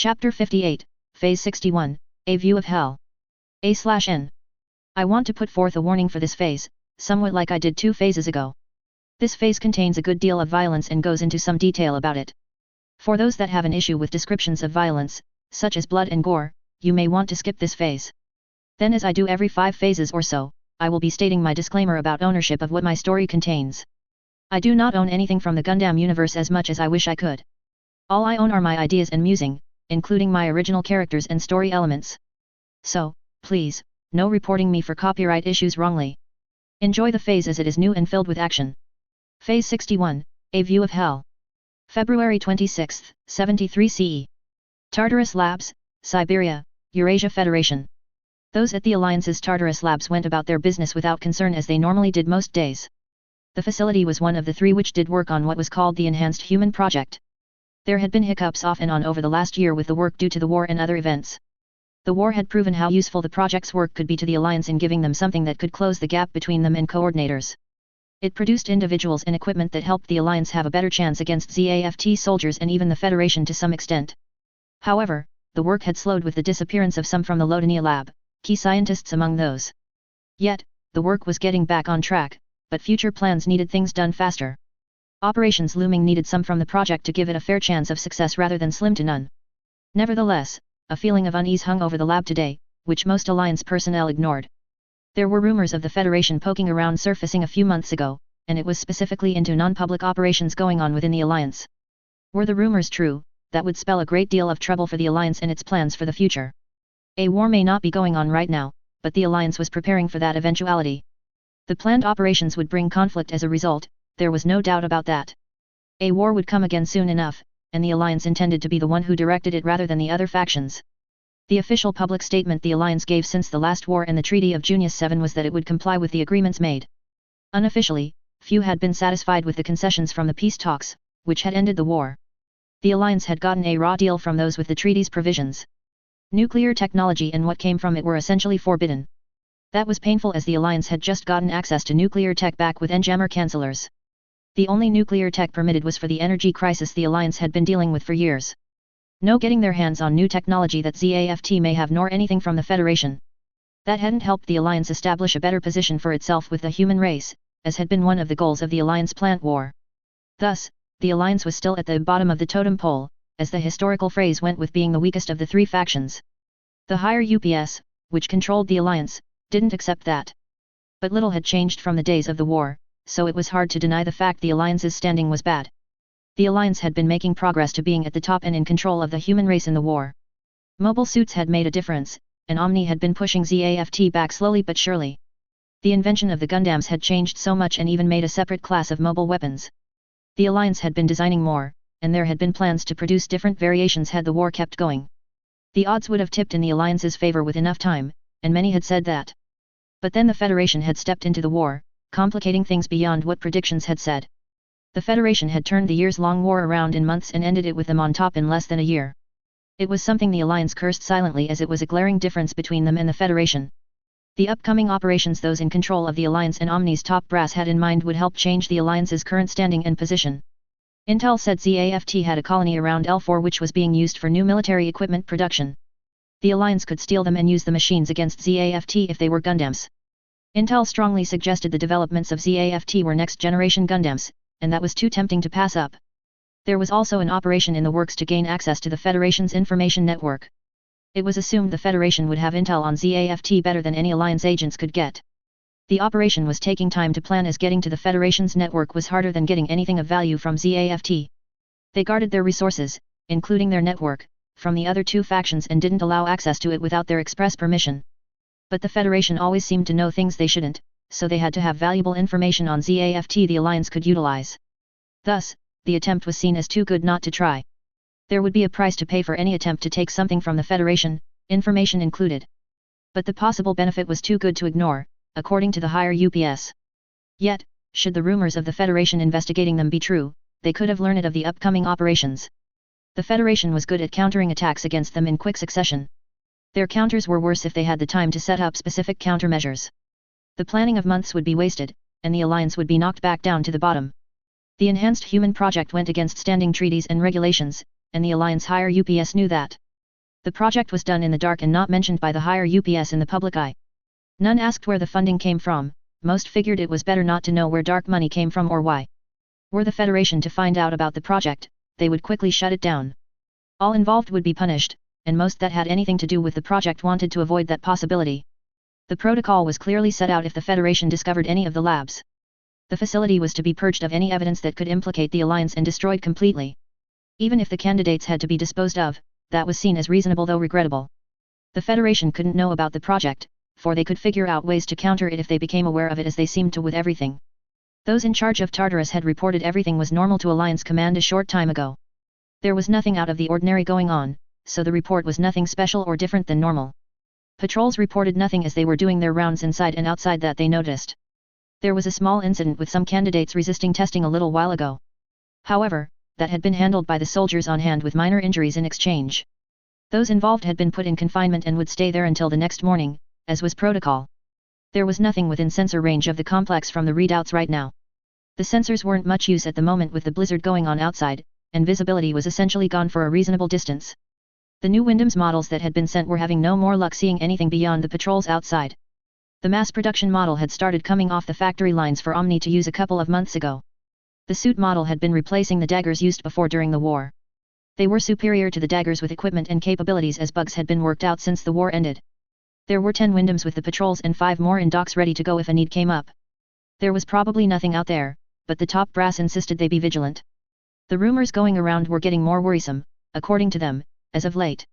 Chapter 58, Phase 61, A View of Hell. A/N. I want to put forth a warning for this phase, somewhat like I did 2 phases ago. This phase contains a good deal of violence and goes into some detail about it. For those that have an issue with descriptions of violence, such as blood and gore, you may want to skip this phase. Then, as I do every 5 phases or so, I will be stating my disclaimer about ownership of what my story contains. I do not own anything from the Gundam universe as much as I wish I could. All I own are my ideas and musing, including my original characters and story elements. So, please, no reporting me for copyright issues wrongly. Enjoy the phase as it is new and filled with action. Phase 61, A View of Hell. February 26, 73 CE. Tartarus Labs, Siberia, Eurasia Federation. Those at the Alliance's Tartarus Labs went about their business without concern as they normally did most days. The facility was one of the 3 which did work on what was called the Enhanced Human Project. There had been hiccups off and on over the last year with the work due to the war and other events. The war had proven how useful the project's work could be to the Alliance in giving them something that could close the gap between them and coordinators. It produced individuals and equipment that helped the Alliance have a better chance against ZAFT soldiers and even the Federation to some extent. However, the work had slowed with the disappearance of some from the Lodania lab, key scientists among those. Yet, the work was getting back on track, but future plans needed things done faster. Operations looming needed some from the project to give it a fair chance of success rather than slim to none. Nevertheless, a feeling of unease hung over the lab today, which most Alliance personnel ignored. There were rumors of the Federation poking around surfacing a few months ago, and it was specifically into non-public operations going on within the Alliance. Were the rumors true, that would spell a great deal of trouble for the Alliance and its plans for the future. A war may not be going on right now, but the Alliance was preparing for that eventuality. The planned operations would bring conflict as a result, there was no doubt about that. A war would come again soon enough, and the Alliance intended to be the one who directed it rather than the other factions. The official public statement the Alliance gave since the last war and the Treaty of Junius 7 was that it would comply with the agreements made. Unofficially, few had been satisfied with the concessions from the peace talks, which had ended the war. The Alliance had gotten a raw deal from those with the treaty's provisions. Nuclear technology and what came from it were essentially forbidden. That was painful as the Alliance had just gotten access to nuclear tech back with Enjammer cancellors. The only nuclear tech permitted was for the energy crisis the Alliance had been dealing with for years. No getting their hands on new technology that ZAFT may have nor anything from the Federation. That hadn't helped the Alliance establish a better position for itself with the human race, as had been one of the goals of the Alliance plant war. Thus, the Alliance was still at the bottom of the totem pole, as the historical phrase went with being the weakest of the 3 factions. The higher UPS, which controlled the Alliance, didn't accept that. But little had changed from the days of the war, so it was hard to deny the fact the Alliance's standing was bad. The Alliance had been making progress to being at the top and in control of the human race in the war. Mobile suits had made a difference, and Omni had been pushing ZAFT back slowly but surely. The invention of the Gundams had changed so much and even made a separate class of mobile weapons. The Alliance had been designing more, and there had been plans to produce different variations had the war kept going. The odds would have tipped in the Alliance's favor with enough time, and many had said that. But then the Federation had stepped into the war, complicating things beyond what predictions had said. The Federation had turned the years-long war around in months and ended it with them on top in less than a year. It was something the Alliance cursed silently as it was a glaring difference between them and the Federation. The upcoming operations those in control of the Alliance and Omni's top brass had in mind would help change the Alliance's current standing and position. Intel said ZAFT had a colony around L4 which was being used for new military equipment production. The Alliance could steal them and use the machines against ZAFT if they were Gundams. Intel strongly suggested the developments of ZAFT were next-generation Gundams, and that was too tempting to pass up. There was also an operation in the works to gain access to the Federation's information network. It was assumed the Federation would have intel on ZAFT better than any Alliance agents could get. The operation was taking time to plan as getting to the Federation's network was harder than getting anything of value from ZAFT. They guarded their resources, including their network, from the other 2 factions and didn't allow access to it without their express permission. But the Federation always seemed to know things they shouldn't, so they had to have valuable information on ZAFT the Alliance could utilize. Thus, the attempt was seen as too good not to try. There would be a price to pay for any attempt to take something from the Federation, information included. But the possible benefit was too good to ignore, according to the higher UPS. Yet, should the rumors of the Federation investigating them be true, they could have learned of the upcoming operations. The Federation was good at countering attacks against them in quick succession. Their counters were worse if they had the time to set up specific countermeasures. The planning of months would be wasted, and the Alliance would be knocked back down to the bottom. The Enhanced Human Project went against standing treaties and regulations, and the Alliance higher UPS knew that. The project was done in the dark and not mentioned by the higher UPS in the public eye. None asked where the funding came from, most figured it was better not to know where dark money came from or why. Were the Federation to find out about the project, they would quickly shut it down. All involved would be punished, and most that had anything to do with the project wanted to avoid that possibility. The protocol was clearly set out if the Federation discovered any of the labs. The facility was to be purged of any evidence that could implicate the Alliance and destroyed completely. Even if the candidates had to be disposed of, that was seen as reasonable though regrettable. The Federation couldn't know about the project, for they could figure out ways to counter it if they became aware of it, as they seemed to with everything. Those in charge of Tartarus had reported everything was normal to Alliance Command a short time ago. There was nothing out of the ordinary going on, so the report was nothing special or different than normal. Patrols reported nothing as they were doing their rounds inside and outside that they noticed. There was a small incident with some candidates resisting testing a little while ago. However, that had been handled by the soldiers on hand with minor injuries in exchange. Those involved had been put in confinement and would stay there until the next morning, as was protocol. There was nothing within sensor range of the complex from the readouts right now. The sensors weren't much use at the moment with the blizzard going on outside, and visibility was essentially gone for a reasonable distance. The new Gundams models that had been sent were having no more luck seeing anything beyond the patrols outside. The mass production model had started coming off the factory lines for Omni to use a couple of months ago. The suit model had been replacing the daggers used before during the war. They were superior to the daggers with equipment and capabilities as bugs had been worked out since the war ended. There were 10 Gundams with the patrols and 5 more in docks ready to go if a need came up. There was probably nothing out there, but the top brass insisted they be vigilant. The rumors going around were getting more worrisome, according to them, as of late.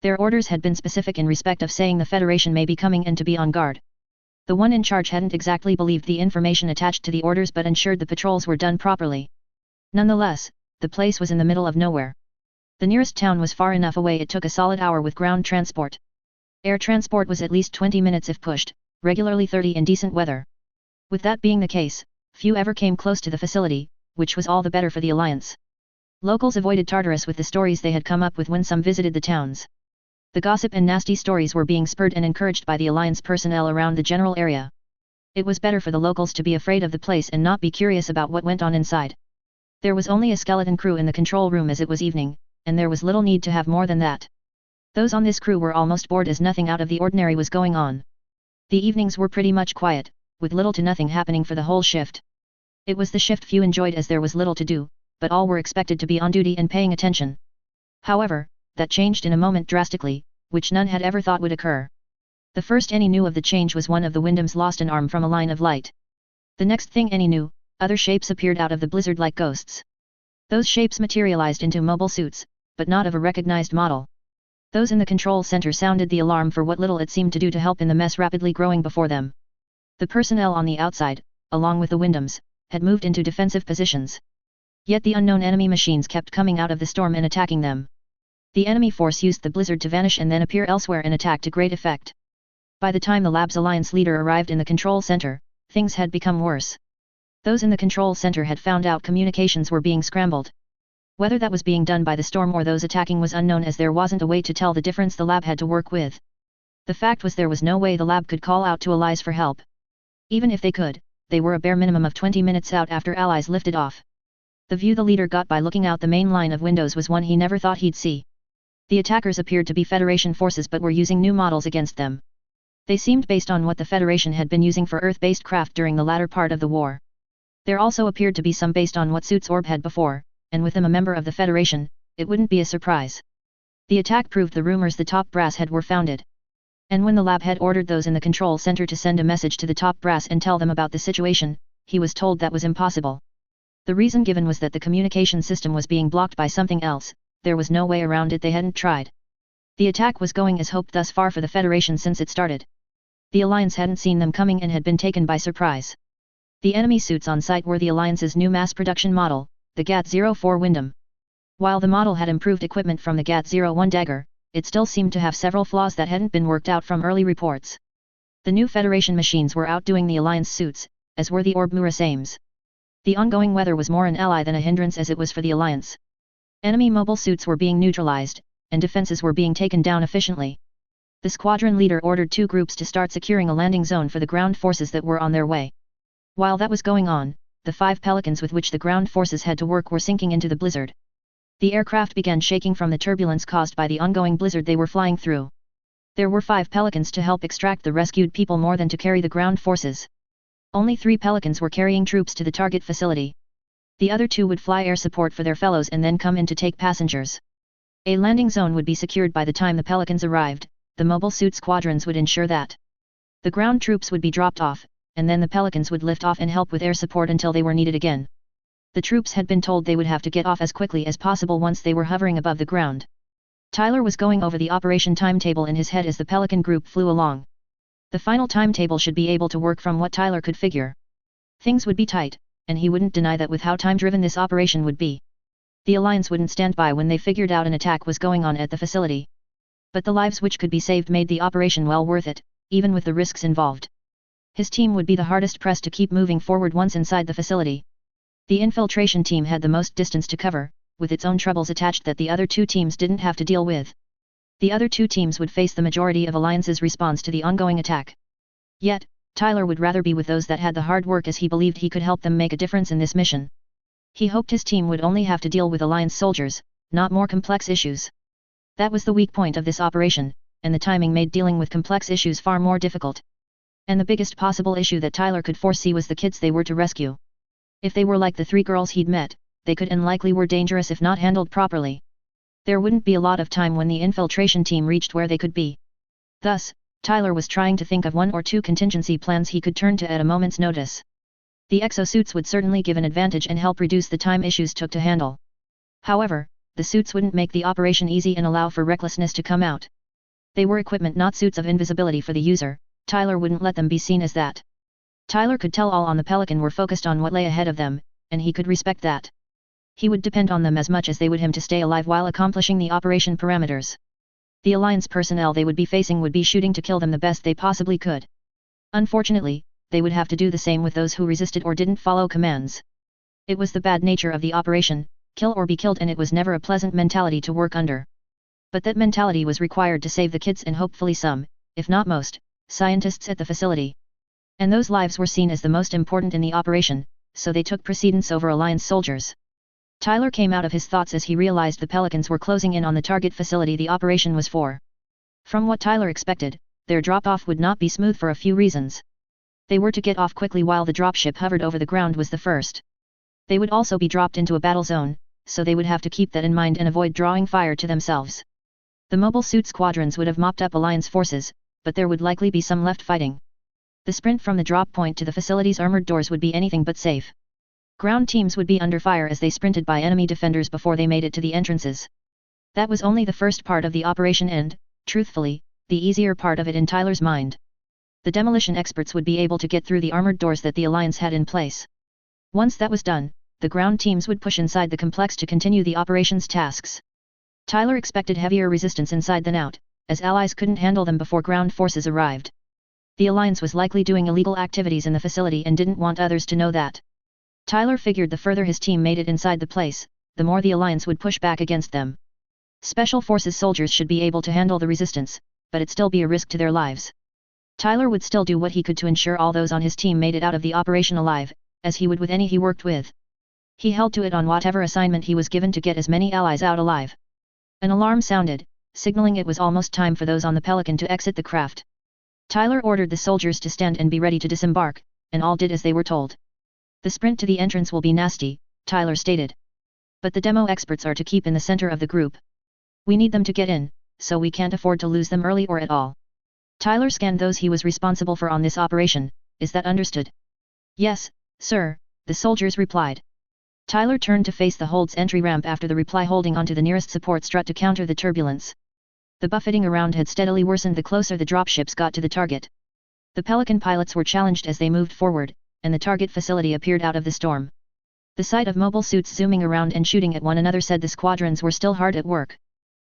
Their orders had been specific in respect of saying the Federation may be coming and to be on guard. The one in charge hadn't exactly believed the information attached to the orders but ensured the patrols were done properly. Nonetheless, the place was in the middle of nowhere. The nearest town was far enough away it took a solid hour with ground transport. Air transport was at least 20 minutes if pushed, regularly 30 in decent weather. With that being the case, few ever came close to the facility, which was all the better for the Alliance. Locals avoided Tartarus with the stories they had come up with when some visited the towns. The gossip and nasty stories were being spurred and encouraged by the Alliance personnel around the general area. It was better for the locals to be afraid of the place and not be curious about what went on inside. There was only a skeleton crew in the control room as it was evening, and there was little need to have more than that. Those on this crew were almost bored as nothing out of the ordinary was going on. The evenings were pretty much quiet, with little to nothing happening for the whole shift. It was the shift few enjoyed as there was little to do, but all were expected to be on duty and paying attention. However, that changed in a moment drastically, which none had ever thought would occur. The first any knew of the change was one of the Gundams lost an arm from a line of light. The next thing any knew, other shapes appeared out of the blizzard like ghosts. Those shapes materialized into mobile suits, but not of a recognized model. Those in the control center sounded the alarm for what little it seemed to do to help in the mess rapidly growing before them. The personnel on the outside, along with the Gundams, had moved into defensive positions. Yet the unknown enemy machines kept coming out of the storm and attacking them. The enemy force used the blizzard to vanish and then appear elsewhere and attack to great effect. By the time the lab's alliance leader arrived in the control center, things had become worse. Those in the control center had found out communications were being scrambled. Whether that was being done by the storm or those attacking was unknown as there wasn't a way to tell the difference the lab had to work with. The fact was there was no way the lab could call out to allies for help. Even if they could, they were a bare minimum of 20 minutes out after allies lifted off. The view the leader got by looking out the main line of windows was one he never thought he'd see. The attackers appeared to be Federation forces but were using new models against them. They seemed based on what the Federation had been using for Earth-based craft during the latter part of the war. There also appeared to be some based on what suits Orb had before, and with them a member of the Federation, it wouldn't be a surprise. The attack proved the rumors the top brass had were founded. And when the lab had ordered those in the control center to send a message to the top brass and tell them about the situation, he was told that was impossible. The reason given was that the communication system was being blocked by something else. There was no way around it, they hadn't tried. The attack was going as hoped thus far for the Federation since it started. The Alliance hadn't seen them coming and had been taken by surprise. The enemy suits on site were the Alliance's new mass production model, the GAT-04 Gundam. While the model had improved equipment from the GAT-01 dagger, it still seemed to have several flaws that hadn't been worked out from early reports. The new Federation machines were outdoing the Alliance suits, as were the Orb Murasames. The ongoing weather was more an ally than a hindrance as it was for the Alliance. Enemy mobile suits were being neutralized, and defenses were being taken down efficiently. The squadron leader ordered 2 groups to start securing a landing zone for the ground forces that were on their way. While that was going on, the 5 Pelicans with which the ground forces had to work were sinking into the blizzard. The aircraft began shaking from the turbulence caused by the ongoing blizzard they were flying through. There were 5 pelicans to help extract the rescued people more than to carry the ground forces. Only 3 pelicans were carrying troops to the target facility. The other 2 would fly air support for their fellows and then come in to take passengers. A landing zone would be secured by the time the pelicans arrived. The mobile suit squadrons would ensure that the ground troops would be dropped off, and then the pelicans would lift off and help with air support until they were needed again. The troops had been told they would have to get off as quickly as possible once they were hovering above the ground. Tyler was going over the operation timetable in his head as the Pelican group flew along. The final timetable should be able to work from what Tyler could figure. Things would be tight, and he wouldn't deny that with how time-driven this operation would be. The Alliance wouldn't stand by when they figured out an attack was going on at the facility. But the lives which could be saved made the operation well worth it, even with the risks involved. His team would be the hardest pressed to keep moving forward once inside the facility. The infiltration team had the most distance to cover, with its own troubles attached that the other 2 teams didn't have to deal with. The other 2 teams would face the majority of Alliance's response to the ongoing attack. Yet, Tyler would rather be with those that had the hard work as he believed he could help them make a difference in this mission. He hoped his team would only have to deal with Alliance soldiers, not more complex issues. That was the weak point of this operation, and the timing made dealing with complex issues far more difficult. And the biggest possible issue that Tyler could foresee was the kids they were to rescue. If they were like the 3 girls he'd met, they could and likely were dangerous if not handled properly. There wouldn't be a lot of time when the infiltration team reached where they could be. Thus, Tyler was trying to think of 1 or 2 contingency plans he could turn to at a moment's notice. The exosuits would certainly give an advantage and help reduce the time issues took to handle. However, the suits wouldn't make the operation easy and allow for recklessness to come out. They were equipment, not suits of invisibility for the user. Tyler wouldn't let them be seen as that. Tyler could tell all on the Pelican were focused on what lay ahead of them, and he could respect that. He would depend on them as much as they would him to stay alive while accomplishing the operation parameters. The Alliance personnel they would be facing would be shooting to kill them the best they possibly could. Unfortunately, they would have to do the same with those who resisted or didn't follow commands. It was the bad nature of the operation, kill or be killed, and it was never a pleasant mentality to work under. But that mentality was required to save the kids and hopefully some, if not most, scientists at the facility. And those lives were seen as the most important in the operation, so they took precedence over Alliance soldiers. Tyler came out of his thoughts as he realized the Pelicans were closing in on the target facility the operation was for. From what Tyler expected, their drop-off would not be smooth for a few reasons. They were to get off quickly while the dropship hovered over the ground was the first. They would also be dropped into a battle zone, so they would have to keep that in mind and avoid drawing fire to themselves. The mobile suit squadrons would have mopped up Alliance forces, but there would likely be some left fighting. The sprint from the drop point to the facility's armored doors would be anything but safe. Ground teams would be under fire as they sprinted by enemy defenders before they made it to the entrances. That was only the first part of the operation and, truthfully, the easier part of it in Tyler's mind. The demolition experts would be able to get through the armored doors that the Alliance had in place. Once that was done, the ground teams would push inside the complex to continue the operation's tasks. Tyler expected heavier resistance inside than out, as allies couldn't handle them before ground forces arrived. The Alliance was likely doing illegal activities in the facility and didn't want others to know that. Tyler figured the further his team made it inside the place, the more the Alliance would push back against them. Special Forces soldiers should be able to handle the resistance, but it'd still be a risk to their lives. Tyler would still do what he could to ensure all those on his team made it out of the operation alive, as he would with any he worked with. He held to it on whatever assignment he was given to get as many allies out alive. An alarm sounded, signaling it was almost time for those on the Pelican to exit the craft. Tyler ordered the soldiers to stand and be ready to disembark, and all did as they were told. The sprint to the entrance will be nasty, Tyler stated. But the demo experts are to keep in the center of the group. We need them to get in, so we can't afford to lose them early or at all. Tyler scanned those he was responsible for on this operation. Is that understood? Yes, sir, the soldiers replied. Tyler turned to face the hold's entry ramp after the reply, holding onto the nearest support strut to counter the turbulence. The buffeting around had steadily worsened the closer the dropships got to the target. The Pelican pilots were challenged as they moved forward, and the target facility appeared out of the storm. The sight of mobile suits zooming around and shooting at one another said the squadrons were still hard at work.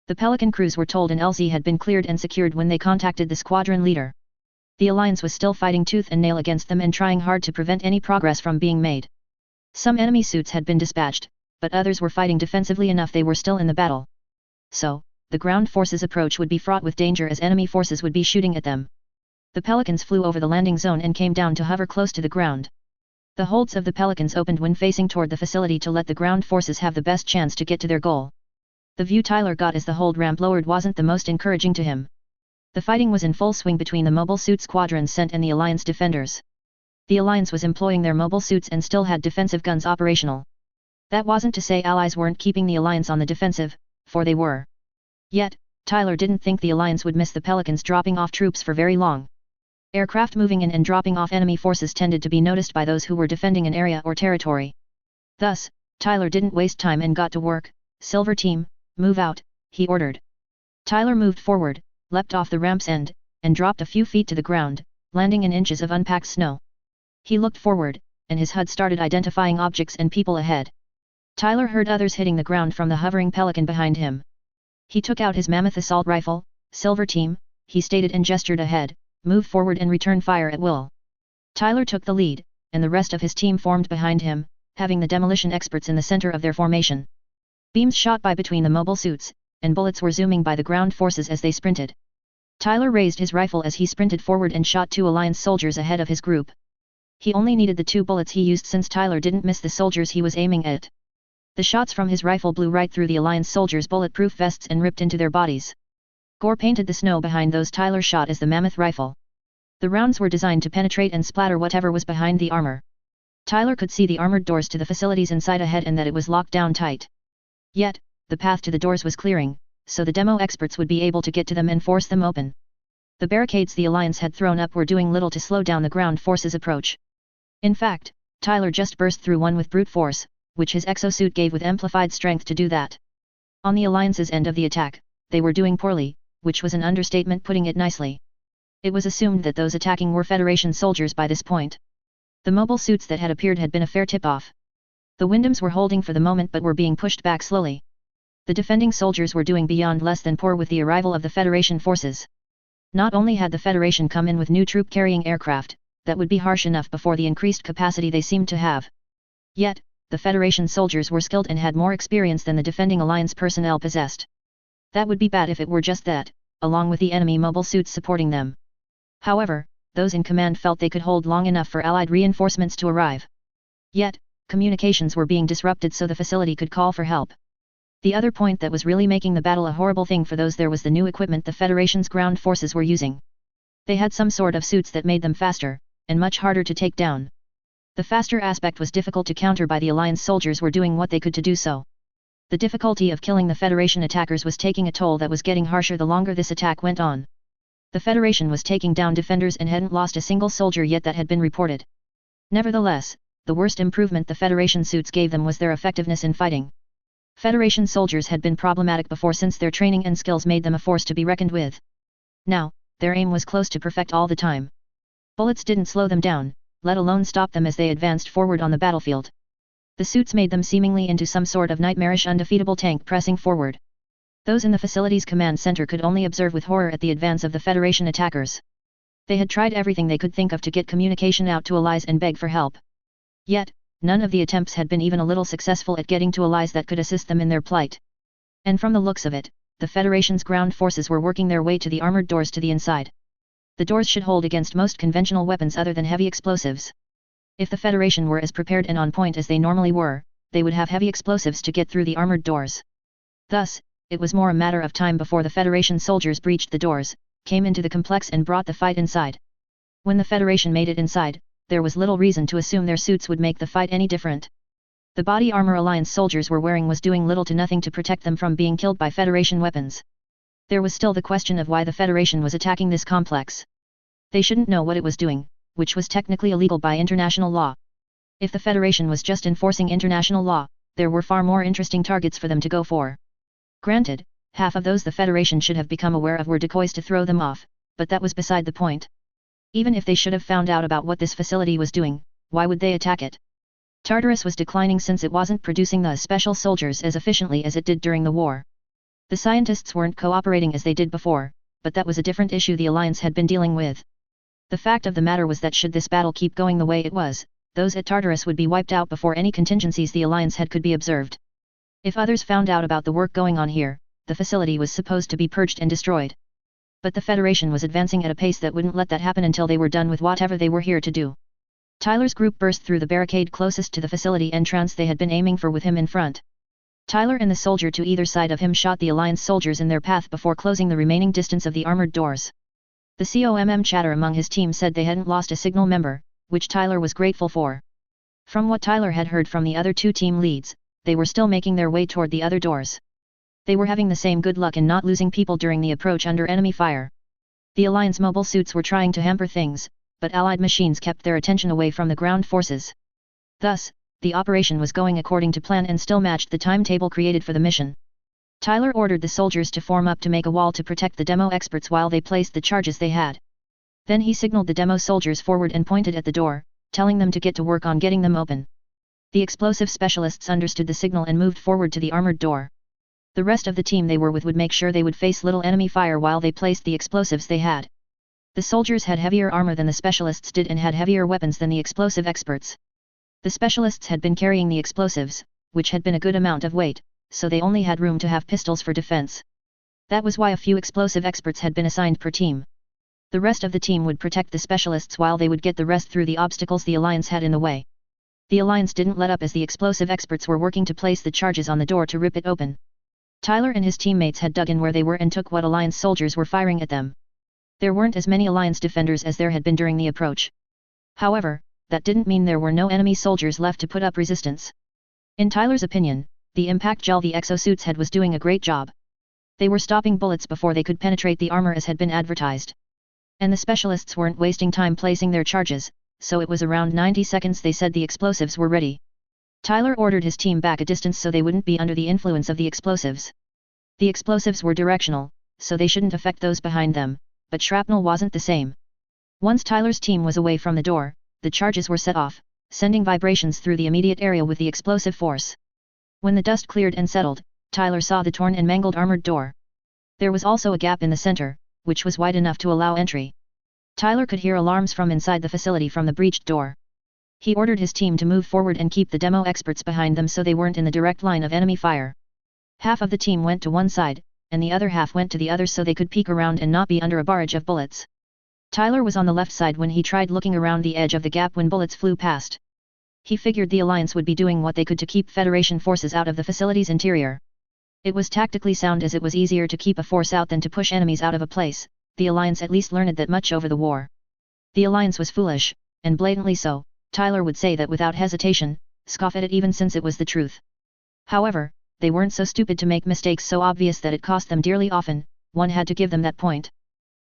The Pelican crews were told an LZ had been cleared and secured when they contacted the squadron leader. The Alliance was still fighting tooth and nail against them and trying hard to prevent any progress from being made. Some enemy suits had been dispatched, but others were fighting defensively enough they were still in the battle. So, the ground forces' approach would be fraught with danger as enemy forces would be shooting at them. The Pelicans flew over the landing zone and came down to hover close to the ground. The holds of the Pelicans opened when facing toward the facility to let the ground forces have the best chance to get to their goal. The view Tyler got as the hold ramp lowered wasn't the most encouraging to him. The fighting was in full swing between the Mobile Suit Squadron sent and the Alliance defenders. The Alliance was employing their mobile suits and still had defensive guns operational. That wasn't to say Allies weren't keeping the Alliance on the defensive, for they were. Yet, Tyler didn't think the Alliance would miss the Pelicans dropping off troops for very long. Aircraft moving in and dropping off enemy forces tended to be noticed by those who were defending an area or territory. Thus, Tyler didn't waste time and got to work. Silver Team, move out, he ordered. Tyler moved forward, leapt off the ramp's end, and dropped a few feet to the ground, landing in inches of unpacked snow. He looked forward, and his HUD started identifying objects and people ahead. Tyler heard others hitting the ground from the hovering Pelican behind him. He took out his mammoth assault rifle. Silver Team, he stated and gestured ahead, move forward and return fire at will. Tyler took the lead, and the rest of his team formed behind him, having the demolition experts in the center of their formation. Beams shot by between the mobile suits, and bullets were zooming by the ground forces as they sprinted. Tyler raised his rifle as he sprinted forward and shot 2 Alliance soldiers ahead of his group. He only needed the 2 bullets he used since Tyler didn't miss the soldiers he was aiming at. The shots from his rifle blew right through the Alliance soldiers' bulletproof vests and ripped into their bodies. Gore painted the snow behind those Tyler shot as the mammoth rifle. The rounds were designed to penetrate and splatter whatever was behind the armor. Tyler could see the armored doors to the facilities inside ahead and that it was locked down tight. Yet, the path to the doors was clearing, so the demo experts would be able to get to them and force them open. The barricades the Alliance had thrown up were doing little to slow down the ground forces' approach. In fact, Tyler just burst through one with brute force, which his exosuit gave with amplified strength to do that. On the Alliance's end of the attack, they were doing poorly, which was an understatement putting it nicely. It was assumed that those attacking were Federation soldiers by this point. The mobile suits that had appeared had been a fair tip-off. The Gundams were holding for the moment but were being pushed back slowly. The defending soldiers were doing beyond less than poor with the arrival of the Federation forces. Not only had the Federation come in with new troop-carrying aircraft, that would be harsh enough before the increased capacity they seemed to have. Yet, the Federation soldiers were skilled and had more experience than the defending Alliance personnel possessed. That would be bad if it were just that, along with the enemy mobile suits supporting them. However, those in command felt they could hold long enough for Allied reinforcements to arrive. Yet, communications were being disrupted so the facility could call for help. The other point that was really making the battle a horrible thing for those there was the new equipment the Federation's ground forces were using. They had some sort of suits that made them faster, and much harder to take down. The faster aspect was difficult to counter by the Alliance soldiers were doing what they could to do so. The difficulty of killing the Federation attackers was taking a toll that was getting harsher the longer this attack went on. The Federation was taking down defenders and hadn't lost a single soldier yet that had been reported. Nevertheless, the worst improvement the Federation suits gave them was their effectiveness in fighting. Federation soldiers had been problematic before since their training and skills made them a force to be reckoned with. Now, their aim was close to perfect all the time. Bullets didn't slow them down, let alone stop them as they advanced forward on the battlefield. The suits made them seemingly into some sort of nightmarish undefeatable tank pressing forward. Those in the facility's command center could only observe with horror at the advance of the Federation attackers. They had tried everything they could think of to get communication out to allies and beg for help. Yet, none of the attempts had been even a little successful at getting to allies that could assist them in their plight. And from the looks of it, the Federation's ground forces were working their way to the armored doors to the inside. The doors should hold against most conventional weapons other than heavy explosives. If the Federation were as prepared and on point as they normally were, they would have heavy explosives to get through the armored doors. Thus, it was more a matter of time before the Federation soldiers breached the doors, came into the complex and brought the fight inside. When the Federation made it inside, there was little reason to assume their suits would make the fight any different. The body armor Alliance soldiers were wearing was doing little to nothing to protect them from being killed by Federation weapons. There was still the question of why the Federation was attacking this complex. They shouldn't know what it was doing, which was technically illegal by international law. If the Federation was just enforcing international law, there were far more interesting targets for them to go for. Granted, half of those the Federation should have become aware of were decoys to throw them off, but that was beside the point. Even if they should have found out about what this facility was doing, why would they attack it? Tartarus was declining since it wasn't producing the special soldiers as efficiently as it did during the war. The scientists weren't cooperating as they did before, but that was a different issue the Alliance had been dealing with. The fact of the matter was that should this battle keep going the way it was, those at Tartarus would be wiped out before any contingencies the Alliance had could be observed. If others found out about the work going on here, the facility was supposed to be purged and destroyed. But the Federation was advancing at a pace that wouldn't let that happen until they were done with whatever they were here to do. Tyler's group burst through the barricade closest to the facility entrance they had been aiming for with him in front. Tyler and the soldier to either side of him shot the Alliance soldiers in their path before closing the remaining distance of the armored doors. The COMM chatter among his team said they hadn't lost a signal member, which Tyler was grateful for. From what Tyler had heard from the other two team leads, they were still making their way toward the other doors. They were having the same good luck in not losing people during the approach under enemy fire. The Alliance mobile suits were trying to hamper things, but Allied machines kept their attention away from the ground forces. Thus, the operation was going according to plan and still matched the timetable created for the mission. Tyler ordered the soldiers to form up to make a wall to protect the demo experts while they placed the charges they had. Then he signaled the demo soldiers forward and pointed at the door, telling them to get to work on getting them open. The explosive specialists understood the signal and moved forward to the armored door. The rest of the team they were with would make sure they would face little enemy fire while they placed the explosives they had. The soldiers had heavier armor than the specialists did and had heavier weapons than the explosive experts. The specialists had been carrying the explosives, which had been a good amount of weight, so they only had room to have pistols for defense. That was why a few explosive experts had been assigned per team. The rest of the team would protect the specialists while they would get the rest through the obstacles the Alliance had in the way. The Alliance didn't let up as the explosive experts were working to place the charges on the door to rip it open. Tyler and his teammates had dug in where they were and took what Alliance soldiers were firing at them. There weren't as many Alliance defenders as there had been during the approach. However, that didn't mean there were no enemy soldiers left to put up resistance. In Tyler's opinion, the impact gel the exosuits had was doing a great job. They were stopping bullets before they could penetrate the armor as had been advertised. And the specialists weren't wasting time placing their charges, so it was around 90 seconds they said the explosives were ready. Tyler ordered his team back a distance so they wouldn't be under the influence of the explosives. The explosives were directional, so they shouldn't affect those behind them, but shrapnel wasn't the same. Once Tyler's team was away from the door, the charges were set off, sending vibrations through the immediate area with the explosive force. When the dust cleared and settled, Tyler saw the torn and mangled armored door. There was also a gap in the center, which was wide enough to allow entry. Tyler could hear alarms from inside the facility from the breached door. He ordered his team to move forward and keep the demo experts behind them so they weren't in the direct line of enemy fire. Half of the team went to one side, and the other half went to the other so they could peek around and not be under a barrage of bullets. Tyler was on the left side when he tried looking around the edge of the gap when bullets flew past. He figured the Alliance would be doing what they could to keep Federation forces out of the facility's interior. It was tactically sound as it was easier to keep a force out than to push enemies out of a place. The Alliance at least learned that much over the war. The Alliance was foolish, and blatantly so, Tyler would say that without hesitation, scoff at it even since it was the truth. However, they weren't so stupid to make mistakes so obvious that it cost them dearly often, one had to give them that point.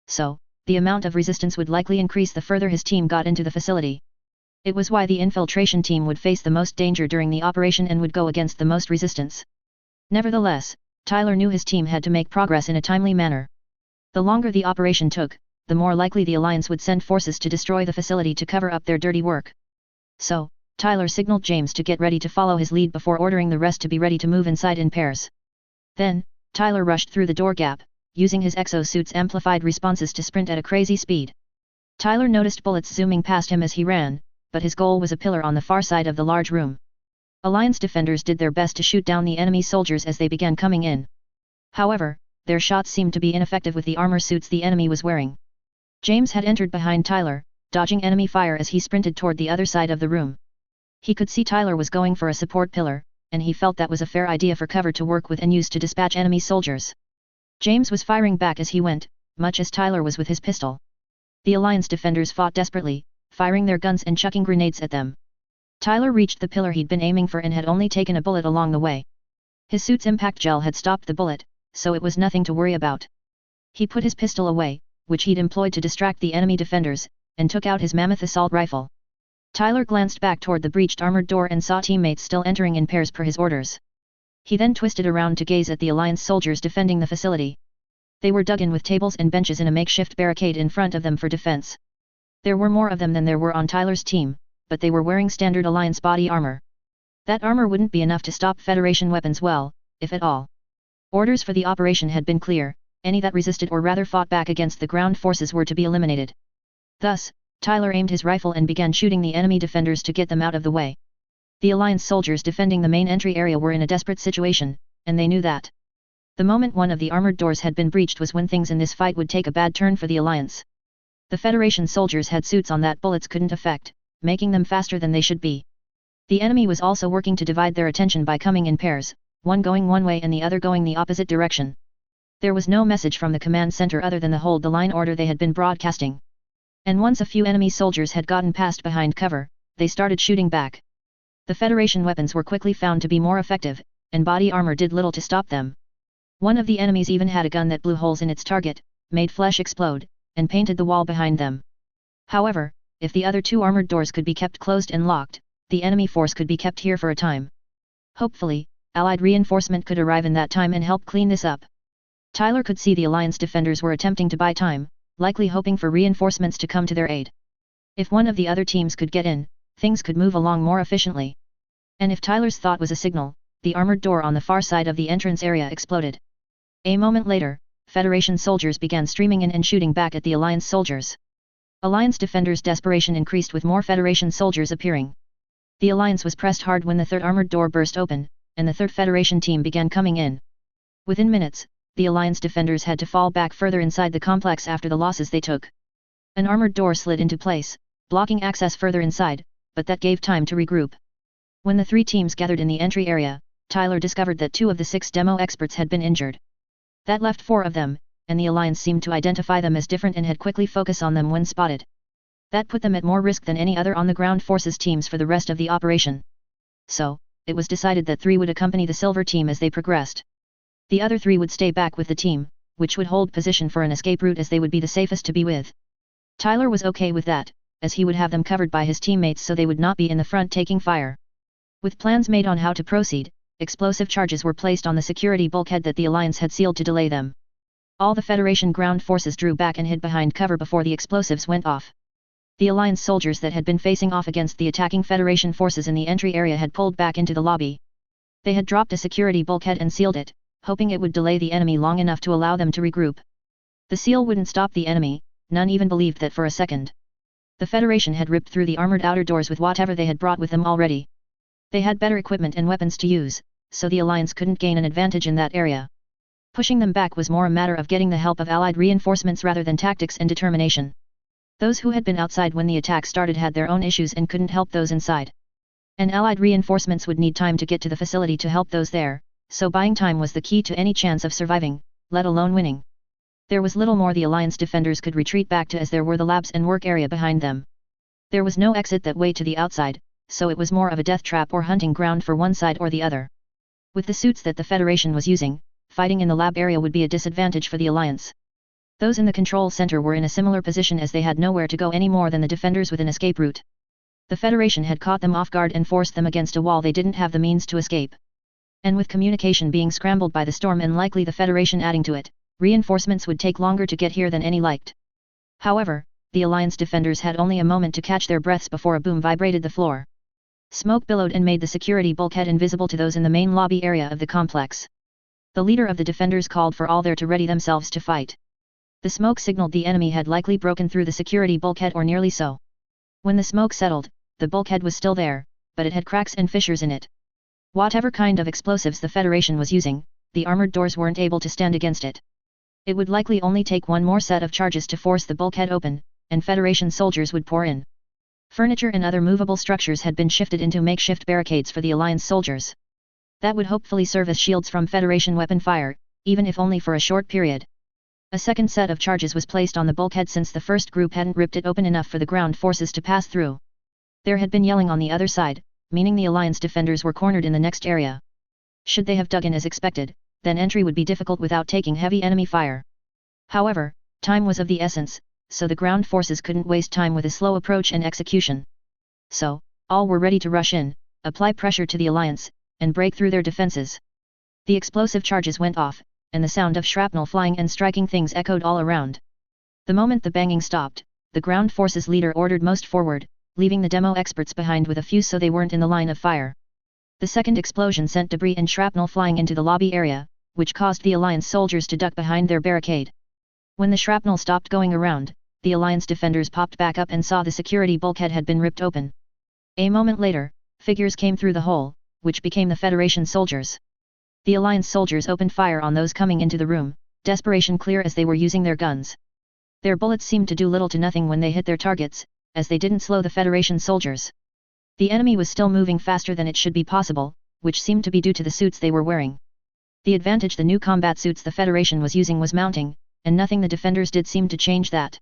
So, the amount of resistance would likely increase the further his team got into the facility. It was why the infiltration team would face the most danger during the operation and would go against the most resistance. Nevertheless, Tyler knew his team had to make progress in a timely manner. The longer the operation took, the more likely the Alliance would send forces to destroy the facility to cover up their dirty work. So, Tyler signaled James to get ready to follow his lead before ordering the rest to be ready to move inside in pairs. Then, Tyler rushed through the door gap, using his exosuit's amplified responses to sprint at a crazy speed. Tyler noticed bullets zooming past him as he ran, but his goal was a pillar on the far side of the large room. Alliance defenders did their best to shoot down the enemy soldiers as they began coming in. However, their shots seemed to be ineffective with the armor suits the enemy was wearing. James had entered behind Tyler, dodging enemy fire as he sprinted toward the other side of the room. He could see Tyler was going for a support pillar, and he felt that was a fair idea for cover to work with and use to dispatch enemy soldiers. James was firing back as he went, much as Tyler was with his pistol. The Alliance defenders fought desperately, firing their guns and chucking grenades at them. Tyler reached the pillar he'd been aiming for and had only taken a bullet along the way. His suit's impact gel had stopped the bullet, so it was nothing to worry about. He put his pistol away, which he'd employed to distract the enemy defenders, and took out his mammoth assault rifle. Tyler glanced back toward the breached armored door and saw teammates still entering in pairs per his orders. He then twisted around to gaze at the Alliance soldiers defending the facility. They were dug in with tables and benches in a makeshift barricade in front of them for defense. There were more of them than there were on Tyler's team, but they were wearing standard Alliance body armor. That armor wouldn't be enough to stop Federation weapons well, if at all. Orders for the operation had been clear, any that resisted or rather fought back against the ground forces were to be eliminated. Thus, Tyler aimed his rifle and began shooting the enemy defenders to get them out of the way. The Alliance soldiers defending the main entry area were in a desperate situation, and they knew that. The moment one of the armored doors had been breached was when things in this fight would take a bad turn for the Alliance. The Federation soldiers had suits on that bullets couldn't affect, making them faster than they should be. The enemy was also working to divide their attention by coming in pairs, one going one way and the other going the opposite direction. There was no message from the command center other than the hold the line order they had been broadcasting. And once a few enemy soldiers had gotten past behind cover, they started shooting back. The Federation weapons were quickly found to be more effective, and body armor did little to stop them. One of the enemies even had a gun that blew holes in its target, made flesh explode, and painted the wall behind them. However, if the other two armored doors could be kept closed and locked, the enemy force could be kept here for a time. Hopefully, Allied reinforcement could arrive in that time and help clean this up. Tyler could see the Alliance defenders were attempting to buy time, likely hoping for reinforcements to come to their aid. If one of the other teams could get in, things could move along more efficiently. And if Tyler's thought was a signal, the armored door on the far side of the entrance area exploded. A moment later, Federation soldiers began streaming in and shooting back at the Alliance soldiers. Alliance defenders' desperation increased with more Federation soldiers appearing. The Alliance was pressed hard when the third armored door burst open, and the third Federation team began coming in. Within minutes, the Alliance defenders had to fall back further inside the complex after the losses they took. An armored door slid into place, blocking access further inside, but that gave time to regroup. When the three teams gathered in the entry area, Tyler discovered that 2 of the 6 demo experts had been injured. That left 4 of them, and the Alliance seemed to identify them as different and had quickly focused on them when spotted. That put them at more risk than any other on-the-ground forces teams for the rest of the operation. So, it was decided that 3 would accompany the Silver team as they progressed. The other 3 would stay back with the team, which would hold position for an escape route as they would be the safest to be with. Tyler was okay with that, as he would have them covered by his teammates so they would not be in the front taking fire. With plans made on how to proceed, explosive charges were placed on the security bulkhead that the Alliance had sealed to delay them. All the Federation ground forces drew back and hid behind cover before the explosives went off. The Alliance soldiers that had been facing off against the attacking Federation forces in the entry area had pulled back into the lobby. They had dropped a security bulkhead and sealed it, hoping it would delay the enemy long enough to allow them to regroup. The seal wouldn't stop the enemy, none even believed that for a second. The Federation had ripped through the armored outer doors with whatever they had brought with them already. They had better equipment and weapons to use, so the Alliance couldn't gain an advantage in that area. Pushing them back was more a matter of getting the help of Allied reinforcements rather than tactics and determination. Those who had been outside when the attack started had their own issues and couldn't help those inside. And Allied reinforcements would need time to get to the facility to help those there, so buying time was the key to any chance of surviving, let alone winning. There was little more the Alliance defenders could retreat back to as there were the labs and work area behind them. There was no exit that way to the outside, so it was more of a death trap or hunting ground for one side or the other. With the suits that the Federation was using, fighting in the lab area would be a disadvantage for the Alliance. Those in the control center were in a similar position as they had nowhere to go any more than the defenders with an escape route. The Federation had caught them off guard and forced them against a wall they didn't have the means to escape. And with communication being scrambled by the storm and likely the Federation adding to it, reinforcements would take longer to get here than any liked. However, the Alliance defenders had only a moment to catch their breaths before a boom vibrated the floor. Smoke billowed and made the security bulkhead invisible to those in the main lobby area of the complex. The leader of the defenders called for all there to ready themselves to fight. The smoke signaled the enemy had likely broken through the security bulkhead or nearly so. When the smoke settled, the bulkhead was still there, but it had cracks and fissures in it. Whatever kind of explosives the Federation was using, the armored doors weren't able to stand against it. It would likely only take one more set of charges to force the bulkhead open, and Federation soldiers would pour in. Furniture and other movable structures had been shifted into makeshift barricades for the Alliance soldiers. That would hopefully serve as shields from Federation weapon fire, even if only for a short period. A second set of charges was placed on the bulkhead since the first group hadn't ripped it open enough for the ground forces to pass through. There had been yelling on the other side, meaning the Alliance defenders were cornered in the next area. Should they have dug in as expected, then entry would be difficult without taking heavy enemy fire. However, time was of the essence, so the ground forces couldn't waste time with a slow approach and execution. So, all were ready to rush in, apply pressure to the Alliance, and break through their defenses. The explosive charges went off, and the sound of shrapnel flying and striking things echoed all around. The moment the banging stopped, the ground forces leader ordered most forward, leaving the demo experts behind with a few so they weren't in the line of fire. The second explosion sent debris and shrapnel flying into the lobby area, which caused the Alliance soldiers to duck behind their barricade. When the shrapnel stopped going around, the Alliance defenders popped back up and saw the security bulkhead had been ripped open. A moment later, figures came through the hole, which became the Federation soldiers. The Alliance soldiers opened fire on those coming into the room, desperation clear as they were using their guns. Their bullets seemed to do little to nothing when they hit their targets, as they didn't slow the Federation soldiers. The enemy was still moving faster than it should be possible, which seemed to be due to the suits they were wearing. The advantage the new combat suits the Federation was using was mounting, and nothing the defenders did seemed to change that.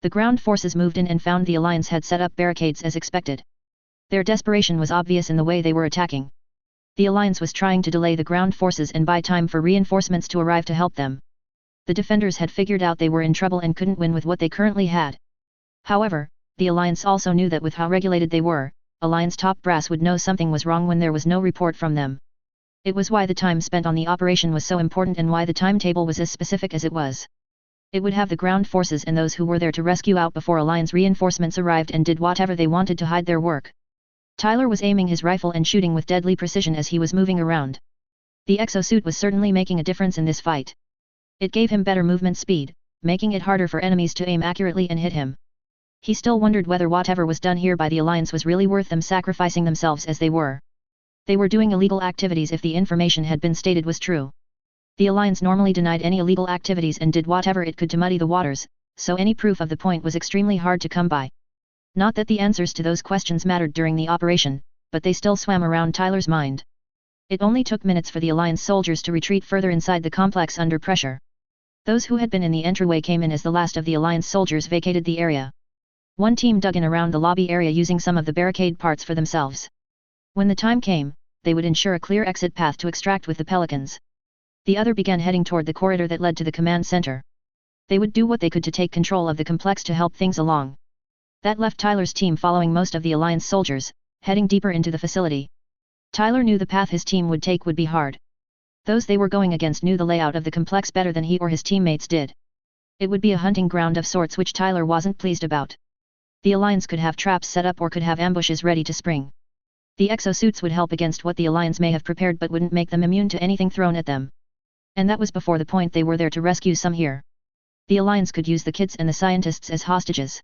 The ground forces moved in and found the Alliance had set up barricades as expected. Their desperation was obvious in the way they were attacking. The Alliance was trying to delay the ground forces and buy time for reinforcements to arrive to help them. The defenders had figured out they were in trouble and couldn't win with what they currently had. However, the Alliance also knew that with how regulated they were, Alliance top brass would know something was wrong when there was no report from them. It was why the time spent on the operation was so important and why the timetable was as specific as it was. It would have the ground forces and those who were there to rescue out before Alliance reinforcements arrived and did whatever they wanted to hide their work. Tyler was aiming his rifle and shooting with deadly precision as he was moving around. The exosuit was certainly making a difference in this fight. It gave him better movement speed, making it harder for enemies to aim accurately and hit him. He still wondered whether whatever was done here by the Alliance was really worth them sacrificing themselves as they were. They were doing illegal activities if the information had been stated was true. The Alliance normally denied any illegal activities and did whatever it could to muddy the waters, so any proof of the point was extremely hard to come by. Not that the answers to those questions mattered during the operation, but they still swam around Tyler's mind. It only took minutes for the Alliance soldiers to retreat further inside the complex under pressure. Those who had been in the entryway came in as the last of the Alliance soldiers vacated the area. One team dug in around the lobby area using some of the barricade parts for themselves. When the time came, they would ensure a clear exit path to extract with the Pelicans. The other began heading toward the corridor that led to the command center. They would do what they could to take control of the complex to help things along. That left Tyler's team following most of the Alliance soldiers, heading deeper into the facility. Tyler knew the path his team would take would be hard. Those they were going against knew the layout of the complex better than he or his teammates did. It would be a hunting ground of sorts which Tyler wasn't pleased about. The Alliance could have traps set up or could have ambushes ready to spring. The exosuits would help against what the Alliance may have prepared but wouldn't make them immune to anything thrown at them. And that was before the point they were there to rescue some here. The Alliance could use the kids and the scientists as hostages.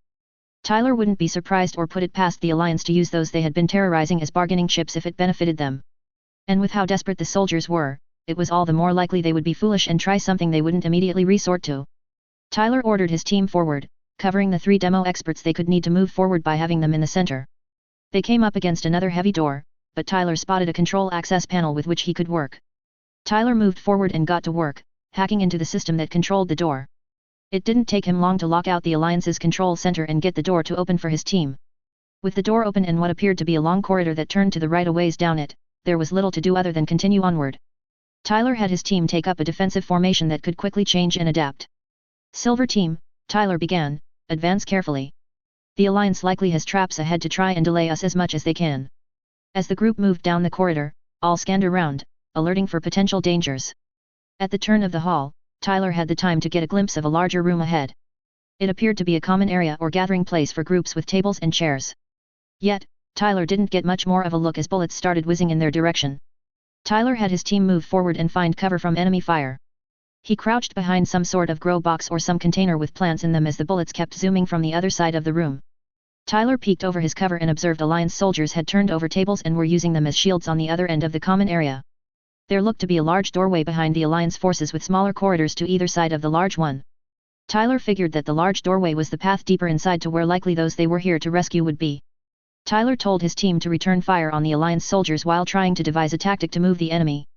Tyler wouldn't be surprised or put it past the Alliance to use those they had been terrorizing as bargaining chips if it benefited them. And with how desperate the soldiers were, it was all the more likely they would be foolish and try something they wouldn't immediately resort to. Tyler ordered his team forward, covering the 3 demo experts they could need to move forward by having them in the center. They came up against another heavy door, but Tyler spotted a control access panel with which he could work. Tyler moved forward and got to work, hacking into the system that controlled the door. It didn't take him long to lock out the Alliance's control center and get the door to open for his team. With the door open and what appeared to be a long corridor that turned to the right a ways down it, there was little to do other than continue onward. Tyler had his team take up a defensive formation that could quickly change and adapt. Silver Team, Tyler began, advance carefully. The Alliance likely has traps ahead to try and delay us as much as they can. As the group moved down the corridor, all scanned around, alerting for potential dangers. At the turn of the hall, Tyler had the time to get a glimpse of a larger room ahead. It appeared to be a common area or gathering place for groups with tables and chairs. Yet, Tyler didn't get much more of a look as bullets started whizzing in their direction. Tyler had his team move forward and find cover from enemy fire. He crouched behind some sort of grow box or some container with plants in them as the bullets kept zooming from the other side of the room. Tyler peeked over his cover and observed Alliance soldiers had turned over tables and were using them as shields on the other end of the common area. There looked to be a large doorway behind the Alliance forces with smaller corridors to either side of the large one. Tyler figured that the large doorway was the path deeper inside to where likely those they were here to rescue would be. Tyler told his team to return fire on the Alliance soldiers while trying to devise a tactic to move the enemy.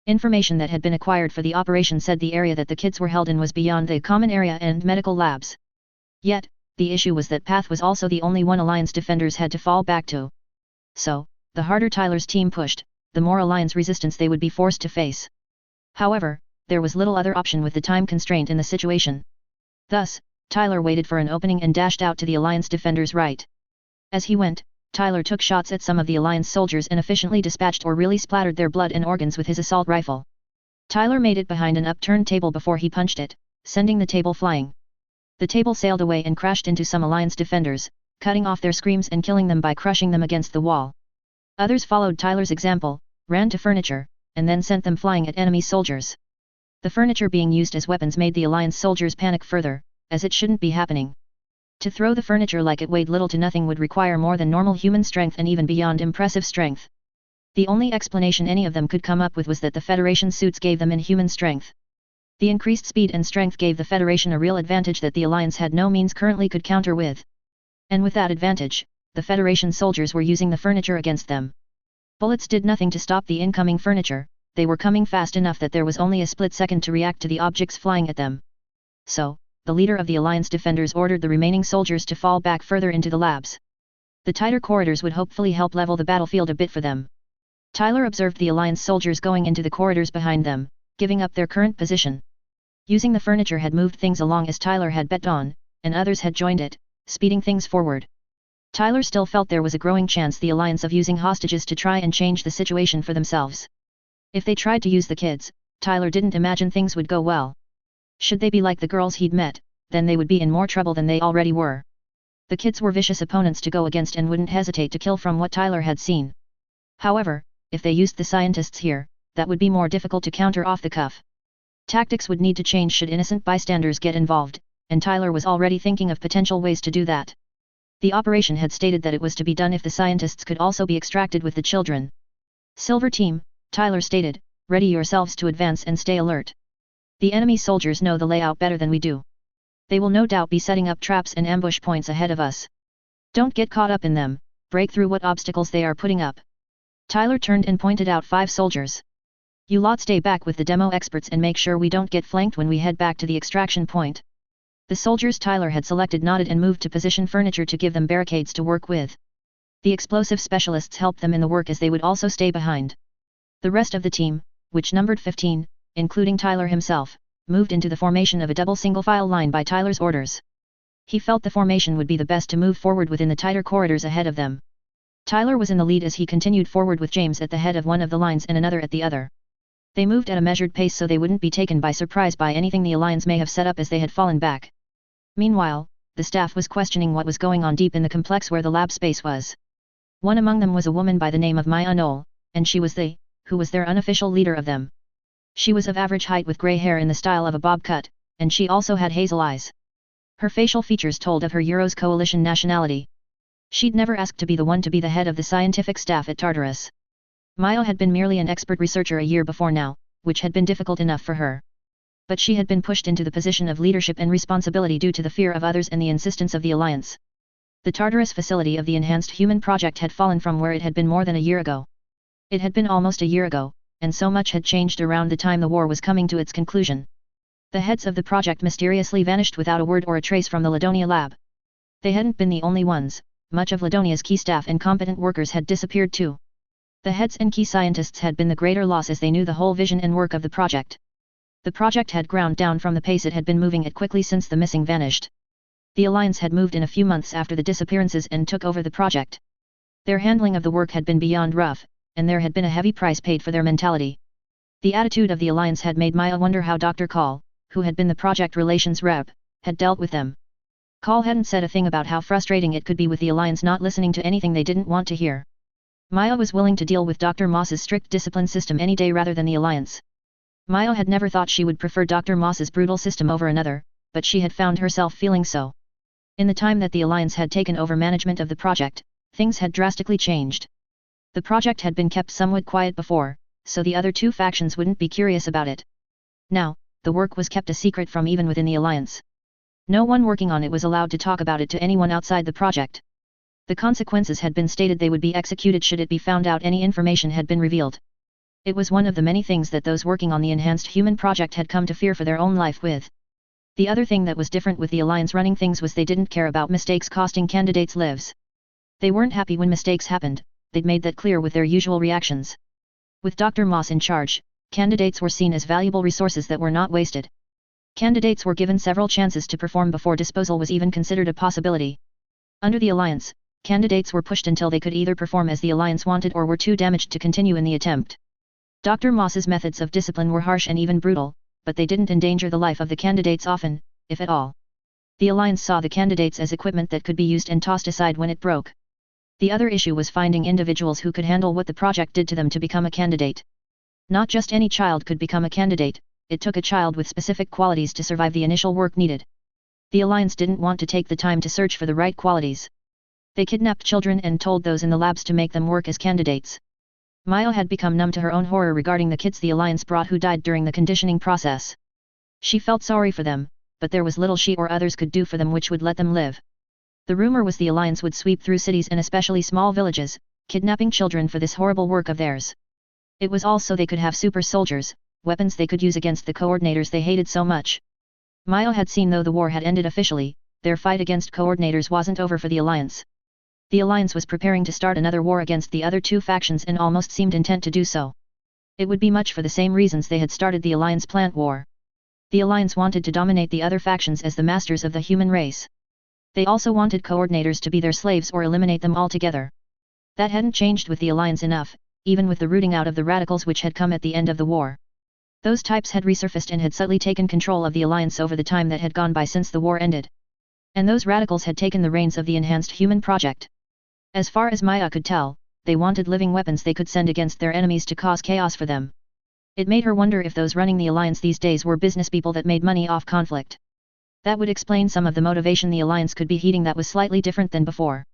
Information that had been acquired for the operation said the area that the kids were held in was beyond the common area and medical labs. Yet, the issue was that path was also the only one Alliance defenders had to fall back to. So, the harder Tyler's team pushed, the more Alliance resistance they would be forced to face. However, there was little other option with the time constraint in the situation. Thus, Tyler waited for an opening and dashed out to the Alliance defenders' right. As he went, Tyler took shots at some of the Alliance soldiers and efficiently dispatched or really splattered their blood and organs with his assault rifle. Tyler made it behind an upturned table before he punched it, sending the table flying. The table sailed away and crashed into some Alliance defenders, cutting off their screams and killing them by crushing them against the wall. Others followed Tyler's example, ran to furniture, and then sent them flying at enemy soldiers. The furniture being used as weapons made the Alliance soldiers panic further, as it shouldn't be happening. To throw the furniture like it weighed little to nothing would require more than normal human strength and even beyond impressive strength. The only explanation any of them could come up with was that the Federation suits gave them inhuman strength. The increased speed and strength gave the Federation a real advantage that the Alliance had no means currently could counter with. And with that advantage, the Federation soldiers were using the furniture against them. Bullets did nothing to stop the incoming furniture, they were coming fast enough that there was only a split second to react to the objects flying at them. So, the leader of the Alliance defenders ordered the remaining soldiers to fall back further into the labs. The tighter corridors would hopefully help level the battlefield a bit for them. Tyler observed the Alliance soldiers going into the corridors behind them, giving up their current position. Using the furniture had moved things along as Tyler had bet on, and others had joined it, speeding things forward. Tyler still felt there was a growing chance the Alliance of using hostages to try and change the situation for themselves. If they tried to use the kids, Tyler didn't imagine things would go well. Should they be like the girls he'd met, then they would be in more trouble than they already were. The kids were vicious opponents to go against and wouldn't hesitate to kill from what Tyler had seen. However, if they used the scientists here, that would be more difficult to counter off the cuff. Tactics would need to change should innocent bystanders get involved, and Tyler was already thinking of potential ways to do that. The operation had stated that it was to be done if the scientists could also be extracted with the children. Silver Team, Tyler stated, ready yourselves to advance and stay alert. The enemy soldiers know the layout better than we do. They will no doubt be setting up traps and ambush points ahead of us. Don't get caught up in them, break through what obstacles they are putting up. Tyler turned and pointed out 5 soldiers. You lot stay back with the demo experts and make sure we don't get flanked when we head back to the extraction point. The soldiers Tyler had selected nodded and moved to position furniture to give them barricades to work with. The explosive specialists helped them in the work as they would also stay behind. The rest of the team, which numbered 15, including Tyler himself, moved into the formation of a double single-file line by Tyler's orders. He felt the formation would be the best to move forward within the tighter corridors ahead of them. Tyler was in the lead as he continued forward with James at the head of one of the lines and another at the other. They moved at a measured pace so they wouldn't be taken by surprise by anything the Alliance may have set up as they had fallen back. Meanwhile, the staff was questioning what was going on deep in the complex where the lab space was. One among them was a woman by the name of Maya Knoll, and she was who was their unofficial leader of them. She was of average height with grey hair in the style of a bob cut, and she also had hazel eyes. Her facial features told of her Euros coalition nationality. She'd never asked to be the one to be the head of the scientific staff at Tartarus. Maya had been merely an expert researcher a year before now, which had been difficult enough for her. But she had been pushed into the position of leadership and responsibility due to the fear of others and the insistence of the Alliance. The Tartarus facility of the Enhanced Human Project had fallen from where it had been more than a year ago. It had been almost a year ago, and so much had changed around the time the war was coming to its conclusion. The heads of the project mysteriously vanished without a word or a trace from the Ladonia lab. They hadn't been the only ones, much of Ladonia's key staff and competent workers had disappeared too. The heads and key scientists had been the greater loss as they knew the whole vision and work of the project. The project had ground down from the pace it had been moving at quickly since the missing vanished. The Alliance had moved in a few months after the disappearances and took over the project. Their handling of the work had been beyond rough, and there had been a heavy price paid for their mentality. The attitude of the Alliance had made Maya wonder how Dr. Call, who had been the project relations rep, had dealt with them. Call hadn't said a thing about how frustrating it could be with the Alliance not listening to anything they didn't want to hear. Maya was willing to deal with Dr. Moss's strict discipline system any day rather than the Alliance. Maya had never thought she would prefer Dr. Moss's brutal system over another, but she had found herself feeling so. In the time that the Alliance had taken over management of the project, things had drastically changed. The project had been kept somewhat quiet before, so the other 2 factions wouldn't be curious about it. Now, the work was kept a secret from even within the Alliance. No one working on it was allowed to talk about it to anyone outside the project. The consequences had been stated they would be executed should it be found out any information had been revealed. It was one of the many things that those working on the Enhanced Human Project had come to fear for their own life with. The other thing that was different with the Alliance running things was they didn't care about mistakes costing candidates lives. They weren't happy when mistakes happened, they'd made that clear with their usual reactions. With Dr. Moss in charge, candidates were seen as valuable resources that were not wasted. Candidates were given several chances to perform before disposal was even considered a possibility. Under the Alliance, candidates were pushed until they could either perform as the Alliance wanted or were too damaged to continue in the attempt. Dr. Moss's methods of discipline were harsh and even brutal, but they didn't endanger the life of the candidates often, if at all. The Alliance saw the candidates as equipment that could be used and tossed aside when it broke. The other issue was finding individuals who could handle what the project did to them to become a candidate. Not just any child could become a candidate, it took a child with specific qualities to survive the initial work needed. The Alliance didn't want to take the time to search for the right qualities. They kidnapped children and told those in the labs to make them work as candidates. Maya had become numb to her own horror regarding the kids the Alliance brought who died during the conditioning process. She felt sorry for them, but there was little she or others could do for them which would let them live. The rumor was the Alliance would sweep through cities and especially small villages, kidnapping children for this horrible work of theirs. It was all so they could have super soldiers, weapons they could use against the coordinators they hated so much. Maya had seen though the war had ended officially, their fight against coordinators wasn't over for the Alliance. The Alliance was preparing to start another war against the other two factions and almost seemed intent to do so. It would be much for the same reasons they had started the Alliance plant war. The Alliance wanted to dominate the other factions as the masters of the human race. They also wanted coordinators to be their slaves or eliminate them altogether. That hadn't changed with the Alliance enough, even with the rooting out of the radicals which had come at the end of the war. Those types had resurfaced and had subtly taken control of the Alliance over the time that had gone by since the war ended. And those radicals had taken the reins of the enhanced human project. As far as Maya could tell, they wanted living weapons they could send against their enemies to cause chaos for them. It made her wonder if those running the Alliance these days were business people that made money off conflict. That would explain some of the motivation the Alliance could be heeding that was slightly different than before.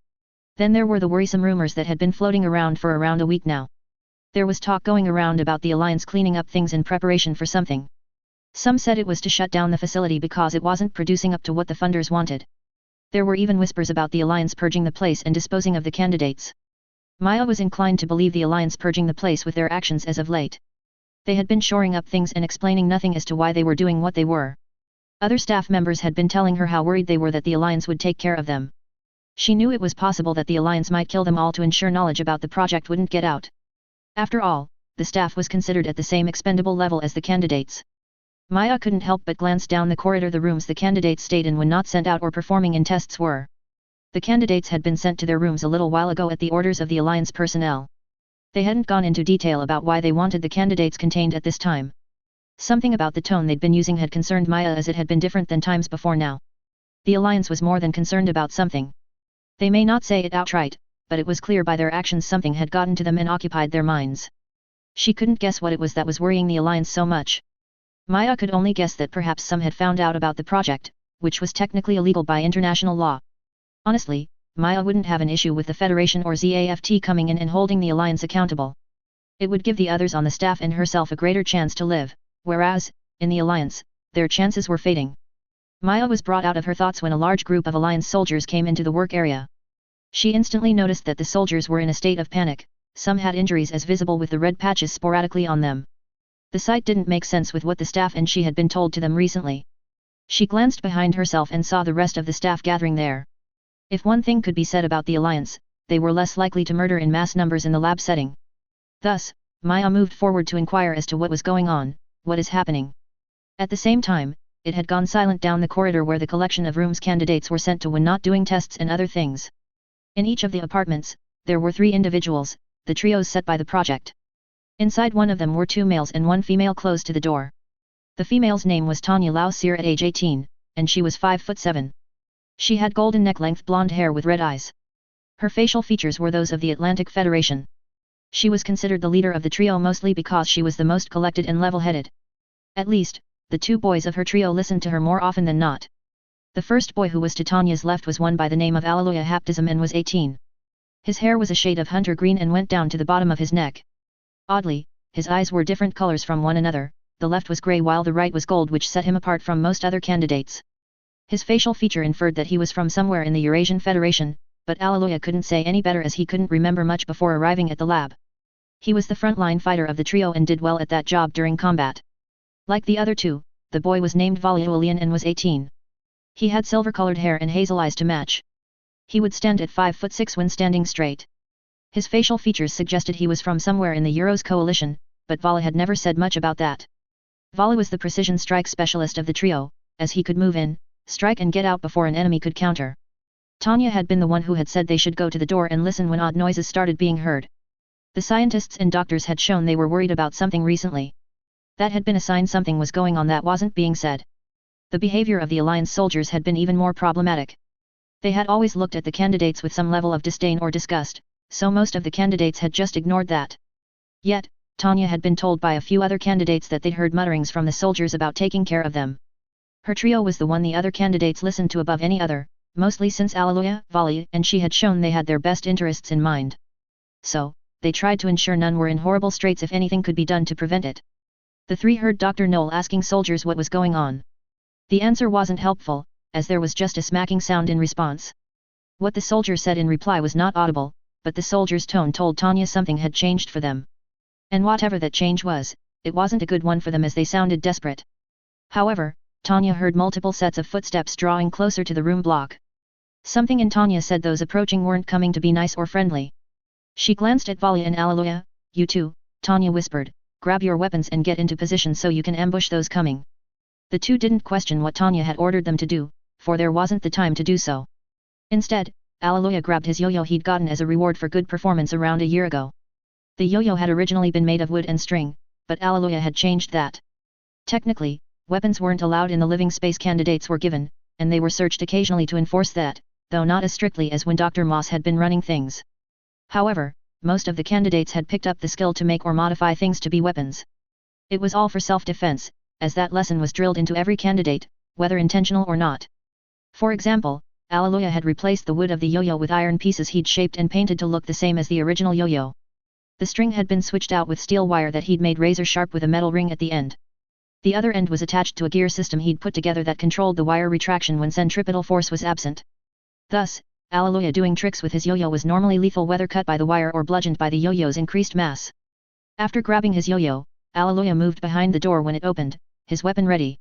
Then there were the worrisome rumors that had been floating around for around a week now. There was talk going around about the Alliance cleaning up things in preparation for something. Some said it was to shut down the facility because it wasn't producing up to what the funders wanted. There were even whispers about the Alliance purging the place and disposing of the candidates. Maya was inclined to believe the Alliance purging the place with their actions as of late. They had been shoring up things and explaining nothing as to why they were doing what they were. Other staff members had been telling her how worried they were that the Alliance would take care of them. She knew it was possible that the Alliance might kill them all to ensure knowledge about the project wouldn't get out. After all, the staff was considered at the same expendable level as the candidates. Maya couldn't help but glance down the corridor. The rooms the candidates stayed in when not sent out or performing in tests were. The candidates had been sent to their rooms a little while ago at the orders of the Alliance personnel. They hadn't gone into detail about why they wanted the candidates contained at this time. Something about the tone they'd been using had concerned Maya as it had been different than times before now. The Alliance was more than concerned about something. They may not say it outright, but it was clear by their actions something had gotten to them and occupied their minds. She couldn't guess what it was that was worrying the Alliance so much. Maya could only guess that perhaps some had found out about the project, which was technically illegal by international law. Honestly, Maya wouldn't have an issue with the Federation or ZAFT coming in and holding the Alliance accountable. It would give the others on the staff and herself a greater chance to live, whereas, in the Alliance, their chances were fading. Maya was brought out of her thoughts when a large group of Alliance soldiers came into the work area. She instantly noticed that the soldiers were in a state of panic, some had injuries as visible with the red patches sporadically on them. The sight didn't make sense with what the staff and she had been told to them recently. She glanced behind herself and saw the rest of the staff gathering there. If one thing could be said about the Alliance, they were less likely to murder in mass numbers in the lab setting. Thus, Maya moved forward to inquire as to what was going on, what is happening. At the same time, it had gone silent down the corridor where the collection of rooms candidates were sent to when not doing tests and other things. In each of the apartments, there were 3 individuals, the trios set by the project. Inside one of them were 2 males and 1 female close to the door. The female's name was Tanya Lausir at age 18, and she was 5'7". She had golden neck-length blonde hair with red eyes. Her facial features were those of the Atlantic Federation. She was considered the leader of the trio mostly because she was the most collected and level-headed. At least, the 2 boys of her trio listened to her more often than not. The first boy who was to Tanya's left was one by the name of Alleluia Haptism and was 18. His hair was a shade of hunter green and went down to the bottom of his neck. Oddly, his eyes were different colors from one another, the left was grey while the right was gold, which set him apart from most other candidates. His facial feature inferred that he was from somewhere in the Eurasian Federation, but Alleluia couldn't say any better as he couldn't remember much before arriving at the lab. He was the frontline fighter of the trio and did well at that job during combat. Like the other 2, the boy was named Valuulian and was 18. He had silver-colored hair and hazel eyes to match. He would stand at 5'6" when standing straight. His facial features suggested he was from somewhere in the Euros coalition, but Vala had never said much about that. Vala was the precision strike specialist of the trio, as he could move in, strike and get out before an enemy could counter. Tanya had been the one who had said they should go to the door and listen when odd noises started being heard. The scientists and doctors had shown they were worried about something recently. That had been a sign something was going on that wasn't being said. The behavior of the Alliance soldiers had been even more problematic. They had always looked at the candidates with some level of disdain or disgust, so most of the candidates had just ignored that. Yet, Tanya had been told by a few other candidates that they'd heard mutterings from the soldiers about taking care of them. Her trio was the one the other candidates listened to above any other, mostly since Alleluia, Vali and she had shown they had their best interests in mind. So, they tried to ensure none were in horrible straits if anything could be done to prevent it. The 3 heard Dr. Knoll asking soldiers what was going on. The answer wasn't helpful, as there was just a smacking sound in response. What the soldier said in reply was not audible, but the soldier's tone told Tanya something had changed for them. And whatever that change was, it wasn't a good one for them as they sounded desperate. However, Tanya heard multiple sets of footsteps drawing closer to the room block. Something in Tanya said those approaching weren't coming to be nice or friendly. She glanced at Valia and Alleluia. "You two," Tanya whispered, "grab your weapons and get into position so you can ambush those coming." The two didn't question what Tanya had ordered them to do, for there wasn't the time to do so. Instead, Alleluia grabbed his yo-yo he'd gotten as a reward for good performance around a year ago. The yo-yo had originally been made of wood and string, but Alleluia had changed that. Technically, weapons weren't allowed in the living space candidates were given, and they were searched occasionally to enforce that, though not as strictly as when Dr. Moss had been running things. However, most of the candidates had picked up the skill to make or modify things to be weapons. It was all for self-defense, as that lesson was drilled into every candidate, whether intentional or not. For example, Alleluia had replaced the wood of the yo-yo with iron pieces he'd shaped and painted to look the same as the original yo-yo. The string had been switched out with steel wire that he'd made razor sharp with a metal ring at the end. The other end was attached to a gear system he'd put together that controlled the wire retraction when centripetal force was absent. Thus, Alleluia doing tricks with his yo-yo was normally lethal whether cut by the wire or bludgeoned by the yo-yo's increased mass. After grabbing his yo-yo, Alleluia moved behind the door when it opened, his weapon ready.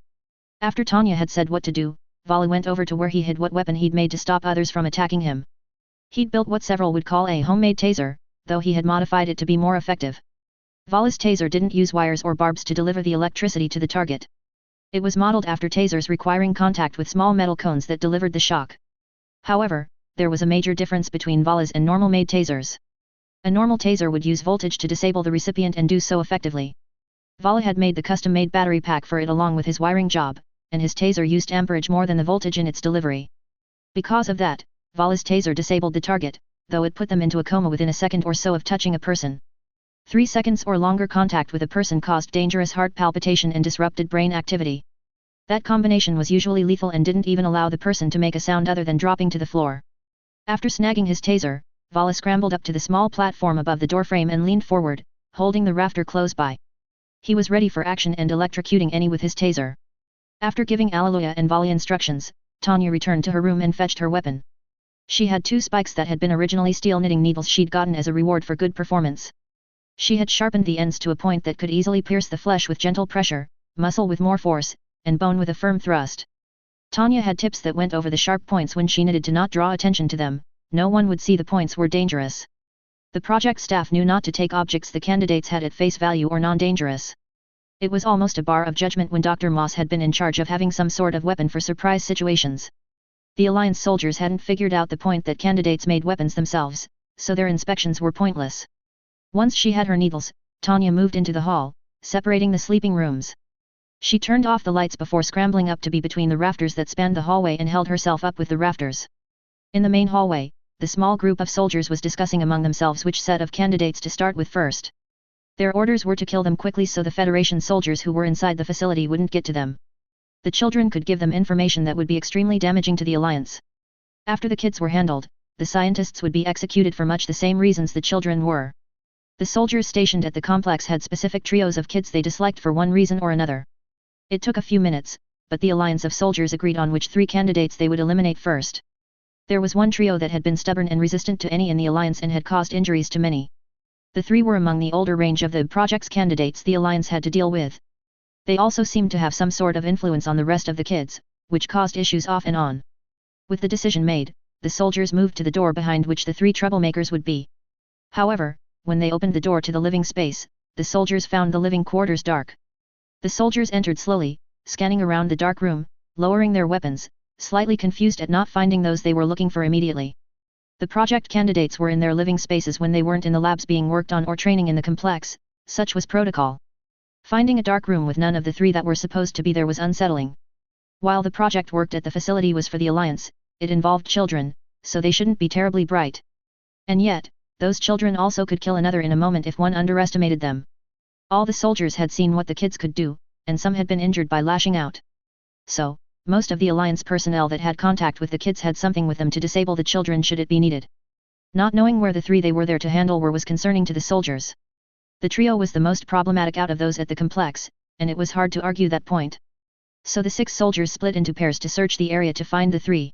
After Tanya had said what to do, Vala went over to where he hid what weapon he'd made to stop others from attacking him. He'd built what several would call a homemade taser, though he had modified it to be more effective. Vala's taser didn't use wires or barbs to deliver the electricity to the target. It was modeled after tasers requiring contact with small metal cones that delivered the shock. However, there was a major difference between Vala's and normal-made tasers. A normal taser would use voltage to disable the recipient and do so effectively. Vala had made the custom-made battery pack for it along with his wiring job, and his taser used amperage more than the voltage in its delivery. Because of that, Vala's taser disabled the target, though it put them into a coma within a second or so of touching a person. 3 seconds or longer contact with a person caused dangerous heart palpitation and disrupted brain activity. That combination was usually lethal and didn't even allow the person to make a sound other than dropping to the floor. After snagging his taser, Vala scrambled up to the small platform above the doorframe and leaned forward, holding the rafter close by. He was ready for action and electrocuting any with his taser. After giving Alleluia and Vala instructions, Tanya returned to her room and fetched her weapon. She had 2 spikes that had been originally steel knitting needles she'd gotten as a reward for good performance. She had sharpened the ends to a point that could easily pierce the flesh with gentle pressure, muscle with more force, and bone with a firm thrust. Tanya had tips that went over the sharp points when she knitted to not draw attention to them, no one would see the points were dangerous. The project staff knew not to take objects the candidates had at face value or non-dangerous. It was almost a bar of judgment when Dr. Moss had been in charge of having some sort of weapon for surprise situations. The Alliance soldiers hadn't figured out the point that candidates made weapons themselves, so their inspections were pointless. Once she had her needles, Tanya moved into the hall, separating the sleeping rooms. She turned off the lights before scrambling up to be between the rafters that spanned the hallway and held herself up with the rafters. In the main hallway, the small group of soldiers was discussing among themselves which set of candidates to start with first. Their orders were to kill them quickly so the Federation soldiers who were inside the facility wouldn't get to them. The children could give them information that would be extremely damaging to the Alliance. After the kids were handled, the scientists would be executed for much the same reasons the children were. The soldiers stationed at the complex had specific trios of kids they disliked for one reason or another. It took a few minutes, but the alliance of soldiers agreed on which 3 candidates they would eliminate first. There was one trio that had been stubborn and resistant to any in the alliance and had caused injuries to many. The 3 were among the older range of the project's candidates the alliance had to deal with. They also seemed to have some sort of influence on the rest of the kids, which caused issues off and on. With the decision made, the soldiers moved to the door behind which the 3 troublemakers would be. However, when they opened the door to the living space, the soldiers found the living quarters dark. The soldiers entered slowly, scanning around the dark room, lowering their weapons, slightly confused at not finding those they were looking for immediately. The project candidates were in their living spaces when they weren't in the labs being worked on or training in the complex, such was protocol. Finding a dark room with none of the 3 that were supposed to be there was unsettling. While the project worked at the facility was for the Alliance, it involved children, so they shouldn't be terribly bright. And yet, those children also could kill another in a moment if one underestimated them. All the soldiers had seen what the kids could do, and some had been injured by lashing out. So, most of the Alliance personnel that had contact with the kids had something with them to disable the children should it be needed. Not knowing where the 3 they were there to handle was concerning to the soldiers. The trio was the most problematic out of those at the complex, and it was hard to argue that point. So the 6 soldiers split into pairs to search the area to find the 3.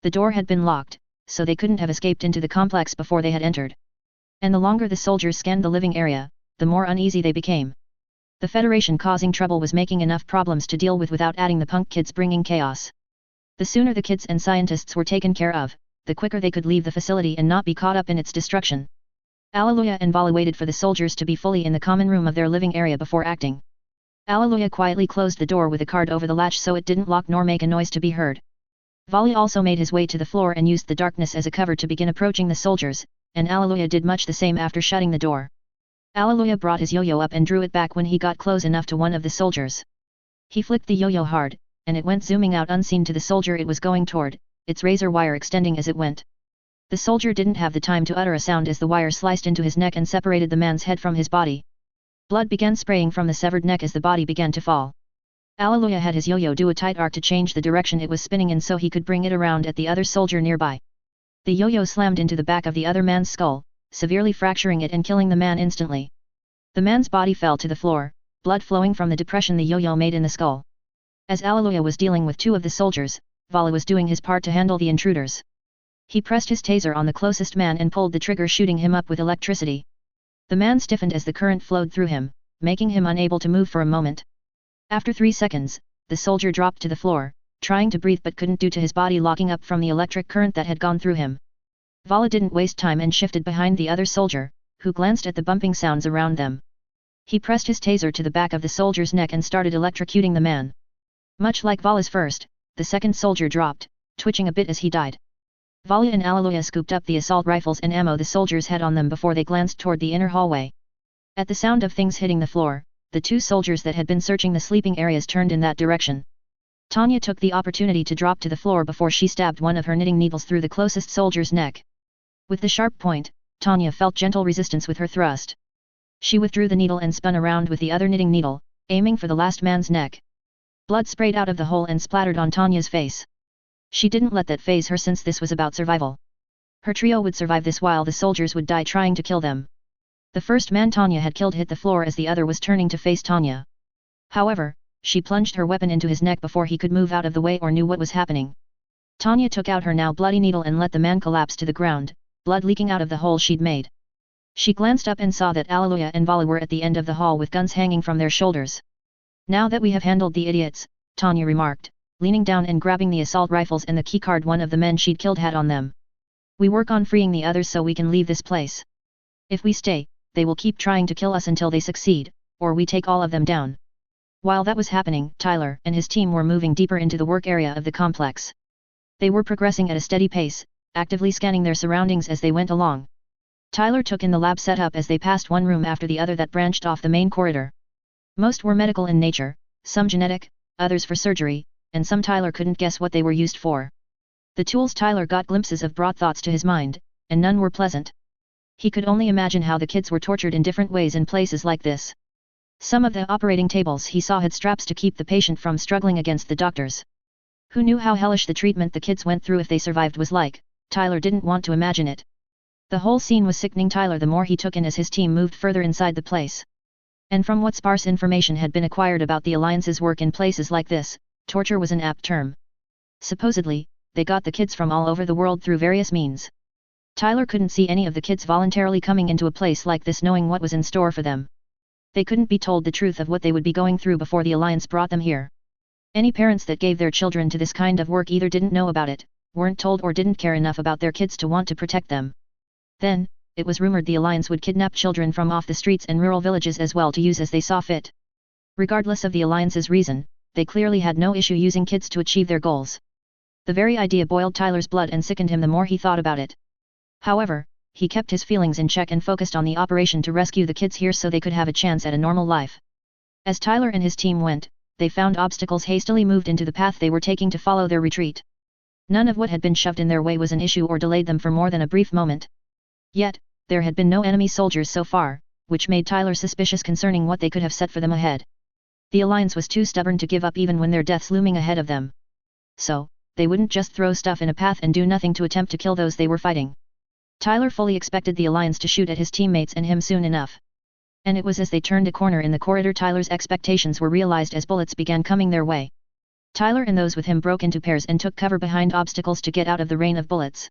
The door had been locked, so they couldn't have escaped into the complex before they had entered. And the longer the soldiers scanned the living area, the more uneasy they became. The Federation causing trouble was making enough problems to deal with without adding the punk kids bringing chaos. The sooner the kids and scientists were taken care of, the quicker they could leave the facility and not be caught up in its destruction. Alleluia and Vala waited for the soldiers to be fully in the common room of their living area before acting. Alleluia quietly closed the door with a card over the latch so it didn't lock nor make a noise to be heard. Vala also made his way to the floor and used the darkness as a cover to begin approaching the soldiers, and Alleluia did much the same after shutting the door. Alleluia brought his yo-yo up and drew it back when he got close enough to one of the soldiers. He flicked the yo-yo hard, and it went zooming out unseen to the soldier it was going toward, its razor wire extending as it went. The soldier didn't have the time to utter a sound as the wire sliced into his neck and separated the man's head from his body. Blood began spraying from the severed neck as the body began to fall. Alleluia had his yo-yo do a tight arc to change the direction it was spinning in so he could bring it around at the other soldier nearby. The yo-yo slammed into the back of the other man's skull, severely fracturing it and killing the man instantly. The man's body fell to the floor, blood flowing from the depression the yo-yo made in the skull. As Alleluia was dealing with two of the soldiers, Vala was doing his part to handle the intruders. He pressed his taser on the closest man and pulled the trigger, shooting him up with electricity. The man stiffened as the current flowed through him, making him unable to move for a moment. After 3 seconds, the soldier dropped to the floor, trying to breathe but couldn't due to his body locking up from the electric current that had gone through him. Vala didn't waste time and shifted behind the other soldier, who glanced at the bumping sounds around them. He pressed his taser to the back of the soldier's neck and started electrocuting the man. Much like Vala's first, the second soldier dropped, twitching a bit as he died. Vala and Alleluia scooped up the assault rifles and ammo the soldiers had on them before they glanced toward the inner hallway. At the sound of things hitting the floor, the two soldiers that had been searching the sleeping areas turned in that direction. Tanya took the opportunity to drop to the floor before she stabbed one of her knitting needles through the closest soldier's neck. With the sharp point, Tanya felt gentle resistance with her thrust. She withdrew the needle and spun around with the other knitting needle, aiming for the last man's neck. Blood sprayed out of the hole and splattered on Tanya's face. She didn't let that faze her since this was about survival. Her trio would survive this while the soldiers would die trying to kill them. The first man Tanya had killed hit the floor as the other was turning to face Tanya. However, she plunged her weapon into his neck before he could move out of the way or knew what was happening. Tanya took out her now bloody needle and let the man collapse to the ground, blood leaking out of the hole she'd made. She glanced up and saw that Alleluia and Vala were at the end of the hall with guns hanging from their shoulders. "Now that we have handled the idiots," Tanya remarked, leaning down and grabbing the assault rifles and the keycard one of the men she'd killed had on them. "We work on freeing the others so we can leave this place. If we stay, they will keep trying to kill us until they succeed, or we take all of them down." While that was happening, Tyler and his team were moving deeper into the work area of the complex. They were progressing at a steady pace, actively scanning their surroundings as they went along. Tyler took in the lab setup as they passed one room after the other that branched off the main corridor. Most were medical in nature, some genetic, others for surgery, and some Tyler couldn't guess what they were used for. The tools Tyler got glimpses of brought thoughts to his mind, and none were pleasant. He could only imagine how the kids were tortured in different ways in places like this. Some of the operating tables he saw had straps to keep the patient from struggling against the doctors. Who knew how hellish the treatment the kids went through if they survived was like? Tyler didn't want to imagine it. The whole scene was sickening Tyler the more he took in as his team moved further inside the place. And from what sparse information had been acquired about the Alliance's work in places like this, torture was an apt term. Supposedly, they got the kids from all over the world through various means. Tyler couldn't see any of the kids voluntarily coming into a place like this knowing what was in store for them. They couldn't be told the truth of what they would be going through before the Alliance brought them here. Any parents that gave their children to this kind of work either didn't know about it, weren't told or didn't care enough about their kids to want to protect them. Then, it was rumored the Alliance would kidnap children from off the streets and rural villages as well to use as they saw fit. Regardless of the Alliance's reason, they clearly had no issue using kids to achieve their goals. The very idea boiled Tyler's blood and sickened him the more he thought about it. However, he kept his feelings in check and focused on the operation to rescue the kids here so they could have a chance at a normal life. As Tyler and his team went, they found obstacles hastily moved into the path they were taking to follow their retreat. None of what had been shoved in their way was an issue or delayed them for more than a brief moment. Yet, there had been no enemy soldiers so far, which made Tyler suspicious concerning what they could have set for them ahead. The Alliance was too stubborn to give up even when their deaths looming ahead of them. So, they wouldn't just throw stuff in a path and do nothing to attempt to kill those they were fighting. Tyler fully expected the Alliance to shoot at his teammates and him soon enough. And it was as they turned a corner in the corridor Tyler's expectations were realized as bullets began coming their way. Tyler and those with him broke into pairs and took cover behind obstacles to get out of the rain of bullets.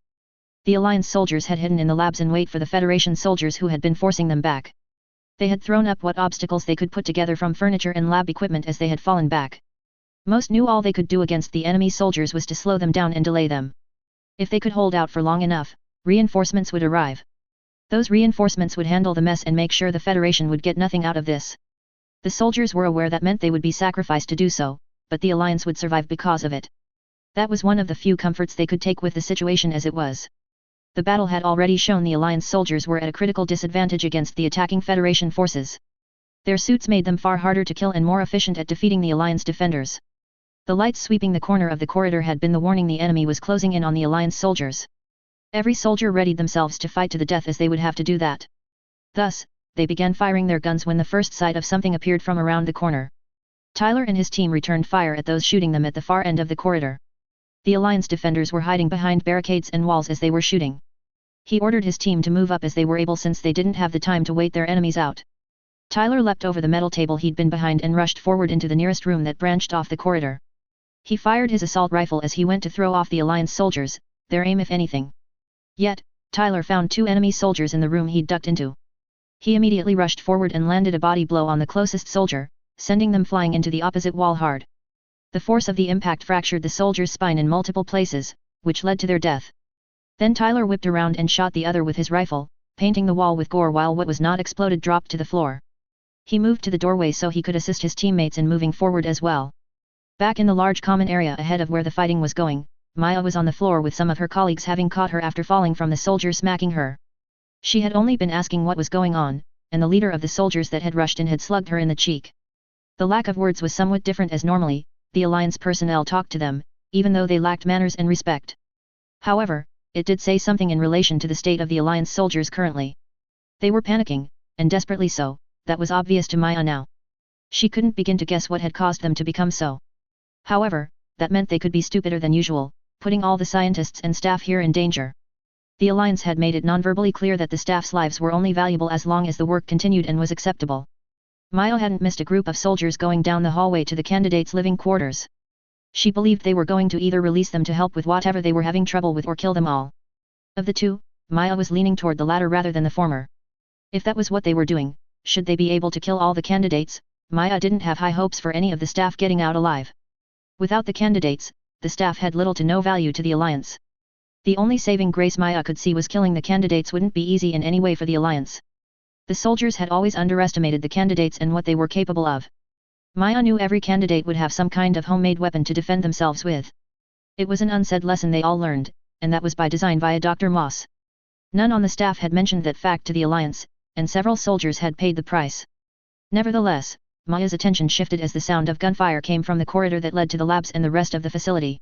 The Alliance soldiers had hidden in the labs in wait for the Federation soldiers who had been forcing them back. They had thrown up what obstacles they could put together from furniture and lab equipment as they had fallen back. Most knew all they could do against the enemy soldiers was to slow them down and delay them. If they could hold out for long enough, reinforcements would arrive. Those reinforcements would handle the mess and make sure the Federation would get nothing out of this. The soldiers were aware that meant they would be sacrificed to do so, but the Alliance would survive because of it. That was one of the few comforts they could take with the situation as it was. The battle had already shown the Alliance soldiers were at a critical disadvantage against the attacking Federation forces. Their suits made them far harder to kill and more efficient at defeating the Alliance defenders. The lights sweeping the corner of the corridor had been the warning the enemy was closing in on the Alliance soldiers. Every soldier readied themselves to fight to the death as they would have to do that. Thus, they began firing their guns when the first sight of something appeared from around the corner. Tyler and his team returned fire at those shooting them at the far end of the corridor. The Alliance defenders were hiding behind barricades and walls as they were shooting. He ordered his team to move up as they were able since they didn't have the time to wait their enemies out. Tyler leapt over the metal table he'd been behind and rushed forward into the nearest room that branched off the corridor. He fired his assault rifle as he went to throw off the Alliance soldiers, their aim if anything. Yet, Tyler found 2 enemy soldiers in the room he'd ducked into. He immediately rushed forward and landed a body blow on the closest soldier, sending them flying into the opposite wall hard. The force of the impact fractured the soldier's spine in multiple places, which led to their death. Then Tyler whipped around and shot the other with his rifle, painting the wall with gore while what was not exploded dropped to the floor. He moved to the doorway so he could assist his teammates in moving forward as well. Back in the large common area ahead of where the fighting was going, Maya was on the floor with some of her colleagues having caught her after falling from the soldier smacking her. She had only been asking what was going on, and the leader of the soldiers that had rushed in had slugged her in the cheek. The lack of words was somewhat different as normally, the Alliance personnel talked to them, even though they lacked manners and respect. However, it did say something in relation to the state of the Alliance soldiers currently. They were panicking, and desperately so, that was obvious to Maya now. She couldn't begin to guess what had caused them to become so. However, that meant they could be stupider than usual, putting all the scientists and staff here in danger. The Alliance had made it non-verbally clear that the staff's lives were only valuable as long as the work continued and was acceptable. Maya hadn't missed a group of soldiers going down the hallway to the candidates' living quarters. She believed they were going to either release them to help with whatever they were having trouble with or kill them all. Of the two, Maya was leaning toward the latter rather than the former. If that was what they were doing, should they be able to kill all the candidates, Maya didn't have high hopes for any of the staff getting out alive. Without the candidates, the staff had little to no value to the Alliance. The only saving grace Maya could see was killing the candidates wouldn't be easy in any way for the Alliance. The soldiers had always underestimated the candidates and what they were capable of. Maya knew every candidate would have some kind of homemade weapon to defend themselves with. It was an unsaid lesson they all learned, and that was by design via Dr. Moss. None on the staff had mentioned that fact to the Alliance, and several soldiers had paid the price. Nevertheless, Maya's attention shifted as the sound of gunfire came from the corridor that led to the labs and the rest of the facility.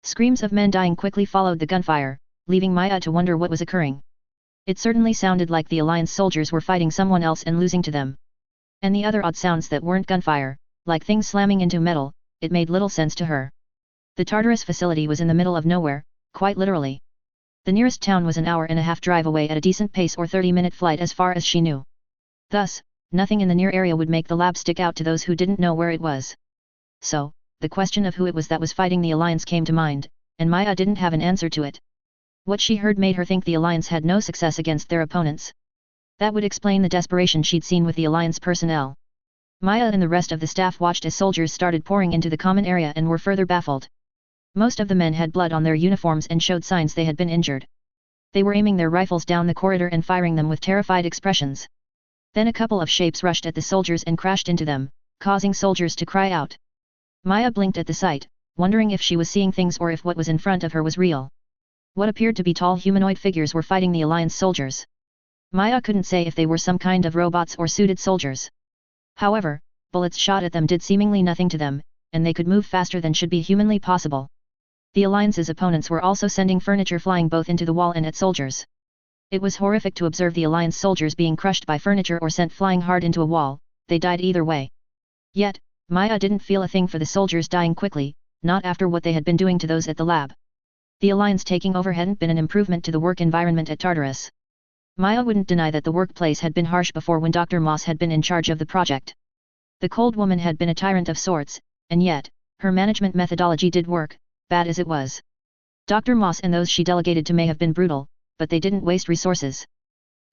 Screams of men dying quickly followed the gunfire, leaving Maya to wonder what was occurring. It certainly sounded like the Alliance soldiers were fighting someone else and losing to them. And the other odd sounds that weren't gunfire, like things slamming into metal, it made little sense to her. The Tartarus facility was in the middle of nowhere, quite literally. The nearest town was an hour-and-a-half drive away at a decent pace or 30-minute flight as far as she knew. Thus, nothing in the near area would make the lab stick out to those who didn't know where it was. So, the question of who it was that was fighting the Alliance came to mind, and Maya didn't have an answer to it. What she heard made her think the Alliance had no success against their opponents. That would explain the desperation she'd seen with the Alliance personnel. Maya and the rest of the staff watched as soldiers started pouring into the common area and were further baffled. Most of the men had blood on their uniforms and showed signs they had been injured. They were aiming their rifles down the corridor and firing them with terrified expressions. Then a couple of shapes rushed at the soldiers and crashed into them, causing soldiers to cry out. Maya blinked at the sight, wondering if she was seeing things or if what was in front of her was real. What appeared to be tall humanoid figures were fighting the Alliance soldiers. Maya couldn't say if they were some kind of robots or suited soldiers. However, bullets shot at them did seemingly nothing to them, and they could move faster than should be humanly possible. The Alliance's opponents were also sending furniture flying both into the wall and at soldiers. It was horrific to observe the Alliance soldiers being crushed by furniture or sent flying hard into a wall, they died either way. Yet, Maya didn't feel a thing for the soldiers dying quickly, not after what they had been doing to those at the lab. The Alliance taking over hadn't been an improvement to the work environment at Tartarus. Maya wouldn't deny that the workplace had been harsh before when Dr. Moss had been in charge of the project. The cold woman had been a tyrant of sorts, and yet, her management methodology did work, bad as it was. Dr. Moss and those she delegated to may have been brutal, but they didn't waste resources.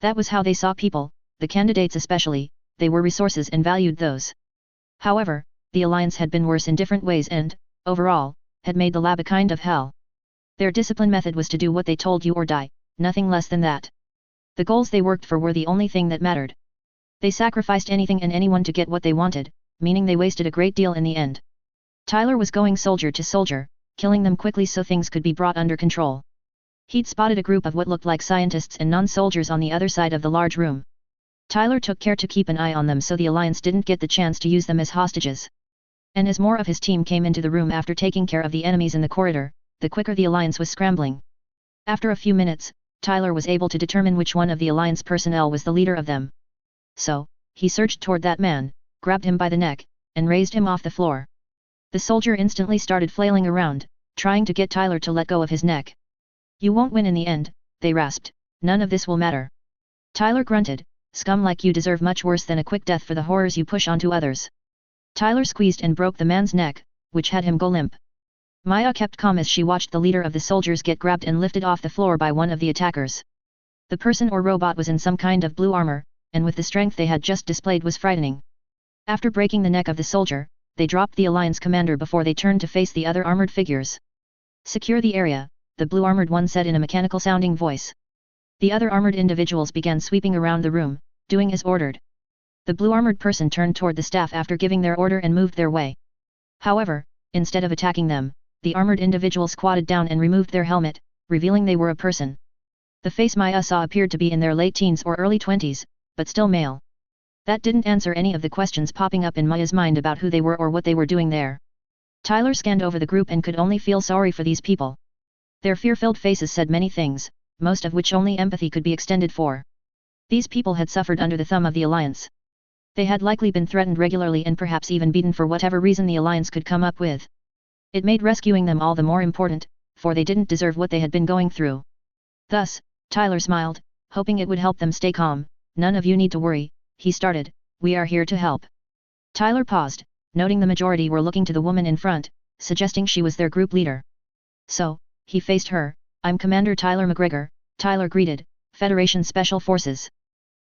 That was how they saw people, the candidates especially, they were resources and valued those. However, the Alliance had been worse in different ways and, overall, had made the lab a kind of hell. Their discipline method was to do what they told you or die, nothing less than that. The goals they worked for were the only thing that mattered. They sacrificed anything and anyone to get what they wanted, meaning they wasted a great deal in the end. Tyler was going soldier to soldier, killing them quickly so things could be brought under control. He'd spotted a group of what looked like scientists and non-soldiers on the other side of the large room. Tyler took care to keep an eye on them so the Alliance didn't get the chance to use them as hostages. And as more of his team came into the room after taking care of the enemies in the corridor, the quicker the Alliance was scrambling. After a few minutes, Tyler was able to determine which one of the Alliance personnel was the leader of them. So, he surged toward that man, grabbed him by the neck, and raised him off the floor. The soldier instantly started flailing around, trying to get Tyler to let go of his neck. "You won't win in the end," they rasped, "none of this will matter." Tyler grunted, "Scum like you deserve much worse than a quick death for the horrors you push onto others." Tyler squeezed and broke the man's neck, which had him go limp. Maya kept calm as she watched the leader of the soldiers get grabbed and lifted off the floor by one of the attackers. The person or robot was in some kind of blue armor, and with the strength they had just displayed was frightening. After breaking the neck of the soldier, they dropped the Alliance commander before they turned to face the other armored figures. "Secure the area," the blue-armored one said in a mechanical-sounding voice. The other armored individuals began sweeping around the room, doing as ordered. The blue-armored person turned toward the staff after giving their order and moved their way. However, instead of attacking them, the armored individual squatted down and removed their helmet, revealing they were a person. The face Maya saw appeared to be in their late teens or early 20s, but still male. That didn't answer any of the questions popping up in Maya's mind about who they were or what they were doing there. Tyler scanned over the group and could only feel sorry for these people. Their fear-filled faces said many things, most of which only empathy could be extended for. These people had suffered under the thumb of the Alliance. They had likely been threatened regularly and perhaps even beaten for whatever reason the Alliance could come up with. It made rescuing them all the more important, for they didn't deserve what they had been going through. Thus, Tyler smiled, hoping it would help them stay calm. "None of you need to worry," he started, "we are here to help." Tyler paused, noting the majority were looking to the woman in front, suggesting she was their group leader. So, he faced her. "I'm Commander Tyler McGregor," Tyler greeted, "Federation Special Forces."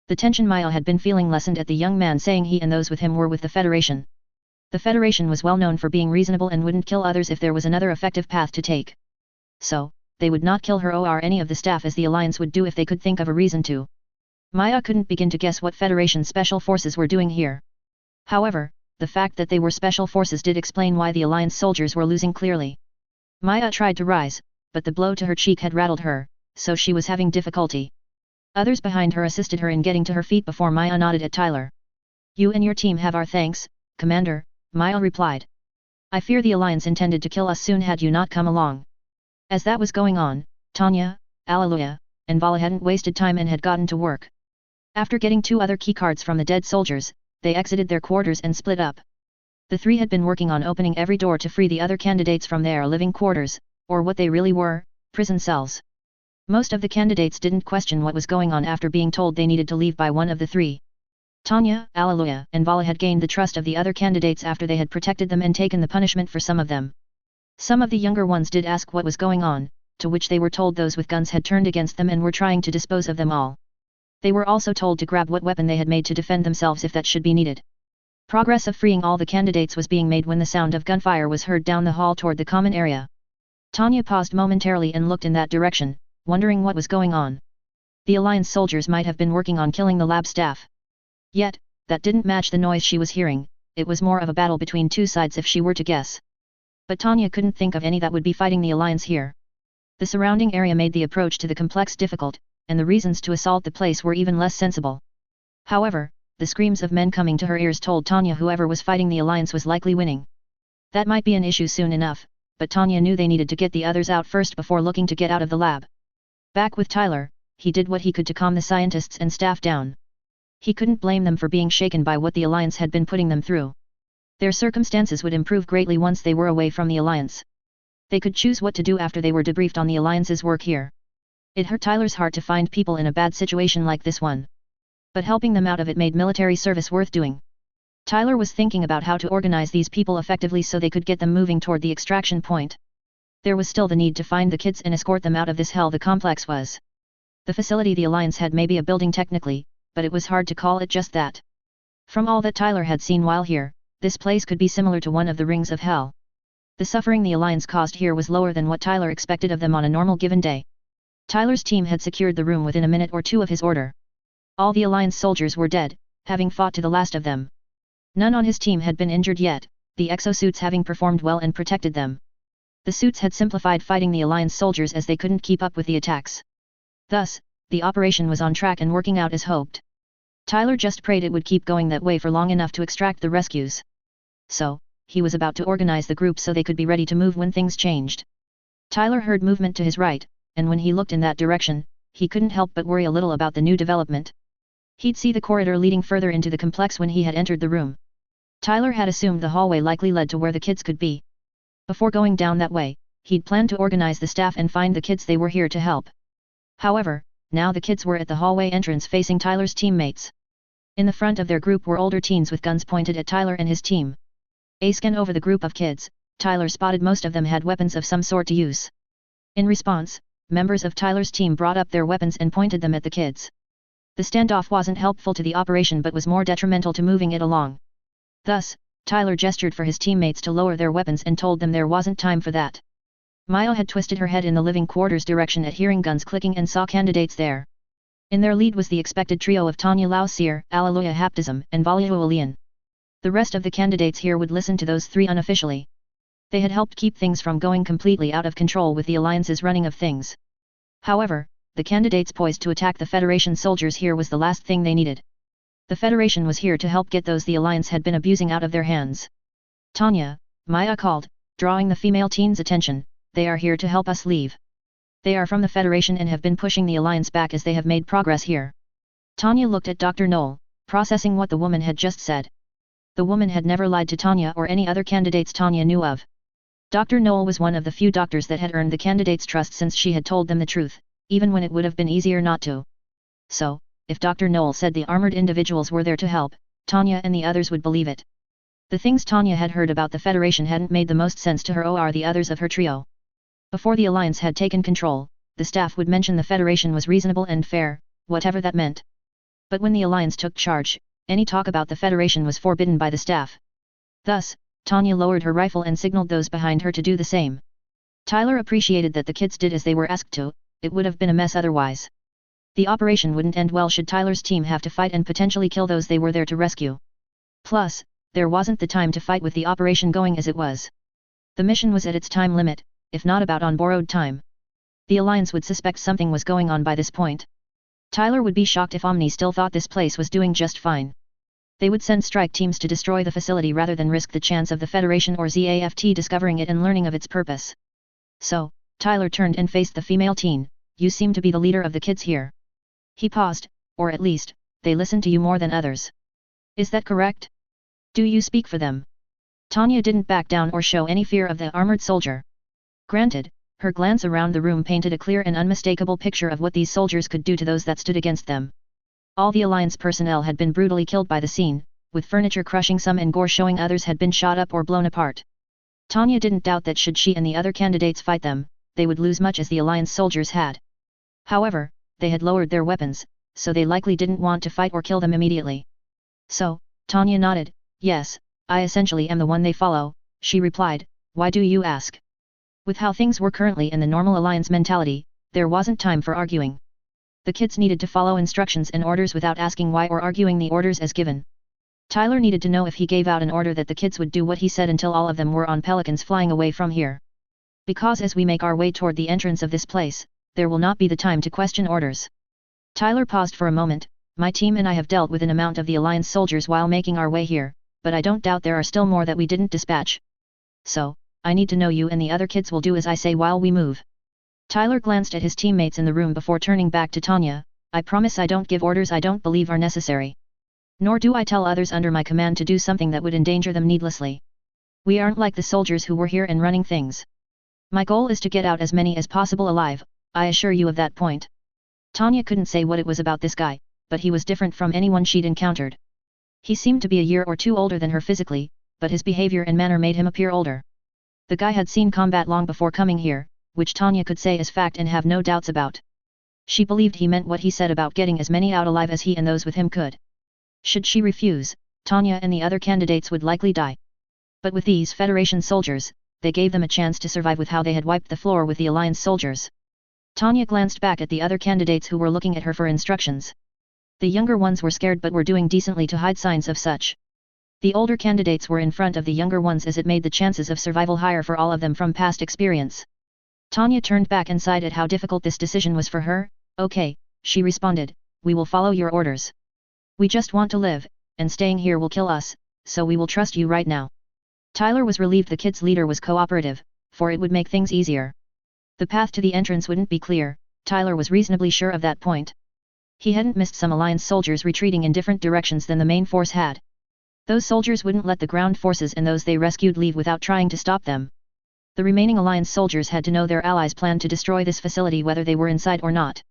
The tension Maya had been feeling lessened at the young man saying he and those with him were with the Federation. The Federation was well known for being reasonable and wouldn't kill others if there was another effective path to take. So, they would not kill her or any of the staff as the Alliance would do if they could think of a reason to. Maya couldn't begin to guess what Federation Special Forces were doing here. However, the fact that they were Special Forces did explain why the Alliance soldiers were losing clearly. Maya tried to rise, but the blow to her cheek had rattled her, so she was having difficulty. Others behind her assisted her in getting to her feet before Maya nodded at Tyler. "You and your team have our thanks, Commander," Maya replied. "I fear the Alliance intended to kill us soon had you not come along." As that was going on, Tanya, Alleluia, and Vala hadn't wasted time and had gotten to work. After getting 2 other keycards from the dead soldiers, they exited their quarters and split up. The 3 had been working on opening every door to free the other candidates from their living quarters, or what they really were, prison cells. Most of the candidates didn't question what was going on after being told they needed to leave by one of the 3. Tanya, Alleluia, and Vala had gained the trust of the other candidates after they had protected them and taken the punishment for some of them. Some of the younger ones did ask what was going on, to which they were told those with guns had turned against them and were trying to dispose of them all. They were also told to grab what weapon they had made to defend themselves if that should be needed. Progress of freeing all the candidates was being made when the sound of gunfire was heard down the hall toward the common area. Tanya paused momentarily and looked in that direction, wondering what was going on. The Alliance soldiers might have been working on killing the lab staff. Yet, that didn't match the noise she was hearing. It was more of a battle between 2 sides if she were to guess. But Tanya couldn't think of any that would be fighting the Alliance here. The surrounding area made the approach to the complex difficult, and the reasons to assault the place were even less sensible. However, the screams of men coming to her ears told Tanya whoever was fighting the Alliance was likely winning. That might be an issue soon enough, but Tanya knew they needed to get the others out first before looking to get out of the lab. Back with Tyler, he did what he could to calm the scientists and staff down. He couldn't blame them for being shaken by what the Alliance had been putting them through. Their circumstances would improve greatly once they were away from the Alliance. They could choose what to do after they were debriefed on the Alliance's work here. It hurt Tyler's heart to find people in a bad situation like this one. But helping them out of it made military service worth doing. Tyler was thinking about how to organize these people effectively so they could get them moving toward the extraction point. There was still the need to find the kids and escort them out of this hell the complex was. The facility the Alliance had may be a building technically, but it was hard to call it just that. From all that Tyler had seen while here, this place could be similar to one of the rings of hell. The suffering the Alliance caused here was lower than what Tyler expected of them on a normal given day. Tyler's team had secured the room within a minute or two of his order. All the Alliance soldiers were dead, having fought to the last of them. None on his team had been injured yet, the exosuits having performed well and protected them. The suits had simplified fighting the Alliance soldiers as they couldn't keep up with the attacks. Thus, the operation was on track and working out as hoped. Tyler just prayed it would keep going that way for long enough to extract the rescues. So, he was about to organize the group so they could be ready to move when things changed. Tyler heard movement to his right, and when he looked in that direction, he couldn't help but worry a little about the new development. He'd see the corridor leading further into the complex when he had entered the room. Tyler had assumed the hallway likely led to where the kids could be. Before going down that way, he'd planned to organize the staff and find the kids they were here to help. However, now the kids were at the hallway entrance facing Tyler's teammates. In the front of their group were older teens with guns pointed at Tyler and his team. A scan over the group of kids, Tyler spotted most of them had weapons of some sort to use. In response, members of Tyler's team brought up their weapons and pointed them at the kids. The standoff wasn't helpful to the operation but was more detrimental to moving it along. Thus, Tyler gestured for his teammates to lower their weapons and told them there wasn't time for that. Maya had twisted her head in the living quarters direction at hearing guns clicking and saw candidates there. In their lead was the expected trio of Tanya Lausir, Alleluia Haptism, and Valuolian. The rest of the candidates here would listen to those three unofficially. They had helped keep things from going completely out of control with the Alliance's running of things. However, the candidates poised to attack the Federation soldiers here was the last thing they needed. The Federation was here to help get those the Alliance had been abusing out of their hands. Tanya, Maya called, drawing the female teen's attention, they are here to help us leave. They are from the Federation and have been pushing the Alliance back as they have made progress here. Tanya looked at Dr. Knoll, processing what the woman had just said. The woman had never lied to Tanya or any other candidates Tanya knew of. Dr. Knoll was one of the few doctors that had earned the candidates' trust since she had told them the truth, even when it would have been easier not to. So, if Dr. Knoll said the armored individuals were there to help, Tanya and the others would believe it. The things Tanya had heard about the Federation hadn't made the most sense to her or the others of her trio. Before the Alliance had taken control, the staff would mention the Federation was reasonable and fair, whatever that meant. But when the Alliance took charge, any talk about the Federation was forbidden by the staff. Thus, Tanya lowered her rifle and signaled those behind her to do the same. Tyler appreciated that the kids did as they were asked to, it would have been a mess otherwise. The operation wouldn't end well should Tyler's team have to fight and potentially kill those they were there to rescue. Plus, there wasn't the time to fight with the operation going as it was. The mission was at its time limit, if not about on borrowed time. The Alliance would suspect something was going on by this point. Tyler would be shocked if Omni still thought this place was doing just fine. They would send strike teams to destroy the facility rather than risk the chance of the Federation or ZAFT discovering it and learning of its purpose. So, Tyler turned and faced the female teen, you seem to be the leader of the kids here. He paused, or at least, they listen to you more than others. Is that correct? Do you speak for them? Tanya didn't back down or show any fear of the armored soldier. Granted, her glance around the room painted a clear and unmistakable picture of what these soldiers could do to those that stood against them. All the Alliance personnel had been brutally killed by the scene, with furniture crushing some and gore showing others had been shot up or blown apart. Tanya didn't doubt that should she and the other candidates fight them, they would lose much as the Alliance soldiers had. However, they had lowered their weapons, so they likely didn't want to fight or kill them immediately. So, Tanya nodded, yes, I essentially am the one they follow, she replied, why do you ask? With how things were currently in the normal Alliance mentality, there wasn't time for arguing. The kids needed to follow instructions and orders without asking why or arguing the orders as given. Tyler needed to know if he gave out an order that the kids would do what he said until all of them were on pelicans flying away from here. Because as we make our way toward the entrance of this place, there will not be the time to question orders. Tyler paused for a moment, my team and I have dealt with an amount of the Alliance soldiers while making our way here, but I don't doubt there are still more that we didn't dispatch. So, I need to know you and the other kids will do as I say while we move. Tyler glanced at his teammates in the room before turning back to Tanya, I promise I don't give orders I don't believe are necessary. Nor do I tell others under my command to do something that would endanger them needlessly. We aren't like the soldiers who were here and running things. My goal is to get out as many as possible alive, I assure you of that point. Tanya couldn't say what it was about this guy, but he was different from anyone she'd encountered. He seemed to be a year or two older than her physically, but his behavior and manner made him appear older. The guy had seen combat long before coming here, which Tanya could say as fact and have no doubts about. She believed he meant what he said about getting as many out alive as he and those with him could. Should she refuse, Tanya and the other candidates would likely die. But with these Federation soldiers, they gave them a chance to survive with how they had wiped the floor with the Alliance soldiers. Tanya glanced back at the other candidates who were looking at her for instructions. The younger ones were scared but were doing decently to hide signs of such. The older candidates were in front of the younger ones as it made the chances of survival higher for all of them from past experience. Tanya turned back and sighed at how difficult this decision was for her. Okay, she responded, we will follow your orders. We just want to live, and staying here will kill us, so we will trust you right now. Tyler was relieved the kids' leader was cooperative, for it would make things easier. The path to the entrance wouldn't be clear, Tyler was reasonably sure of that point. He hadn't missed some Alliance soldiers retreating in different directions than the main force had. Those soldiers wouldn't let the ground forces and those they rescued leave without trying to stop them. The remaining Alliance soldiers had to know their allies planned to destroy this facility whether they were inside or not.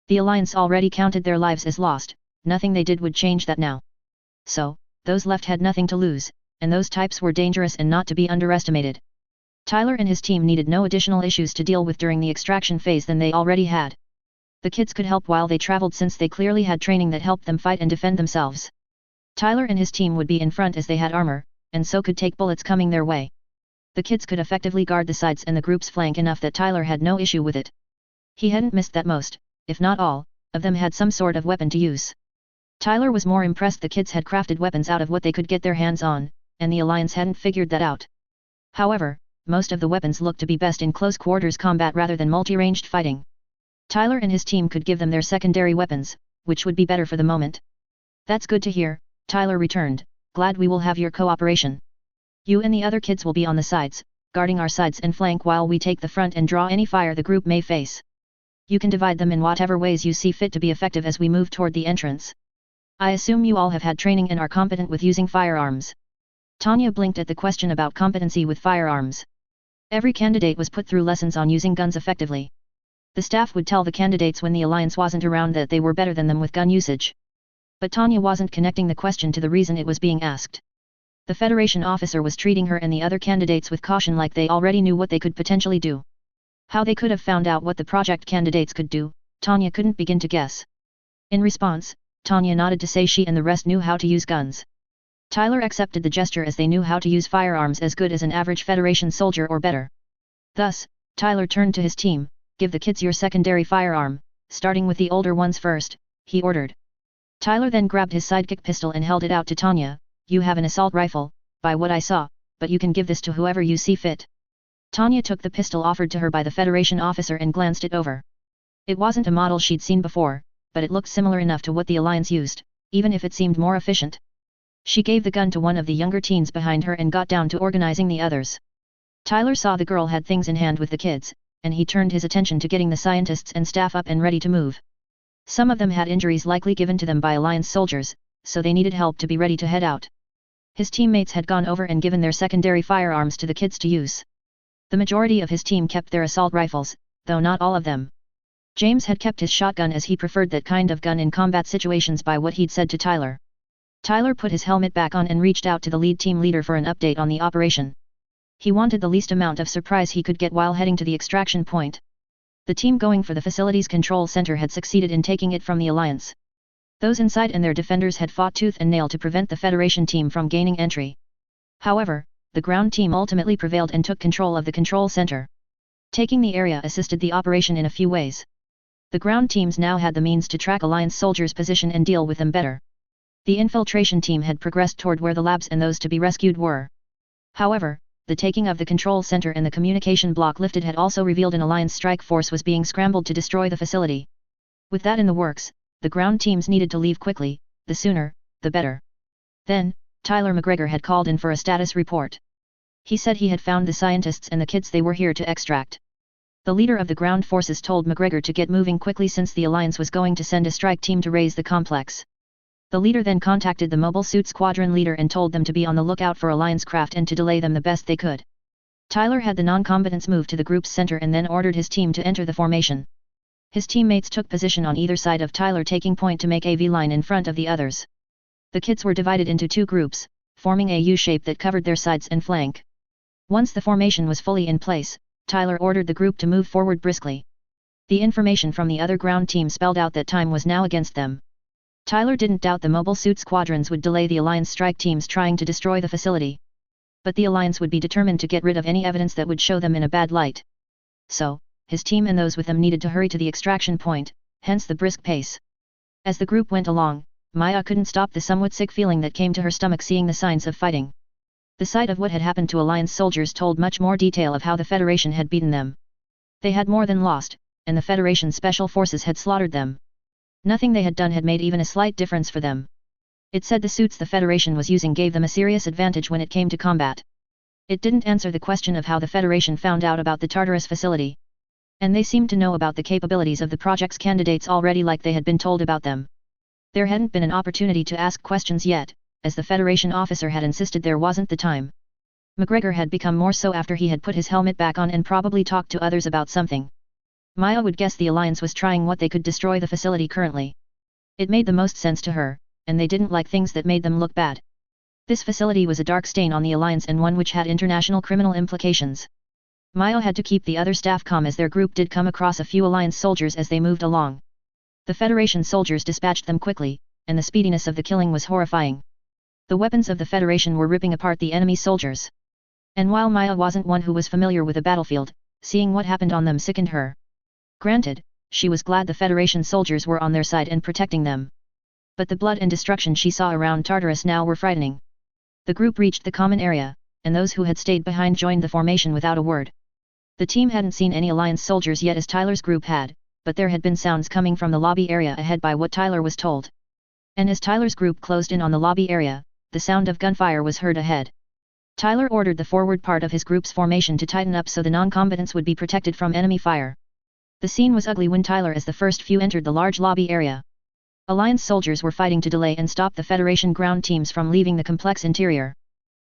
The Alliance already counted their lives as lost, nothing they did would change that now. So, those left had nothing to lose, and those types were dangerous and not to be underestimated. Tyler and his team needed no additional issues to deal with during the extraction phase than they already had. The kids could help while they traveled since they clearly had training that helped them fight and defend themselves. Tyler and his team would be in front as they had armor, and so could take bullets coming their way. The kids could effectively guard the sides and the group's flank enough that Tyler had no issue with it. He hadn't missed that most, if not all, of them had some sort of weapon to use. Tyler was more impressed the kids had crafted weapons out of what they could get their hands on, and the Alliance hadn't figured that out. However, most of the weapons looked to be best in close quarters combat rather than multi-ranged fighting. Tyler and his team could give them their secondary weapons, which would be better for the moment. That's good to hear, Tyler returned, glad we will have your cooperation. You and the other kids will be on the sides, guarding our sides and flank while we take the front and draw any fire the group may face. You can divide them in whatever ways you see fit to be effective as we move toward the entrance. I assume you all have had training and are competent with using firearms. Tanya blinked at the question about competency with firearms. Every candidate was put through lessons on using guns effectively. The staff would tell the candidates when the Alliance wasn't around that they were better than them with gun usage. But Tanya wasn't connecting the question to the reason it was being asked. The Federation officer was treating her and the other candidates with caution like they already knew what they could potentially do. How they could have found out what the project candidates could do, Tanya couldn't begin to guess. In response, Tanya nodded to say she and the rest knew how to use guns. Tyler accepted the gesture as they knew how to use firearms as good as an average Federation soldier or better. Thus, Tyler turned to his team, give the kids your secondary firearm, starting with the older ones first, he ordered. Tyler then grabbed his sidekick pistol and held it out to Tanya. You have an assault rifle, by what I saw, but you can give this to whoever you see fit. Tanya took the pistol offered to her by the Federation officer and glanced it over. It wasn't a model she'd seen before, but it looked similar enough to what the Alliance used, even if it seemed more efficient. She gave the gun to one of the younger teens behind her and got down to organizing the others. Tyler saw the girl had things in hand with the kids, and he turned his attention to getting the scientists and staff up and ready to move. Some of them had injuries likely given to them by Alliance soldiers, so they needed help to be ready to head out. His teammates had gone over and given their secondary firearms to the kids to use. The majority of his team kept their assault rifles, though not all of them. James had kept his shotgun as he preferred that kind of gun in combat situations by what he'd said to Tyler. Tyler put his helmet back on and reached out to the lead team leader for an update on the operation. He wanted the least amount of surprise he could get while heading to the extraction point. The team going for the facility's control center had succeeded in taking it from the Alliance. Those inside and their defenders had fought tooth and nail to prevent the Federation team from gaining entry. However, the ground team ultimately prevailed and took control of the control center. Taking the area assisted the operation in a few ways. The ground teams now had the means to track Alliance soldiers' position and deal with them better. The infiltration team had progressed toward where the labs and those to be rescued were. However, the taking of the control center and the communication block lifted had also revealed an Alliance strike force was being scrambled to destroy the facility. With that in the works, the ground teams needed to leave quickly, the sooner, the better. Then, Tyler McGregor had called in for a status report. He said he had found the scientists and the kids they were here to extract. The leader of the ground forces told McGregor to get moving quickly since the Alliance was going to send a strike team to raise the complex. The leader then contacted the Mobile Suit Squadron leader and told them to be on the lookout for Alliance craft and to delay them the best they could. Tyler had the non-combatants move to the group's center and then ordered his team to enter the formation. His teammates took position on either side of Tyler, taking point to make a V-line in front of the others. The kids were divided into two groups, forming a U-shape that covered their sides and flank. Once the formation was fully in place, Tyler ordered the group to move forward briskly. The information from the other ground team spelled out that time was now against them. Tyler didn't doubt the mobile suit squadrons would delay the Alliance strike teams trying to destroy the facility. But the Alliance would be determined to get rid of any evidence that would show them in a bad light. So, his team and those with them needed to hurry to the extraction point, hence the brisk pace. As the group went along, Maya couldn't stop the somewhat sick feeling that came to her stomach seeing the signs of fighting. The sight of what had happened to Alliance soldiers told much more detail of how the Federation had beaten them. They had more than lost, and the Federation special forces had slaughtered them. Nothing they had done had made even a slight difference for them. It said the suits the Federation was using gave them a serious advantage when it came to combat. It didn't answer the question of how the Federation found out about the Tartarus facility. And they seemed to know about the capabilities of the project's candidates already like they had been told about them. There hadn't been an opportunity to ask questions yet, as the Federation officer had insisted there wasn't the time. McGregor had become more so after he had put his helmet back on and probably talked to others about something. Maya would guess the Alliance was trying what they could destroy the facility currently. It made the most sense to her, and they didn't like things that made them look bad. This facility was a dark stain on the Alliance and one which had international criminal implications. Maya had to keep the other staff calm as their group did come across a few Alliance soldiers as they moved along. The Federation soldiers dispatched them quickly, and the speediness of the killing was horrifying. The weapons of the Federation were ripping apart the enemy soldiers. And while Maya wasn't one who was familiar with a battlefield, seeing what happened on them sickened her. Granted, she was glad the Federation soldiers were on their side and protecting them. But the blood and destruction she saw around Tartarus now were frightening. The group reached the common area, and those who had stayed behind joined the formation without a word. The team hadn't seen any Alliance soldiers yet as Tyler's group had, but there had been sounds coming from the lobby area ahead by what Tyler was told. And as Tyler's group closed in on the lobby area, the sound of gunfire was heard ahead. Tyler ordered the forward part of his group's formation to tighten up so the non-combatants would be protected from enemy fire. The scene was ugly when Tyler as the first few entered the large lobby area. Alliance soldiers were fighting to delay and stop the Federation ground teams from leaving the complex interior.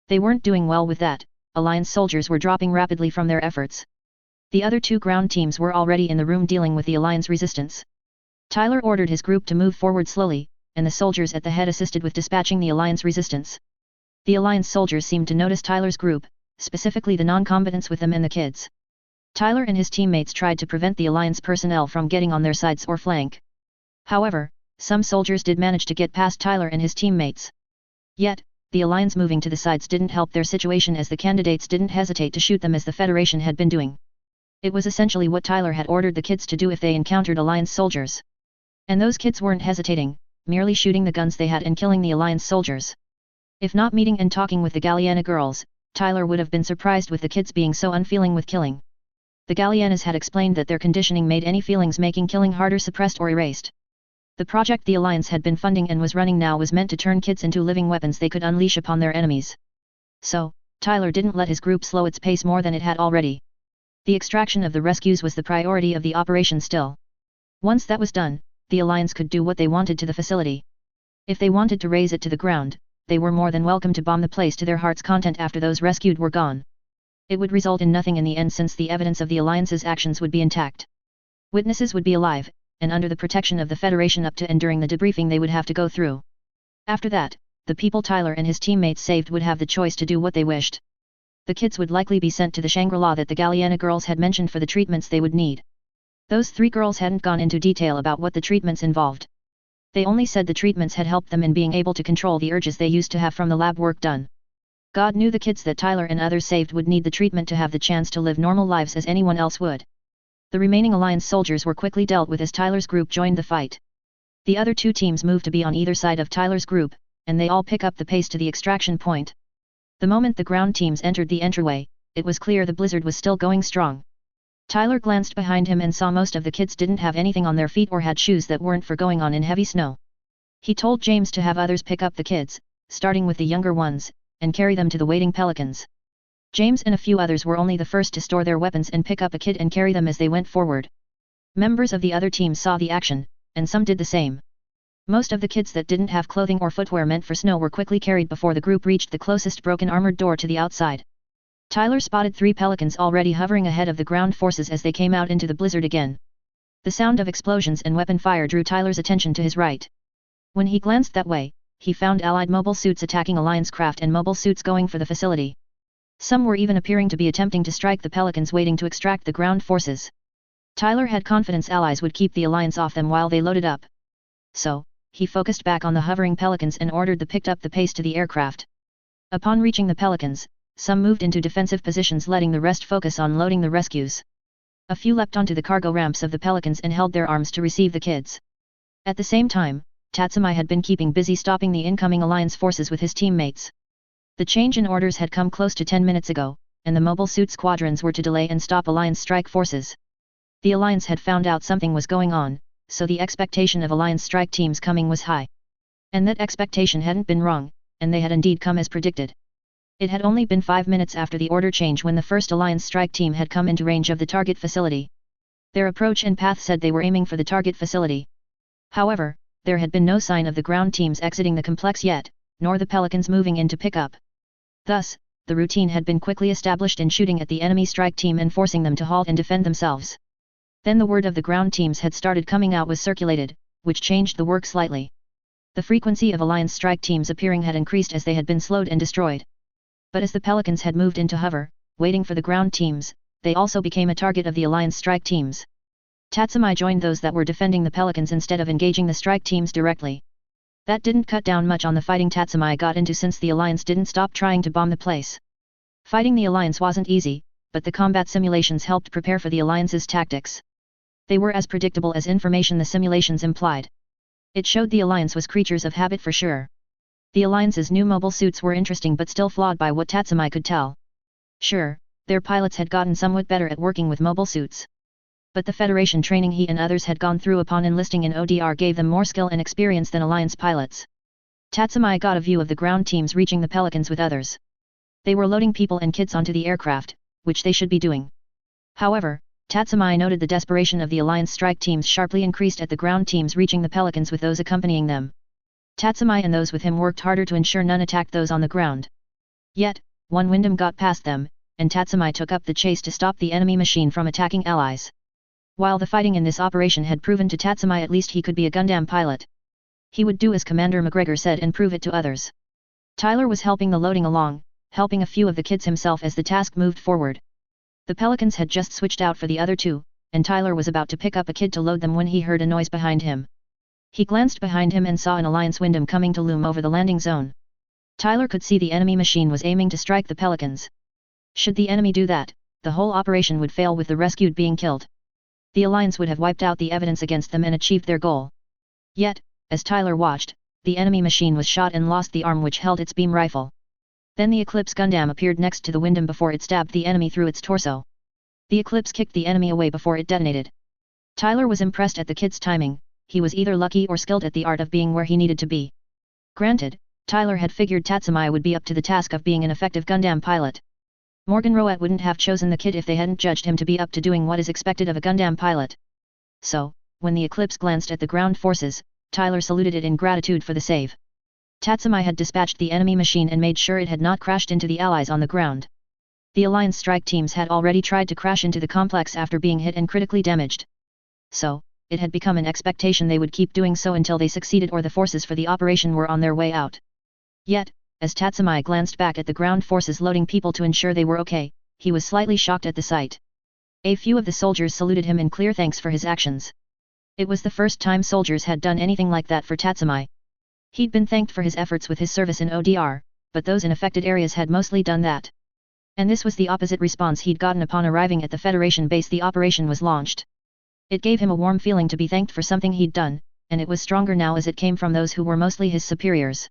They weren't doing well with that. Alliance soldiers were dropping rapidly from their efforts. The other two ground teams were already in the room dealing with the Alliance resistance. Tyler ordered his group to move forward slowly, and the soldiers at the head assisted with dispatching the Alliance resistance. The Alliance soldiers seemed to notice Tyler's group, specifically the non-combatants with them and the kids. Tyler and his teammates tried to prevent the Alliance personnel from getting on their sides or flank. However, some soldiers did manage to get past Tyler and his teammates. Yet, the Alliance moving to the sides didn't help their situation as the candidates didn't hesitate to shoot them as the Federation had been doing. It was essentially what Tyler had ordered the kids to do if they encountered Alliance soldiers. And those kids weren't hesitating, merely shooting the guns they had and killing the Alliance soldiers. If not meeting and talking with the Galliana girls, Tyler would have been surprised with the kids being so unfeeling with killing. The Gallianas had explained that their conditioning made any feelings making killing harder suppressed or erased. The project the Alliance had been funding and was running now was meant to turn kids into living weapons they could unleash upon their enemies. So, Tyler didn't let his group slow its pace more than it had already. The extraction of the rescues was the priority of the operation still. Once that was done, the Alliance could do what they wanted to the facility. If they wanted to raze it to the ground, they were more than welcome to bomb the place to their heart's content after those rescued were gone. It would result in nothing in the end since the evidence of the Alliance's actions would be intact. Witnesses would be alive, and under the protection of the Federation up to and during the debriefing they would have to go through. After that, the people Tyler and his teammates saved would have the choice to do what they wished. The kids would likely be sent to the Shangri-La that the Galliana girls had mentioned for the treatments they would need. Those three girls hadn't gone into detail about what the treatments involved. They only said the treatments had helped them in being able to control the urges they used to have from the lab work done. God knew the kids that Tyler and others saved would need the treatment to have the chance to live normal lives as anyone else would. The remaining Alliance soldiers were quickly dealt with as Tyler's group joined the fight. The other two teams moved to be on either side of Tyler's group, and they all pick up the pace to the extraction point. The moment the ground teams entered the entryway, it was clear the blizzard was still going strong. Tyler glanced behind him and saw most of the kids didn't have anything on their feet or had shoes that weren't for going on in heavy snow. He told James to have others pick up the kids, starting with the younger ones, and carry them to the waiting pelicans. James and a few others were only the first to store their weapons and pick up a kid and carry them as they went forward. Members of the other teams saw the action, and some did the same. Most of the kids that didn't have clothing or footwear meant for snow were quickly carried before the group reached the closest broken armored door to the outside. Tyler spotted 3 pelicans already hovering ahead of the ground forces as they came out into the blizzard again. The sound of explosions and weapon fire drew Tyler's attention to his right. When he glanced that way, he found Allied mobile suits attacking Alliance craft and mobile suits going for the facility. Some were even appearing to be attempting to strike the pelicans waiting to extract the ground forces. Tyler had confidence allies would keep the alliance off them while they loaded up. So, he focused back on the hovering pelicans and ordered the picked up the pace to the aircraft. Upon reaching the pelicans, some moved into defensive positions, letting the rest focus on loading the rescues. A few leapt onto the cargo ramps of the pelicans and held their arms to receive the kids. At the same time, Tatsumai had been keeping busy stopping the incoming alliance forces with his teammates. The change in orders had come close to 10 minutes ago, and the mobile suit squadrons were to delay and stop alliance strike forces. The alliance had found out something was going on, so the expectation of alliance strike teams coming was high. And that expectation hadn't been wrong, and they had indeed come as predicted. It had only been 5 minutes after the order change when the first alliance strike team had come into range of the target facility. Their approach and path said they were aiming for the target facility. However, there had been no sign of the ground teams exiting the complex yet, nor the pelicans moving in to pick up. Thus, the routine had been quickly established in shooting at the enemy strike team and forcing them to halt and defend themselves. Then the word of the ground teams had started coming out was circulated, which changed the work slightly. The frequency of alliance strike teams appearing had increased as they had been slowed and destroyed. But as the pelicans had moved into hover, waiting for the ground teams, they also became a target of the alliance strike teams. Tatsumai joined those that were defending the pelicans instead of engaging the strike teams directly. That didn't cut down much on the fighting Tatsumai got into since the alliance didn't stop trying to bomb the place. Fighting the alliance wasn't easy, but the combat simulations helped prepare for the alliance's tactics. They were as predictable as information the simulations implied. It showed the alliance was creatures of habit for sure. The alliance's new mobile suits were interesting but still flawed by what Tatsumai could tell. Sure, their pilots had gotten somewhat better at working with mobile suits. But the Federation training he and others had gone through upon enlisting in ODR gave them more skill and experience than Alliance pilots. Tatsumai got a view of the ground teams reaching the pelicans with others. They were loading people and kids onto the aircraft, which they should be doing. However, Tatsumai noted the desperation of the Alliance strike teams sharply increased at the ground teams reaching the pelicans with those accompanying them. Tatsumai and those with him worked harder to ensure none attacked those on the ground. Yet, one Gundam got past them, and Tatsumai took up the chase to stop the enemy machine from attacking allies. While the fighting in this operation had proven to Tatsumai at least he could be a Gundam pilot. He would do as Commander McGregor said and prove it to others. Tyler was helping the loading along, helping a few of the kids himself as the task moved forward. The pelicans had just switched out for the other two, and Tyler was about to pick up a kid to load them when he heard a noise behind him. He glanced behind him and saw an Alliance Gundam coming to loom over the landing zone. Tyler could see the enemy machine was aiming to strike the pelicans. Should the enemy do that, the whole operation would fail with the rescued being killed. The Alliance would have wiped out the evidence against them and achieved their goal. Yet, as Tyler watched, the enemy machine was shot and lost the arm which held its beam rifle. Then the Eclipse Gundam appeared next to the Gundam before it stabbed the enemy through its torso. The Eclipse kicked the enemy away before it detonated. Tyler was impressed at the kid's timing. He was either lucky or skilled at the art of being where he needed to be. Granted, Tyler had figured Tatsumai would be up to the task of being an effective Gundam pilot. Morgan Roet wouldn't have chosen the kid if they hadn't judged him to be up to doing what is expected of a Gundam pilot. So, when the Eclipse glanced at the ground forces, Tyler saluted it in gratitude for the save. Tatsumai had dispatched the enemy machine and made sure it had not crashed into the allies on the ground. The Alliance strike teams had already tried to crash into the complex after being hit and critically damaged. So, it had become an expectation they would keep doing so until they succeeded or the forces for the operation were on their way out. Yet, as Tatsumai glanced back at the ground forces loading people to ensure they were okay, he was slightly shocked at the sight. A few of the soldiers saluted him in clear thanks for his actions. It was the first time soldiers had done anything like that for Tatsumai. He'd been thanked for his efforts with his service in ODR, but those in affected areas had mostly done that. And this was the opposite response he'd gotten upon arriving at the Federation base the operation was launched. It gave him a warm feeling to be thanked for something he'd done, and it was stronger now as it came from those who were mostly his superiors.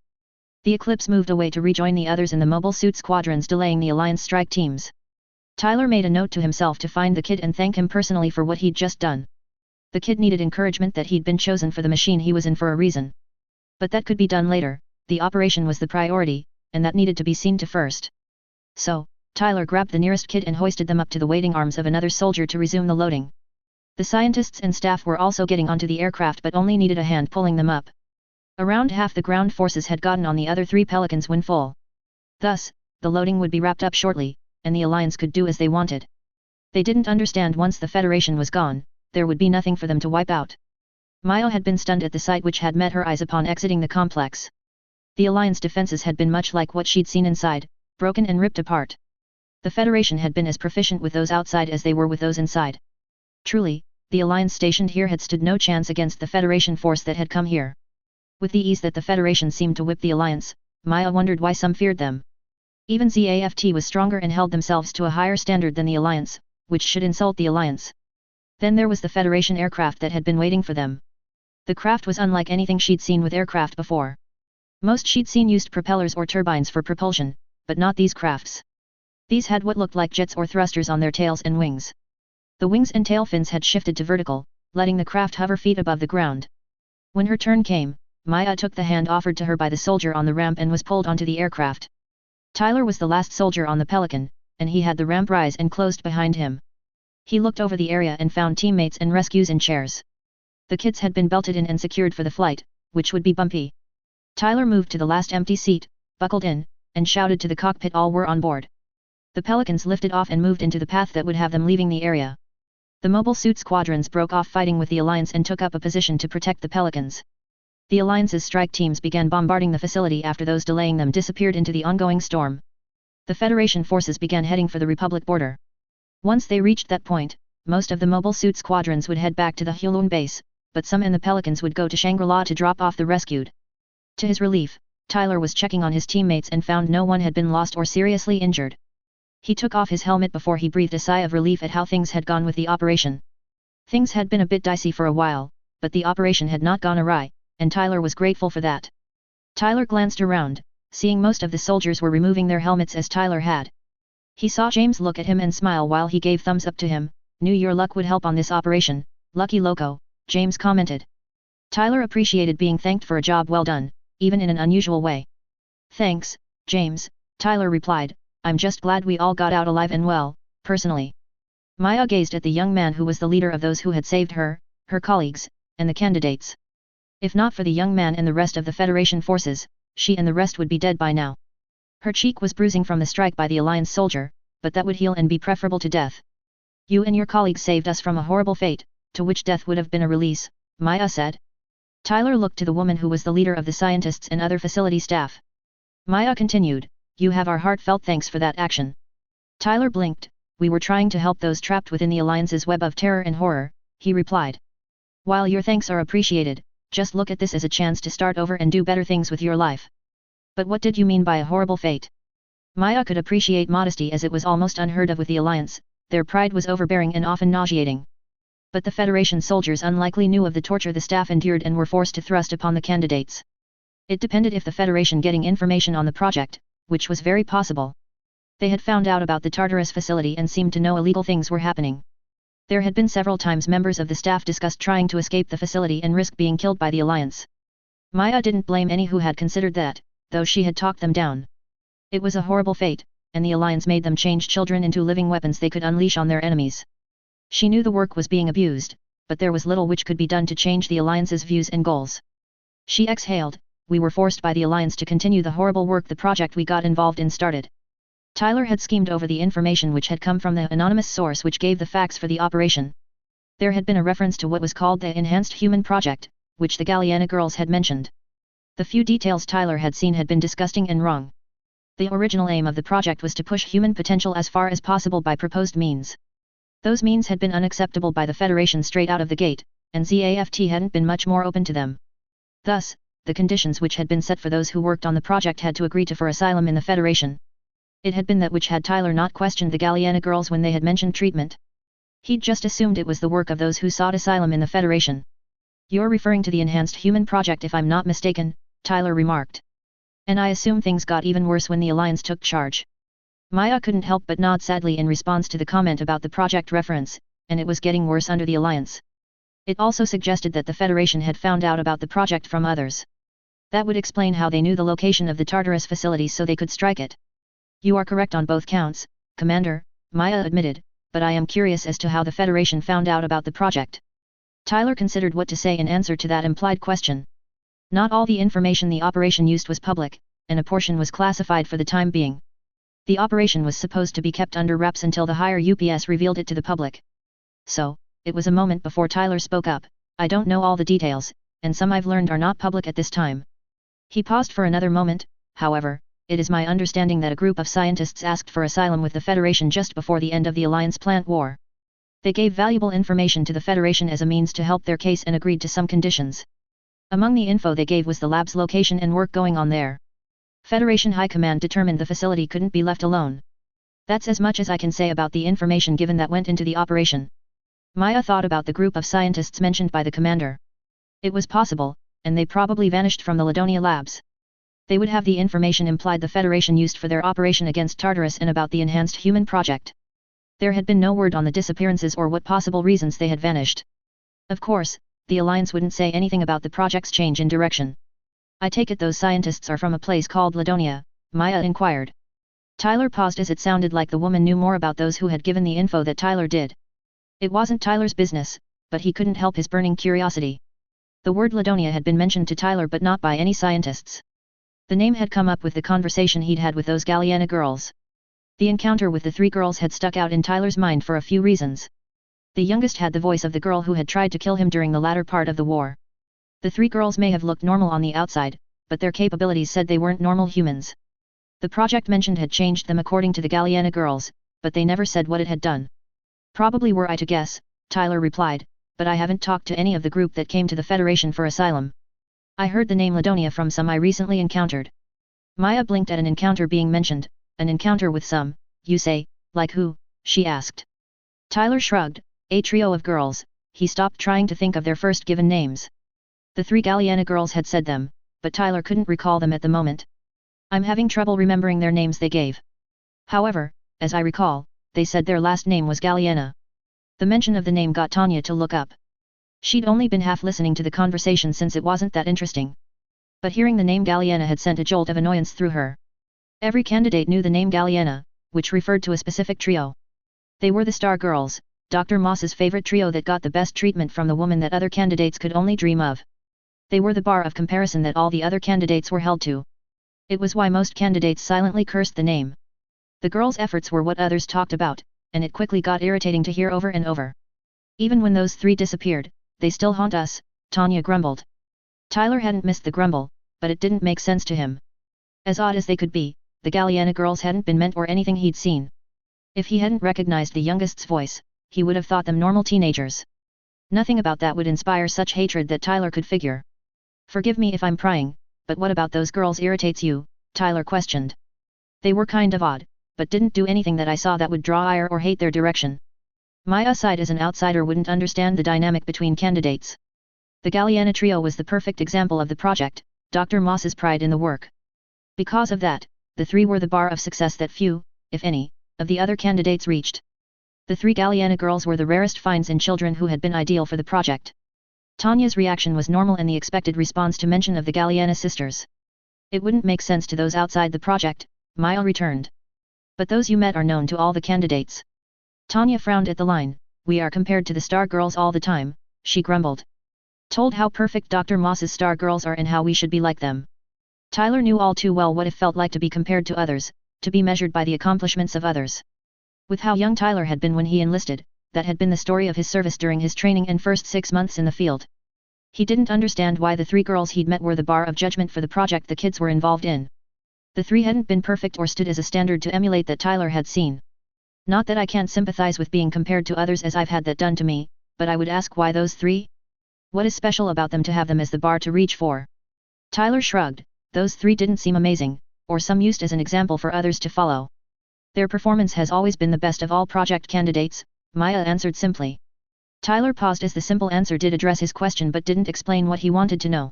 The Eclipse moved away to rejoin the others in the mobile suit squadrons delaying the Alliance strike teams. Tyler made a note to himself to find the kid and thank him personally for what he'd just done. The kid needed encouragement that he'd been chosen for the machine he was in for a reason. But that could be done later, the operation was the priority, and that needed to be seen to first. So, Tyler grabbed the nearest kid and hoisted them up to the waiting arms of another soldier to resume the loading. The scientists and staff were also getting onto the aircraft but only needed a hand pulling them up. Around half the ground forces had gotten on the other three Pelicans when full. Thus, the loading would be wrapped up shortly, and the Alliance could do as they wanted. They didn't understand once the Federation was gone, there would be nothing for them to wipe out. Mio had been stunned at the sight which had met her eyes upon exiting the complex. The Alliance defenses had been much like what she'd seen inside, broken and ripped apart. The Federation had been as proficient with those outside as they were with those inside. Truly, the Alliance stationed here had stood no chance against the Federation force that had come here. With the ease that the Federation seemed to whip the Alliance, Maya wondered why some feared them. Even ZAFT was stronger and held themselves to a higher standard than the Alliance, which should insult the Alliance. Then there was the Federation aircraft that had been waiting for them. The craft was unlike anything she'd seen with aircraft before. Most she'd seen used propellers or turbines for propulsion, but not these crafts. These had what looked like jets or thrusters on their tails and wings. The wings and tail fins had shifted to vertical, letting the craft hover feet above the ground. When her turn came, Maya took the hand offered to her by the soldier on the ramp and was pulled onto the aircraft. Tyler was the last soldier on the Pelican, and he had the ramp rise and closed behind him. He looked over the area and found teammates and rescues in chairs. The kids had been belted in and secured for the flight, which would be bumpy. Tyler moved to the last empty seat, buckled in, and shouted to the cockpit all were on board. The Pelicans lifted off and moved into the path that would have them leaving the area. The mobile suit squadrons broke off fighting with the Alliance and took up a position to protect the Pelicans. The Alliance's strike teams began bombarding the facility after those delaying them disappeared into the ongoing storm. The Federation forces began heading for the Republic border. Once they reached that point, most of the mobile suit squadrons would head back to the Hulun base, but some and the Pelicans would go to Shangri-La to drop off the rescued. To his relief, Tyler was checking on his teammates and found no one had been lost or seriously injured. He took off his helmet before he breathed a sigh of relief at how things had gone with the operation. Things had been a bit dicey for a while, but the operation had not gone awry, and Tyler was grateful for that. Tyler glanced around, seeing most of the soldiers were removing their helmets as Tyler had. He saw James look at him and smile while he gave thumbs up to him. Knew your luck would help on this operation, lucky loco, James commented. Tyler appreciated being thanked for a job well done, even in an unusual way. Thanks, James, Tyler replied, I'm just glad we all got out alive and well, personally. Maya gazed at the young man who was the leader of those who had saved her, her colleagues, and the candidates. If not for the young man and the rest of the Federation forces, she and the rest would be dead by now. Her cheek was bruising from the strike by the Alliance soldier, but that would heal and be preferable to death. You and your colleagues saved us from a horrible fate, to which death would have been a release, Maya said. Tyler looked to the woman who was the leader of the scientists and other facility staff. Maya continued, you have our heartfelt thanks for that action. Tyler blinked, we were trying to help those trapped within the Alliance's web of terror and horror, he replied. While your thanks are appreciated, just look at this as a chance to start over and do better things with your life. But what did you mean by a horrible fate? Maya could appreciate modesty as it was almost unheard of with the Alliance, their pride was overbearing and often nauseating. But the Federation soldiers unlikely knew of the torture the staff endured and were forced to thrust upon the candidates. It depended if the Federation getting information on the project, which was very possible. They had found out about the Tartarus facility and seemed to know illegal things were happening. There had been several times members of the staff discussed trying to escape the facility and risk being killed by the Alliance. Maya didn't blame any who had considered that, though she had talked them down. It was a horrible fate, and the Alliance made them change children into living weapons they could unleash on their enemies. She knew the work was being abused, but there was little which could be done to change the Alliance's views and goals. She exhaled, we were forced by the Alliance to continue the horrible work the project we got involved in started. Tyler had schemed over the information which had come from the anonymous source which gave the facts for the operation. There had been a reference to what was called the Enhanced Human Project, which the Galliana girls had mentioned. The few details Tyler had seen had been disgusting and wrong. The original aim of the project was to push human potential as far as possible by proposed means. Those means had been unacceptable by the Federation straight out of the gate, and ZAFT hadn't been much more open to them. Thus, the conditions which had been set for those who worked on the project had to agree to for asylum in the Federation. It had been that which had Tyler not questioned the Galliana girls when they had mentioned treatment. He'd just assumed it was the work of those who sought asylum in the Federation. You're referring to the Enhanced Human Project if I'm not mistaken, Tyler remarked. And I assume things got even worse when the Alliance took charge. Maya couldn't help but nod sadly in response to the comment about the project reference, and it was getting worse under the Alliance. It also suggested that the Federation had found out about the project from others. That would explain how they knew the location of the Tartarus facility so they could strike it. You are correct on both counts, Commander, Maya admitted, but I am curious as to how the Federation found out about the project. Tyler considered what to say in answer to that implied question. Not all the information the operation used was public, and a portion was classified for the time being. The operation was supposed to be kept under wraps until the higher UPS revealed it to the public. So, it was a moment before Tyler spoke up, I don't know all the details, and some I've learned are not public at this time. He paused for another moment, however, it is my understanding that a group of scientists asked for asylum with the Federation just before the end of the Alliance plant war. They gave valuable information to the Federation as a means to help their case and agreed to some conditions. Among the info they gave was the lab's location and work going on there. Federation High Command determined the facility couldn't be left alone. That's as much as I can say about the information given that went into the operation. Maya thought about the group of scientists mentioned by the commander. It was possible, and they probably vanished from the Ladonia labs. They would have the information implied the Federation used for their operation against Tartarus and about the enhanced human project. There had been no word on the disappearances or what possible reasons they had vanished. Of course, the Alliance wouldn't say anything about the project's change in direction. I take it those scientists are from a place called Ladonia, Maya inquired. Tyler paused as it sounded like the woman knew more about those who had given the info that Tyler did. It wasn't Tyler's business, but he couldn't help his burning curiosity. The word Ladonia had been mentioned to Tyler but not by any scientists. The name had come up with the conversation he'd had with those Galliana girls. The encounter with the three girls had stuck out in Tyler's mind for a few reasons. The youngest had the voice of the girl who had tried to kill him during the latter part of the war. The three girls may have looked normal on the outside, but their capabilities said they weren't normal humans. The project mentioned had changed them according to the Galliana girls, but they never said what it had done. Probably were I to guess, Tyler replied, but I haven't talked to any of the group that came to the Federation for asylum. I heard the name Ladonia from some I recently encountered. Maya blinked at an encounter being mentioned. An encounter with some, you say, like who, she asked. Tyler shrugged, a trio of girls. He stopped trying to think of their first given names. The three Galliana girls had said them, but Tyler couldn't recall them at the moment. I'm having trouble remembering their names they gave. However, as I recall, they said their last name was Galliana. The mention of the name got Tanya to look up. She'd only been half listening to the conversation since it wasn't that interesting. But hearing the name Galliana had sent a jolt of annoyance through her. Every candidate knew the name Galliana, which referred to a specific trio. They were the Star Girls, Dr. Moss's favorite trio that got the best treatment from the woman that other candidates could only dream of. They were the bar of comparison that all the other candidates were held to. It was why most candidates silently cursed the name. The girls' efforts were what others talked about, and it quickly got irritating to hear over and over. Even when those three disappeared, they still haunt us, Tanya grumbled. Tyler hadn't missed the grumble, but it didn't make sense to him. As odd as they could be, the Galliana girls hadn't been meant or anything he'd seen. If he hadn't recognized the youngest's voice, he would have thought them normal teenagers. Nothing about that would inspire such hatred that Tyler could figure. Forgive me if I'm prying, but what about those girls irritates you? Tyler questioned. They were kind of odd, but didn't do anything that I saw that would draw ire or hate their direction. Maya sighed as an outsider wouldn't understand the dynamic between candidates. The Galliana trio was the perfect example of the project, Dr. Moss's pride in the work. Because of that, the three were the bar of success that few, if any, of the other candidates reached. The three Galliana girls were the rarest finds in children who had been ideal for the project. Tanya's reaction was normal and the expected response to mention of the Galliana sisters. It wouldn't make sense to those outside the project, Maya returned. But those you met are known to all the candidates. Tanya frowned at the line, we are compared to the Star Girls all the time, she grumbled. Told how perfect Dr. Moss's Star Girls are and how we should be like them. Tyler knew all too well what it felt like to be compared to others, to be measured by the accomplishments of others. With how young Tyler had been when he enlisted, that had been the story of his service during his training and first 6 months in the field. He didn't understand why the three girls he'd met were the bar of judgment for the project the kids were involved in. The three hadn't been perfect or stood as a standard to emulate that Tyler had seen. Not that I can't sympathize with being compared to others as I've had that done to me, but I would ask why those three? What is special about them to have them as the bar to reach for? Tyler shrugged. Those three didn't seem amazing, or some used as an example for others to follow. Their performance has always been the best of all project candidates, Maya answered simply. Tyler paused as the simple answer did address his question but didn't explain what he wanted to know.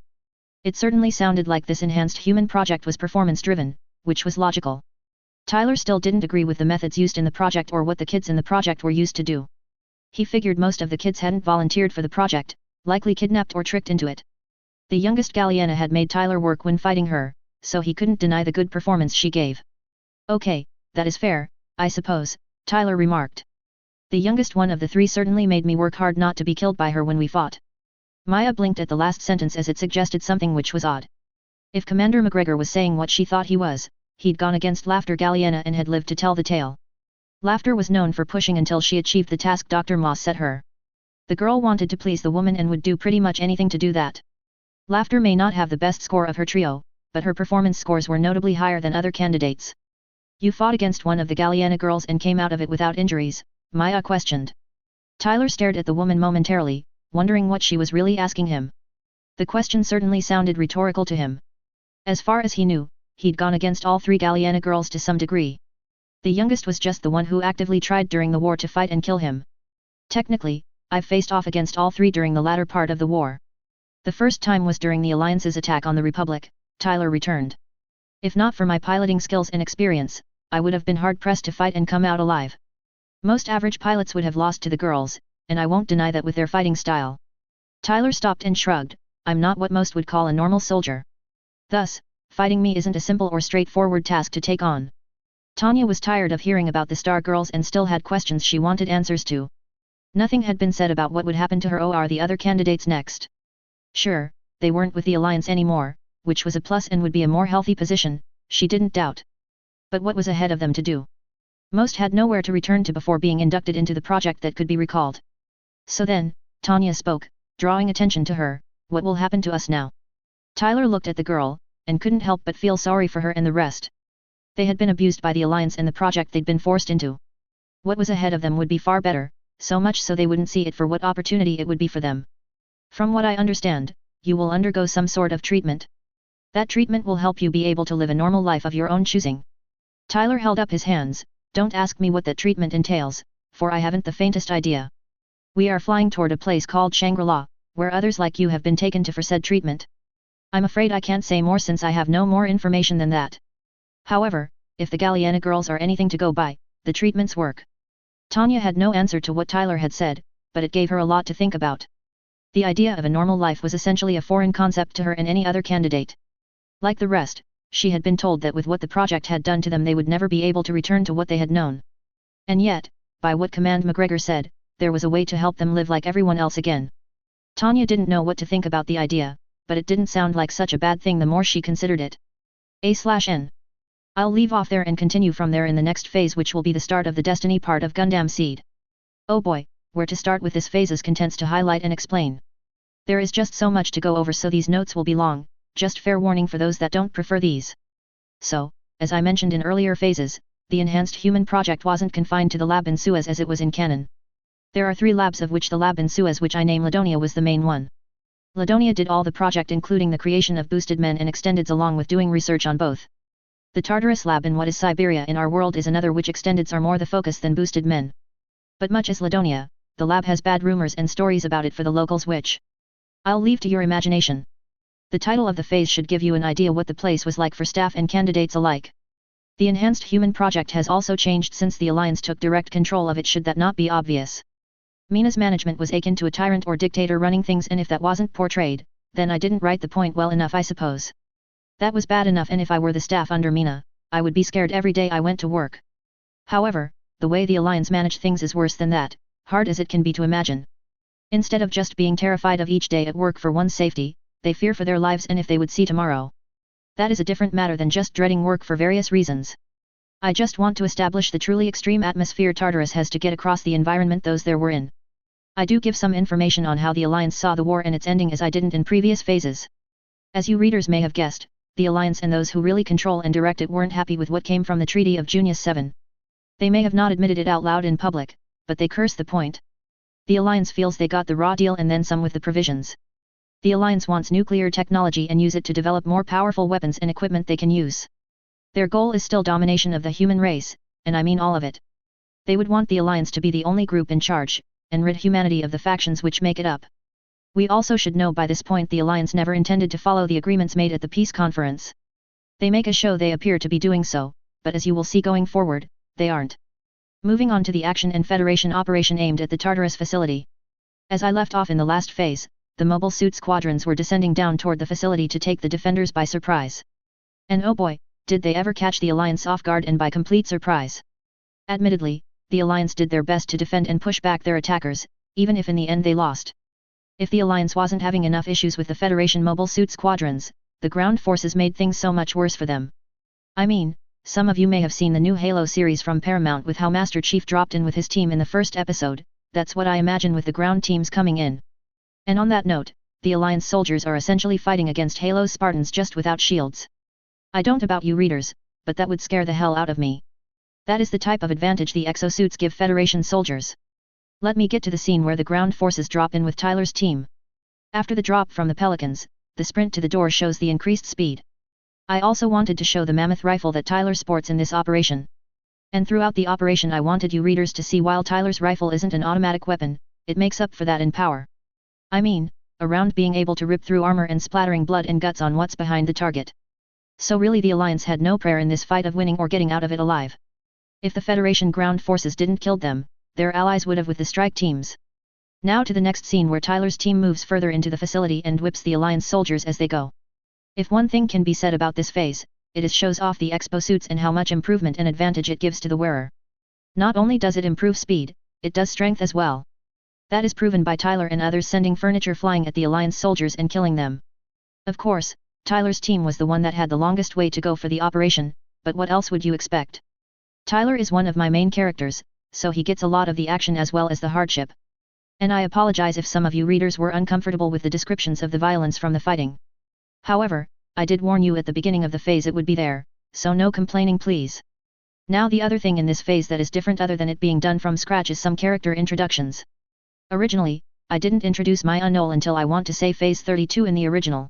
It certainly sounded like this enhanced human project was performance-driven, which was logical. Tyler still didn't agree with the methods used in the project or what the kids in the project were used to do. He figured most of the kids hadn't volunteered for the project, likely kidnapped or tricked into it. The youngest Galliana had made Tyler work when fighting her, so he couldn't deny the good performance she gave. Okay, that is fair, I suppose, Tyler remarked. The youngest one of the three certainly made me work hard not to be killed by her when we fought. Maya blinked at the last sentence as it suggested something which was odd. If Commander McGregor was saying what she thought he was, he'd gone against Laughter Galliana and had lived to tell the tale. Laughter was known for pushing until she achieved the task Dr. Moss set her. The girl wanted to please the woman and would do pretty much anything to do that. Laughter may not have the best score of her trio, but her performance scores were notably higher than other candidates. You fought against one of the Galliana girls and came out of it without injuries, Maya questioned. Tyler stared at the woman momentarily, wondering what she was really asking him. The question certainly sounded rhetorical to him. As far as he knew, he'd gone against all three Galliana girls to some degree. The youngest was just the one who actively tried during the war to fight and kill him. Technically, I've faced off against all three during the latter part of the war. The first time was during the Alliance's attack on the Republic, Tyler returned. If not for my piloting skills and experience, I would have been hard-pressed to fight and come out alive. Most average pilots would have lost to the girls, and I won't deny that with their fighting style. Tyler stopped and shrugged. I'm not what most would call a normal soldier. Thus, fighting me isn't a simple or straightforward task to take on. Tanya was tired of hearing about the Star Girls and still had questions she wanted answers to. Nothing had been said about what would happen to her or the other candidates next. Sure, they weren't with the Alliance anymore, which was a plus and would be a more healthy position, she didn't doubt. But what was ahead of them to do? Most had nowhere to return to before being inducted into the project that could be recalled. So then, Tanya spoke, drawing attention to her. What will happen to us now? Tyler looked at the girl, and couldn't help but feel sorry for her and the rest. They had been abused by the Alliance and the project they'd been forced into. What was ahead of them would be far better, so much so they wouldn't see it for what opportunity it would be for them. From what I understand, you will undergo some sort of treatment. That treatment will help you be able to live a normal life of your own choosing. Tyler held up his hands. Don't ask me what that treatment entails, for I haven't the faintest idea. We are flying toward a place called Shangri-La, where others like you have been taken to for said treatment. I'm afraid I can't say more since I have no more information than that. However, if the Galliana girls are anything to go by, the treatments work. Tanya had no answer to what Tyler had said, but it gave her a lot to think about. The idea of a normal life was essentially a foreign concept to her and any other candidate. Like the rest, she had been told that with what the project had done to them they would never be able to return to what they had known. And yet, by what Command McGregor said, there was a way to help them live like everyone else again. Tanya didn't know what to think about the idea, but it didn't sound like such a bad thing the more she considered it. A/N. I'll leave off there and continue from there in the next phase, which will be the start of the Destiny part of Gundam Seed. Oh boy, where to start with this phase's contents to highlight and explain. There is just so much to go over, so these notes will be long, just fair warning for those that don't prefer these. So, as I mentioned in earlier phases, the Enhanced Human Project wasn't confined to the lab in Suez as it was in canon. There are 3 labs, of which the lab in Suez, which I name Ladonia, was the main one. Ladonia did all the project, including the creation of boosted men and extendeds, along with doing research on both. The Tartarus lab in what is Siberia in our world is another, which extendeds are more the focus than boosted men. But much as Ladonia, the lab has bad rumors and stories about it for the locals, which I'll leave to your imagination. The title of the phase should give you an idea what the place was like for staff and candidates alike. The Enhanced Human Project has also changed since the Alliance took direct control of it, should that not be obvious. Mina's management was akin to a tyrant or dictator running things, and if that wasn't portrayed, then I didn't write the point well enough, I suppose. That was bad enough, and if I were the staff under Mina, I would be scared every day I went to work. However, the way the Alliance managed things is worse than that, hard as it can be to imagine. Instead of just being terrified of each day at work for one's safety, they fear for their lives and if they would see tomorrow. That is a different matter than just dreading work for various reasons. I just want to establish the truly extreme atmosphere Tartarus has to get across the environment those there were in. I do give some information on how the Alliance saw the war and its ending, as I didn't in previous phases. As you readers may have guessed, the Alliance and those who really control and direct it weren't happy with what came from the Treaty of Junius 7. They may have not admitted it out loud in public, but they curse the point. The Alliance feels they got the raw deal and then some with the provisions. The Alliance wants nuclear technology and use it to develop more powerful weapons and equipment they can use. Their goal is still domination of the human race, and I mean all of it. They would want the Alliance to be the only group in charge, and rid humanity of the factions which make it up. We also should know by this point the Alliance never intended to follow the agreements made at the peace conference. They make a show they appear to be doing so, but as you will see going forward, they aren't. Moving on to the action and Federation operation aimed at the Tartarus facility. As I left off in the last phase, the mobile suit squadrons were descending down toward the facility to take the defenders by surprise. And oh boy, did they ever catch the Alliance off guard and by complete surprise. Admittedly, the Alliance did their best to defend and push back their attackers, even if in the end they lost. If the Alliance wasn't having enough issues with the Federation mobile suit squadrons, the ground forces made things so much worse for them. I mean, some of you may have seen the new Halo series from Paramount with how Master Chief dropped in with his team in the first episode. That's what I imagine with the ground teams coming in. And on that note, the Alliance soldiers are essentially fighting against Halo's Spartans just without shields. I don't about you readers, but that would scare the hell out of me. That is the type of advantage the exosuits give Federation soldiers. Let me get to the scene where the ground forces drop in with Tyler's team. After the drop from the Pelicans, the sprint to the door shows the increased speed. I also wanted to show the mammoth rifle that Tyler sports in this operation. And throughout the operation I wanted you readers to see while Tyler's rifle isn't an automatic weapon, it makes up for that in power. I mean, around being able to rip through armor and splattering blood and guts on what's behind the target. So really the Alliance had no prayer in this fight of winning or getting out of it alive. If the Federation ground forces didn't kill them, their allies would have with the strike teams. Now to the next scene where Tyler's team moves further into the facility and whips the Alliance soldiers as they go. If one thing can be said about this phase, it is shows off the expo suits and how much improvement and advantage it gives to the wearer. Not only does it improve speed, it does strength as well. That is proven by Tyler and others sending furniture flying at the Alliance soldiers and killing them. Of course, Tyler's team was the one that had the longest way to go for the operation, but what else would you expect? Tyler is one of my main characters, so he gets a lot of the action as well as the hardship. And I apologize if some of you readers were uncomfortable with the descriptions of the violence from the fighting. However, I did warn you at the beginning of the phase it would be there, so no complaining please. Now the other thing in this phase that is different other than it being done from scratch is some character introductions. Originally, I didn't introduce my Unknown until I want to say phase 32 in the original.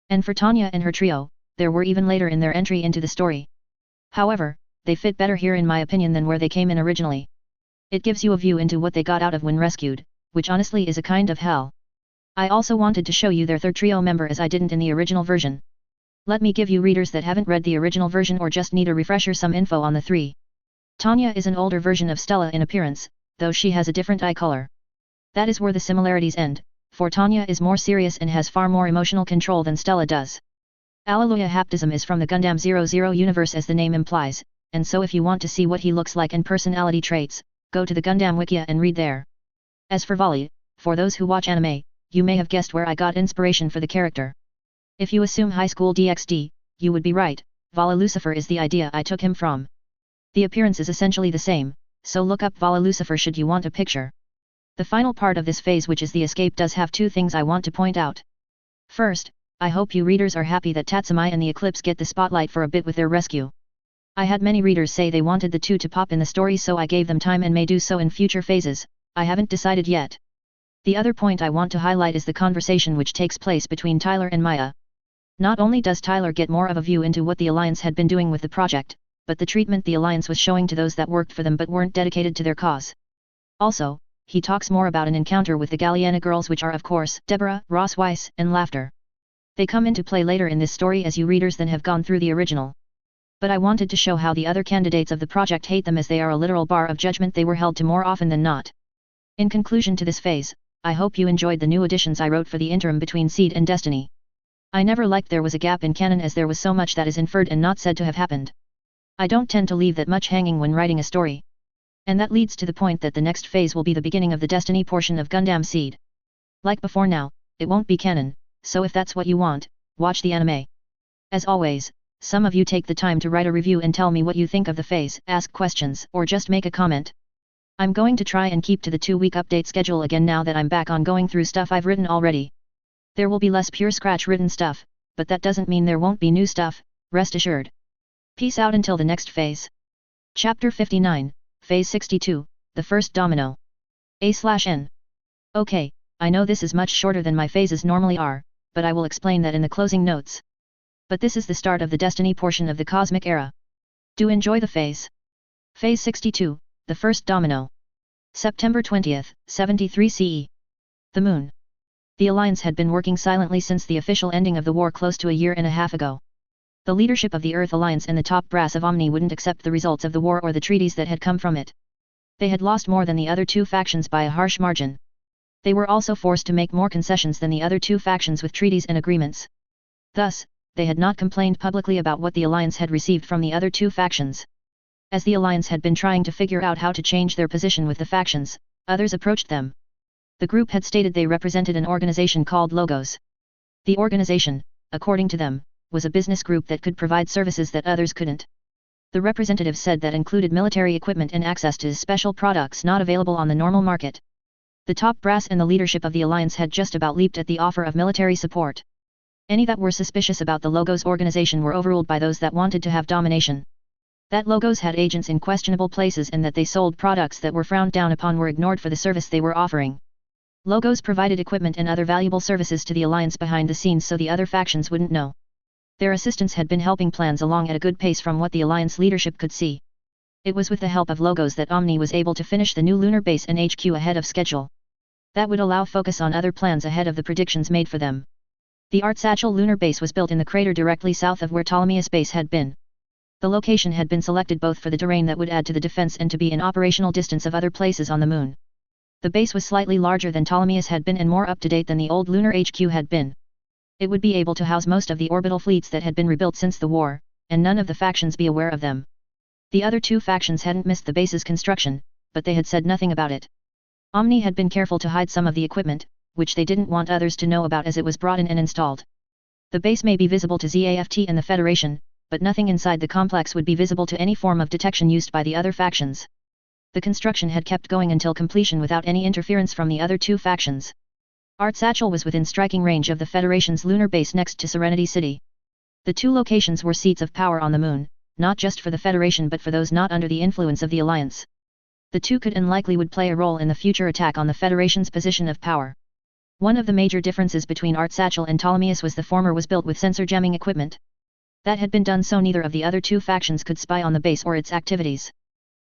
And for Tanya and her trio, there were even later in their entry into the story. However, they fit better here in my opinion than where they came in originally. It gives you a view into what they got out of when rescued, which honestly is a kind of hell. I also wanted to show you their third trio member as I didn't in the original version. Let me give you readers that haven't read the original version or just need a refresher some info on the three. Tanya is an older version of Stella in appearance, though she has a different eye color. That is where the similarities end, for Tanya is more serious and has far more emotional control than Stella does. Alleluia Haptism is from the Gundam 00 universe as the name implies, and so if you want to see what he looks like and personality traits, go to the Gundam Wikia and read there. As for Volley, for those who watch anime, you may have guessed where I got inspiration for the character. If you assume High School DxD, you would be right, Vala Lucifer is the idea I took him from. The appearance is essentially the same, so look up Vala Lucifer should you want a picture. The final part of this phase, which is the escape, does have two things I want to point out. First, I hope you readers are happy that Tatsumai and the Eclipse get the spotlight for a bit with their rescue. I had many readers say they wanted the two to pop in the story, so I gave them time and may do so in future phases. I haven't decided yet. The other point I want to highlight is the conversation which takes place between Tyler and Maya. Not only does Tyler get more of a view into what the Alliance had been doing with the project, but the treatment the Alliance was showing to those that worked for them but weren't dedicated to their cause. Also, he talks more about an encounter with the Galliana girls, which are of course Deborah, Ross Weiss, and Laughter. They come into play later in this story as you readers then have gone through the original. But I wanted to show how the other candidates of the project hate them, as they are a literal bar of judgment they were held to more often than not. In conclusion to this phase, I hope you enjoyed the new additions I wrote for the interim between Seed and Destiny. I never liked there was a gap in canon, as there was so much that is inferred and not said to have happened. I don't tend to leave that much hanging when writing a story. And that leads to the point that the next phase will be the beginning of the Destiny portion of Gundam Seed. Like before now, it won't be canon, so if that's what you want, watch the anime. As always, some of you take the time to write a review and tell me what you think of the phase, ask questions, or just make a comment. I'm going to try and keep to the 2-week update schedule again now that I'm back on going through stuff I've written already. There will be less pure scratch written stuff, but that doesn't mean there won't be new stuff, rest assured. Peace out until the next phase. Chapter 59, Phase 62, The First Domino. A/N. Okay, I know this is much shorter than my phases normally are, but I will explain that in the closing notes. But this is the start of the Destiny portion of the Cosmic Era. Do enjoy the phase. Phase 62, The First Domino. September 20th, 73 CE. The Moon. The Alliance had been working silently since the official ending of the war close to a year and a half ago. The leadership of the Earth Alliance and the top brass of Omni wouldn't accept the results of the war or the treaties that had come from it. They had lost more than the other two factions by a harsh margin. They were also forced to make more concessions than the other two factions with treaties and agreements. Thus, they had not complained publicly about what the Alliance had received from the other two factions. As the Alliance had been trying to figure out how to change their position with the factions, others approached them. The group had stated they represented an organization called Logos. The organization, according to them, was a business group that could provide services that others couldn't. The representative said that included military equipment and access to special products not available on the normal market. The top brass and the leadership of the Alliance had just about leaped at the offer of military support. Any that were suspicious about the Logos organization were overruled by those that wanted to have domination. That Logos had agents in questionable places and that they sold products that were frowned down upon were ignored for the service they were offering. Logos provided equipment and other valuable services to the Alliance behind the scenes so the other factions wouldn't know. Their assistants had been helping plans along at a good pace from what the Alliance leadership could see. It was with the help of Logos that Omni was able to finish the new lunar base and HQ ahead of schedule. That would allow focus on other plans ahead of the predictions made for them. The Art Satchel lunar base was built in the crater directly south of where Ptolemy's base had been. The location had been selected both for the terrain that would add to the defense and to be in operational distance of other places on the moon. The base was slightly larger than Ptolemy's had been and more up-to-date than the old lunar HQ had been. It would be able to house most of the orbital fleets that had been rebuilt since the war, and none of the factions be aware of them. The other two factions hadn't missed the base's construction, but they had said nothing about it. Omni had been careful to hide some of the equipment, which they didn't want others to know about as it was brought in and installed. The base may be visible to ZAFT and the Federation, but nothing inside the complex would be visible to any form of detection used by the other factions. The construction had kept going until completion without any interference from the other two factions. Art Satchel was within striking range of the Federation's lunar base next to Serenity City. The two locations were seats of power on the moon, not just for the Federation but for those not under the influence of the Alliance. The two could and likely would play a role in the future attack on the Federation's position of power. One of the major differences between Art Satchel and Ptolemy's was the former was built with sensor jamming equipment. That had been done so neither of the other two factions could spy on the base or its activities.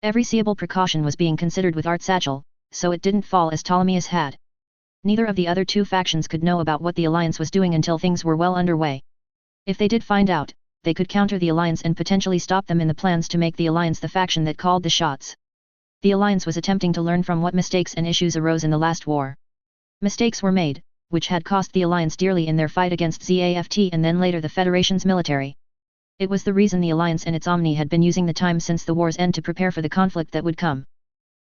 Every seeable precaution was being considered with Art Satchel, so it didn't fall as Ptolemy's had. Neither of the other two factions could know about what the Alliance was doing until things were well underway. If they did find out, they could counter the Alliance and potentially stop them in the plans to make the Alliance the faction that called the shots. The Alliance was attempting to learn from what mistakes and issues arose in the last war. Mistakes were made, which had cost the Alliance dearly in their fight against ZAFT and then later the Federation's military. It was the reason the Alliance and its Omni had been using the time since the war's end to prepare for the conflict that would come.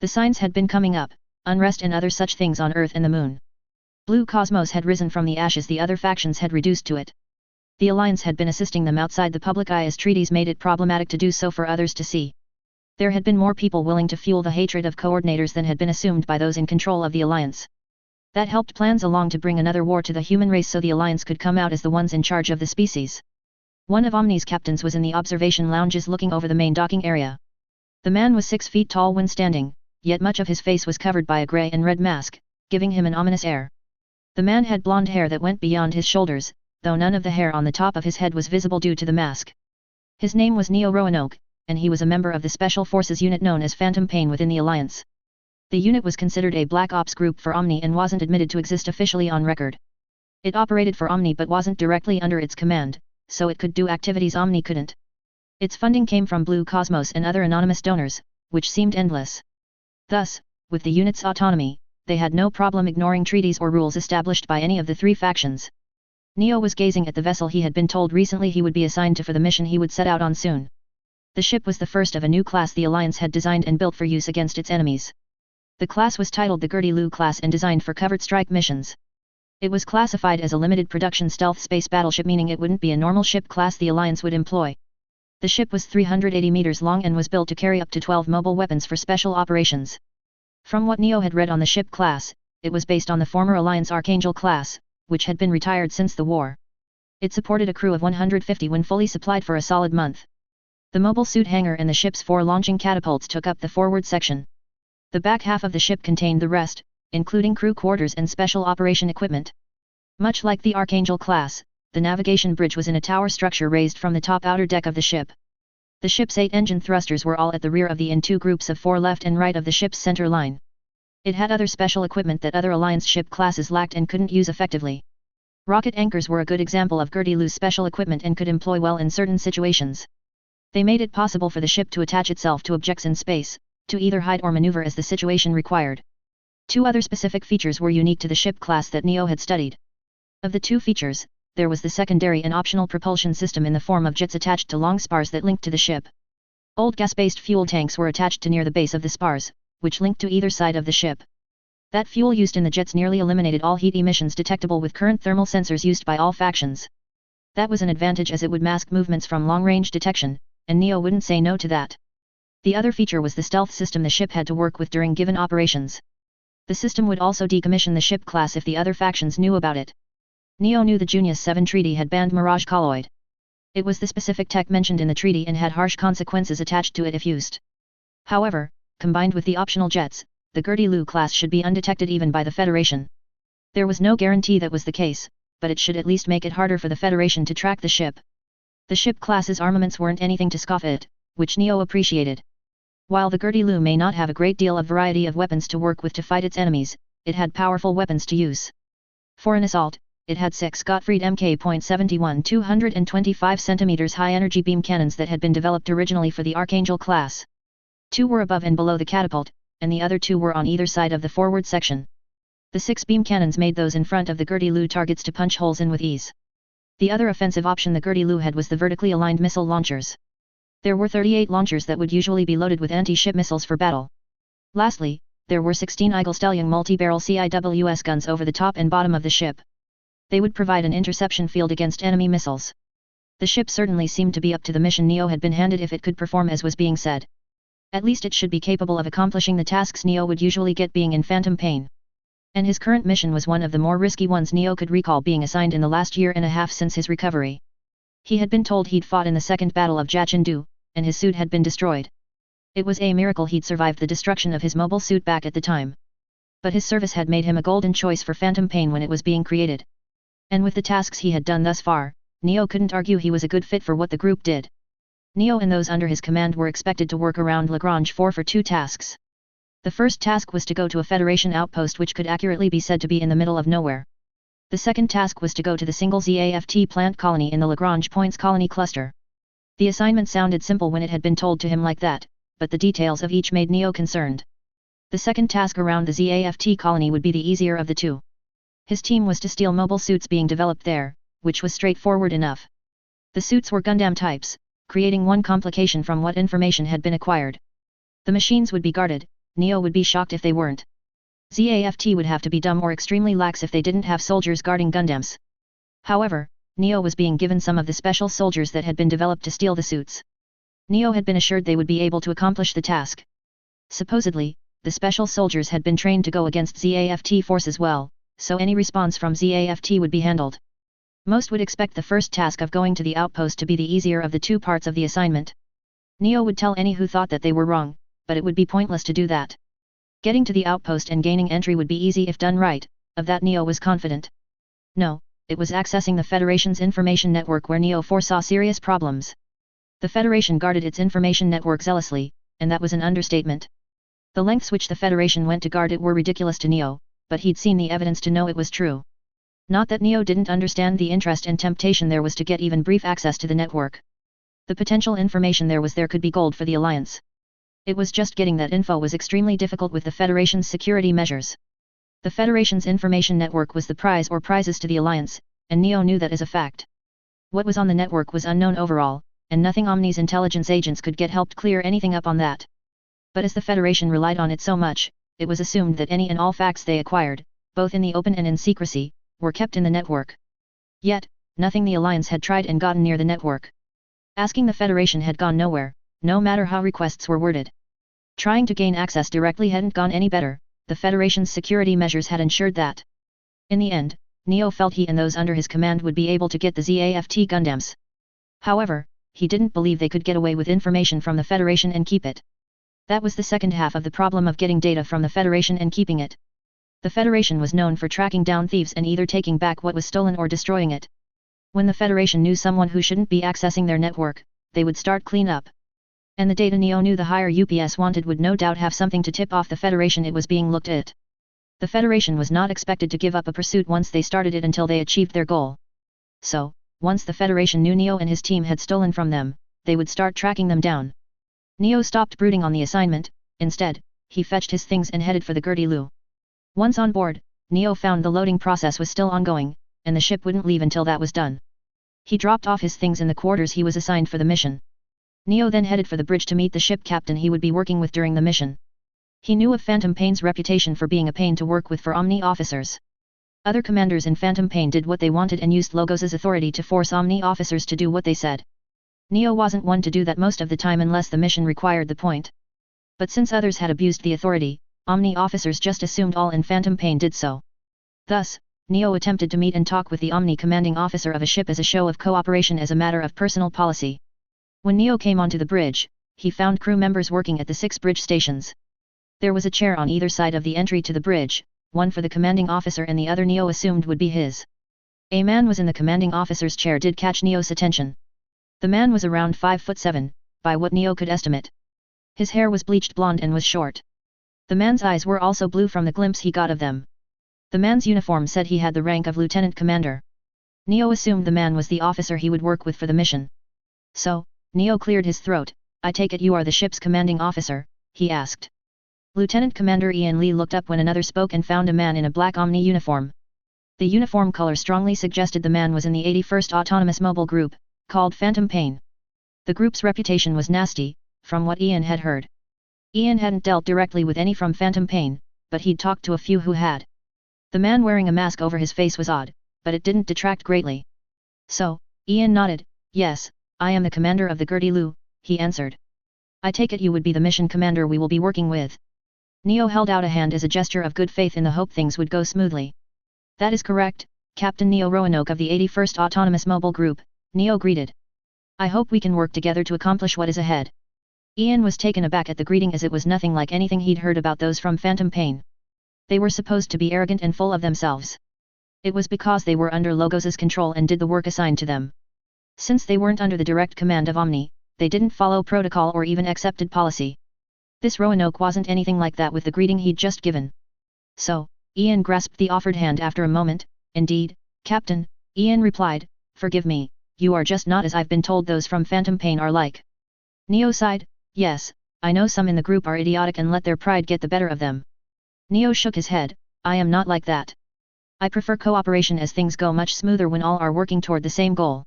The signs had been coming up, unrest and other such things on Earth and the Moon. Blue cosmos had risen from the ashes the other factions had reduced to it. The Alliance had been assisting them outside the public eye as treaties made it problematic to do so for others to see. There had been more people willing to fuel the hatred of coordinators than had been assumed by those in control of the Alliance. That helped plans along to bring another war to the human race so the Alliance could come out as the ones in charge of the species. One of Omni's captains was in the observation lounges looking over the main docking area. The man was 6 feet tall when standing, yet much of his face was covered by a grey and red mask, giving him an ominous air. The man had blonde hair that went beyond his shoulders, though none of the hair on the top of his head was visible due to the mask. His name was Neo Roanoke, and he was a member of the Special Forces unit known as Phantom Pain within the Alliance. The unit was considered a black ops group for Omni and wasn't admitted to exist officially on record. It operated for Omni but wasn't directly under its command, so it could do activities Omni couldn't. Its funding came from Blue Cosmos and other anonymous donors, which seemed endless. Thus, with the unit's autonomy, they had no problem ignoring treaties or rules established by any of the three factions. Neo was gazing at the vessel he had been told recently he would be assigned to for the mission he would set out on soon. The ship was the first of a new class the Alliance had designed and built for use against its enemies. The class was titled the Gertie Lu class and designed for covert strike missions. It was classified as a limited production stealth space battleship, meaning it wouldn't be a normal ship class the Alliance would employ. The ship was 380 meters long and was built to carry up to 12 mobile weapons for special operations. From what Neo had read on the ship class, it was based on the former Alliance Archangel class, which had been retired since the war. It supported a crew of 150 when fully supplied for a solid month. The mobile suit hangar and the ship's 4 launching catapults took up the forward section. The back half of the ship contained the rest, including crew quarters and special operation equipment. Much like the Archangel class, the navigation bridge was in a tower structure raised from the top outer deck of the ship. The ship's 8 engine thrusters were all at the rear of the in 2 groups of 4 left and right of the ship's center line. It had other special equipment that other Alliance ship classes lacked and couldn't use effectively. Rocket anchors were a good example of Gertie Lu's special equipment and could employ well in certain situations. They made it possible for the ship to attach itself to objects in space, to either hide or maneuver as the situation required. 2 other specific features were unique to the ship class that Neo had studied. Of the 2 features, there was the secondary and optional propulsion system in the form of jets attached to long spars that linked to the ship. Old gas-based fuel tanks were attached to near the base of the spars, which linked to either side of the ship. That fuel used in the jets nearly eliminated all heat emissions detectable with current thermal sensors used by all factions. That was an advantage as it would mask movements from long-range detection, and Neo wouldn't say no to that. The other feature was the stealth system the ship had to work with during given operations. The system would also decommission the ship class if the other factions knew about it. Neo knew the Junius 7 treaty had banned Mirage colloid. It was the specific tech mentioned in the treaty and had harsh consequences attached to it if used. However, combined with the optional jets, the Gertie-Lu class should be undetected even by the Federation. There was no guarantee that was the case, but it should at least make it harder for the Federation to track the ship. The ship class's armaments weren't anything to scoff at, which Neo appreciated. While the Gertie-Lu may not have a great deal of variety of weapons to work with to fight its enemies, it had powerful weapons to use. For an assault, it had 6 Gottfried Mk.71 225 cm high-energy beam cannons that had been developed originally for the Archangel class. 2 were above and below the catapult, and the other 2 were on either side of the forward section. The 6 beam cannons made those in front of the Gertie-Lu targets to punch holes in with ease. The other offensive option the Gertie-Lu had was the vertically aligned missile launchers. There were 38 launchers that would usually be loaded with anti-ship missiles for battle. Lastly, there were 16 Eagle Stallion multi-barrel CIWS guns over the top and bottom of the ship. They would provide an interception field against enemy missiles. The ship certainly seemed to be up to the mission Neo had been handed if it could perform as was being said. At least it should be capable of accomplishing the tasks Neo would usually get being in phantom pain. And his current mission was one of the more risky ones Neo could recall being assigned in the last year and a half since his recovery. He had been told he'd fought in the Second Battle of Jachindu, and his suit had been destroyed. It was a miracle he'd survived the destruction of his mobile suit back at the time. But his service had made him a golden choice for phantom pain when it was being created. And with the tasks he had done thus far, Neo couldn't argue he was a good fit for what the group did. Neo and those under his command were expected to work around Lagrange 4 for 2 tasks. The first task was to go to a Federation outpost which could accurately be said to be in the middle of nowhere. The second task was to go to the single ZAFT plant colony in the Lagrange Points colony cluster. The assignment sounded simple when it had been told to him like that, but the details of each made Neo concerned. The second task around the ZAFT colony would be the easier of the two. His team was to steal mobile suits being developed there, which was straightforward enough. The suits were Gundam types, creating one complication from what information had been acquired. The machines would be guarded, Neo would be shocked if they weren't. ZAFT would have to be dumb or extremely lax if they didn't have soldiers guarding Gundams. However, Neo was being given some of the special soldiers that had been developed to steal the suits. Neo had been assured they would be able to accomplish the task. Supposedly, the special soldiers had been trained to go against ZAFT forces well, so any response from ZAFT would be handled. Most would expect the first task of going to the outpost to be the easier of the 2 parts of the assignment. Neo would tell any who thought that they were wrong, but it would be pointless to do that. Getting to the outpost and gaining entry would be easy if done right, of that Neo was confident. No, it was accessing the Federation's information network where Neo foresaw serious problems. The Federation guarded its information network zealously, and that was an understatement. The lengths which the Federation went to guard it were ridiculous to Neo, but he'd seen the evidence to know it was true. Not that Neo didn't understand the interest and temptation there was to get even brief access to the network. The potential information there could be gold for the Alliance. It was just getting that info was extremely difficult with the Federation's security measures. The Federation's information network was the prize or prizes to the Alliance, and Neo knew that as a fact. What was on the network was unknown overall, and nothing Omni's intelligence agents could get helped clear anything up on that. But as the Federation relied on it so much, it was assumed that any and all facts they acquired, both in the open and in secrecy, were kept in the network. Yet, nothing the Alliance had tried and gotten near the network. Asking the Federation had gone nowhere, no matter how requests were worded. Trying to gain access directly hadn't gone any better, the Federation's security measures had ensured that. In the end, Neo felt he and those under his command would be able to get the ZAFT Gundams. However, he didn't believe they could get away with information from the Federation and keep it. That was the second half of the problem of getting data from the Federation and keeping it. The Federation was known for tracking down thieves and either taking back what was stolen or destroying it. When the Federation knew someone who shouldn't be accessing their network, they would start clean up. And the data Neo knew the higher UPS wanted would no doubt have something to tip off the Federation it was being looked at. The Federation was not expected to give up a pursuit once they started it until they achieved their goal. So, once the Federation knew Neo and his team had stolen from them, they would start tracking them down. Neo stopped brooding on the assignment, instead, he fetched his things and headed for the Gertie-Lu. Once on board, Neo found the loading process was still ongoing, and the ship wouldn't leave until that was done. He dropped off his things in the quarters he was assigned for the mission. Neo then headed for the bridge to meet the ship captain he would be working with during the mission. He knew of Phantom Pain's reputation for being a pain to work with for Omni officers. Other commanders in Phantom Pain did what they wanted and used Logos' authority to force Omni officers to do what they said. Neo wasn't one to do that most of the time unless the mission required the point. But since others had abused the authority, Omni officers just assumed all in Phantom Pain did so. Thus, Neo attempted to meet and talk with the Omni commanding officer of a ship as a show of cooperation as a matter of personal policy. When Neo came onto the bridge, he found crew members working at the 6 bridge stations. There was a chair on either side of the entry to the bridge, one for the commanding officer and the other Neo assumed would be his. A man was in the commanding officer's chair did catch Neo's attention. The man was around 5'7", by what Neo could estimate. His hair was bleached blonde and was short. The man's eyes were also blue from the glimpse he got of them. The man's uniform said he had the rank of lieutenant commander. Neo assumed the man was the officer he would work with for the mission. So, Neo cleared his throat. I take it you are the ship's commanding officer, he asked. Lieutenant Commander Ian Lee looked up when another spoke and found a man in a black Omni uniform. The uniform color strongly suggested the man was in the 81st Autonomous Mobile Group, called Phantom Pain. The group's reputation was nasty, from what Ian had heard. Ian hadn't dealt directly with any from Phantom Pain, but he'd talked to a few who had. The man wearing a mask over his face was odd, but it didn't detract greatly. So, Ian nodded. Yes, I am the commander of the Gertie Lu, he answered. I take it you would be the mission commander we will be working with. Neo held out a hand as a gesture of good faith in the hope things would go smoothly. That is correct, Captain Neo Roanoke of the 81st Autonomous Mobile Group, Neo greeted. I hope we can work together to accomplish what is ahead. Ian was taken aback at the greeting as it was nothing like anything he'd heard about those from Phantom Pain. They were supposed to be arrogant and full of themselves. It was because they were under Logos's control and did the work assigned to them. Since they weren't under the direct command of Omni, they didn't follow protocol or even accepted policy. This Roanoke wasn't anything like that with the greeting he'd just given. So, Ian grasped the offered hand after a moment. Indeed, Captain, Ian replied, forgive me, you are just not as I've been told those from Phantom Pain are like. Neo sighed, yes, I know some in the group are idiotic and let their pride get the better of them. Neo shook his head, I am not like that. I prefer cooperation as things go much smoother when all are working toward the same goal.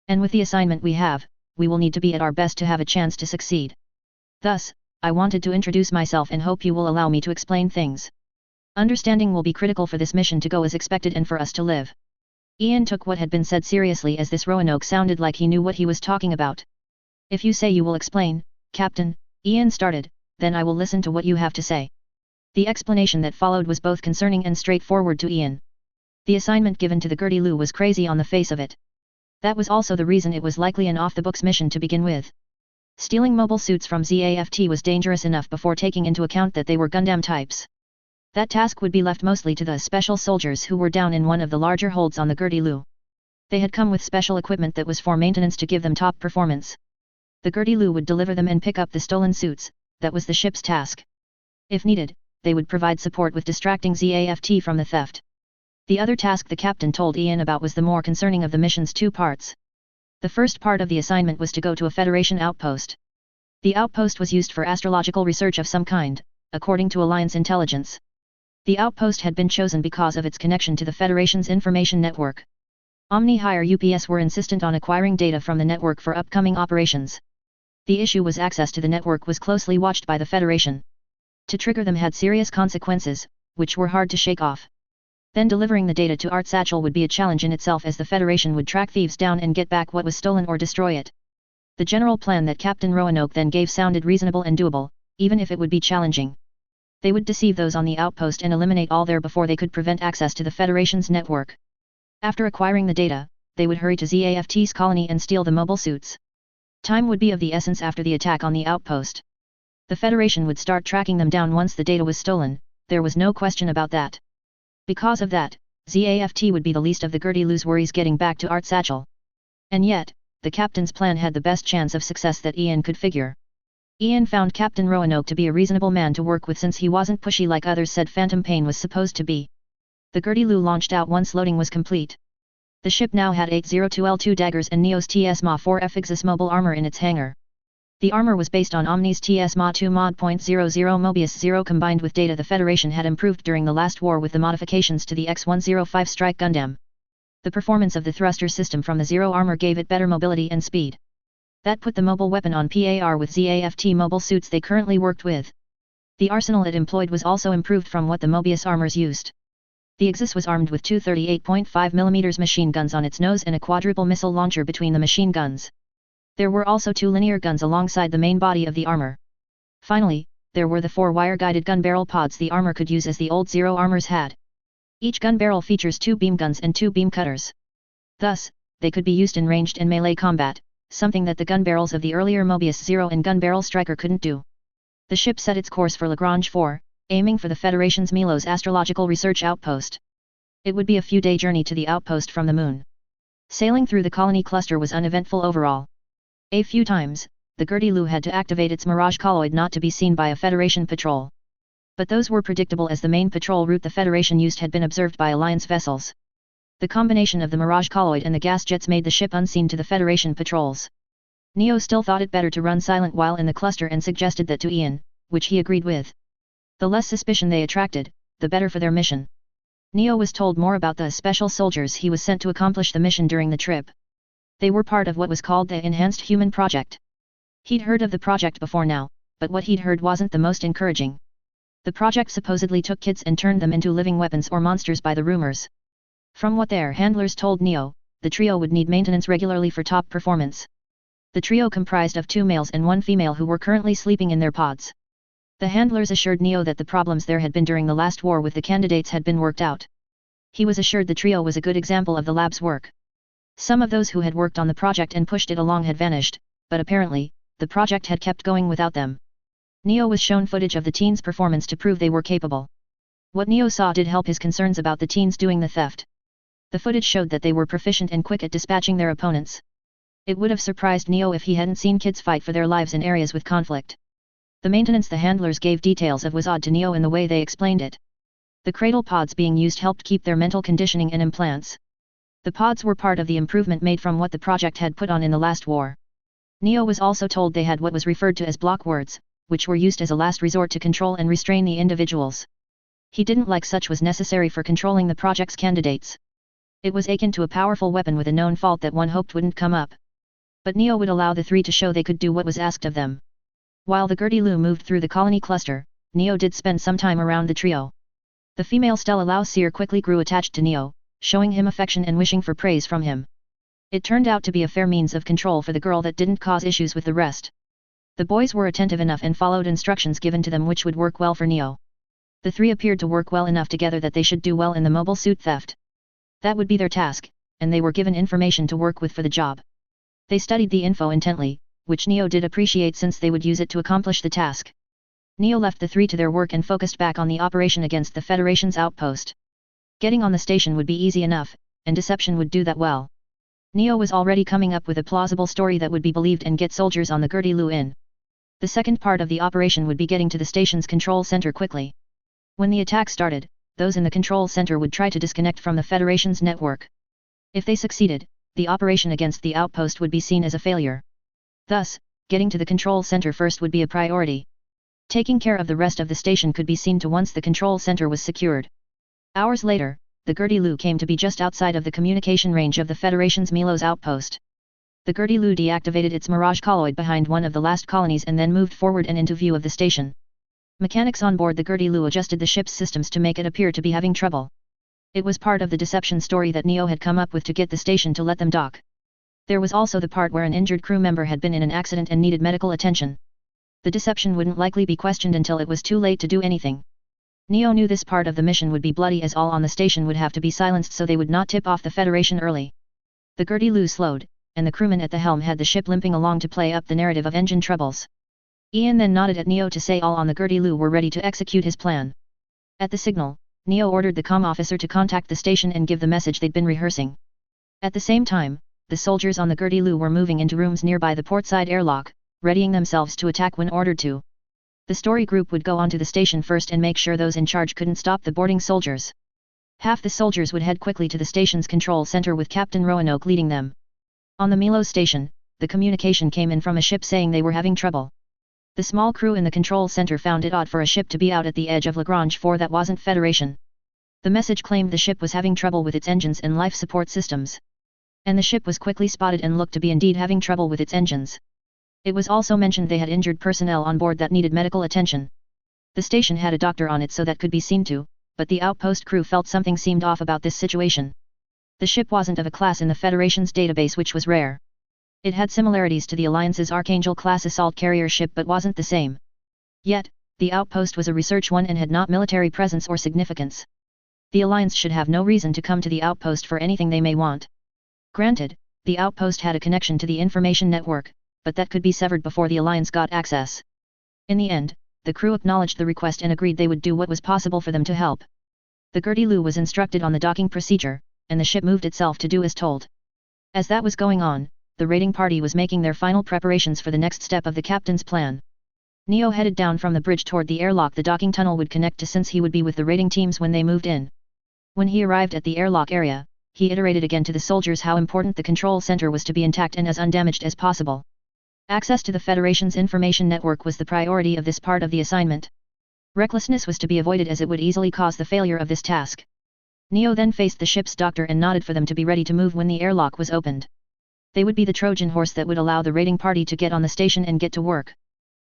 And with the assignment we have, we will need to be at our best to have a chance to succeed. Thus, I wanted to introduce myself and hope you will allow me to explain things. Understanding will be critical for this mission to go as expected and for us to live. Ian took what had been said seriously as this Roanoke sounded like he knew what he was talking about. If you say you will explain, Captain, Ian started, then I will listen to what you have to say. The explanation that followed was both concerning and straightforward to Ian. The assignment given to the Gertie Lu was crazy on the face of it. That was also the reason it was likely an off-the-books mission to begin with. Stealing mobile suits from ZAFT was dangerous enough before taking into account that they were Gundam types. That task would be left mostly to the special soldiers who were down in one of the larger holds on the Gertie Lu. They had come with special equipment that was for maintenance to give them top performance. The Gertie Lu would deliver them and pick up the stolen suits, that was the ship's task. If needed, they would provide support with distracting ZAFT from the theft. The other task the captain told Ian about was the more concerning of the mission's 2 parts. The first part of the assignment was to go to a Federation outpost. The outpost was used for astrological research of some kind, according to Alliance intelligence. The outpost had been chosen because of its connection to the Federation's information network. Omni Higher UPS were insistent on acquiring data from the network for upcoming operations. The issue was access to the network was closely watched by the Federation. To trigger them had serious consequences, which were hard to shake off. Then delivering the data to Art Satchel would be a challenge in itself as the Federation would track thieves down and get back what was stolen or destroy it. The general plan that Captain Roanoke then gave sounded reasonable and doable, even if it would be challenging. They would deceive those on the outpost and eliminate all there before they could prevent access to the Federation's network. After acquiring the data, they would hurry to ZAFT's colony and steal the mobile suits. Time would be of the essence after the attack on the outpost. The Federation would start tracking them down once the data was stolen, there was no question about that. Because of that, ZAFT would be the least of the Gertie Lu's worries getting back to Art Satchel. And yet, the captain's plan had the best chance of success that Ian could figure. Ian found Captain Roanoke to be a reasonable man to work with since he wasn't pushy like others said Phantom Pain was supposed to be. The Gertie Lu launched out once loading was complete. The ship now had 802L2 daggers and Neo's TS-MA-4 Fixus mobile armor in its hangar. The armor was based on Omni's TS-MA-2 Mod.00 Mobius 0 combined with data the Federation had improved during the last war with the modifications to the X-105 Strike Gundam. The performance of the thruster system from the Zero armor gave it better mobility and speed. That put the mobile weapon on par with ZAFT mobile suits they currently worked with. The arsenal it employed was also improved from what the Mobius armors used. The Axis was armed with 2 38.5mm machine guns on its nose and a quadruple missile launcher between the machine guns. There were also 2 linear guns alongside the main body of the armor. Finally, there were the 4 wire-guided gun barrel pods the armor could use as the old Zero armors had. Each gun barrel features 2 beam guns and 2 beam cutters. Thus, they could be used in ranged and melee combat, something that the gun barrels of the earlier Mobius Zero and gun barrel Striker couldn't do. The ship set its course for Lagrange 4, aiming for the Federation's Milos astrological research outpost. It would be a few-day journey to the outpost from the moon. Sailing through the colony cluster was uneventful overall. A few times, the Gertie-Lu had to activate its Mirage colloid not to be seen by a Federation patrol. But those were predictable as the main patrol route the Federation used had been observed by Alliance vessels. The combination of the Mirage colloid and the gas jets made the ship unseen to the Federation patrols. Neo still thought it better to run silent while in the cluster and suggested that to Ian, which he agreed with. The less suspicion they attracted, the better for their mission. Neo was told more about the special soldiers he was sent to accomplish the mission during the trip. They were part of what was called the Enhanced Human Project. He'd heard of the project before now, but what he'd heard wasn't the most encouraging. The project supposedly took kids and turned them into living weapons or monsters by the rumors. From what their handlers told Neo, the trio would need maintenance regularly for top performance. The trio comprised of 2 males and 1 female who were currently sleeping in their pods. The handlers assured Neo that the problems there had been during the last war with the candidates had been worked out. He was assured the trio was a good example of the lab's work. Some of those who had worked on the project and pushed it along had vanished, but apparently, the project had kept going without them. Neo was shown footage of the teens' performance to prove they were capable. What Neo saw did help his concerns about the teens doing the theft. The footage showed that they were proficient and quick at dispatching their opponents. It would have surprised Neo if he hadn't seen kids fight for their lives in areas with conflict. The maintenance the handlers gave details of was odd to Neo in the way they explained it. The cradle pods being used helped keep their mental conditioning and implants. The pods were part of the improvement made from what the project had put on in the last war. Neo was also told they had what was referred to as block words, which were used as a last resort to control and restrain the individuals. He didn't like such was necessary for controlling the project's candidates. It was akin to a powerful weapon with a known fault that one hoped wouldn't come up. But Neo would allow the 3 to show they could do what was asked of them. While the Gertie-Lu moved through the colony cluster, Neo did spend some time around the trio. The female Stella Lao Seer quickly grew attached to Neo, showing him affection and wishing for praise from him. It turned out to be a fair means of control for the girl that didn't cause issues with the rest. The boys were attentive enough and followed instructions given to them which would work well for Neo. The 3 appeared to work well enough together that they should do well in the mobile suit theft. That would be their task, and they were given information to work with for the job. They studied the info intently, which Neo did appreciate since they would use it to accomplish the task. Neo left the 3 to their work and focused back on the operation against the Federation's outpost. Getting on the station would be easy enough, and deception would do that well. Neo was already coming up with a plausible story that would be believed and get soldiers on the Gertie-Lu in. The second part of the operation would be getting to the station's control center quickly. When the attack started, those in the control center would try to disconnect from the Federation's network. If they succeeded, the operation against the outpost would be seen as a failure. Thus, getting to the control center first would be a priority. Taking care of the rest of the station could be seen to once the control center was secured. Hours later, the Gertie-Lu came to be just outside of the communication range of the Federation's Milos outpost. The Gertie-Lu deactivated its Mirage colloid behind one of the last colonies and then moved forward and into view of the station. Mechanics on board the Gertie-Lu adjusted the ship's systems to make it appear to be having trouble. It was part of the deception story that Neo had come up with to get the station to let them dock. There was also the part where an injured crew member had been in an accident and needed medical attention. The deception wouldn't likely be questioned until it was too late to do anything. Neo knew this part of the mission would be bloody as all on the station would have to be silenced so they would not tip off the Federation early. The Gertie-Lu slowed, and the crewman at the helm had the ship limping along to play up the narrative of engine troubles. Ian then nodded at Neo to say all on the Gertie-Lu were ready to execute his plan. At the signal, Neo ordered the comm officer to contact the station and give the message they'd been rehearsing. At the same time, the soldiers on the Gertie-Lu were moving into rooms nearby the portside airlock, readying themselves to attack when ordered to. The story group would go onto the station first and make sure those in charge couldn't stop the boarding soldiers. Half the soldiers would head quickly to the station's control center with Captain Roanoke leading them. On the Milos station, the communication came in from a ship saying they were having trouble. The small crew in the control center found it odd for a ship to be out at the edge of Lagrange 4 that wasn't Federation. The message claimed the ship was having trouble with its engines and life support systems. And the ship was quickly spotted and looked to be indeed having trouble with its engines. It was also mentioned they had injured personnel on board that needed medical attention. The station had a doctor on it so that could be seen to, but the outpost crew felt something seemed off about this situation. The ship wasn't of a class in the Federation's database which was rare. It had similarities to the Alliance's Archangel-class assault carrier ship but wasn't the same. Yet, the outpost was a research one and had not military presence or significance. The Alliance should have no reason to come to the outpost for anything they may want. Granted, the outpost had a connection to the information network, but that could be severed before the Alliance got access. In the end, the crew acknowledged the request and agreed they would do what was possible for them to help. The Gertie Lu was instructed on the docking procedure, and the ship moved itself to do as told. As that was going on, the raiding party was making their final preparations for the next step of the captain's plan. Neo headed down from the bridge toward the airlock the docking tunnel would connect to, since he would be with the raiding teams when they moved in. When he arrived at the airlock area, he iterated again to the soldiers how important the control center was to be intact and as undamaged as possible. Access to the Federation's information network was the priority of this part of the assignment. Recklessness was to be avoided as it would easily cause the failure of this task. Neo then faced the ship's doctor and nodded for them to be ready to move when the airlock was opened. They would be the Trojan horse that would allow the raiding party to get on the station and get to work.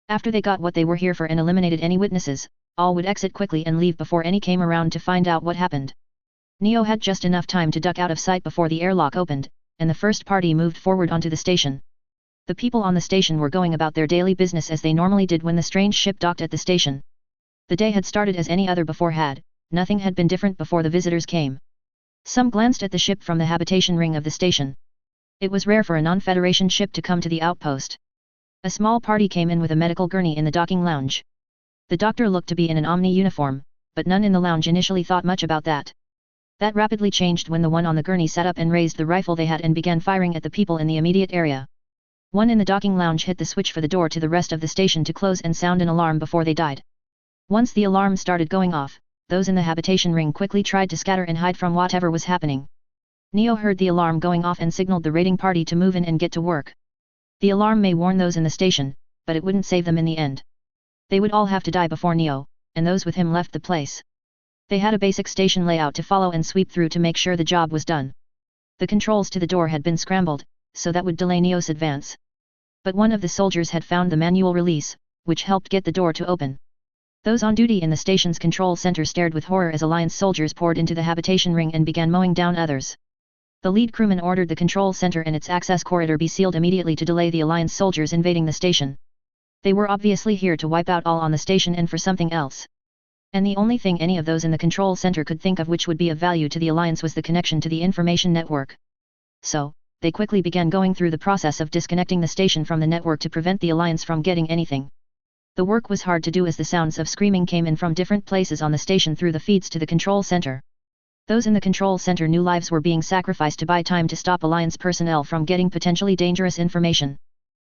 After they got what they were here for and eliminated any witnesses, all would exit quickly and leave before any came around to find out what happened. Neo had just enough time to duck out of sight before the airlock opened, and the first party moved forward onto the station. The people on the station were going about their daily business as they normally did when the strange ship docked at the station. The day had started as any other before had, nothing had been different before the visitors came. Some glanced at the ship from the habitation ring of the station. It was rare for a non-Federation ship to come to the outpost. A small party came in with a medical gurney in the docking lounge. The doctor looked to be in an Omni uniform, but none in the lounge initially thought much about that. That rapidly changed when the one on the gurney sat up and raised the rifle they had and began firing at the people in the immediate area. One in the docking lounge hit the switch for the door to the rest of the station to close and sound an alarm before they died. Once the alarm started going off, those in the habitation ring quickly tried to scatter and hide from whatever was happening. Neo heard the alarm going off and signaled the raiding party to move in and get to work. The alarm may warn those in the station, but it wouldn't save them in the end. They would all have to die before Neo, and those with him left the place. They had a basic station layout to follow and sweep through to make sure the job was done. The controls to the door had been scrambled, so that would delay Neo's advance. But one of the soldiers had found the manual release, which helped get the door to open. Those on duty in the station's control center stared with horror as Alliance soldiers poured into the habitation ring and began mowing down others. The lead crewman ordered the control center and its access corridor be sealed immediately to delay the Alliance soldiers invading the station. They were obviously here to wipe out all on the station and for something else. And the only thing any of those in the control center could think of which would be of value to the Alliance was the connection to the information network. So, they quickly began going through the process of disconnecting the station from the network to prevent the Alliance from getting anything. The work was hard to do as the sounds of screaming came in from different places on the station through the feeds to the control center. Those in the control center knew lives were being sacrificed to buy time to stop Alliance personnel from getting potentially dangerous information.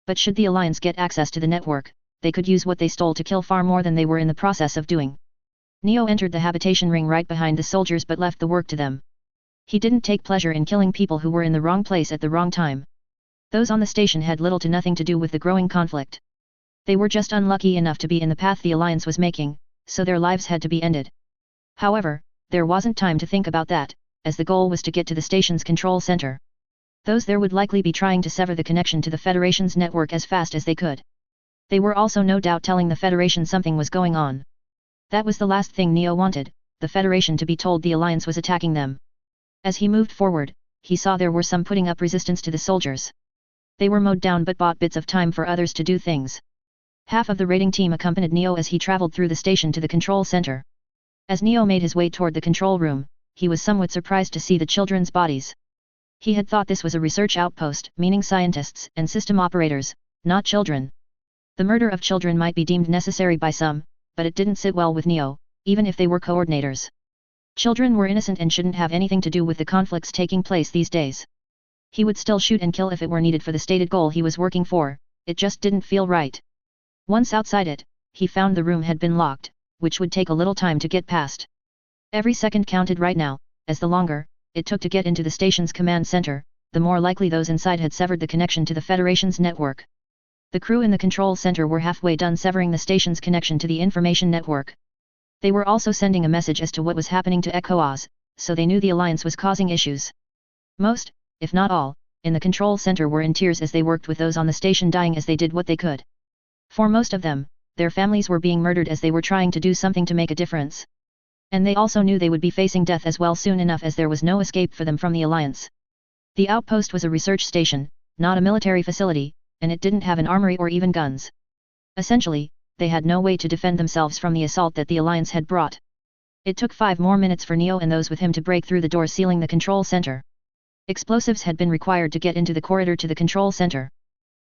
But should the Alliance get access to the network, they could use what they stole to kill far more than they were in the process of doing. Neo entered the habitation ring right behind the soldiers but left the work to them. He didn't take pleasure in killing people who were in the wrong place at the wrong time. Those on the station had little to nothing to do with the growing conflict. They were just unlucky enough to be in the path the Alliance was making, so their lives had to be ended. However, there wasn't time to think about that, as the goal was to get to the station's control center. Those there would likely be trying to sever the connection to the Federation's network as fast as they could. They were also no doubt telling the Federation something was going on. That was the last thing Neo wanted, the Federation to be told the Alliance was attacking them. As he moved forward, he saw there were some putting up resistance to the soldiers. They were mowed down but bought bits of time for others to do things. Half of the raiding team accompanied Neo as he traveled through the station to the control center. As Neo made his way toward the control room, he was somewhat surprised to see the children's bodies. He had thought this was a research outpost, meaning scientists and system operators, not children. The murder of children might be deemed necessary by some, but it didn't sit well with Neo, even if they were coordinators. Children were innocent and shouldn't have anything to do with the conflicts taking place these days. He would still shoot and kill if it were needed for the stated goal he was working for, it just didn't feel right. Once outside it, he found the room had been locked, which would take a little time to get past. Every second counted right now, as the longer it took to get into the station's command center, the more likely those inside had severed the connection to the Federation's network. The crew in the control center were halfway done severing the station's connection to the information network. They were also sending a message as to what was happening to Echo Oz, so they knew the Alliance was causing issues. Most, if not all, in the control center were in tears as they worked with those on the station dying as they did what they could. For most of them, their families were being murdered as they were trying to do something to make a difference. And they also knew they would be facing death as well soon enough as there was no escape for them from the Alliance. The outpost was a research station, not a military facility, and it didn't have an armory or even guns. Essentially, they had no way to defend themselves from the assault that the Alliance had brought. It took 5 more minutes for Neo and those with him to break through the door sealing the control center. Explosives had been required to get into the corridor to the control center.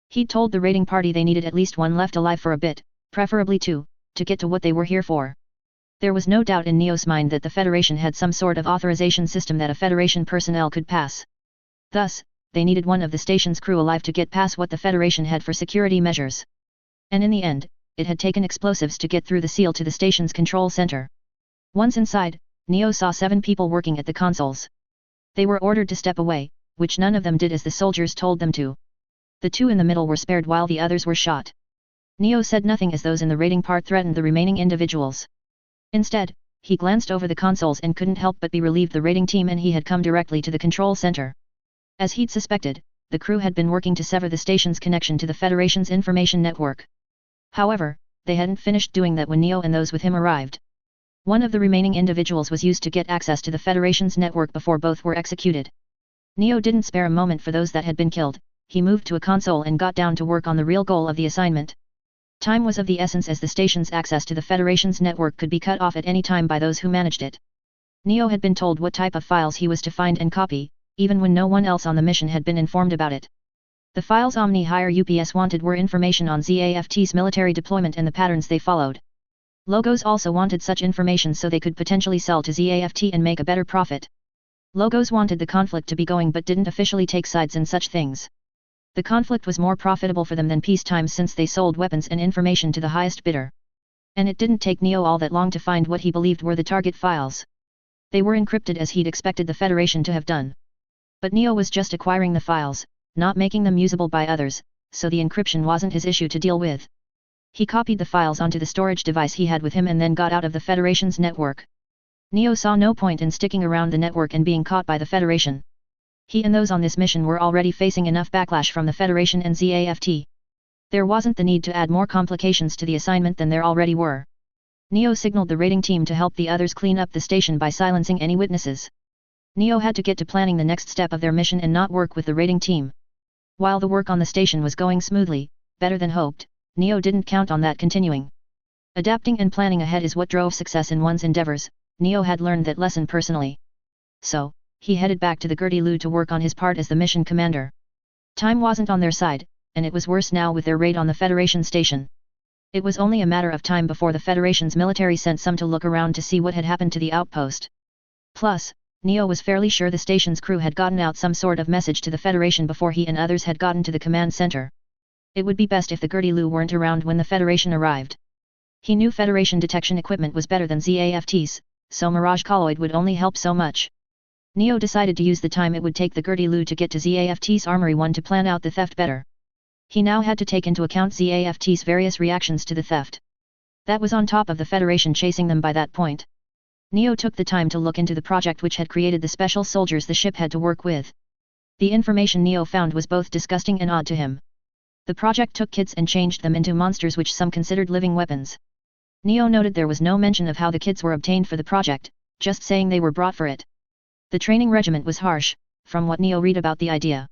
He'd told the raiding party they needed at least one left alive for a bit, preferably 2, to get to what they were here for. There was no doubt in Neo's mind that the Federation had some sort of authorization system that a Federation personnel could pass. Thus, they needed one of the station's crew alive to get past what the Federation had for security measures. And in the end, it had taken explosives to get through the seal to the station's control center. Once inside, Neo saw 7 people working at the consoles. They were ordered to step away, which none of them did as the soldiers told them to. The 2 in the middle were spared while the others were shot. Neo said nothing as those in the raiding part threatened the remaining individuals. Instead, he glanced over the consoles and couldn't help but be relieved the raiding team and he had come directly to the control center. As he'd suspected, the crew had been working to sever the station's connection to the Federation's information network. However, they hadn't finished doing that when Neo and those with him arrived. One of the remaining individuals was used to get access to the Federation's network before both were executed. Neo didn't spare a moment for those that had been killed, he moved to a console and got down to work on the real goal of the assignment. Time was of the essence as the station's access to the Federation's network could be cut off at any time by those who managed it. Neo had been told what type of files he was to find and copy, even when no one else on the mission had been informed about it. The files Omni-Hire UPS wanted were information on ZAFT's military deployment and the patterns they followed. Logos also wanted such information so they could potentially sell to ZAFT and make a better profit. Logos wanted the conflict to be going but didn't officially take sides in such things. The conflict was more profitable for them than peacetime since they sold weapons and information to the highest bidder. And it didn't take Neo all that long to find what he believed were the target files. They were encrypted as he'd expected the Federation to have done. But Neo was just acquiring the files, not making them usable by others, so the encryption wasn't his issue to deal with. He copied the files onto the storage device he had with him and then got out of the Federation's network. Neo saw no point in sticking around the network and being caught by the Federation. He and those on this mission were already facing enough backlash from the Federation and ZAFT. There wasn't the need to add more complications to the assignment than there already were. Neo signaled the raiding team to help the others clean up the station by silencing any witnesses. Neo had to get to planning the next step of their mission and not work with the raiding team. While the work on the station was going smoothly, better than hoped, Neo didn't count on that continuing. Adapting and planning ahead is what drove success in one's endeavors. Neo had learned that lesson personally. So, he headed back to the Gertie-Lu to work on his part as the mission commander. Time wasn't on their side, and it was worse now with their raid on the Federation station. It was only a matter of time before the Federation's military sent some to look around to see what had happened to the outpost. Plus, Neo was fairly sure the station's crew had gotten out some sort of message to the Federation before he and others had gotten to the command center. It would be best if the Gertie-Lu weren't around when the Federation arrived. He knew Federation detection equipment was better than ZAFT's, so Mirage Colloid would only help so much. Neo decided to use the time it would take the Gertie-Lu to get to ZAFT's Armory 1 to plan out the theft better. He now had to take into account ZAFT's various reactions to the theft. That was on top of the Federation chasing them by that point. Neo took the time to look into the project which had created the special soldiers the ship had to work with. The information Neo found was both disgusting and odd to him. The project took kids and changed them into monsters which some considered living weapons. Neo noted there was no mention of how the kids were obtained for the project, just saying they were brought for it. The training regiment was harsh, from what Neo read about the idea.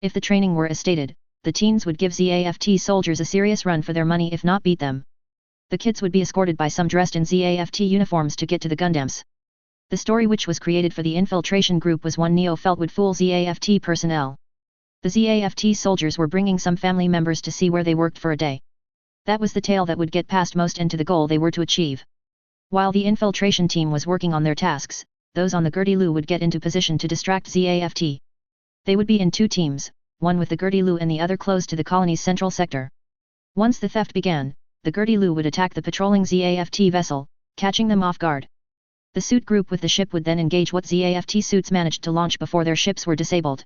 If the training were as stated, the teens would give ZAFT soldiers a serious run for their money if not beat them. The kids would be escorted by some dressed in ZAFT uniforms to get to the Gundams. The story which was created for the infiltration group was one Neo felt would fool ZAFT personnel. The ZAFT soldiers were bringing some family members to see where they worked for a day. That was the tale that would get past most and to the goal they were to achieve. While the infiltration team was working on their tasks, those on the Gertie-Lu would get into position to distract ZAFT. They would be in 2 teams, one with the Gertie-Lu and the other close to the colony's central sector. Once the theft began, the Gertie-Lu would attack the patrolling ZAFT vessel, catching them off guard. The suit group with the ship would then engage what ZAFT suits managed to launch before their ships were disabled.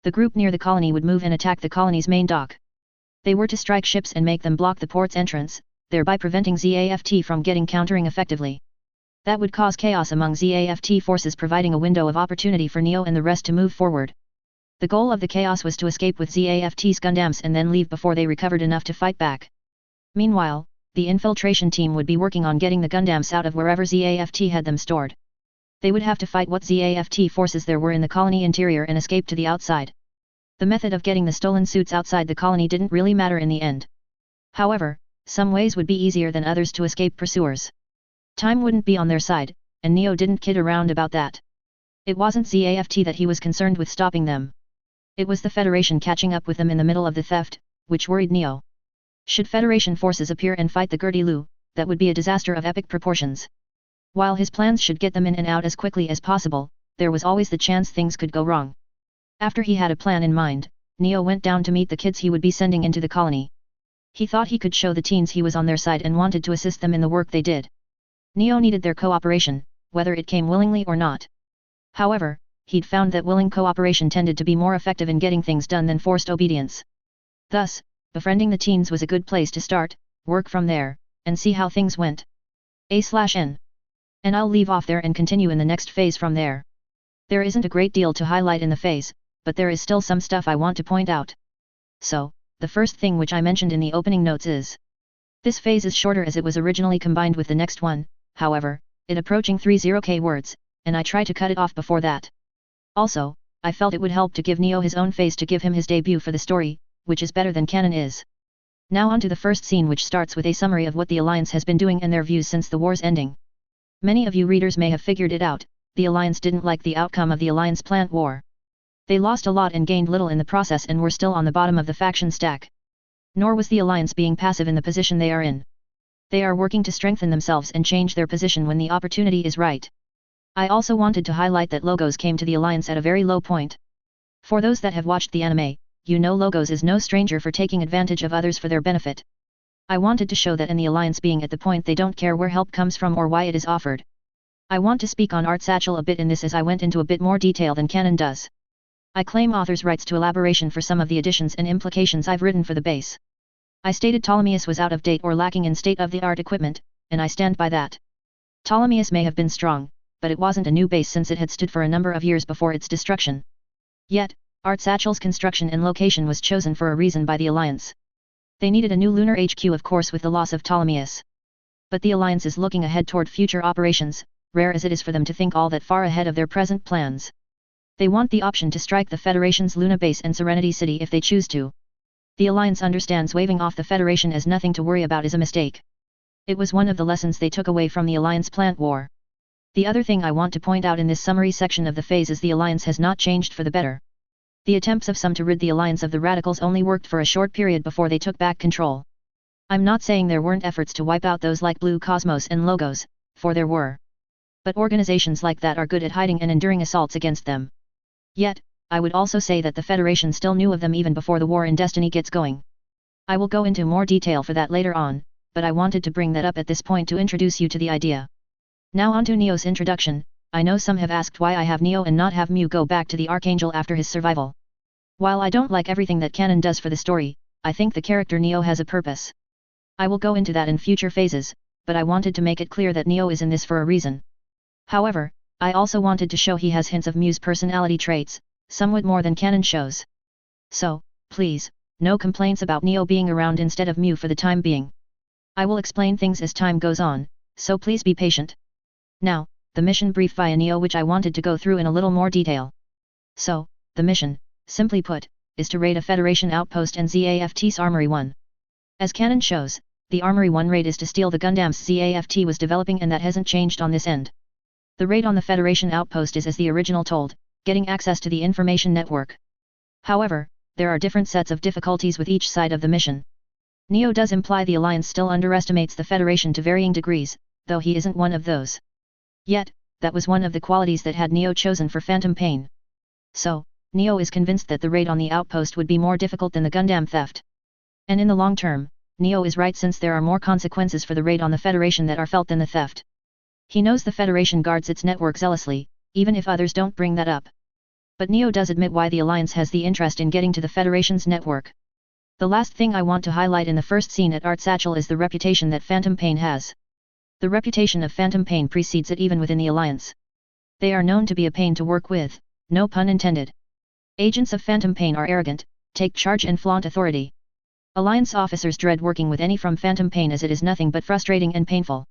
The group near the colony would move and attack the colony's main dock. They were to strike ships and make them block the port's entrance, thereby preventing ZAFT from getting countering effectively. That would cause chaos among ZAFT forces, providing a window of opportunity for Neo and the rest to move forward. The goal of the chaos was to escape with ZAFT's Gundams and then leave before they recovered enough to fight back. Meanwhile, the infiltration team would be working on getting the Gundams out of wherever ZAFT had them stored. They would have to fight what ZAFT forces there were in the colony interior and escape to the outside. The method of getting the stolen suits outside the colony didn't really matter in the end. However, some ways would be easier than others to escape pursuers. Time wouldn't be on their side, and Neo didn't kid around about that. It wasn't ZAFT that he was concerned with stopping them. It was the Federation catching up with them in the middle of the theft, which worried Neo. Should Federation forces appear and fight the Gertie Lu, that would be a disaster of epic proportions. While his plans should get them in and out as quickly as possible, there was always the chance things could go wrong. After he had a plan in mind, Neo went down to meet the kids he would be sending into the colony. He thought he could show the teens he was on their side and wanted to assist them in the work they did. Neo needed their cooperation, whether it came willingly or not. However, he'd found that willing cooperation tended to be more effective in getting things done than forced obedience. Thus, befriending the teens was a good place to start, work from there, and see how things went. A/N. And I'll leave off there and continue in the next phase from there. There isn't a great deal to highlight in the phase, but there is still some stuff I want to point out. So, the first thing which I mentioned in the opening notes is, this phase is shorter as it was originally combined with the next one, however, it approaching 30k words, and I try to cut it off before that. Also, I felt it would help to give Neo his own phase to give him his debut for the story, which is better than canon is. Now on to the first scene, which starts with a summary of what the Alliance has been doing and their views since the war's ending. Many of you readers may have figured it out, the Alliance didn't like the outcome of the Alliance plant war. They lost a lot and gained little in the process and were still on the bottom of the faction stack. Nor was the Alliance being passive in the position they are in. They are working to strengthen themselves and change their position when the opportunity is right. I also wanted to highlight that Logos came to the Alliance at a very low point. For those that have watched the anime, you know Logos is no stranger for taking advantage of others for their benefit. I wanted to show that in the Alliance being at the point they don't care where help comes from or why it is offered. I want to speak on Art Satchel a bit in this as I went into a bit more detail than canon does. I claim author's rights to elaboration for some of the additions and implications I've written for the base. I stated Ptolemaeus was out of date or lacking in state-of-the-art equipment, and I stand by that. Ptolemaeus may have been strong, but it wasn't a new base since it had stood for a number of years before its destruction. Yet, Art Satchel's construction and location was chosen for a reason by the Alliance. They needed a new lunar HQ, of course, with the loss of Ptolemaeus. But the Alliance is looking ahead toward future operations, rare as it is for them to think all that far ahead of their present plans. They want the option to strike the Federation's Luna base and Serenity City if they choose to. The Alliance understands waving off the Federation as nothing to worry about is a mistake. It was one of the lessons they took away from the Alliance plant war. The other thing I want to point out in this summary section of the phase is the Alliance has not changed for the better. The attempts of some to rid the Alliance of the Radicals only worked for a short period before they took back control. I'm not saying there weren't efforts to wipe out those like Blue Cosmos and Logos, for there were. But organizations like that are good at hiding and enduring assaults against them. Yet, I would also say that the Federation still knew of them even before the war in Destiny gets going. I will go into more detail for that later on, but I wanted to bring that up at this point to introduce you to the idea. Now on to Neo's introduction. I know some have asked why I have Neo and not have Mu go back to the Archangel after his survival. While I don't like everything that canon does for the story, I think the character Neo has a purpose. I will go into that in future phases, but I wanted to make it clear that Neo is in this for a reason. However, I also wanted to show he has hints of Mu's personality traits, somewhat more than canon shows. So, please, no complaints about Neo being around instead of Mu for the time being. I will explain things as time goes on, so please be patient. Now, the mission brief via Neo, which I wanted to go through in a little more detail. So, the mission, simply put, is to raid a Federation outpost and ZAFT's Armory 1. As canon shows, the Armory 1 raid is to steal the Gundams ZAFT was developing, and that hasn't changed on this end. The raid on the Federation outpost is as the original told, getting access to the information network. However, there are different sets of difficulties with each side of the mission. Neo does imply the Alliance still underestimates the Federation to varying degrees, though he isn't one of those. Yet, that was one of the qualities that had Neo chosen for Phantom Pain. So, Neo is convinced that the raid on the outpost would be more difficult than the Gundam theft. And in the long term, Neo is right, since there are more consequences for the raid on the Federation that are felt than the theft. He knows the Federation guards its network zealously, even if others don't bring that up. But Neo does admit why the Alliance has the interest in getting to the Federation's network. The last thing I want to highlight in the first scene at Art Satchel is the reputation that Phantom Pain has. The reputation of Phantom Pain precedes it even within the Alliance. They are known to be a pain to work with, no pun intended. Agents of Phantom Pain are arrogant, take charge and flaunt authority. Alliance officers dread working with any from Phantom Pain, as it is nothing but frustrating and painful.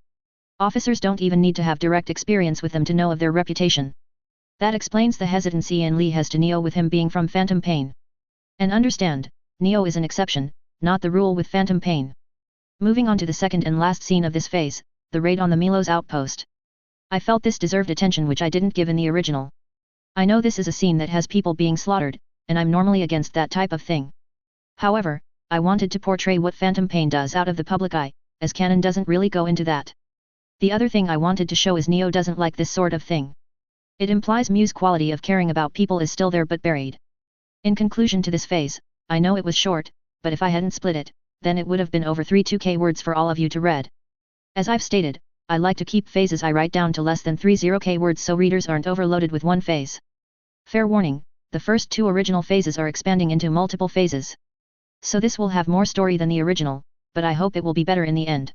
Officers don't even need to have direct experience with them to know of their reputation. That explains the hesitancy An Lee has to Neo with him being from Phantom Pain. And understand, Neo is an exception, not the rule with Phantom Pain. Moving on to the second and last scene of this phase, the raid on the Milos outpost. I felt this deserved attention which I didn't give in the original. I know this is a scene that has people being slaughtered, and I'm normally against that type of thing. However, I wanted to portray what Phantom Pain does out of the public eye, as canon doesn't really go into that. The other thing I wanted to show is Neo doesn't like this sort of thing. It implies Mu's quality of caring about people is still there but buried. In conclusion to this phase, I know it was short, but if I hadn't split it, then it would have been over 32k words for all of you to read. As I've stated, I like to keep phases I write down to less than 30k words so readers aren't overloaded with one phase. Fair warning, the first 2 original phases are expanding into multiple phases. So this will have more story than the original, but I hope it will be better in the end.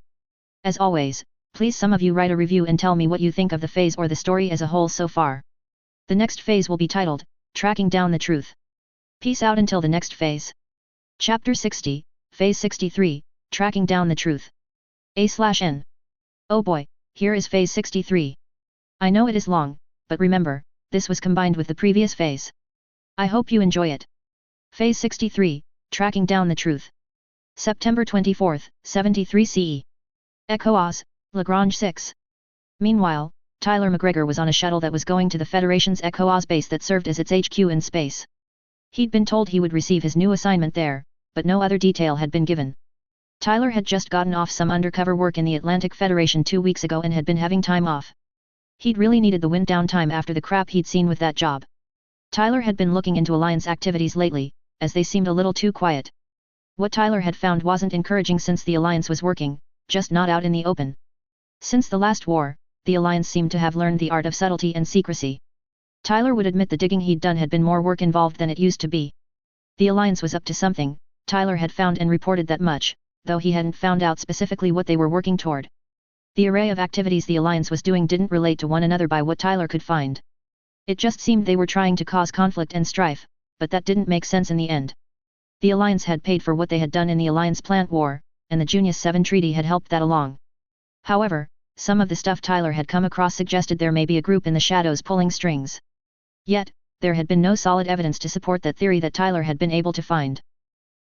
As always, please some of you write a review and tell me what you think of the phase or the story as a whole so far. The next phase will be titled, Tracking Down the Truth. Peace out until the next phase. Chapter 60, Phase 63, Tracking Down the Truth. A/N. Oh boy, here is Phase 63. I know it is long, but remember, this was combined with the previous phase. I hope you enjoy it. Phase 63, Tracking Down the Truth. September 24, 73 CE. Echo Oz, Lagrange 6. Meanwhile, Tyler McGregor was on a shuttle that was going to the Federation's Echo Oz base that served as its HQ in space. He'd been told he would receive his new assignment there, but no other detail had been given. Tyler had just gotten off some undercover work in the Atlantic Federation 2 weeks ago and had been having time off. He'd really needed the wind down time after the crap he'd seen with that job. Tyler had been looking into Alliance activities lately, as they seemed a little too quiet. What Tyler had found wasn't encouraging since the Alliance was working, just not out in the open. Since the last war, the Alliance seemed to have learned the art of subtlety and secrecy. Tyler would admit the digging he'd done had been more work involved than it used to be. The Alliance was up to something, Tyler had found and reported that much, though he hadn't found out specifically what they were working toward. The array of activities the Alliance was doing didn't relate to one another by what Tyler could find. It just seemed they were trying to cause conflict and strife, but that didn't make sense in the end. The Alliance had paid for what they had done in the Alliance Plant War, and the Junius 7 Treaty had helped that along. However, some of the stuff Tyler had come across suggested there may be a group in the shadows pulling strings. Yet, there had been no solid evidence to support that theory that Tyler had been able to find.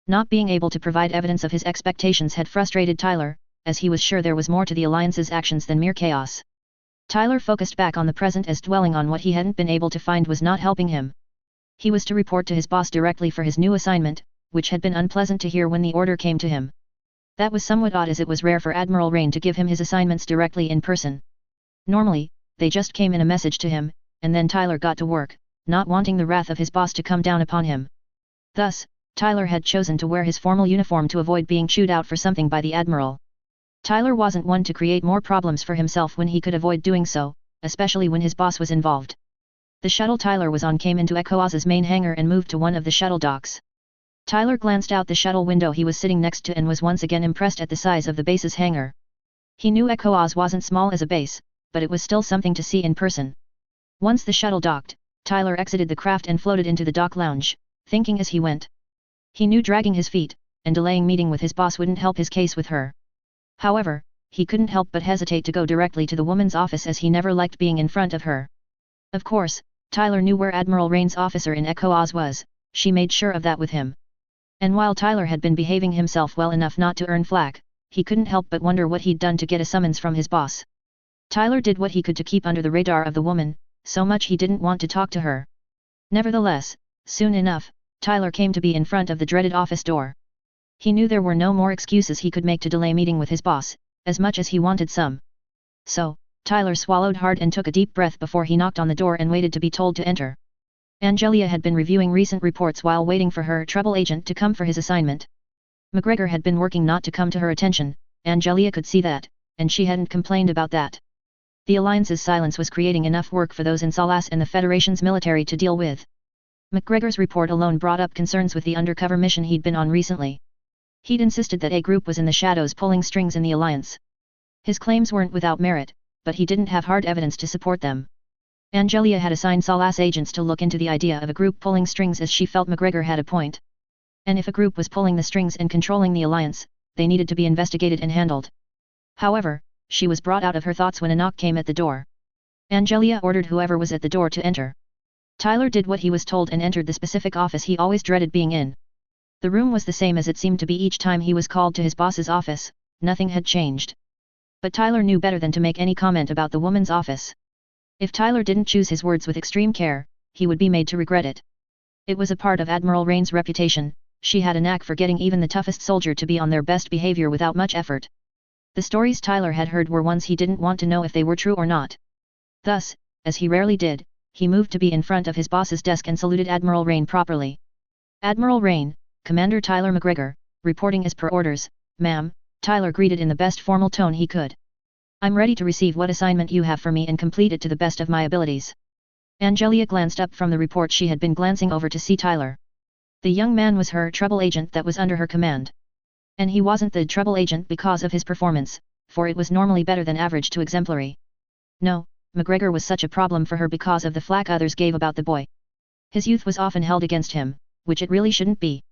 Not being able to provide evidence of his expectations had frustrated Tyler, as he was sure there was more to the Alliance's actions than mere chaos. Tyler focused back on the present as dwelling on what he hadn't been able to find was not helping him. He was to report to his boss directly for his new assignment, which had been unpleasant to hear when the order came to him. That was somewhat odd as it was rare for Admiral Rain to give him his assignments directly in person. Normally, they just came in a message to him, and then Tyler got to work, not wanting the wrath of his boss to come down upon him. Thus, Tyler had chosen to wear his formal uniform to avoid being chewed out for something by the Admiral. Tyler wasn't one to create more problems for himself when he could avoid doing so, especially when his boss was involved. The shuttle Tyler was on came into Echo Oz's main hangar and moved to one of the shuttle docks. Tyler glanced out the shuttle window he was sitting next to and was once again impressed at the size of the base's hangar. He knew Echo Oz wasn't small as a base, but it was still something to see in person. Once the shuttle docked, Tyler exited the craft and floated into the dock lounge, thinking as he went. He knew dragging his feet, and delaying meeting with his boss wouldn't help his case with her. However, he couldn't help but hesitate to go directly to the woman's office as he never liked being in front of her. Of course, Tyler knew where Admiral Rain's officer in Echo Oz was, she made sure of that with him. And while Tyler had been behaving himself well enough not to earn flack, he couldn't help but wonder what he'd done to get a summons from his boss. Tyler did what he could to keep under the radar of the woman, so much he didn't want to talk to her. Nevertheless, soon enough, Tyler came to be in front of the dreaded office door. He knew there were no more excuses he could make to delay meeting with his boss, as much as he wanted some. So, Tyler swallowed hard and took a deep breath before he knocked on the door and waited to be told to enter. Angelia had been reviewing recent reports while waiting for her trouble agent to come for his assignment. McGregor had been working not to come to her attention, Angelia could see that, and she hadn't complained about that. The Alliance's silence was creating enough work for those in Salas and the Federation's military to deal with. McGregor's report alone brought up concerns with the undercover mission he'd been on recently. He'd insisted that a group was in the shadows pulling strings in the Alliance. His claims weren't without merit, but he didn't have hard evidence to support them. Angelia had assigned Salas agents to look into the idea of a group pulling strings as she felt McGregor had a point. And if a group was pulling the strings and controlling the Alliance, they needed to be investigated and handled. However, she was brought out of her thoughts when a knock came at the door. Angelia ordered whoever was at the door to enter. Tyler did what he was told and entered the specific office he always dreaded being in. The room was the same as it seemed to be each time he was called to his boss's office, nothing had changed. But Tyler knew better than to make any comment about the woman's office. If Tyler didn't choose his words with extreme care, he would be made to regret it. It was a part of Admiral Rain's reputation, she had a knack for getting even the toughest soldier to be on their best behavior without much effort. The stories Tyler had heard were ones he didn't want to know if they were true or not. Thus, as he rarely did, he moved to be in front of his boss's desk and saluted Admiral Rain properly. Admiral Rain, Commander Tyler McGregor, reporting as per orders, ma'am, Tyler greeted in the best formal tone he could. I'm ready to receive what assignment you have for me and complete it to the best of my abilities. Angelia glanced up from the report she had been glancing over to see Tyler. The young man was her trouble agent that was under her command. And he wasn't the trouble agent because of his performance, for it was normally better than average to exemplary. No, McGregor was such a problem for her because of the flack others gave about the boy. His youth was often held against him, which it really shouldn't be.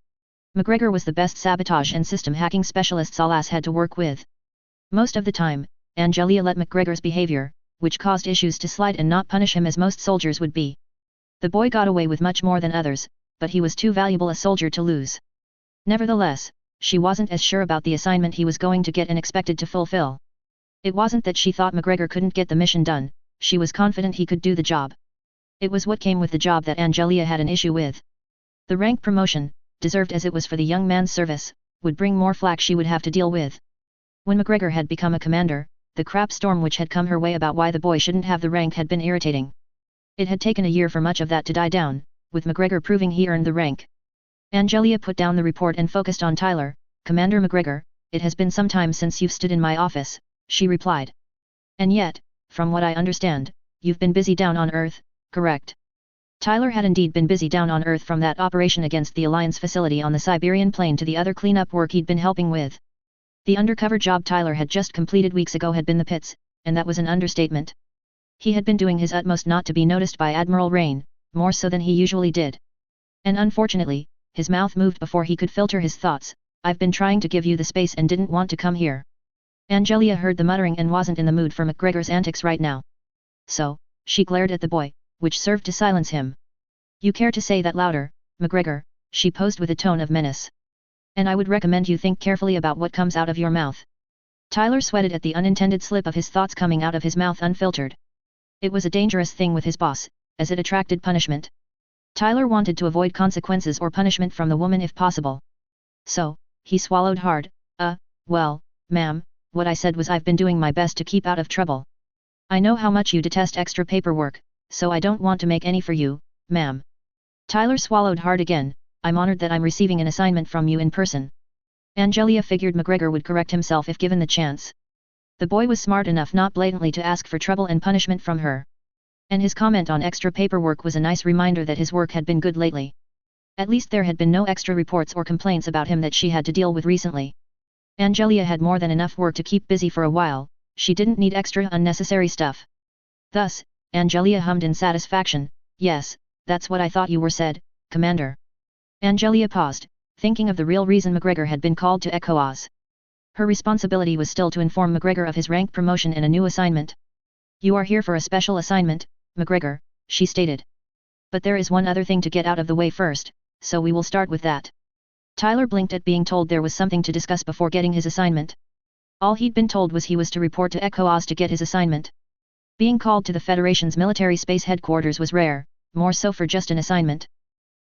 McGregor was the best sabotage and system hacking specialist Salas had to work with. Most of the time, Angelia let McGregor's behavior, which caused issues to slide and not punish him as most soldiers would be. The boy got away with much more than others, but he was too valuable a soldier to lose. Nevertheless, she wasn't as sure about the assignment he was going to get and expected to fulfill. It wasn't that she thought McGregor couldn't get the mission done, she was confident he could do the job. It was what came with the job that Angelia had an issue with. The rank promotion, deserved as it was for the young man's service, would bring more flack she would have to deal with. When McGregor had become a commander, the crap storm which had come her way about why the boy shouldn't have the rank had been irritating. It had taken a year for much of that to die down, with McGregor proving he earned the rank. Angelia put down the report and focused on Tyler. Commander McGregor, it has been some time since you've stood in my office, she replied. And yet, from what I understand, you've been busy down on Earth, correct? Tyler had indeed been busy down on Earth from that operation against the Alliance facility on the Siberian plain to the other cleanup work he'd been helping with. The undercover job Tyler had just completed weeks ago had been the pits, and that was an understatement. He had been doing his utmost not to be noticed by Admiral Rain, more so than he usually did. And unfortunately, his mouth moved before he could filter his thoughts. I've been trying to give you the space and didn't want to come here. Angelia heard the muttering and wasn't in the mood for McGregor's antics right now. So, she glared at the boy, which served to silence him. You care to say that louder, McGregor, she posed with a tone of menace. And I would recommend you think carefully about what comes out of your mouth. Tyler sweated at the unintended slip of his thoughts coming out of his mouth unfiltered. It was a dangerous thing with his boss, as it attracted punishment. Tyler wanted to avoid consequences or punishment from the woman if possible. So, he swallowed hard. Well, ma'am, what I said was I've been doing my best to keep out of trouble. I know how much you detest extra paperwork, so I don't want to make any for you, ma'am. Tyler swallowed hard again. I'm honored that I'm receiving an assignment from you in person. Angelia figured McGregor would correct himself if given the chance. The boy was smart enough not blatantly to ask for trouble and punishment from her. And his comment on extra paperwork was a nice reminder that his work had been good lately. At least there had been no extra reports or complaints about him that she had to deal with recently. Angelia had more than enough work to keep busy for a while, she didn't need extra unnecessary stuff. Thus, Angelia hummed in satisfaction, yes, that's what I thought you were said, Commander. Angelia paused, thinking of the real reason McGregor had been called to ECOAS. Her responsibility was still to inform McGregor of his rank promotion and a new assignment. You are here for a special assignment, McGregor, she stated. But there is one other thing to get out of the way first, so we will start with that. Tyler blinked at being told there was something to discuss before getting his assignment. All he'd been told was he was to report to ECOAS to get his assignment. Being called to the Federation's military space headquarters was rare, more so for just an assignment.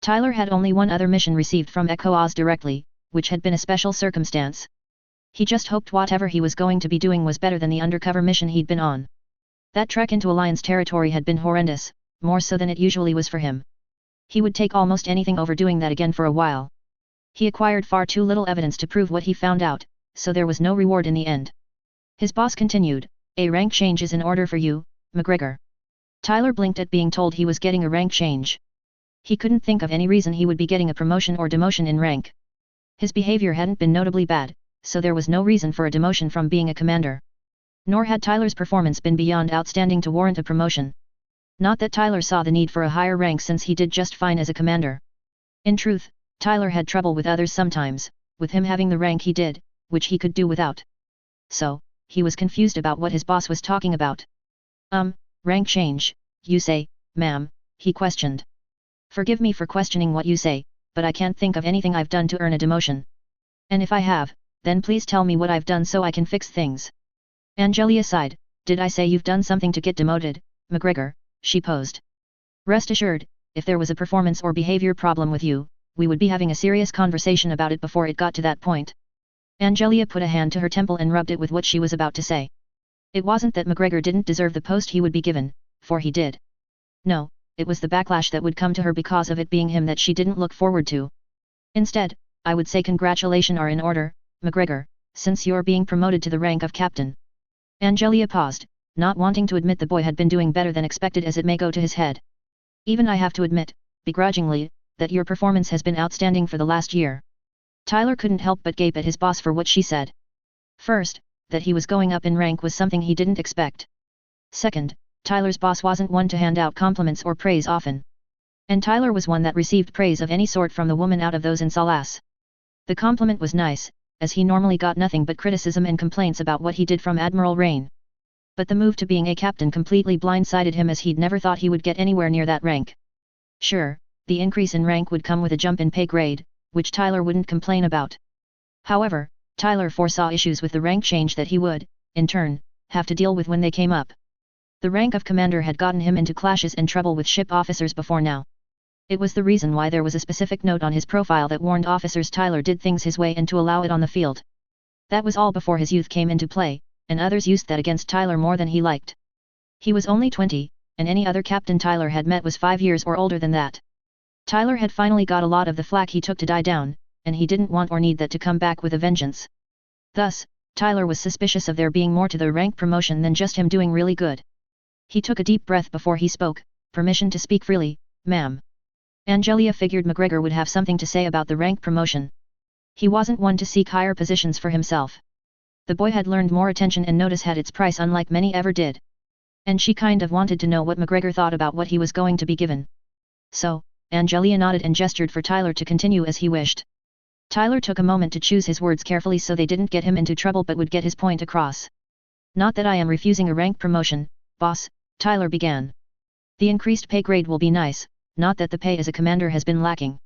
Tyler had only one other mission received from ECOAS directly, which had been a special circumstance. He just hoped whatever he was going to be doing was better than the undercover mission he'd been on. That trek into Alliance territory had been horrendous, more so than it usually was for him. He would take almost anything over doing that again for a while. He acquired far too little evidence to prove what he found out, so there was no reward in the end. His boss continued, a rank change is in order for you, McGregor. Tyler blinked at being told he was getting a rank change. He couldn't think of any reason he would be getting a promotion or demotion in rank. His behavior hadn't been notably bad, so there was no reason for a demotion from being a commander. Nor had Tyler's performance been beyond outstanding to warrant a promotion. Not that Tyler saw the need for a higher rank since he did just fine as a commander. In truth, Tyler had trouble with others sometimes, with him having the rank he did, which he could do without. So, he was confused about what his boss was talking about. Rank change, you say, ma'am, he questioned. Forgive me for questioning what you say, but I can't think of anything I've done to earn a demotion. And if I have, then please tell me what I've done so I can fix things. Angelia sighed, did I say you've done something to get demoted, McGregor, she posed. Rest assured, if there was a performance or behavior problem with you, we would be having a serious conversation about it before it got to that point. Angelia put a hand to her temple and rubbed it with what she was about to say. It wasn't that McGregor didn't deserve the post he would be given, for he did. No, it was the backlash that would come to her because of it being him that she didn't look forward to. Instead, I would say congratulations are in order, McGregor, since you're being promoted to the rank of captain. Angelia paused, not wanting to admit the boy had been doing better than expected as it may go to his head. Even I have to admit, begrudgingly, that your performance has been outstanding for the last year. Tyler couldn't help but gape at his boss for what she said. First, that he was going up in rank was something he didn't expect. Second, Tyler's boss wasn't one to hand out compliments or praise often. And Tyler was one that received praise of any sort from the woman out of those in Salas. The compliment was nice, as he normally got nothing but criticism and complaints about what he did from Admiral Rain. But the move to being a captain completely blindsided him as he'd never thought he would get anywhere near that rank. Sure, the increase in rank would come with a jump in pay grade, which Tyler wouldn't complain about. However, Tyler foresaw issues with the rank change that he would, in turn, have to deal with when they came up. The rank of commander had gotten him into clashes and trouble with ship officers before now. It was the reason why there was a specific note on his profile that warned officers Tyler did things his way and to allow it on the field. That was all before his youth came into play, and others used that against Tyler more than he liked. He was only 20, and any other captain Tyler had met was 5 years or older than that. Tyler had finally got a lot of the flack he took to die down, and he didn't want or need that to come back with a vengeance. Thus, Tyler was suspicious of there being more to the rank promotion than just him doing really good. He took a deep breath before he spoke. Permission to speak freely, ma'am. Angelia figured McGregor would have something to say about the rank promotion. He wasn't one to seek higher positions for himself. The boy had learned more attention and notice had its price unlike many ever did. And she kind of wanted to know what McGregor thought about what he was going to be given. So, Angelia nodded and gestured for Tyler to continue as he wished. Tyler took a moment to choose his words carefully so they didn't get him into trouble but would get his point across. Not that I am refusing a rank promotion, boss, Tyler began. The increased pay grade will be nice, not that the pay as a commander has been lacking.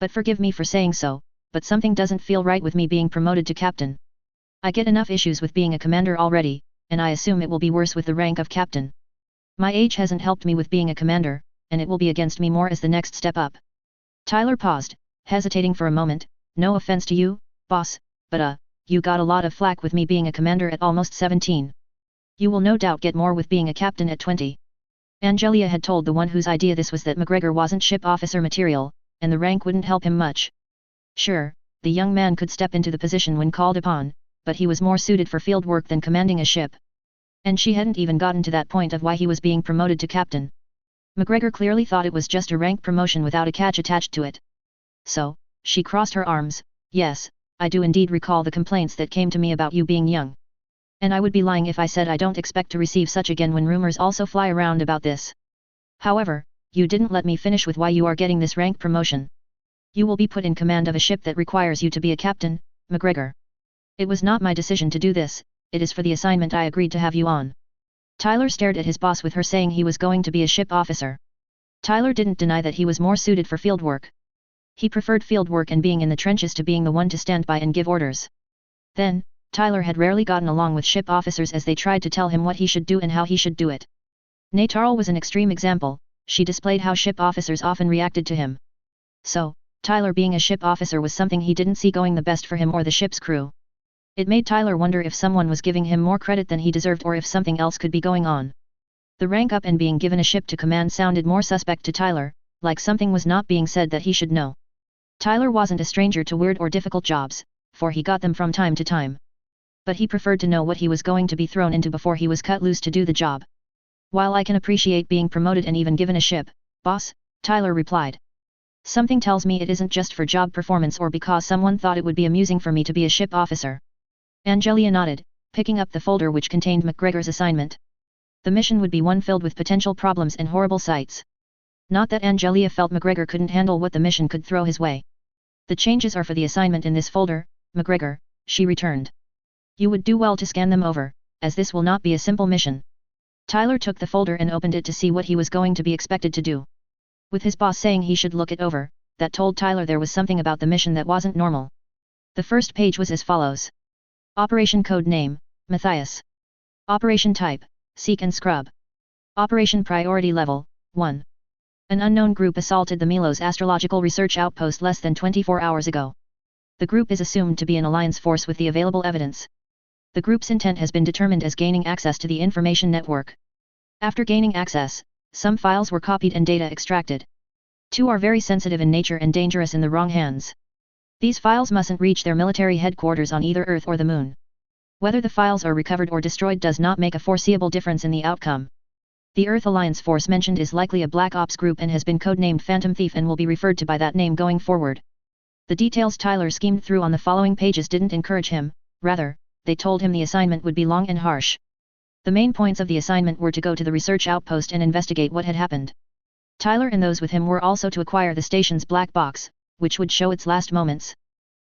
But forgive me for saying so, but something doesn't feel right with me being promoted to captain. I get enough issues with being a commander already, and I assume it will be worse with the rank of captain. My age hasn't helped me with being a commander, and it will be against me more as the next step up. Tyler paused, hesitating for a moment. No offense to you, boss, but you got a lot of flack with me being a commander at almost 17. You will no doubt get more with being a captain at 20. Angelia had told the one whose idea this was that McGregor wasn't ship officer material, and the rank wouldn't help him much. Sure, the young man could step into the position when called upon, but he was more suited for field work than commanding a ship. And she hadn't even gotten to that point of why he was being promoted to captain. McGregor clearly thought it was just a rank promotion without a catch attached to it. So, she crossed her arms. Yes, I do indeed recall the complaints that came to me about you being young. And I would be lying if I said I don't expect to receive such again when rumors also fly around about this. However, you didn't let me finish with why you are getting this rank promotion. You will be put in command of a ship that requires you to be a captain, McGregor. It was not my decision to do this, it is for the assignment I agreed to have you on. Tyler stared at his boss with her saying he was going to be a ship officer. Tyler didn't deny that he was more suited for field work. He preferred field work and being in the trenches to being the one to stand by and give orders. Then, Tyler had rarely gotten along with ship officers as they tried to tell him what he should do and how he should do it. Natarl was an extreme example. She displayed how ship officers often reacted to him. So, Tyler being a ship officer was something he didn't see going the best for him or the ship's crew. It made Tyler wonder if someone was giving him more credit than he deserved or if something else could be going on. The rank up and being given a ship to command sounded more suspect to Tyler, like something was not being said that he should know. Tyler wasn't a stranger to weird or difficult jobs, for he got them from time to time. But he preferred to know what he was going to be thrown into before he was cut loose to do the job. While I can appreciate being promoted and even given a ship, boss, Tyler replied. Something tells me it isn't just for job performance or because someone thought it would be amusing for me to be a ship officer. Angelia nodded, picking up the folder which contained McGregor's assignment. The mission would be one filled with potential problems and horrible sights. Not that Angelia felt McGregor couldn't handle what the mission could throw his way. The changes are for the assignment in this folder, McGregor, she returned. You would do well to scan them over, as this will not be a simple mission. Tyler took the folder and opened it to see what he was going to be expected to do. With his boss saying he should look it over, that told Tyler there was something about the mission that wasn't normal. The first page was as follows. Operation Code Name, Matthias. Operation Type, Seek and Scrub. Operation Priority Level 1. An unknown group assaulted the Milos astrological research outpost less than 24 hours ago. The group is assumed to be an alliance force with the available evidence. The group's intent has been determined as gaining access to the information network. After gaining access, some files were copied and data extracted. 2 are very sensitive in nature and dangerous in the wrong hands. These files mustn't reach their military headquarters on either Earth or the Moon. Whether the files are recovered or destroyed does not make a foreseeable difference in the outcome. The Earth Alliance force mentioned is likely a Black Ops group and has been codenamed Phantom Thief and will be referred to by that name going forward. The details Tyler schemed through on the following pages didn't encourage him, rather, they told him the assignment would be long and harsh. The main points of the assignment were to go to the research outpost and investigate what had happened. Tyler and those with him were also to acquire the station's black box, which would show its last moments.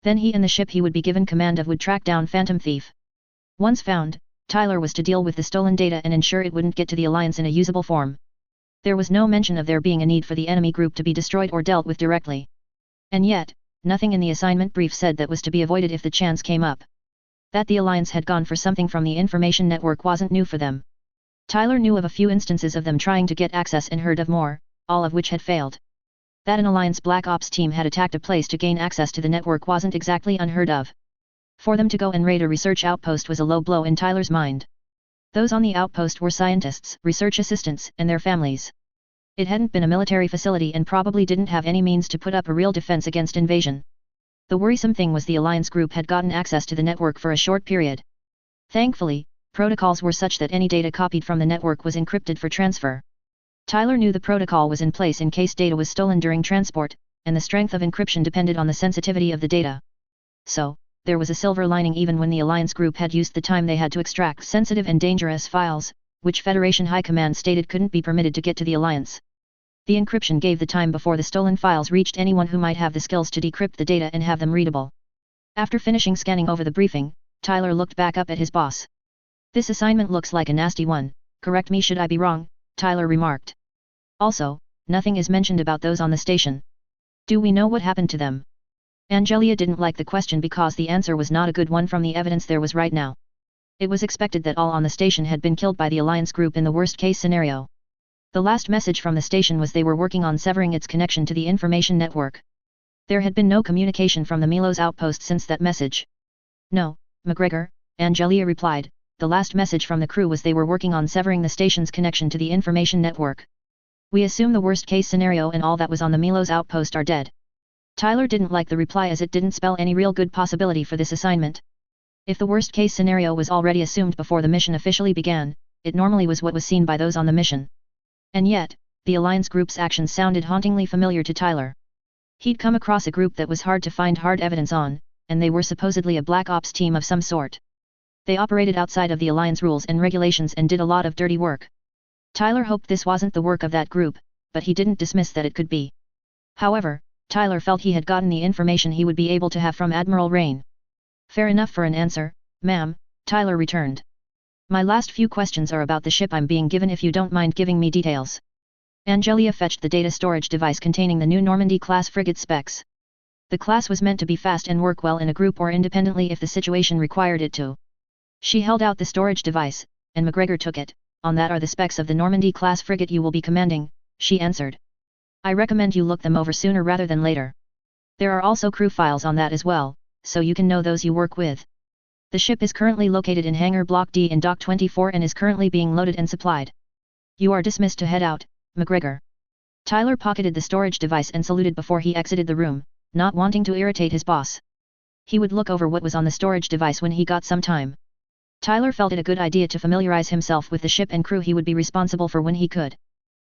Then he and the ship he would be given command of would track down Phantom Thief. Once found, Tyler was to deal with the stolen data and ensure it wouldn't get to the Alliance in a usable form. There was no mention of there being a need for the enemy group to be destroyed or dealt with directly. And yet, nothing in the assignment brief said that was to be avoided if the chance came up. That the Alliance had gone for something from the information network wasn't new for them. Tyler knew of a few instances of them trying to get access and heard of more, all of which had failed. That an Alliance Black Ops team had attacked a place to gain access to the network wasn't exactly unheard of. For them to go and raid a research outpost was a low blow in Tyler's mind. Those on the outpost were scientists, research assistants, and their families. It hadn't been a military facility and probably didn't have any means to put up a real defense against invasion. The worrisome thing was the Alliance group had gotten access to the network for a short period. Thankfully, protocols were such that any data copied from the network was encrypted for transfer. Tyler knew the protocol was in place in case data was stolen during transport, and the strength of encryption depended on the sensitivity of the data. So, there was a silver lining even when the Alliance group had used the time they had to extract sensitive and dangerous files, which Federation High Command stated couldn't be permitted to get to the Alliance. The encryption gave the time before the stolen files reached anyone who might have the skills to decrypt the data and have them readable. After finishing scanning over the briefing, Tyler looked back up at his boss. "This assignment looks like a nasty one, correct me should I be wrong," Tyler remarked. "Also, nothing is mentioned about those on the station. Do we know what happened to them?" Angelia didn't like the question because the answer was not a good one from the evidence there was right now. It was expected that all on the station had been killed by the Alliance group in the worst-case scenario. The last message from the station was they were working on severing its connection to the information network. There had been no communication from the Milos outpost since that message. "No, McGregor," Angelia replied, "the last message from the crew was they were working on severing the station's connection to the information network. We assume the worst-case scenario and all that was on the Milos outpost are dead." Tyler didn't like the reply as it didn't spell any real good possibility for this assignment. If the worst-case scenario was already assumed before the mission officially began, it normally was what was seen by those on the mission. And yet, the Alliance group's actions sounded hauntingly familiar to Tyler. He'd come across a group that was hard to find hard evidence on, and they were supposedly a Black Ops team of some sort. They operated outside of the Alliance rules and regulations and did a lot of dirty work. Tyler hoped this wasn't the work of that group, but he didn't dismiss that it could be. However, Tyler felt he had gotten the information he would be able to have from Admiral Rain. "Fair enough for an answer, ma'am," Tyler returned. "My last few questions are about the ship I'm being given if you don't mind giving me details." Angelia fetched the data storage device containing the new Normandy-class frigate specs. The class was meant to be fast and work well in a group or independently if the situation required it to. She held out the storage device, and McGregor took it. "On that are the specs of the Normandy-class frigate you will be commanding," she answered. "I recommend you look them over sooner rather than later. There are also crew files on that as well, so you can know those you work with. The ship is currently located in Hangar Block D in Dock 24 and is currently being loaded and supplied. You are dismissed to head out, McGregor." Tyler pocketed the storage device and saluted before he exited the room, not wanting to irritate his boss. He would look over what was on the storage device when he got some time. Tyler felt it a good idea to familiarize himself with the ship and crew he would be responsible for when he could.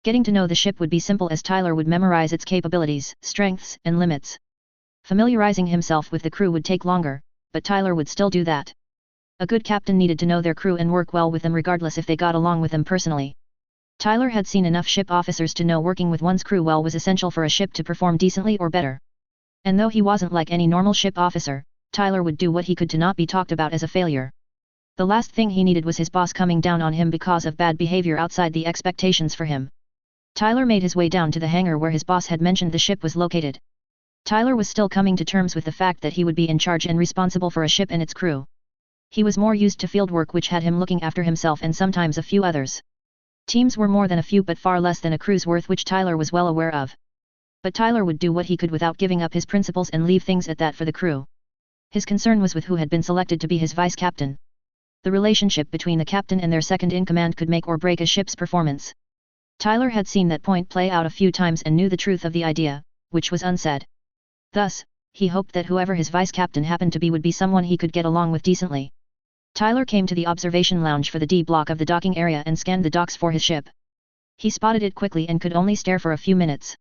Getting to know the ship would be simple as Tyler would memorize its capabilities, strengths, and limits. Familiarizing himself with the crew would take longer, but Tyler would still do that. A good captain needed to know their crew and work well with them regardless if they got along with them personally. Tyler had seen enough ship officers to know working with one's crew well was essential for a ship to perform decently or better. And though he wasn't like any normal ship officer, Tyler would do what he could to not be talked about as a failure. The last thing he needed was his boss coming down on him because of bad behavior outside the expectations for him. Tyler made his way down to the hangar where his boss had mentioned the ship was located. Tyler was still coming to terms with the fact that he would be in charge and responsible for a ship and its crew. He was more used to field work which had him looking after himself and sometimes a few others. Teams were more than a few but far less than a crew's worth, which Tyler was well aware of. But Tyler would do what he could without giving up his principles and leave things at that for the crew. His concern was with who had been selected to be his vice captain. The relationship between the captain and their second-in-command could make or break a ship's performance. Tyler had seen that point play out a few times and knew the truth of the idea, which was unsaid. Thus, he hoped that whoever his vice captain happened to be would be someone he could get along with decently. Tyler came to the observation lounge for the D block of the docking area and scanned the docks for his ship. He spotted it quickly and could only stare for a few minutes.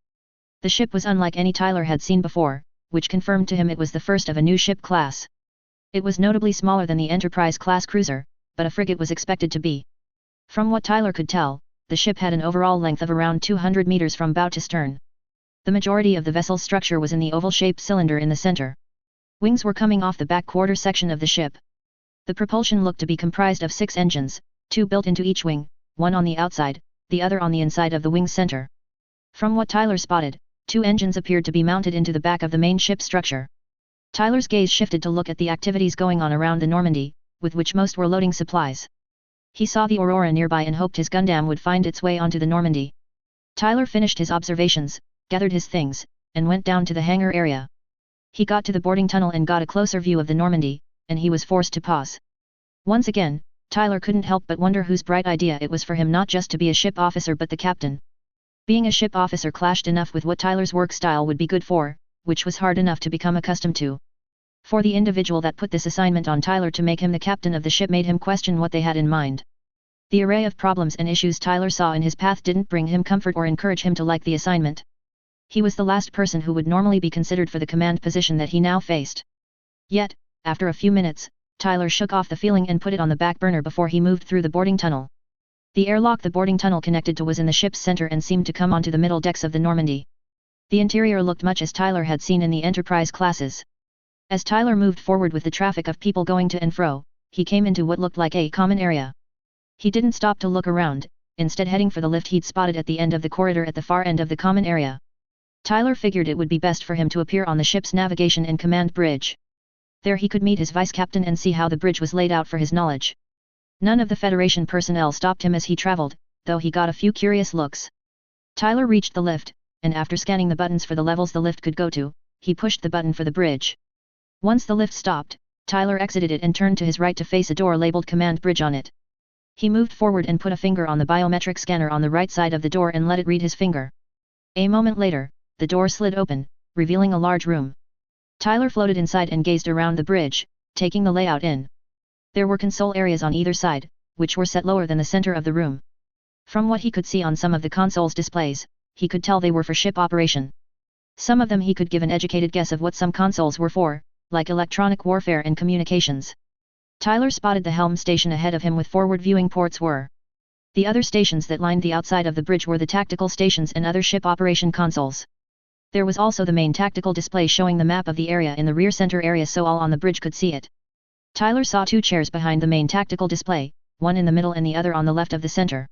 The ship was unlike any Tyler had seen before, which confirmed to him it was the first of a new ship class. It was notably smaller than the Enterprise-class cruiser, but a frigate was expected to be. From what Tyler could tell, the ship had an overall length of around 200 meters from bow to stern. The majority of the vessel's structure was in the oval-shaped cylinder in the center. Wings were coming off the back quarter section of the ship. The propulsion looked to be comprised of 6 engines, 2 built into each wing, one on the outside, the other on the inside of the wing's center. From what Tyler spotted, 2 engines appeared to be mounted into the back of the main ship structure. Tyler's gaze shifted to look at the activities going on around the Normandy, with which most were loading supplies. He saw the Aurora nearby and hoped his Gundam would find its way onto the Normandy. Tyler finished his observations, gathered his things, and went down to the hangar area. He got to the boarding tunnel and got a closer view of the Normandy, and he was forced to pause. Once again, Tyler couldn't help but wonder whose bright idea it was for him not just to be a ship officer but the captain. Being a ship officer clashed enough with what Tyler's work style would be good for, which was hard enough to become accustomed to. For the individual that put this assignment on Tyler to make him the captain of the ship made him question what they had in mind. The array of problems and issues Tyler saw in his path didn't bring him comfort or encourage him to like the assignment. He was the last person who would normally be considered for the command position that he now faced. Yet, after a few minutes, Tyler shook off the feeling and put it on the back burner before he moved through the boarding tunnel. The airlock the boarding tunnel connected to was in the ship's center and seemed to come onto the middle decks of the Normandy. The interior looked much as Tyler had seen in the Enterprise classes. As Tyler moved forward with the traffic of people going to and fro, he came into what looked like a common area. He didn't stop to look around, instead heading for the lift he'd spotted at the end of the corridor at the far end of the common area. Tyler figured it would be best for him to appear on the ship's navigation and command bridge. There he could meet his vice captain and see how the bridge was laid out for his knowledge. None of the Federation personnel stopped him as he traveled, though he got a few curious looks. Tyler reached the lift, and after scanning the buttons for the levels the lift could go to, he pushed the button for the bridge. Once the lift stopped, Tyler exited it and turned to his right to face a door labeled Command Bridge on it. He moved forward and put a finger on the biometric scanner on the right side of the door and let it read his finger. A moment later, the door slid open, revealing a large room. Tyler floated inside and gazed around the bridge, taking the layout in. There were console areas on either side, which were set lower than the center of the room. From what he could see on some of the console's displays, he could tell they were for ship operation. Some of them he could give an educated guess of what some consoles were for, like electronic warfare and communications. Tyler spotted the helm station ahead of him with forward viewing ports were. The other stations that lined the outside of the bridge were the tactical stations and other ship operation consoles. There was also the main tactical display showing the map of the area in the rear center area so all on the bridge could see it. Tyler saw 2 chairs behind the main tactical display, one in the middle and the other on the left of the center.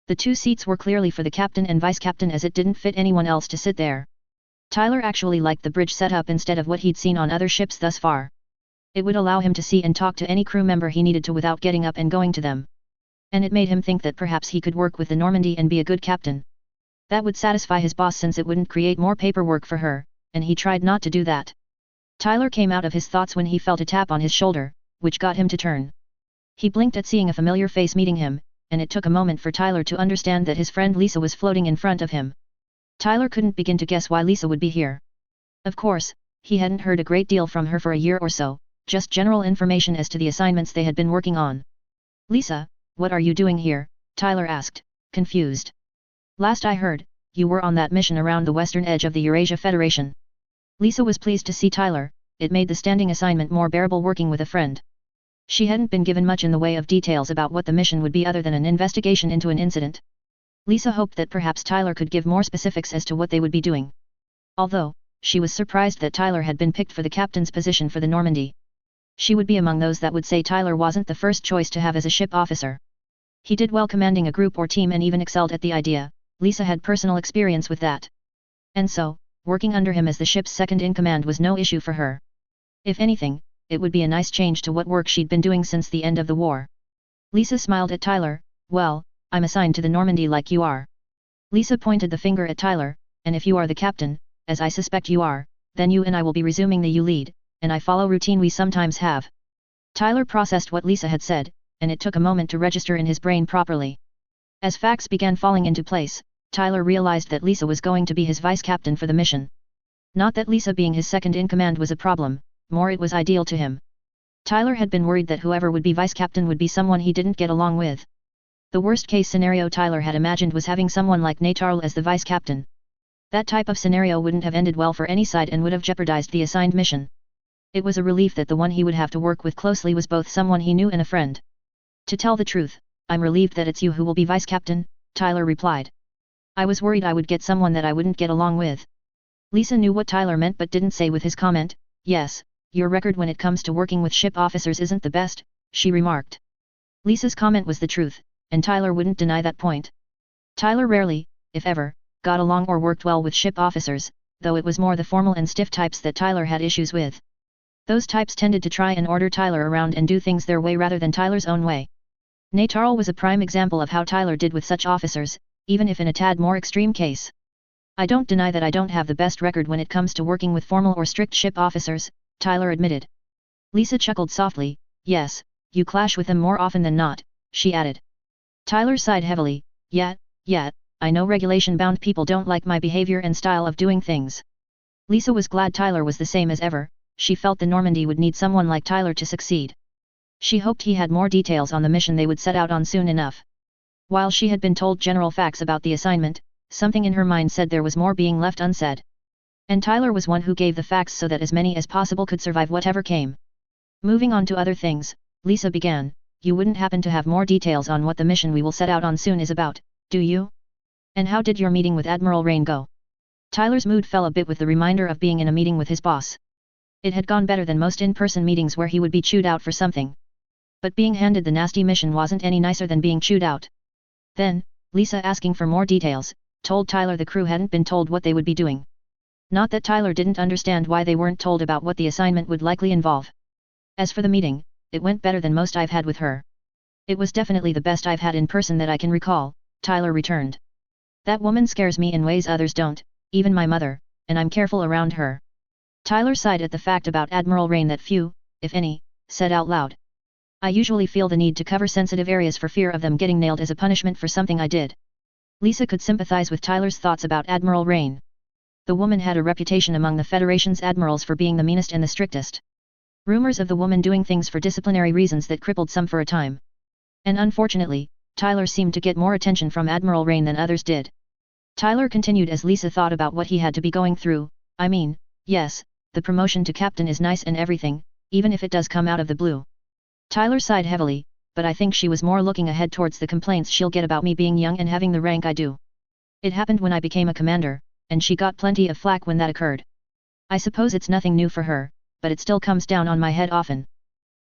The 2 seats were clearly for the captain and vice captain as it didn't fit anyone else to sit there. Tyler actually liked the bridge setup instead of what he'd seen on other ships thus far. It would allow him to see and talk to any crew member he needed to without getting up and going to them. And it made him think that perhaps he could work with the Normandy and be a good captain. That would satisfy his boss since it wouldn't create more paperwork for her, and he tried not to do that. Tyler came out of his thoughts when he felt a tap on his shoulder, which got him to turn. He blinked at seeing a familiar face meeting him, and it took a moment for Tyler to understand that his friend Lisa was floating in front of him. Tyler couldn't begin to guess why Lisa would be here. Of course, he hadn't heard a great deal from her for a year or so, just general information as to the assignments they had been working on. "Lisa, what are you doing here?" Tyler asked, confused. "Last I heard, you were on that mission around the western edge of the Eurasia Federation." Lisa was pleased to see Tyler, it made the standing assignment more bearable working with a friend. She hadn't been given much in the way of details about what the mission would be other than an investigation into an incident. Lisa hoped that perhaps Tyler could give more specifics as to what they would be doing. Although, she was surprised that Tyler had been picked for the captain's position for the Normandy. She would be among those that would say Tyler wasn't the first choice to have as a ship officer. He did well commanding a group or team and even excelled at the idea. Lisa had personal experience with that. And so, working under him as the ship's second-in-command was no issue for her. If anything, it would be a nice change to what work she'd been doing since the end of the war. Lisa smiled at Tyler. "Well, I'm assigned to the Normandy like you are. Lisa pointed the finger at Tyler, and if you are the captain, as I suspect you are, then you and I will be resuming the U-lead, and I follow routine we sometimes have. Tyler processed what Lisa had said, and it took a moment to register in his brain properly. As facts began falling into place, Tyler realized that Lisa was going to be his vice captain for the mission. Not that Lisa being his second in command was a problem, more it was ideal to him. Tyler had been worried that whoever would be vice captain would be someone he didn't get along with. The worst case scenario Tyler had imagined was having someone like Natarl as the vice captain. That type of scenario wouldn't have ended well for any side and would have jeopardized the assigned mission. It was a relief that the one he would have to work with closely was both someone he knew and a friend. To tell the truth, I'm relieved that it's you who will be vice captain, Tyler replied. I was worried I would get someone that I wouldn't get along with. Lisa knew what Tyler meant but didn't say with his comment. Yes, your record when it comes to working with ship officers isn't the best, she remarked. Lisa's comment was the truth, and Tyler wouldn't deny that point. Tyler rarely, if ever, got along or worked well with ship officers, though it was more the formal and stiff types that Tyler had issues with. Those types tended to try and order Tyler around and do things their way rather than Tyler's own way. Natarl was a prime example of how Tyler did with such officers, even if in a tad more extreme case. I don't deny that I don't have the best record when it comes to working with formal or strict ship officers, Tyler admitted. Lisa chuckled softly. Yes, you clash with them more often than not, she added. Tyler sighed heavily. Yeah, I know regulation-bound people don't like my behavior and style of doing things. Lisa was glad Tyler was the same as ever. She felt the Normandy would need someone like Tyler to succeed. She hoped he had more details on the mission they would set out on soon enough. While she had been told general facts about the assignment, something in her mind said there was more being left unsaid. And Tyler was one who gave the facts so that as many as possible could survive whatever came. Moving on to other things, Lisa began, you wouldn't happen to have more details on what the mission we will set out on soon is about, do you? And how did your meeting with Admiral Rain go? Tyler's mood fell a bit with the reminder of being in a meeting with his boss. It had gone better than most in-person meetings where he would be chewed out for something. But being handed the nasty mission wasn't any nicer than being chewed out. Then, Lisa asking for more details, told Tyler the crew hadn't been told what they would be doing. Not that Tyler didn't understand why they weren't told about what the assignment would likely involve. As for the meeting, it went better than most I've had with her. It was definitely the best I've had in person that I can recall, Tyler returned. That woman scares me in ways others don't, even my mother, and I'm careful around her. Tyler sighed at the fact about Admiral Rain that few, if any, said out loud. I usually feel the need to cover sensitive areas for fear of them getting nailed as a punishment for something I did. Lisa could sympathize with Tyler's thoughts about Admiral Rain. The woman had a reputation among the Federation's admirals for being the meanest and the strictest. Rumors of the woman doing things for disciplinary reasons that crippled some for a time. And unfortunately, Tyler seemed to get more attention from Admiral Rain than others did. Tyler continued as Lisa thought about what he had to be going through. I mean, yes, the promotion to captain is nice and everything, even if it does come out of the blue. Tyler sighed heavily, but I think she was more looking ahead towards the complaints she'll get about me being young and having the rank I do. It happened when I became a commander, and she got plenty of flack when that occurred. I suppose it's nothing new for her, but it still comes down on my head often.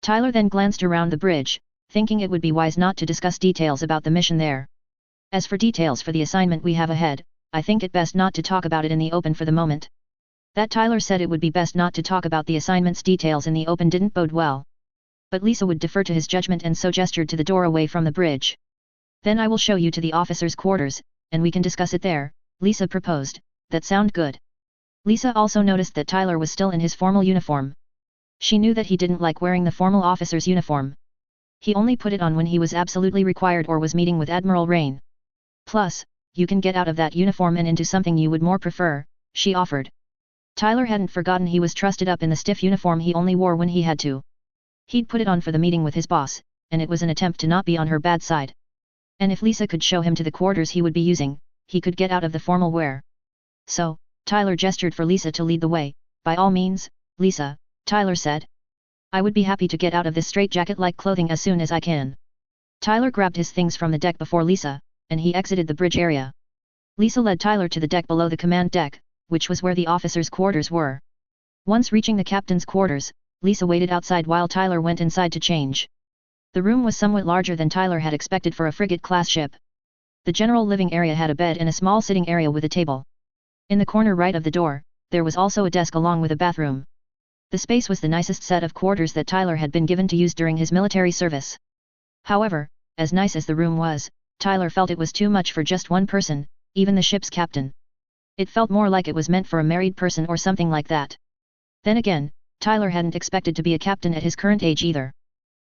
Tyler then glanced around the bridge, thinking it would be wise not to discuss details about the mission there. As for details for the assignment we have ahead, I think it best not to talk about it in the open for the moment. That Tyler said it would be best not to talk about the assignment's details in the open didn't bode well. But Lisa would defer to his judgment and so gestured to the door away from the bridge. Then I will show you to the officers' quarters, and we can discuss it there, Lisa proposed. That sound good. Lisa also noticed that Tyler was still in his formal uniform. She knew that he didn't like wearing the formal officer's uniform. He only put it on when he was absolutely required or was meeting with Admiral Rain. Plus, you can get out of that uniform and into something you would more prefer, she offered. Tyler hadn't forgotten he was trusted up in the stiff uniform he only wore when he had to. He'd put it on for the meeting with his boss, and it was an attempt to not be on her bad side. And if Lisa could show him to the quarters he would be using, he could get out of the formal wear. So, Tyler gestured for Lisa to lead the way. By all means, Lisa, Tyler said. I would be happy to get out of this straitjacket-like clothing as soon as I can. Tyler grabbed his things from the deck before Lisa, and he exited the bridge area. Lisa led Tyler to the deck below the command deck, which was where the officers' quarters were. Once reaching the captain's quarters, Lisa waited outside while Tyler went inside to change. The room was somewhat larger than Tyler had expected for a frigate-class ship. The general living area had a bed and a small sitting area with a table. In the corner right of the door, there was also a desk along with a bathroom. The space was the nicest set of quarters that Tyler had been given to use during his military service. However, as nice as the room was, Tyler felt it was too much for just one person, even the ship's captain. It felt more like it was meant for a married person or something like that. Then again, Tyler hadn't expected to be a captain at his current age either.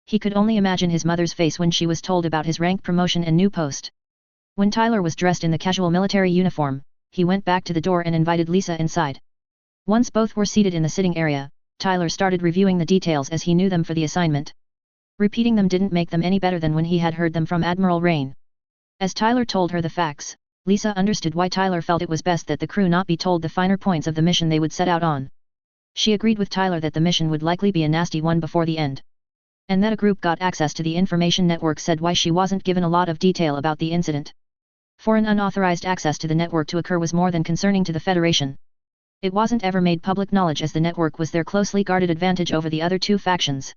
He could only imagine his mother's face when she was told about his rank promotion and new post. When Tyler was dressed in the casual military uniform, he went back to the door and invited Lisa inside. Once both were seated in the sitting area, Tyler started reviewing the details as he knew them for the assignment. Repeating them didn't make them any better than when he had heard them from Admiral Rain. As Tyler told her the facts, Lisa understood why Tyler felt it was best that the crew not be told the finer points of the mission they would set out on. She agreed with Tyler that the mission would likely be a nasty one before the end. And that a group got access to the information network said why she wasn't given a lot of detail about the incident. For an unauthorized access to the network to occur was more than concerning to the Federation. It wasn't ever made public knowledge as the network was their closely guarded advantage over the other two factions.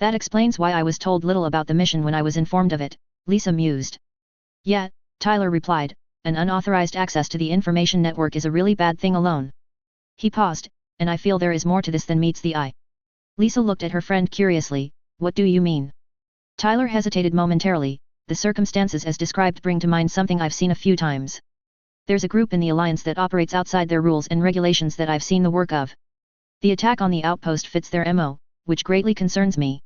That explains why I was told little about the mission when I was informed of it, Lisa mused. Yeah, Tyler replied, an unauthorized access to the information network is a really bad thing alone. He paused, and I feel there is more to this than meets the eye. Lisa looked at her friend curiously, what do you mean? Tyler hesitated momentarily, the circumstances as described bring to mind something I've seen a few times. There's a group in the Alliance that operates outside their rules and regulations that I've seen the work of. The attack on the outpost fits their MO, which greatly concerns me.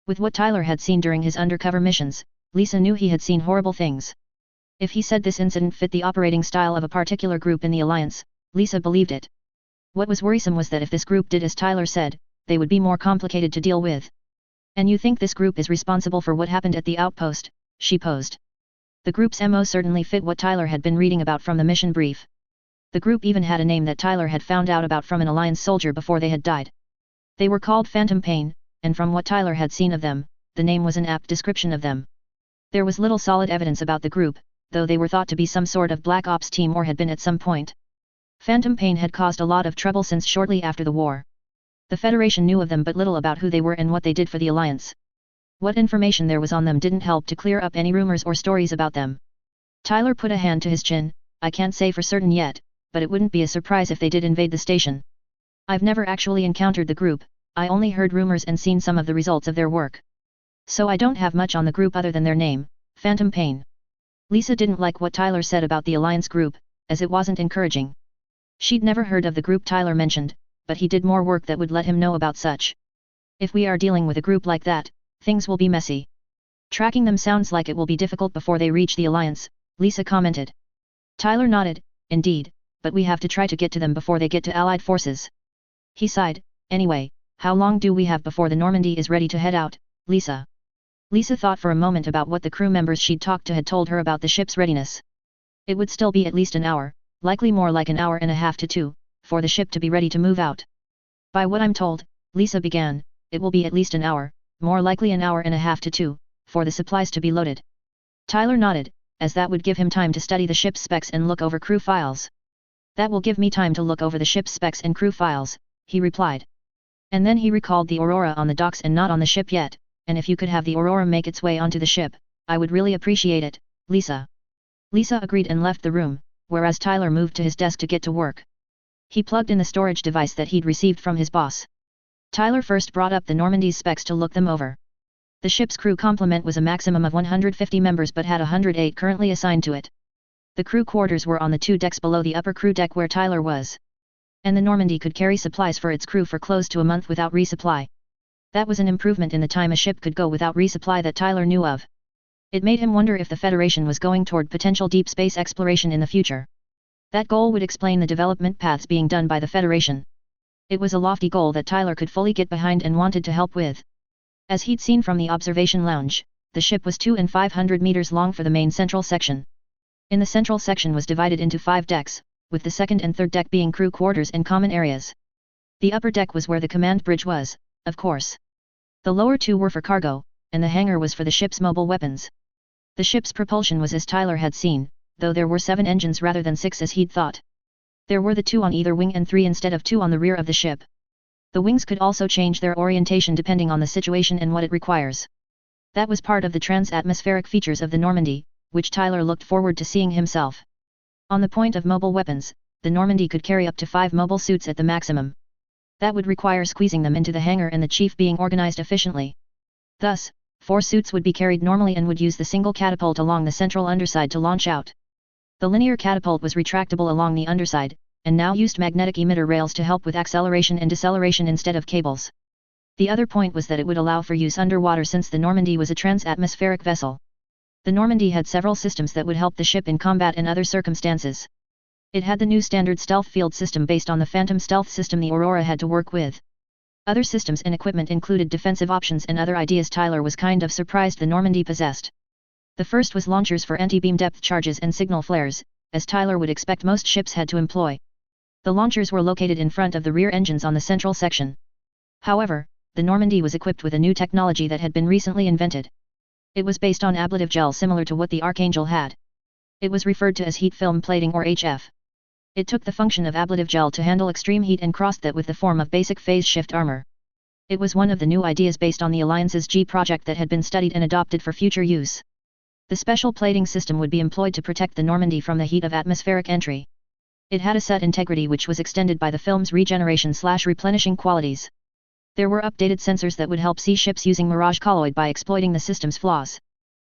With what Tyler had seen during his undercover missions, Lisa knew he had seen horrible things. If he said this incident fit the operating style of a particular group in the Alliance, Lisa believed it. What was worrisome was that if this group did as Tyler said, they would be more complicated to deal with. And you think this group is responsible for what happened at the outpost? She posed. The group's MO certainly fit what Tyler had been reading about from the mission brief. The group even had a name that Tyler had found out about from an Alliance soldier before they had died. They were called Phantom Pain, and from what Tyler had seen of them, the name was an apt description of them. There was little solid evidence about the group, though they were thought to be some sort of black ops team or had been at some point. Phantom Pain had caused a lot of trouble since shortly after the war. The Federation knew of them but little about who they were and what they did for the Alliance. What information there was on them didn't help to clear up any rumors or stories about them. Tyler put a hand to his chin, I can't say for certain yet, but it wouldn't be a surprise if they did invade the station. I've never actually encountered the group, I only heard rumors and seen some of the results of their work. So I don't have much on the group other than their name, Phantom Pain. Lisa didn't like what Tyler said about the Alliance group, as it wasn't encouraging. She'd never heard of the group Tyler mentioned, but he did more work that would let him know about such. If we are dealing with a group like that, things will be messy. Tracking them sounds like it will be difficult before they reach the Alliance, Lisa commented. Tyler nodded, indeed, but we have to try to get to them before they get to Allied forces. He sighed, anyway, how long do we have before the Normandy is ready to head out, Lisa? Lisa thought for a moment about what the crew members she'd talked to had told her about the ship's readiness. It would still be at least an hour, likely more like an hour and a half to two, for the ship to be ready to move out. By what I'm told, Lisa began, it will be at least an hour, more likely an hour and a half to two, for the supplies to be loaded. Tyler nodded, as that would give him time to study the ship's specs and look over crew files. That will give me time to look over the ship's specs and crew files, he replied. And then he recalled the Aurora on the docks and not on the ship yet, and if you could have the Aurora make its way onto the ship, I would really appreciate it, Lisa. Lisa agreed and left the room, whereas Tyler moved to his desk to get to work. He plugged in the storage device that he'd received from his boss. Tyler first brought up the Normandy's specs to look them over. The ship's crew complement was a maximum of 150 members but had 108 currently assigned to it. The crew quarters were on the two decks below the upper crew deck where Tyler was. And the Normandy could carry supplies for its crew for close to a month without resupply. That was an improvement in the time a ship could go without resupply that Tyler knew of. It made him wonder if the Federation was going toward potential deep space exploration in the future. That goal would explain the development paths being done by the Federation. It was a lofty goal that Tyler could fully get behind and wanted to help with. As he'd seen from the observation lounge, the ship was 200 and 500 meters long for the main central section. In the central section was divided into 5 decks, with the second and third deck being crew quarters and common areas. The upper deck was where the command bridge was, of course. The lower 2 were for cargo, and the hangar was for the ship's mobile weapons. The ship's propulsion was as Tyler had seen, though there were 7 engines rather than 6 as he'd thought. There were the 2 on either wing and 3 instead of 2 on the rear of the ship. The wings could also change their orientation depending on the situation and what it requires. That was part of the trans-atmospheric features of the Normandy, which Tyler looked forward to seeing himself. On the point of mobile weapons, the Normandy could carry up to 5 mobile suits at the maximum. That would require squeezing them into the hangar and the chief being organized efficiently. Thus, 4 suits would be carried normally and would use the single catapult along the central underside to launch out. The linear catapult was retractable along the underside, and now used magnetic emitter rails to help with acceleration and deceleration instead of cables. The other point was that it would allow for use underwater since the Normandy was a trans-atmospheric vessel. The Normandy had several systems that would help the ship in combat and other circumstances. It had the new standard stealth field system based on the Phantom stealth system the Aurora had to work with. Other systems and equipment included defensive options and other ideas Tyler was kind of surprised the Normandy possessed. The first was launchers for anti-beam depth charges and signal flares, as Tyler would expect most ships had to employ. The launchers were located in front of the rear engines on the central section. However, the Normandy was equipped with a new technology that had been recently invented. It was based on ablative gel similar to what the Archangel had. It was referred to as heat film plating or HF. It took the function of ablative gel to handle extreme heat and crossed that with the form of basic phase shift armor. It was one of the new ideas based on the Alliance's G project that had been studied and adopted for future use. The special plating system would be employed to protect the Normandy from the heat of atmospheric entry. It had a set integrity which was extended by the film's regeneration/replenishing qualities. There were updated sensors that would help sea ships using Mirage colloid by exploiting the system's flaws.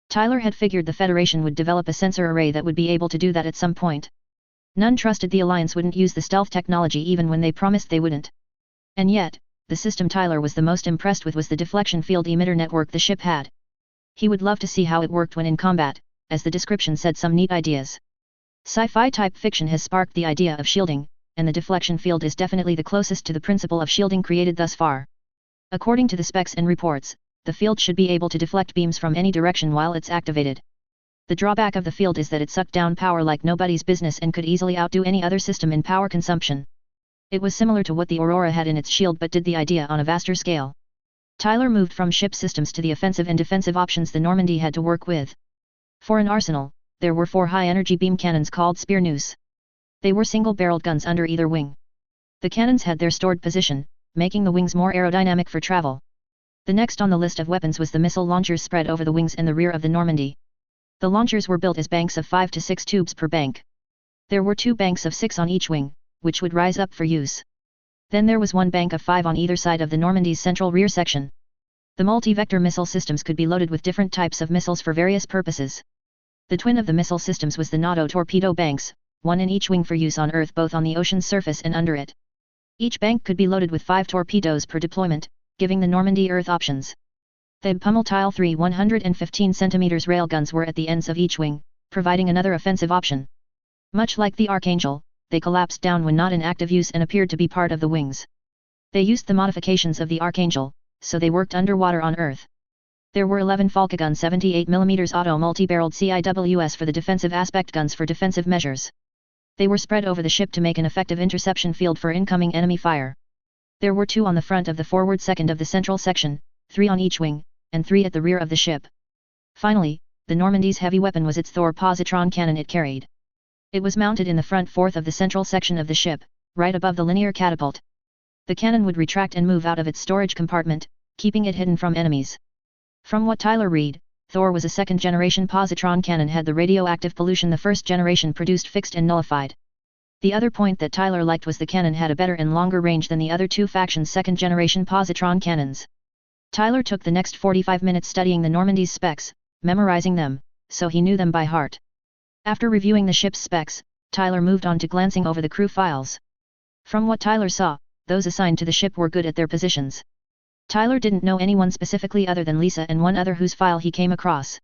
Tyler had figured the Federation would develop a sensor array that would be able to do that at some point. None trusted the Alliance wouldn't use the stealth technology even when they promised they wouldn't. And yet, the system Tyler was the most impressed with was the deflection field emitter network the ship had. He would love to see how it worked when in combat, as the description said some neat ideas. Sci-fi type fiction has sparked the idea of shielding, and the deflection field is definitely the closest to the principle of shielding created thus far. According to the specs and reports, the field should be able to deflect beams from any direction while it's activated. The drawback of the field is that it sucked down power like nobody's business and could easily outdo any other system in power consumption. It was similar to what the Aurora had in its shield but did the idea on a vaster scale. Tyler moved from ship systems to the offensive and defensive options the Normandy had to work with. For an arsenal, there were 4 high-energy beam cannons called Spear Noose. They were single-barreled guns under either wing. The cannons had their stored position, making the wings more aerodynamic for travel. The next on the list of weapons was the missile launchers spread over the wings and the rear of the Normandy. The launchers were built as banks of 5 to 6 tubes per bank. There were 2 banks of 6 on each wing, which would rise up for use. Then there was 1 bank of 5 on either side of the Normandy's central rear section. The multi-vector missile systems could be loaded with different types of missiles for various purposes. The twin of the missile systems was the NATO torpedo banks, 1 in each wing for use on Earth both on the ocean's surface and under it. Each bank could be loaded with 5 torpedoes per deployment, giving the Normandy Earth options. The Pummeltile 3 115 cm railguns were at the ends of each wing, providing another offensive option. Much like the Archangel, they collapsed down when not in active use and appeared to be part of the wings. They used the modifications of the Archangel, so they worked underwater on Earth. There were 11 Falcagun 78mm auto multi-barreled CIWS for the defensive aspect guns for defensive measures. They were spread over the ship to make an effective interception field for incoming enemy fire. There were 2 on the front of the forward second of the central section, 3 on each wing, and 3 at the rear of the ship. Finally, the Normandy's heavy weapon was its Thor positron cannon it carried. It was mounted in the front fourth of the central section of the ship, right above the linear catapult. The cannon would retract and move out of its storage compartment, keeping it hidden from enemies. From what Tyler read, Thor was a second-generation positron cannon had the radioactive pollution the first generation produced fixed and nullified. The other point that Tyler liked was the cannon had a better and longer range than the other 2 factions' second-generation positron cannons. Tyler took the next 45 minutes studying the Normandy's specs, memorizing them, so he knew them by heart. After reviewing the ship's specs, Tyler moved on to glancing over the crew files. From what Tyler saw, those assigned to the ship were good at their positions. Tyler didn't know anyone specifically other than Lisa and one other whose file he came across.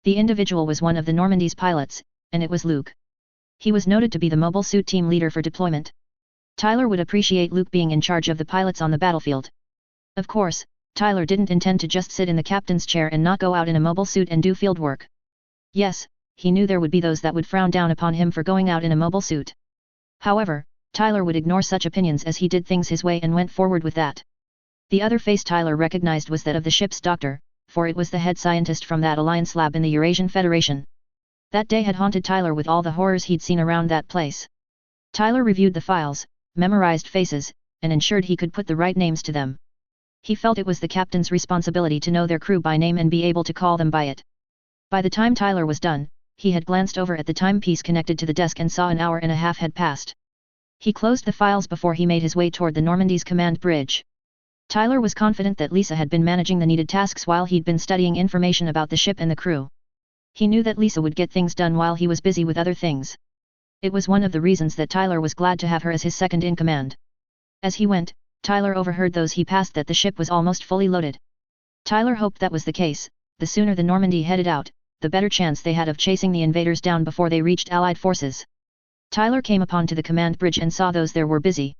The individual was one of the Normandy's pilots, and it was Luke. He was noted to be the mobile suit team leader for deployment. Tyler would appreciate Luke being in charge of the pilots on the battlefield. Of course, Tyler didn't intend to just sit in the captain's chair and not go out in a mobile suit and do field work. Yes, he knew there would be those that would frown down upon him for going out in a mobile suit. However, Tyler would ignore such opinions as he did things his way and went forward with that. The other face Tyler recognized was that of the ship's doctor, for it was the head scientist from that Alliance lab in the Eurasian Federation. That day had haunted Tyler with all the horrors he'd seen around that place. Tyler reviewed the files, memorized faces, and ensured he could put the right names to them. He felt it was the captain's responsibility to know their crew by name and be able to call them by it. By the time Tyler was done, he had glanced over at the timepiece connected to the desk and saw an hour and a half had passed. He closed the files before he made his way toward the Normandy's command bridge. Tyler was confident that Lisa had been managing the needed tasks while he'd been studying information about the ship and the crew. He knew that Lisa would get things done while he was busy with other things. It was one of the reasons that Tyler was glad to have her as his second in command. As he went, Tyler overheard those he passed that the ship was almost fully loaded. Tyler hoped that was the case. The sooner the Normandy headed out, the better chance they had of chasing the invaders down before they reached Allied forces. Tyler came upon to the command bridge and saw those there were busy.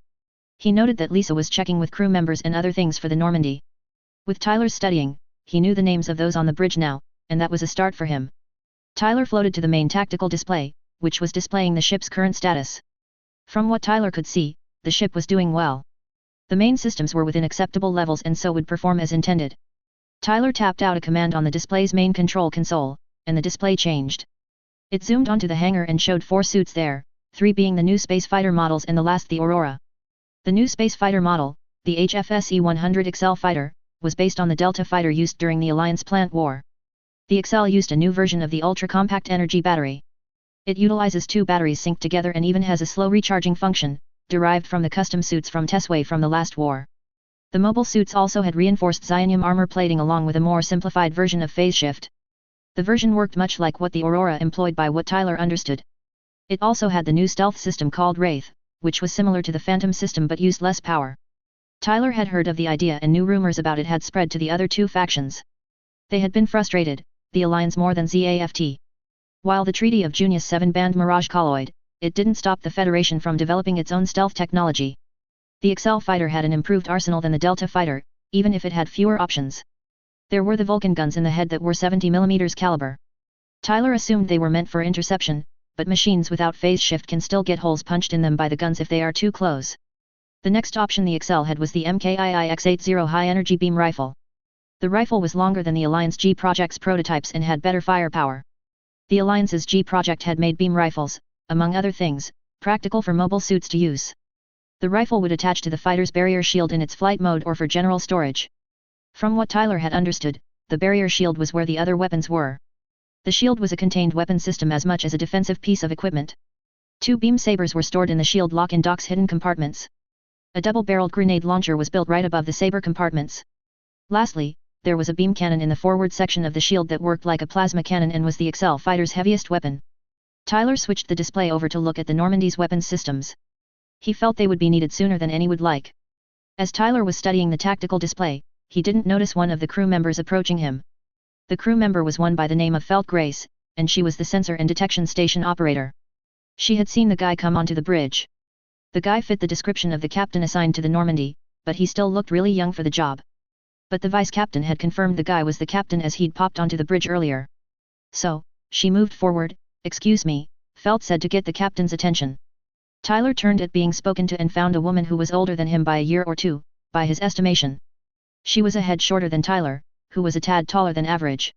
He noted that Lisa was checking with crew members and other things for the Normandy. With Tyler's studying, he knew the names of those on the bridge now, and that was a start for him. Tyler floated to the main tactical display, which was displaying the ship's current status. From what Tyler could see, the ship was doing well. The main systems were within acceptable levels and so would perform as intended. Tyler tapped out a command on the display's main control console, and the display changed. It zoomed onto the hangar and showed 4 suits there, 3 being the new space fighter models and the last the Aurora. The new space fighter model, the HFSE-100 XL fighter, was based on the Delta fighter used during the Alliance Plant War. The XL used a new version of the ultra-compact energy battery. It utilizes 2 batteries synced together and even has a slow recharging function, derived from the custom suits from Tesway from the last war. The mobile suits also had reinforced Xionium armor plating along with a more simplified version of phase shift. The version worked much like what the Aurora employed by what Tyler understood. It also had the new stealth system called Wraith, which was similar to the Phantom system but used less power. Tyler had heard of the idea and new rumors about it had spread to the other 2 factions. They had been frustrated, the Alliance more than ZAFT. While the Treaty of Junius 7 banned Mirage colloid, it didn't stop the Federation from developing its own stealth technology. The XL fighter had an improved arsenal than the Delta fighter, even if it had fewer options. There were the Vulcan guns in the head that were 70mm caliber. Tyler assumed they were meant for interception, but machines without phase shift can still get holes punched in them by the guns if they are too close. The next option the XL had was the MKII X80 high-energy beam rifle. The rifle was longer than the Alliance G project's prototypes and had better firepower. The Alliance's G project had made beam rifles, among other things, practical for mobile suits to use. The rifle would attach to the fighter's barrier shield in its flight mode or for general storage. From what Tyler had understood, the barrier shield was where the other weapons were. The shield was a contained weapon system as much as a defensive piece of equipment. 2 beam sabers were stored in the shield lock in dock's hidden compartments. A double-barreled grenade launcher was built right above the saber compartments. Lastly, there was a beam cannon in the forward section of the shield that worked like a plasma cannon and was the XL fighter's heaviest weapon. Tyler switched the display over to look at the Normandy's weapons systems. He felt they would be needed sooner than any would like. As Tyler was studying the tactical display, he didn't notice one of the crew members approaching him. The crew member was one by the name of Felt Grace, and she was the sensor and detection station operator. She had seen the guy come onto the bridge. The guy fit the description of the captain assigned to the Normandy, but he still looked really young for the job. But the vice captain had confirmed the guy was the captain as he'd popped onto the bridge earlier. So, she moved forward. "Excuse me," Felt said to get the captain's attention. Tyler turned at being spoken to and found a woman who was older than him by a year or 2, by his estimation. She was a head shorter than Tyler, who was a tad taller than average.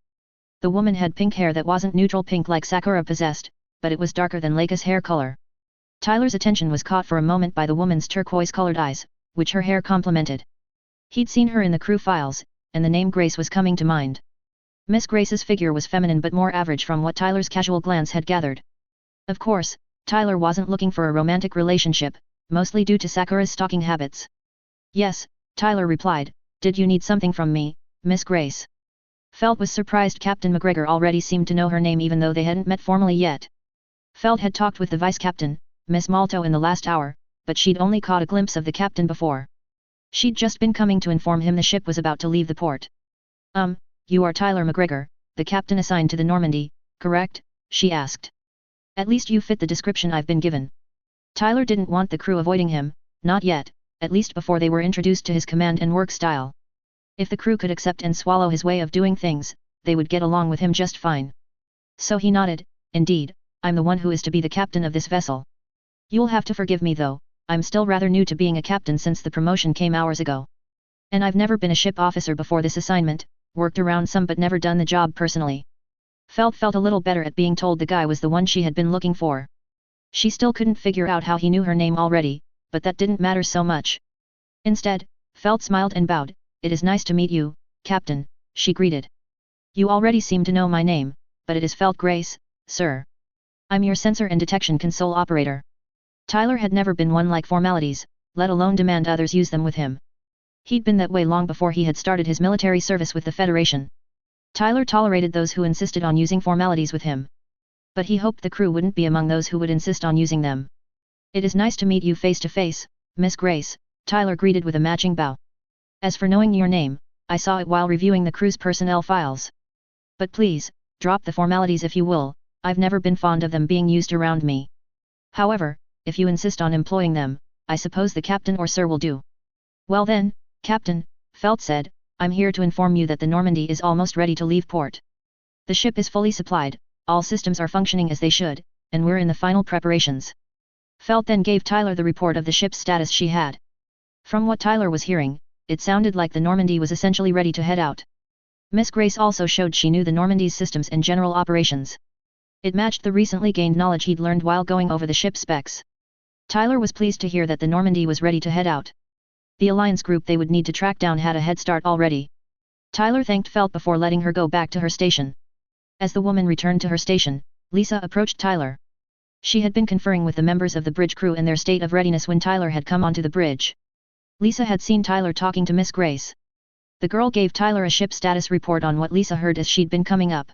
The woman had pink hair that wasn't neutral pink like Sakura possessed, but it was darker than Leica's hair color. Tyler's attention was caught for a moment by the woman's turquoise-colored eyes, which her hair complemented. He'd seen her in the crew files, and the name Grace was coming to mind. Miss Grace's figure was feminine but more average from what Tyler's casual glance had gathered. Of course, Tyler wasn't looking for a romantic relationship, mostly due to Sakura's stalking habits. "Yes," Tyler replied, "did you need something from me, Miss Grace?" Felt was surprised Captain McGregor already seemed to know her name even though they hadn't met formally yet. Felt had talked with the vice-captain, Miss Malto in the last hour, but she'd only caught a glimpse of the captain before. She'd just been coming to inform him the ship was about to leave the port. You are Tyler McGregor, the captain assigned to the Normandy, correct?" she asked. "At least you fit the description I've been given." Tyler didn't want the crew avoiding him, not yet, at least before they were introduced to his command and work style. If the crew could accept and swallow his way of doing things, they would get along with him just fine. So he nodded, "Indeed, I'm the one who is to be the captain of this vessel. You'll have to forgive me though, I'm still rather new to being a captain since the promotion came hours ago. And I've never been a ship officer before this assignment, worked around some but never done the job personally." Felt a little better at being told the guy was the one she had been looking for. She still couldn't figure out how he knew her name already, but that didn't matter so much. Instead, Felt smiled and bowed. "It is nice to meet you, Captain," she greeted. "You already seem to know my name, but it is Felt Grace, sir. I'm your sensor and detection console operator." Tyler had never been one like formalities, let alone demand others use them with him. He'd been that way long before he had started his military service with the Federation. Tyler tolerated those who insisted on using formalities with him. But he hoped the crew wouldn't be among those who would insist on using them. "It is nice to meet you face to face, Miss Grace," Tyler greeted with a matching bow. "As for knowing your name, I saw it while reviewing the crew's personnel files. But please, drop the formalities if you will, I've never been fond of them being used around me. However, if you insist on employing them, I suppose the captain or sir will do." "Well then, Captain," Felt said, "I'm here to inform you that the Normandy is almost ready to leave port. The ship is fully supplied, all systems are functioning as they should, and we're in the final preparations." Felt then gave Tyler the report of the ship's status she had. From what Tyler was hearing, it sounded like the Normandy was essentially ready to head out. Miss Grace also showed she knew the Normandy's systems and general operations. It matched the recently gained knowledge he'd learned while going over the ship's specs. Tyler was pleased to hear that the Normandy was ready to head out. The alliance group they would need to track down had a head start already. Tyler thanked Felt before letting her go back to her station. As the woman returned to her station, Lisa approached Tyler. She had been conferring with the members of the bridge crew and their state of readiness when Tyler had come onto the bridge. Lisa had seen Tyler talking to Miss Grace. The girl gave Tyler a ship status report on what Lisa heard as she'd been coming up.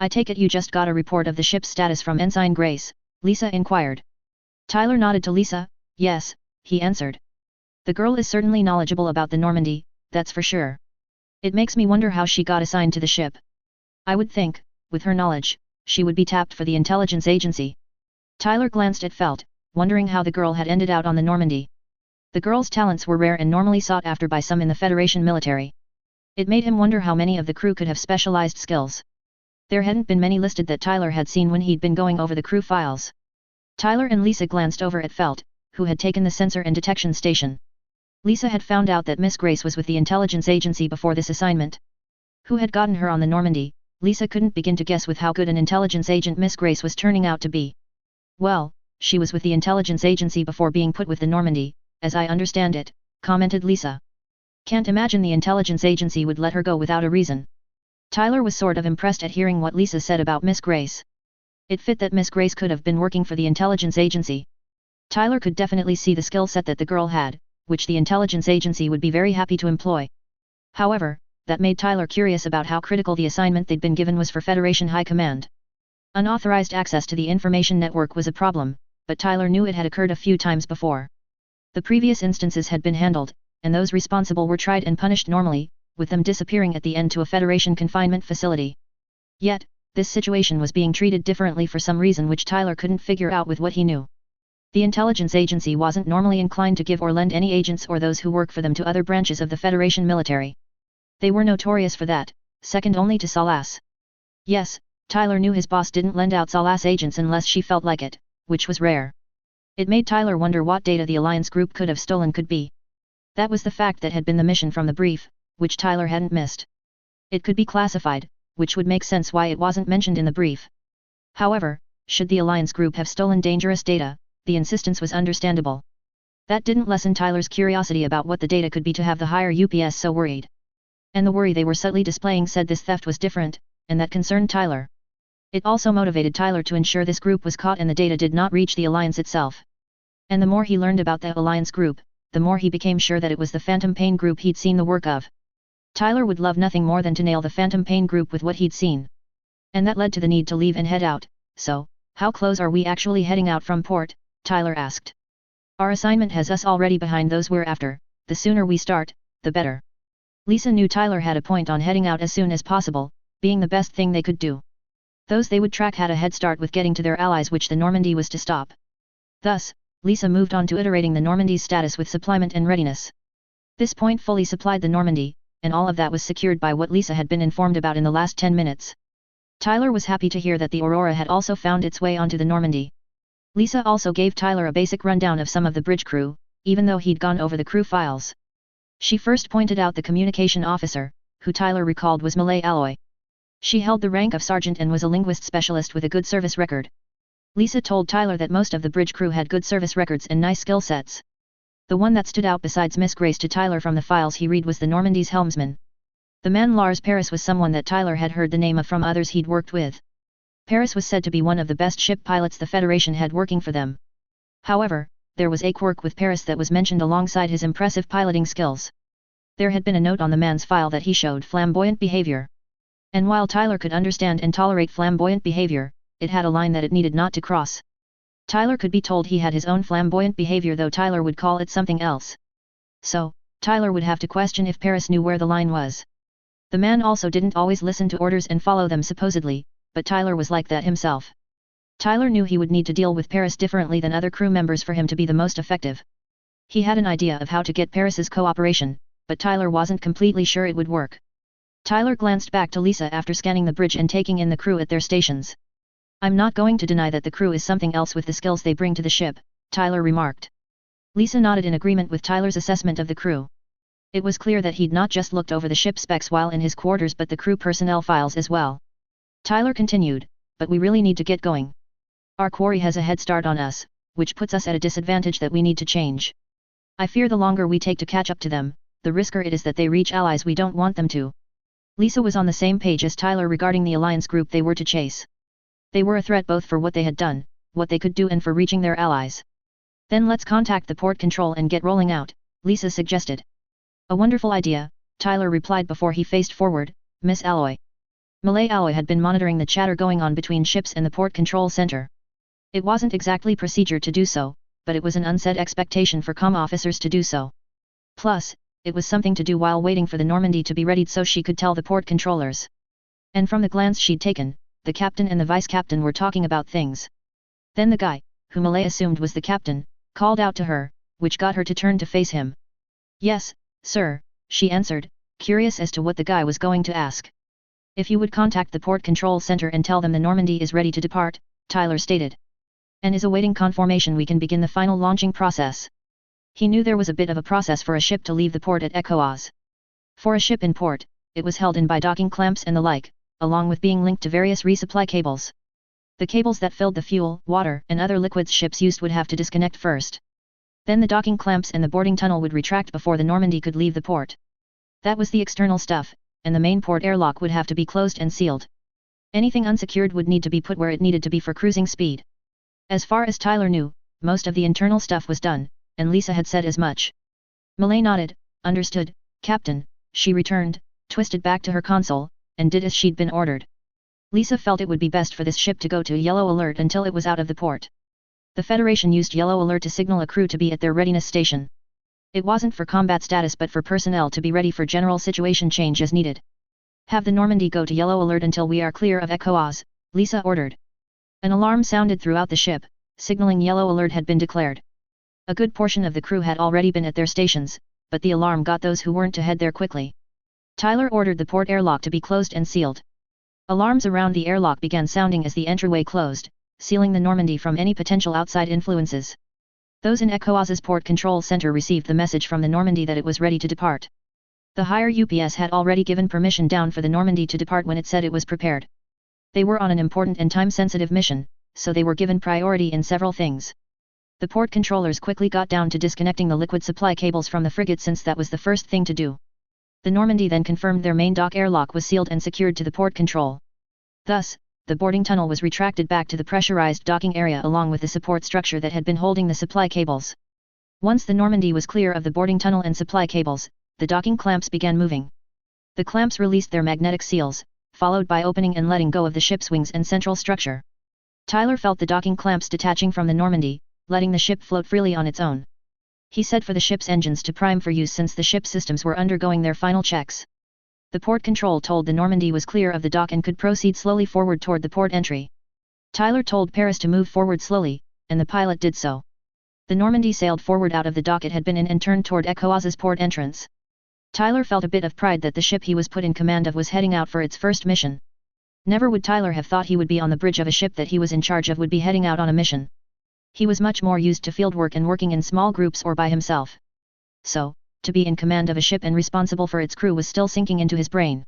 "I take it you just got a report of the ship's status from Ensign Grace?" Lisa inquired. Tyler nodded to Lisa. "Yes," he answered. "The girl is certainly knowledgeable about the Normandy, that's for sure. It makes me wonder how she got assigned to the ship. I would think, with her knowledge, she would be tapped for the intelligence agency." Tyler glanced at Felt, wondering how the girl had ended out on the Normandy. The girl's talents were rare and normally sought after by some in the Federation military. It made him wonder how many of the crew could have specialized skills. There hadn't been many listed that Tyler had seen when he'd been going over the crew files. Tyler and Lisa glanced over at Felt, who had taken the sensor and detection station. Lisa had found out that Miss Grace was with the intelligence agency before this assignment. Who had gotten her on the Normandy? Lisa couldn't begin to guess with how good an intelligence agent Miss Grace was turning out to be. "Well, she was with the intelligence agency before being put with the Normandy, as I understand it," commented Lisa. "Can't imagine the intelligence agency would let her go without a reason." Tyler was sort of impressed at hearing what Lisa said about Miss Grace. It fit that Miss Grace could have been working for the intelligence agency. Tyler could definitely see the skill set that the girl had, which the intelligence agency would be very happy to employ. However, that made Tyler curious about how critical the assignment they'd been given was for Federation High Command. Unauthorized access to the information network was a problem, but Tyler knew it had occurred a few times before. The previous instances had been handled, and those responsible were tried and punished normally, with them disappearing at the end to a Federation confinement facility. Yet, this situation was being treated differently for some reason which Tyler couldn't figure out with what he knew. The intelligence agency wasn't normally inclined to give or lend any agents or those who work for them to other branches of the Federation military. They were notorious for that, second only to Salas. Yes, Tyler knew his boss didn't lend out Salas agents unless she felt like it, which was rare. It made Tyler wonder what data the Alliance group could have stolen could be. That was the fact that had been the mission from the brief, which Tyler hadn't missed. It could be classified, which would make sense why it wasn't mentioned in the brief. However, should the Alliance group have stolen dangerous data, the insistence was understandable. That didn't lessen Tyler's curiosity about what the data could be to have the higher UPS so worried. And the worry they were subtly displaying said this theft was different, and that concerned Tyler. It also motivated Tyler to ensure this group was caught and the data did not reach the Alliance itself. And the more he learned about the Alliance group, the more he became sure that it was the Phantom Pain group he'd seen the work of. Tyler would love nothing more than to nail the Phantom Pain group with what he'd seen. And that led to the need to leave and head out. "So, how close are we actually heading out from port?" Tyler asked. "Our assignment has us already behind those we're after, the sooner we start, the better." Lisa knew Tyler had a point on heading out as soon as possible, being the best thing they could do. Those they would track had a head start with getting to their allies which the Normandy was to stop. Thus, Lisa moved on to iterating the Normandy's status with supplement and readiness. This point fully supplied the Normandy, and all of that was secured by what Lisa had been informed about in the last 10 minutes. Tyler was happy to hear that the Aurora had also found its way onto the Normandy. Lisa also gave Tyler a basic rundown of some of the bridge crew, even though he'd gone over the crew files. She first pointed out the communication officer, who Tyler recalled was Malay Alloy. She held the rank of sergeant and was a linguist specialist with a good service record. Lisa told Tyler that most of the bridge crew had good service records and nice skill sets. The one that stood out besides Miss Grace to Tyler from the files he read was the Normandy's helmsman. The man Lars Paris was someone that Tyler had heard the name of from others he'd worked with. Paris was said to be one of the best ship pilots the Federation had working for them. However, there was a quirk with Paris that was mentioned alongside his impressive piloting skills. There had been a note on the man's file that he showed flamboyant behavior. And while Tyler could understand and tolerate flamboyant behavior, it had a line that it needed not to cross. Tyler could be told he had his own flamboyant behavior, though Tyler would call it something else. So, Tyler would have to question if Paris knew where the line was. The man also didn't always listen to orders and follow them supposedly, but Tyler was like that himself. Tyler knew he would need to deal with Paris differently than other crew members for him to be the most effective. He had an idea of how to get Paris's cooperation, but Tyler wasn't completely sure it would work. Tyler glanced back to Lisa after scanning the bridge and taking in the crew at their stations. "I'm not going to deny that the crew is something else with the skills they bring to the ship," Tyler remarked. Lisa nodded in agreement with Tyler's assessment of the crew. It was clear that he'd not just looked over the ship specs while in his quarters but the crew personnel files as well. Tyler continued, "But we really need to get going. Our quarry has a head start on us, which puts us at a disadvantage that we need to change. I fear the longer we take to catch up to them, the riskier it is that they reach allies we don't want them to." Lisa was on the same page as Tyler regarding the alliance group they were to chase. They were a threat both for what they had done, what they could do, and for reaching their allies. "Then let's contact the port control and get rolling out," Lisa suggested. "A wonderful idea," Tyler replied before he faced forward. "Miss Alloy." Malay Alloy had been monitoring the chatter going on between ships and the port control center. It wasn't exactly procedure to do so, but it was an unsaid expectation for comm officers to do so. Plus, it was something to do while waiting for the Normandy to be readied so she could tell the port controllers. And from the glance she'd taken, the captain and the vice captain were talking about things. Then the guy, who Malay assumed was the captain, called out to her, which got her to turn to face him. "Yes, sir," she answered, curious as to what the guy was going to ask. "If you would contact the port control center and tell them the Normandy is ready to depart," Tyler stated. "And is awaiting confirmation we can begin the final launching process." He knew there was a bit of a process for a ship to leave the port at Ecoaz. For a ship in port, it was held in by docking clamps and the like, along with being linked to various resupply cables. The cables that filled the fuel, water, and other liquids ships used would have to disconnect first. Then the docking clamps and the boarding tunnel would retract before the Normandy could leave the port. That was the external stuff, and the main port airlock would have to be closed and sealed. Anything unsecured would need to be put where it needed to be for cruising speed. As far as Tyler knew, most of the internal stuff was done, and Lisa had said as much. Malay nodded. "Understood, Captain," she returned, twisted back to her console, and did as she'd been ordered. Lisa felt it would be best for this ship to go to yellow alert until it was out of the port. The Federation used yellow alert to signal a crew to be at their readiness station. It wasn't for combat status but for personnel to be ready for general situation change as needed. "Have the Normandy go to yellow alert until we are clear of Ecoaz," Lisa ordered. An alarm sounded throughout the ship, signaling yellow alert had been declared. A good portion of the crew had already been at their stations, but the alarm got those who weren't to head there quickly. Tyler ordered the port airlock to be closed and sealed. Alarms around the airlock began sounding as the entryway closed, sealing the Normandy from any potential outside influences. Those in Ecoaz's port control center received the message from the Normandy that it was ready to depart. The higher UPS had already given permission down for the Normandy to depart when it said it was prepared. They were on an important and time-sensitive mission, so they were given priority in several things. The port controllers quickly got down to disconnecting the liquid supply cables from the frigate since that was the first thing to do. The Normandy then confirmed their main dock airlock was sealed and secured to the port control. Thus, the boarding tunnel was retracted back to the pressurized docking area along with the support structure that had been holding the supply cables. Once the Normandy was clear of the boarding tunnel and supply cables, the docking clamps began moving. The clamps released their magnetic seals, followed by opening and letting go of the ship's wings and central structure. Tyler felt the docking clamps detaching from the Normandy, letting the ship float freely on its own. He said for the ship's engines to prime for use since the ship's systems were undergoing their final checks. The port control told the Normandy was clear of the dock and could proceed slowly forward toward the port entry. Tyler told Paris to move forward slowly, and the pilot did so. The Normandy sailed forward out of the dock it had been in and turned toward Ecoaz's port entrance. Tyler felt a bit of pride that the ship he was put in command of was heading out for its first mission. Never would Tyler have thought he would be on the bridge of a ship that he was in charge of would be heading out on a mission. He was much more used to fieldwork and working in small groups or by himself. So, to be in command of a ship and responsible for its crew was still sinking into his brain.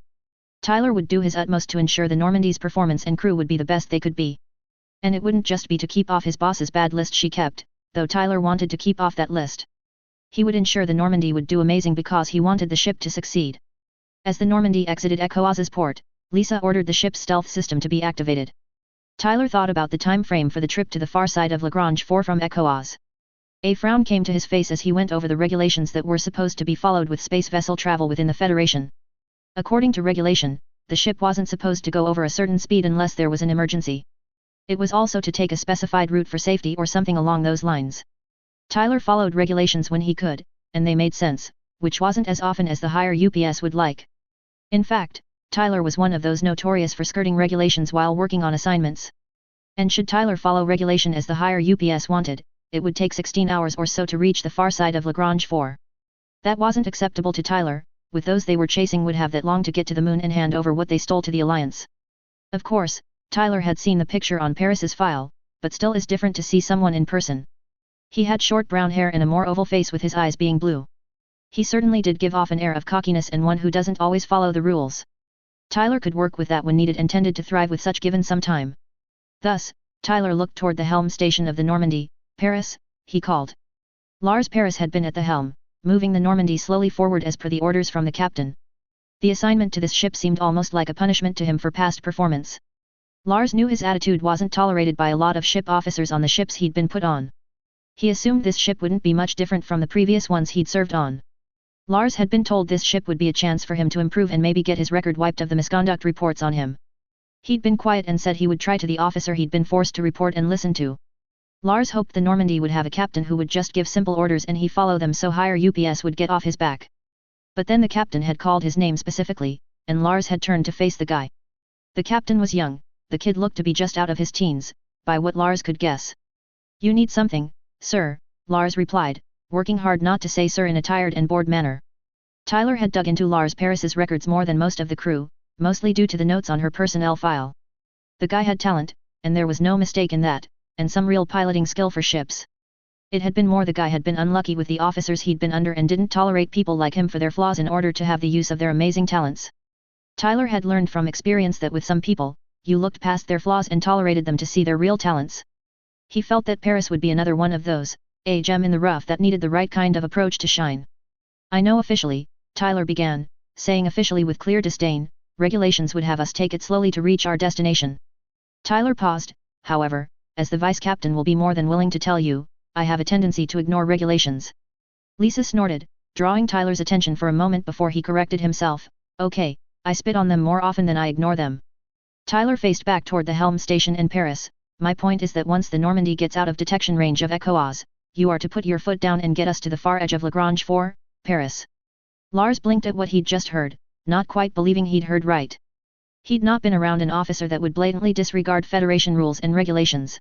Tyler would do his utmost to ensure the Normandy's performance and crew would be the best they could be. And it wouldn't just be to keep off his boss's bad list she kept, though Tyler wanted to keep off that list. He would ensure the Normandy would do amazing because he wanted the ship to succeed. As the Normandy exited Ecoaz's port, Lisa ordered the ship's stealth system to be activated. Tyler thought about the time frame for the trip to the far side of Lagrange 4 from Ecoaz. A frown came to his face as he went over the regulations that were supposed to be followed with space vessel travel within the Federation. According to regulation, the ship wasn't supposed to go over a certain speed unless there was an emergency. It was also to take a specified route for safety or something along those lines. Tyler followed regulations when he could, and they made sense, which wasn't as often as the higher UPS would like. In fact, Tyler was one of those notorious for skirting regulations while working on assignments. And should Tyler follow regulation as the higher UPS wanted, it would take 16 hours or so to reach the far side of Lagrange 4. That wasn't acceptable to Tyler, with those they were chasing would have that long to get to the moon and hand over what they stole to the Alliance. Of course, Tyler had seen the picture on Paris's file, but still is different to see someone in person. He had short brown hair and a more oval face with his eyes being blue. He certainly did give off an air of cockiness and one who doesn't always follow the rules. Tyler could work with that when needed and tended to thrive with such given some time. Thus, Tyler looked toward the helm station of the Normandy. "Paris," he called. Lars Paris had been at the helm, moving the Normandy slowly forward as per the orders from the captain. The assignment to this ship seemed almost like a punishment to him for past performance. Lars knew his attitude wasn't tolerated by a lot of ship officers on the ships he'd been put on. He assumed this ship wouldn't be much different from the previous ones he'd served on. Lars had been told this ship would be a chance for him to improve and maybe get his record wiped of the misconduct reports on him. He'd been quiet and said he would try to the officer he'd been forced to report and listen to. Lars hoped the Normandy would have a captain who would just give simple orders and he follow them so higher UPS would get off his back. But then the captain had called his name specifically, and Lars had turned to face the guy. The captain was young, the kid looked to be just out of his teens, by what Lars could guess. "You need something, sir," Lars replied, working hard not to say sir in a tired and bored manner. Tyler had dug into Lars Paris's records more than most of the crew, mostly due to the notes on her personnel file. The guy had talent, and there was no mistake in that, and some real piloting skill for ships. It had been more the guy had been unlucky with the officers he'd been under and didn't tolerate people like him for their flaws in order to have the use of their amazing talents. Tyler had learned from experience that with some people, you looked past their flaws and tolerated them to see their real talents. He felt that Paris would be another one of those, a gem in the rough that needed the right kind of approach to shine. "I know officially," Tyler began, saying officially with clear disdain, "regulations would have us take it slowly to reach our destination." Tyler paused, however, as the vice captain will be more than willing to tell you, I have a tendency to ignore regulations. Lisa snorted, drawing Tyler's attention for a moment before he corrected himself, "Okay, I spit on them more often than I ignore them." Tyler faced back toward the helm station and Paris. "My point is that once the Normandy gets out of detection range of ECOAS, you are to put your foot down and get us to the far edge of Lagrange 4, Paris." Lars blinked at what he'd just heard, not quite believing he'd heard right. He'd not been around an officer that would blatantly disregard Federation rules and regulations.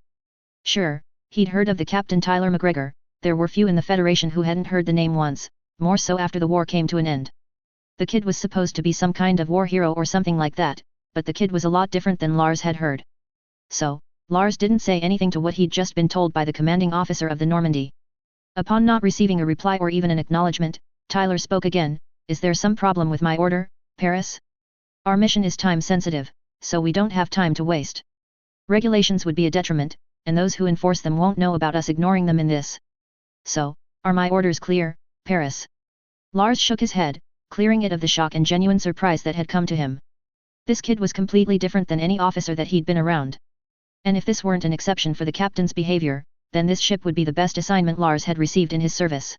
Sure, he'd heard of the Captain Tyler McGregor, there were few in the Federation who hadn't heard the name once, more so after the war came to an end. The kid was supposed to be some kind of war hero or something like that, but the kid was a lot different than Lars had heard. So, Lars didn't say anything to what he'd just been told by the commanding officer of the Normandy. Upon not receiving a reply or even an acknowledgement, Tyler spoke again, "Is there some problem with my order, Paris? Our mission is time sensitive, so we don't have time to waste. Regulations would be a detriment, and those who enforce them won't know about us ignoring them in this. So, are my orders clear, Paris?" Lars shook his head, clearing it of the shock and genuine surprise that had come to him. This kid was completely different than any officer that he'd been around. And if this weren't an exception for the captain's behavior, then this ship would be the best assignment Lars had received in his service.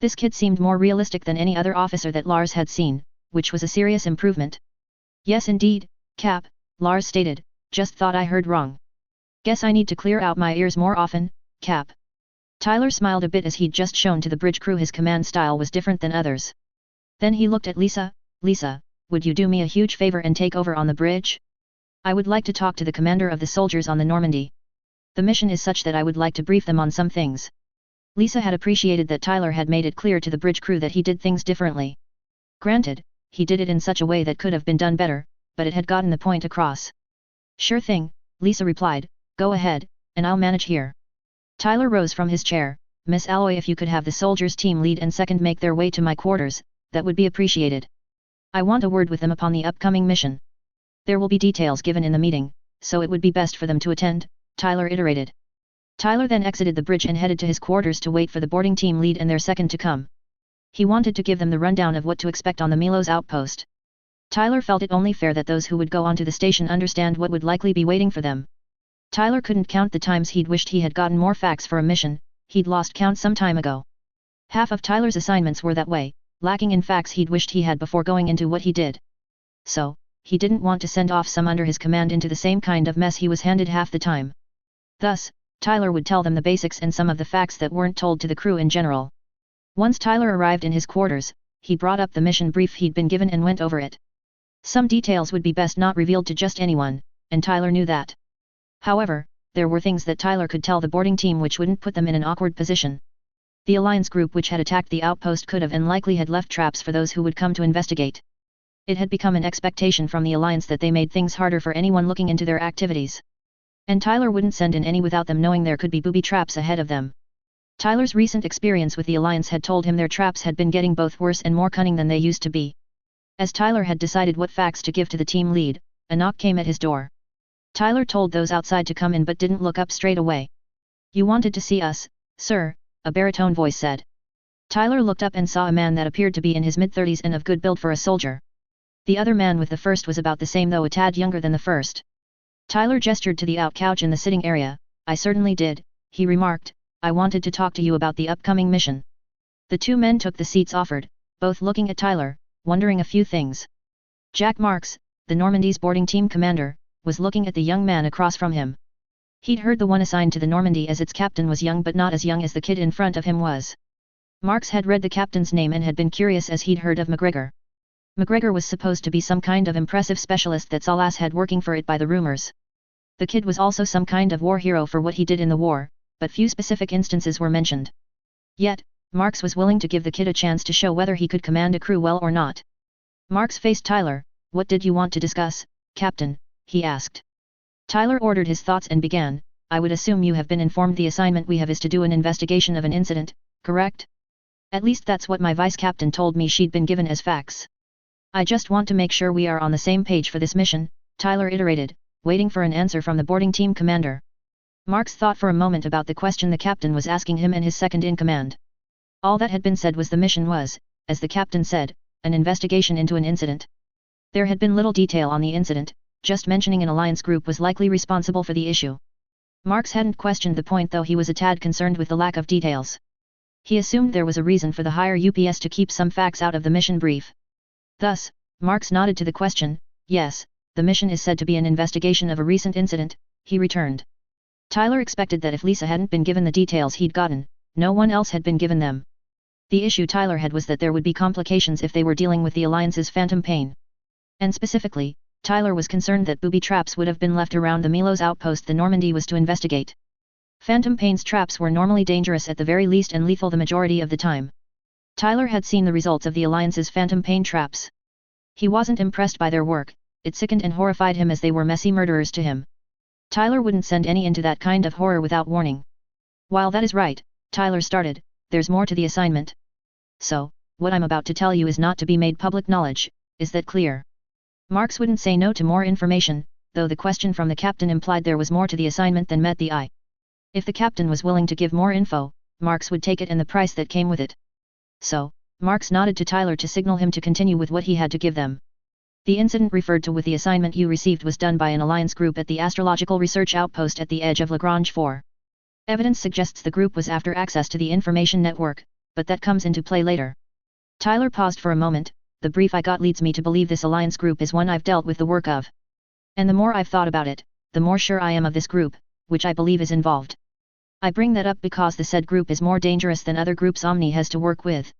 This kid seemed more realistic than any other officer that Lars had seen, which was a serious improvement. "Yes indeed, Cap," Lars stated, "just thought I heard wrong. Guess I need to clear out my ears more often, Cap." Tyler smiled a bit as he'd just shown to the bridge crew his command style was different than others. Then he looked at Lisa. "Lisa, would you do me a huge favor and take over on the bridge? I would like to talk to the commander of the soldiers on the Normandy. The mission is such that I would like to brief them on some things." Lisa had appreciated that Tyler had made it clear to the bridge crew that he did things differently. Granted, he did it in such a way that could have been done better, but it had gotten the point across. "Sure thing," Lisa replied, "go ahead, and I'll manage here." Tyler rose from his chair. "Miss Alloy, if you could have the soldiers team lead and second make their way to my quarters, that would be appreciated. I want a word with them upon the upcoming mission. There will be details given in the meeting, so it would be best for them to attend," Tyler iterated. Tyler then exited the bridge and headed to his quarters to wait for the boarding team lead and their second to come. He wanted to give them the rundown of what to expect on the Milos outpost. Tyler felt it only fair that those who would go onto the station understand what would likely be waiting for them. Tyler couldn't count the times he'd wished he had gotten more facts for a mission, he'd lost count some time ago. Half of Tyler's assignments were that way, lacking in facts he'd wished he had before going into what he did. So, he didn't want to send off some under his command into the same kind of mess he was handed half the time. Thus, Tyler would tell them the basics and some of the facts that weren't told to the crew in general. Once Tyler arrived in his quarters, he brought up the mission brief he'd been given and went over it. Some details would be best not revealed to just anyone, and Tyler knew that. However, there were things that Tyler could tell the boarding team which wouldn't put them in an awkward position. The Alliance group which had attacked the outpost could have and likely had left traps for those who would come to investigate. It had become an expectation from the Alliance that they made things harder for anyone looking into their activities. And Tyler wouldn't send in any without them knowing there could be booby traps ahead of them. Tyler's recent experience with the Alliance had told him their traps had been getting both worse and more cunning than they used to be. As Tyler had decided what facts to give to the team lead, a knock came at his door. Tyler told those outside to come in but didn't look up straight away. "You wanted to see us, sir," a baritone voice said. Tyler looked up and saw a man that appeared to be in his mid-30s and of good build for a soldier. The other man with the first was about the same though a tad younger than the first. Tyler gestured to the out couch in the sitting area. "I certainly did," he remarked. "I wanted to talk to you about the upcoming mission." The two men took the seats offered, both looking at Tyler, wondering a few things. Jack Marks, the Normandy's boarding team commander, was looking at the young man across from him. He'd heard the one assigned to the Normandy as its captain was young but not as young as the kid in front of him was. Marks had read the captain's name and had been curious as he'd heard of McGregor. McGregor was supposed to be some kind of impressive specialist that Salas had working for it by the rumors. The kid was also some kind of war hero for what he did in the war, but few specific instances were mentioned. Yet, Marks was willing to give the kid a chance to show whether he could command a crew well or not. Marks faced Tyler. "What did you want to discuss, Captain?" he asked. Tyler ordered his thoughts and began. "I would assume you have been informed the assignment we have is to do an investigation of an incident, correct? At least that's what my vice-captain told me she'd been given as facts. I just want to make sure we are on the same page for this mission," Tyler iterated, waiting for an answer from the boarding team commander. Marks thought for a moment about the question the captain was asking him and his second-in-command. All that had been said was the mission was, as the captain said, an investigation into an incident. There had been little detail on the incident, just mentioning an alliance group was likely responsible for the issue. Marks hadn't questioned the point though he was a tad concerned with the lack of details. He assumed there was a reason for the higher UPS to keep some facts out of the mission brief. Thus, Marks nodded to the question. "Yes, the mission is said to be an investigation of a recent incident," he returned. Tyler expected that if Lisa hadn't been given the details he'd gotten, no one else had been given them. The issue Tyler had was that there would be complications if they were dealing with the Alliance's phantom pain. And specifically, Tyler was concerned that booby traps would have been left around the Milos outpost the Normandy was to investigate. Phantom pain's traps were normally dangerous at the very least and lethal the majority of the time. Tyler had seen the results of the Alliance's phantom pain traps. He wasn't impressed by their work, it sickened and horrified him as they were messy murderers to him. Tyler wouldn't send any into that kind of horror without warning. "While that is right," Tyler started, "there's more to the assignment. So, what I'm about to tell you is not to be made public knowledge, is that clear?" Marks wouldn't say no to more information, though the question from the captain implied there was more to the assignment than met the eye. If the captain was willing to give more info, Marks would take it and the price that came with it. So, Marks nodded to Tyler to signal him to continue with what he had to give them. "The incident referred to with the assignment you received was done by an alliance group at the astrological research outpost at the edge of Lagrange 4. Evidence suggests the group was after access to the information network, but that comes into play later." Tyler paused for a moment. "The brief I got leads me to believe this alliance group is one I've dealt with the work of. And the more I've thought about it, the more sure I am of this group, which I believe is involved. I bring that up because the said group is more dangerous than other groups Omni has to work with."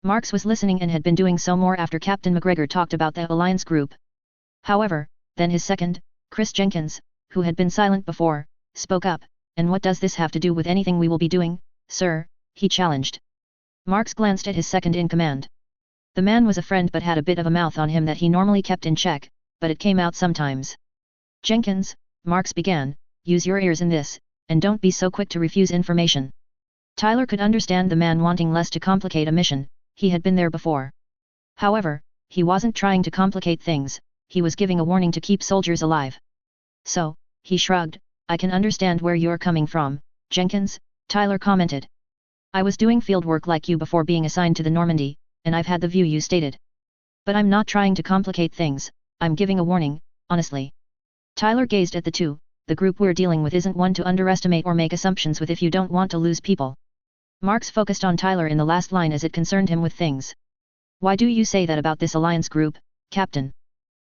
Marks was listening and had been doing so more after Captain McGregor talked about the alliance group. However, then his second, Chris Jenkins, who had been silent before, spoke up. "And what does this have to do with anything we will be doing, sir?" he challenged. Marks glanced at his second-in-command. The man was a friend but had a bit of a mouth on him that he normally kept in check, but it came out sometimes. "Jenkins," Marks began, "use your ears in this, and don't be so quick to refuse information." Tyler could understand the man wanting less to complicate a mission, he had been there before. However, he wasn't trying to complicate things, he was giving a warning to keep soldiers alive. "So," he shrugged, "I can understand where you're coming from, Jenkins," Tyler commented. "I was doing field work like you before being assigned to the Normandy, and I've had the view you stated. But I'm not trying to complicate things, I'm giving a warning, honestly." Tyler gazed at the two, the group we're dealing with isn't one to underestimate or make assumptions with if you don't want to lose people. Marks focused on Tyler in the last line as it concerned him with things. Why do you say that about this alliance group, Captain?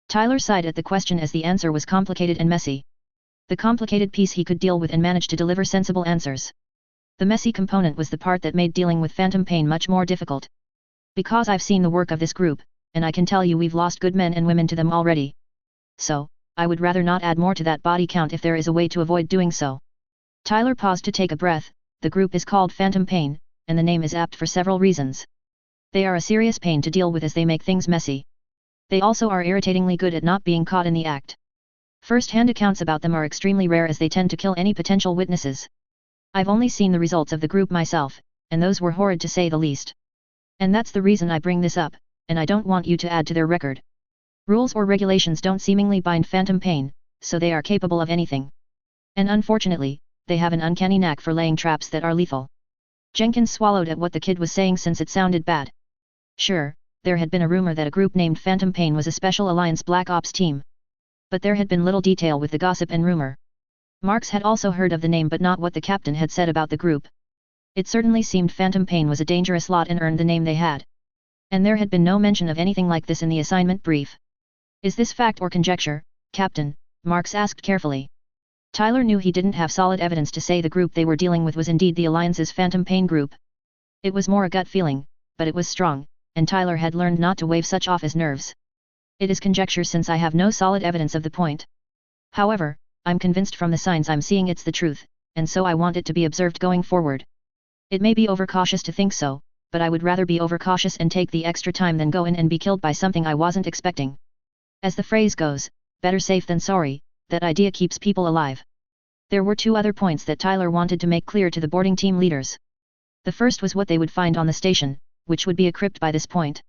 Tyler sighed at the question as the answer was complicated and messy. The complicated piece he could deal with and manage to deliver sensible answers. The messy component was the part that made dealing with phantom pain much more difficult. Because I've seen the work of this group, and I can tell you we've lost good men and women to them already. So, I would rather not add more to that body count if there is a way to avoid doing so. Tyler paused to take a breath. The group is called Phantom Pain, and the name is apt for several reasons. They are a serious pain to deal with as they make things messy. They also are irritatingly good at not being caught in the act. First-hand accounts about them are extremely rare as they tend to kill any potential witnesses. I've only seen the results of the group myself, and those were horrid to say the least. And that's the reason I bring this up, and I don't want you to add to their record. Rules or regulations don't seemingly bind Phantom Pain, so they are capable of anything. And unfortunately, they have an uncanny knack for laying traps that are lethal. Jenkins swallowed at what the kid was saying since it sounded bad. Sure, there had been a rumor that a group named Phantom Pain was a Special Alliance Black Ops team. But there had been little detail with the gossip and rumor. Marks had also heard of the name but not what the captain had said about the group. It certainly seemed Phantom Pain was a dangerous lot and earned the name they had. And there had been no mention of anything like this in the assignment brief. Is this fact or conjecture, Captain? Marks asked carefully. Tyler knew he didn't have solid evidence to say the group they were dealing with was indeed the Alliance's Phantom Pain group. It was more a gut feeling, but it was strong, and Tyler had learned not to wave such off his nerves. It is conjecture since I have no solid evidence of the point. However, I'm convinced from the signs I'm seeing it's the truth, and so I want it to be observed going forward. It may be overcautious to think so, but I would rather be overcautious and take the extra time than go in and be killed by something I wasn't expecting. As the phrase goes, better safe than sorry. That idea keeps people alive. There were two other points that Tyler wanted to make clear to the boarding team leaders. The first was what they would find on the station, which would be a crypt by this point.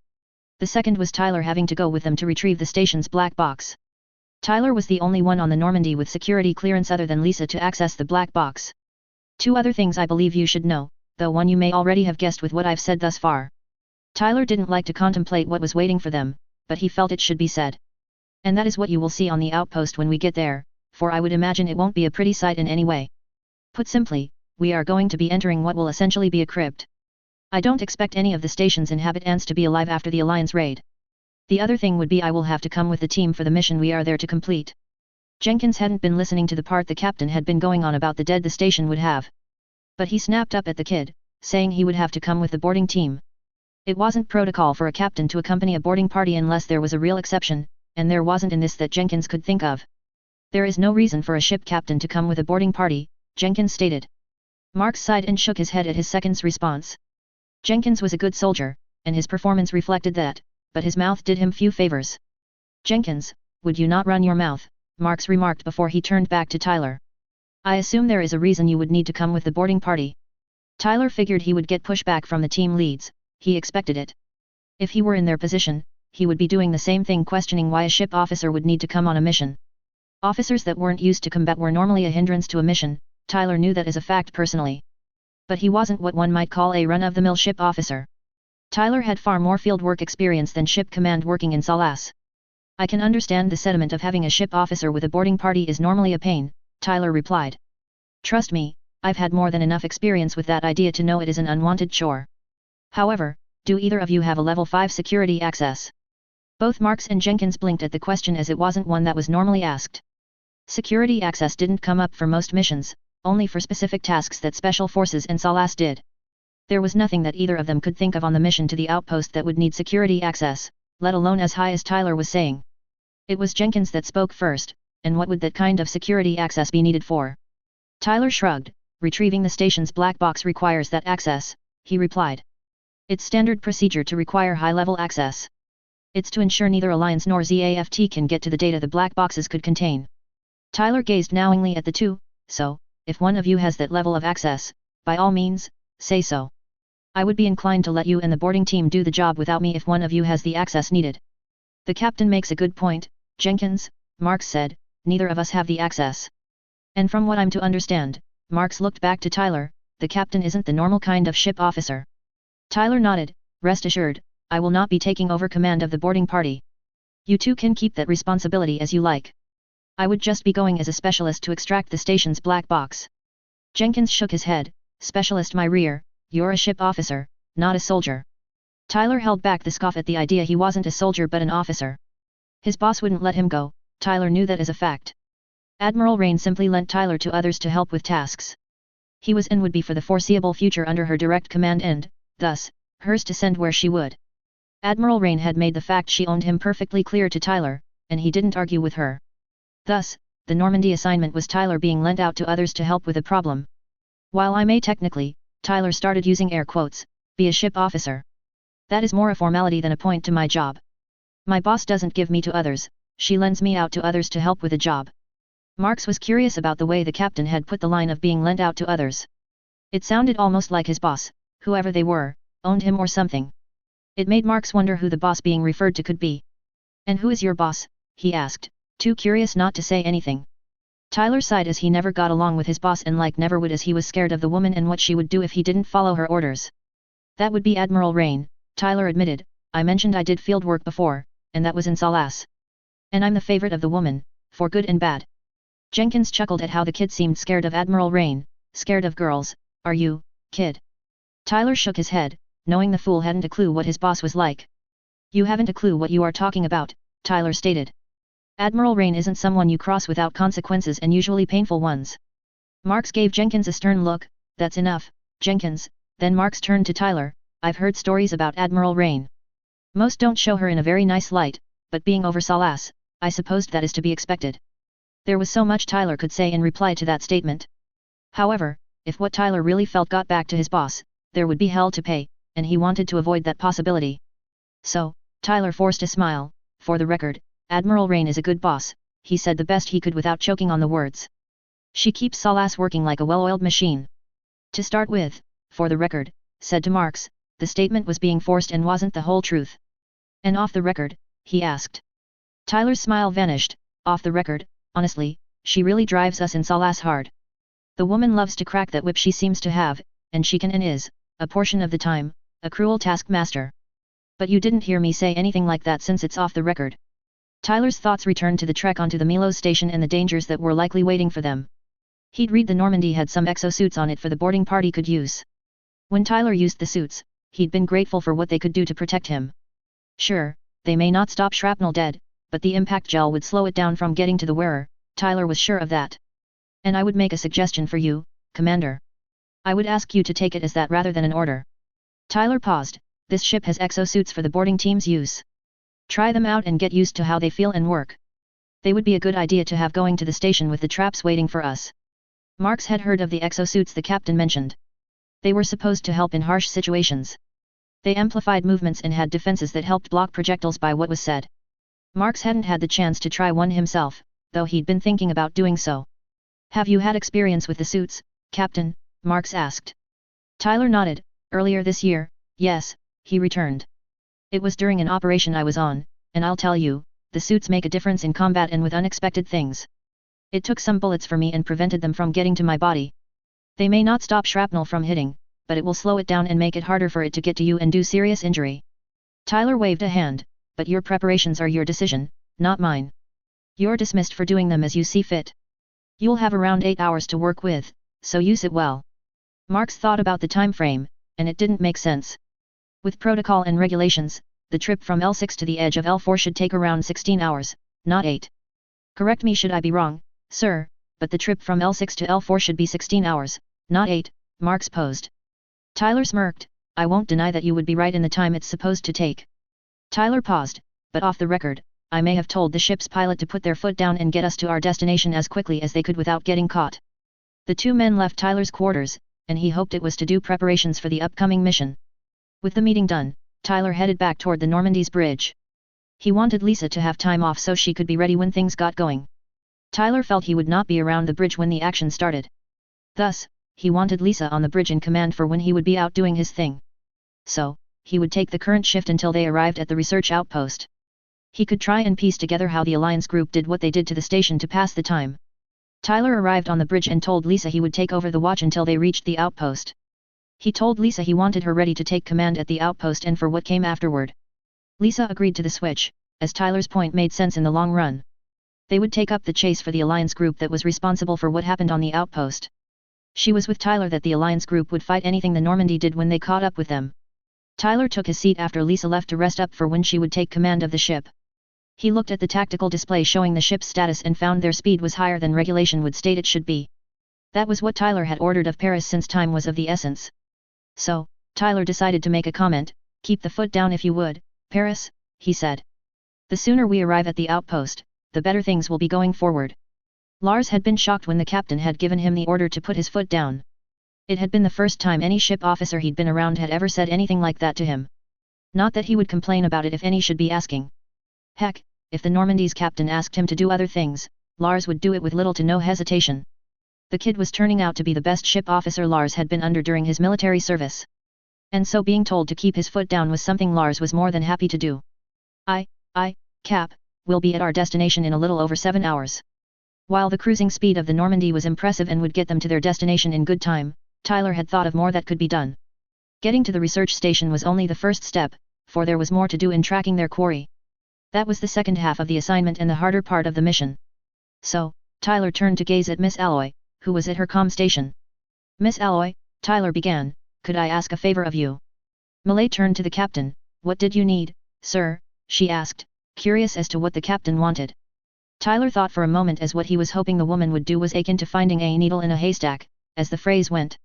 The second was Tyler having to go with them to retrieve the station's black box. Tyler was the only one on the Normandy with security clearance other than Lisa to access the black box. Two other things I believe you should know, though one you may already have guessed with what I've said thus far. Tyler didn't like to contemplate what was waiting for them, but he felt it should be said. And that is what you will see on the outpost when we get there, for I would imagine it won't be a pretty sight in any way. Put simply, we are going to be entering what will essentially be a crypt. I don't expect any of the station's inhabitants to be alive after the Alliance raid. The other thing would be I will have to come with the team for the mission we are there to complete. Jenkins hadn't been listening to the part the captain had been going on about the dead the station would have. But he snapped up at the kid, saying he would have to come with the boarding team. It wasn't protocol for a captain to accompany a boarding party unless there was a real exception, and there wasn't in this that Jenkins could think of. There is no reason for a ship captain to come with a boarding party, Jenkins stated. Marks sighed and shook his head at his second's response. Jenkins was a good soldier, and his performance reflected that, but his mouth did him few favors. Jenkins, would you not run your mouth? Marks remarked before he turned back to Tyler. I assume there is a reason you would need to come with the boarding party. Tyler figured he would get pushback from the team leads, he expected it. If he were in their position, he would be doing the same thing, questioning why a ship officer would need to come on a mission. Officers that weren't used to combat were normally a hindrance to a mission, Tyler knew that as a fact personally. But he wasn't what one might call a run-of-the-mill ship officer. Tyler had far more field work experience than ship command working in Salas. I can understand the sentiment of having a ship officer with a boarding party is normally a pain, Tyler replied. Trust me, I've had more than enough experience with that idea to know it is an unwanted chore. However, do either of you have a level 5 security access? Both Marks and Jenkins blinked at the question as it wasn't one that was normally asked. Security access didn't come up for most missions, only for specific tasks that Special Forces and Salas did. There was nothing that either of them could think of on the mission to the outpost that would need security access, let alone as high as Tyler was saying. It was Jenkins that spoke first, and what would that kind of security access be needed for? Tyler shrugged. Retrieving the station's black box requires that access, he replied. It's standard procedure to require high-level access. It's to ensure neither Alliance nor ZAFT can get to the data the black boxes could contain. Tyler gazed knowingly at the two, so, if one of you has that level of access, by all means, say so. I would be inclined to let you and the boarding team do the job without me if one of you has the access needed. The captain makes a good point, Jenkins, Marks said, neither of us have the access. And from what I'm to understand, Marks looked back to Tyler, the captain isn't the normal kind of ship officer. Tyler nodded, rest assured, I will not be taking over command of the boarding party. You two can keep that responsibility as you like. I would just be going as a specialist to extract the station's black box. Jenkins shook his head. Specialist my rear, you're a ship officer, not a soldier. Tyler held back the scoff at the idea he wasn't a soldier but an officer. His boss wouldn't let him go, Tyler knew that as a fact. Admiral Rain simply lent Tyler to others to help with tasks. He was and would be for the foreseeable future under her direct command and, thus, hers to send where she would. Admiral Rain had made the fact she owned him perfectly clear to Tyler, and he didn't argue with her. Thus, the Normandy assignment was Tyler being lent out to others to help with a problem. While I may technically, Tyler started using air quotes, be a ship officer. That is more a formality than a point to my job. My boss doesn't give me to others, she lends me out to others to help with a job. Marks was curious about the way the captain had put the line of being lent out to others. It sounded almost like his boss, whoever they were, owned him or something. It made Marks wonder who the boss being referred to could be. And who is your boss? He asked, too curious not to say anything. Tyler sighed as he never got along with his boss and like never would as he was scared of the woman and what she would do if he didn't follow her orders. That would be Admiral Rain, Tyler admitted. I mentioned I did field work before, and that was in Salas. And I'm the favorite of the woman, for good and bad. Jenkins chuckled at how the kid seemed scared of Admiral Rain. Scared of girls, are you, kid? Tyler shook his head, knowing the fool hadn't a clue what his boss was like. You haven't a clue what you are talking about, Tyler stated. Admiral Rain isn't someone you cross without consequences and usually painful ones. Marks gave Jenkins a stern look. That's enough, Jenkins. Then Marks turned to Tyler. I've heard stories about Admiral Rain. Most don't show her in a very nice light, but being over Salas, I supposed that is to be expected. There was so much Tyler could say in reply to that statement. However, if what Tyler really felt got back to his boss, there would be hell to pay, and he wanted to avoid that possibility. So, Tyler forced a smile. For the record, Admiral Rain is a good boss, he said the best he could without choking on the words. She keeps Salas working like a well-oiled machine. To start with, for the record, said to Marks, the statement was being forced and wasn't the whole truth. And off the record, he asked. Tyler's smile vanished. Off the record, honestly, she really drives us in Salas hard. The woman loves to crack that whip she seems to have, and she can and is, a portion of the time, a cruel taskmaster. But you didn't hear me say anything like that since it's off the record. Tyler's thoughts returned to the trek onto the Milos station and the dangers that were likely waiting for them. He'd read the Normandy had some exosuits on it for the boarding party could use. When Tyler used the suits, he'd been grateful for what they could do to protect him. Sure, they may not stop shrapnel dead, but the impact gel would slow it down from getting to the wearer, Tyler was sure of that. And I would make a suggestion for you, Commander. I would ask you to take it as that rather than an order. Tyler paused. This ship has exosuits for the boarding team's use. Try them out and get used to how they feel and work. They would be a good idea to have going to the station with the traps waiting for us. Marks had heard of the exosuits the captain mentioned. They were supposed to help in harsh situations. They amplified movements and had defenses that helped block projectiles by what was said. Marks hadn't had the chance to try one himself, though he'd been thinking about doing so. Have you had experience with the suits, Captain? Marks asked. Tyler nodded. Earlier this year, yes, he returned. It was during an operation I was on, and I'll tell you, the suits make a difference in combat and with unexpected things. It took some bullets for me and prevented them from getting to my body. They may not stop shrapnel from hitting, but it will slow it down and make it harder for it to get to you and do serious injury. Tyler waved a hand. But your preparations are your decision, not mine. You're dismissed for doing them as you see fit. You'll have around 8 hours to work with, so use it well. Marks thought about the time frame, and it didn't make sense. With protocol and regulations, the trip from L6 to the edge of L4 should take around 16 hours, not 8. Correct me should I be wrong, sir, but the trip from L6 to L4 should be 16 hours, not 8, Marks posed. Tyler smirked. I won't deny that you would be right in the time it's supposed to take. Tyler paused, but off the record, I may have told the ship's pilot to put their foot down and get us to our destination as quickly as they could without getting caught. The two men left Tyler's quarters, and he hoped it was to do preparations for the upcoming mission. With the meeting done, Tyler headed back toward the Normandy's bridge. He wanted Lisa to have time off so she could be ready when things got going. Tyler felt he would not be around the bridge when the action started. Thus, he wanted Lisa on the bridge in command for when he would be out doing his thing. So, he would take the current shift until they arrived at the research outpost. He could try and piece together how the Alliance group did what they did to the station to pass the time. Tyler arrived on the bridge and told Lisa he would take over the watch until they reached the outpost. He told Lisa he wanted her ready to take command at the outpost and for what came afterward. Lisa agreed to the switch, as Tyler's point made sense in the long run. They would take up the chase for the Alliance group that was responsible for what happened on the outpost. She was with Tyler that the Alliance group would fight anything the Normandy did when they caught up with them. Tyler took his seat after Lisa left to rest up for when she would take command of the ship. He looked at the tactical display showing the ship's status and found their speed was higher than regulation would state it should be. That was what Tyler had ordered of Paris since time was of the essence. So, Tyler decided to make a comment. "Keep the foot down if you would, Paris," he said. "The sooner we arrive at the outpost, the better things will be going forward." Lars had been shocked when the captain had given him the order to put his foot down. It had been the first time any ship officer he'd been around had ever said anything like that to him. Not that he would complain about it if any should be asking. Heck, if the Normandy's captain asked him to do other things, Lars would do it with little to no hesitation. The kid was turning out to be the best ship officer Lars had been under during his military service. And so being told to keep his foot down was something Lars was more than happy to do. Cap, we'll be at our destination in a little over 7 hours. While the cruising speed of the Normandy was impressive and would get them to their destination in good time, Tyler had thought of more that could be done. Getting to the research station was only the first step, for there was more to do in tracking their quarry. That was the second half of the assignment and the harder part of the mission. So, Tyler turned to gaze at Miss Alloy, who was at her comm station. "Miss Alloy," Tyler began, "could I ask a favor of you?" Millet turned to the captain. "What did you need, sir?" she asked, curious as to what the captain wanted. Tyler thought for a moment as what he was hoping the woman would do was akin to finding a needle in a haystack, as the phrase went.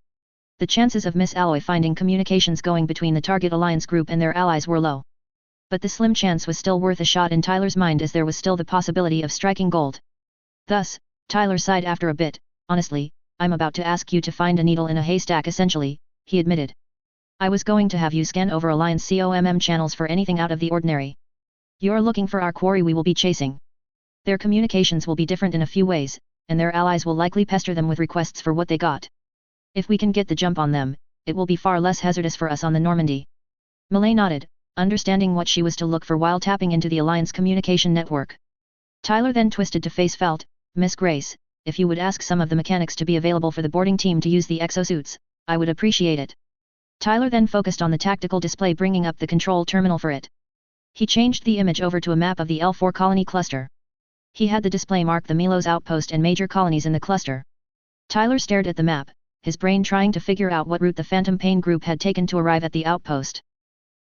The chances of Miss Alloy finding communications going between the target Alliance group and their allies were low. But the slim chance was still worth a shot in Tyler's mind as there was still the possibility of striking gold. Thus, Tyler sighed after a bit. "Honestly, I'm about to ask you to find a needle in a haystack essentially," he admitted. "I was going to have you scan over Alliance COMM channels for anything out of the ordinary. You're looking for our quarry we will be chasing. Their communications will be different in a few ways, and their allies will likely pester them with requests for what they got. If we can get the jump on them, it will be far less hazardous for us on the Normandy." Millet nodded, understanding what she was to look for while tapping into the Alliance communication network. Tyler then twisted to face Felt. "Miss Grace, if you would ask some of the mechanics to be available for the boarding team to use the exosuits, I would appreciate it." Tyler then focused on the tactical display bringing up the control terminal for it. He changed the image over to a map of the L4 colony cluster. He had the display mark the Milos outpost and major colonies in the cluster. Tyler stared at the map, his brain trying to figure out what route the Phantom Pain group had taken to arrive at the outpost.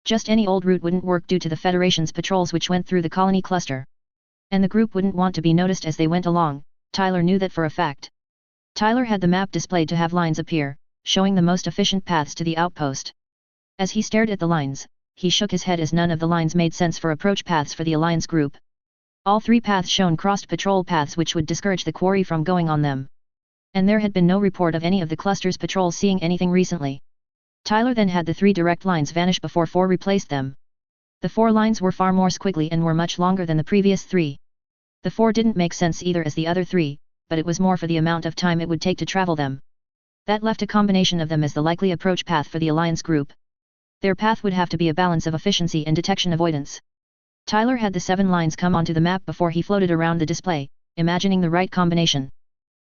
Just any old route wouldn't work due to the Federation's patrols which went through the colony cluster. And the group wouldn't want to be noticed as they went along, Tyler knew that for a fact. Tyler had the map displayed to have lines appear, showing the most efficient paths to the outpost. As he stared at the lines, he shook his head as none of the lines made sense for approach paths for the Alliance group. All 3 paths shown crossed patrol paths which would discourage the quarry from going on them. And there had been no report of any of the cluster's patrols seeing anything recently. Tyler then had the 3 direct lines vanish before 4 replaced them. The 4 lines were far more squiggly and were much longer than the previous 3. The 4 didn't make sense either as the other 3, but it was more for the amount of time it would take to travel them. That left a combination of them as the likely approach path for the Alliance group. Their path would have to be a balance of efficiency and detection avoidance. Tyler had the 7 lines come onto the map before he floated around the display, imagining the right combination.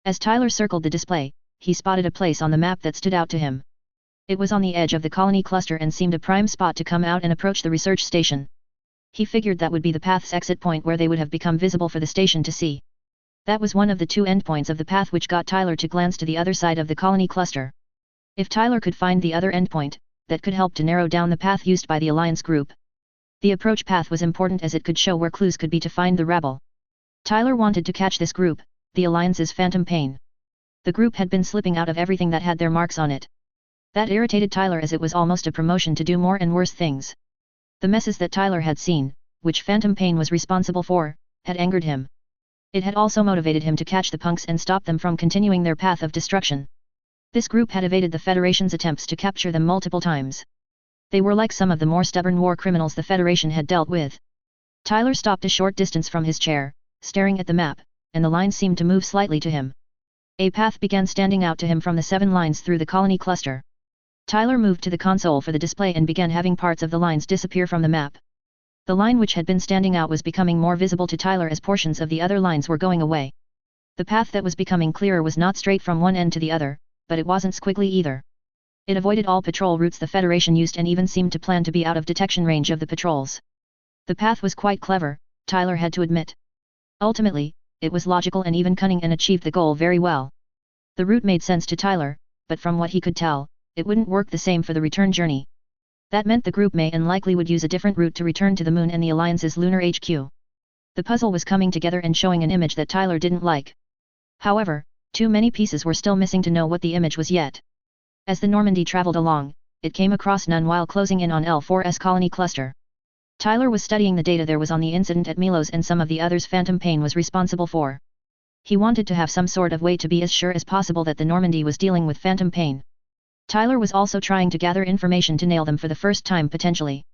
As Tyler circled the display, he spotted a place on the map that stood out to him. It was on the edge of the colony cluster and seemed a prime spot to come out and approach the research station. He figured that would be the path's exit point where they would have become visible for the station to see. That was one of the 2 endpoints of the path which got Tyler to glance to the other side of the colony cluster. If Tyler could find the other endpoint, that could help to narrow down the path used by the Alliance group. The approach path was important as it could show where clues could be to find the rabble. Tyler wanted to catch this group, the Alliance's Phantom Pain. The group had been slipping out of everything that had their marks on it. That irritated Tyler as it was almost a promotion to do more and worse things. The messes that Tyler had seen, which Phantom Pain was responsible for, had angered him. It had also motivated him to catch the punks and stop them from continuing their path of destruction. This group had evaded the Federation's attempts to capture them multiple times. They were like some of the more stubborn war criminals the Federation had dealt with. Tyler stopped a short distance from his chair, staring at the map, and the line seemed to move slightly to him. A path began standing out to him from the 7 lines through the colony cluster. Tyler moved to the console for the display and began having parts of the lines disappear from the map. The line which had been standing out was becoming more visible to Tyler as portions of the other lines were going away. The path that was becoming clearer was not straight from one end to the other, but it wasn't squiggly either. It avoided all patrol routes the Federation used and even seemed to plan to be out of detection range of the patrols. The path was quite clever, Tyler had to admit. Ultimately, it was logical and even cunning and achieved the goal very well. The route made sense to Tyler, but from what he could tell, it wouldn't work the same for the return journey. That meant the group may and likely would use a different route to return to the Moon and the Alliance's lunar HQ. The puzzle was coming together and showing an image that Tyler didn't like. However, too many pieces were still missing to know what the image was yet. As the Normandy traveled along, it came across none while closing in on L4's colony cluster. Tyler was studying the data there was on the incident at Milos and some of the others Phantom Pain was responsible for. He wanted to have some sort of way to be as sure as possible that the Normandy was dealing with Phantom Pain. Tyler was also trying to gather information to nail them for the first time potentially.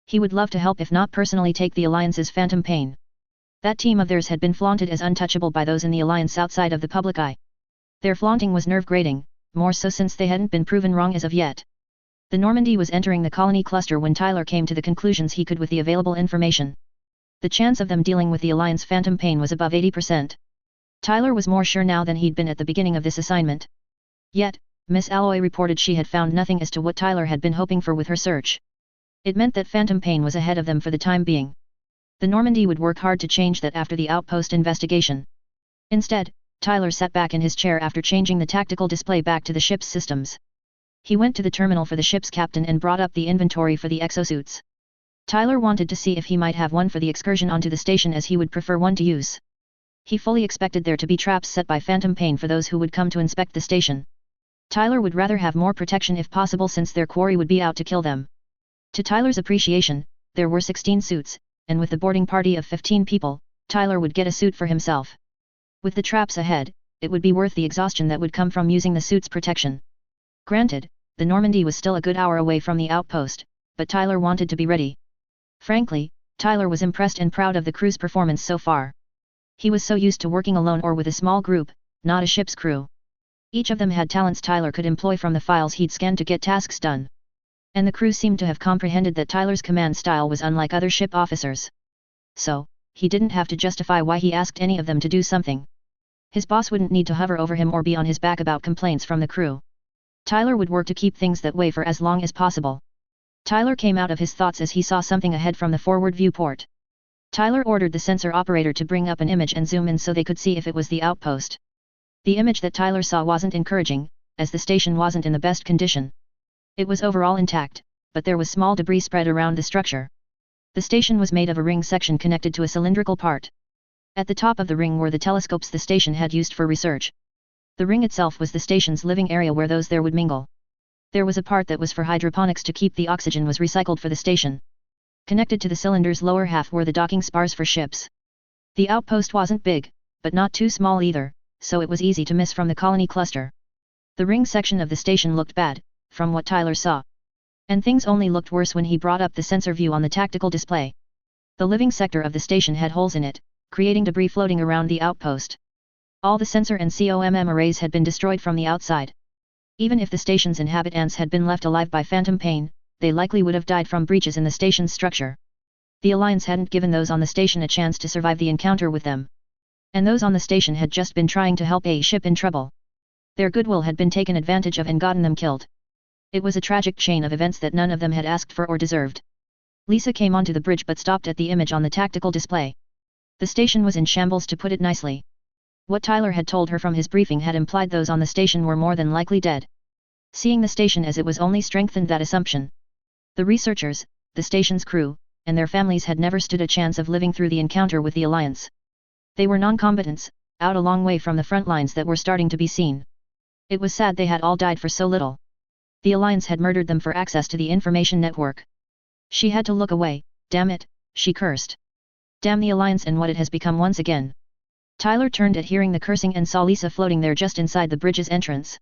He would love to help if not personally take the Alliance's Phantom Pain. That team of theirs had been flaunted as untouchable by those in the Alliance outside of the public eye. Their flaunting was nerve-grating, more so since they hadn't been proven wrong as of yet. The Normandy was entering the colony cluster when Tyler came to the conclusions he could with the available information. The chance of them dealing with the Alliance Phantom Pain was above 80%. Tyler was more sure now than he'd been at the beginning of this assignment. Yet, Miss Alloy reported she had found nothing as to what Tyler had been hoping for with her search. It meant that Phantom Pain was ahead of them for the time being. The Normandy would work hard to change that after the outpost investigation. Instead, Tyler sat back in his chair after changing the tactical display back to the ship's systems. He went to the terminal for the ship's captain and brought up the inventory for the exosuits. Tyler wanted to see if he might have one for the excursion onto the station as he would prefer one to use. He fully expected there to be traps set by Phantom Pain for those who would come to inspect the station. Tyler would rather have more protection if possible since their quarry would be out to kill them. To Tyler's appreciation, there were 16 suits, and with the boarding party of 15 people, Tyler would get a suit for himself. With the traps ahead, it would be worth the exhaustion that would come from using the suit's protection. Granted, the Normandy was still a good hour away from the outpost, but Tyler wanted to be ready. Frankly, Tyler was impressed and proud of the crew's performance so far. He was so used to working alone or with a small group, not a ship's crew. Each of them had talents Tyler could employ from the files he'd scanned to get tasks done. And the crew seemed to have comprehended that Tyler's command style was unlike other ship officers. So, he didn't have to justify why he asked any of them to do something. His boss wouldn't need to hover over him or be on his back about complaints from the crew. Tyler would work to keep things that way for as long as possible. Tyler came out of his thoughts as he saw something ahead from the forward viewport. Tyler ordered the sensor operator to bring up an image and zoom in so they could see if it was the outpost. The image that Tyler saw wasn't encouraging, as the station wasn't in the best condition. It was overall intact, but there was small debris spread around the structure. The station was made of a ring section connected to a cylindrical part. At the top of the ring were the telescopes the station had used for research. The ring itself was the station's living area where those there would mingle. There was a part that was for hydroponics to keep the oxygen was recycled for the station. Connected to the cylinder's lower half were the docking spars for ships. The outpost wasn't big, but not too small either, so it was easy to miss from the colony cluster. The ring section of the station looked bad, from what Tyler saw. And things only looked worse when he brought up the sensor view on the tactical display. The living sector of the station had holes in it, creating debris floating around the outpost. All the sensor and COMM arrays had been destroyed from the outside. Even if the station's inhabitants had been left alive by Phantom Pain, they likely would have died from breaches in the station's structure. The Alliance hadn't given those on the station a chance to survive the encounter with them. And those on the station had just been trying to help a ship in trouble. Their goodwill had been taken advantage of and gotten them killed. It was a tragic chain of events that none of them had asked for or deserved. Lisa came onto the bridge but stopped at the image on the tactical display. The station was in shambles to put it nicely. What Tyler had told her from his briefing had implied those on the station were more than likely dead. Seeing the station as it was only strengthened that assumption. The researchers, the station's crew, and their families had never stood a chance of living through the encounter with the Alliance. They were non-combatants, out a long way from the front lines that were starting to be seen. It was sad they had all died for so little. The Alliance had murdered them for access to the information network. She had to look away, damn it, she cursed. Damn the Alliance and what it has become once again. Tyler turned at hearing the cursing and saw Lisa floating there just inside the bridge's entrance.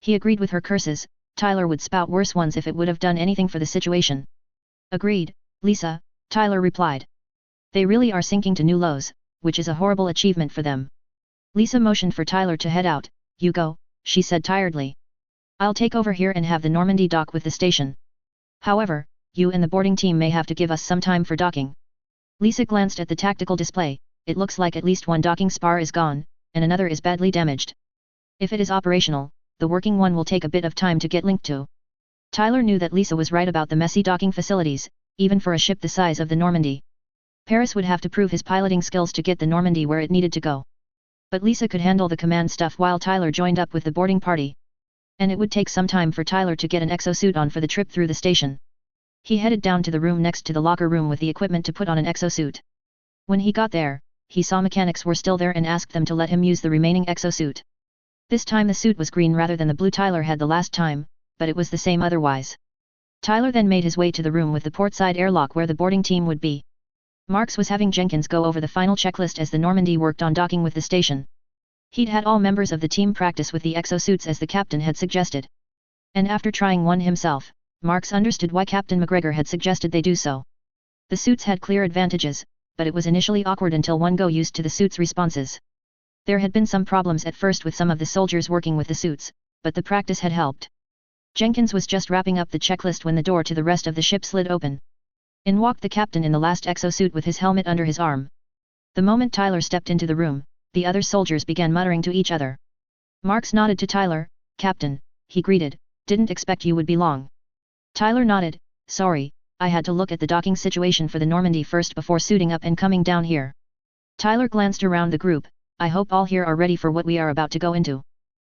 He agreed with her curses, Tyler would spout worse ones if it would have done anything for the situation. Agreed, Lisa, Tyler replied. They really are sinking to new lows, which is a horrible achievement for them. Lisa motioned for Tyler to head out. You go, she said tiredly. I'll take over here and have the Normandy dock with the station. However, you and the boarding team may have to give us some time for docking. Lisa glanced at the tactical display. It looks like at least one docking spar is gone, and another is badly damaged. If it is operational, the working one will take a bit of time to get linked to. Tyler knew that Lisa was right about the messy docking facilities, even for a ship the size of the Normandy. Paris would have to prove his piloting skills to get the Normandy where it needed to go. But Lisa could handle the command stuff while Tyler joined up with the boarding party. And it would take some time for Tyler to get an exosuit on for the trip through the station. He headed down to the room next to the locker room with the equipment to put on an exosuit. When he got there, he saw mechanics were still there and asked them to let him use the remaining exosuit. This time the suit was green rather than the blue Tyler had the last time, but it was the same otherwise. Tyler then made his way to the room with the portside airlock where the boarding team would be. Marks was having Jenkins go over the final checklist as the Normandy worked on docking with the station. He'd had all members of the team practice with the exosuits as the captain had suggested. And after trying one himself, Marks understood why Captain McGregor had suggested they do so. The suits had clear advantages, but it was initially awkward until one got used to the suit's responses. There had been some problems at first with some of the soldiers working with the suits, but the practice had helped. Jenkins was just wrapping up the checklist when the door to the rest of the ship slid open. In walked the captain in the last exosuit with his helmet under his arm. The moment Tyler stepped into the room, the other soldiers began muttering to each other. Marks nodded to Tyler. "Captain," he greeted, "didn't expect you would be long." Tyler nodded. "Sorry, I had to look at the docking situation for the Normandy first before suiting up and coming down here." Tyler glanced around the group. "I hope all here are ready for what we are about to go into."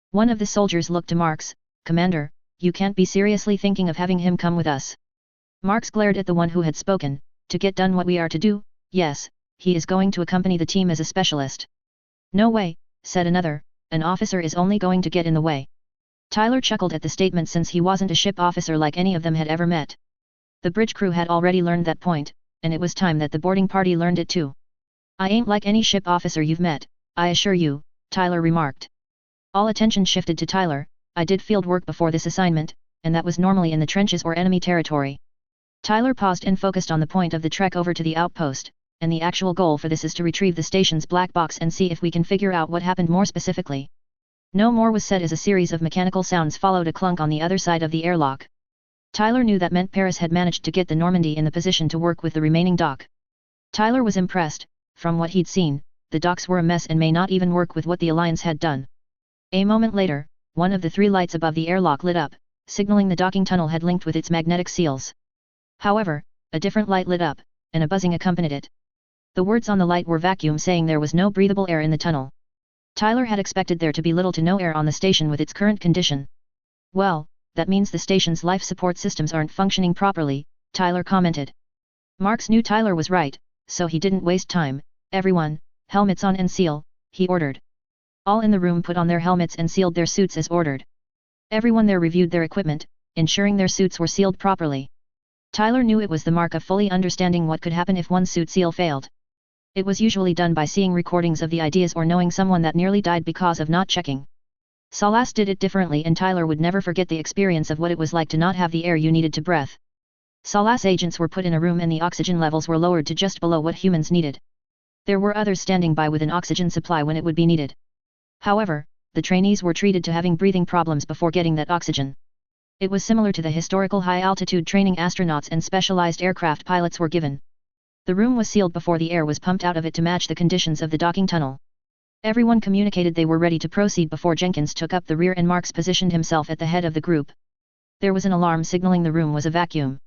One of the soldiers looked to Marks. "Commander, you can't be seriously thinking of having him come with us?" Marks glared at the one who had spoken. "To get done what we are to do, yes, he is going to accompany the team as a specialist." "No way," said another, "an officer is only going to get in the way." Tyler chuckled at the statement since he wasn't a ship officer like any of them had ever met. The bridge crew had already learned that point, and it was time that the boarding party learned it too. "I ain't like any ship officer you've met, I assure you," Tyler remarked. All attention shifted to Tyler. "I did field work before this assignment, and that was normally in the trenches or enemy territory." Tyler paused and focused on the point of the trek over to the outpost, and the actual goal for this is to retrieve the station's black box and see if we can figure out what happened more specifically. No more was said as a series of mechanical sounds followed a clunk on the other side of the airlock. Tyler knew that meant Paris had managed to get the Normandy in the position to work with the remaining dock. Tyler was impressed. From what he'd seen, the docks were a mess and may not even work with what the Alliance had done. A moment later, one of the three lights above the airlock lit up, signaling the docking tunnel had linked with its magnetic seals. However, a different light lit up, and a buzzing accompanied it. The words on the light were vacuum, saying there was no breathable air in the tunnel. Tyler had expected there to be little to no air on the station with its current condition. "Well, that means the station's life support systems aren't functioning properly," Tyler commented. Marks knew Tyler was right, so he didn't waste time. "Everyone, helmets on and seal," he ordered. All in the room put on their helmets and sealed their suits as ordered. Everyone there reviewed their equipment, ensuring their suits were sealed properly. Tyler knew it was the mark of fully understanding what could happen if one suit seal failed. It was usually done by seeing recordings of the ideas or knowing someone that nearly died because of not checking. Salas did it differently, and Tyler would never forget the experience of what it was like to not have the air you needed to breathe. Salas agents were put in a room and the oxygen levels were lowered to just below what humans needed. There were others standing by with an oxygen supply when it would be needed. However, the trainees were treated to having breathing problems before getting that oxygen. It was similar to the historical high-altitude training astronauts and specialized aircraft pilots were given. The room was sealed before the air was pumped out of it to match the conditions of the docking tunnel. Everyone communicated they were ready to proceed before Jenkins took up the rear and Marks positioned himself at the head of the group. There was an alarm signaling the room was a vacuum.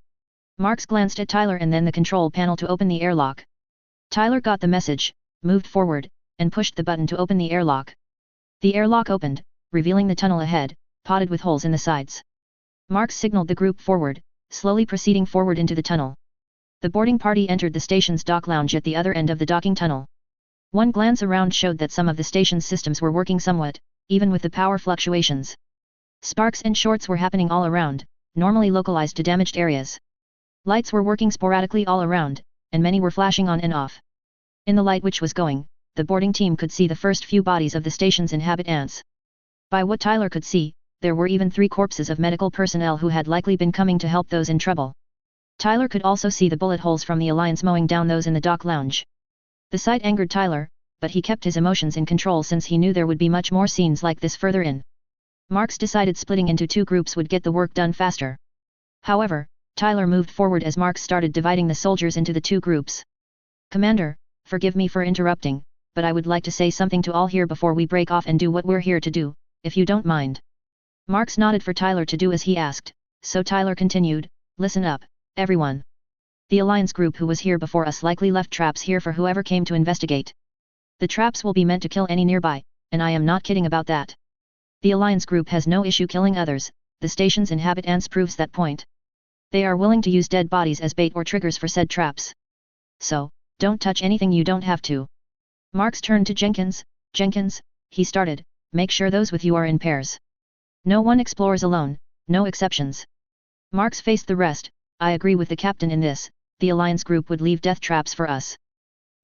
Marks glanced at Tyler and then the control panel to open the airlock. Tyler got the message, moved forward, and pushed the button to open the airlock. The airlock opened, revealing the tunnel ahead, potted with holes in the sides. Marks signaled the group forward, slowly proceeding forward into the tunnel. The boarding party entered the station's dock lounge at the other end of the docking tunnel. One glance around showed that some of the station's systems were working somewhat, even with the power fluctuations. Sparks and shorts were happening all around, normally localized to damaged areas. Lights were working sporadically all around, and many were flashing on and off. In the light which was going, the boarding team could see the first few bodies of the station's inhabitants. By what Tyler could see, there were even 3 corpses of medical personnel who had likely been coming to help those in trouble. Tyler could also see the bullet holes from the Alliance mowing down those in the dock lounge. The sight angered Tyler, but he kept his emotions in control since he knew there would be much more scenes like this further in. Marks decided splitting into 2 groups would get the work done faster. However, Tyler moved forward as Marks started dividing the soldiers into the 2 groups. "Commander, forgive me for interrupting, but I would like to say something to all here before we break off and do what we're here to do, if you don't mind." Marks nodded for Tyler to do as he asked, so Tyler continued, "Listen up, everyone. The Alliance group who was here before us likely left traps here for whoever came to investigate. The traps will be meant to kill any nearby, and I am not kidding about that. The Alliance group has no issue killing others, the station's inhabitants proves that point. They are willing to use dead bodies as bait or triggers for said traps. So, don't touch anything you don't have to. Marks turned to Jenkins. Jenkins, he started, make sure those with you are in pairs. No one explores alone, no exceptions. Marks faced the rest. I agree with the captain in this, the Alliance group would leave death traps for us.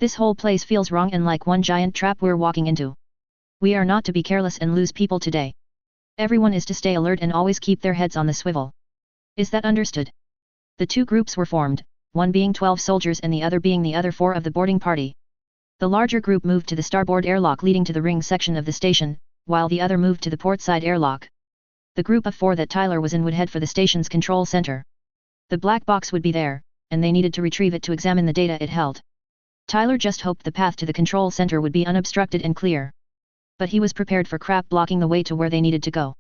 This whole place feels wrong and like one giant trap we're walking into. We are not to be careless and lose people today. Everyone is to stay alert and always keep their heads on the swivel. Is that understood? The two groups were formed, one being 12 soldiers and the other being the other 4 of the boarding party. The larger group moved to the starboard airlock leading to the ring section of the station, while the other moved to the port side airlock. The group of 4 that Tyler was in would head for the station's control center. The black box would be there, and they needed to retrieve it to examine the data it held. Tyler just hoped the path to the control center would be unobstructed and clear. But he was prepared for crap blocking the way to where they needed to go.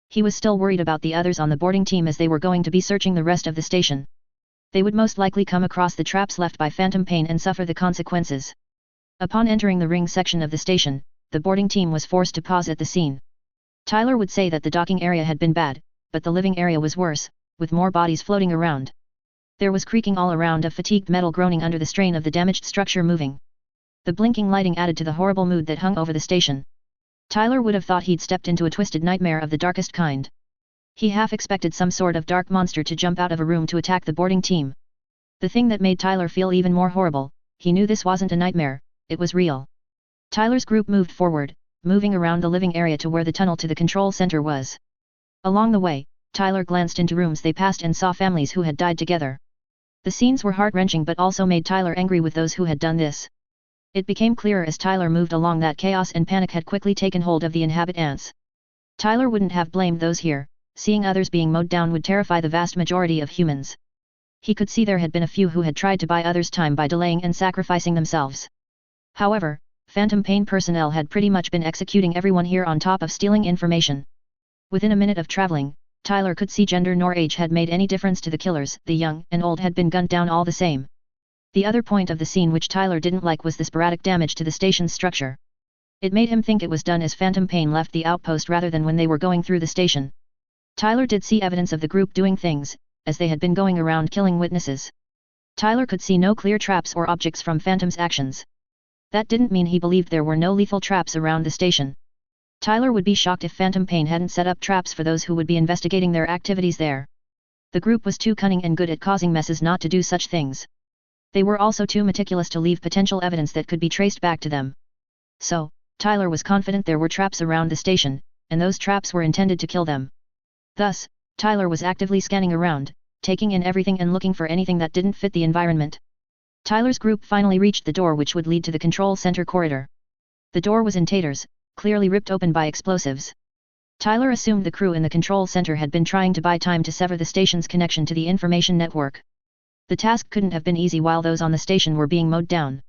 He was still worried about the others on the boarding team as they were going to be searching the rest of the station. They would most likely come across the traps left by Phantom Pain and suffer the consequences. Upon entering the ring section of the station, the boarding team was forced to pause at the scene. Tyler would say that the docking area had been bad, but the living area was worse, with more bodies floating around. There was creaking all around of fatigued metal groaning under the strain of the damaged structure moving. The blinking lighting added to the horrible mood that hung over the station. Tyler would have thought he'd stepped into a twisted nightmare of the darkest kind. He half expected some sort of dark monster to jump out of a room to attack the boarding team. The thing that made Tyler feel even more horrible, he knew this wasn't a nightmare, it was real. Tyler's group moved forward, moving around the living area to where the tunnel to the control center was. Along the way, Tyler glanced into rooms they passed and saw families who had died together. The scenes were heart-wrenching but also made Tyler angry with those who had done this. It became clearer as Tyler moved along that chaos and panic had quickly taken hold of the inhabitants. Tyler wouldn't have blamed those here, seeing others being mowed down would terrify the vast majority of humans. He could see there had been a few who had tried to buy others time by delaying and sacrificing themselves. However, Phantom Pain personnel had pretty much been executing everyone here on top of stealing information. Within a minute of traveling, Tyler could see gender nor age had made any difference to the killers, the young and old had been gunned down all the same. The other point of the scene which Tyler didn't like was the sporadic damage to the station's structure. It made him think it was done as Phantom Pain left the outpost rather than when they were going through the station. Tyler did see evidence of the group doing things, as they had been going around killing witnesses. Tyler could see no clear traps or objects from Phantom's actions. That didn't mean he believed there were no lethal traps around the station. Tyler would be shocked if Phantom Pain hadn't set up traps for those who would be investigating their activities there. The group was too cunning and good at causing messes not to do such things. They were also too meticulous to leave potential evidence that could be traced back to them. So, Tyler was confident there were traps around the station, and those traps were intended to kill them. Thus, Tyler was actively scanning around, taking in everything and looking for anything that didn't fit the environment. Tyler's group finally reached the door which would lead to the control center corridor. The door was in tatters, clearly ripped open by explosives. Tyler assumed the crew in the control center had been trying to buy time to sever the station's connection to the information network. The task couldn't have been easy while those on the station were being mowed down.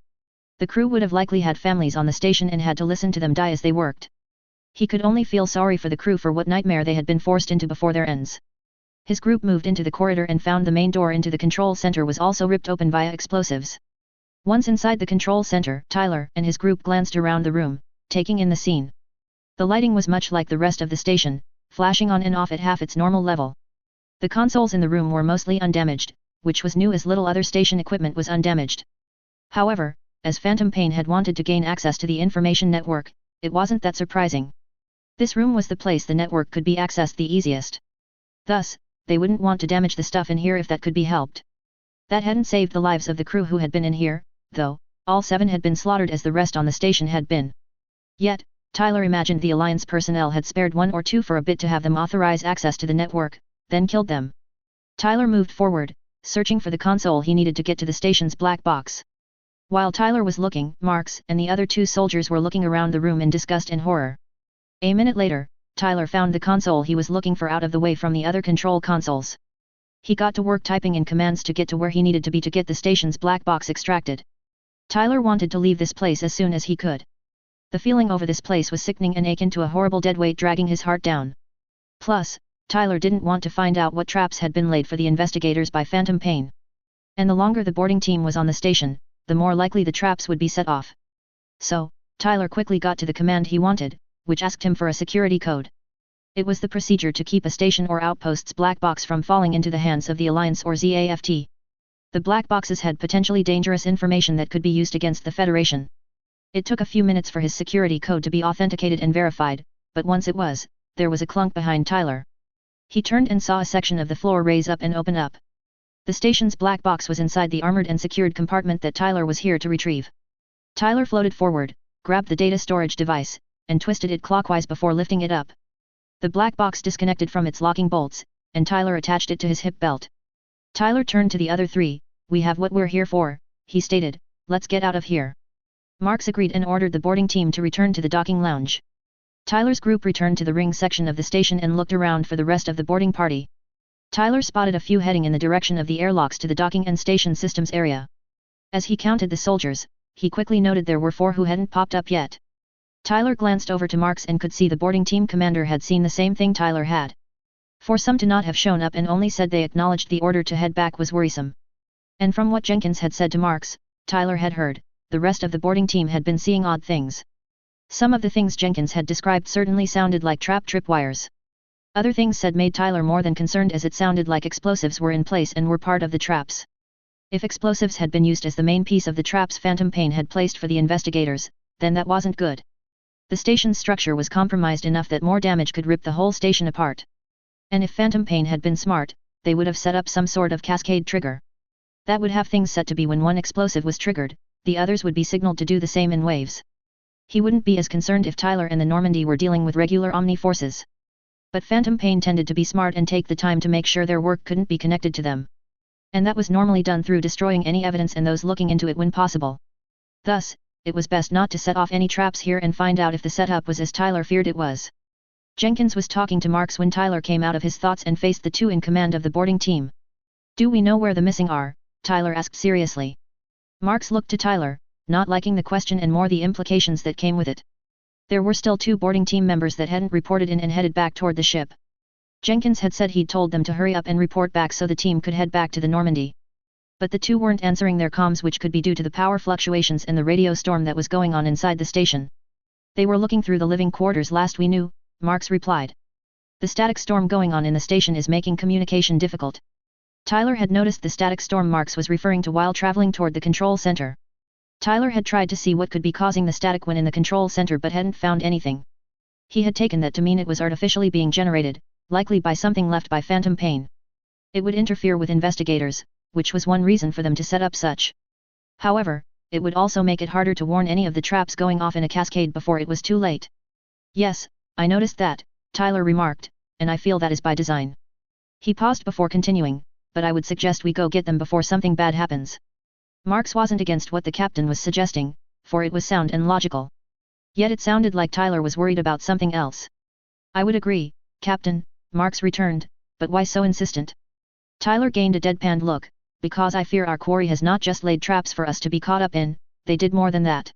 The crew would have likely had families on the station and had to listen to them die as they worked. He could only feel sorry for the crew for what nightmare they had been forced into before their ends. His group moved into the corridor and found the main door into the control center was also ripped open via explosives. Once inside the control center, Tyler and his group glanced around the room, taking in the scene. The lighting was much like the rest of the station, flashing on and off at half its normal level. The consoles in the room were mostly undamaged, which was new as little other station equipment was undamaged. However, as Phantom Pain had wanted to gain access to the information network, it wasn't that surprising. This room was the place the network could be accessed the easiest. Thus, they wouldn't want to damage the stuff in here if that could be helped. That hadn't saved the lives of the crew who had been in here, though, all 7 had been slaughtered as the rest on the station had been. Yet, Tyler imagined the Alliance personnel had spared 1 or 2 for a bit to have them authorize access to the network, then killed them. Tyler moved forward, searching for the console he needed to get to the station's black box. While Tyler was looking, Marks and the other 2 soldiers were looking around the room in disgust and horror. A minute later, Tyler found the console he was looking for out of the way from the other control consoles. He got to work typing in commands to get to where he needed to be to get the station's black box extracted. Tyler wanted to leave this place as soon as he could. The feeling over this place was sickening and akin to a horrible deadweight dragging his heart down. Plus, Tyler didn't want to find out what traps had been laid for the investigators by Phantom Pain. And the longer the boarding team was on the station, the more likely the traps would be set off. So, Tyler quickly got to the command he wanted, which asked him for a security code. It was the procedure to keep a station or outpost's black box from falling into the hands of the Alliance or ZAFT. The black boxes had potentially dangerous information that could be used against the Federation. It took a few minutes for his security code to be authenticated and verified, but once it was, there was a clunk behind Tyler. He turned and saw a section of the floor raise up and open up. The station's black box was inside the armored and secured compartment that Tyler was here to retrieve. Tyler floated forward, grabbed the data storage device, and twisted it clockwise before lifting it up. The black box disconnected from its locking bolts, and Tyler attached it to his hip belt. Tyler turned to the other three. "We have what we're here for," he stated. "Let's get out of here." Marks agreed and ordered the boarding team to return to the docking lounge. Tyler's group returned to the ring section of the station and looked around for the rest of the boarding party. Tyler spotted a few heading in the direction of the airlocks to the docking and station systems area. As he counted the soldiers, he quickly noted there were 4 who hadn't popped up yet. Tyler glanced over to Marks and could see the boarding team commander had seen the same thing Tyler had. For some to not have shown up and only said they acknowledged the order to head back was worrisome. And from what Jenkins had said to Marks, Tyler had heard, the rest of the boarding team had been seeing odd things. Some of the things Jenkins had described certainly sounded like trap tripwires. Other things said made Tyler more than concerned, as it sounded like explosives were in place and were part of the traps. If explosives had been used as the main piece of the traps Phantom Pain had placed for the investigators, then that wasn't good. The station's structure was compromised enough that more damage could rip the whole station apart. And if Phantom Pain had been smart, they would have set up some sort of cascade trigger. That would have things set to be when one explosive was triggered, the others would be signaled to do the same in waves. He wouldn't be as concerned if Tyler and the Normandy were dealing with regular Omni forces. But Phantom Pain tended to be smart and take the time to make sure their work couldn't be connected to them. And that was normally done through destroying any evidence and those looking into it when possible. Thus, it was best not to set off any traps here and find out if the setup was as Tyler feared it was. Jenkins was talking to Marks when Tyler came out of his thoughts and faced the 2 in command of the boarding team. "Do we know where the missing are?" Tyler asked seriously. Marks looked to Tyler, not liking the question and more the implications that came with it. There were still 2 boarding team members that hadn't reported in and headed back toward the ship. Jenkins had said he'd told them to hurry up and report back so the team could head back to the Normandy. But the 2 weren't answering their comms, which could be due to the power fluctuations and the radio storm that was going on inside the station. "They were looking through the living quarters last we knew," Marks replied. "The static storm going on in the station is making communication difficult." Tyler had noticed the static storm Marks was referring to while traveling toward the control center. Tyler had tried to see what could be causing the static when in the control center but hadn't found anything. He had taken that to mean it was artificially being generated, likely by something left by Phantom Pain. It would interfere with investigators, which was one reason for them to set up such. However, it would also make it harder to warn any of the traps going off in a cascade before it was too late. "Yes, I noticed that," Tyler remarked, "and I feel that is by design." He paused before continuing, "But I would suggest we go get them before something bad happens." Marks wasn't against what the captain was suggesting, for it was sound and logical. Yet it sounded like Tyler was worried about something else. "I would agree, Captain," Marks returned, "but why so insistent?" Tyler gained a deadpanned look. "Because I fear our quarry has not just laid traps for us to be caught up in, they did more than that.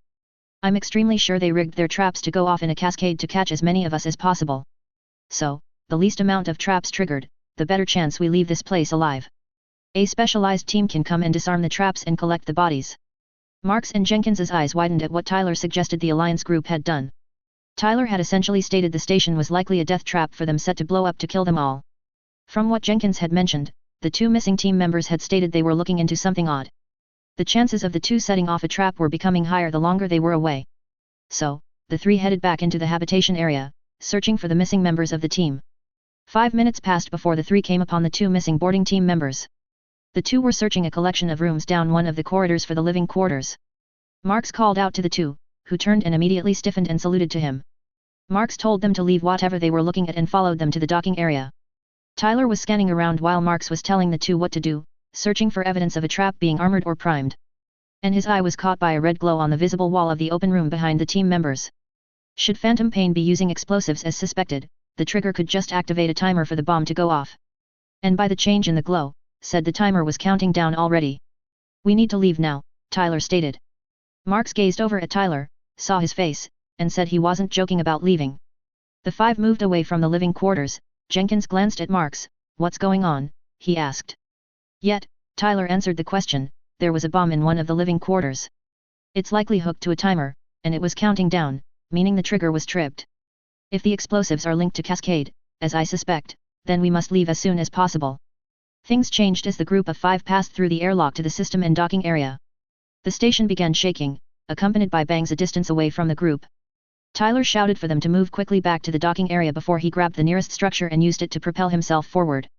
I'm extremely sure they rigged their traps to go off in a cascade to catch as many of us as possible. So, the least amount of traps triggered, the better chance we leave this place alive. A specialized team can come and disarm the traps and collect the bodies." Marks and Jenkins's eyes widened at what Tyler suggested the Alliance group had done. Tyler had essentially stated the station was likely a death trap for them set to blow up to kill them all. From what Jenkins had mentioned, the 2 missing team members had stated they were looking into something odd. The chances of the 2 setting off a trap were becoming higher the longer they were away. So, the 3 headed back into the habitation area, searching for the missing members of the team. 5 minutes passed before the 3 came upon the 2 missing boarding team members. The 2 were searching a collection of rooms down one of the corridors for the living quarters. Marks called out to the 2, who turned and immediately stiffened and saluted to him. Marks told them to leave whatever they were looking at and followed them to the docking area. Tyler was scanning around while Marks was telling the 2 what to do, searching for evidence of a trap being armored or primed. And his eye was caught by a red glow on the visible wall of the open room behind the team members. Should Phantom Pain be using explosives as suspected, the trigger could just activate a timer for the bomb to go off. And by the change in the glow, said the timer was counting down already. "We need to leave now," Tyler stated. Marks gazed over at Tyler, saw his face, and said he wasn't joking about leaving. The 5 moved away from the living quarters. Jenkins glanced at Marks. "What's going on?" he asked. Yet, Tyler answered the question. There was a bomb in one of the living quarters. It's likely hooked to a timer, and it was counting down, meaning the trigger was tripped. If the explosives are linked to Cascade, as I suspect, then we must leave as soon as possible. Things changed as the group of 5 passed through the airlock to the system and docking area. The station began shaking, accompanied by bangs a distance away from the group. Tyler shouted for them to move quickly back to the docking area before he grabbed the nearest structure and used it to propel himself forward.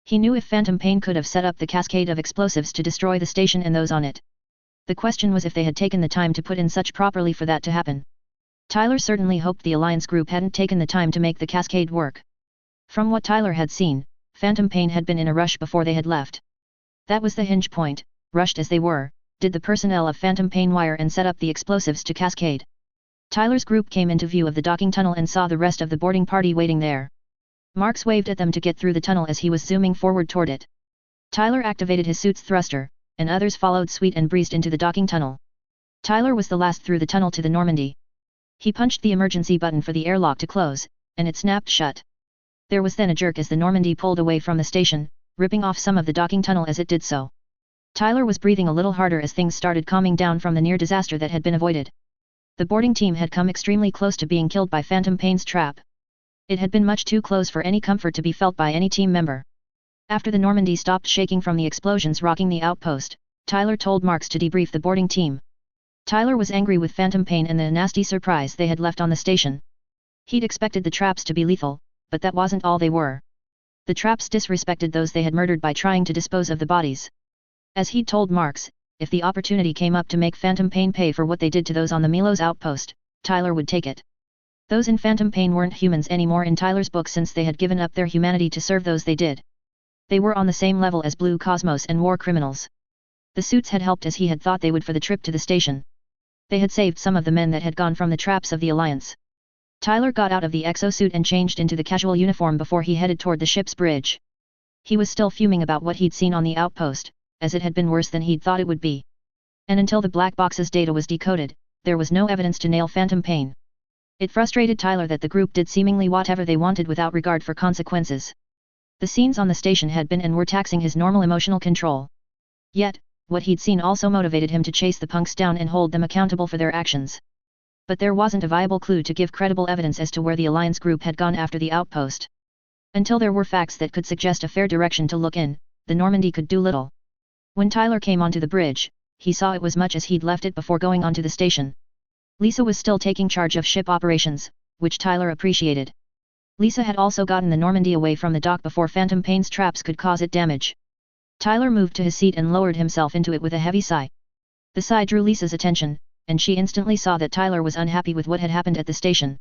He knew if Phantom Pain could have set up the cascade of explosives to destroy the station and those on it. The question was if they had taken the time to put in such properly for that to happen. Tyler certainly hoped the Alliance group hadn't taken the time to make the cascade work. From what Tyler had seen, Phantom Pain had been in a rush before they had left. That was the hinge point. Rushed as they were, did the personnel of Phantom Pain wire and set up the explosives to cascade. Tyler's group came into view of the docking tunnel and saw the rest of the boarding party waiting there. Marks waved at them to get through the tunnel as he was zooming forward toward it. Tyler activated his suit's thruster, and others followed suit and breezed into the docking tunnel. Tyler was the last through the tunnel to the Normandy. He punched the emergency button for the airlock to close, and it snapped shut. There was then a jerk as the Normandy pulled away from the station, ripping off some of the docking tunnel as it did so. Tyler was breathing a little harder as things started calming down from the near disaster that had been avoided. The boarding team had come extremely close to being killed by Phantom Pain's trap. It had been much too close for any comfort to be felt by any team member. After the Normandy stopped shaking from the explosions rocking the outpost, Tyler told Marks to debrief the boarding team. Tyler was angry with Phantom Pain and the nasty surprise they had left on the station. He'd expected the traps to be lethal, but that wasn't all they were. The traps disrespected those they had murdered by trying to dispose of the bodies. As he'd told Marks, if the opportunity came up to make Phantom Pain pay for what they did to those on the Milos outpost, Tyler would take it. Those in Phantom Pain weren't humans anymore in Tyler's book since they had given up their humanity to serve those they did. They were on the same level as Blue Cosmos and war criminals. The suits had helped as he had thought they would for the trip to the station. They had saved some of the men that had gone from the traps of the Alliance. Tyler got out of the exosuit and changed into the casual uniform before he headed toward the ship's bridge. He was still fuming about what he'd seen on the outpost, as it had been worse than he'd thought it would be. And until the black box's data was decoded, there was no evidence to nail Phantom Pain. It frustrated Tyler that the group did seemingly whatever they wanted without regard for consequences. The scenes on the station had been and were taxing his normal emotional control. Yet, what he'd seen also motivated him to chase the punks down and hold them accountable for their actions. But there wasn't a viable clue to give credible evidence as to where the Alliance group had gone after the outpost. Until there were facts that could suggest a fair direction to look in, the Normandy could do little. When Tyler came onto the bridge, he saw it was much as he'd left it before going onto the station. Lisa was still taking charge of ship operations, which Tyler appreciated. Lisa had also gotten the Normandy away from the dock before Phantom Pain's traps could cause it damage. Tyler moved to his seat and lowered himself into it with a heavy sigh. The sigh drew Lisa's attention, and she instantly saw that Tyler was unhappy with what had happened at the station.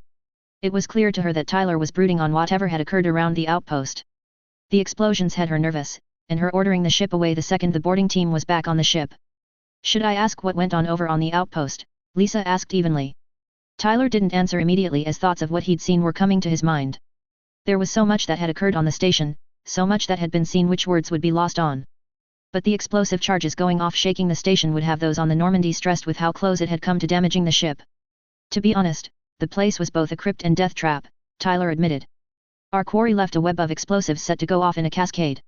It was clear to her that Tyler was brooding on whatever had occurred around the outpost. The explosions had her nervous, and her ordering the ship away the second the boarding team was back on the ship. "Should I ask what went on over on the outpost?" Lisa asked evenly. Tyler didn't answer immediately as thoughts of what he'd seen were coming to his mind. There was so much that had occurred on the station, so much that had been seen which words would be lost on. But the explosive charges going off shaking the station would have those on the Normandy stressed with how close it had come to damaging the ship. To be honest, the place was both a crypt and death trap, Tyler admitted. Our quarry left a web of explosives set to go off in a cascade.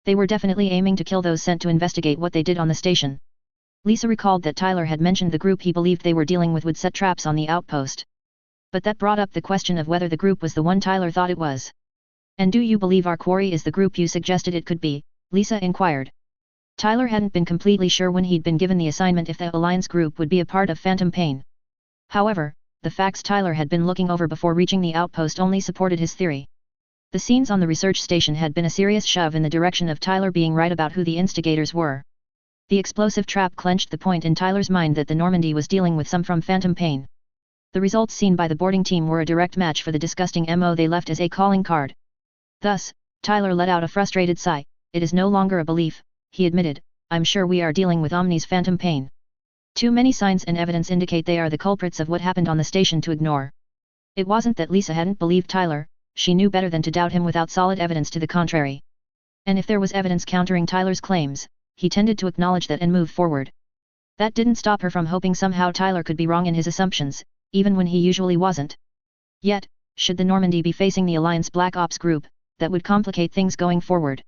They were definitely aiming to kill those sent to investigate what they did on the station. Lisa recalled that Tyler had mentioned the group he believed they were dealing with would set traps on the outpost. But that brought up the question of whether the group was the one Tyler thought it was. "And do you believe our quarry is the group you suggested it could be?" Lisa inquired. Tyler hadn't been completely sure when he'd been given the assignment if the Alliance group would be a part of Phantom Pain. However, the facts Tyler had been looking over before reaching the outpost only supported his theory. The scenes on the research station had been a serious shove in the direction of Tyler being right about who the instigators were. The explosive trap clenched the point in Tyler's mind that the Normandy was dealing with some from Phantom Pain. The results seen by the boarding team were a direct match for the disgusting MO they left as a calling card. Thus, Tyler let out a frustrated sigh. "It is no longer a belief," he admitted. "I'm sure we are dealing with Omni's Phantom Pain. Too many signs and evidence indicate they are the culprits of what happened on the station to ignore." It wasn't that Lisa hadn't believed Tyler, she knew better than to doubt him without solid evidence to the contrary. And if there was evidence countering Tyler's claims, he tended to acknowledge that and move forward. That didn't stop her from hoping somehow Tyler could be wrong in his assumptions, even when he usually wasn't. Yet, should the Normandy be facing the Alliance Black Ops group, that would complicate things going forward.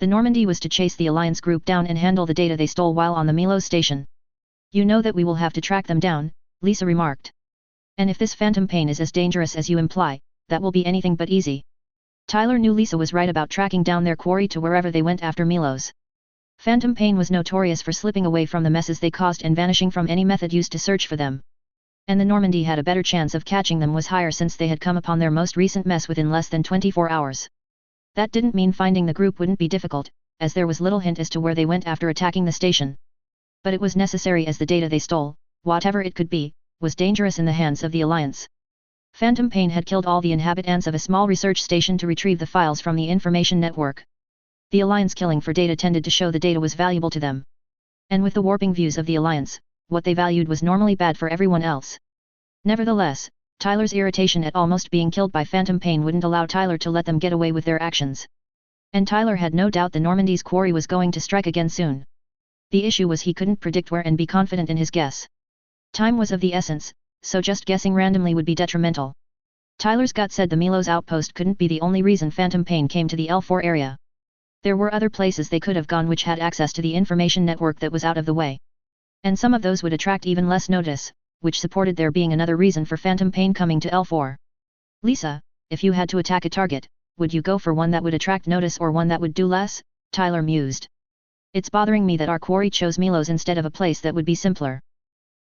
The Normandy was to chase the Alliance group down and handle the data they stole while on the Milos station. You know that we will have to track them down, Lisa remarked. And if this phantom pain is as dangerous as you imply, that will be anything but easy. Tyler knew Lisa was right about tracking down their quarry to wherever they went after Milos. Phantom pain was notorious for slipping away from the messes they caused and vanishing from any method used to search for them. And the Normandy had a better chance of catching them was higher since they had come upon their most recent mess within less than 24 hours. That didn't mean finding the group wouldn't be difficult, as there was little hint as to where they went after attacking the station. But it was necessary as the data they stole, whatever it could be, was dangerous in the hands of the Alliance. Phantom pain had killed all the inhabitants of a small research station to retrieve the files from the information network. The Alliance killing for data tended to show the data was valuable to them. And with the warping views of the Alliance, what they valued was normally bad for everyone else. Nevertheless, Tyler's irritation at almost being killed by phantom pain wouldn't allow Tyler to let them get away with their actions. And Tyler had no doubt the Normandy's quarry was going to strike again soon. The issue was he couldn't predict where and be confident in his guess. Time was of the essence, so just guessing randomly would be detrimental. Tyler's gut said the Milos outpost couldn't be the only reason phantom pain came to the L4 area. There were other places they could have gone which had access to the information network that was out of the way. And some of those would attract even less notice, which supported there being another reason for phantom pain coming to L4. Lisa, if you had to attack a target, would you go for one that would attract notice or one that would do less? Tyler mused. It's bothering me that our quarry chose Milos instead of a place that would be simpler.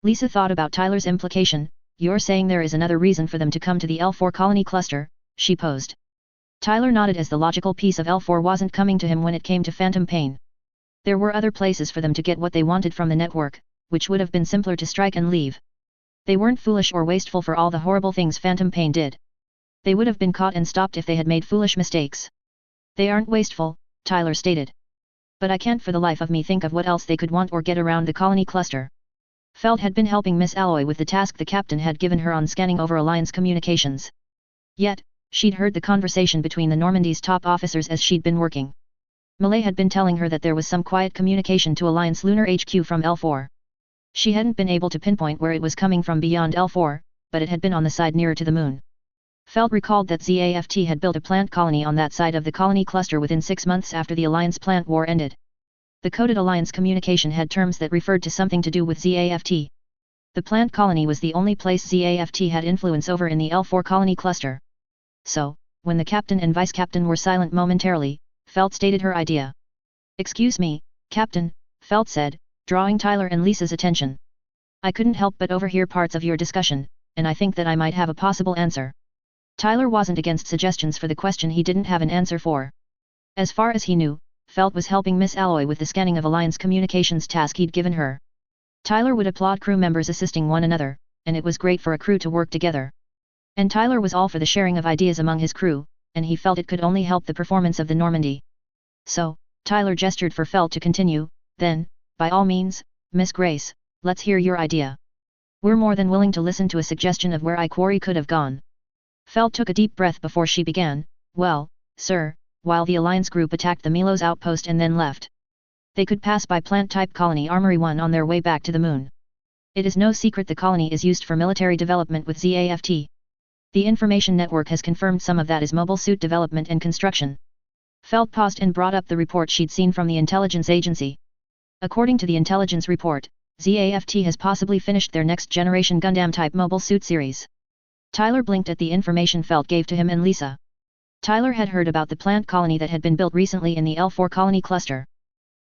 Lisa thought about Tyler's implication. You're saying there is another reason for them to come to the L4 colony cluster, she posed. Tyler nodded as the logical piece of L4 wasn't coming to him when it came to phantom pain. There were other places for them to get what they wanted from the network, which would have been simpler to strike and leave. They weren't foolish or wasteful for all the horrible things phantom pain did. They would have been caught and stopped if they had made foolish mistakes. They aren't wasteful, Tyler stated. But I can't for the life of me think of what else they could want or get around the colony cluster. Feld had been helping Miss Alloy with the task the captain had given her on scanning over Alliance communications. Yet, she'd heard the conversation between the Normandy's top officers as she'd been working. Malay had been telling her that there was some quiet communication to Alliance Lunar HQ from L4. She hadn't been able to pinpoint where it was coming from beyond L4, but it had been on the side nearer to the moon. Feld recalled that ZAFT had built a plant colony on that side of the colony cluster within 6 months after the Alliance plant war ended. The coded Alliance communication had terms that referred to something to do with ZAFT. The plant colony was the only place ZAFT had influence over in the L4 colony cluster. So, when the captain and vice-captain were silent momentarily, Feld stated her idea. "Excuse me, Captain," Feld said, drawing Tyler and Lisa's attention. "I couldn't help but overhear parts of your discussion, and I think that I might have a possible answer." Tyler wasn't against suggestions for the question he didn't have an answer for. As far as he knew, Feld was helping Miss Alloy with the scanning of Alliance communications task he'd given her. Tyler would applaud crew members assisting one another, and it was great for a crew to work together. And Tyler was all for the sharing of ideas among his crew, and he felt it could only help the performance of the Normandy. So, Tyler gestured for Feld to continue. "Then, by all means, Miss Grace, let's hear your idea. We're more than willing to listen to a suggestion of where quarry could have gone." Feld took a deep breath before she began. "Well, sir, while the Alliance group attacked the Milos outpost and then left, they could pass by plant-type colony Armory 1 on their way back to the moon. It is no secret the colony is used for military development with ZAFT. The information network has confirmed some of that is mobile suit development and construction." Feld paused and brought up the report she'd seen from the intelligence agency. According to the intelligence report, ZAFT has possibly finished their next-generation Gundam-type mobile suit series. Tyler blinked at the information Feld gave to him and Lisa. Tyler had heard about the plant colony that had been built recently in the L4 colony cluster.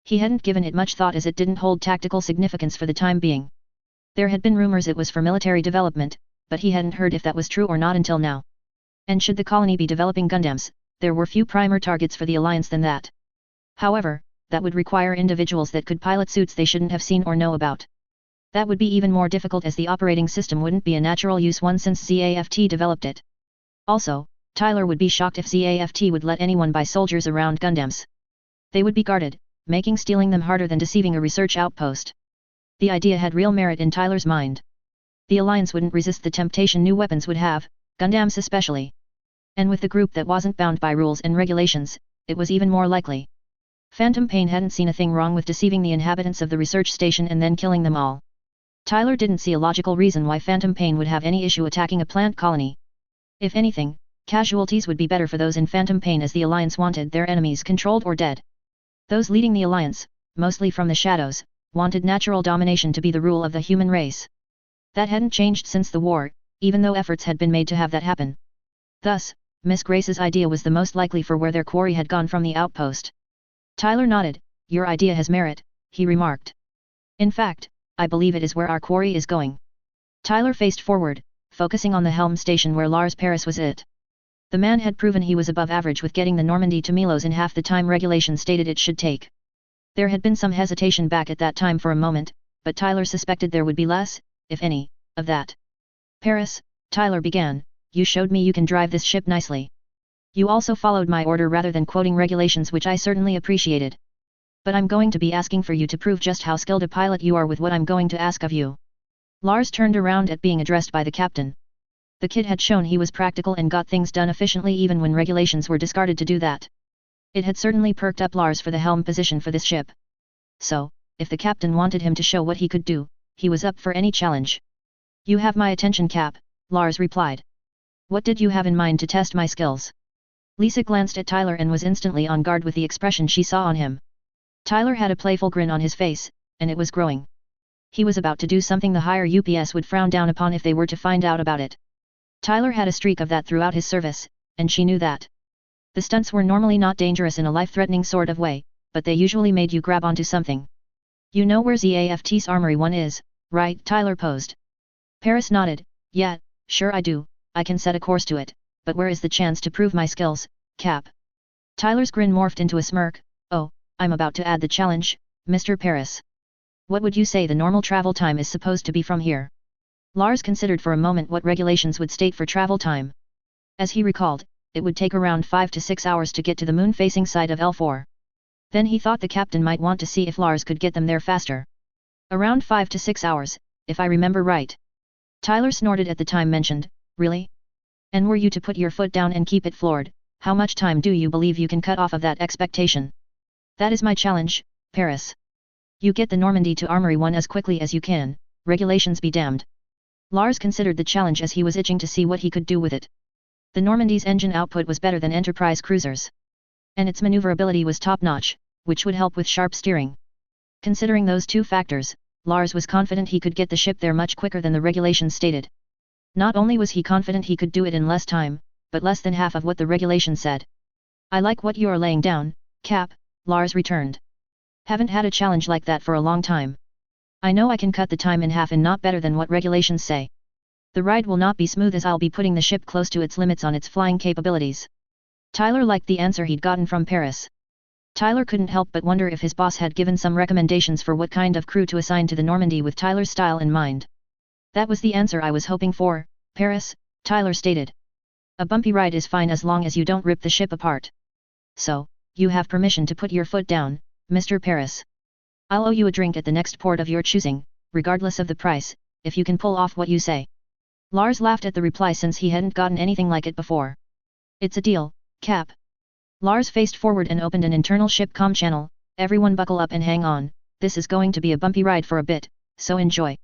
He hadn't given it much thought as it didn't hold tactical significance for the time being. There had been rumors it was for military development, but he hadn't heard if that was true or not until now. And should the colony be developing Gundams, there were few primer targets for the Alliance than that. However, that would require individuals that could pilot suits they shouldn't have seen or know about. That would be even more difficult as the operating system wouldn't be a natural use one since ZAFT developed it. Also, Tyler would be shocked if ZAFT would let anyone buy soldiers around Gundams. They would be guarded, making stealing them harder than deceiving a research outpost. The idea had real merit in Tyler's mind. The Alliance wouldn't resist the temptation new weapons would have, Gundams especially. And with the group that wasn't bound by rules and regulations, it was even more likely. Phantom Pain hadn't seen a thing wrong with deceiving the inhabitants of the research station and then killing them all. Tyler didn't see a logical reason why Phantom Pain would have any issue attacking a plant colony. If anything, casualties would be better for those in Phantom Pain as the Alliance wanted their enemies controlled or dead. Those leading the alliance, mostly from the shadows, wanted natural domination to be the rule of the human race. That hadn't changed since the war, even though efforts had been made to have that happen. Thus, Miss Grace's idea was the most likely for where their quarry had gone from the outpost. Tyler nodded. Your idea has merit, he remarked. In fact, I believe it is where our quarry is going. Tyler faced forward, focusing on the helm station where Lars Paris was at. The man had proven he was above average with getting the Normandy to Milos in half the time regulation stated it should take. There had been some hesitation back at that time for a moment, but Tyler suspected there would be less, if any, of that. Paris, Tyler began, you showed me you can drive this ship nicely. You also followed my order rather than quoting regulations, which I certainly appreciated. But I'm going to be asking for you to prove just how skilled a pilot you are with what I'm going to ask of you. Lars turned around at being addressed by the captain. The kid had shown he was practical and got things done efficiently even when regulations were discarded to do that. It had certainly perked up Lars for the helm position for this ship. So, if the captain wanted him to show what he could do, he was up for any challenge. You have my attention, Cap, Lars replied. What did you have in mind to test my skills? Lisa glanced at Tyler and was instantly on guard with the expression she saw on him. Tyler had a playful grin on his face, and it was growing. He was about to do something the higher UPS would frown down upon if they were to find out about it. Tyler had a streak of that throughout his service, and she knew that. The stunts were normally not dangerous in a life-threatening sort of way, but they usually made you grab onto something. You know where ZAFT's Armory 1 is, right? Tyler posed. Paris nodded. Yeah, sure I do, I can set a course to it, but where is the chance to prove my skills, Cap? Tyler's grin morphed into a smirk. Oh, I'm about to add the challenge, Mr. Paris. What would you say the normal travel time is supposed to be from here? Lars considered for a moment what regulations would state for travel time. As he recalled, it would take around 5 to 6 hours to get to the moon-facing side of L4. Then he thought the captain might want to see if Lars could get them there faster. Around 5 to 6 hours, if I remember right. Tyler snorted at the time mentioned. Really? And were you to put your foot down and keep it floored, how much time do you believe you can cut off of that expectation? That is my challenge, Paris. You get the Normandy to Armory 1 as quickly as you can, regulations be damned. Lars considered the challenge as he was itching to see what he could do with it. The Normandy's engine output was better than Enterprise cruisers. And its maneuverability was top-notch, which would help with sharp steering. Considering those two factors, Lars was confident he could get the ship there much quicker than the regulations stated. Not only was he confident he could do it in less time, but less than half of what the regulations said. I like what you are laying down, Cap, Lars returned. Haven't had a challenge like that for a long time. I know I can cut the time in half and not better than what regulations say. The ride will not be smooth as I'll be putting the ship close to its limits on its flying capabilities. Tyler liked the answer he'd gotten from Paris. Tyler couldn't help but wonder if his boss had given some recommendations for what kind of crew to assign to the Normandy with Tyler's style in mind. That was the answer I was hoping for, Paris, Tyler stated. A bumpy ride is fine as long as you don't rip the ship apart. So, you have permission to put your foot down, Mr. Paris. I'll owe you a drink at the next port of your choosing, regardless of the price, if you can pull off what you say. Lars laughed at the reply since he hadn't gotten anything like it before. It's a deal, Cap. Lars faced forward and opened an internal ship comm channel. Everyone buckle up and hang on, this is going to be a bumpy ride for a bit, so enjoy.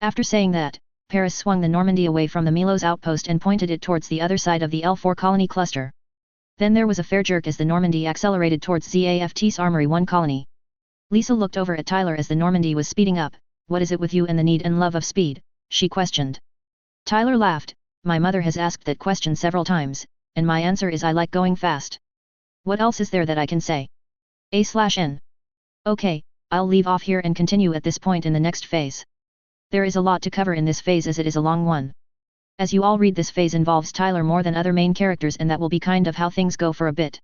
After saying that, Paris swung the Normandy away from the Milos outpost and pointed it towards the other side of the L4 colony cluster. Then there was a fair jerk as the Normandy accelerated towards ZAFT's Armory 1 colony. Lisa looked over at Tyler as the Normandy was speeding up. What is it with you and the need and love of speed? She questioned. Tyler laughed. My mother has asked that question several times, and my answer is I like going fast. What else is there that I can say? A/N. Okay, I'll leave off here and continue at this point in the next phase. There is a lot to cover in this phase as it is a long one. As you all read, this phase involves Tyler more than other main characters, and that will be kind of how things go for a bit.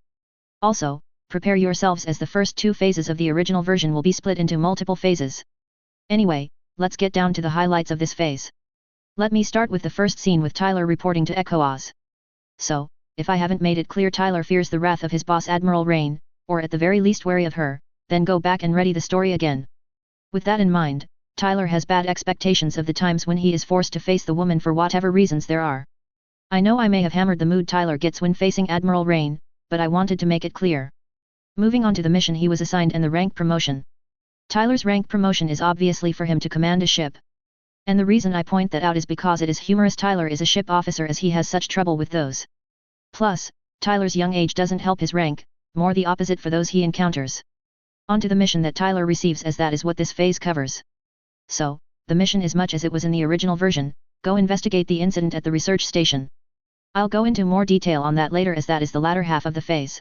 Also, prepare yourselves as the first 2 phases of the original version will be split into multiple phases. Anyway, let's get down to the highlights of this phase. Let me start with the first scene with Tyler reporting to ECHOAS. So, if I haven't made it clear, Tyler fears the wrath of his boss Admiral Rain, or at the very least wary of her, then go back and ready the story again. With that in mind, Tyler has bad expectations of the times when he is forced to face the woman for whatever reasons there are. I know I may have hammered the mood Tyler gets when facing Admiral Rain, but I wanted to make it clear. Moving on to the mission he was assigned and the rank promotion. Tyler's rank promotion is obviously for him to command a ship. And the reason I point that out is because it is humorous. Tyler is a ship officer as he has such trouble with those. Plus, Tyler's young age doesn't help his rank, more the opposite for those he encounters. On to the mission that Tyler receives, as that is what this phase covers. So, the mission is much as it was in the original version: go investigate the incident at the research station. I'll go into more detail on that later, as that is the latter half of the phase.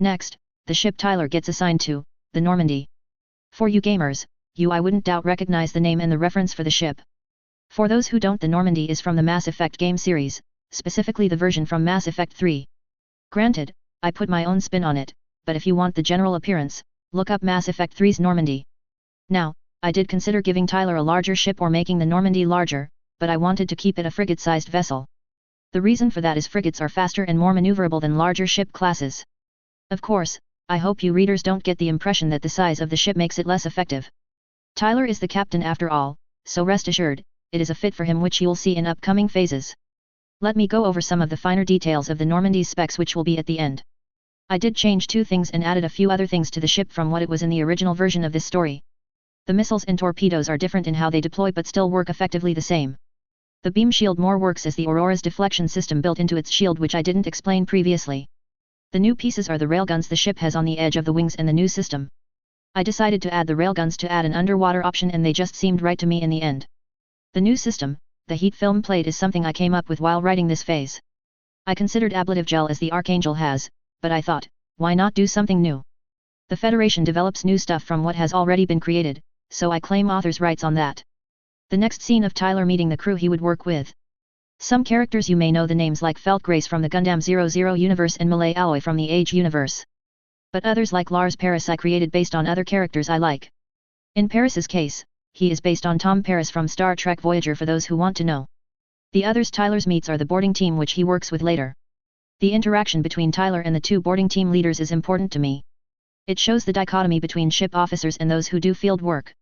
Next, the ship Tyler gets assigned to, the Normandy. For you gamers, I wouldn't doubt recognize the name and the reference for the ship. For those who don't, the Normandy is from the Mass Effect game series, specifically the version from Mass Effect 3. Granted, I put my own spin on it, but if you want the general appearance, look up Mass Effect 3's Normandy. Now, I did consider giving Tyler a larger ship or making the Normandy larger, but I wanted to keep it a frigate-sized vessel. The reason for that is frigates are faster and more maneuverable than larger ship classes. Of course, I hope you readers don't get the impression that the size of the ship makes it less effective. Tyler is the captain after all, so rest assured, it is a fit for him, which you'll see in upcoming phases. Let me go over some of the finer details of the Normandy's specs, which will be at the end. I did change 2 things and added a few other things to the ship from what it was in the original version of this story. The missiles and torpedoes are different in how they deploy but still work effectively the same. The beam shield more works as the Aurora's deflection system built into its shield, which I didn't explain previously. The new pieces are the railguns the ship has on the edge of the wings and the new system. I decided to add the railguns to add an underwater option, and they just seemed right to me in the end. The new system, the heat film plate, is something I came up with while writing this phase. I considered ablative gel as the Archangel has, but I thought, why not do something new? The Federation develops new stuff from what has already been created, so I claim author's rights on that. The next scene of Tyler meeting the crew he would work with. Some characters you may know the names, like Felt Grace from the Gundam 00 universe and Malay Alloy from the Age universe. But others like Lars Paris I created based on other characters I like. In Paris's case, he is based on Tom Paris from Star Trek Voyager, for those who want to know. The others Tyler's meets are the boarding team which he works with later. The interaction between Tyler and the 2 boarding team leaders is important to me. It shows the dichotomy between ship officers and those who do field work.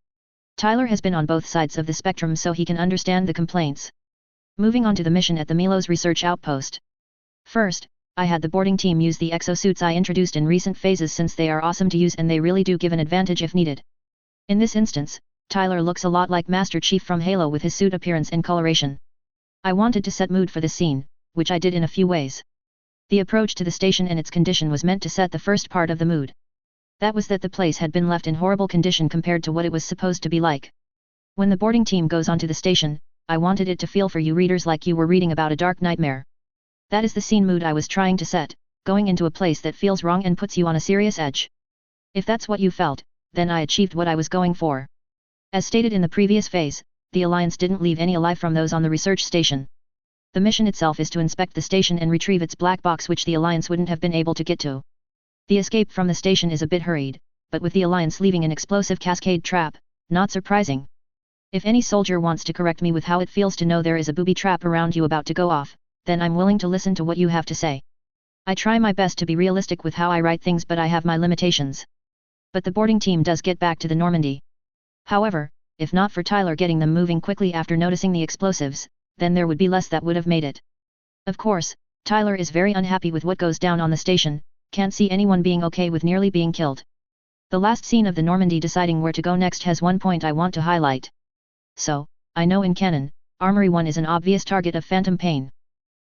Tyler has been on both sides of the spectrum, so he can understand the complaints. Moving on to the mission at the Milos research outpost. First, I had the boarding team use the exosuits I introduced in recent phases, since they are awesome to use and they really do give an advantage if needed. In this instance, Tyler looks a lot like Master Chief from Halo with his suit appearance and coloration. I wanted to set mood for this scene, which I did in a few ways. The approach to the station and its condition was meant to set the first part of the mood. That was that the place had been left in horrible condition compared to what it was supposed to be like. When the boarding team goes onto the station, I wanted it to feel for you readers like you were reading about a dark nightmare. That is the scene mood I was trying to set, going into a place that feels wrong and puts you on a serious edge. If that's what you felt, then I achieved what I was going for. As stated in the previous phase, the Alliance didn't leave any alive from those on the research station. The mission itself is to inspect the station and retrieve its black box, which the Alliance wouldn't have been able to get to. The escape from the station is a bit hurried, but with the Alliance leaving an explosive cascade trap, not surprising. If any soldier wants to correct me with how it feels to know there is a booby trap around you about to go off, then I'm willing to listen to what you have to say. I try my best to be realistic with how I write things, but I have my limitations. But the boarding team does get back to the Normandy. However, if not for Tyler getting them moving quickly after noticing the explosives, then there would be less that would have made it. Of course, Tyler is very unhappy with what goes down on the station, can't see anyone being okay with nearly being killed. The last scene of the Normandy deciding where to go next has one point I want to highlight. So, I know in canon, Armory 1 is an obvious target of phantom pain.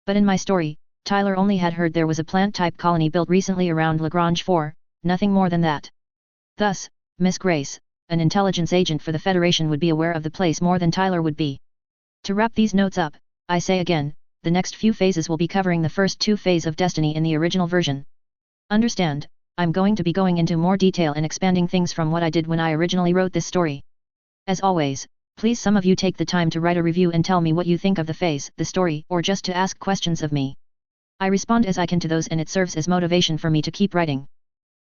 But in my story, Tyler only had heard there was a plant-type colony built recently around Lagrange 4, nothing more than that. Thus, Miss Grace, an intelligence agent for the Federation, would be aware of the place more than Tyler would be. To wrap these notes up, I say again, the next few phases will be covering the first 2 phases of Destiny in the original version. Understand, I'm going to be going into more detail and expanding things from what I did when I originally wrote this story. As always, please some of you take the time to write a review and tell me what you think of the phase, the story, or just to ask questions of me. I respond as I can to those, and it serves as motivation for me to keep writing.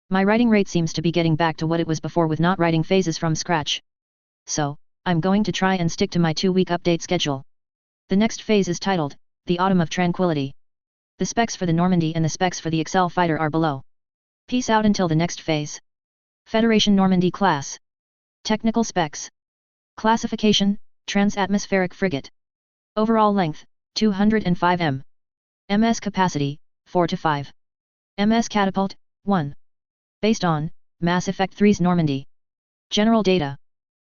My writing rate seems to be getting back to what it was before with not writing phases from scratch. So, I'm going to try and stick to my 2-week update schedule. The next phase is titled, The Autumn of Tranquility. The specs for the Normandy and the specs for the Excel fighter are below. Peace out until the next phase. Federation Normandy class. Technical specs. Classification, Trans-Atmospheric Frigate. Overall length, 205 m. MS capacity, 4 to 5. MS catapult, 1. Based on, Mass Effect 3's Normandy. General data.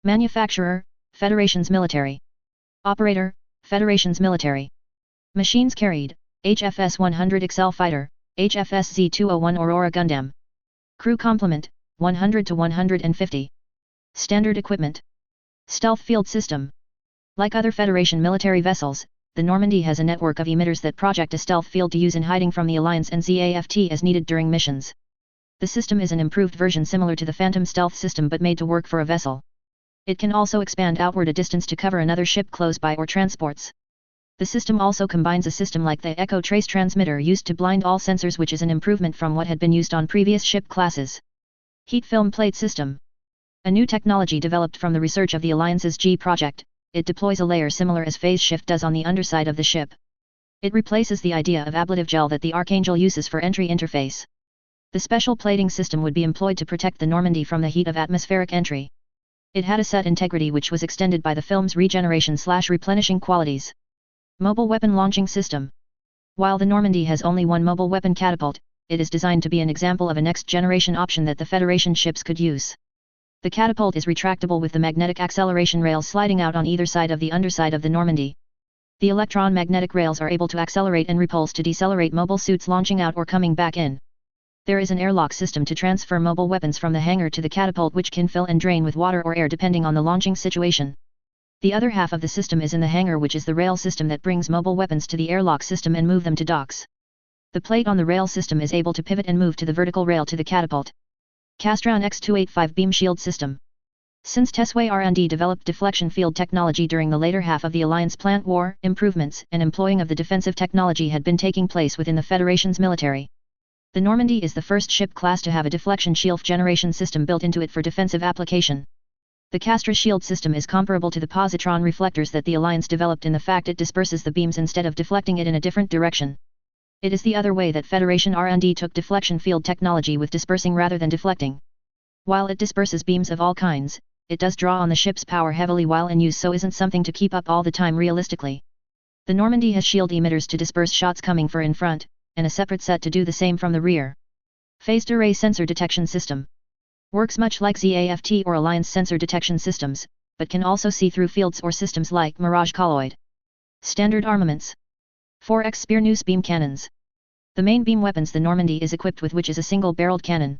Manufacturer, Federation's military. Operator, Federation's military. Machines carried, HFS 100 Excel Fighter, HFS Z201 Aurora Gundam. Crew complement, 100 to 150. Standard equipment. Stealth field system. Like other Federation military vessels, the Normandy has a network of emitters that project a stealth field to use in hiding from the Alliance and ZAFT as needed during missions. The system is an improved version similar to the Phantom stealth system but made to work for a vessel. It can also expand outward a distance to cover another ship close by or transports. The system also combines a system like the Echo Trace transmitter used to blind all sensors, which is an improvement from what had been used on previous ship classes. Heat film plate system. A new technology developed from the research of the Alliance's G project. It deploys a layer similar as phase shift does on the underside of the ship. It replaces the idea of ablative gel that the Archangel uses for entry interface. The special plating system would be employed to protect the Normandy from the heat of atmospheric entry. It had a set integrity which was extended by the film's regeneration/replenishing qualities. Mobile weapon launching system. While the Normandy has only one mobile weapon catapult, it is designed to be an example of a next-generation option that the Federation ships could use. The catapult is retractable with the magnetic acceleration rails sliding out on either side of the underside of the Normandy. The electron-magnetic rails are able to accelerate and repulse to decelerate mobile suits launching out or coming back in. There is an airlock system to transfer mobile weapons from the hangar to the catapult, which can fill and drain with water or air depending on the launching situation. The other half of the system is in the hangar, which is the rail system that brings mobile weapons to the airlock system and move them to docks. The plate on the rail system is able to pivot and move to the vertical rail to the catapult. Castron X285 beam shield system. Since Tesway R&D developed deflection field technology during the later half of the Alliance plant war, improvements and employing of the defensive technology had been taking place within the Federation's military. The Normandy is the first ship class to have a deflection shield generation system built into it for defensive application. The Castra shield system is comparable to the positron reflectors that the Alliance developed in the fact it disperses the beams instead of deflecting it in a different direction. It is the other way that Federation R&D took deflection field technology, with dispersing rather than deflecting. While it disperses beams of all kinds, it does draw on the ship's power heavily while in use, so isn't something to keep up all the time realistically. The Normandy has shield emitters to disperse shots coming from in front, and a separate set to do the same from the rear. Phased array sensor detection system. Works much like ZAFT or Alliance sensor detection systems, but can also see through fields or systems like Mirage Colloid. Standard armaments. 4x Spear Noose beam cannons. The main beam weapons the Normandy is equipped with, which is a single-barreled cannon.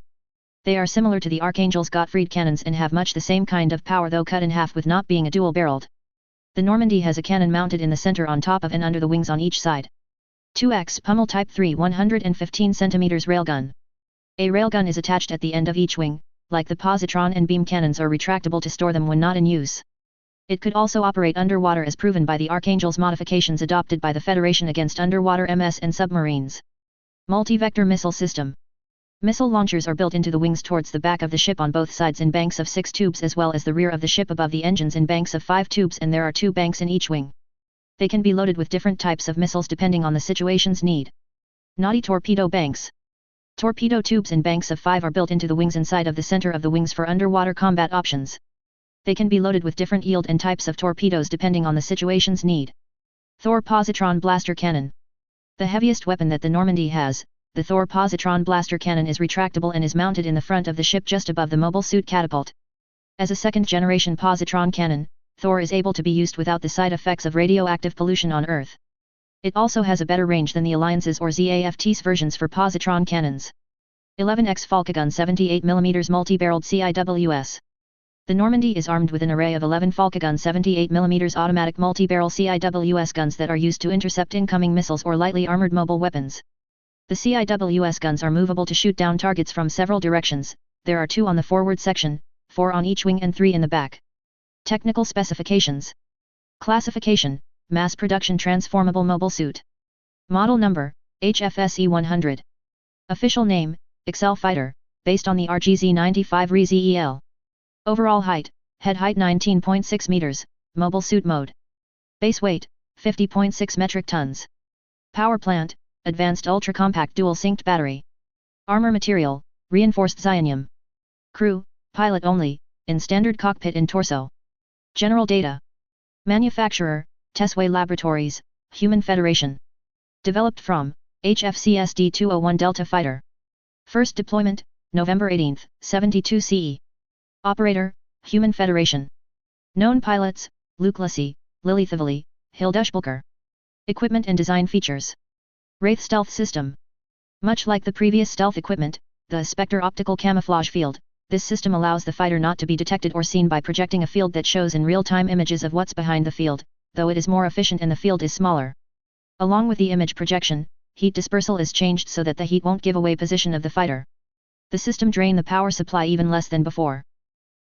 They are similar to the Archangel's Gottfried cannons and have much the same kind of power, though cut in half with not being a dual-barreled. The Normandy has a cannon mounted in the center on top of and under the wings on each side. 2x Pummel Type 3 115 cm railgun. A railgun is attached at the end of each wing, like the positron and beam cannons are retractable to store them when not in use. It could also operate underwater, as proven by the Archangel's modifications adopted by the Federation against underwater MS and submarines. Multi-vector missile system. Missile launchers are built into the wings towards the back of the ship on both sides in banks of 6 tubes, as well as the rear of the ship above the engines in banks of 5 tubes, and there are 2 banks in each wing. They can be loaded with different types of missiles depending on the situation's need. Naughty torpedo banks. Torpedo tubes in banks of 5 are built into the wings inside of the center of the wings for underwater combat options. They can be loaded with different yield and types of torpedoes depending on the situation's need. Thor Positron Blaster Cannon. The heaviest weapon that the Normandy has, the Thor Positron Blaster Cannon, is retractable and is mounted in the front of the ship just above the mobile suit catapult. As a second-generation positron cannon, Thor is able to be used without the side effects of radioactive pollution on Earth. It also has a better range than the Alliance's or ZAFT's versions for positron cannons. 11x Falcagun 78mm multi-barreled CIWS. The Normandy is armed with an array of 11 Falcagun 78mm automatic multi-barrel CIWS guns that are used to intercept incoming missiles or lightly armored mobile weapons. The CIWS guns are movable to shoot down targets from several directions. There are 2 on the forward section, 4 on each wing and 3 in the back. Technical specifications. Classification: mass production transformable mobile suit. Model number: HFSE 100. Official name: Excel Fighter, based on the RGZ-95 RE-ZEL. Overall height: head height 19.6 meters, mobile suit mode. Base weight: 50.6 metric tons. Power plant: advanced ultra-compact dual-synced battery. Armor material: reinforced Zionium. Crew: pilot only, in standard cockpit and torso. General data. Manufacturer: Tesway Laboratories, Human Federation. Developed from HFCSD 201 Delta Fighter. First deployment: November 18, 72 CE. Operator: Human Federation. Known pilots: Luke Lacy, Lily Thively, Hilda Spulker. Equipment and design features. Wraith stealth system. Much like the previous stealth equipment, the Spectre optical camouflage field, This system allows the fighter not to be detected or seen by projecting a field that shows in real-time images of what's behind the field, though it is more efficient and the field is smaller. Along with the image projection, heat dispersal is changed so that the heat won't give away position of the fighter. The system drain the power supply even less than before.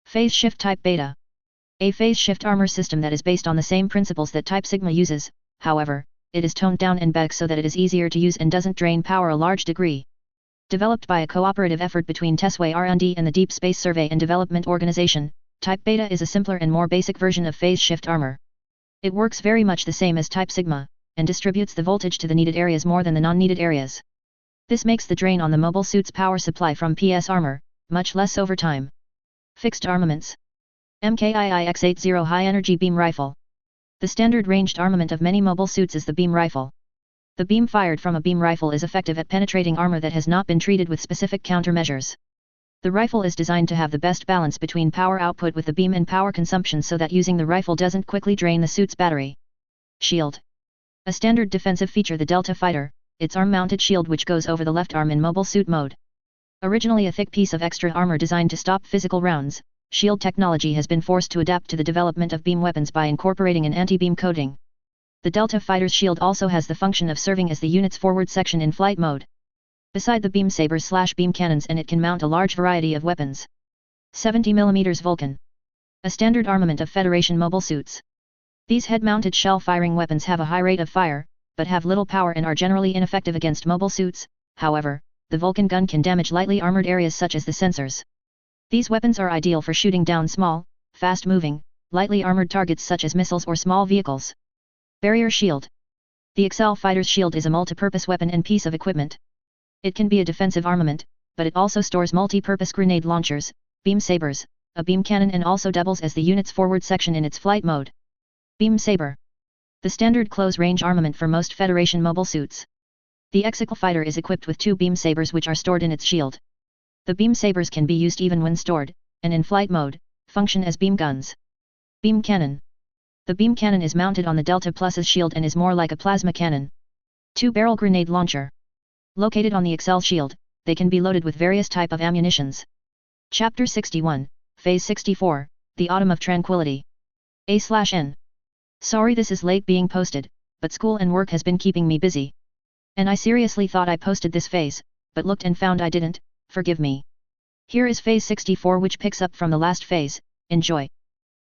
Phase Shift Type Beta. A phase shift armor system that is based on the same principles that Type Sigma uses, however, it is toned down and better so that it is easier to use and doesn't drain power a large degree. Developed by a cooperative effort between Tesway R&D and the Deep Space Survey and Development Organization, Type Beta is a simpler and more basic version of phase shift armor. It works very much the same as Type Sigma, and distributes the voltage to the needed areas more than the non-needed areas. This makes the drain on the mobile suit's power supply from PS armor much less over time. Fixed armaments. MKII X80 High-Energy Beam Rifle. The standard ranged armament of many mobile suits is the beam rifle. The beam fired from a beam rifle is effective at penetrating armor that has not been treated with specific countermeasures. The rifle is designed to have the best balance between power output with the beam and power consumption so that using the rifle doesn't quickly drain the suit's battery. Shield. A standard defensive feature the Delta Fighter, its arm-mounted shield which goes over the left arm in mobile suit mode. Originally a thick piece of extra armor designed to stop physical rounds, shield technology has been forced to adapt to the development of beam weapons by incorporating an anti-beam coating. The Delta Fighter's shield also has the function of serving as the unit's forward section in flight mode. Beside the beam sabers/beam cannons, and it can mount a large variety of weapons. 70mm Vulcan. A standard armament of Federation mobile suits. These head-mounted shell-firing weapons have a high rate of fire, but have little power and are generally ineffective against mobile suits. However, the Vulcan gun can damage lightly armored areas such as the sensors. These weapons are ideal for shooting down small, fast-moving, lightly armored targets such as missiles or small vehicles. Barrier Shield. The Excel Fighter's shield is a multi-purpose weapon and piece of equipment. It can be a defensive armament, but it also stores multi-purpose grenade launchers, beam sabers, a beam cannon, and also doubles as the unit's forward section in its flight mode. Beam Saber. The standard close-range armament for most Federation mobile suits. The Excel Fighter is equipped with 2 beam sabers which are stored in its shield. The beam sabers can be used even when stored, and in flight mode, function as beam guns. Beam Cannon. The beam cannon is mounted on the Delta Plus's shield and is more like a plasma cannon. 2-barrel grenade launcher. Located on the Excel shield, they can be loaded with various type of ammunitions. Chapter 61, Phase 64, The Autumn of Tranquility. A/N. Sorry this is late being posted, but school and work has been keeping me busy. And I seriously thought I posted this phase, but looked and found I didn't, forgive me. Here is Phase 64 which picks up from the last phase, enjoy.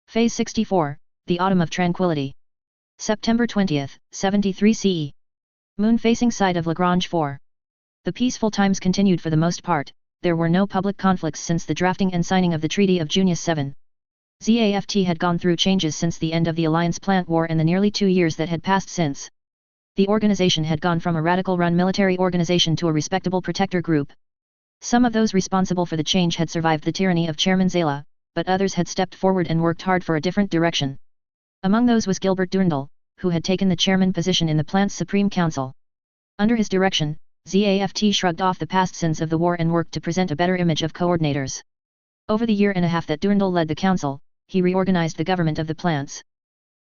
Phase 64, The Autumn of Tranquility. September 20th, 73 CE. Moon-facing side of Lagrange 4. The peaceful times continued for the most part, there were no public conflicts since the drafting and signing of the Treaty of June 7. ZAFT had gone through changes since the end of the Alliance Plant War and the nearly 2 years that had passed since. The organization had gone from a radical-run military organization to a respectable protector group. Some of those responsible for the change had survived the tyranny of Chairman Zala, but others had stepped forward and worked hard for a different direction. Among those was Gilbert Durndal, who had taken the chairman position in the plant's Supreme Council. Under his direction, ZAFT shrugged off the past sins of the war and worked to present a better image of coordinators. Over the year and a half that Durndal led the council, he reorganized the government of the plants.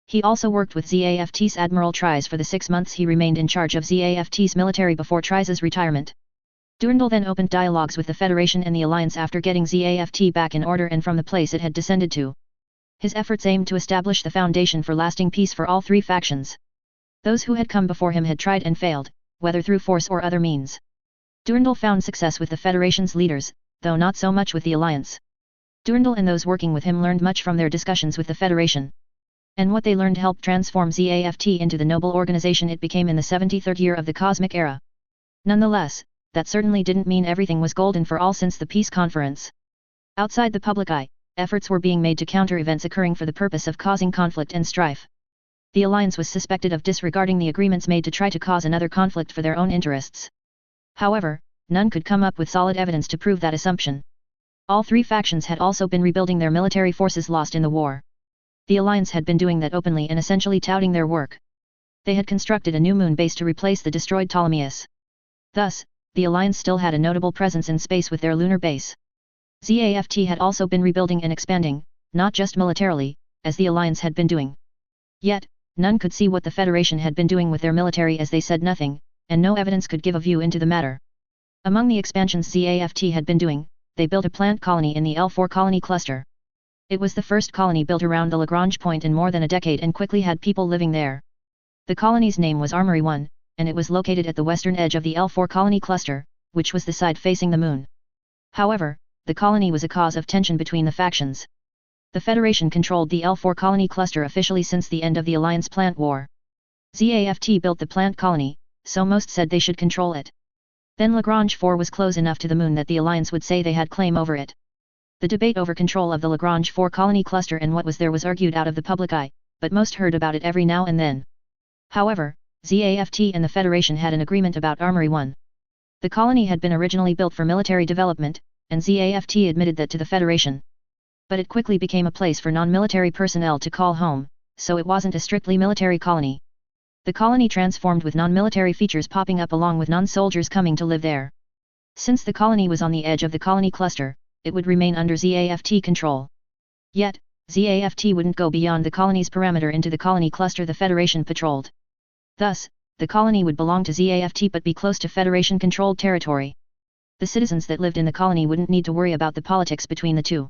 He also worked with ZAFT's Admiral Tries for the 6 months he remained in charge of ZAFT's military before Tries's retirement. Durndal then opened dialogues with the Federation and the Alliance after getting ZAFT back in order and from the place it had descended to. His efforts aimed to establish the foundation for lasting peace for all 3 factions. Those who had come before him had tried and failed, whether through force or other means. Durndal found success with the Federation's leaders, though not so much with the Alliance. Durndal and those working with him learned much from their discussions with the Federation. And what they learned helped transform ZAFT into the noble organization it became in the 73rd year of the Cosmic Era. Nonetheless, that certainly didn't mean everything was golden for all since the peace conference. Outside the public eye, efforts were being made to counter events occurring for the purpose of causing conflict and strife. The Alliance was suspected of disregarding the agreements made to try to cause another conflict for their own interests. However, none could come up with solid evidence to prove that assumption. All 3 factions had also been rebuilding their military forces lost in the war. The Alliance had been doing that openly and essentially touting their work. They had constructed a new moon base to replace the destroyed Ptolemaeus. Thus, the Alliance still had a notable presence in space with their lunar base. ZAFT had also been rebuilding and expanding, not just militarily, as the Alliance had been doing. Yet, none could see what the Federation had been doing with their military as they said nothing, and no evidence could give a view into the matter. Among the expansions ZAFT had been doing, they built a plant colony in the L4 colony cluster. It was the first colony built around the Lagrange point in more than a decade and quickly had people living there. The colony's name was Armory 1, and it was located at the western edge of the L4 colony cluster, which was the side facing the moon. However, the colony was a cause of tension between the factions. The Federation controlled the L4 colony cluster officially since the end of the Alliance plant war. ZAFT built the plant colony, so most said they should control it. Then Lagrange 4 was close enough to the moon that the Alliance would say they had claim over it. The debate over control of the Lagrange 4 colony cluster and what was there was argued out of the public eye, but most heard about it every now and then. However, ZAFT and the Federation had an agreement about Armory 1. The colony had been originally built for military development, and ZAFT admitted that to the Federation. But it quickly became a place for non-military personnel to call home, so it wasn't a strictly military colony. The colony transformed with non-military features popping up along with non-soldiers coming to live there. Since the colony was on the edge of the colony cluster, it would remain under ZAFT control. Yet, ZAFT wouldn't go beyond the colony's parameter into the colony cluster the Federation patrolled. Thus, the colony would belong to ZAFT but be close to Federation-controlled territory. The citizens that lived in the colony wouldn't need to worry about the politics between the two.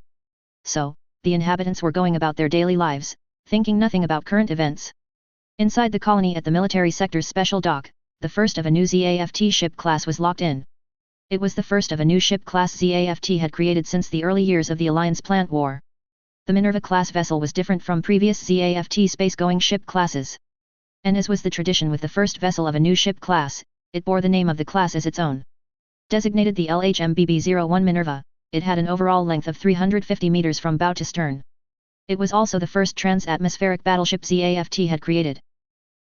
So, the inhabitants were going about their daily lives, thinking nothing about current events. Inside the colony at the military sector's special dock, the first of a new ZAFT ship class was locked in. It was the first of a new ship class ZAFT had created since the early years of the Alliance plant war. The Minerva-class vessel was different from previous ZAFT space-going ship classes. And as was the tradition with the first vessel of a new ship class, it bore the name of the class as its own. Designated the LHMBB-01 Minerva, it had an overall length of 350 meters from bow to stern. It was also the first trans-atmospheric battleship ZAFT had created.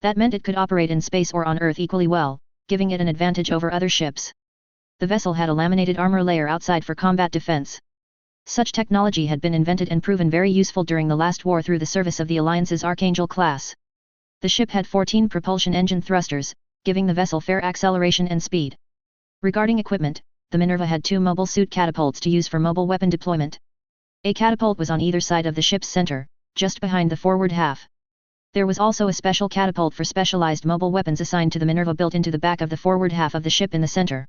That meant it could operate in space or on Earth equally well, giving it an advantage over other ships. The vessel had a laminated armor layer outside for combat defense. Such technology had been invented and proven very useful during the last war through the service of the Alliance's Archangel class. The ship had 14 propulsion engine thrusters, giving the vessel fair acceleration and speed. Regarding equipment, the Minerva had 2 mobile suit catapults to use for mobile weapon deployment. A catapult was on either side of the ship's center, just behind the forward half. There was also a special catapult for specialized mobile weapons assigned to the Minerva built into the back of the forward half of the ship in the center.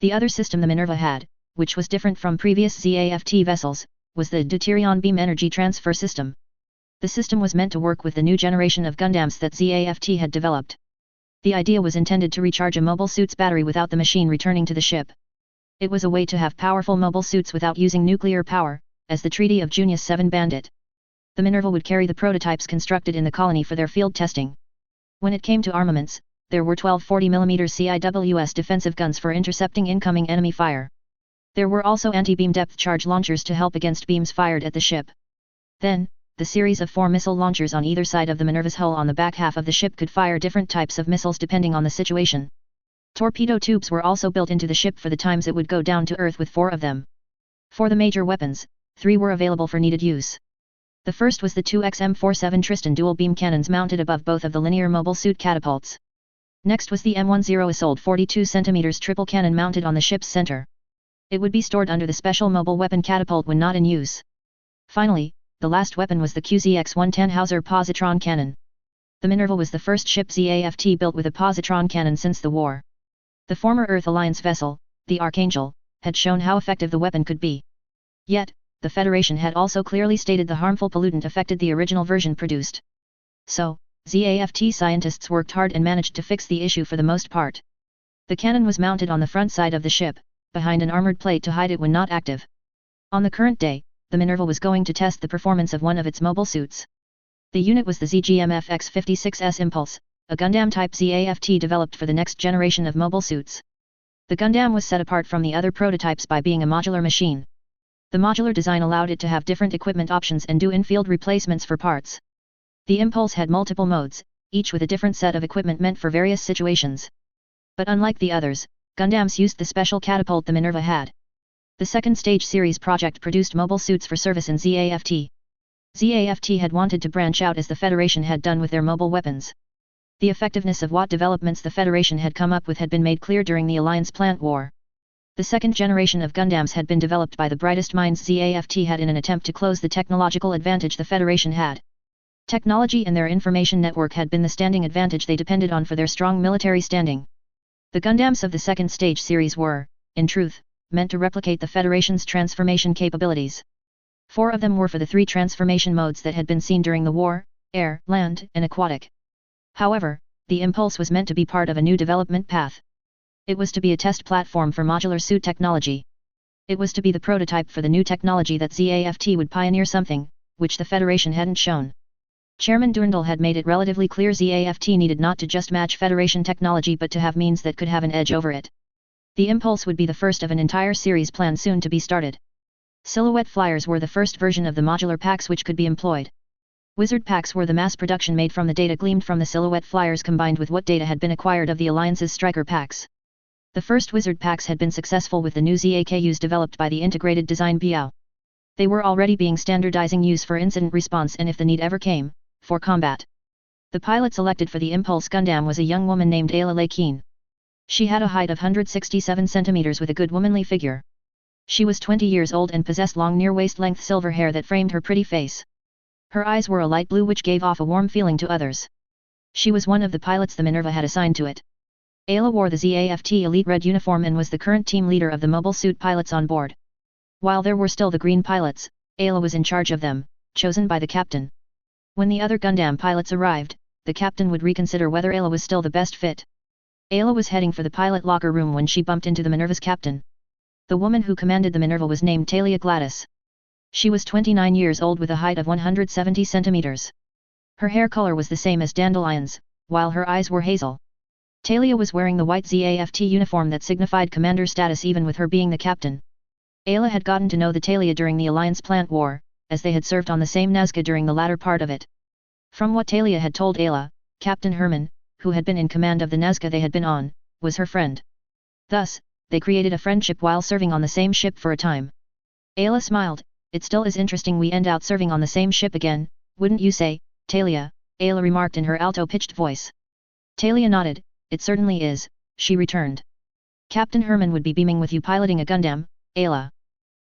The other system the Minerva had, which was different from previous ZAFT vessels, was the Deuterion beam energy transfer system. The system was meant to work with the new generation of Gundams that ZAFT had developed. The idea was intended to recharge a mobile suit's battery without the machine returning to the ship. It was a way to have powerful mobile suits without using nuclear power, as the Treaty of Junius 7 banned it. The Minerva would carry the prototypes constructed in the colony for their field testing. When it came to armaments, there were 12 40mm CIWS defensive guns for intercepting incoming enemy fire. There were also anti-beam depth charge launchers to help against beams fired at the ship. Then, the series of 4 missile launchers on either side of the Minerva's hull on the back half of the ship could fire different types of missiles depending on the situation. Torpedo tubes were also built into the ship for the times it would go down to Earth with 4 of them. For the major weapons, 3 were available for needed use. The first was the 2XM47 Tristan dual beam cannons mounted above both of the linear mobile suit catapults. Next was the M10 Isolde 42 cm triple cannon mounted on the ship's center. It would be stored under the special mobile weapon catapult when not in use. Finally, the last weapon was the QZX-110 Hauser positron cannon. The Minerva was the first ship ZAFT built with a positron cannon since the war. The former Earth Alliance vessel, the Archangel, had shown how effective the weapon could be. Yet, the Federation had also clearly stated the harmful pollutant affected the original version produced. So, ZAFT scientists worked hard and managed to fix the issue for the most part. The cannon was mounted on the front side of the ship, behind an armored plate to hide it when not active. On the current day, the Minerva was going to test the performance of one of its mobile suits. The unit was the ZGM-FX56S Impulse, a Gundam-type ZAFT developed for the next generation of mobile suits. The Gundam was set apart from the other prototypes by being a modular machine. The modular design allowed it to have different equipment options and do in-field replacements for parts. The Impulse had multiple modes, each with a different set of equipment meant for various situations. But unlike the others, Gundams used the special catapult the Minerva had. The second stage series project produced mobile suits for service in ZAFT. ZAFT had wanted to branch out as the Federation had done with their mobile weapons. The effectiveness of what developments the Federation had come up with had been made clear during the Alliance plant war. The second generation of Gundams had been developed by the brightest minds ZAFT had in an attempt to close the technological advantage the Federation had. Technology and their information network had been the standing advantage they depended on for their strong military standing. The Gundams of the second stage series were, in truth, meant to replicate the Federation's transformation capabilities. 4 of them were for the 3 transformation modes that had been seen during the war: air, land, and aquatic. However, the Impulse was meant to be part of a new development path. It was to be a test platform for modular suit technology. It was to be the prototype for the new technology that ZAFT would pioneer, something which the Federation hadn't shown. Chairman Durandal had made it relatively clear ZAFT needed not to just match Federation technology but to have means that could have an edge over it. The Impulse would be the first of an entire series planned soon to be started. Silhouette flyers were the first version of the modular packs which could be employed. Wizard packs were the mass production made from the data gleaned from the silhouette flyers combined with what data had been acquired of the Alliance's striker packs. The first Wizard packs had been successful with the new ZAKUs developed by the integrated design Biao. They were already being standardizing use for incident response and, if the need ever came, for combat. The pilot selected for the Impulse Gundam was a young woman named Ayla Lakeen. She had a height of 167 centimeters with a good womanly figure. She was 20 years old and possessed long near-waist-length silver hair that framed her pretty face. Her eyes were a light blue which gave off a warm feeling to others. She was one of the pilots the Minerva had assigned to it. Ayla wore the ZAFT Elite Red uniform and was the current team leader of the mobile suit pilots on board. While there were still the green pilots, Ayla was in charge of them, chosen by the captain. When the other Gundam pilots arrived, the captain would reconsider whether Ayla was still the best fit. Ayla was heading for the pilot locker room when she bumped into the Minerva's captain. The woman who commanded the Minerva was named Talia Gladys. She was 29 years old with a height of 170 centimeters. Her hair color was the same as Dandelion's, while her eyes were hazel. Talia was wearing the white ZAFT uniform that signified commander status even with her being the captain. Ayla had gotten to know the Talia during the Alliance plant war, as they had served on the same Nazca during the latter part of it. From what Talia had told Ayla, Captain Herman, who had been in command of the Nazca they had been on, was her friend. Thus, they created a friendship while serving on the same ship for a time. Ayla smiled. It still is interesting we end out serving on the same ship again, wouldn't you say, Talia? Ayla remarked in her alto-pitched voice. Talia nodded. It certainly is, she returned. Captain Herman would be beaming with you piloting a Gundam, Ayla.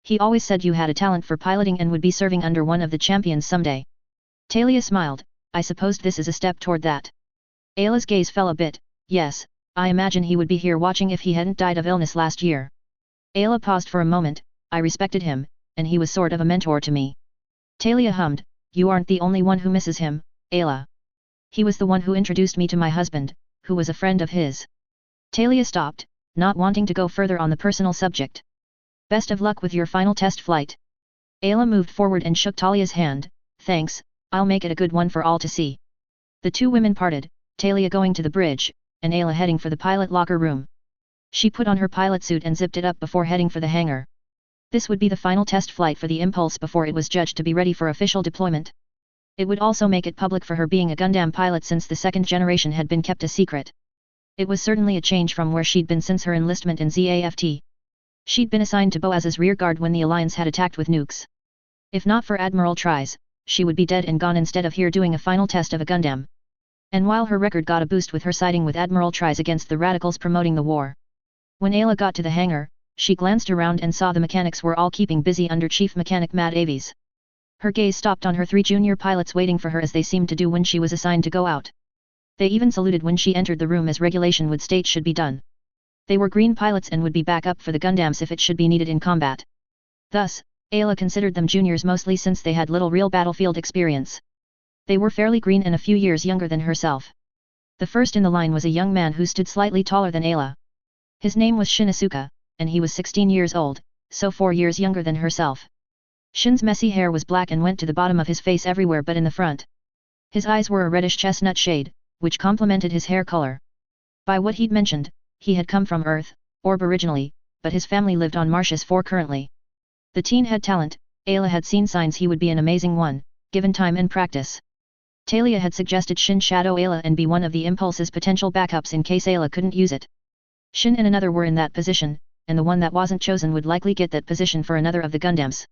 He always said you had a talent for piloting and would be serving under one of the champions someday. Talia smiled. I supposed this is a step toward that. Ayla's gaze fell a bit. Yes, I imagine he would be here watching if he hadn't died of illness last year. Ayla paused for a moment. I respected him, and he was sort of a mentor to me. Talia hummed. You aren't the only one who misses him, Ayla. He was the one who introduced me to my husband, who was a friend of his. Talia stopped, not wanting to go further on the personal subject. Best of luck with your final test flight. Ayla moved forward and shook Talia's hand. Thanks, I'll make it a good one for all to see. The two women parted, Talia going to the bridge, and Ayla heading for the pilot locker room. She put on her pilot suit and zipped it up before heading for the hangar. This would be the final test flight for the Impulse before it was judged to be ready for official deployment. It would also make it public for her being a Gundam pilot since the second generation had been kept a secret. It was certainly a change from where she'd been since her enlistment in ZAFT. She'd been assigned to Boaz's rearguard when the Alliance had attacked with nukes. If not for Admiral Tries, she would be dead and gone instead of here doing a final test of a Gundam. And while her record got a boost with her siding with Admiral Tries against the radicals promoting the war. When Ayla got to the hangar, she glanced around and saw the mechanics were all keeping busy under Chief Mechanic Matt Avies. Her gaze stopped on her 3 junior pilots waiting for her as they seemed to do when she was assigned to go out. They even saluted when she entered the room as regulation would state should be done. They were green pilots and would be backup for the Gundams if it should be needed in combat. Thus, Ayla considered them juniors mostly since they had little real battlefield experience. They were fairly green and a few years younger than herself. The first in the line was a young man who stood slightly taller than Ayla. His name was Shin Asuka, and he was 16 years old, so 4 years younger than herself. Shin's messy hair was black and went to the bottom of his face everywhere but in the front. His eyes were a reddish chestnut shade, which complemented his hair color. By what he'd mentioned, he had come from Earth, Orb originally, but his family lived on Martius 4 currently. The teen had talent. Ayla had seen signs he would be an amazing one, given time and practice. Talia had suggested Shin shadow Ayla and be one of the Impulse's potential backups in case Ayla couldn't use it. Shin and another were in that position, and the one that wasn't chosen would likely get that position for another of the Gundams.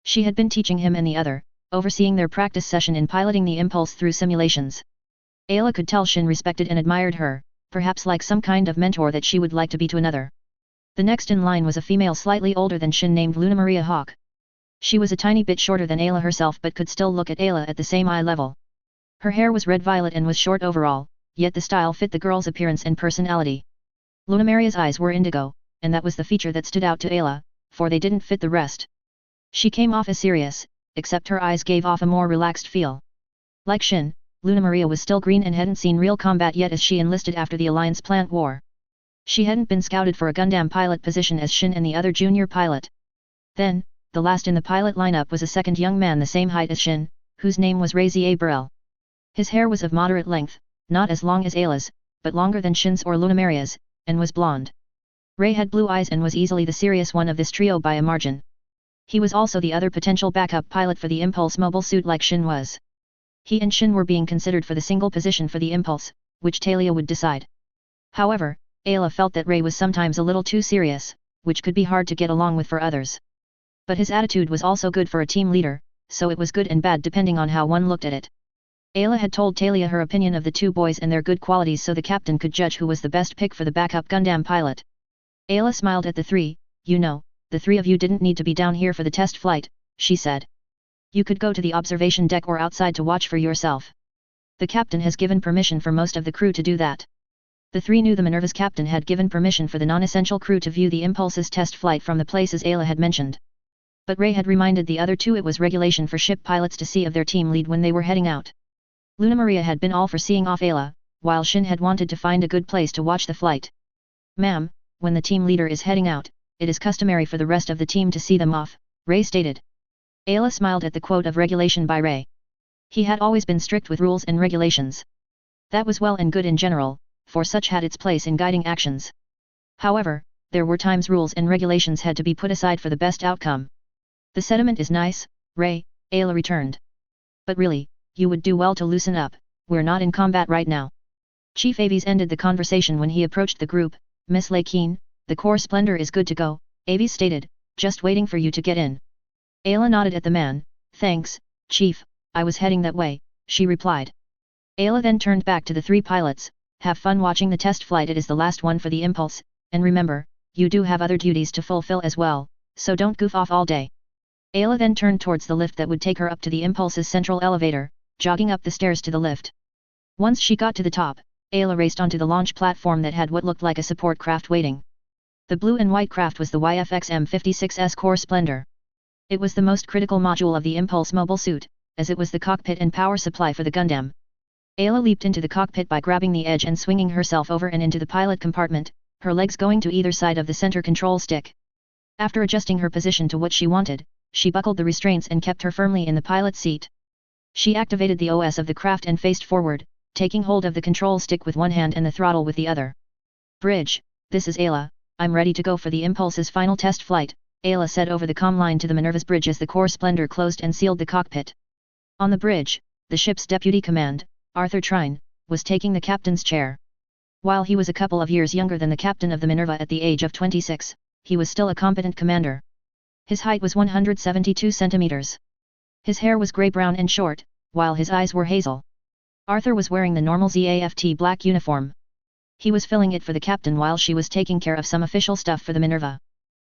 She had been teaching him and the other, overseeing their practice session in piloting the Impulse through simulations. Ayla could tell Shin respected and admired her, perhaps like some kind of mentor that she would like to be to another. The next in line was a female slightly older than Shin named Luna Maria Hawk. She was a tiny bit shorter than Ayla herself but could still look at Ayla at the same eye level. Her hair was red-violet and was short overall, yet the style fit the girl's appearance and personality. Luna Maria's eyes were indigo, and that was the feature that stood out to Ayla, for they didn't fit the rest. She came off as serious, except her eyes gave off a more relaxed feel. Like Shin, Luna Maria was still green and hadn't seen real combat yet as she enlisted after the Alliance plant war. She hadn't been scouted for a Gundam pilot position as Shin and the other junior pilot. Then, the last in the pilot lineup was a second young man the same height as Shin, whose name was Razier Burrell. His hair was of moderate length, not as long as Ayla's, but longer than Shin's or Luna Maria's, and was blonde. Ray had blue eyes and was easily the serious one of this trio by a margin. He was also the other potential backup pilot for the Impulse mobile suit like Shin was. He and Shin were being considered for the single position for the Impulse, which Talia would decide. However, Ayla felt that Ray was sometimes a little too serious, which could be hard to get along with for others. But his attitude was also good for a team leader, so it was good and bad depending on how one looked at it. Ayla had told Talia her opinion of the two boys and their good qualities so the captain could judge who was the best pick for the backup Gundam pilot. Ayla smiled at the three. You know, the three of you didn't need to be down here for the test flight, she said. You could go to the observation deck or outside to watch for yourself. The captain has given permission for most of the crew to do that. The three knew the Minerva's captain had given permission for the non-essential crew to view the Impulse's test flight from the places Ayla had mentioned. But Ray had reminded the other two it was regulation for ship pilots to see of their team lead when they were heading out. Luna Maria had been all for seeing off Ayla, while Shin had wanted to find a good place to watch the flight. Ma'am, when the team leader is heading out, it is customary for the rest of the team to see them off, Ray stated. Ayla smiled at the quote of regulation by Ray. He had always been strict with rules and regulations. That was well and good in general, for such had its place in guiding actions. However, there were times rules and regulations had to be put aside for the best outcome. The sentiment is nice, Ray, Ayla returned. But really, you would do well to loosen up, we're not in combat right now. Chief Aves ended the conversation when he approached the group. Miss Lakeen, the core splendor is good to go, Aves stated, just waiting for you to get in. Ayla nodded at the man. Thanks, Chief, I was heading that way, she replied. Ayla then turned back to the three pilots. Have fun watching the test flight, it is the last one for the Impulse, and remember, you do have other duties to fulfill as well, so don't goof off all day. Ayla then turned towards the lift that would take her up to the Impulse's central elevator, jogging up the stairs to the lift. Once she got to the top, Ayla raced onto the launch platform that had what looked like a support craft waiting. The blue and white craft was the YFX M56S Core Splendor. It was the most critical module of the Impulse mobile suit, as it was the cockpit and power supply for the Gundam. Ayla leaped into the cockpit by grabbing the edge and swinging herself over and into the pilot compartment, her legs going to either side of the center control stick. After adjusting her position to what she wanted, she buckled the restraints and kept her firmly in the pilot seat. She activated the OS of the craft and faced forward, taking hold of the control stick with one hand and the throttle with the other. Bridge, this is Ayla, I'm ready to go for the Impulse's final test flight, Ayla said over the comm line to the Minerva's bridge as the Core Splendor closed and sealed the cockpit. On the bridge, the ship's deputy command, Arthur Trine, was taking the captain's chair. While he was a couple of years younger than the captain of the Minerva at the age of 26, he was still a competent commander. His height was 172 centimeters. His hair was grey-brown and short, while his eyes were hazel. Arthur was wearing the normal ZAFT black uniform. He was filling it for the captain while she was taking care of some official stuff for the Minerva.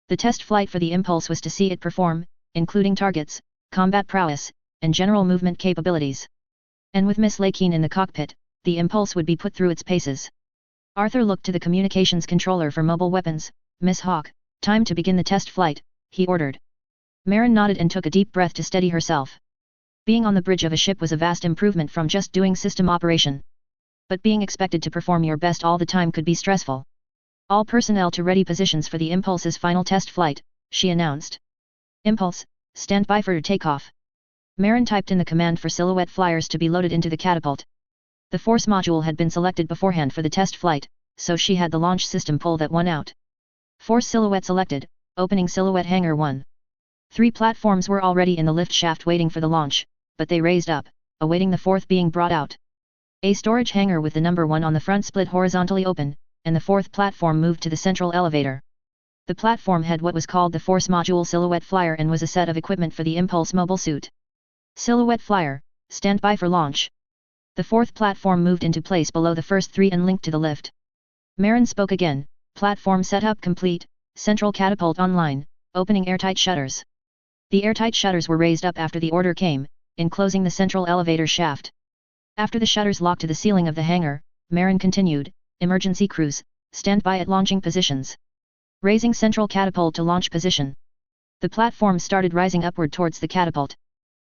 The test flight for the Impulse was to see it perform, including targets, combat prowess, and general movement capabilities. And with Miss Lakeen in the cockpit, the Impulse would be put through its paces. Arthur looked to the communications controller for mobile weapons. Miss Hawk, time to begin the test flight, he ordered. Marin nodded and took a deep breath to steady herself. Being on the bridge of a ship was a vast improvement from just doing system operation. But being expected to perform your best all the time could be stressful. All personnel to ready positions for the Impulse's final test flight, she announced. Impulse, stand by for takeoff. Marin typed in the command for Silhouette flyers to be loaded into the catapult. The Force module had been selected beforehand for the test flight, so she had the launch system pull that one out. Force Silhouette selected, opening Silhouette Hangar 1. 3 platforms were already in the lift shaft waiting for the launch, but they raised up, awaiting the 4th being brought out. A storage hangar with the number 1 on the front split horizontally open, and the 4th platform moved to the central elevator. The platform had what was called the Force Module Silhouette Flyer and was a set of equipment for the Impulse mobile suit. Silhouette Flyer, stand by for launch. The 4th platform moved into place below the first 3 and linked to the lift. Marin spoke again, platform setup complete, central catapult online, opening airtight shutters. The airtight shutters were raised up after the order came, enclosing the central elevator shaft. After the shutters locked to the ceiling of the hangar, Marin continued, emergency crews, stand by at launching positions. Raising central catapult to launch position. The platform started rising upward towards the catapult.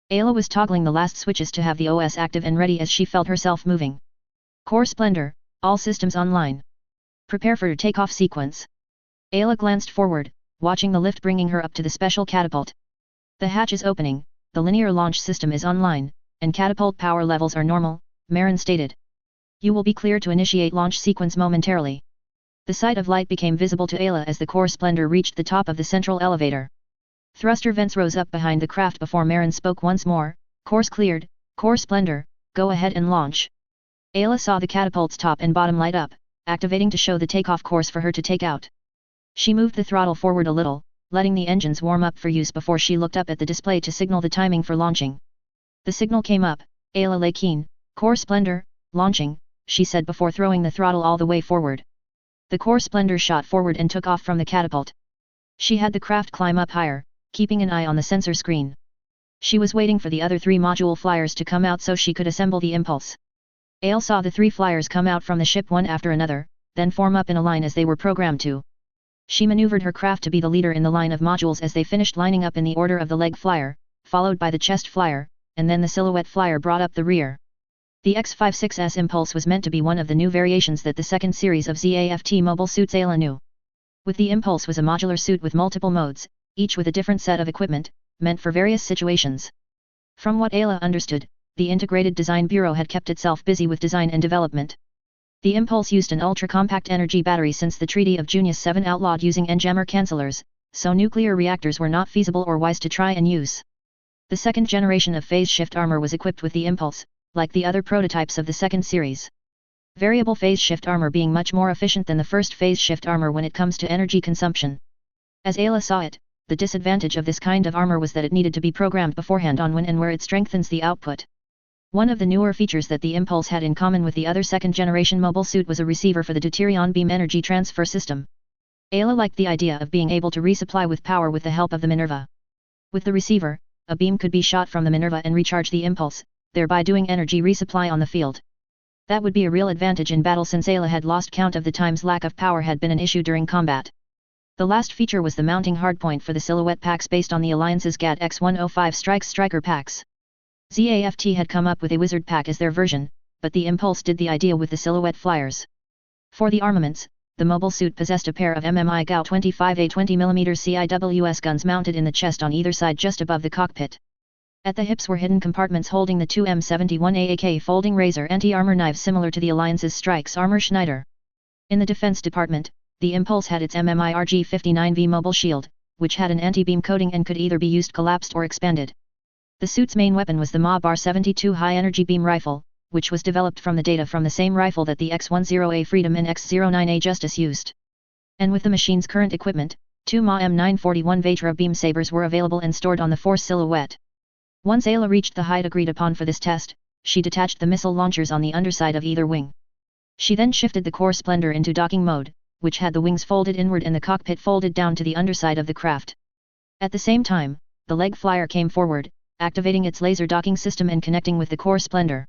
Ayla was toggling the last switches to have the OS active and ready as she felt herself moving. Core Splendor, all systems online. Prepare for takeoff sequence. Ayla glanced forward, watching the lift bringing her up to the special catapult. The hatch is opening, the linear launch system is online, and catapult power levels are normal, Marin stated. You will be clear to initiate launch sequence momentarily. The sight of light became visible to Ayla as the Core Splendor reached the top of the central elevator. Thruster vents rose up behind the craft before Marin spoke once more. Course cleared, Core Splendor, go ahead and launch. Ayla saw the catapult's top and bottom light up, activating to show the takeoff course for her to take out. She moved the throttle forward a little, letting the engines warm up for use before she looked up at the display to signal the timing for launching. The signal came up. Ayla lay keen. Core Splendor, launching, she said before throwing the throttle all the way forward. The Core Splendor shot forward and took off from the catapult. She had the craft climb up higher, keeping an eye on the sensor screen. She was waiting for the other 3 module flyers to come out so she could assemble the impulse. Ayla saw the 3 flyers come out from the ship one after another, then form up in a line as they were programmed to. She maneuvered her craft to be the leader in the line of modules as they finished lining up in the order of the leg flyer, followed by the chest flyer, and then the silhouette flyer brought up the rear. The X-56S Impulse was meant to be one of the new variations that the second series of ZAFT mobile suits Ayla knew. With the Impulse was a modular suit with multiple modes, each with a different set of equipment, meant for various situations. From what Ayla understood, the Integrated Design Bureau had kept itself busy with design and development. The Impulse used an ultra-compact energy battery since the Treaty of Junius 7 outlawed using enjammer cancellers, so nuclear reactors were not feasible or wise to try and use. The second generation of phase shift armor was equipped with the Impulse, like the other prototypes of the second series. Variable phase shift armor being much more efficient than the first phase shift armor when it comes to energy consumption. As Ayla saw it, the disadvantage of this kind of armor was that it needed to be programmed beforehand on when and where it strengthens the output. One of the newer features that the Impulse had in common with the other second-generation mobile suit was a receiver for the deuterion beam energy transfer system. Ayla liked the idea of being able to resupply with power with the help of the Minerva. With the receiver, a beam could be shot from the Minerva and recharge the Impulse, thereby doing energy resupply on the field. That would be a real advantage in battle since Ayla had lost count of the times lack of power had been an issue during combat. The last feature was the mounting hardpoint for the silhouette packs based on the Alliance's GAT X-105 Striker packs. ZAFT had come up with a Wizard pack as their version, but the Impulse did the idea with the silhouette flyers. For the armaments, the mobile suit possessed a pair of MMI GAU 25A 20mm CIWS guns mounted in the chest on either side just above the cockpit. At the hips were hidden compartments holding the 2 M71 AAK folding razor anti-armor knives similar to the Alliance's Strike's Armor Schneider. In the Defense Department, the Impulse had its MMI RG-59V mobile shield, which had an anti-beam coating and could either be used collapsed or expanded. The suit's main weapon was the MA Bar-72 high-energy beam rifle, which was developed from the data from the same rifle that the X-10A Freedom and X-09A Justice used. And with the machine's current equipment, 2 MA M941 Vatra beam sabers were available and stored on the Force silhouette. Once Ayla reached the height agreed upon for this test, she detached the missile launchers on the underside of either wing. She then shifted the Core Splendor into docking mode, which had the wings folded inward and the cockpit folded down to the underside of the craft. At the same time, the leg flyer came forward, activating its laser docking system and connecting with the Core Splendor.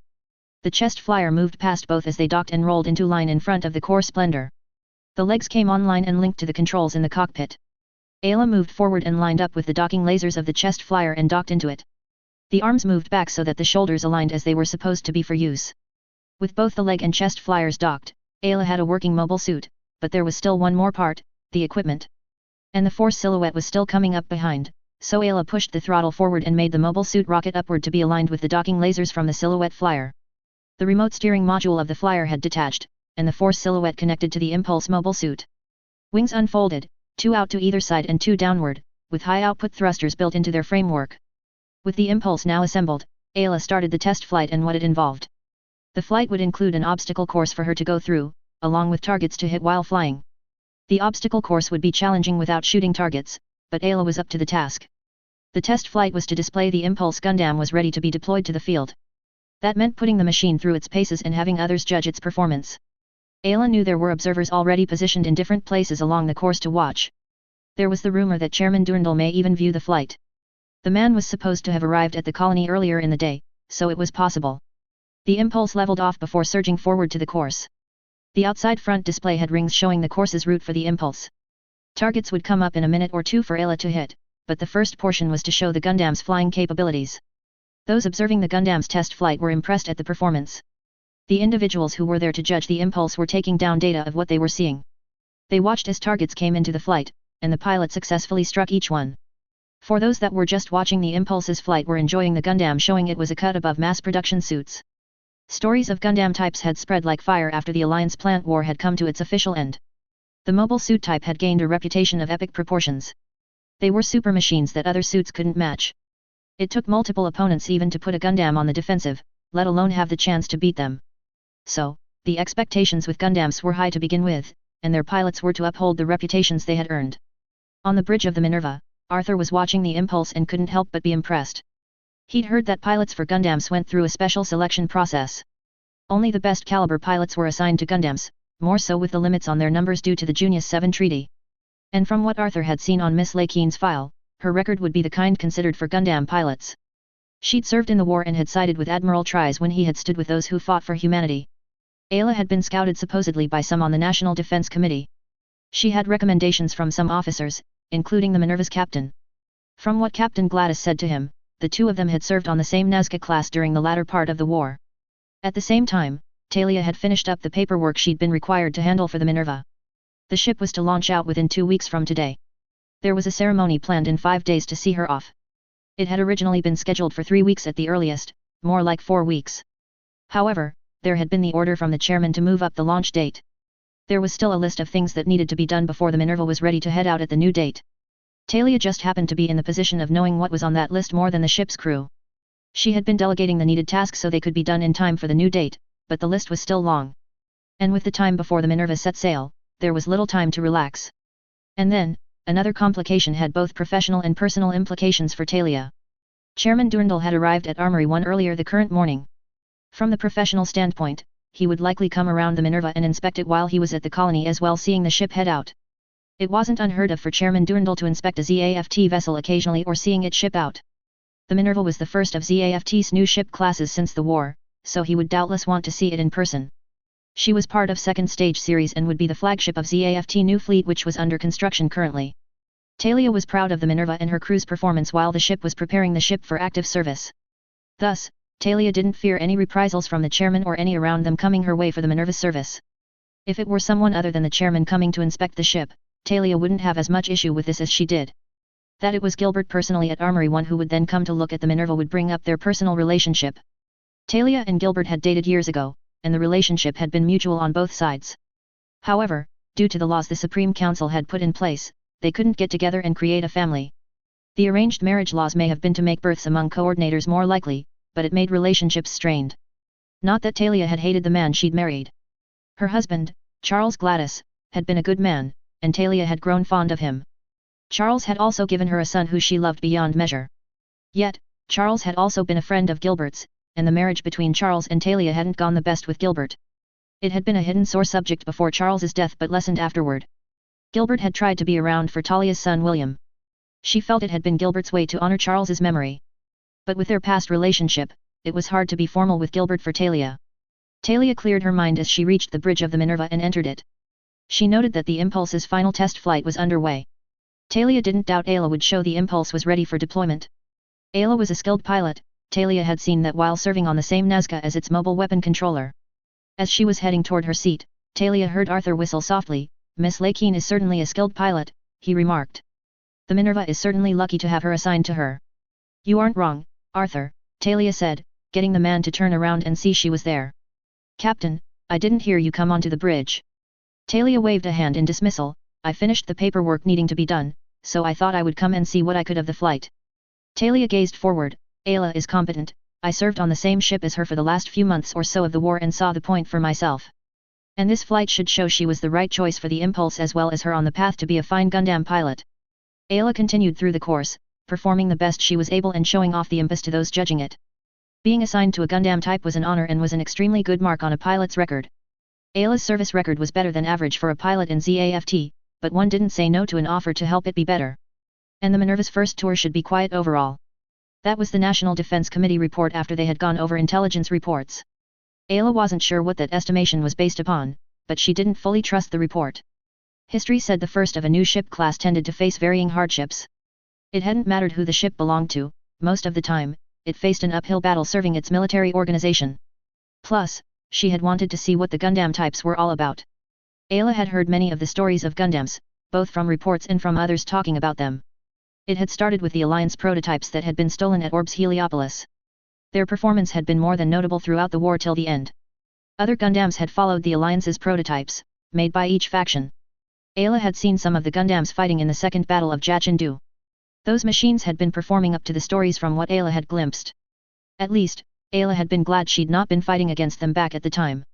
The chest flyer moved past both as they docked and rolled into line in front of the Core Splendor. The legs came online and linked to the controls in the cockpit. Ayla moved forward and lined up with the docking lasers of the chest flyer and docked into it. The arms moved back so that the shoulders aligned as they were supposed to be for use. With both the leg and chest flyers docked, Ayla had a working mobile suit, but there was still one more part, the equipment. And the Force silhouette was still coming up behind, so Ayla pushed the throttle forward and made the mobile suit rocket upward to be aligned with the docking lasers from the silhouette flyer. The remote steering module of the flyer had detached, and the Force silhouette connected to the Impulse mobile suit. Wings unfolded, 2 out to either side and 2 downward, with high-output thrusters built into their framework. With the Impulse now assembled, Ayla started the test flight and what it involved. The flight would include an obstacle course for her to go through, along with targets to hit while flying. The obstacle course would be challenging without shooting targets, but Ayla was up to the task. The test flight was to display the Impulse Gundam was ready to be deployed to the field. That meant putting the machine through its paces and having others judge its performance. Ayla knew there were observers already positioned in different places along the course to watch. There was the rumor that Chairman Durandal may even view the flight. The man was supposed to have arrived at the colony earlier in the day, so it was possible. The Impulse leveled off before surging forward to the course. The outside front display had rings showing the course's route for the Impulse. Targets would come up in a minute or two for Ayla to hit, but the first portion was to show the Gundam's flying capabilities. Those observing the Gundam's test flight were impressed at the performance. The individuals who were there to judge the impulse were taking down data of what they were seeing. They watched as targets came into the flight, and the pilot successfully struck each one. For those that were just watching the impulse's flight were enjoying the Gundam showing it was a cut above mass production suits. Stories of Gundam types had spread like fire after the Alliance plant war had come to its official end. The mobile suit type had gained a reputation of epic proportions. They were super machines that other suits couldn't match. It took multiple opponents even to put a Gundam on the defensive, let alone have the chance to beat them. So, the expectations with Gundams were high to begin with, and their pilots were to uphold the reputations they had earned. On the bridge of the Minerva, Arthur was watching the impulse and couldn't help but be impressed. He'd heard that pilots for Gundams went through a special selection process. Only the best caliber pilots were assigned to Gundams, more so with the limits on their numbers due to the Junius 7 treaty. And from what Arthur had seen on Miss Lakeen's file, her record would be the kind considered for Gundam pilots. She'd served in the war and had sided with Admiral Tries when he had stood with those who fought for humanity. Ayla had been scouted supposedly by some on the National Defense Committee. She had recommendations from some officers, including the Minerva's captain. From what Captain Gladys said to him, the two of them had served on the same Nazca class during the latter part of the war. At the same time, Talia had finished up the paperwork she'd been required to handle for the Minerva. The ship was to launch out within 2 weeks from today. There was a ceremony planned in 5 days to see her off. It had originally been scheduled for 3 weeks at the earliest, more like 4 weeks. However, there had been the order from the chairman to move up the launch date. There was still a list of things that needed to be done before the Minerva was ready to head out at the new date. Talia just happened to be in the position of knowing what was on that list more than the ship's crew. She had been delegating the needed tasks so they could be done in time for the new date, but the list was still long. And with the time before the Minerva set sail, there was little time to relax. And then, another complication had both professional and personal implications for Talia. Chairman Durandal had arrived at Armory 1 earlier the current morning. From the professional standpoint, he would likely come around the Minerva and inspect it while he was at the colony as well, seeing the ship head out. It wasn't unheard of for Chairman Durandal to inspect a ZAFT vessel occasionally or seeing it ship out. The Minerva was the first of ZAFT's new ship classes since the war, so he would doubtless want to see it in person. She was part of second stage series and would be the flagship of ZAFT new fleet which was under construction currently. Talia was proud of the Minerva and her crew's performance while the ship was preparing the ship for active service. Thus, Talia didn't fear any reprisals from the chairman or any around them coming her way for the Minerva's service. If it were someone other than the chairman coming to inspect the ship, Talia wouldn't have as much issue with this as she did. That it was Gilbert personally at Armory 1 who would then come to look at the Minerva would bring up their personal relationship. Talia and Gilbert had dated years ago, and the relationship had been mutual on both sides. However, due to the laws the Supreme Council had put in place, they couldn't get together and create a family. The arranged marriage laws may have been to make births among coordinators more likely, but it made relationships strained. Not that Talia had hated the man she'd married. Her husband, Charles Gladys, had been a good man, and Talia had grown fond of him. Charles had also given her a son who she loved beyond measure. Yet, Charles had also been a friend of Gilbert's, and the marriage between Charles and Talia hadn't gone the best with Gilbert. It had been a hidden sore subject before Charles's death but lessened afterward. Gilbert had tried to be around for Talia's son William. She felt it had been Gilbert's way to honor Charles's memory. But with their past relationship, it was hard to be formal with Gilbert for Talia. Talia cleared her mind as she reached the bridge of the Minerva and entered it. She noted that the Impulse's final test flight was underway. Talia didn't doubt Ayla would show the Impulse was ready for deployment. Ayla was a skilled pilot. Talia had seen that while serving on the same Nazca as its mobile weapon controller. As she was heading toward her seat, Talia heard Arthur whistle softly. "Miss Lakeen is certainly a skilled pilot," he remarked. "The Minerva is certainly lucky to have her assigned to her." "You aren't wrong, Arthur," Talia said, getting the man to turn around and see she was there. "Captain, I didn't hear you come onto the bridge." Talia waved a hand in dismissal. "I finished the paperwork needing to be done, so I thought I would come and see what I could of the flight." Talia gazed forward. "Ayla is competent. I served on the same ship as her for the last few months or so of the war and saw the point for myself. And this flight should show she was the right choice for the Impulse as well as her on the path to be a fine Gundam pilot." Ayla continued through the course, performing the best she was able and showing off the Impulse to those judging it. Being assigned to a Gundam type was an honor and was an extremely good mark on a pilot's record. Ayla's service record was better than average for a pilot in ZAFT, but one didn't say no to an offer to help it be better. And the Minerva's first tour should be quiet overall. That was the National Defense Committee report after they had gone over intelligence reports. Ayla wasn't sure what that estimation was based upon, but she didn't fully trust the report. History said the first of a new ship class tended to face varying hardships. It hadn't mattered who the ship belonged to, most of the time, it faced an uphill battle serving its military organization. Plus, she had wanted to see what the Gundam types were all about. Ayla had heard many of the stories of Gundams, both from reports and from others talking about them. It had started with the Alliance prototypes that had been stolen at Orb's Heliopolis. Their performance had been more than notable throughout the war till the end. Other Gundams had followed the Alliance's prototypes, made by each faction. Ayla had seen some of the Gundams fighting in the Second Battle of Jachindu. Those machines had been performing up to the stories from what Ayla had glimpsed. At least, Ayla had been glad she'd not been fighting against them back at the time.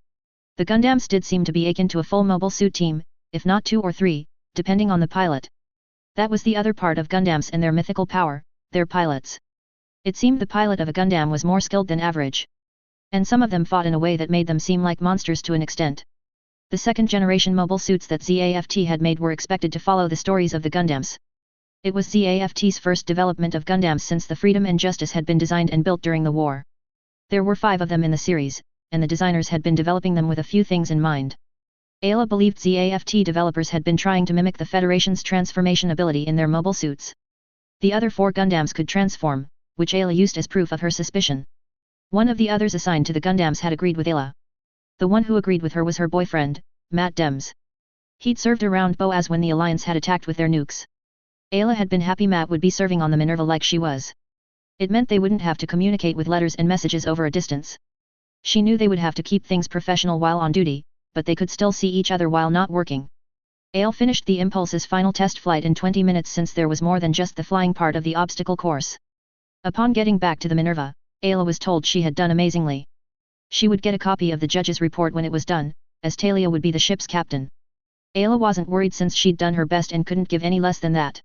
The Gundams did seem to be akin to a full mobile suit team, if not 2 or 3, depending on the pilot. That was the other part of Gundams and their mythical power, their pilots. It seemed the pilot of a Gundam was more skilled than average. And some of them fought in a way that made them seem like monsters to an extent. The second-generation mobile suits that ZAFT had made were expected to follow the stories of the Gundams. It was ZAFT's first development of Gundams since the Freedom and Justice had been designed and built during the war. There were 5 of them in the series, and the designers had been developing them with a few things in mind. Ayla believed ZAFT developers had been trying to mimic the Federation's transformation ability in their mobile suits. The other 4 Gundams could transform, which Ayla used as proof of her suspicion. One of the others assigned to the Gundams had agreed with Ayla. The one who agreed with her was her boyfriend, Matt Dems. He'd served around Boaz when the Alliance had attacked with their nukes. Ayla had been happy Matt would be serving on the Minerva like she was. It meant they wouldn't have to communicate with letters and messages over a distance. She knew they would have to keep things professional while on duty, but they could still see each other while not working. Ayla finished the Impulse's final test flight in 20 minutes since there was more than just the flying part of the obstacle course. Upon getting back to the Minerva, Ayla was told she had done amazingly. She would get a copy of the judge's report when it was done, as Talia would be the ship's captain. Ayla wasn't worried since she'd done her best and couldn't give any less than that.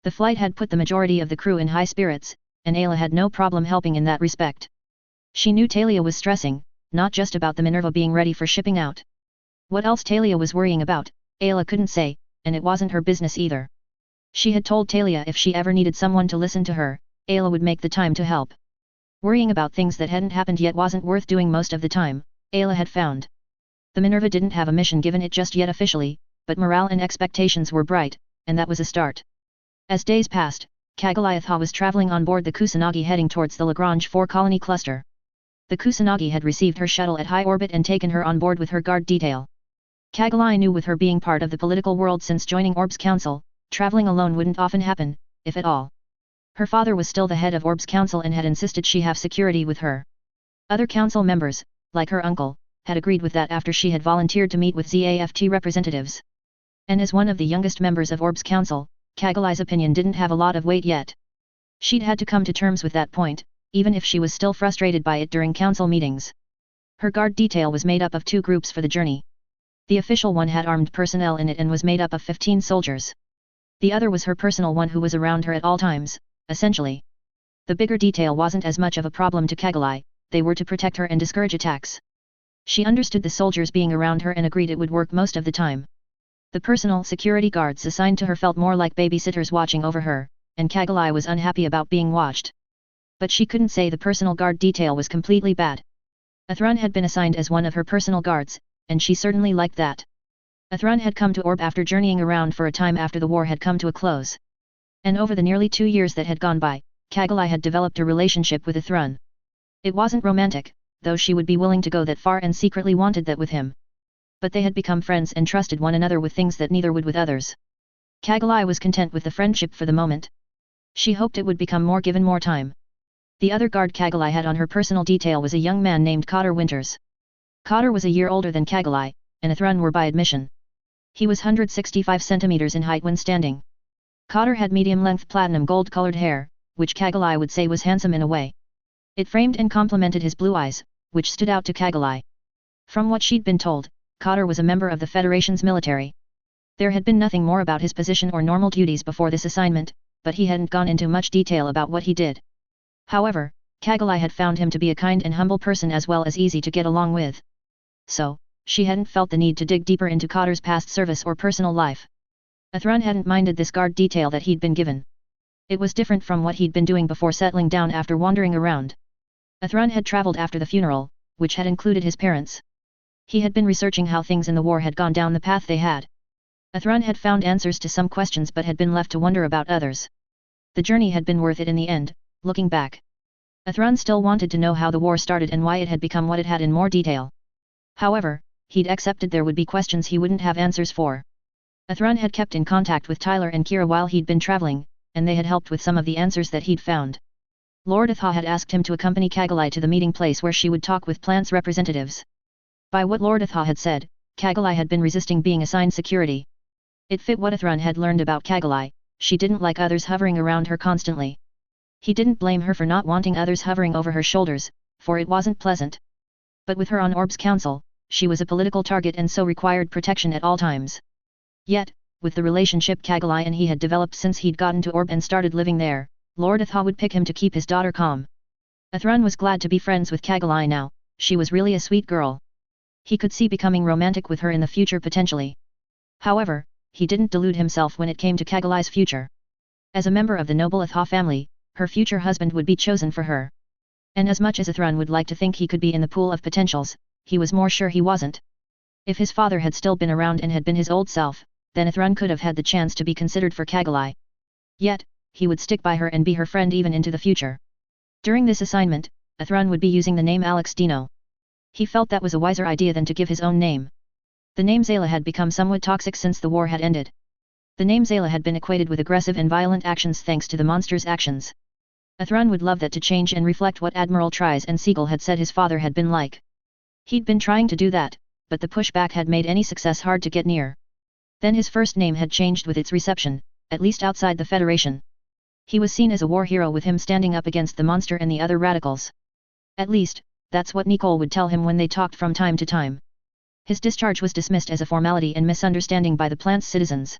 The flight had put the majority of the crew in high spirits, and Ayla had no problem helping in that respect. She knew Talia was stressing, not just about the Minerva being ready for shipping out. What else Talia was worrying about, Ayla couldn't say, and it wasn't her business either. She had told Talia if she ever needed someone to listen to her, Ayla would make the time to help. Worrying about things that hadn't happened yet wasn't worth doing most of the time, Ayla had found. The Minerva didn't have a mission given it just yet officially, but morale and expectations were bright, and that was a start. As days passed, Kagaliatha was traveling on board the Kusanagi heading towards the Lagrange 4 colony cluster. The Kusanagi had received her shuttle at high orbit and taken her on board with her guard detail. Kagalai knew with her being part of the political world since joining Orb's council, traveling alone wouldn't often happen, if at all. Her father was still the head of Orb's council and had insisted she have security with her. Other council members, like her uncle, had agreed with that after she had volunteered to meet with ZAFT representatives. And as one of the youngest members of Orb's council, Kagalai's opinion didn't have a lot of weight yet. She'd had to come to terms with that point, even if she was still frustrated by it during council meetings. Her guard detail was made up of 2 groups for the journey. The official one had armed personnel in it and was made up of 15 soldiers. The other was her personal one who was around her at all times, essentially. The bigger detail wasn't as much of a problem to Kagalai, they were to protect her and discourage attacks. She understood the soldiers being around her and agreed it would work most of the time. The personal security guards assigned to her felt more like babysitters watching over her, and Kagalai was unhappy about being watched. But she couldn't say the personal guard detail was completely bad. Athrun had been assigned as one of her personal guards, and she certainly liked that. Athrun had come to Orb after journeying around for a time after the war had come to a close. And over the nearly 2 years that had gone by, Kagalai had developed a relationship with Athrun. It wasn't romantic, though she would be willing to go that far and secretly wanted that with him. But they had become friends and trusted one another with things that neither would with others. Kagalai was content with the friendship for the moment. She hoped it would become more given more time. The other guard Kagalai had on her personal detail was a young man named Cotter Winters. Cotter was a year older than Kagalai, and Athrun were by admission. He was 165 centimeters in height when standing. Cotter had medium-length platinum gold-colored hair, which Kagalai would say was handsome in a way. It framed and complemented his blue eyes, which stood out to Kagalai. From what she'd been told, Cotter was a member of the Federation's military. There had been nothing more about his position or normal duties before this assignment, but he hadn't gone into much detail about what he did. However, Kagalai had found him to be a kind and humble person as well as easy to get along with. So, she hadn't felt the need to dig deeper into Cotter's past service or personal life. Athrun hadn't minded this guard detail that he'd been given. It was different from what he'd been doing before settling down after wandering around. Athrun had traveled after the funeral, which had included his parents. He had been researching how things in the war had gone down the path they had. Athrun had found answers to some questions but had been left to wonder about others. The journey had been worth it in the end, looking back. Athrun still wanted to know how the war started and why it had become what it had in more detail. However, he'd accepted there would be questions he wouldn't have answers for. Athrun had kept in contact with Tyler and Kira while he'd been traveling, and they had helped with some of the answers that he'd found. Lord Atha had asked him to accompany Kagalai to the meeting place where she would talk with plant's representatives. By what Lord Atha had said, Kagalai had been resisting being assigned security. It fit what Athrun had learned about Kagalai. She didn't like others hovering around her constantly. He didn't blame her for not wanting others hovering over her shoulders, for it wasn't pleasant. But with her on Orb's council, she was a political target and so required protection at all times. Yet, with the relationship Kagalai and he had developed since he'd gotten to Orb and started living there, Lord Atha would pick him to keep his daughter calm. Athrun was glad to be friends with Kagalai now. She was really a sweet girl. He could see becoming romantic with her in the future potentially. However, he didn't delude himself when it came to Kagalai's future. As a member of the noble Atha family, her future husband would be chosen for her. And as much as Athrun would like to think he could be in the pool of potentials, he was more sure he wasn't. If his father had still been around and had been his old self, then Athrun could have had the chance to be considered for Kagalai. Yet, he would stick by her and be her friend even into the future. During this assignment, Athrun would be using the name Alex Dino. He felt that was a wiser idea than to give his own name. The name Zayla had become somewhat toxic since the war had ended. The name Zayla had been equated with aggressive and violent actions thanks to the monster's actions. Athrun would love that to change and reflect what Admiral Tries and Siegel had said his father had been like. He'd been trying to do that, but the pushback had made any success hard to get near. Then his first name had changed with its reception, at least outside the Federation. He was seen as a war hero with him standing up against the monster and the other radicals. At least, that's what Nicole would tell him when they talked from time to time. His discharge was dismissed as a formality and misunderstanding by the plant's citizens.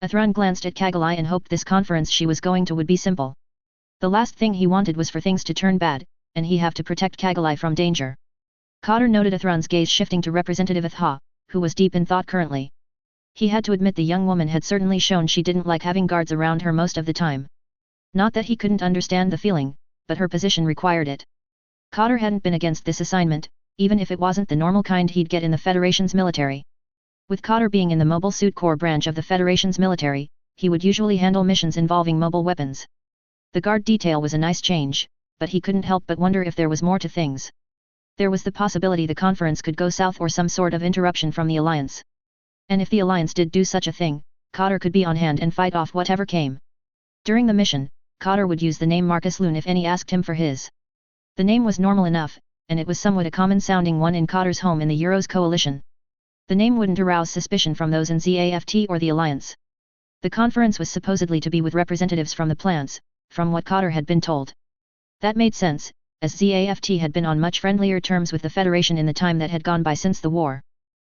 Athrun glanced at Kagalai and hoped this conference she was going to would be simple. The last thing he wanted was for things to turn bad, and he have to protect Kagalai from danger. Cotter noted Athrun's gaze shifting to Representative Atha, who was deep in thought currently. He had to admit the young woman had certainly shown she didn't like having guards around her most of the time. Not that he couldn't understand the feeling, but her position required it. Cotter hadn't been against this assignment, even if it wasn't the normal kind he'd get in the Federation's military. With Cotter being in the Mobile Suit Corps branch of the Federation's military, he would usually handle missions involving mobile weapons. The guard detail was a nice change, but he couldn't help but wonder if there was more to things. There was the possibility the conference could go south or some sort of interruption from the Alliance. And if the Alliance did do such a thing, Cotter could be on hand and fight off whatever came. During the mission, Cotter would use the name Marcus Loon if any asked him for his. The name was normal enough, and it was somewhat a common-sounding one in Cotter's home in the Euros coalition. The name wouldn't arouse suspicion from those in ZAFT or the Alliance. The conference was supposedly to be with representatives from the plants, from what Cotter had been told. That made sense, as ZAFT had been on much friendlier terms with the Federation in the time that had gone by since the war.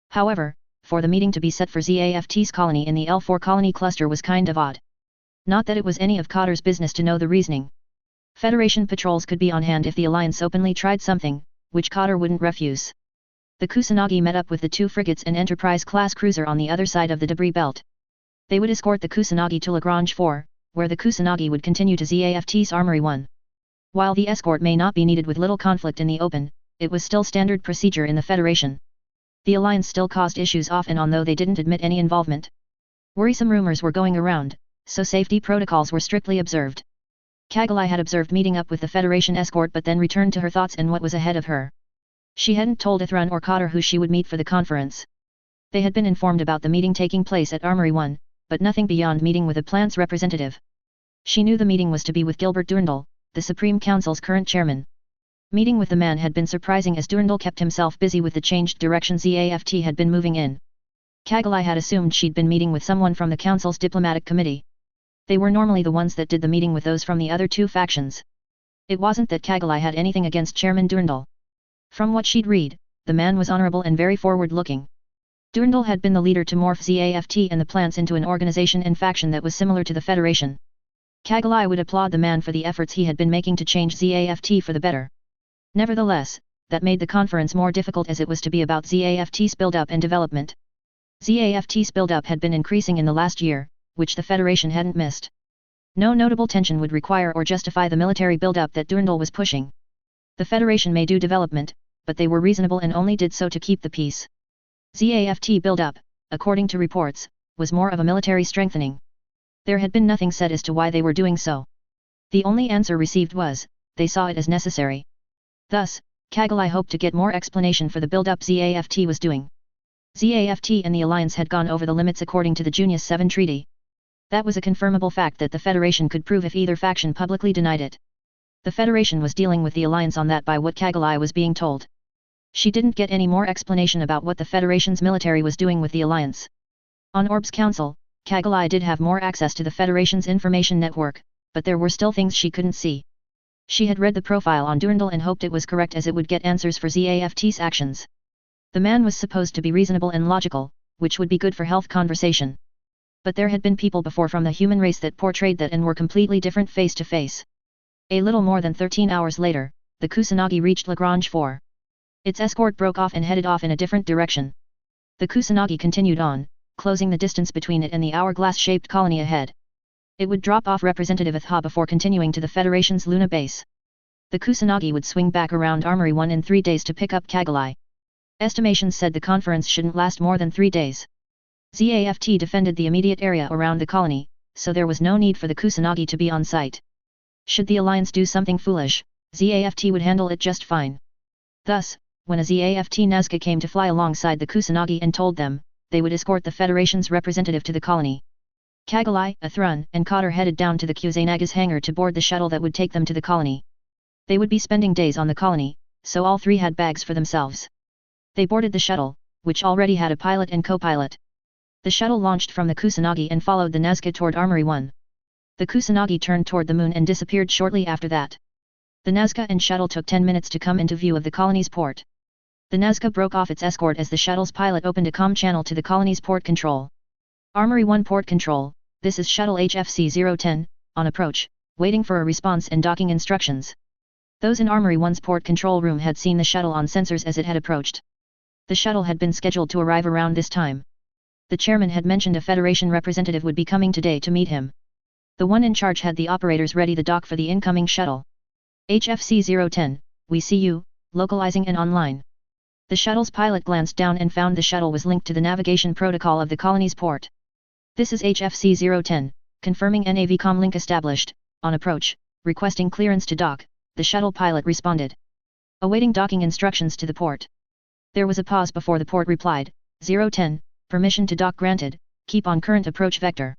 However, for the meeting to be set for ZAFT's colony in the L4 colony cluster was kind of odd. Not that it was any of Cotter's business to know the reasoning. Federation patrols could be on hand if the Alliance openly tried something, which Cotter wouldn't refuse. The Kusanagi met up with the two frigates and Enterprise-class cruiser on the other side of the debris belt. They would escort the Kusanagi to Lagrange 4, where the Kusanagi would continue to ZAFT's Armory 1. While the escort may not be needed with little conflict in the open, it was still standard procedure in the Federation. The Alliance still caused issues off and on though they didn't admit any involvement. Worrisome rumors were going around, so safety protocols were strictly observed. Kagalai had observed meeting up with the Federation escort but then returned to her thoughts and what was ahead of her. She hadn't told Athrun or Cotter who she would meet for the conference. They had been informed about the meeting taking place at Armory 1, but nothing beyond meeting with a plant's representative. She knew the meeting was to be with Gilbert Durandal, the Supreme Council's current chairman. Meeting with the man had been surprising as Durandal kept himself busy with the changed direction ZAFT had been moving in. Kagalai had assumed she'd been meeting with someone from the Council's diplomatic committee. They were normally the ones that did the meeting with those from the other two factions. It wasn't that Kagalai had anything against Chairman Durandal. From what she'd read, the man was honorable and very forward-looking. Durandal had been the leader to morph ZAFT and the plants into an organization and faction that was similar to the Federation. Kagalai would applaud the man for the efforts he had been making to change ZAFT for the better. Nevertheless, that made the conference more difficult as it was to be about ZAFT's build-up and development. ZAFT's build-up had been increasing in the last year, which the Federation hadn't missed. No notable tension would require or justify the military build-up that Durandal was pushing. The Federation may do development, but they were reasonable and only did so to keep the peace. ZAFT build-up, according to reports, was more of a military strengthening. There had been nothing said as to why they were doing so. The only answer received was, they saw it as necessary. Thus, Kagalai hoped to get more explanation for the build-up ZAFT was doing. ZAFT and the Alliance had gone over the limits according to the Junius 7 Treaty. That was a confirmable fact that the Federation could prove if either faction publicly denied it. The Federation was dealing with the Alliance on that by what Kagalai was being told. She didn't get any more explanation about what the Federation's military was doing with the Alliance. On Orb's Council, Kagalai did have more access to the Federation's information network, but there were still things she couldn't see. She had read the profile on Durandal and hoped it was correct as it would get answers for ZAFT's actions. The man was supposed to be reasonable and logical, which would be good for health conversation. But there had been people before from the human race that portrayed that and were completely different face to face. A little more than 13 hours later, the Kusanagi reached Lagrange 4. Its escort broke off and headed off in a different direction. The Kusanagi continued on, closing the distance between it and the hourglass-shaped colony ahead. It would drop off Representative Atha before continuing to the Federation's Luna base. The Kusanagi would swing back around Armory 1 in 3 days to pick up Kagalai. Estimations said the conference shouldn't last more than 3 days. ZAFT defended the immediate area around the colony, so there was no need for the Kusanagi to be on site. Should the Alliance do something foolish, ZAFT would handle it just fine. Thus, when a ZAFT Nazca came to fly alongside the Kusanagi and told them, they would escort the Federation's representative to the colony. Kagalai, Athrun, and Cotter headed down to the Kusanaga's hangar to board the shuttle that would take them to the colony. They would be spending days on the colony, so all three had bags for themselves. They boarded the shuttle, which already had a pilot and co-pilot. The shuttle launched from the Kusanagi and followed the Nazca toward Armory 1. The Kusanagi turned toward the moon and disappeared shortly after that. The Nazca and shuttle took 10 minutes to come into view of the colony's port. The Nazca broke off its escort as the shuttle's pilot opened a comm channel to the colony's port control. Armory 1 port control, this is shuttle HFC-010, on approach, waiting for a response and docking instructions. Those in Armory 1's port control room had seen the shuttle on sensors as it had approached. The shuttle had been scheduled to arrive around this time. The chairman had mentioned a Federation representative would be coming today to meet him. The one in charge had the operators ready the dock for the incoming shuttle. HFC-010, we see you, localizing and online. The shuttle's pilot glanced down and found the shuttle was linked to the navigation protocol of the colony's port. This is HFC-010, confirming NAV comm link established, on approach, requesting clearance to dock, the shuttle pilot responded. Awaiting docking instructions to the port. There was a pause before the port replied, 010, permission to dock granted, keep on current approach vector.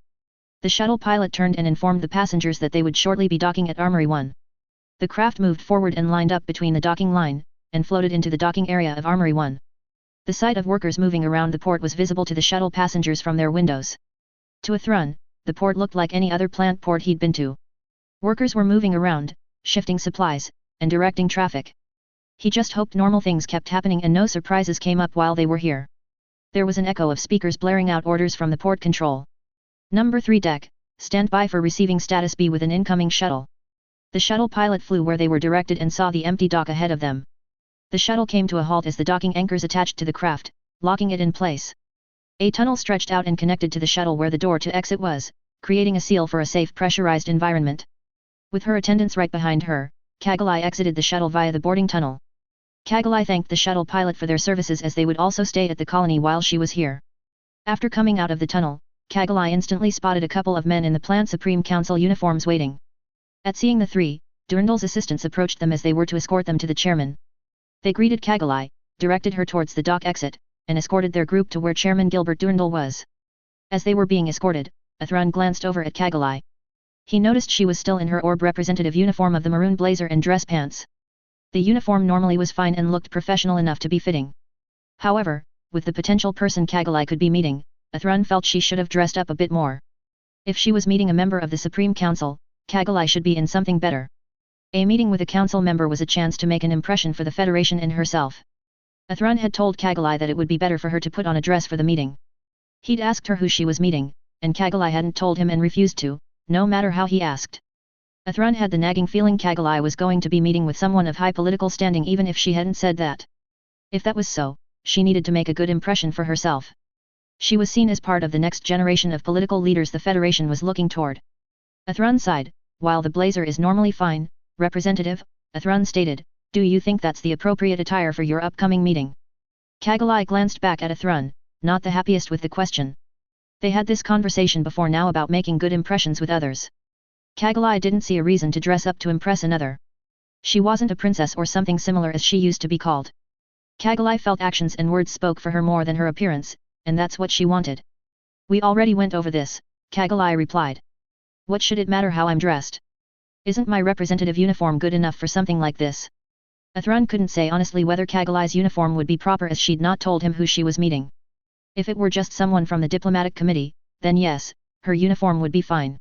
The shuttle pilot turned and informed the passengers that they would shortly be docking at Armory 1. The craft moved forward and lined up between the docking line, and floated into the docking area of Armory 1. The sight of workers moving around the port was visible to the shuttle passengers from their windows. To Athrun, the port looked like any other plant port he'd been to. Workers were moving around, shifting supplies, and directing traffic. He just hoped normal things kept happening and no surprises came up while they were here. There was an echo of speakers blaring out orders from the port control. Number 3 deck, stand by for receiving status B with an incoming shuttle. The shuttle pilot flew where they were directed and saw the empty dock ahead of them. The shuttle came to a halt as the docking anchors attached to the craft, locking it in place. A tunnel stretched out and connected to the shuttle where the door to exit was, creating a seal for a safe pressurized environment. With her attendants right behind her, Kagalai exited the shuttle via the boarding tunnel. Kagalai thanked the shuttle pilot for their services as they would also stay at the colony while she was here. After coming out of the tunnel, Kagalai instantly spotted a couple of men in the Plant Supreme Council uniforms waiting. At seeing the three, Durandal's assistants approached them as they were to escort them to the chairman. They greeted Kagalai, directed her towards the dock exit, and escorted their group to where Chairman Gilbert Durandal was. As they were being escorted, Athrun glanced over at Kagalai. He noticed she was still in her orb representative uniform of the maroon blazer and dress pants. The uniform normally was fine and looked professional enough to be fitting. However, with the potential person Kagalai could be meeting, Athrun felt she should have dressed up a bit more. If she was meeting a member of the Supreme Council, Kagalai should be in something better. A meeting with a council member was a chance to make an impression for the Federation and herself. Athrun had told Kagalai that it would be better for her to put on a dress for the meeting. He'd asked her who she was meeting, and Kagalai hadn't told him and refused to, no matter how he asked. Athrun had the nagging feeling Kagalai was going to be meeting with someone of high political standing even if she hadn't said that. If that was so, she needed to make a good impression for herself. She was seen as part of the next generation of political leaders the Federation was looking toward. Athrun sighed, while the blazer is normally fine, Representative, Athrun stated, do you think that's the appropriate attire for your upcoming meeting? Kagalai glanced back at Athrun, not the happiest with the question. They had this conversation before now about making good impressions with others. Kagalai didn't see a reason to dress up to impress another. She wasn't a princess or something similar as she used to be called. Kagalai felt actions and words spoke for her more than her appearance, and that's what she wanted. We already went over this, Kagalai replied. What should it matter how I'm dressed? Isn't my representative uniform good enough for something like this? Athrun couldn't say honestly whether Kagalai's uniform would be proper as she'd not told him who she was meeting. If it were just someone from the diplomatic committee, then yes, her uniform would be fine.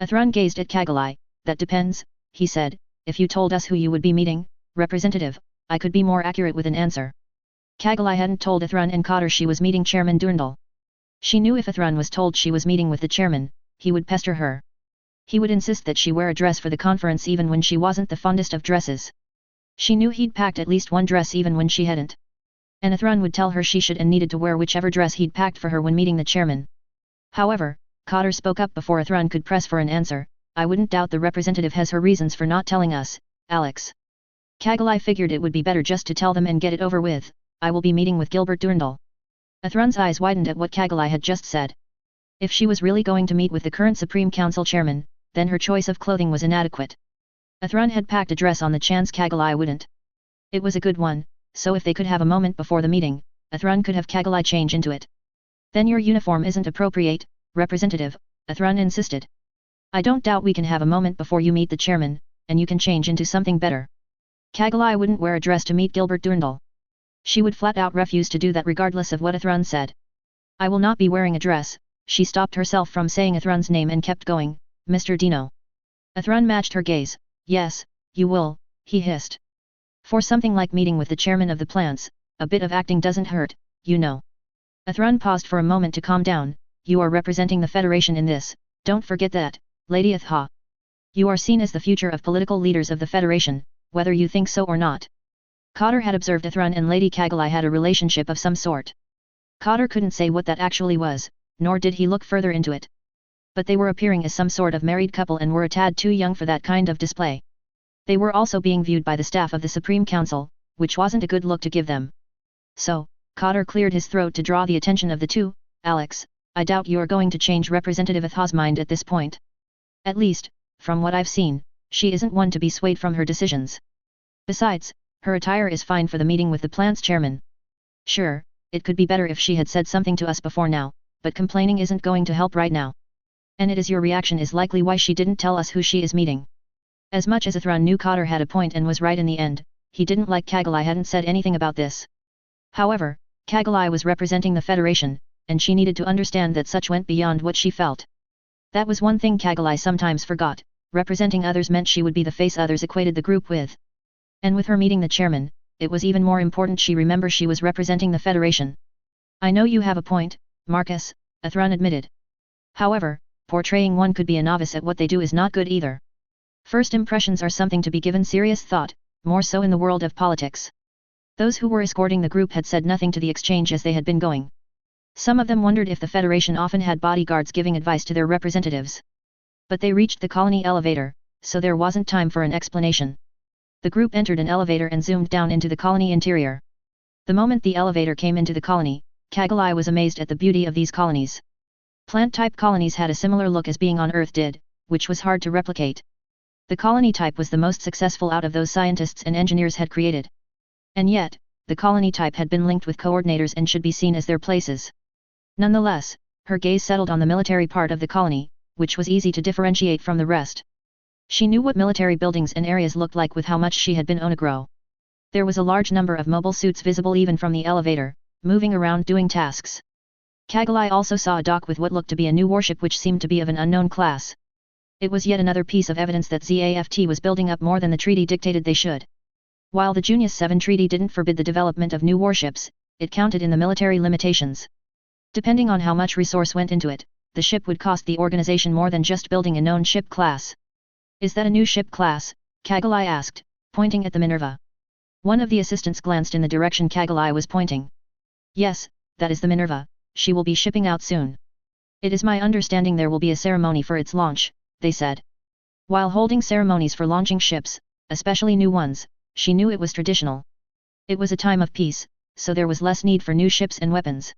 Athrun gazed at Kagalai. That depends, he said, if you told us who you would be meeting, representative, I could be more accurate with an answer. Kagalai hadn't told Athrun and Cotter she was meeting Chairman Durndal. She knew if Athrun was told she was meeting with the chairman, he would pester her. He would insist that she wear a dress for the conference even when she wasn't the fondest of dresses. She knew he'd packed at least one dress even when she hadn't. And Athrun would tell her she should and needed to wear whichever dress he'd packed for her when meeting the chairman. However, Cotter spoke up before Athrun could press for an answer. I wouldn't doubt the representative has her reasons for not telling us, Alex. Kagalai figured it would be better just to tell them and get it over with. I will be meeting with Gilbert Durndal. Athrun's eyes widened at what Kagalai had just said. If she was really going to meet with the current Supreme Council chairman, then her choice of clothing was inadequate. Athrun had packed a dress on the chance Kagalai wouldn't. It was a good one, so if they could have a moment before the meeting, Athrun could have Kagalai change into it. Then your uniform isn't appropriate, representative, Athrun insisted. I don't doubt we can have a moment before you meet the chairman, and you can change into something better. Kagalai wouldn't wear a dress to meet Gilbert Durndal. She would flat out refuse to do that regardless of what Athrun said. I will not be wearing a dress. She stopped herself from saying Athrun's name and kept going, Mr. Dino. Athrun matched her gaze. Yes, you will, he hissed. For something like meeting with the chairman of the plants, a bit of acting doesn't hurt, you know. Athrun paused for a moment to calm down. You are representing the Federation in this, don't forget that, Lady Atha. You are seen as the future of political leaders of the Federation, whether you think so or not. Cotter had observed Athrun and Lady Kagalai had a relationship of some sort. Cotter couldn't say what that actually was, nor did he look further into it. But they were appearing as some sort of married couple and were a tad too young for that kind of display. They were also being viewed by the staff of the Supreme Council, which wasn't a good look to give them. So, Cotter cleared his throat to draw the attention of the two. Alex, I doubt you're going to change Representative Atha's mind at this point. At least, from what I've seen, she isn't one to be swayed from her decisions. Besides, her attire is fine for the meeting with the plant's chairman. Sure, it could be better if she had said something to us before now, but complaining isn't going to help right now. And it is your reaction is likely why she didn't tell us who she is meeting. As much as Athrun knew Cotter had a point and was right in the end, he didn't like Kagalai hadn't said anything about this. However, Kagalai was representing the Federation, and she needed to understand that such went beyond what she felt. That was one thing Kagalai sometimes forgot, representing others meant she would be the face others equated the group with. And with her meeting the chairman, it was even more important she remember she was representing the Federation. I know you have a point, Marcus, Athrun admitted. However, portraying one could be a novice at what they do is not good either. First impressions are something to be given serious thought, more so in the world of politics. Those who were escorting the group had said nothing to the exchange as they had been going. Some of them wondered if the Federation often had bodyguards giving advice to their representatives. But they reached the colony elevator, so there wasn't time for an explanation. The group entered an elevator and zoomed down into the colony interior. The moment the elevator came into the colony, Kagalai was amazed at the beauty of these colonies. Plant-type colonies had a similar look as being on Earth did, which was hard to replicate. The colony type was the most successful out of those scientists and engineers had created. And yet, the colony type had been linked with coordinators and should be seen as their places. Nonetheless, her gaze settled on the military part of the colony, which was easy to differentiate from the rest. She knew what military buildings and areas looked like with how much she had been on a grow. There was a large number of mobile suits visible even from the elevator, moving around doing tasks. Kagalai also saw a dock with what looked to be a new warship which seemed to be of an unknown class. It was yet another piece of evidence that ZAFT was building up more than the treaty dictated they should. While the Junius 7 treaty didn't forbid the development of new warships, it counted in the military limitations. Depending on how much resource went into it, the ship would cost the organization more than just building a known ship class. Is that a new ship class? Kagalai asked, pointing at the Minerva. One of the assistants glanced in the direction Kagalai was pointing. Yes, that is the Minerva, she will be shipping out soon. It is my understanding there will be a ceremony for its launch, they said. While holding ceremonies for launching ships, especially new ones, she knew it was traditional. It was a time of peace, so there was less need for new ships and weapons.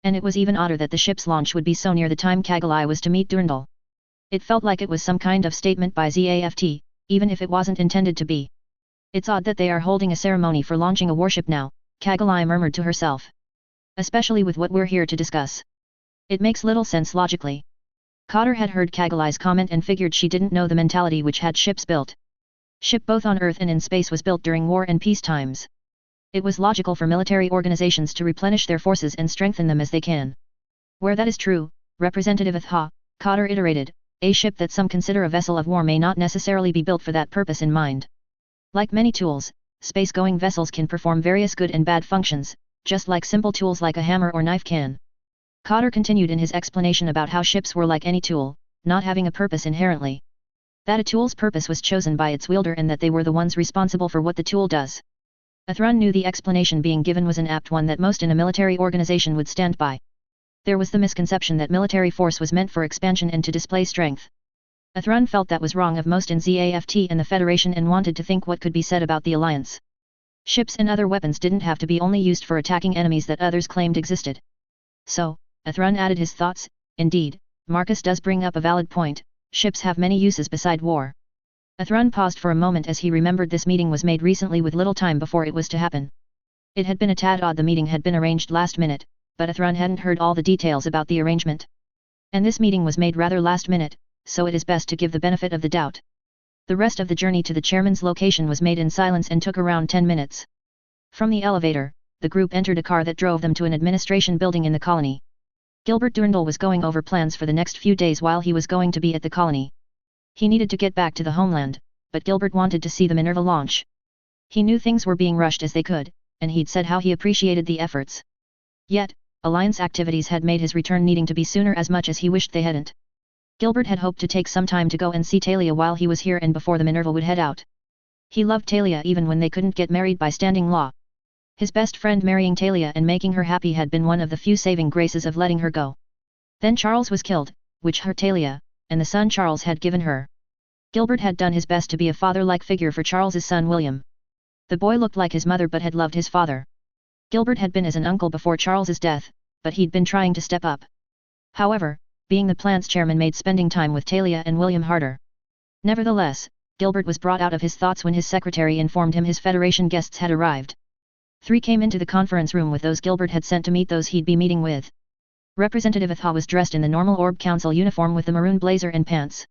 And it was even odder that the ship's launch would be so near the time Kagalai was to meet Durandal. It felt like it was some kind of statement by ZAFT, even if it wasn't intended to be. It's odd that they are holding a ceremony for launching a warship now, Kagalai murmured to herself. Especially with what we're here to discuss. It makes little sense logically. Cotter had heard Kagalai's comment and figured she didn't know the mentality which had ships built. Ship both on Earth and in space was built during war and peace times. It was logical for military organizations to replenish their forces and strengthen them as they can. Where that is true, Representative Atha, Cotter iterated, a ship that some consider a vessel of war may not necessarily be built for that purpose in mind. Like many tools, space-going vessels can perform various good and bad functions, just like simple tools like a hammer or knife can. Cotter continued in his explanation about how ships were like any tool, not having a purpose inherently. That a tool's purpose was chosen by its wielder and that they were the ones responsible for what the tool does. Athrun knew the explanation being given was an apt one that most in a military organization would stand by. There was the misconception that military force was meant for expansion and to display strength. Athrun felt that was wrong of most in ZAFT and the Federation and wanted to think what could be said about the alliance. Ships and other weapons didn't have to be only used for attacking enemies that others claimed existed. So, Athrun added his thoughts, indeed, Marcus does bring up a valid point, ships have many uses beside war. Athrun paused for a moment as he remembered this meeting was made recently with little time before it was to happen. It had been a tad odd the meeting had been arranged last minute, but Athrun hadn't heard all the details about the arrangement. And this meeting was made rather last minute, so it is best to give the benefit of the doubt. The rest of the journey to the chairman's location was made in silence and took around 10 minutes. From the elevator, the group entered a car that drove them to an administration building in the colony. Gilbert Durandal was going over plans for the next few days while he was going to be at the colony. He needed to get back to the homeland, but Gilbert wanted to see the Minerva launch. He knew things were being rushed as they could, and he'd said how he appreciated the efforts. Yet, alliance activities had made his return needing to be sooner as much as he wished they hadn't. Gilbert had hoped to take some time to go and see Talia while he was here and before the Minerva would head out. He loved Talia even when they couldn't get married by standing law. His best friend marrying Talia and making her happy had been one of the few saving graces of letting her go. Then Charles was killed, which hurt Talia, and the son Charles had given her. Gilbert had done his best to be a father-like figure for Charles's son William. The boy looked like his mother but had loved his father. Gilbert had been as an uncle before Charles's death, but he'd been trying to step up. However, being the plant's chairman made spending time with Talia and William harder. Nevertheless, Gilbert was brought out of his thoughts when his secretary informed him his Federation guests had arrived. 3 came into the conference room with those Gilbert had sent to meet those he'd be meeting with. Representative Atha was dressed in the normal Orb Council uniform with the maroon blazer and pants.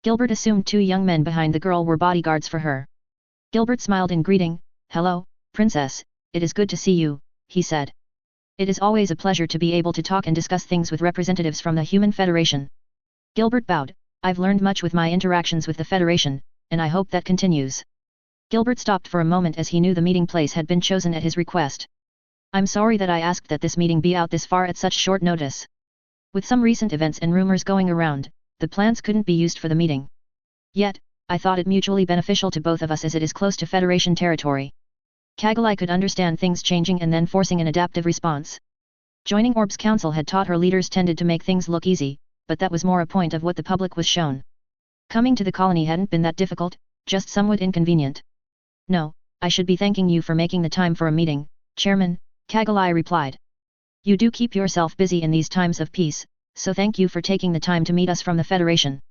Gilbert assumed 2 young men behind the girl were bodyguards for her. Gilbert smiled in greeting, "Hello, Princess, it is good to see you," he said. "It is always a pleasure to be able to talk and discuss things with representatives from the Human Federation." Gilbert bowed, "I've learned much with my interactions with the Federation, and I hope that continues." Gilbert stopped for a moment as he knew the meeting place had been chosen at his request. "I'm sorry that I asked that this meeting be out this far at such short notice. With some recent events and rumors going around, the plans couldn't be used for the meeting. Yet, I thought it mutually beneficial to both of us as it is close to Federation territory." Kagalai could understand things changing and then forcing an adaptive response. Joining Orb's council had taught her leaders tended to make things look easy, but that was more a point of what the public was shown. Coming to the colony hadn't been that difficult, just somewhat inconvenient. "No, I should be thanking you for making the time for a meeting, Chairman," Kagalai replied. "You do keep yourself busy in these times of peace, so thank you for taking the time to meet us from the Federation."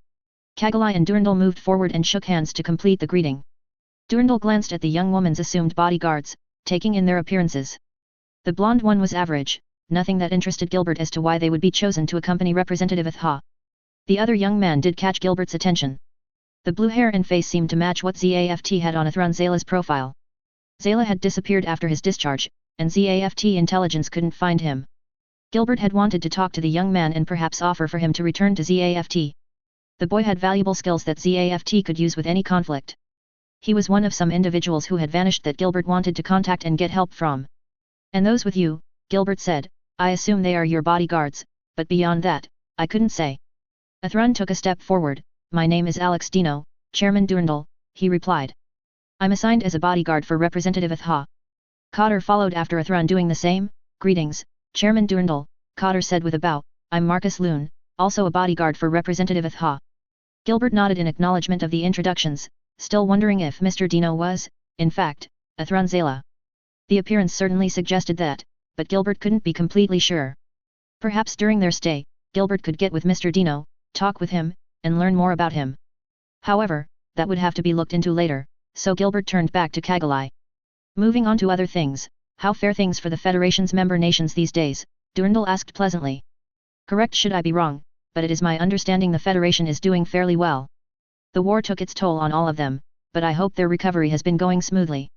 Kagalai and Durandal moved forward and shook hands to complete the greeting. Durandal glanced at the young woman's assumed bodyguards, taking in their appearances. The blonde one was average, nothing that interested Gilbert as to why they would be chosen to accompany Representative Atha. The other young man did catch Gilbert's attention. The blue hair and face seemed to match what ZAFT had on Athrun Zala's profile. Zala had disappeared after his discharge, and ZAFT intelligence couldn't find him. Gilbert had wanted to talk to the young man and perhaps offer for him to return to ZAFT. The boy had valuable skills that ZAFT could use with any conflict. He was one of some individuals who had vanished that Gilbert wanted to contact and get help from. "And those with you," Gilbert said, "I assume they are your bodyguards, but beyond that, I couldn't say." Athrun took a step forward. "My name is Alex Dino, Chairman Durandal," he replied. "I'm assigned as a bodyguard for Representative Atha." Cotter followed after Athrun doing the same. "Greetings, Chairman Durandal," Cotter said with a bow, "I'm Marcus Loon, also a bodyguard for Representative Atha." Gilbert nodded in acknowledgement of the introductions, still wondering if Mr. Dino was, in fact, Athrun Zala. The appearance certainly suggested that, but Gilbert couldn't be completely sure. Perhaps during their stay, Gilbert could get with Mr. Dino, talk with him, and learn more about him. However, that would have to be looked into later, so Gilbert turned back to Kagalai. Moving on to other things, how fare things for the Federation's member nations these days? Durandal asked pleasantly. Correct, should I be wrong, but it is my understanding the Federation is doing fairly well. The war took its toll on all of them, but I hope their recovery has been going smoothly.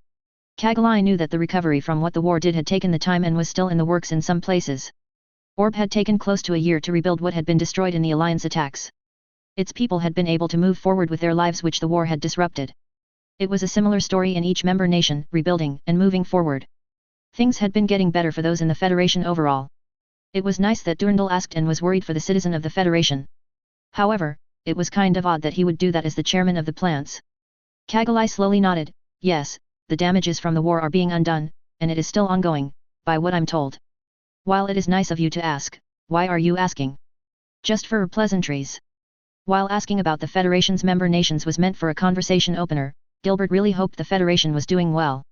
Kagalai knew that the recovery from what the war did had taken the time and was still in the works in some places. Orb had taken close to a year to rebuild what had been destroyed in the Alliance attacks. Its people had been able to move forward with their lives which the war had disrupted. It was a similar story in each member nation, rebuilding and moving forward. Things had been getting better for those in the Federation overall. It was nice that Durandal asked and was worried for the citizen of the Federation. However, it was kind of odd that he would do that as the chairman of the plants. Kagalai slowly nodded, yes, the damages from the war are being undone, and it is still ongoing, by what I'm told. While it is nice of you to ask, why are you asking? Just for pleasantries. While asking about the Federation's member nations was meant for a conversation opener, Gilbert really hoped the Federation was doing well.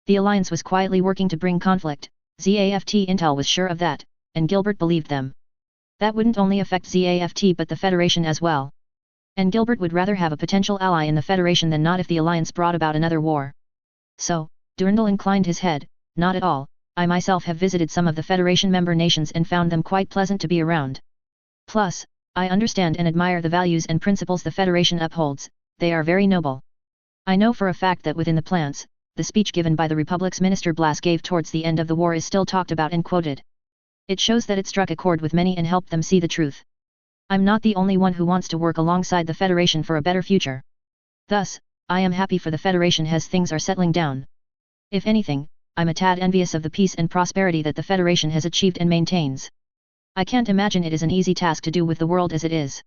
The Alliance was quietly working to bring conflict, ZAFT Intel was sure of that, and Gilbert believed them. That wouldn't only affect ZAFT but the Federation as well. And Gilbert would rather have a potential ally in the Federation than not if the Alliance brought about another war. So, Durandal inclined his head, not at all, I myself have visited some of the Federation member nations and found them quite pleasant to be around. Plus, I understand and admire the values and principles the Federation upholds, they are very noble. I know for a fact that within the plants, the speech given by the Republic's Minister Blas gave towards the end of the war is still talked about and quoted. It shows that it struck a chord with many and helped them see the truth. I'm not the only one who wants to work alongside the Federation for a better future. Thus, I am happy for the Federation as things are settling down. If anything, I'm a tad envious of the peace and prosperity that the Federation has achieved and maintains. I can't imagine it is an easy task to do with the world as it is.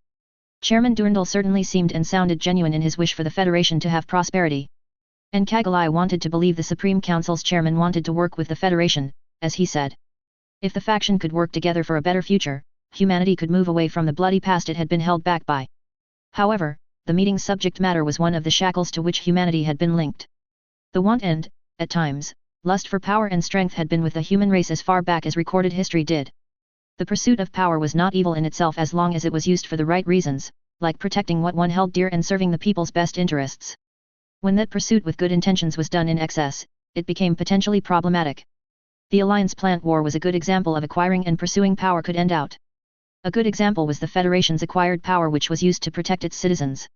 Chairman Durandal certainly seemed and sounded genuine in his wish for the Federation to have prosperity. And Kagalai wanted to believe the Supreme Council's chairman wanted to work with the Federation, as he said. If the faction could work together for a better future, humanity could move away from the bloody past it had been held back by. However, the meeting's subject matter was one of the shackles to which humanity had been linked. The want and, at times, lust for power and strength had been with the human race as far back as recorded history did. The pursuit of power was not evil in itself as long as it was used for the right reasons, like protecting what one held dear and serving the people's best interests. When that pursuit with good intentions was done in excess, it became potentially problematic. The Alliance plant war was a good example of acquiring and pursuing power could end out. A good example was the Federation's acquired power which was used to protect its citizens.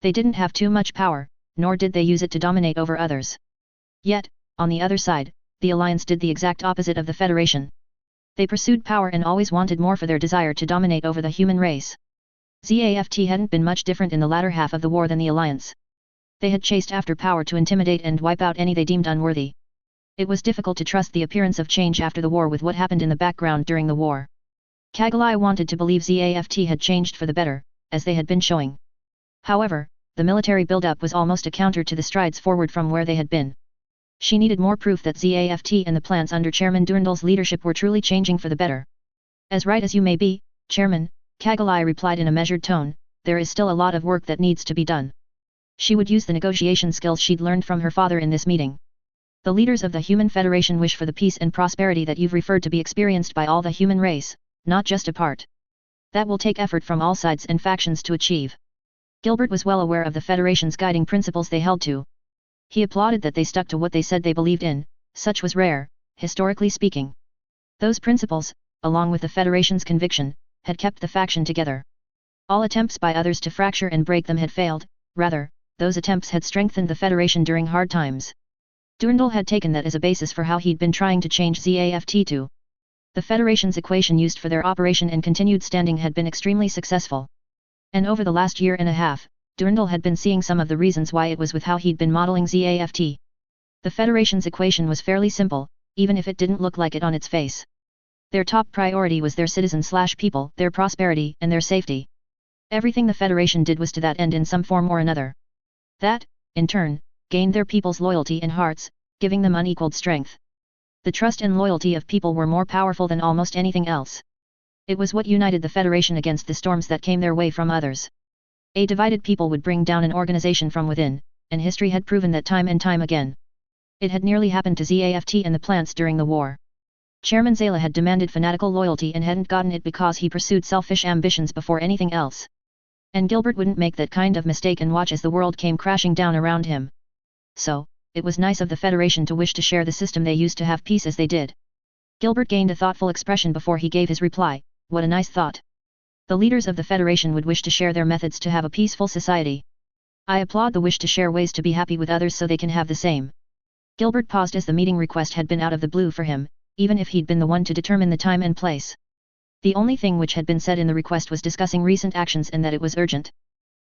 They didn't have too much power, nor did they use it to dominate over others. Yet, on the other side, the Alliance did the exact opposite of the Federation. They pursued power and always wanted more for their desire to dominate over the human race. ZAFT hadn't been much different in the latter half of the war than the Alliance. They had chased after power to intimidate and wipe out any they deemed unworthy. It was difficult to trust the appearance of change after the war with what happened in the background during the war. Kagalai wanted to believe ZAFT had changed for the better, as they had been showing. However, the military build-up was almost a counter to the strides forward from where they had been. She needed more proof that ZAFT and the plants under Chairman Durandal's leadership were truly changing for the better. As right as you may be, Chairman, Kagalai replied in a measured tone, there is still a lot of work that needs to be done. She would use the negotiation skills she'd learned from her father in this meeting. The leaders of the Human Federation wish for the peace and prosperity that you've referred to be experienced by all the human race, not just a part. That will take effort from all sides and factions to achieve. Gilbert was well aware of the Federation's guiding principles they held to. He applauded that they stuck to what they said they believed in, such was rare, historically speaking. Those principles, along with the Federation's conviction, had kept the faction together. All attempts by others to fracture and break them had failed, rather, those attempts had strengthened the Federation during hard times. Durandal had taken that as a basis for how he'd been trying to change ZAFT to. The Federation's equation used for their operation and continued standing had been extremely successful. And over the last year and a half, Durandal had been seeing some of the reasons why it was with how he'd been modeling ZAFT. The Federation's equation was fairly simple, even if it didn't look like it on its face. Their top priority was their citizens/people, their prosperity and their safety. Everything the Federation did was to that end in some form or another. That, in turn, gained their people's loyalty and hearts, giving them unequaled strength. The trust and loyalty of people were more powerful than almost anything else. It was what united the Federation against the storms that came their way from others. A divided people would bring down an organization from within, and history had proven that time and time again. It had nearly happened to ZAFT and the plants during the war. Chairman Zayla had demanded fanatical loyalty and hadn't gotten it because he pursued selfish ambitions before anything else. And Gilbert wouldn't make that kind of mistake and watch as the world came crashing down around him. So, it was nice of the Federation to wish to share the system they used to have peace as they did. Gilbert gained a thoughtful expression before he gave his reply. What a nice thought. The leaders of the Federation would wish to share their methods to have a peaceful society. I applaud the wish to share ways to be happy with others so they can have the same. Gilbert paused as the meeting request had been out of the blue for him, even if he'd been the one to determine the time and place. The only thing which had been said in the request was discussing recent actions and that it was urgent.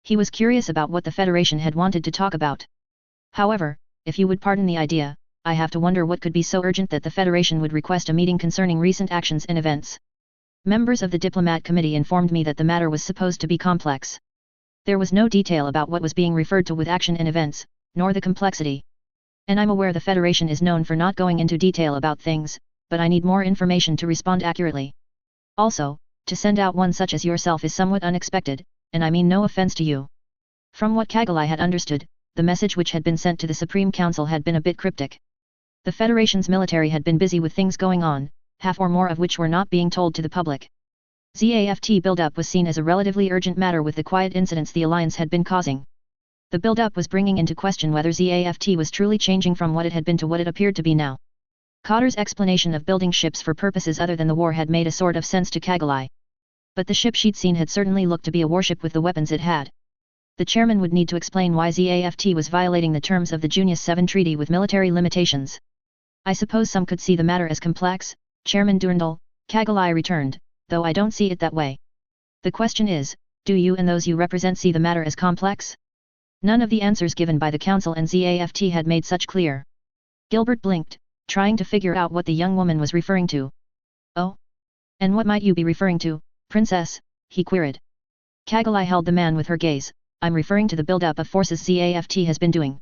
He was curious about what the Federation had wanted to talk about. However, if you would pardon the idea, I have to wonder what could be so urgent that the Federation would request a meeting concerning recent actions and events. Members of the Diplomat Committee informed me that the matter was supposed to be complex. There was no detail about what was being referred to with action and events, nor the complexity. And I'm aware the Federation is known for not going into detail about things, but I need more information to respond accurately. Also, to send out one such as yourself is somewhat unexpected, and I mean no offense to you. From what Kagalai had understood, the message which had been sent to the Supreme Council had been a bit cryptic. The Federation's military had been busy with things going on, half or more of which were not being told to the public. ZAFT build-up was seen as a relatively urgent matter with the quiet incidents the Alliance had been causing. The build-up was bringing into question whether ZAFT was truly changing from what it had been to what it appeared to be now. Cotter's explanation of building ships for purposes other than the war had made a sort of sense to Kagalai. But the ship she'd seen had certainly looked to be a warship with the weapons it had. The chairman would need to explain why ZAFT was violating the terms of the Junius 7 treaty with military limitations. I suppose some could see the matter as complex, Chairman Durndal, Kagalai returned, though I don't see it that way. The question is, do you and those you represent see the matter as complex? None of the answers given by the Council and ZAFT had made such clear. Gilbert blinked, trying to figure out what the young woman was referring to. Oh? And what might you be referring to, Princess? He queried. Kagalai held the man with her gaze. I'm referring to the build-up of forces ZAFT has been doing.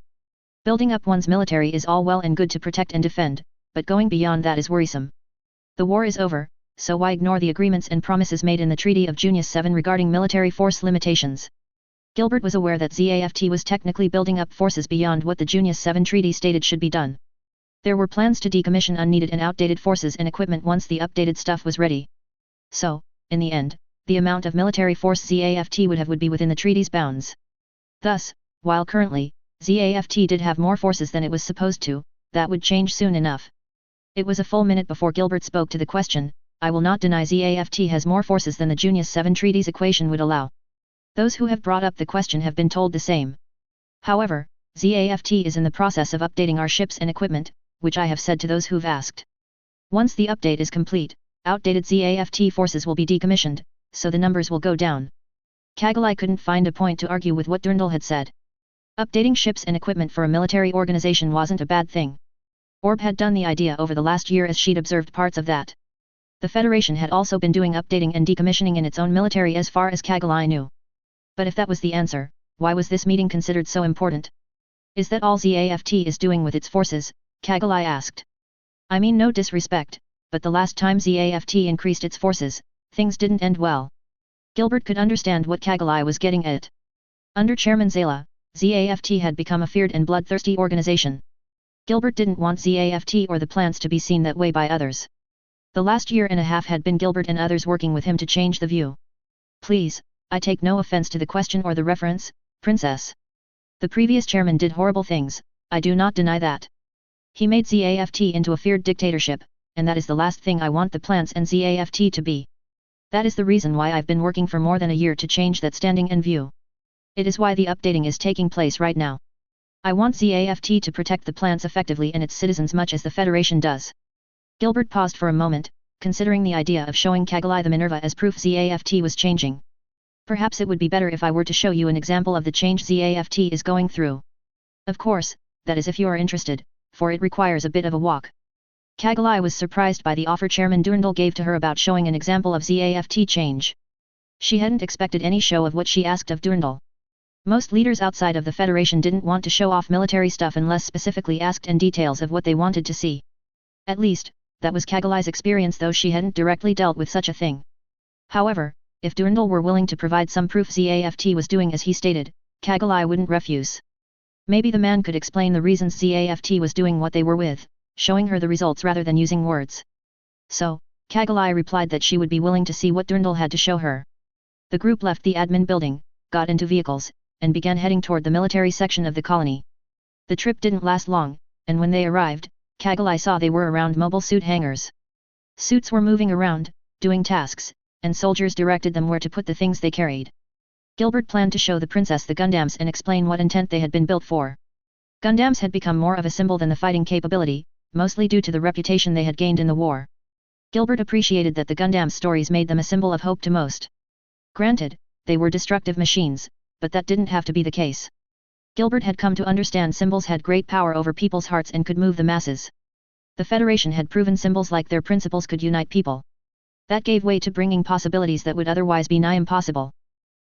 Building up one's military is all well and good to protect and defend, but going beyond that is worrisome. The war is over, so why ignore the agreements and promises made in the Treaty of Junius 7 regarding military force limitations? Gilbert was aware that ZAFT was technically building up forces beyond what the Junius 7 treaty stated should be done. There were plans to decommission unneeded and outdated forces and equipment once the updated stuff was ready. So, in the end, the amount of military force ZAFT would be within the treaty's bounds. Thus, while currently, ZAFT did have more forces than it was supposed to, that would change soon enough. It was a full minute before Gilbert spoke to the question. I will not deny ZAFT has more forces than the Junius 7 treaty's equation would allow. Those who have brought up the question have been told the same. However, ZAFT is in the process of updating our ships and equipment, which I have said to those who've asked. Once the update is complete, outdated ZAFT forces will be decommissioned, so the numbers will go down. Kagalai couldn't find a point to argue with what Durndal had said. Updating ships and equipment for a military organization wasn't a bad thing. Orb had done the idea over the last year as she'd observed parts of that. The Federation had also been doing updating and decommissioning in its own military as far as Kagalai knew. But if that was the answer, why was this meeting considered so important? Is that all ZAFT is doing with its forces? Kagalai asked. I mean no disrespect, but the last time ZAFT increased its forces, things didn't end well. Gilbert could understand what Kagalai was getting at. Under Chairman Zayla, ZAFT had become a feared and bloodthirsty organization. Gilbert didn't want ZAFT or the plans to be seen that way by others. The last year and a half had been Gilbert and others working with him to change the view. Please, I take no offense to the question or the reference, Princess. The previous chairman did horrible things, I do not deny that. He made ZAFT into a feared dictatorship, and that is the last thing I want the plants and ZAFT to be. That is the reason why I've been working for more than a year to change that standing and view. It is why the updating is taking place right now. I want ZAFT to protect the plants effectively and its citizens much as the Federation does. Gilbert paused for a moment, considering the idea of showing Kagalai the Minerva as proof ZAFT was changing. Perhaps it would be better if I were to show you an example of the change ZAFT is going through. Of course, that is if you are interested, for it requires a bit of a walk. Kagalai was surprised by the offer Chairman Durndal gave to her about showing an example of ZAFT change. She hadn't expected any show of what she asked of Durndal. Most leaders outside of the Federation didn't want to show off military stuff unless specifically asked and details of what they wanted to see. At least, that was Kagalai's experience though she hadn't directly dealt with such a thing. However, if Durndal were willing to provide some proof ZAFT was doing as he stated, Kagalai wouldn't refuse. Maybe the man could explain the reasons ZAFT was doing what they were with, showing her the results rather than using words. So, Kagalai replied that she would be willing to see what Durndal had to show her. The group left the admin building, got into vehicles, and began heading toward the military section of the colony. The trip didn't last long, and when they arrived, Kagalai saw they were around mobile suit hangars. Suits were moving around, doing tasks, and soldiers directed them where to put the things they carried. Gilbert planned to show the princess the Gundams and explain what intent they had been built for. Gundams had become more of a symbol than the fighting capability, mostly due to the reputation they had gained in the war. Gilbert appreciated that the Gundam stories made them a symbol of hope to most. Granted, they were destructive machines, but that didn't have to be the case. Gilbert had come to understand symbols had great power over people's hearts and could move the masses. The Federation had proven symbols like their principles could unite people. That gave way to bringing possibilities that would otherwise be nigh impossible.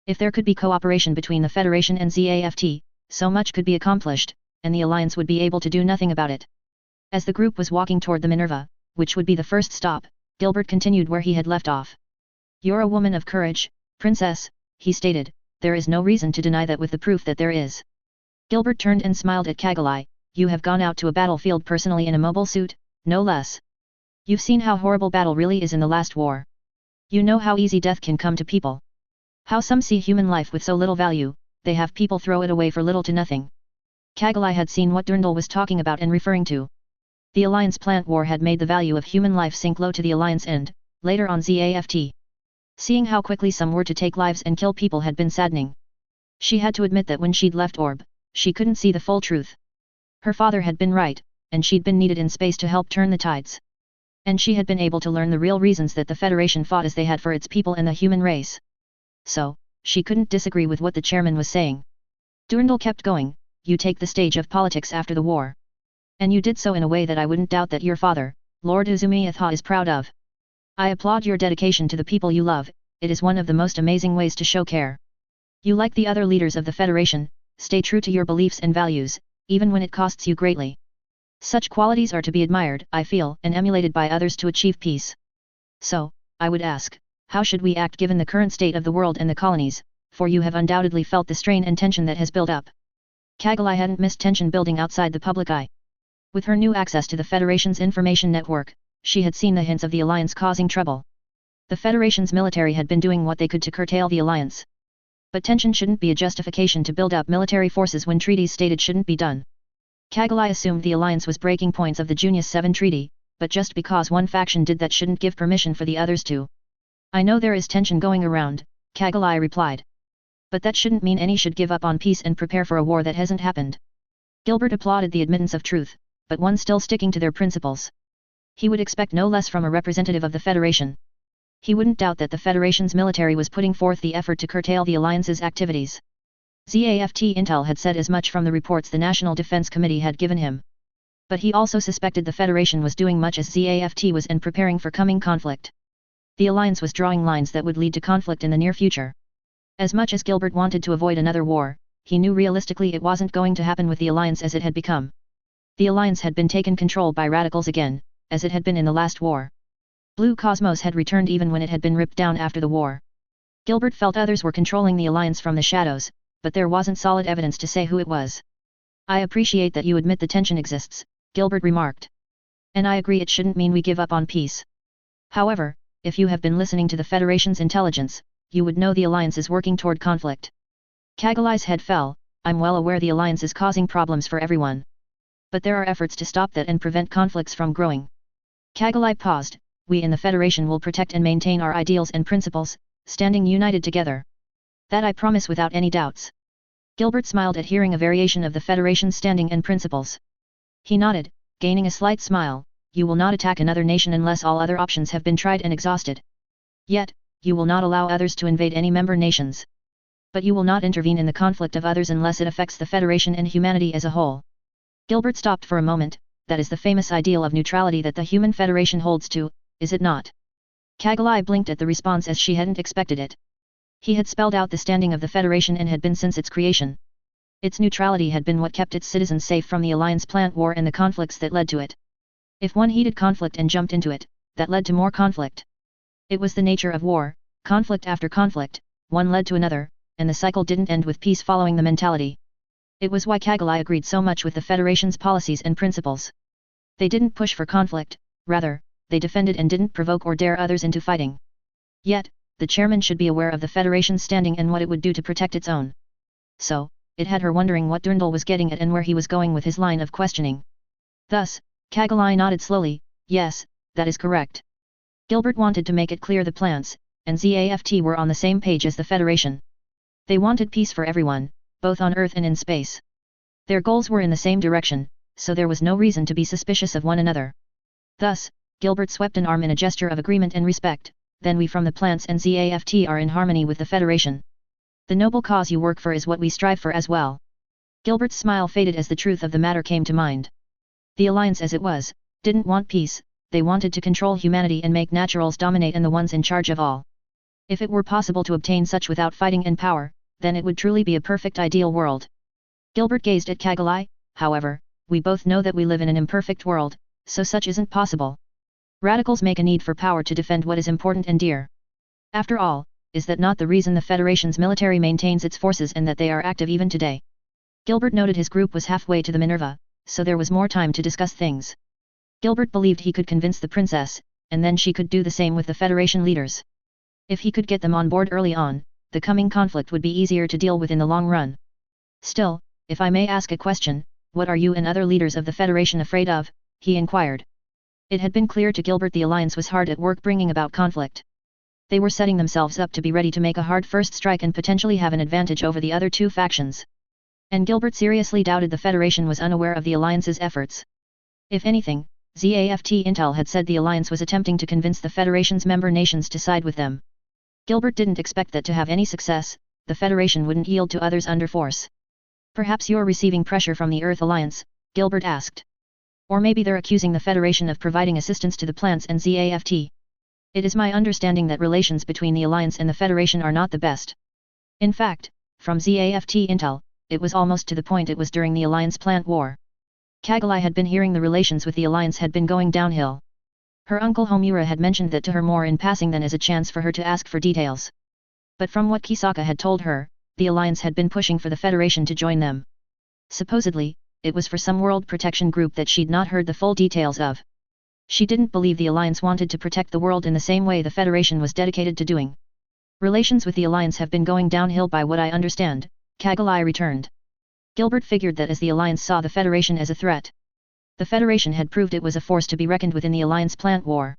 If there could be cooperation between the Federation and ZAFT, so much could be accomplished, and the Alliance would be able to do nothing about it. As the group was walking toward the Minerva, which would be the first stop, Gilbert continued where he had left off. "You're a woman of courage, Princess," he stated. "There is no reason to deny that with the proof that there is." Gilbert turned and smiled at Kagalai. "You have gone out to a battlefield personally in a mobile suit, no less. You've seen how horrible battle really is in the last war. You know how easy death can come to people. How some see human life with so little value, they have people throw it away for little to nothing." Kagalai had seen what Durndal was talking about and referring to. The Alliance plant war had made the value of human life sink low to the Alliance and, later on ZAFT. Seeing how quickly some were to take lives and kill people had been saddening. She had to admit that when she'd left Orb, she couldn't see the full truth. Her father had been right, and she'd been needed in space to help turn the tides. And she had been able to learn the real reasons that the Federation fought as they had for its people and the human race. So, she couldn't disagree with what the chairman was saying. Durndal kept going, "You take the stage of politics after the war. And you did so in a way that I wouldn't doubt that your father, Lord Uzumi Atha, is proud of. I applaud your dedication to the people you love. It is one of the most amazing ways to show care. You, like the other leaders of the Federation, stay true to your beliefs and values, even when it costs you greatly. Such qualities are to be admired, I feel, and emulated by others to achieve peace. So, I would ask, how should we act given the current state of the world and the colonies, for you have undoubtedly felt the strain and tension that has built up." Kagalai hadn't missed tension building outside the public eye. With her new access to the Federation's information network, she had seen the hints of the Alliance causing trouble. The Federation's military had been doing what they could to curtail the Alliance. But tension shouldn't be a justification to build up military forces when treaties stated shouldn't be done. Kagalai assumed the Alliance was breaking points of the Junius 7 treaty, but just because one faction did that shouldn't give permission for the others to. "I know there is tension going around," Kagalai replied. "But that shouldn't mean any should give up on peace and prepare for a war that hasn't happened." Gilbert applauded the admittance of truth, but one still sticking to their principles. He would expect no less from a representative of the Federation. He wouldn't doubt that the Federation's military was putting forth the effort to curtail the Alliance's activities. ZAFT Intel had said as much from the reports the National Defense Committee had given him. But he also suspected the Federation was doing much as ZAFT was and preparing for coming conflict. The Alliance was drawing lines that would lead to conflict in the near future. As much as Gilbert wanted to avoid another war, he knew realistically it wasn't going to happen with the Alliance as it had become. The Alliance had been taken control by radicals again, as it had been in the last war. Blue Cosmos had returned even when it had been ripped down after the war. Gilbert felt others were controlling the Alliance from the shadows, but there wasn't solid evidence to say who it was. "I appreciate that you admit the tension exists," Gilbert remarked. "And I agree it shouldn't mean we give up on peace. However, if you have been listening to the Federation's intelligence, you would know the Alliance is working toward conflict." Kagalai's head fell. "I'm well aware the Alliance is causing problems for everyone. But there are efforts to stop that and prevent conflicts from growing." Kagalai paused. "We in the Federation will protect and maintain our ideals and principles, standing united together. That I promise without any doubts." Gilbert smiled at hearing a variation of the Federation's standing and principles. He nodded, gaining a slight smile. "You will not attack another nation unless all other options have been tried and exhausted. Yet, you will not allow others to invade any member nations. But you will not intervene in the conflict of others unless it affects the Federation and humanity as a whole." Gilbert stopped for a moment. "That is the famous ideal of neutrality that the Human Federation holds to, is it not?" Kagalai blinked at the response as she hadn't expected it. He had spelled out the standing of the Federation and had been since its creation. Its neutrality had been what kept its citizens safe from the Alliance plant war and the conflicts that led to it. If one heeded conflict and jumped into it, that led to more conflict. It was the nature of war, conflict after conflict, one led to another, and the cycle didn't end with peace following the mentality. It was why Kagalai agreed so much with the Federation's policies and principles. They didn't push for conflict, rather, they they defended and didn't provoke or dare others into fighting. Yet, the chairman should be aware of the Federation's standing and what it would do to protect its own. So, it had her wondering what Durndal was getting at and where he was going with his line of questioning. Thus, Kagalai nodded slowly, yes, that is correct. Gilbert wanted to make it clear the plants, and ZAFT were on the same page as the Federation. They wanted peace for everyone, both on Earth and in space. Their goals were in the same direction, so there was no reason to be suspicious of one another. Thus, Gilbert swept an arm in a gesture of agreement and respect, then we from the plants and ZAFT are in harmony with the Federation. The noble cause you work for is what we strive for as well. Gilbert's smile faded as the truth of the matter came to mind. The Alliance as it was, didn't want peace, they wanted to control humanity and make naturals dominate and the ones in charge of all. If it were possible to obtain such without fighting and power, then it would truly be a perfect ideal world. Gilbert gazed at Kagalai, however, we both know that we live in an imperfect world, so such isn't possible. Radicals make a need for power to defend what is important and dear. After all, is that not the reason the Federation's military maintains its forces and that they are active even today? Gilbert noted his group was halfway to the Minerva, so there was more time to discuss things. Gilbert believed he could convince the princess, and then she could do the same with the Federation leaders. If he could get them on board early on, the coming conflict would be easier to deal with in the long run. Still, if I may ask a question, what are you and other leaders of the Federation afraid of? He inquired. It had been clear to Gilbert the Alliance was hard at work bringing about conflict. They were setting themselves up to be ready to make a hard first strike and potentially have an advantage over the other two factions. And Gilbert seriously doubted the Federation was unaware of the Alliance's efforts. If anything, ZAFT Intel had said the Alliance was attempting to convince the Federation's member nations to side with them. Gilbert didn't expect that to have any success, the Federation wouldn't yield to others under force. Perhaps you're receiving pressure from the Earth Alliance, Gilbert asked. Or maybe they're accusing the Federation of providing assistance to the plants and ZAFT. It is my understanding that relations between the Alliance and the Federation are not the best. In fact, from ZAFT Intel, it was almost to the point it was during the Alliance plant war. Kagalai had been hearing the relations with the Alliance had been going downhill. Her uncle Homura had mentioned that to her more in passing than as a chance for her to ask for details. But from what Kisaka had told her, the Alliance had been pushing for the Federation to join them. Supposedly, it was for some world protection group that she'd not heard the full details of. She didn't believe the Alliance wanted to protect the world in the same way the Federation was dedicated to doing. Relations with the Alliance have been going downhill by what I understand, Kagalai returned. Gilbert figured that as the Alliance saw the Federation as a threat. The Federation had proved it was a force to be reckoned with in the Alliance plant war.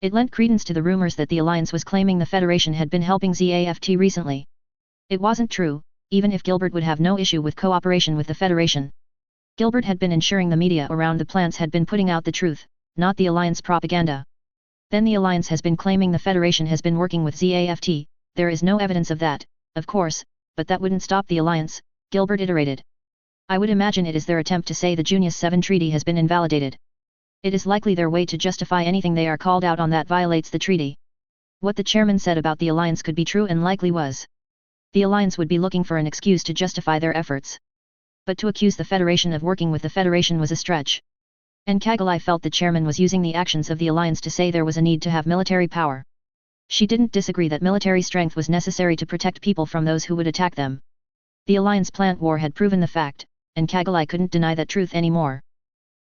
It lent credence to the rumors that the Alliance was claiming the Federation had been helping ZAFT recently. It wasn't true, even if Gilbert would have no issue with cooperation with the Federation. Gilbert had been ensuring the media around the plants had been putting out the truth, not the Alliance propaganda. Then the Alliance has been claiming the Federation has been working with ZAFT, there is no evidence of that, of course, but that wouldn't stop the Alliance, Gilbert iterated. I would imagine it is their attempt to say the Junius 7 treaty has been invalidated. It is likely their way to justify anything they are called out on that violates the treaty. What the chairman said about the Alliance could be true and likely was. The Alliance would be looking for an excuse to justify their efforts. But to accuse the Federation of working with the Federation was a stretch. And Kagalai felt the chairman was using the actions of the Alliance to say there was a need to have military power. She didn't disagree that military strength was necessary to protect people from those who would attack them. The Alliance plant war had proven the fact, and Kagalai couldn't deny that truth anymore.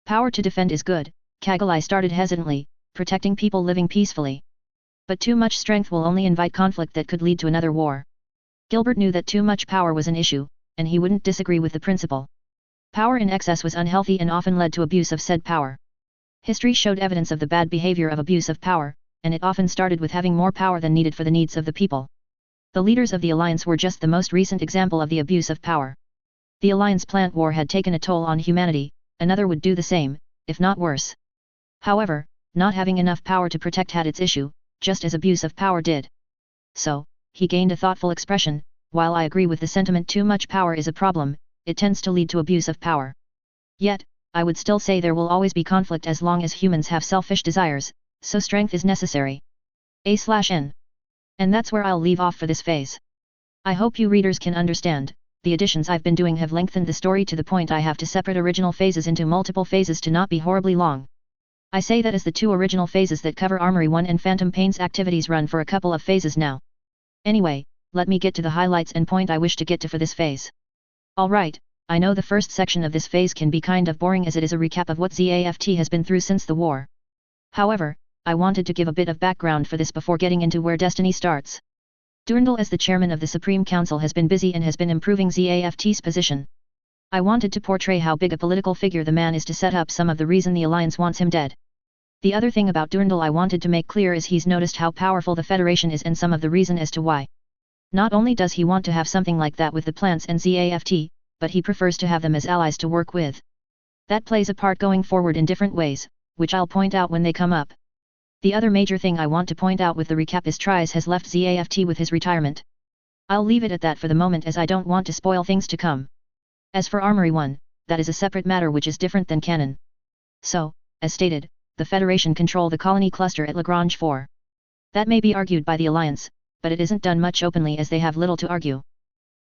Power to defend is good, Kagalai started hesitantly, protecting people living peacefully. But too much strength will only invite conflict that could lead to another war. Gilbert knew that too much power was an issue, and he wouldn't disagree with the principle. Power in excess was unhealthy and often led to abuse of said power. History showed evidence of the bad behavior of abuse of power, and it often started with having more power than needed for the needs of the people. The leaders of the Alliance were just the most recent example of the abuse of power. The Alliance plant war had taken a toll on humanity, another would do the same, if not worse. However, not having enough power to protect had its issue, just as abuse of power did. So, he gained a thoughtful expression, while I agree with the sentiment too much power is a problem, it tends to lead to abuse of power. Yet, I would still say there will always be conflict as long as humans have selfish desires, so strength is necessary. A/N. And that's where I'll leave off for this phase. I hope you readers can understand. The additions I've been doing have lengthened the story to the point I have to separate original phases into multiple phases to not be horribly long. I say that as the two original phases that cover Armory 1 and Phantom Pain's activities run for a couple of phases now. Anyway, let me get to the highlights and point I wish to get to for this phase. Alright, I know the first section of this phase can be kind of boring as it is a recap of what ZAFT has been through since the war. However, I wanted to give a bit of background for this before getting into where destiny starts. Durandal as the chairman of the Supreme Council has been busy and has been improving ZAFT's position. I wanted to portray how big a political figure the man is to set up some of the reason the Alliance wants him dead. The other thing about Durandal I wanted to make clear is he's noticed how powerful the Federation is and some of the reason as to why. Not only does he want to have something like that with the plants and ZAFT, but he prefers to have them as allies to work with. That plays a part going forward in different ways, which I'll point out when they come up. The other major thing I want to point out with the recap is Tries has left ZAFT with his retirement. I'll leave it at that for the moment as I don't want to spoil things to come. As for Armory 1, that is a separate matter which is different than canon. So, as stated, the Federation control the colony cluster at Lagrange 4. That may be argued by the Alliance, but it isn't done much openly as they have little to argue.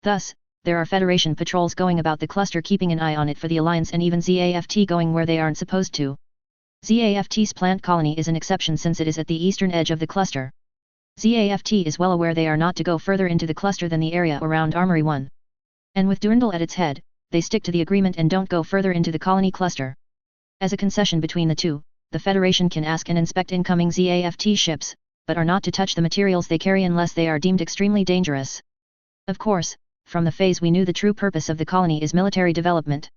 Thus, there are Federation patrols going about the cluster keeping an eye on it for the Alliance and even ZAFT going where they aren't supposed to. ZAFT's plant colony is an exception since it is at the eastern edge of the cluster. ZAFT is well aware they are not to go further into the cluster than the area around Armory 1. And with Durandal at its head, they stick to the agreement and don't go further into the colony cluster. As a concession between the two, the Federation can ask and inspect incoming ZAFT ships, but are not to touch the materials they carry unless they are deemed extremely dangerous. Of course, from the phase we knew the true purpose of the colony is military development.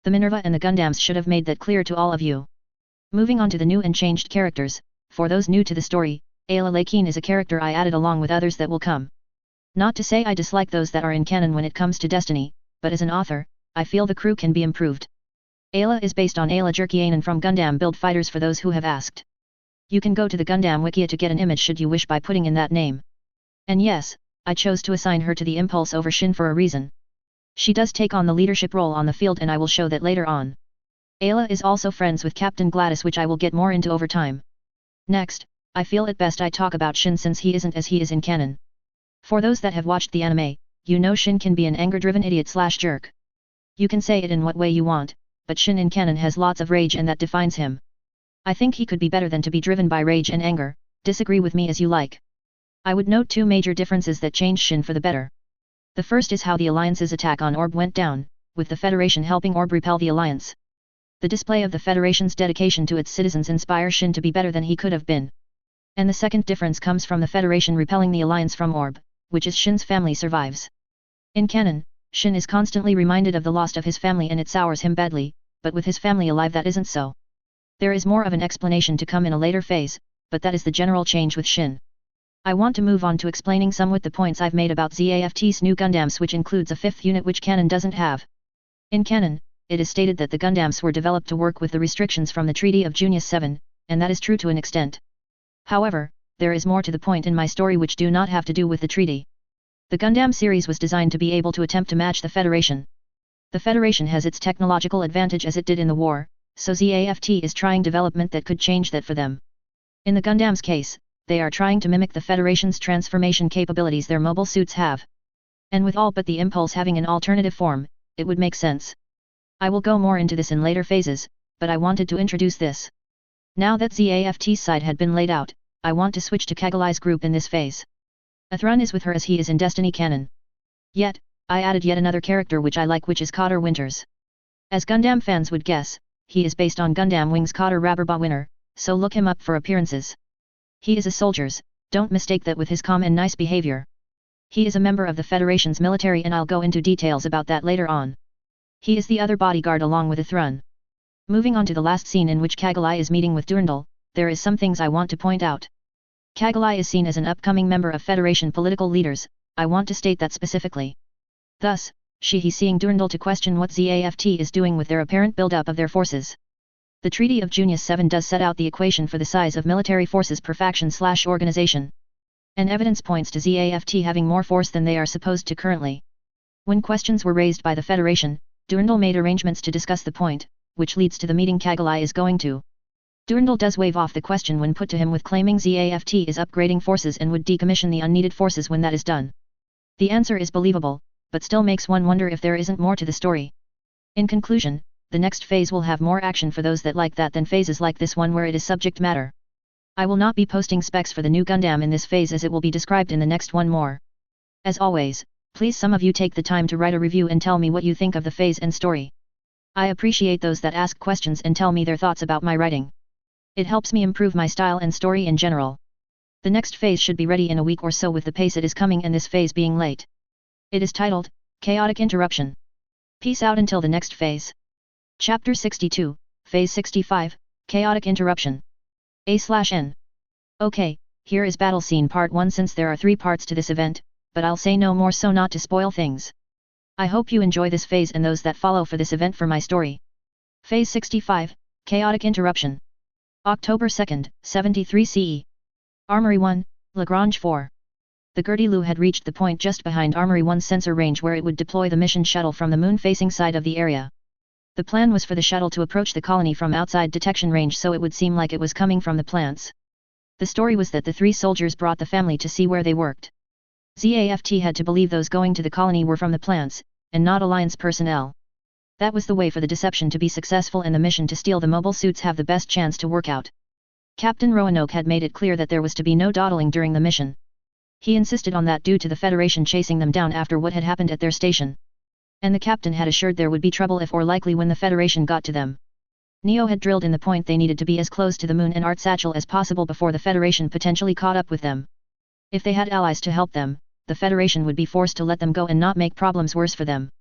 The Minerva and the Gundams should have made that clear to all of you. Moving on to the new and changed characters, for those new to the story, Ayla Lakeen is a character I added along with others that will come. Not to say I dislike those that are in canon when it comes to Destiny, but as an author, I feel the crew can be improved. Ayla is based on Ayla Jerkianen from Gundam Build Fighters for those who have asked. You can go to the Gundam Wikia to get an image should you wish by putting in that name. And yes, I chose to assign her to the Impulse over Shin for a reason. She does take on the leadership role on the field and I will show that later on. Ayla is also friends with Captain Gladys which I will get more into over time. Next, I feel it best I talk about Shin since he isn't as he is in canon. For those that have watched the anime, you know Shin can be an anger-driven idiot/jerk. You can say it in what way you want, but Shin in canon has lots of rage and that defines him. I think he could be better than to be driven by rage and anger, disagree with me as you like. I would note two major differences that change Shin for the better. The first is how the Alliance's attack on Orb went down, with the Federation helping Orb repel the Alliance. The display of the Federation's dedication to its citizens inspires Shin to be better than he could have been. And the second difference comes from the Federation repelling the Alliance from Orb, which is Shin's family survives. In canon, Shin is constantly reminded of the loss of his family and it sours him badly, but with his family alive that isn't so. There is more of an explanation to come in a later phase, but that is the general change with Shin. I want to move on to explaining somewhat the points I've made about ZAFT's new Gundams which includes a fifth unit which canon doesn't have. In canon, it is stated that the Gundams were developed to work with the restrictions from the Treaty of Junius 7, and that is true to an extent. However, there is more to the point in my story which do not have to do with the treaty. The Gundam series was designed to be able to attempt to match the Federation. The Federation has its technological advantage as it did in the war, so ZAFT is trying development that could change that for them. In the Gundam's case, they are trying to mimic the Federation's transformation capabilities their mobile suits have. And with all but the Impulse having an alternative form, it would make sense. I will go more into this in later phases, but I wanted to introduce this. Now that ZAFT's side had been laid out, I want to switch to Kagali's group in this phase. Athrun is with her as he is in Destiny canon. Yet, I added yet another character which I like which is Cotter Winters. As Gundam fans would guess, he is based on Gundam Wing's Cotter Rabberba Winter, so look him up for appearances. He is a soldier's, don't mistake that with his calm and nice behavior. He is a member of the Federation's military and I'll go into details about that later on. He is the other bodyguard along with Athrun. Moving on to the last scene in which Kagali is meeting with Durandal, there is some things I want to point out. Kagali is seen as an upcoming member of Federation political leaders, I want to state that specifically. Thus, he seeing Durandal to question what ZAFT is doing with their apparent build-up of their forces. The Treaty of Junius 7 does set out the equation for the size of military forces per faction/organization. And evidence points to ZAFT having more force than they are supposed to currently. When questions were raised by the Federation, Durandal made arrangements to discuss the point, which leads to the meeting Kagali is going to. Durandal does wave off the question when put to him with claiming ZAFT is upgrading forces and would decommission the unneeded forces when that is done. The answer is believable, but still makes one wonder if there isn't more to the story. In conclusion, the next phase will have more action for those that like that than phases like this one where it is subject matter. I will not be posting specs for the new Gundam in this phase as it will be described in the next one more. As always, please some of you take the time to write a review and tell me what you think of the phase and story. I appreciate those that ask questions and tell me their thoughts about my writing. It helps me improve my style and story in general. The next phase should be ready in a week or so with the pace it is coming and this phase being late. It is titled, Chaotic Interruption. Peace out until the next phase. Chapter 62, Phase 65, Chaotic Interruption. A/N. Okay, here is battle scene part 1 since there are 3 parts to this event, but I'll say no more so not to spoil things. I hope you enjoy this phase and those that follow for this event for my story. Phase 65, Chaotic Interruption. October 2nd, 73 CE. Armory 1, Lagrange 4. The Gertie-Lu had reached the point just behind Armory 1's sensor range where it would deploy the mission shuttle from the moon-facing side of the area. The plan was for the shuttle to approach the colony from outside detection range so it would seem like it was coming from the plants. The story was that the 3 soldiers brought the family to see where they worked. ZAFT had to believe those going to the colony were from the plants, and not Alliance personnel. That was the way for the deception to be successful and the mission to steal the mobile suits have the best chance to work out. Captain Roanoke had made it clear that there was to be no dawdling during the mission. He insisted on that due to the Federation chasing them down after what had happened at their station. And the captain had assured there would be trouble if or likely when the Federation got to them. Neo had drilled in the point they needed to be as close to the moon and Art Satchel as possible before the Federation potentially caught up with them. If they had allies to help them, the Federation would be forced to let them go and not make problems worse for them.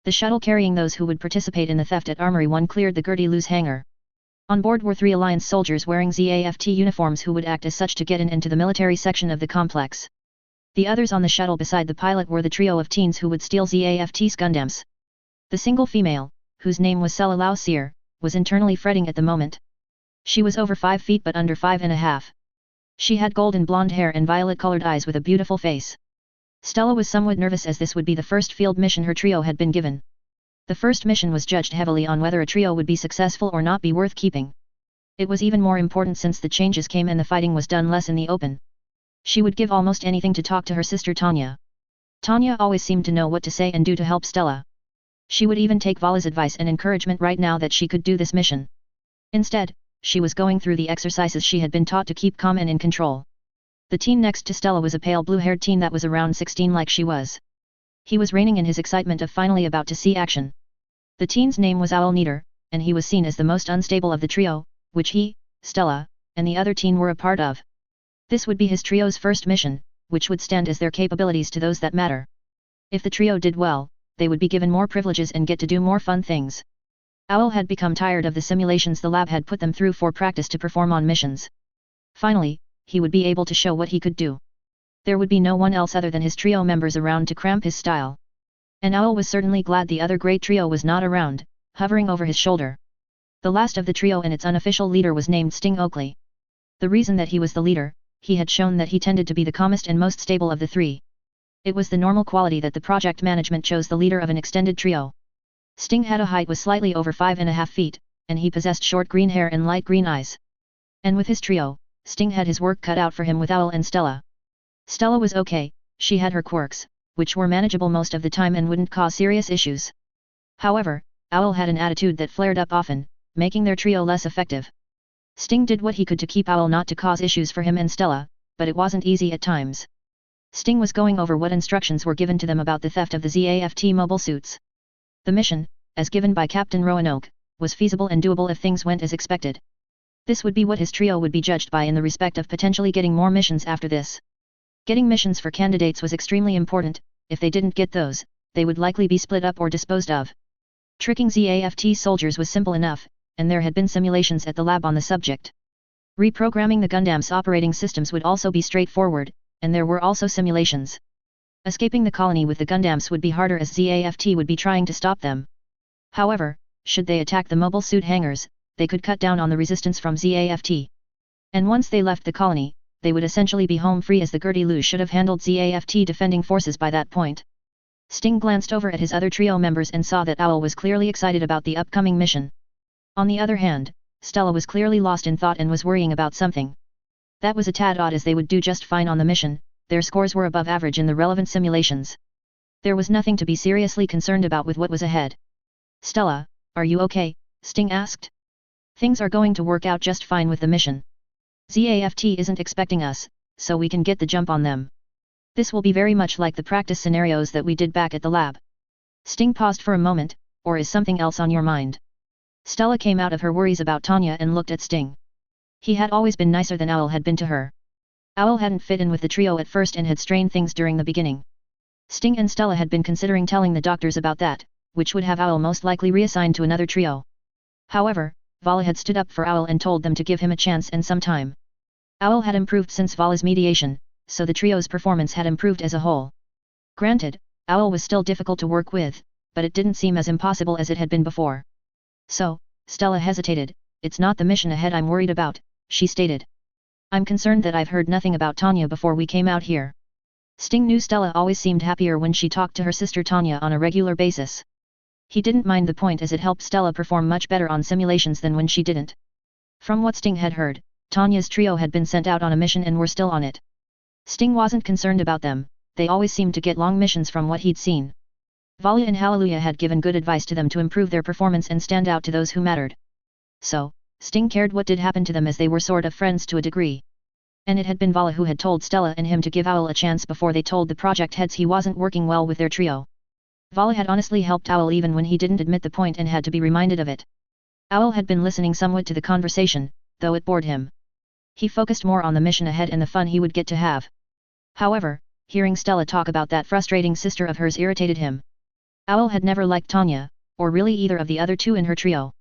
The shuttle carrying those who would participate in the theft at Armory 1 cleared the Gertie-Lu's hangar. On board were 3 Alliance soldiers wearing ZAFT uniforms who would act as such to get in into the military section of the complex. The others on the shuttle beside the pilot were the trio of teens who would steal ZAFT's Gundams. The single female, whose name was Sela Lao Seer, was internally fretting at the moment. She was over 5 feet but under 5.5. She had golden blonde hair and violet-colored eyes with a beautiful face. Stella was somewhat nervous as this would be the first field mission her trio had been given. The first mission was judged heavily on whether a trio would be successful or not be worth keeping. It was even more important since the changes came and the fighting was done less in the open. She would give almost anything to talk to her sister Tanya. Tanya always seemed to know what to say and do to help Stella. She would even take Vala's advice and encouragement right now that she could do this mission. Instead, she was going through the exercises she had been taught to keep calm and in control. The teen next to Stella was a pale blue-haired teen that was around 16 like she was. He was reigning in his excitement of finally about to see action. The teen's name was Owl Neater, and he was seen as the most unstable of the trio, which he, Stella, and the other teen were a part of. This would be his trio's first mission, which would stand as their capabilities to those that matter. If the trio did well, they would be given more privileges and get to do more fun things. Owl had become tired of the simulations the lab had put them through for practice to perform on missions. Finally, he would be able to show what he could do. There would be no one else other than his trio members around to cramp his style. And Owl was certainly glad the other great trio was not around, hovering over his shoulder. The last of the trio and its unofficial leader was named Sting Oakley. The reason that he was the leader, he had shown that he tended to be the calmest and most stable of the 3. It was the normal quality that the project management chose the leader of an extended trio. Sting had a height was slightly over 5.5 feet, and he possessed short green hair and light green eyes. And with his trio, Sting had his work cut out for him with Owl and Stella. Stella was okay, she had her quirks, which were manageable most of the time and wouldn't cause serious issues. However, Owl had an attitude that flared up often, making their trio less effective. Sting did what he could to keep Owl not to cause issues for him and Stella, but it wasn't easy at times. Sting was going over what instructions were given to them about the theft of the ZAFT mobile suits. The mission, as given by Captain Roanoke, was feasible and doable if things went as expected. This would be what his trio would be judged by in the respect of potentially getting more missions after this. Getting missions for candidates was extremely important. If they didn't get those, they would likely be split up or disposed of. Tricking ZAFT soldiers was simple enough, and there had been simulations at the lab on the subject. Reprogramming the Gundam's operating systems would also be straightforward, and there were also simulations. Escaping the colony with the Gundams would be harder as ZAFT would be trying to stop them. However, should they attack the mobile suit hangars, they could cut down on the resistance from ZAFT. And once they left the colony, they would essentially be home free as the Gertie-Lu should have handled ZAFT defending forces by that point. Sting glanced over at his other trio members and saw that Owl was clearly excited about the upcoming mission. On the other hand, Stella was clearly lost in thought and was worrying about something. That was a tad odd as they would do just fine on the mission, their scores were above average in the relevant simulations. There was nothing to be seriously concerned about with what was ahead. Stella, are you okay? Sting asked. Things are going to work out just fine with the mission. ZAFT isn't expecting us, so we can get the jump on them. This will be very much like the practice scenarios that we did back at the lab. Sting paused for a moment, or is something else on your mind? Stella came out of her worries about Tanya and looked at Sting. He had always been nicer than Owl had been to her. Owl hadn't fit in with the trio at first and had strained things during the beginning. Sting and Stella had been considering telling the doctors about that, which would have Owl most likely reassigned to another trio. However, Vala had stood up for Owl and told them to give him a chance and some time. Owl had improved since Vala's mediation, so the trio's performance had improved as a whole. Granted, Owl was still difficult to work with, but it didn't seem as impossible as it had been before. So, Stella hesitated. It's not the mission ahead I'm worried about, she stated. I'm concerned that I've heard nothing about Tanya before we came out here. Sting knew Stella always seemed happier when she talked to her sister Tanya on a regular basis. He didn't mind the point as it helped Stella perform much better on simulations than when she didn't. From what Sting had heard, Tanya's trio had been sent out on a mission and were still on it. Sting wasn't concerned about them, they always seemed to get long missions from what he'd seen. Vala and Hallelujah had given good advice to them to improve their performance and stand out to those who mattered. So, Sting cared what did happen to them as they were sort of friends to a degree. And it had been Vala who had told Stella and him to give Owl a chance before they told the project heads he wasn't working well with their trio. Vala had honestly helped Owl even when he didn't admit the point and had to be reminded of it. Owl had been listening somewhat to the conversation, though it bored him. He focused more on the mission ahead and the fun he would get to have. However, hearing Stella talk about that frustrating sister of hers irritated him. Owl had never liked Tanya, or really either of the other two in her trio.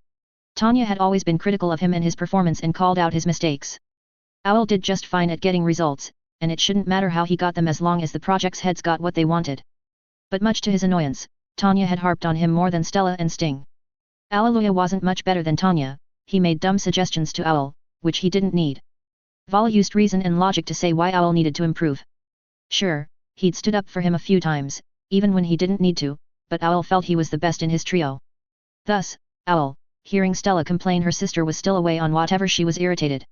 Tanya had always been critical of him and his performance and called out his mistakes. Owl did just fine at getting results, and it shouldn't matter how he got them as long as the project's heads got what they wanted. But much to his annoyance, Tanya had harped on him more than Stella and Sting. Alleluia wasn't much better than Tanya, he made dumb suggestions to Owl, which he didn't need. Vala used reason and logic to say why Owl needed to improve. Sure, he'd stood up for him a few times, even when he didn't need to, but Owl felt he was the best in his trio. Thus, Owl, hearing Stella complain her sister was still away on whatever she was irritated.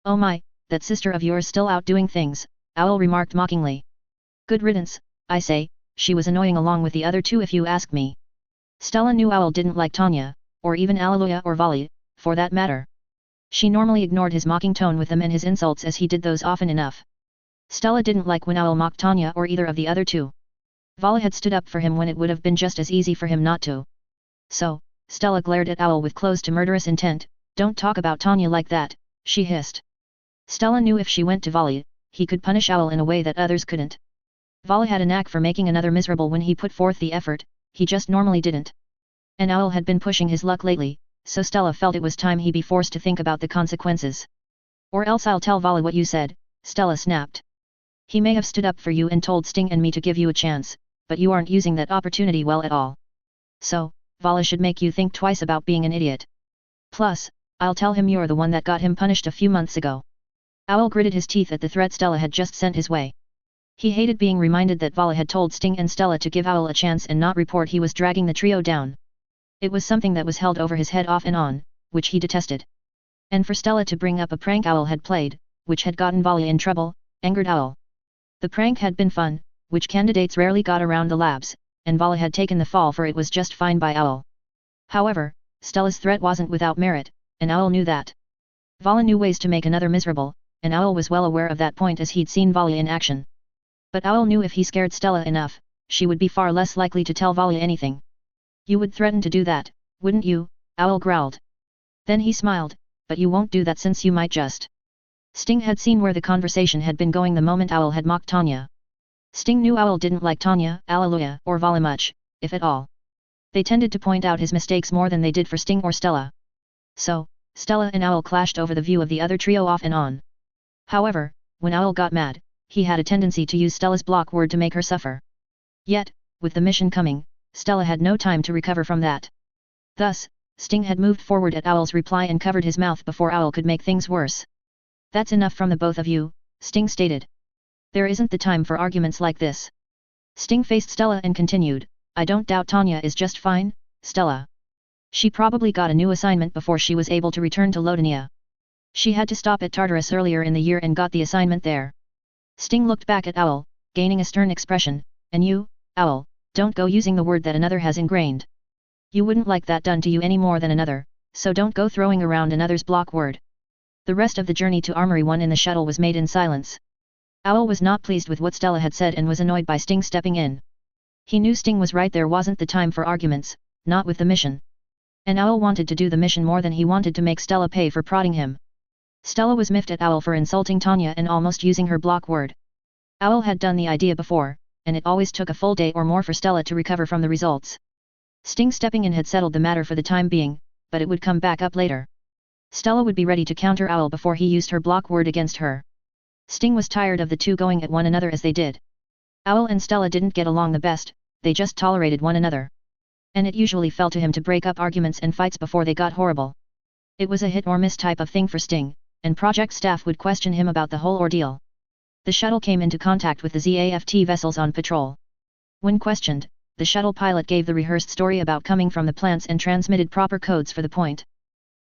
Oh my, that sister of yours still out doing things, Owl remarked mockingly. Good riddance, I say, she was annoying along with the other two if you ask me. Stella knew Owl didn't like Tanya, or even Alleluia or Vala, for that matter. She normally ignored his mocking tone with them and his insults as he did those often enough. Stella didn't like when Owl mocked Tanya or either of the other two. Vala had stood up for him when it would have been just as easy for him not to. So, Stella glared at Owl with close to murderous intent. Don't talk about Tanya like that, she hissed. Stella knew if she went to Vala, he could punish Owl in a way that others couldn't. Vala had a knack for making another miserable when he put forth the effort, he just normally didn't. And Owl had been pushing his luck lately, so Stella felt it was time he be forced to think about the consequences. Or else I'll tell Vala what you said, Stella snapped. He may have stood up for you and told Sting and me to give you a chance, but you aren't using that opportunity well at all. So, Vala should make you think twice about being an idiot. Plus, I'll tell him you're the one that got him punished a few months ago. Owl gritted his teeth at the threat Stella had just sent his way. He hated being reminded that Vala had told Sting and Stella to give Owl a chance and not report he was dragging the trio down. It was something that was held over his head off and on, which he detested. And for Stella to bring up a prank Owl had played, which had gotten Vala in trouble, angered Owl. The prank had been fun, which candidates rarely got around the labs, and Vala had taken the fall for it was just fine by Owl. However, Stella's threat wasn't without merit, and Owl knew that. Vala knew ways to make another miserable, and Owl was well aware of that point as he'd seen Vala in action. But Owl knew if he scared Stella enough, she would be far less likely to tell Vala anything. You would threaten to do that, wouldn't you? Owl growled. Then he smiled, but you won't do that since you might just. Sting had seen where the conversation had been going the moment Owl had mocked Tanya. Sting knew Owl didn't like Tanya, Alleluia, or Vala much, if at all. They tended to point out his mistakes more than they did for Sting or Stella. So, Stella and Owl clashed over the view of the other trio off and on. However, when Owl got mad, he had a tendency to use Stella's block word to make her suffer. Yet, with the mission coming, Stella had no time to recover from that. Thus, Sting had moved forward at Owl's reply and covered his mouth before Owl could make things worse. That's enough from the both of you, Sting stated. There isn't the time for arguments like this. Sting faced Stella and continued, I don't doubt Tanya is just fine, Stella. She probably got a new assignment before she was able to return to Lodonia. She had to stop at Tartarus earlier in the year and got the assignment there. Sting looked back at Owl, gaining a stern expression, and you, Owl, don't go using the word that another has ingrained. You wouldn't like that done to you any more than another, so don't go throwing around another's block word. The rest of the journey to Armory 1 in the shuttle was made in silence. Owl was not pleased with what Stella had said and was annoyed by Sting stepping in. He knew Sting was right, there wasn't the time for arguments, not with the mission. And Owl wanted to do the mission more than he wanted to make Stella pay for prodding him. Stella was miffed at Owl for insulting Tanya and almost using her block word. Owl had done the idea before, and it always took a full day or more for Stella to recover from the results. Sting stepping in had settled the matter for the time being, but it would come back up later. Stella would be ready to counter Owl before he used her block word against her. Sting was tired of the two going at one another as they did. Owl and Stella didn't get along the best, they just tolerated one another. And it usually fell to him to break up arguments and fights before they got horrible. It was a hit or miss type of thing for Sting, and project staff would question him about the whole ordeal. The shuttle came into contact with the ZAFT vessels on patrol. When questioned, the shuttle pilot gave the rehearsed story about coming from the plants and transmitted proper codes for the point.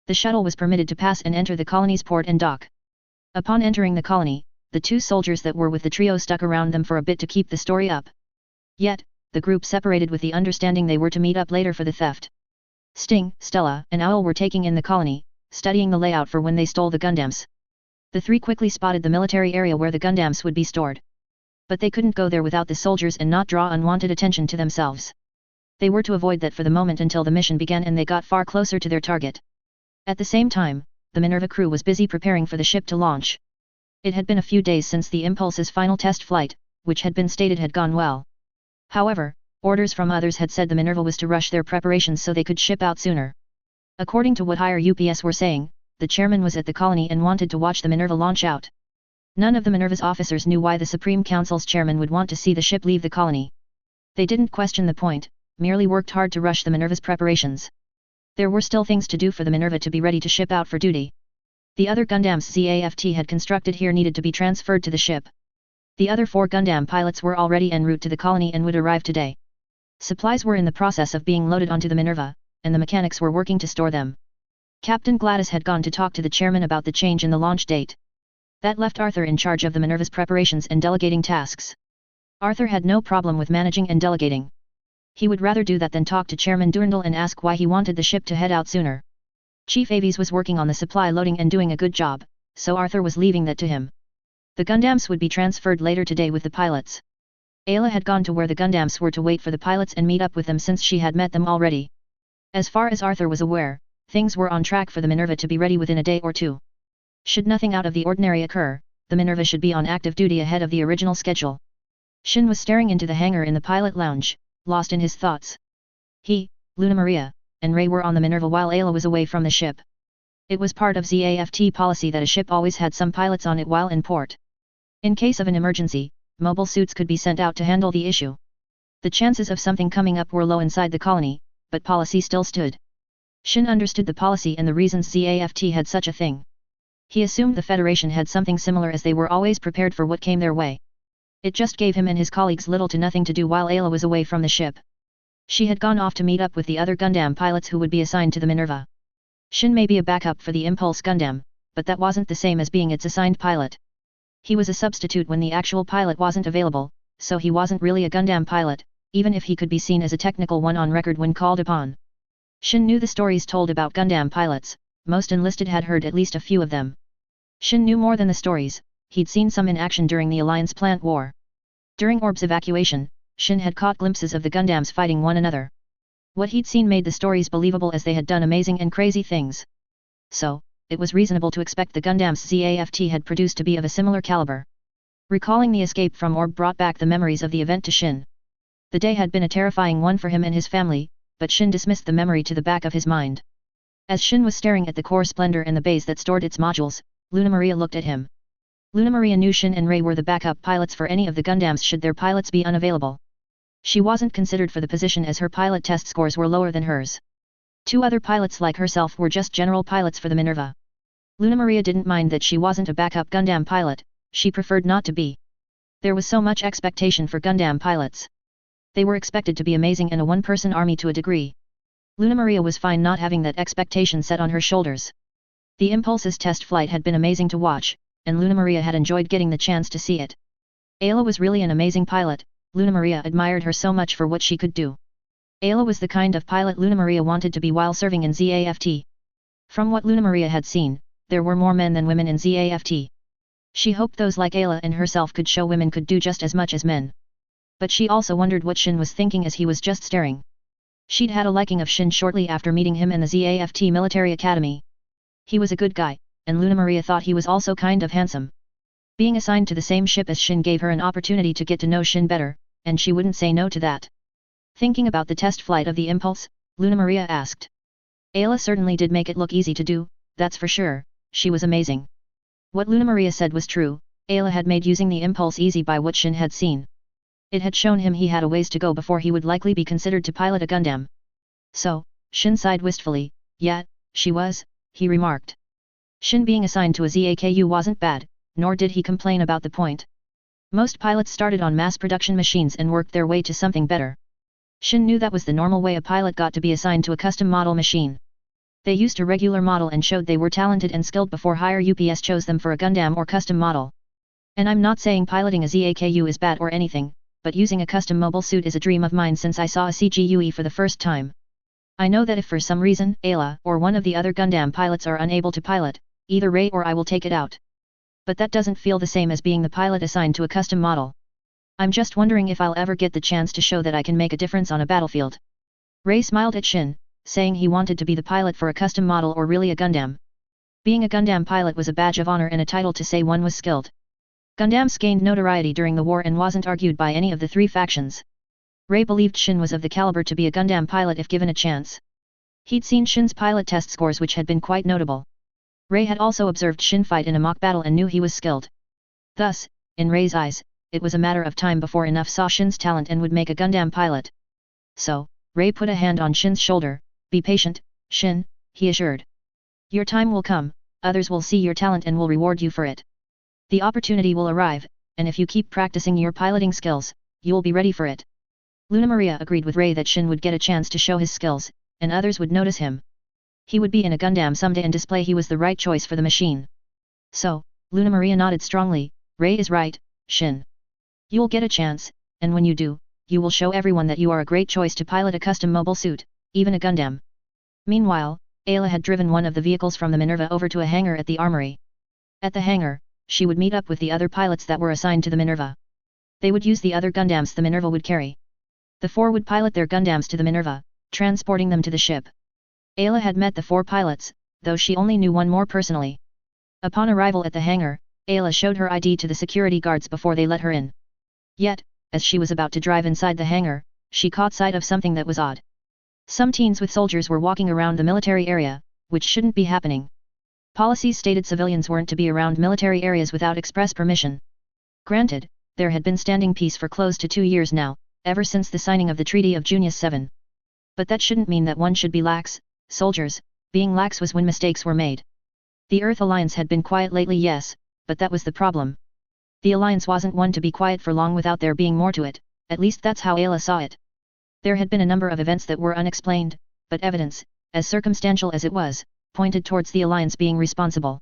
The shuttle was permitted to pass and enter the colony's port and dock. Upon entering the colony, the two soldiers that were with the trio stuck around them for a bit to keep the story up. Yet, the group separated with the understanding they were to meet up later for the theft. Sting, Stella, and Owl were taking in the colony, studying the layout for when they stole the Gundams. The three quickly spotted the military area where the Gundams would be stored. But they couldn't go there without the soldiers and not draw unwanted attention to themselves. They were to avoid that for the moment until the mission began and they got far closer to their target. At the same time, the Minerva crew was busy preparing for the ship to launch. It had been a few days since the Impulse's final test flight, which had been stated had gone well. However, orders from others had said the Minerva was to rush their preparations so they could ship out sooner. According to what higher UPS were saying, the chairman was at the colony and wanted to watch the Minerva launch out. None of the Minerva's officers knew why the Supreme Council's chairman would want to see the ship leave the colony. They didn't question the point, merely worked hard to rush the Minerva's preparations. There were still things to do for the Minerva to be ready to ship out for duty. The other Gundams ZAFT had constructed here needed to be transferred to the ship. The other 4 Gundam pilots were already en route to the colony and would arrive today. Supplies were in the process of being loaded onto the Minerva, and the mechanics were working to store them. Captain Gladys had gone to talk to the chairman about the change in the launch date. That left Arthur in charge of the Minerva's preparations and delegating tasks. Arthur had no problem with managing and delegating. He would rather do that than talk to Chairman Durandal and ask why he wanted the ship to head out sooner. Chief Aves was working on the supply loading and doing a good job, so Arthur was leaving that to him. The Gundams would be transferred later today with the pilots. Ayla had gone to where the Gundams were to wait for the pilots and meet up with them since she had met them already. As far as Arthur was aware, things were on track for the Minerva to be ready within a day or two. Should nothing out of the ordinary occur, the Minerva should be on active duty ahead of the original schedule. Shin was staring into the hangar in the pilot lounge, lost in his thoughts. He, Luna Maria, and Ray were on the Minerva while Ayla was away from the ship. It was part of ZAFT policy that a ship always had some pilots on it while in port. In case of an emergency, mobile suits could be sent out to handle the issue. The chances of something coming up were low inside the colony, but policy still stood. Shin understood the policy and the reasons ZAFT had such a thing. He assumed the Federation had something similar as they were always prepared for what came their way. It just gave him and his colleagues little to nothing to do while Ayla was away from the ship. She had gone off to meet up with the other Gundam pilots who would be assigned to the Minerva. Shin may be a backup for the Impulse Gundam, but that wasn't the same as being its assigned pilot. He was a substitute when the actual pilot wasn't available, so he wasn't really a Gundam pilot, even if he could be seen as a technical one on record when called upon. Shin knew the stories told about Gundam pilots, most enlisted had heard at least a few of them. Shin knew more than the stories, he'd seen some in action during the Alliance plant war. During Orb's evacuation, Shin had caught glimpses of the Gundams fighting one another. What he'd seen made the stories believable as they had done amazing and crazy things. So, it was reasonable to expect the Gundams ZAFT had produced to be of a similar caliber. Recalling the escape from Orb brought back the memories of the event to Shin. The day had been a terrifying one for him and his family, but Shin dismissed the memory to the back of his mind. As Shin was staring at the core splendor and the bays that stored its modules, Luna Maria looked at him. Luna Maria knew Shin and Ray were the backup pilots for any of the Gundams should their pilots be unavailable. She wasn't considered for the position as her pilot test scores were lower than hers. 2 other pilots like herself were just general pilots for the Minerva. Luna Maria didn't mind that she wasn't a backup Gundam pilot, she preferred not to be. There was so much expectation for Gundam pilots. They were expected to be amazing in a one-person army to a degree. Luna Maria was fine not having that expectation set on her shoulders. The Impulse's test flight had been amazing to watch, and Luna Maria had enjoyed getting the chance to see it. Ayla was really an amazing pilot, Luna Maria admired her so much for what she could do. Ayla was the kind of pilot Luna Maria wanted to be while serving in ZAFT. From what Luna Maria had seen, there were more men than women in ZAFT. She hoped those like Ayla and herself could show women could do just as much as men. But she also wondered what Shin was thinking as he was just staring. She'd had a liking of Shin shortly after meeting him in the ZAFT military academy. He was a good guy, and Luna Maria thought he was also kind of handsome. Being assigned to the same ship as Shin gave her an opportunity to get to know Shin better, and she wouldn't say no to that. Thinking about the test flight of the Impulse, Luna Maria asked. Ayla certainly did make it look easy to do, that's for sure, she was amazing. What Luna Maria said was true, Ayla had made using the Impulse easy by what Shin had seen. It had shown him he had a ways to go before he would likely be considered to pilot a Gundam. So, Shin sighed wistfully, yeah, she was, he remarked. Shin being assigned to a ZAKU wasn't bad, nor did he complain about the point. Most pilots started on mass production machines and worked their way to something better. Shin knew that was the normal way a pilot got to be assigned to a custom model machine. They used a regular model and showed they were talented and skilled before higher UPS chose them for a Gundam or custom model. And I'm not saying piloting a ZAKU is bad or anything, but using a custom mobile suit is a dream of mine since I saw a CGUE for the first time. I know that if for some reason Ayla or one of the other Gundam pilots are unable to pilot, either Ray or I will take it out. But that doesn't feel the same as being the pilot assigned to a custom model. I'm just wondering if I'll ever get the chance to show that I can make a difference on a battlefield. Ray smiled at Shin, saying he wanted to be the pilot for a custom model or really a Gundam. Being a Gundam pilot was a badge of honor and a title to say one was skilled. Gundams gained notoriety during the war and wasn't argued by any of the three factions. Ray believed Shin was of the caliber to be a Gundam pilot if given a chance. He'd seen Shin's pilot test scores which had been quite notable. Ray had also observed Shin fight in a mock battle and knew he was skilled. Thus, in Ray's eyes, it was a matter of time before enough saw Shin's talent and would make a Gundam pilot. So, Ray put a hand on Shin's shoulder. Be patient, Shin, he assured. Your time will come, others will see your talent and will reward you for it. The opportunity will arrive, and if you keep practicing your piloting skills, you will be ready for it. Luna Maria agreed with Ray that Shin would get a chance to show his skills, and others would notice him. He would be in a Gundam someday and display he was the right choice for the machine. So, Luna Maria nodded strongly, Ray is right, Shin. You'll get a chance, and when you do, you will show everyone that you are a great choice to pilot a custom mobile suit, even a Gundam. Meanwhile, Ayla had driven one of the vehicles from the Minerva over to a hangar at the armory. At the hangar, she would meet up with the other pilots that were assigned to the Minerva. They would use the other Gundams the Minerva would carry. The four would pilot their Gundams to the Minerva, transporting them to the ship. Ayla had met the four pilots, though she only knew one more personally. Upon arrival at the hangar, Ayla showed her ID to the security guards before they let her in. Yet, as she was about to drive inside the hangar, she caught sight of something that was odd. Some teens with soldiers were walking around the military area, which shouldn't be happening. Policies stated civilians weren't to be around military areas without express permission. Granted, there had been standing peace for close to 2 years now, ever since the signing of the Treaty of June 7. But that shouldn't mean that one should be lax. Soldiers, being lax was when mistakes were made. The Earth Alliance had been quiet lately, yes, but that was the problem. The Alliance wasn't one to be quiet for long without there being more to it, at least that's how Ayla saw it. There had been a number of events that were unexplained, but evidence, as circumstantial as it was, pointed towards the Alliance being responsible.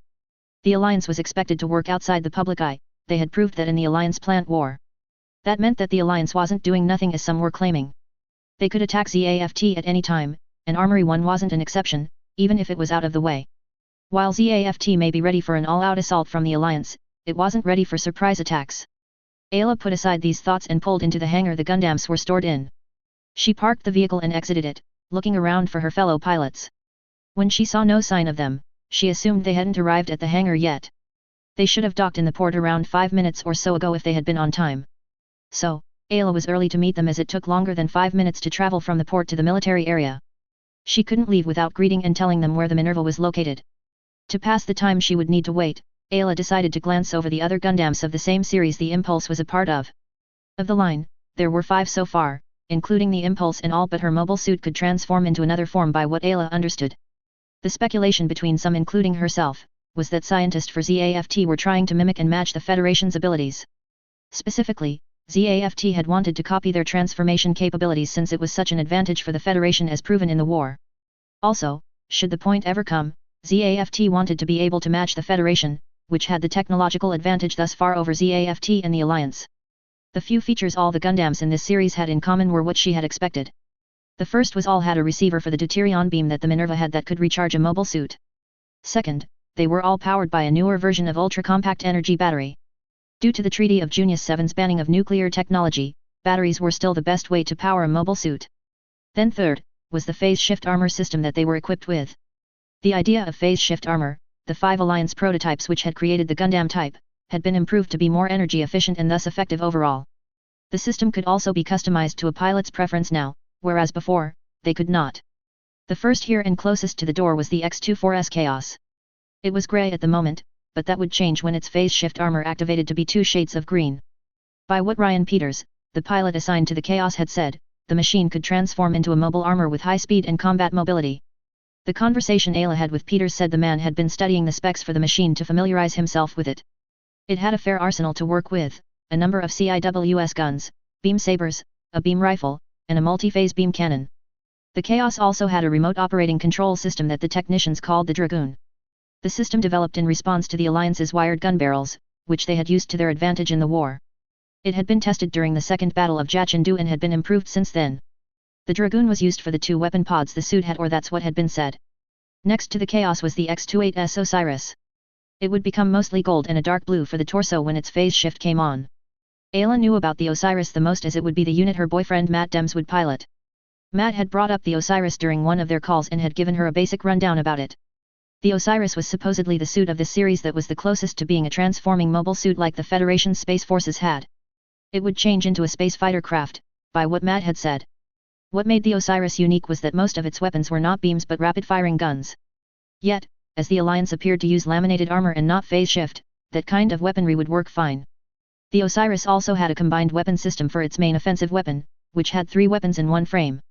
The Alliance was expected to work outside the public eye, they had proved that in the Alliance plant war. That meant that the Alliance wasn't doing nothing as some were claiming. They could attack ZAFT at any time, and Armory 1 wasn't an exception, even if it was out of the way. While ZAFT may be ready for an all-out assault from the Alliance, it wasn't ready for surprise attacks. Ayla put aside these thoughts and pulled into the hangar the Gundams were stored in. She parked the vehicle and exited it, looking around for her fellow pilots. When she saw no sign of them, she assumed they hadn't arrived at the hangar yet. They should have docked in the port around 5 minutes or so ago if they had been on time. So, Ayla was early to meet them as it took longer than 5 minutes to travel from the port to the military area. She couldn't leave without greeting and telling them where the Minerva was located. To pass the time she would need to wait, Ayla decided to glance over the other Gundams of the same series the Impulse was a part of. Of the line, there were 5 so far, including the Impulse, and all but her mobile suit could transform into another form by what Ayla understood. The speculation between some, including herself, was that scientists for ZAFT were trying to mimic and match the Federation's abilities. Specifically, ZAFT had wanted to copy their transformation capabilities since it was such an advantage for the Federation as proven in the war. Also, should the point ever come, ZAFT wanted to be able to match the Federation, which had the technological advantage thus far over ZAFT and the Alliance. The few features all the Gundams in this series had in common were what she had expected. The first was all had a receiver for the deuterion beam that the Minerva had that could recharge a mobile suit. Second, they were all powered by a newer version of ultra-compact energy battery. Due to the Treaty of June 7's banning of nuclear technology, batteries were still the best way to power a mobile suit. Then third, was the phase shift armor system that they were equipped with. The idea of phase shift armor, the 5 Alliance prototypes which had created the Gundam type, had been improved to be more energy efficient and thus effective overall. The system could also be customized to a pilot's preference now, whereas before, they could not. The first here and closest to the door was the X-24's Chaos. It was grey at the moment, but that would change when its phase shift armor activated to be 2 shades of green. By what Ryan Peters, the pilot assigned to the Chaos, had said, the machine could transform into a mobile armor with high speed and combat mobility. The conversation Ayla had with Peters said the man had been studying the specs for the machine to familiarize himself with it. It had a fair arsenal to work with, a number of CIWS guns, beam sabers, a beam rifle, and a multi-phase beam cannon. The Chaos also had a remote operating control system that the technicians called the Dragoon. The system developed in response to the Alliance's wired gun barrels, which they had used to their advantage in the war. It had been tested during the Second Battle of Jachindu and had been improved since then. The Dragoon was used for the 2 weapon pods the suit had, or that's what had been said. Next to the Chaos was the X-28's Osiris. It would become mostly gold and a dark blue for the torso when its phase shift came on. Ayla knew about the Osiris the most, as it would be the unit her boyfriend Matt Dems would pilot. Matt had brought up the Osiris during one of their calls and had given her a basic rundown about it. The Osiris was supposedly the suit of this series that was the closest to being a transforming mobile suit like the Federation's Space Forces had. It would change into a space fighter craft, by what Matt had said. What made the Osiris unique was that most of its weapons were not beams but rapid-firing guns. Yet, as the Alliance appeared to use laminated armor and not phase shift, that kind of weaponry would work fine. The Osiris also had a combined weapon system for its main offensive weapon, which had 3 weapons in one frame.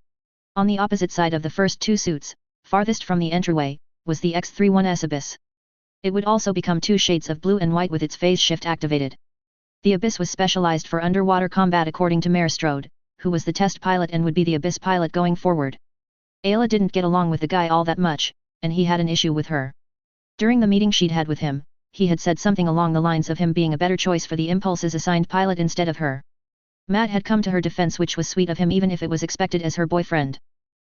On the opposite side of the first 2 suits, farthest from the entryway, was the X-31's Abyss. It would also become 2 shades of blue and white with its phase shift activated. The Abyss was specialized for underwater combat according to Mare Strode, who was the test pilot and would be the Abyss pilot going forward. Ayla didn't get along with the guy all that much, and he had an issue with her. During the meeting she'd had with him, he had said something along the lines of him being a better choice for the Impulse's assigned pilot instead of her. Matt had come to her defense, which was sweet of him even if it was expected as her boyfriend.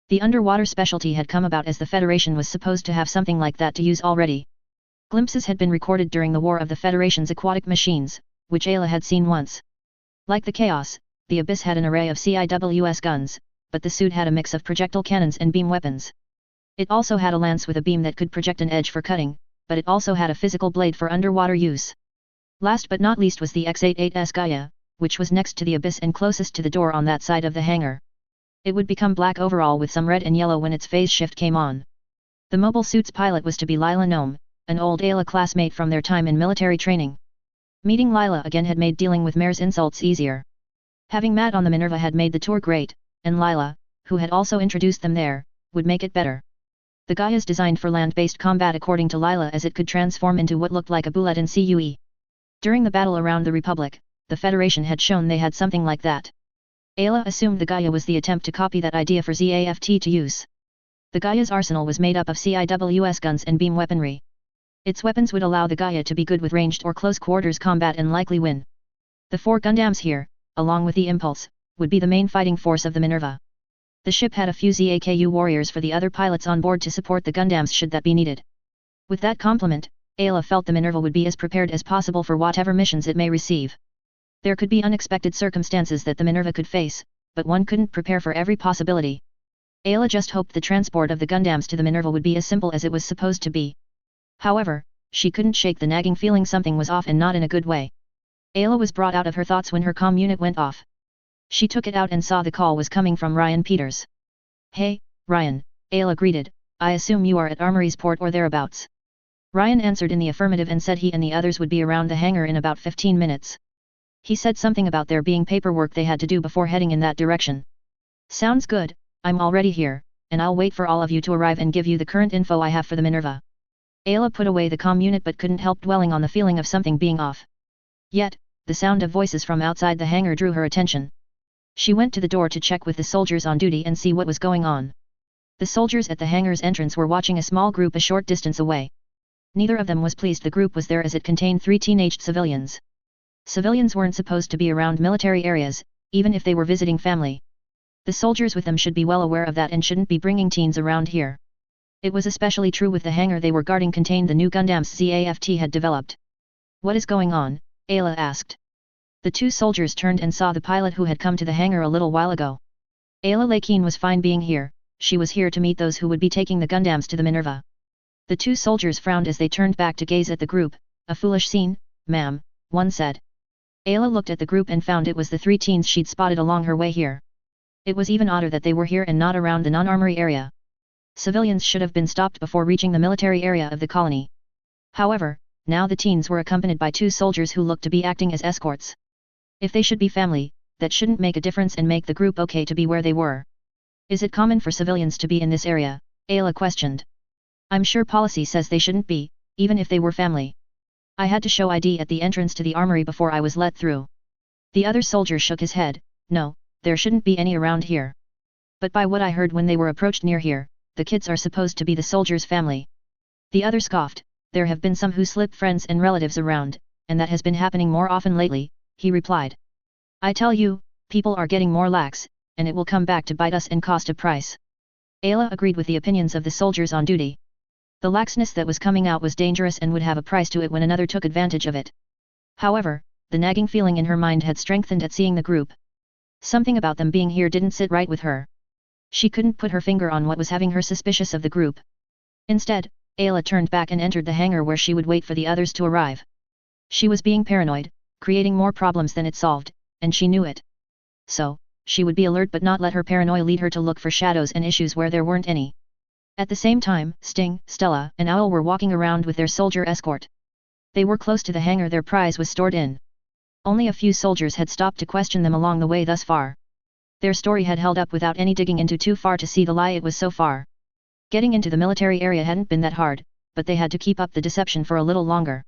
The underwater specialty had come about as the Federation was supposed to have something like that to use already. Glimpses had been recorded during the War of the Federation's aquatic machines, which Ayla had seen once. Like the Chaos, the Abyss had an array of CIWS guns, but the suit had a mix of projectile cannons and beam weapons. It also had a lance with a beam that could project an edge for cutting, but it also had a physical blade for underwater use. Last but not least was the X-88's Gaia, which was next to the Abyss and closest to the door on that side of the hangar. It would become black overall with some red and yellow when its phase shift came on. The mobile suit's pilot was to be Lila Nome, an old Ayla classmate from their time in military training. Meeting Lila again had made dealing with Mare's insults easier. Having Matt on the Minerva had made the tour great, and Lila, who had also introduced them there, would make it better. The Gaia is designed for land-based combat according to Lila, as it could transform into what looked like a bullet in CUE. During the battle around the Republic, the Federation had shown they had something like that. Ayla assumed the Gaia was the attempt to copy that idea for ZAFT to use. The Gaia's arsenal was made up of CIWS guns and beam weaponry. Its weapons would allow the Gaia to be good with ranged or close quarters combat and likely win. The 4 Gundams here, along with the Impulse, would be the main fighting force of the Minerva. The ship had a few ZAKU warriors for the other pilots on board to support the Gundams should that be needed. With that complement, Ayla felt the Minerva would be as prepared as possible for whatever missions it may receive. There could be unexpected circumstances that the Minerva could face, but one couldn't prepare for every possibility. Ayla just hoped the transport of the Gundams to the Minerva would be as simple as it was supposed to be. However, she couldn't shake the nagging feeling something was off, and not in a good way. Ayla was brought out of her thoughts when her comm unit went off. She took it out and saw the call was coming from Ryan Peters. "Hey, Ryan," Ayla greeted, "I assume you are at Armory's port or thereabouts." Ryan answered in the affirmative and said he and the others would be around the hangar in about 15 minutes. He said something about there being paperwork they had to do before heading in that direction. "Sounds good, I'm already here, and I'll wait for all of you to arrive and give you the current info I have for the Minerva." Ayla put away the comm unit but couldn't help dwelling on the feeling of something being off. Yet, the sound of voices from outside the hangar drew her attention. She went to the door to check with the soldiers on duty and see what was going on. The soldiers at the hangar's entrance were watching a small group a short distance away. Neither of them was pleased the group was there, as it contained 3 teenaged civilians. Civilians weren't supposed to be around military areas, even if they were visiting family. The soldiers with them should be well aware of that and shouldn't be bringing teens around here. It was especially true with the hangar they were guarding contained the new Gundams ZAFT had developed. "What is going on?" Ayla asked. The 2 soldiers turned and saw the pilot who had come to the hangar a little while ago. Ayla Lakeen was fine being here, she was here to meet those who would be taking the Gundams to the Minerva. The two soldiers frowned as they turned back to gaze at the group. A foolish scene, ma'am, one said. Ayla looked at the group and found it was the 3 teens she'd spotted along her way here. It was even odder that they were here and not around the non-armory area. Civilians should have been stopped before reaching the military area of the colony. However, now the teens were accompanied by 2 soldiers who looked to be acting as escorts. If they should be family, that shouldn't make a difference and make the group okay to be where they were. Is it common for civilians to be in this area? Ayla questioned. I'm sure policy says they shouldn't be, even if they were family. I had to show ID at the entrance to the armory before I was let through. The other soldier shook his head. No, there shouldn't be any around here. But by what I heard when they were approached near here, the kids are supposed to be the soldiers' family. The other scoffed. There have been some who slip friends and relatives around, and that has been happening more often lately, he replied. I tell you, people are getting more lax, and it will come back to bite us and cost a price. Ayla agreed with the opinions of the soldiers on duty. The laxness that was coming out was dangerous and would have a price to it when another took advantage of it. However, the nagging feeling in her mind had strengthened at seeing the group. Something about them being here didn't sit right with her. She couldn't put her finger on what was having her suspicious of the group. Instead, Ayla turned back and entered the hangar where she would wait for the others to arrive. She was being paranoid, creating more problems than it solved, and she knew it. So, she would be alert but not let her paranoia lead her to look for shadows and issues where there weren't any. At the same time, Sting, Stella, and Owl were walking around with their soldier escort. They were close to the hangar their prize was stored in. Only a few soldiers had stopped to question them along the way thus far. Their story had held up without any digging into too far to see the lie it was so far. Getting into the military area hadn't been that hard, but they had to keep up the deception for a little longer.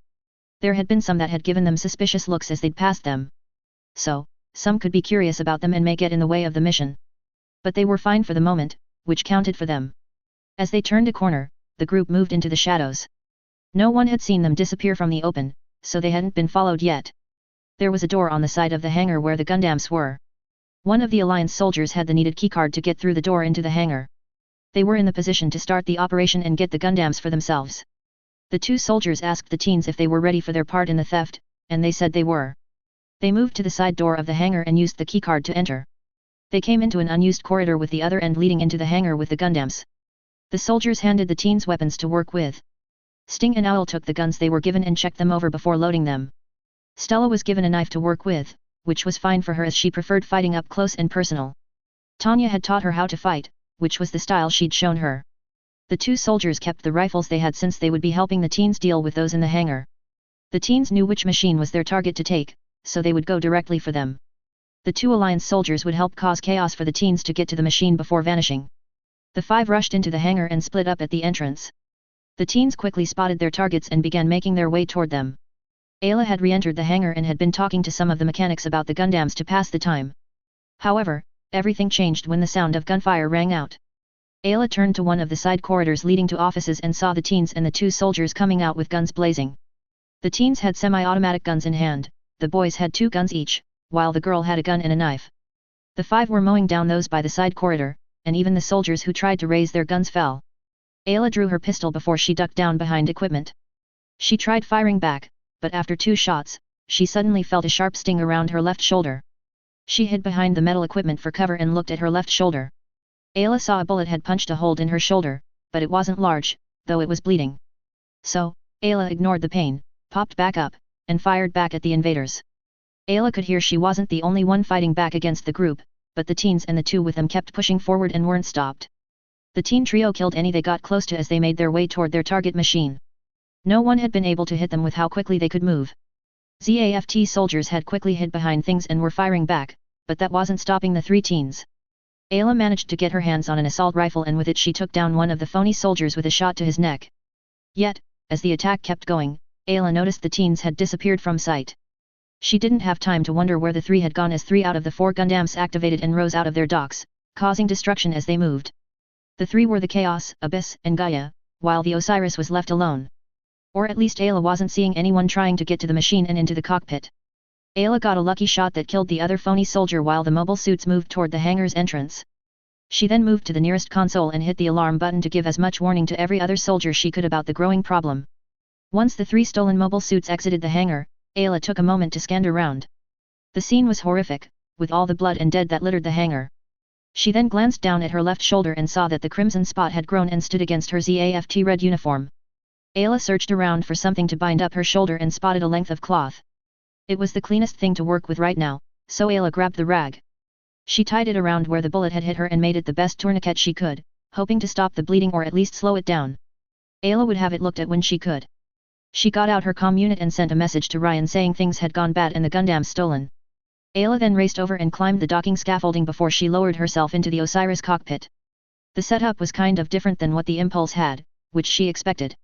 There had been some that had given them suspicious looks as they'd passed them. So, some could be curious about them and may get in the way of the mission. But they were fine for the moment, which counted for them. As they turned a corner, the group moved into the shadows. No one had seen them disappear from the open, so they hadn't been followed yet. There was a door on the side of the hangar where the Gundams were. One of the Alliance soldiers had the needed keycard to get through the door into the hangar. They were in the position to start the operation and get the Gundams for themselves. The 2 soldiers asked the teens if they were ready for their part in the theft, and they said they were. They moved to the side door of the hangar and used the keycard to enter. They came into an unused corridor with the other end leading into the hangar with the Gundams. The soldiers handed the teens weapons to work with. Sting and Owl took the guns they were given and checked them over before loading them. Stella was given a knife to work with, which was fine for her as she preferred fighting up close and personal. Tanya had taught her how to fight, which was the style she'd shown her. The 2 soldiers kept the rifles they had since they would be helping the teens deal with those in the hangar. The teens knew which machine was their target to take, so they would go directly for them. The 2 Alliance soldiers would help cause chaos for the teens to get to the machine before vanishing. The 5 rushed into the hangar and split up at the entrance. The teens quickly spotted their targets and began making their way toward them. Ayla had re-entered the hangar and had been talking to some of the mechanics about the Gundams to pass the time. However, everything changed when the sound of gunfire rang out. Ayla turned to one of the side corridors leading to offices and saw the teens and the 2 soldiers coming out with guns blazing. The teens had semi-automatic guns in hand, the boys had 2 guns each, while the girl had a gun and a knife. The 5 were mowing down those by the side corridor, and even the soldiers who tried to raise their guns fell. Ayla drew her pistol before she ducked down behind equipment. She tried firing back, but after 2 shots, she suddenly felt a sharp sting around her left shoulder. She hid behind the metal equipment for cover and looked at her left shoulder. Ayla saw a bullet had punched a hole in her shoulder, but it wasn't large, though it was bleeding. So, Ayla ignored the pain, popped back up, and fired back at the invaders. Ayla could hear she wasn't the only one fighting back against the group, but the teens and the 2 with them kept pushing forward and weren't stopped. The teen trio killed any they got close to as they made their way toward their target machine. No one had been able to hit them with how quickly they could move. ZAFT soldiers had quickly hid behind things and were firing back, but that wasn't stopping the 3 teens. Ayla managed to get her hands on an assault rifle and with it she took down one of the phony soldiers with a shot to his neck. Yet, as the attack kept going, Ayla noticed the teens had disappeared from sight. She didn't have time to wonder where the 3 had gone as 3 out of the 4 Gundams activated and rose out of their docks, causing destruction as they moved. The 3 were the Chaos, Abyss, and Gaia, while the Osiris was left alone. Or at least Ayla wasn't seeing anyone trying to get to the machine and into the cockpit. Ayla got a lucky shot that killed the other phony soldier while the mobile suits moved toward the hangar's entrance. She then moved to the nearest console and hit the alarm button to give as much warning to every other soldier she could about the growing problem. Once the 3 stolen mobile suits exited the hangar, Ayla took a moment to scan around. The scene was horrific, with all the blood and dead that littered the hangar. She then glanced down at her left shoulder and saw that the crimson spot had grown and stood against her ZAFT red uniform. Ayla searched around for something to bind up her shoulder and spotted a length of cloth. It was the cleanest thing to work with right now, so Ayla grabbed the rag. She tied it around where the bullet had hit her and made it the best tourniquet she could, hoping to stop the bleeding or at least slow it down. Ayla would have it looked at when she could. She got out her comm unit and sent a message to Ryan saying things had gone bad and the Gundam stolen. Ayla then raced over and climbed the docking scaffolding before she lowered herself into the Osiris cockpit. The setup was kind of different than what the Impulse had, which she expected.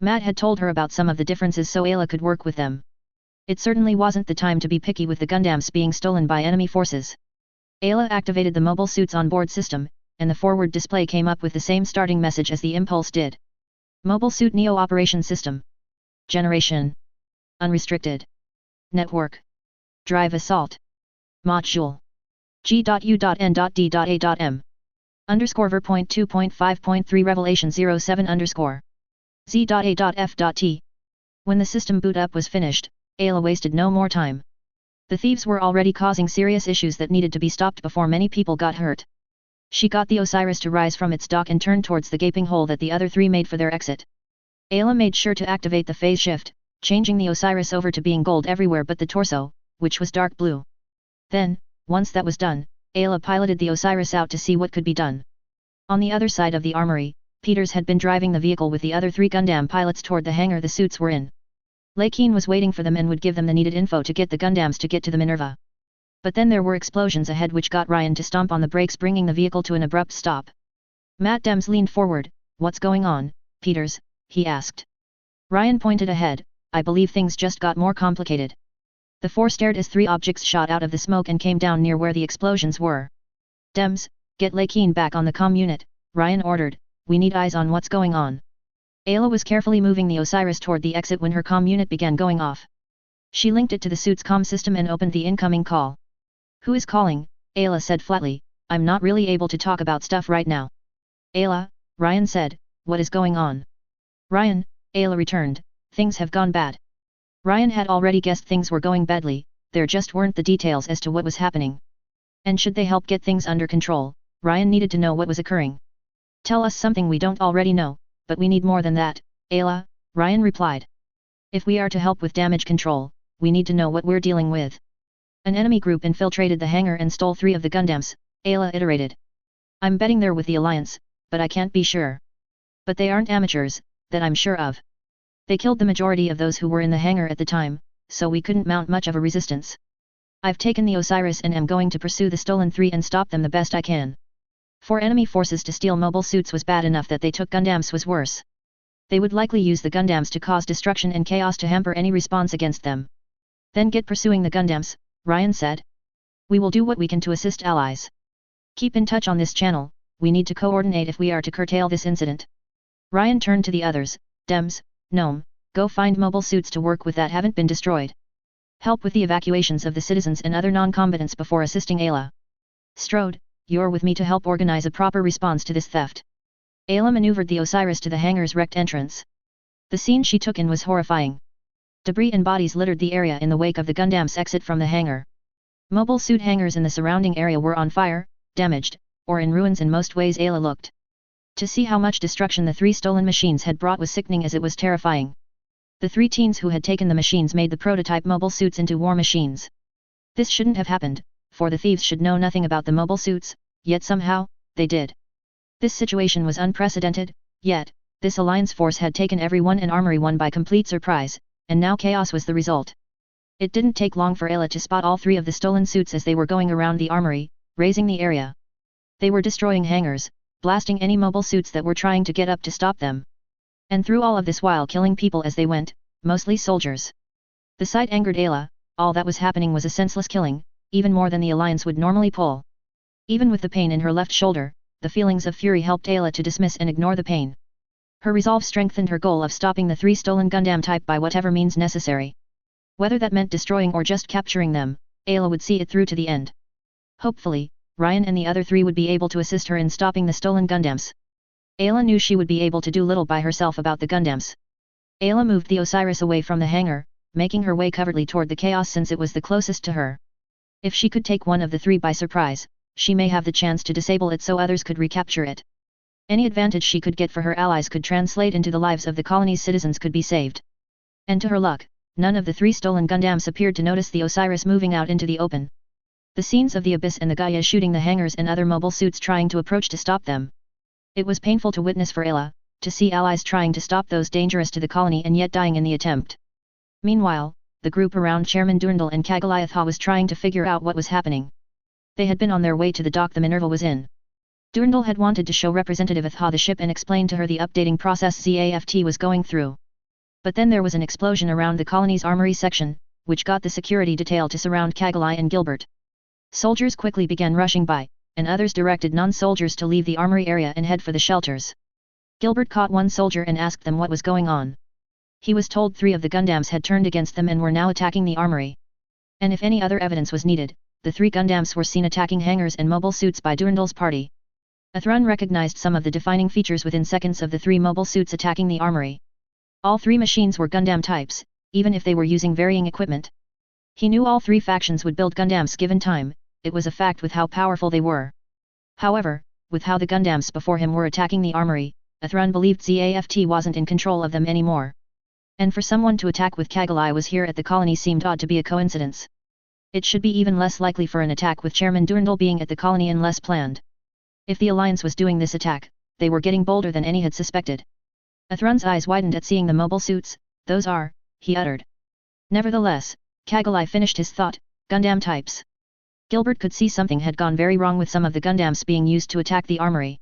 Matt had told her about some of the differences so Ayla could work with them. It certainly wasn't the time to be picky with the Gundams being stolen by enemy forces. Ayla activated the mobile suits onboard system, and the forward display came up with the same starting message as the Impulse did. Mobile Suit Neo Operation System. Generation. Unrestricted. Network. Drive Assault. Module. G.U.N.D.A.M. Underscore ver.2.5.3 Revelation 07 underscore. Z.A.F.T. When the system boot up was finished, Ayla wasted no more time. The thieves were already causing serious issues that needed to be stopped before many people got hurt. She got the Osiris to rise from its dock and turn towards the gaping hole that the other three made for their exit. Ayla made sure to activate the phase shift, changing the Osiris over to being gold everywhere but the torso, which was dark blue. Then, once that was done, Ayla piloted the Osiris out to see what could be done. On the other side of the armory, Peters had been driving the vehicle with the other three Gundam pilots toward the hangar the suits were in. Lakeen was waiting for them and would give them the needed info to get the Gundams to get to the Minerva. But then there were explosions ahead which got Ryan to stomp on the brakes, bringing the vehicle to an abrupt stop. Matt Dems leaned forward. "What's going on, Peters?" he asked. Ryan pointed ahead. "I believe things just got more complicated." The four stared as three objects shot out of the smoke and came down near where the explosions were. "Dems, get Lakeen back on the comm unit," Ryan ordered. "We need eyes on what's going on." Ayla was carefully moving the Osiris toward the exit when her comm unit began going off. She linked it to the suit's comm system and opened the incoming call. "Who is calling?" Ayla said flatly. "I'm not really able to talk about stuff right now." "Ayla," Ryan said, "what is going on?" "Ryan," Ayla returned, "things have gone bad." Ryan had already guessed things were going badly, there just weren't the details as to what was happening. And should they help get things under control, Ryan needed to know what was occurring. "Tell us something we don't already know, but we need more than that, Ayla," Ryan replied. "If we are to help with damage control, we need to know what we're dealing with." "An enemy group infiltrated the hangar and stole 3 of the Gundams," Ayla iterated. "I'm betting they're with the Alliance, but I can't be sure. But they aren't amateurs, that I'm sure of. They killed the majority of those who were in the hangar at the time, so we couldn't mount much of a resistance. I've taken the Osiris and am going to pursue the stolen 3 and stop them the best I can. For enemy forces to steal mobile suits was bad enough, that they took Gundams was worse. They would likely use the Gundams to cause destruction and chaos to hamper any response against them. Then get pursuing the Gundams," Ryan said. "We will do what we can to assist allies. Keep in touch on this channel, we need to coordinate if we are to curtail this incident." Ryan turned to the others. "Dems, Gnome, go find mobile suits to work with that haven't been destroyed. Help with the evacuations of the citizens and other non-combatants before assisting Ayla. Strode, you're with me to help organize a proper response to this theft." Ayla maneuvered the Osiris to the hangar's wrecked entrance. The scene she took in was horrifying. Debris and bodies littered the area in the wake of the Gundam's exit from the hangar. Mobile suit hangars in the surrounding area were on fire, damaged, or in ruins in most ways. Ayla looked. To see how much destruction the 3 stolen machines had brought was sickening as it was terrifying. The 3 teens who had taken the machines made the prototype mobile suits into war machines. This shouldn't have happened, for the thieves should know nothing about the mobile suits, yet somehow, they did. This situation was unprecedented, yet, this alliance force had taken everyone in Armory 1 by complete surprise, and now chaos was the result. It didn't take long for Ayla to spot all 3 of the stolen suits as they were going around the armory, raising the area. They were destroying hangars, blasting any mobile suits that were trying to get up to stop them. And through all of this while killing people as they went, mostly soldiers. The sight angered Ayla. All that was happening was a senseless killing, even more than the Alliance would normally pull. Even with the pain in her left shoulder, the feelings of fury helped Ayla to dismiss and ignore the pain. Her resolve strengthened her goal of stopping the 3 stolen Gundam type by whatever means necessary. Whether that meant destroying or just capturing them, Ayla would see it through to the end. Hopefully, Ryan and the other 3 would be able to assist her in stopping the stolen Gundams. Ayla knew she would be able to do little by herself about the Gundams. Ayla moved the Osiris away from the hangar, making her way covertly toward the chaos since it was the closest to her. If she could take one of the 3 by surprise, she may have the chance to disable it so others could recapture it. Any advantage she could get for her allies could translate into the lives of the colony's citizens could be saved. And to her luck, none of the 3 stolen Gundams appeared to notice the Osiris moving out into the open. The scenes of the Abyss and the Gaia shooting the hangars and other mobile suits trying to approach to stop them. It was painful to witness for Ayla, to see allies trying to stop those dangerous to the colony and yet dying in the attempt. Meanwhile, the group around Chairman Durandal and Kagaliatha was trying to figure out what was happening. They had been on their way to the dock the Minerva was in. Durandal had wanted to show Representative Atha the ship and explain to her the updating process ZAFT was going through. But then there was an explosion around the colony's armory section, which got the security detail to surround Kagali and Gilbert. Soldiers quickly began rushing by, and others directed non-soldiers to leave the armory area and head for the shelters. Gilbert caught one soldier and asked them what was going on. He was told 3 of the Gundams had turned against them and were now attacking the armory. And if any other evidence was needed, the 3 Gundams were seen attacking hangars and mobile suits by Durandal's party. Athrun recognized some of the defining features within seconds of the 3 mobile suits attacking the armory. All 3 machines were Gundam types, even if they were using varying equipment. He knew all 3 factions would build Gundams given time, it was a fact with how powerful they were. However, with how the Gundams before him were attacking the armory, Athrun believed ZAFT wasn't in control of them anymore. And for someone to attack with Kagali was here at the colony seemed odd to be a coincidence. It should be even less likely for an attack with Chairman Durandal being at the colony and less planned. If the Alliance was doing this attack, they were getting bolder than any had suspected. Athrun's eyes widened at seeing the mobile suits. Those are, he uttered. Nevertheless, Kagali finished his thought, Gundam types. Gilbert could see something had gone very wrong with some of the Gundams being used to attack the armory.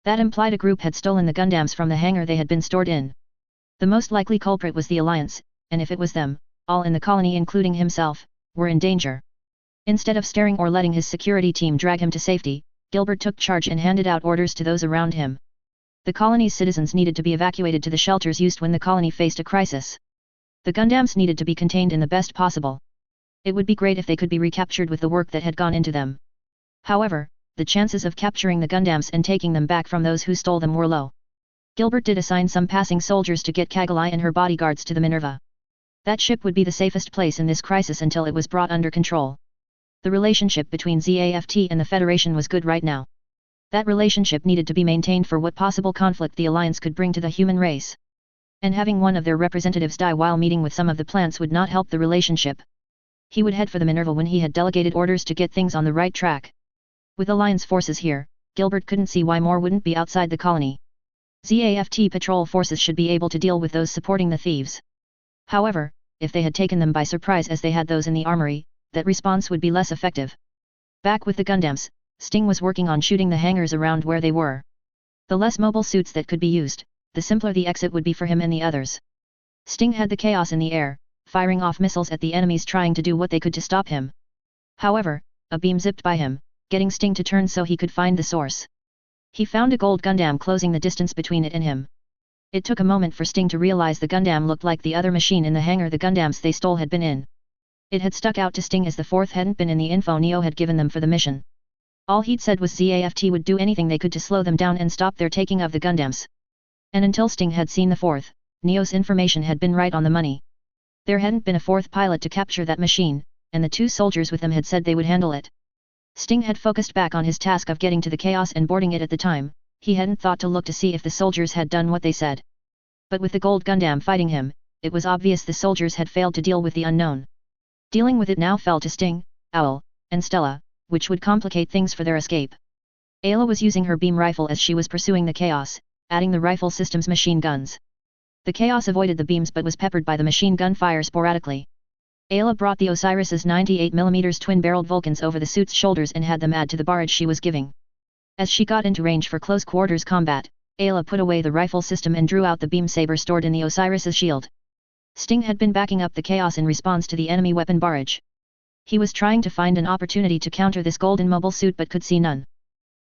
That implied a group had stolen the Gundams from the hangar they had been stored in. The most likely culprit was the Alliance, and if it was them, all in the colony including himself, were in danger. Instead of staring or letting his security team drag him to safety, Gilbert took charge and handed out orders to those around him. The colony's citizens needed to be evacuated to the shelters used when the colony faced a crisis. The Gundams needed to be contained in the best possible. It would be great if they could be recaptured with the work that had gone into them. However, the chances of capturing the Gundams and taking them back from those who stole them were low. Gilbert did assign some passing soldiers to get Kagali and her bodyguards to the Minerva. That ship would be the safest place in this crisis until it was brought under control. The relationship between ZAFT and the Federation was good right now. That relationship needed to be maintained for what possible conflict the Alliance could bring to the human race. And having one of their representatives die while meeting with some of the plants would not help the relationship. He would head for the Minerva when he had delegated orders to get things on the right track. With Alliance forces here, Gilbert couldn't see why more wouldn't be outside the colony. ZAFT patrol forces should be able to deal with those supporting the thieves. However, if they had taken them by surprise as they had those in the armory, that response would be less effective. Back with the Gundams, Sting was working on shooting the hangars around where they were. The less mobile suits that could be used, the simpler the exit would be for him and the others. Sting had the chaos in the air, firing off missiles at the enemies trying to do what they could to stop him. However, a beam zipped by him, getting Sting to turn so he could find the source. He found a gold Gundam closing the distance between it and him. It took a moment for Sting to realize the Gundam looked like the other machine in the hangar the Gundams they stole had been in. It had stuck out to Sting as the 4th hadn't been in the info Neo had given them for the mission. All he'd said was ZAFT would do anything they could to slow them down and stop their taking of the Gundams. And until Sting had seen the 4th, Neo's information had been right on the money. There hadn't been a 4th pilot to capture that machine, and the 2 soldiers with them had said they would handle it. Sting had focused back on his task of getting to the chaos and boarding it at the time. He hadn't thought to look to see if the soldiers had done what they said. But with the gold Gundam fighting him, it was obvious the soldiers had failed to deal with the unknown. Dealing with it now fell to Sting, Owl, and Stella, which would complicate things for their escape. Ayla was using her beam rifle as she was pursuing the chaos, adding the rifle system's machine guns. The chaos avoided the beams but was peppered by the machine gun fire sporadically. Ayla brought the Osiris's 98mm twin-barreled Vulcans over the suit's shoulders and had them add to the barrage she was giving. As she got into range for close-quarters combat, Ayla put away the rifle system and drew out the beam saber stored in the Osiris's shield. Sting had been backing up the chaos in response to the enemy weapon barrage. He was trying to find an opportunity to counter this golden mobile suit but could see none.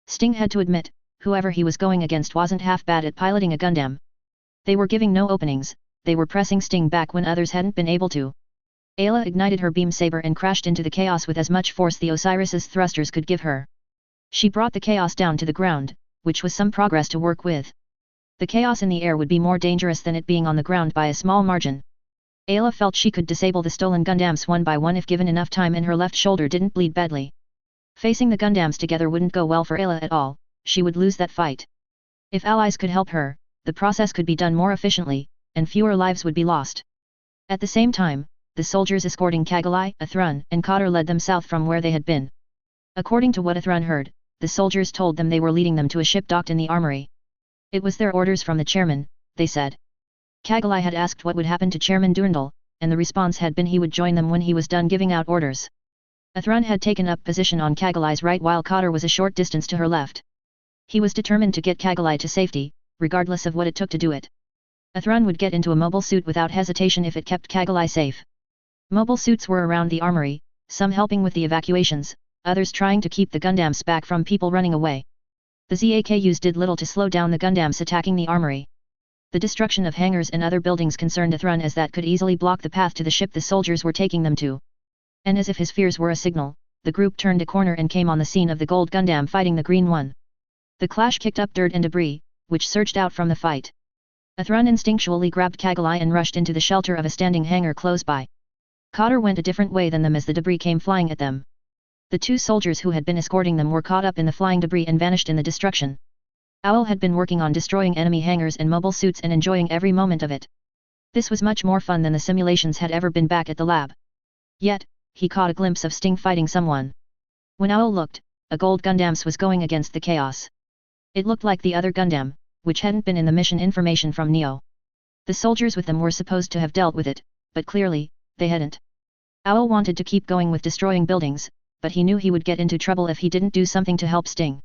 Sting had to admit, whoever he was going against wasn't half bad at piloting a Gundam. They were giving no openings, they were pressing Sting back when others hadn't been able to. Ayla ignited her beam saber and crashed into the chaos with as much force the Osiris's thrusters could give her. She brought the chaos down to the ground, which was some progress to work with. The chaos in the air would be more dangerous than it being on the ground by a small margin. Ayla felt she could disable the stolen Gundams one by one if given enough time and her left shoulder didn't bleed badly. Facing the Gundams together wouldn't go well for Ayla at all, she would lose that fight. If allies could help her, the process could be done more efficiently, and fewer lives would be lost. At the same time, the soldiers escorting Kagalai, Athrun, and Cotter led them south from where they had been. According to what Athrun heard, the soldiers told them they were leading them to a ship docked in the armory. It was their orders from the chairman, they said. Kagalai had asked what would happen to Chairman Durandal, and the response had been he would join them when he was done giving out orders. Athrun had taken up position on Kagalai's right while Cotter was a short distance to her left. He was determined to get Kagalai to safety, regardless of what it took to do it. Athrun would get into a mobile suit without hesitation if it kept Kagalai safe. Mobile suits were around the armory, some helping with the evacuations, others trying to keep the Gundams back from people running away. The ZAKUs did little to slow down the Gundams attacking the armory. The destruction of hangars and other buildings concerned Athrun as that could easily block the path to the ship the soldiers were taking them to. And as if his fears were a signal, the group turned a corner and came on the scene of the gold Gundam fighting the green one. The clash kicked up dirt and debris, which surged out from the fight. Athrun instinctually grabbed Kagalai and rushed into the shelter of a standing hangar close by. Cotter went a different way than them as the debris came flying at them. The two soldiers who had been escorting them were caught up in the flying debris and vanished in the destruction. Owl had been working on destroying enemy hangars and mobile suits and enjoying every moment of it. This was much more fun than the simulations had ever been back at the lab. Yet, he caught a glimpse of Sting fighting someone. When Owl looked, a gold Gundam was going against the chaos. It looked like the other Gundam, which hadn't been in the mission information from Neo. The soldiers with them were supposed to have dealt with it, but clearly, they hadn't. Owl wanted to keep going with destroying buildings, but he knew he would get into trouble if he didn't do something to help Sting.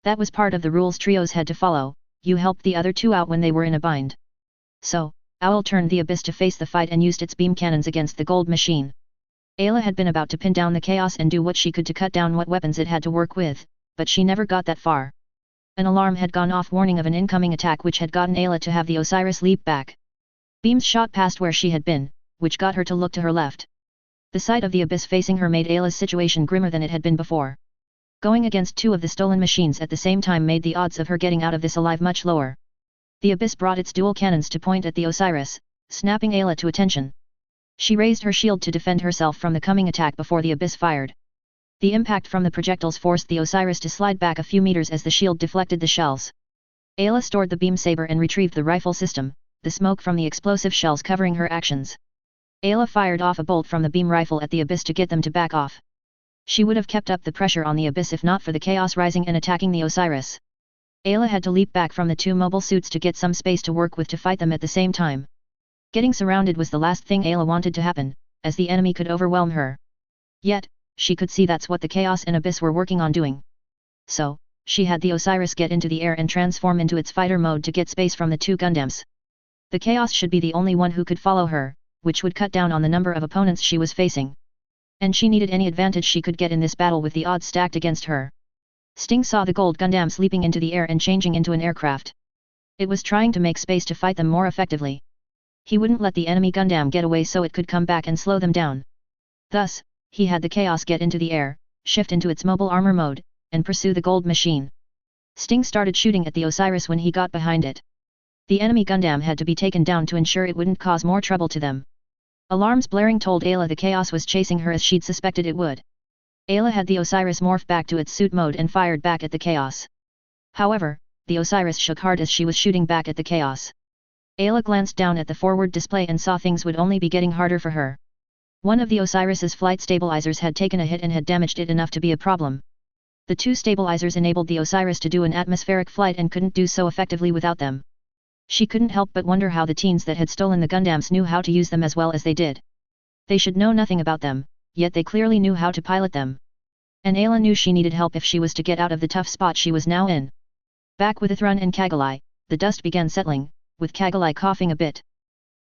That was part of the rules trios had to follow, you helped the other two out when they were in a bind. So, Owl turned the Abyss to face the fight and used its beam cannons against the gold machine. Ayla had been about to pin down the chaos and do what she could to cut down what weapons it had to work with, but she never got that far. An alarm had gone off warning of an incoming attack which had gotten Ayla to have the Osiris leap back. Beams shot past where she had been, which got her to look to her left. The sight of the Abyss facing her made Ayla's situation grimmer than it had been before. Going against two of the stolen machines at the same time made the odds of her getting out of this alive much lower. The Abyss brought its dual cannons to point at the Osiris, snapping Ayla to attention. She raised her shield to defend herself from the coming attack before the Abyss fired. The impact from the projectiles forced the Osiris to slide back a few meters as the shield deflected the shells. Ayla stored the beam saber and retrieved the rifle system, the smoke from the explosive shells covering her actions. Ayla fired off a bolt from the beam rifle at the Abyss to get them to back off. She would have kept up the pressure on the Abyss if not for the chaos rising and attacking the Osiris. Ayla had to leap back from the two mobile suits to get some space to work with to fight them at the same time. Getting surrounded was the last thing Ayla wanted to happen, as the enemy could overwhelm her. Yet, she could see that's what the Chaos and Abyss were working on doing. So, she had the Osiris get into the air and transform into its fighter mode to get space from the two Gundams. The Chaos should be the only one who could follow her, which would cut down on the number of opponents she was facing. And she needed any advantage she could get in this battle with the odds stacked against her. Sting saw the gold Gundams leaping into the air and changing into an aircraft. It was trying to make space to fight them more effectively. He wouldn't let the enemy Gundam get away so it could come back and slow them down. Thus, he had the Chaos get into the air, shift into its mobile armor mode, and pursue the gold machine. Sting started shooting at the Osiris when he got behind it. The enemy Gundam had to be taken down to ensure it wouldn't cause more trouble to them. Alarms blaring told Ayla the Chaos was chasing her as she'd suspected it would. Ayla had the Osiris morph back to its suit mode and fired back at the Chaos. However, the Osiris shook hard as she was shooting back at the Chaos. Ayla glanced down at the forward display and saw things would only be getting harder for her. One of the Osiris's flight stabilizers had taken a hit and had damaged it enough to be a problem. The two stabilizers enabled the Osiris to do an atmospheric flight and couldn't do so effectively without them. She couldn't help but wonder how the teens that had stolen the Gundams knew how to use them as well as they did. They should know nothing about them, yet they clearly knew how to pilot them. And Ayla knew she needed help if she was to get out of the tough spot she was now in. Back with Athrun and Kagalai, the dust began settling, with Kagalai coughing a bit.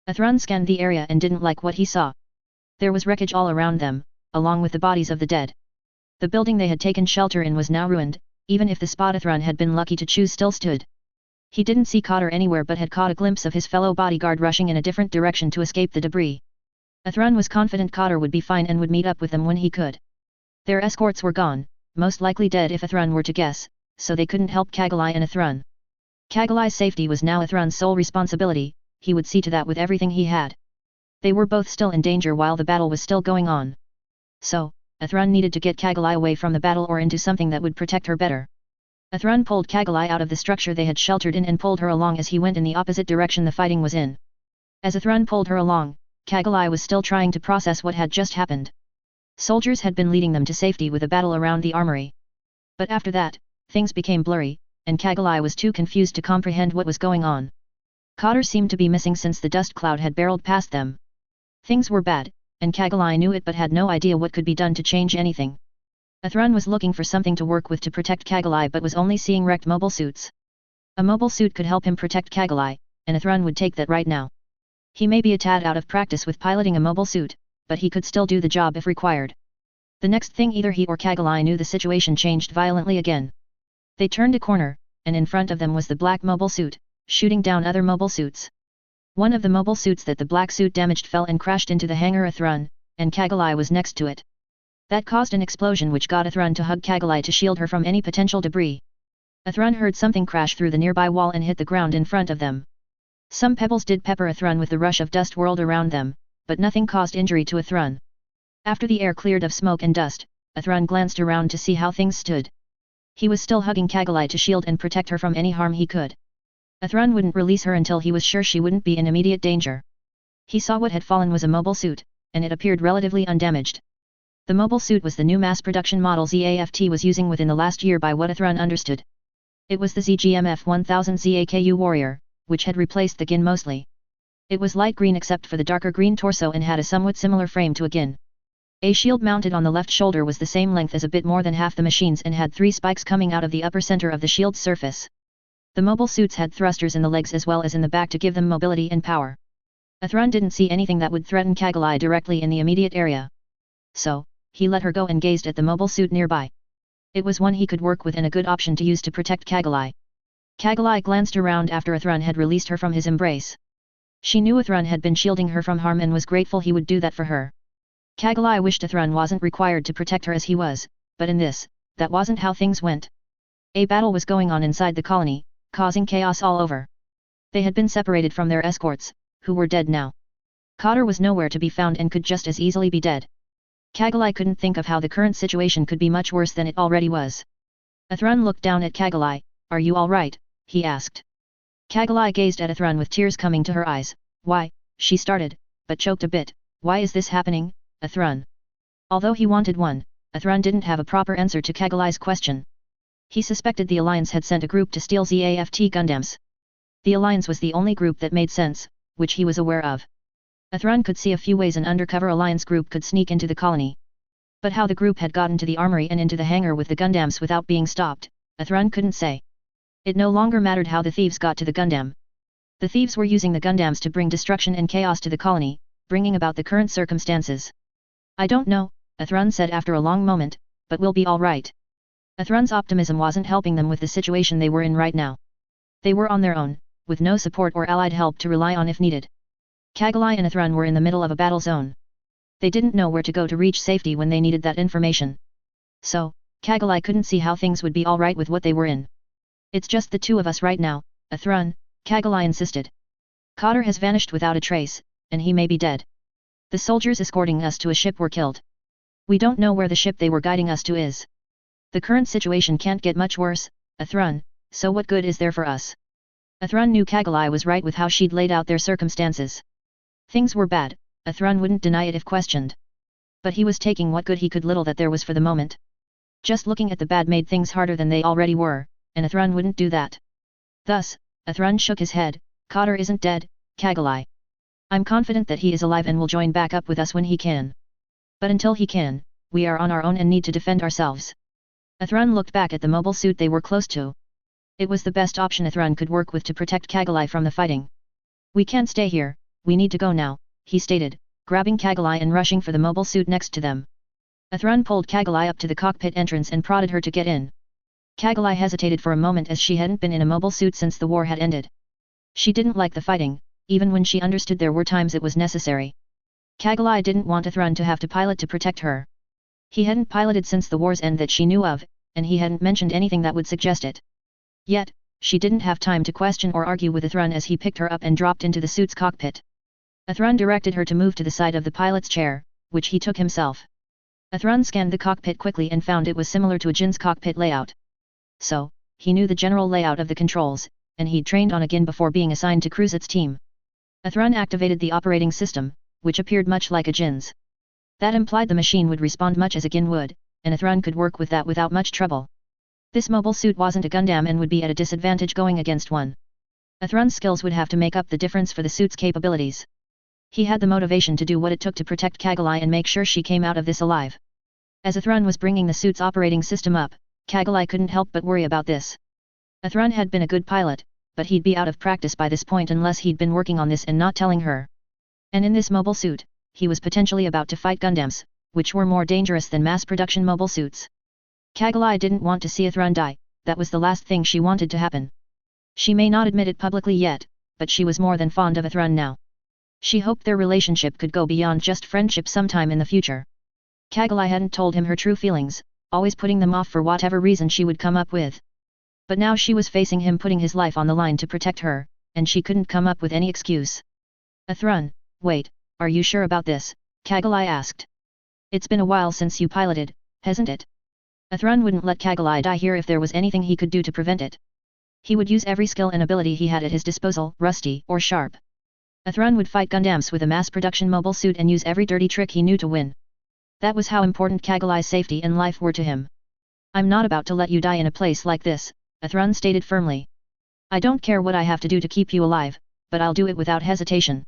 Athrun scanned the area and didn't like what he saw. There was wreckage all around them, along with the bodies of the dead. The building they had taken shelter in was now ruined, even if the spot Athrun had been lucky to choose still stood. He didn't see Cotter anywhere but had caught a glimpse of his fellow bodyguard rushing in a different direction to escape the debris. Athrun was confident Cotter would be fine and would meet up with them when he could. Their escorts were gone, most likely dead if Athrun were to guess, so they couldn't help Kagalai and Athrun. Kagalai's safety was now Athrun's sole responsibility, he would see to that with everything he had. They were both still in danger while the battle was still going on. So, Athrun needed to get Kagalai away from the battle or into something that would protect her better. Athrun pulled Kagalai out of the structure they had sheltered in and pulled her along as he went in the opposite direction the fighting was in. As Athrun pulled her along, Kagalai was still trying to process what had just happened. Soldiers had been leading them to safety with a battle around the armory. But after that, things became blurry, and Kagalai was too confused to comprehend what was going on. Cotter seemed to be missing since the dust cloud had barreled past them. Things were bad, and Kagalai knew it but had no idea what could be done to change anything. Athrun was looking for something to work with to protect Kagalai but was only seeing wrecked mobile suits. A mobile suit could help him protect Kagalai, and Athrun would take that right now. He may be a tad out of practice with piloting a mobile suit, but he could still do the job if required. The next thing either he or Kagalai knew the situation changed violently again. They turned a corner, and in front of them was the black mobile suit, shooting down other mobile suits. One of the mobile suits that the black suit damaged fell and crashed into the hangar Athrun, and Kagalai was next to it. That caused an explosion which got Athrun to hug Kagalai to shield her from any potential debris. Athrun heard something crash through the nearby wall and hit the ground in front of them. Some pebbles did pepper Athrun with the rush of dust whirled around them, but nothing caused injury to Athrun. After the air cleared of smoke and dust, Athrun glanced around to see how things stood. He was still hugging Kagalai to shield and protect her from any harm he could. Athrun wouldn't release her until he was sure she wouldn't be in immediate danger. He saw what had fallen was a mobile suit, and it appeared relatively undamaged. The mobile suit was the new mass-production model ZAFT was using within the last year by what Athrun understood. It was the ZGMF 1000 ZAKU Warrior, which had replaced the Gin mostly. It was light green except for the darker green torso and had a somewhat similar frame to a Gin. A shield mounted on the left shoulder was the same length as a bit more than half the machine's and had 3 spikes coming out of the upper center of the shield's surface. The mobile suits had thrusters in the legs as well as in the back to give them mobility and power. Athrun didn't see anything that would threaten Kagalai directly in the immediate area. So, he let her go and gazed at the mobile suit nearby. It was one he could work with and a good option to use to protect Kagalai. Kagalai glanced around after Athrun had released her from his embrace. She knew Athrun had been shielding her from harm and was grateful he would do that for her. Kagalai wished Athrun wasn't required to protect her as he was, but in this, that wasn't how things went. A battle was going on inside the colony, causing chaos all over. They had been separated from their escorts, who were dead now. Cotter was nowhere to be found and could just as easily be dead. Kagalai couldn't think of how the current situation could be much worse than it already was. Athrun looked down at Kagalai. "Are you all right?" he asked. Kagalai gazed at Athrun with tears coming to her eyes. "Why?" she started, but choked a bit. "Why is this happening, Athrun?" Although he wanted one, Athrun didn't have a proper answer to Kagalai's question. He suspected the Alliance had sent a group to steal ZAFT Gundams. The Alliance was the only group that made sense, which he was aware of. Athrun could see a few ways an undercover Alliance group could sneak into the colony. But how the group had gotten to the armory and into the hangar with the Gundams without being stopped, Athrun couldn't say. It no longer mattered how the thieves got to the Gundam. The thieves were using the Gundams to bring destruction and chaos to the colony, bringing about the current circumstances. "I don't know," Athrun said after a long moment, "but we'll be all right." Athrun's optimism wasn't helping them with the situation they were in right now. They were on their own, with no support or allied help to rely on if needed. Kagalai and Athrun were in the middle of a battle zone. They didn't know where to go to reach safety when they needed that information. So, Kagalai couldn't see how things would be all right with what they were in. "It's just the two of us right now, Athrun," Kagalai insisted. "Cotter has vanished without a trace, and he may be dead. The soldiers escorting us to a ship were killed. We don't know where the ship they were guiding us to is. The current situation can't get much worse, Athrun, so what good is there for us?" Athrun knew Kagalai was right with how she'd laid out their circumstances. Things were bad, Athrun wouldn't deny it if questioned. But he was taking what good he could little that there was for the moment. Just looking at the bad made things harder than they already were, and Athrun wouldn't do that. Thus, Athrun shook his head. "Cotter isn't dead, Kagalai. I'm confident that he is alive and will join back up with us when he can. But until he can, we are on our own and need to defend ourselves." Athrun looked back at the mobile suit they were close to. It was the best option Athrun could work with to protect Kagalai from the fighting. "We can't stay here, we need to go now," he stated, grabbing Kagalai and rushing for the mobile suit next to them. Athrun pulled Kagalai up to the cockpit entrance and prodded her to get in. Kagalai hesitated for a moment as she hadn't been in a mobile suit since the war had ended. She didn't like the fighting, even when she understood there were times it was necessary. Kagalai didn't want Athrun to have to pilot to protect her. He hadn't piloted since the war's end that she knew of, and he hadn't mentioned anything that would suggest it. Yet, she didn't have time to question or argue with Athrun as he picked her up and dropped into the suit's cockpit. Athrun directed her to move to the side of the pilot's chair, which he took himself. Athrun scanned the cockpit quickly and found it was similar to a Jin's cockpit layout. So, he knew the general layout of the controls, and he'd trained on a Gin before being assigned to cruise its team. A Thrun activated the operating system, which appeared much like a Jin's. That implied the machine would respond much as a Gin would, and a Thrun could work with that without much trouble. This mobile suit wasn't a Gundam and would be at a disadvantage going against one. A Thrun's skills would have to make up the difference for the suit's capabilities. He had the motivation to do what it took to protect Kagalai and make sure she came out of this alive. As a Thrun was bringing the suit's operating system up, Kagalai couldn't help but worry about this. A Thrun had been a good pilot, but he'd be out of practice by this point unless he'd been working on this and not telling her. And in this mobile suit, he was potentially about to fight Gundams, which were more dangerous than mass-production mobile suits. Kagalai didn't want to see a Thrun die, that was the last thing she wanted to happen. She may not admit it publicly yet, but she was more than fond of a Thrun now. She hoped their relationship could go beyond just friendship sometime in the future. Kagalai hadn't told him her true feelings, always putting them off for whatever reason she would come up with. But now she was facing him putting his life on the line to protect her, and she couldn't come up with any excuse. A Thrun, wait, are you sure about this? Kagalai asked. It's been a while since you piloted, hasn't it? A Thrun wouldn't let Kagalai die here if there was anything he could do to prevent it. He would use every skill and ability he had at his disposal, rusty or sharp. A Thrun would fight Gundams with a mass-production mobile suit and use every dirty trick he knew to win. That was how important Kagalai's safety and life were to him. I'm not about to let you die in a place like this, a Thrun stated firmly. I don't care what I have to do to keep you alive, but I'll do it without hesitation.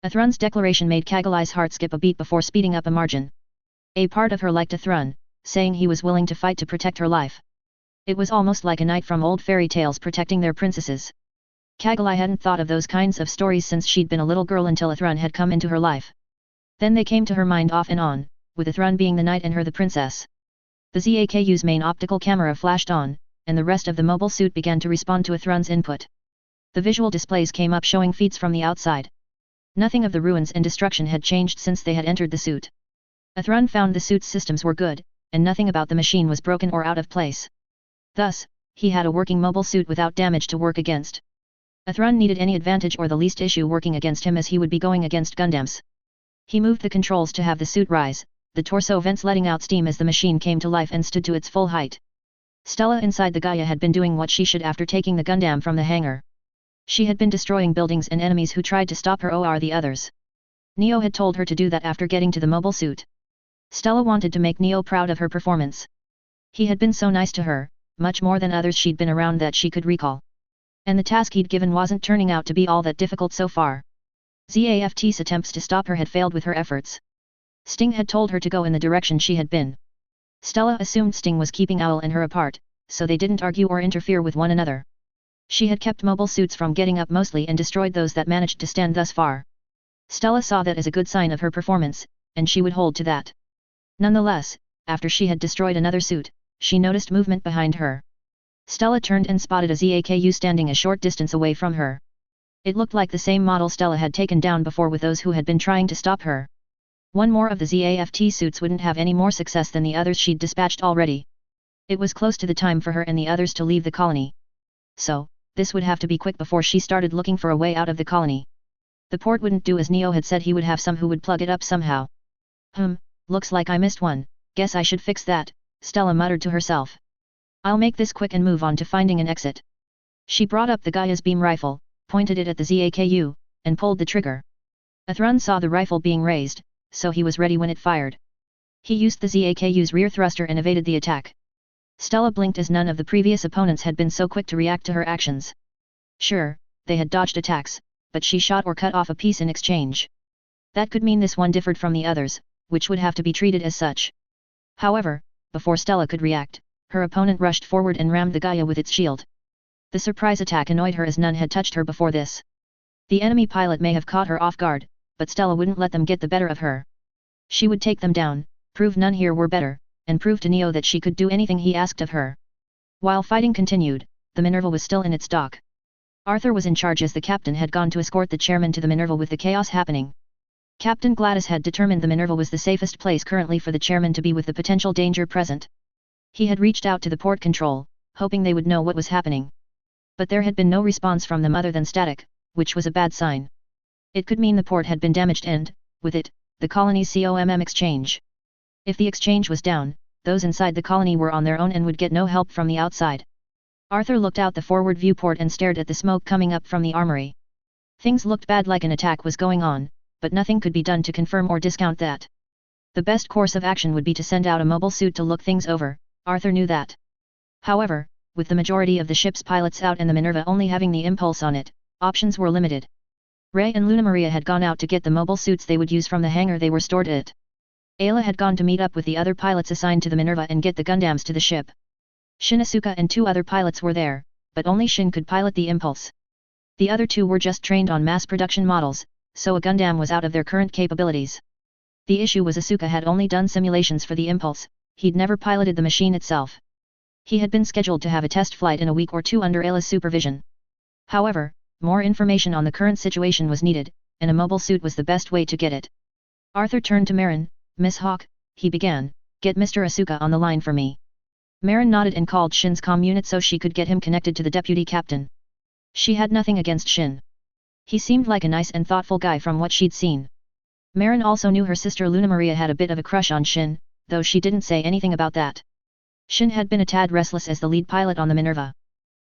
A Thrun's declaration made Kagalai's heart skip a beat before speeding up a margin. A part of her liked a Thrun, saying he was willing to fight to protect her life. It was almost like a knight from old fairy tales protecting their princesses. Kagalai hadn't thought of those kinds of stories since she'd been a little girl until a Thrun had come into her life. Then they came to her mind off and on, with a Thrun being the knight and her the princess. The ZAKU's main optical camera flashed on, and the rest of the mobile suit began to respond to a Thrun's input. The visual displays came up showing feeds from the outside. Nothing of the ruins and destruction had changed since they had entered the suit. A Thrun found the suit's systems were good, and nothing about the machine was broken or out of place. Thus, he had a working mobile suit without damage to work against. A Thrun needed any advantage or the least issue working against him as he would be going against Gundams. He moved the controls to have the suit rise, the torso vents letting out steam as the machine came to life and stood to its full height. Stella inside the Gaia had been doing what she should after taking the Gundam from the hangar. She had been destroying buildings and enemies who tried to stop her or the others. Neo had told her to do that after getting to the mobile suit. Stella wanted to make Neo proud of her performance. He had been so nice to her, much more than others she'd been around that she could recall. And the task he'd given wasn't turning out to be all that difficult so far. ZAFT's attempts to stop her had failed with her efforts. Sting had told her to go in the direction she had been. Stella assumed Sting was keeping Owl and her apart, so they didn't argue or interfere with one another. She had kept mobile suits from getting up mostly and destroyed those that managed to stand thus far. Stella saw that as a good sign of her performance, and she would hold to that. Nonetheless, after she had destroyed another suit, she noticed movement behind her. Stella turned and spotted a ZAKU standing a short distance away from her. It looked like the same model Stella had taken down before with those who had been trying to stop her. One more of the ZAFT suits wouldn't have any more success than the others she'd dispatched already. It was close to the time for her and the others to leave the colony. So, this would have to be quick before she started looking for a way out of the colony. The port wouldn't do as Neo had said he would have some who would plug it up somehow. Looks like I missed one, guess I should fix that, Stella muttered to herself. I'll make this quick and move on to finding an exit. She brought up the Gaia's beam rifle, pointed it at the ZAKU, and pulled the trigger. A Thrun saw the rifle being raised, so he was ready when it fired. He used the ZAKU's rear thruster and evaded the attack. Stella blinked as none of the previous opponents had been so quick to react to her actions. Sure, they had dodged attacks, but she shot or cut off a piece in exchange. That could mean this one differed from the others, which would have to be treated as such. However, before Stella could react, her opponent rushed forward and rammed the Gaia with its shield. The surprise attack annoyed her as none had touched her before this. The enemy pilot may have caught her off guard, but Stella wouldn't let them get the better of her. She would take them down, prove none here were better, and prove to Neo that she could do anything he asked of her. While fighting continued, the Minerva was still in its dock. Arthur was in charge as the captain had gone to escort the chairman to the Minerva with the chaos happening. Captain Gladys had determined the Minerva was the safest place currently for the chairman to be with the potential danger present. He had reached out to the port control, hoping they would know what was happening. But there had been no response from them other than static, which was a bad sign. It could mean the port had been damaged and, with it, the colony's COMM exchange. If the exchange was down, those inside the colony were on their own and would get no help from the outside. Arthur looked out the forward viewport and stared at the smoke coming up from the armory. Things looked bad, like an attack was going on, but nothing could be done to confirm or discount that. The best course of action would be to send out a mobile suit to look things over, Arthur knew that. However, with the majority of the ship's pilots out and the Minerva only having the Impulse on it, options were limited. Ray and Luna Maria had gone out to get the mobile suits they would use from the hangar they were stored at. Ayla had gone to meet up with the other pilots assigned to the Minerva and get the Gundams to the ship. Shin Asuka and 2 other pilots were there, but only Shin could pilot the Impulse. The other 2 were just trained on mass production models, so a Gundam was out of their current capabilities. The issue was Asuka had only done simulations for the Impulse, he'd never piloted the machine itself. He had been scheduled to have a test flight in a week or 2 under Ayla's supervision. However, more information on the current situation was needed, and a mobile suit was the best way to get it. Arthur turned to Marin. "Miss Hawk," he began, "get Mr. Asuka on the line for me." Marin nodded and called Shin's comm unit so she could get him connected to the deputy captain. She had nothing against Shin. He seemed like a nice and thoughtful guy from what she'd seen. Marin also knew her sister Luna Maria had a bit of a crush on Shin, though she didn't say anything about that. Shin had been a tad restless as the lead pilot on the Minerva.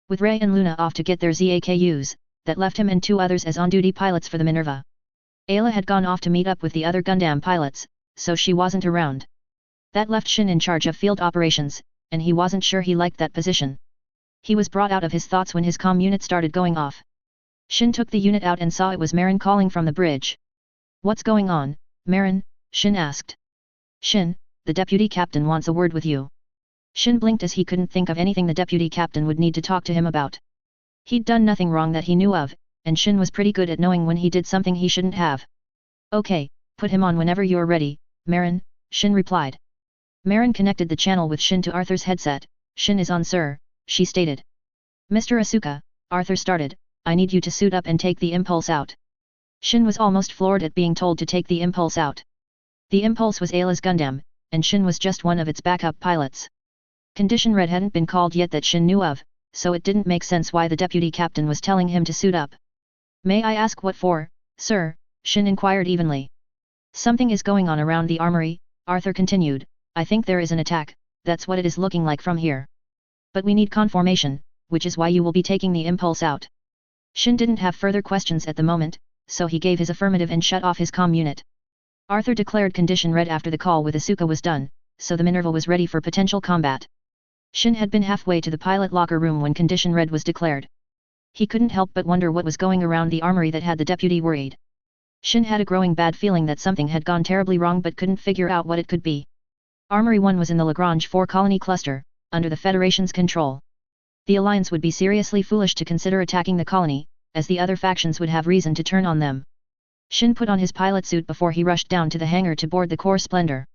With Ray and Luna off to get their ZAKUs, that left him and 2 others as on-duty pilots for the Minerva. Ayla had gone off to meet up with the other Gundam pilots, so she wasn't around. That left Shin in charge of field operations, and he wasn't sure he liked that position. He was brought out of his thoughts when his comm unit started going off. Shin took the unit out and saw it was Marin calling from the bridge. "What's going on, Marin?" Shin asked. "Shin, the deputy captain wants a word with you." Shin blinked as he couldn't think of anything the deputy captain would need to talk to him about. He'd done nothing wrong that he knew of, and Shin was pretty good at knowing when he did something he shouldn't have. "Okay, put him on whenever you're ready, Marin," Shin replied. Marin connected the channel with Shin to Arthur's headset. "Shin is on, sir," she stated. "Mr. Asuka," Arthur started, "I need you to suit up and take the Impulse out." Shin was almost floored at being told to take the Impulse out. The Impulse was Ayla's Gundam, and Shin was just one of its backup pilots. Condition Red hadn't been called yet that Shin knew of, so it didn't make sense why the deputy captain was telling him to suit up. "May I ask what for, sir?" Shin inquired evenly. "Something is going on around the armory," Arthur continued. "I think there is an attack, that's what it is looking like from here. But we need confirmation, which is why you will be taking the Impulse out." Shin didn't have further questions at the moment, so he gave his affirmative and shut off his comm unit. Arthur declared Condition Red after the call with Asuka was done, so the Minerva was ready for potential combat. Shin had been halfway to the pilot locker room when Condition Red was declared. He couldn't help but wonder what was going around the armory that had the deputy worried. Shin had a growing bad feeling that something had gone terribly wrong but couldn't figure out what it could be. Armory 1 was in the Lagrange 4 colony cluster, under the Federation's control. The Alliance would be seriously foolish to consider attacking the colony, as the other factions would have reason to turn on them. Shin put on his pilot suit before he rushed down to the hangar to board the Core Splendor.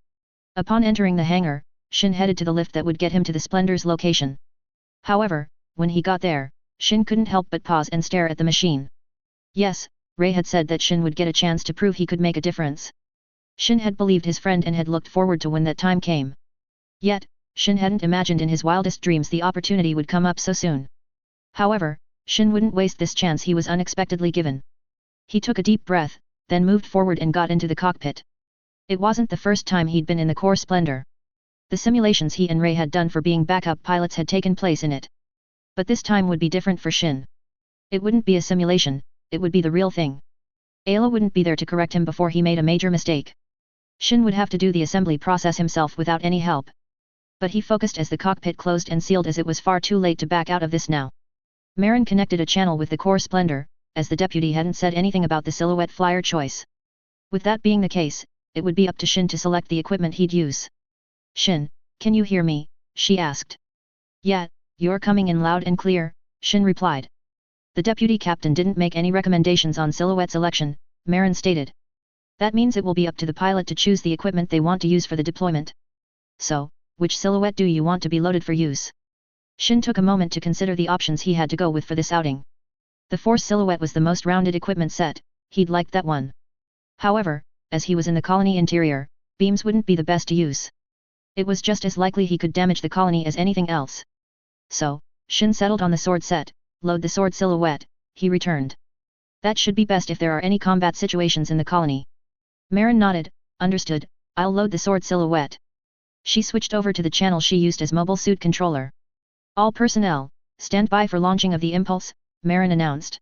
Upon entering the hangar, Shin headed to the lift that would get him to the Splendor's location. However, when he got there, Shin couldn't help but pause and stare at the machine. Yes, Ray had said that Shin would get a chance to prove he could make a difference. Shin had believed his friend and had looked forward to when that time came. Yet, Shin hadn't imagined in his wildest dreams the opportunity would come up so soon. However, Shin wouldn't waste this chance he was unexpectedly given. He took a deep breath, then moved forward and got into the cockpit. It wasn't the first time he'd been in the Core Splendor. The simulations he and Ray had done for being backup pilots had taken place in it. But this time would be different for Shin. It wouldn't be a simulation, it would be the real thing. Ayla wouldn't be there to correct him before he made a major mistake. Shin would have to do the assembly process himself without any help. But he focused as the cockpit closed and sealed, as it was far too late to back out of this now. Marin connected a channel with the Core Splendor, as the deputy hadn't said anything about the Silhouette flyer choice. With that being the case, it would be up to Shin to select the equipment he'd use. "Shin, can you hear me?" she asked. "Yeah, you're coming in loud and clear," Shin replied. The deputy captain didn't make any recommendations on Silhouette selection, Marin stated. "That means it will be up to the pilot to choose the equipment they want to use for the deployment. So, which Silhouette do you want to be loaded for use?" Shin took a moment to consider the options he had to go with for this outing. The Force Silhouette was the most rounded equipment set, he'd liked that one. However, as he was in the colony interior, beams wouldn't be the best to use. It was just as likely he could damage the colony as anything else. So, Shin settled on the sword set. "Load the sword Silhouette," he returned. "That should be best if there are any combat situations in the colony." Marin nodded. "Understood, I'll load the sword Silhouette." She switched over to the channel she used as mobile suit controller. "All personnel, Stand by for launching of the Impulse, Marin announced.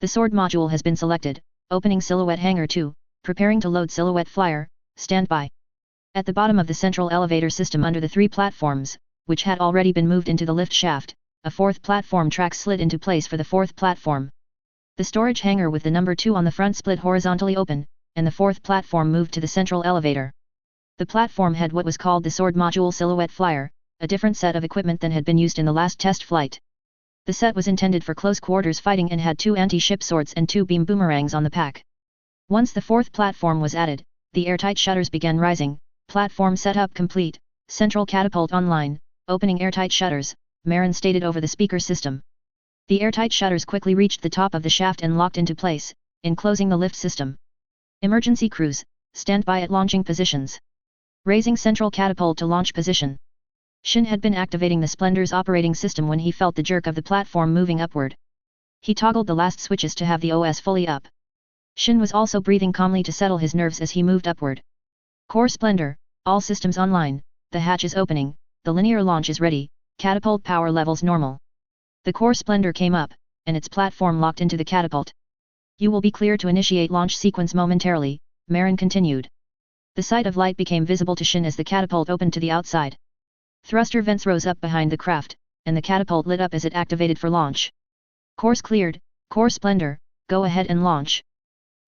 The sword module has been selected, opening Silhouette Hangar 2, preparing to load Silhouette Flyer, stand by. At the bottom of the central elevator system under the 3 platforms, which had already been moved into the lift shaft, a 4th platform track slid into place for the 4th platform. The storage hangar with the number 2 on the front split horizontally open, and the 4th platform moved to the central elevator. The platform had what was called the sword module Silhouette Flyer, a different set of equipment than had been used in the last test flight. The set was intended for close quarters fighting and had 2 anti-ship swords and 2 beam boomerangs on the pack. Once the 4th platform was added, the airtight shutters began rising, platform setup complete, central catapult online, opening airtight shutters, Marin stated over the speaker system. The airtight shutters quickly reached the top of the shaft and locked into place, enclosing the lift system. Emergency crews, stand by at launching positions. Raising central catapult to launch position. Shin had been activating the Splendor's operating system when he felt the jerk of the platform moving upward. He toggled the last switches to have the OS fully up. Shin was also breathing calmly to settle his nerves as he moved upward. Core Splendor, all systems online, the hatch is opening, the linear launch is ready, catapult power levels normal. The Core Splendor came up, and its platform locked into the catapult. You will be clear to initiate launch sequence momentarily, Marin continued. The sight of light became visible to Shin as the catapult opened to the outside. Thruster vents rose up behind the craft, and the catapult lit up as it activated for launch. Course cleared, Core Splendor, go ahead and launch.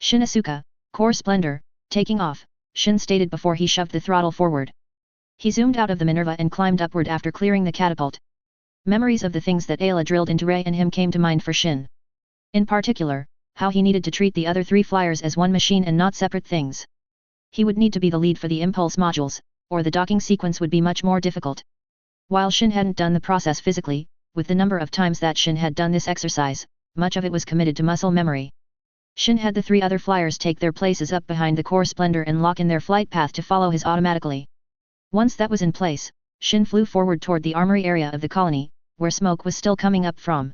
Shin Asuka, Core Splendor, taking off, Shin stated before he shoved the throttle forward. He zoomed out of the Minerva and climbed upward after clearing the catapult. Memories of the things that Ayla drilled into Rei and him came to mind for Shin. In particular, how he needed to treat the other 3 flyers as one machine and not separate things. He would need to be the lead for the impulse modules, or the docking sequence would be much more difficult. While Shin hadn't done the process physically, with the number of times that Shin had done this exercise, much of it was committed to muscle memory. Shin had the 3 other flyers take their places up behind the Core Splendor and lock in their flight path to follow his automatically. Once that was in place, Shin flew forward toward the armory area of the colony, where smoke was still coming up from.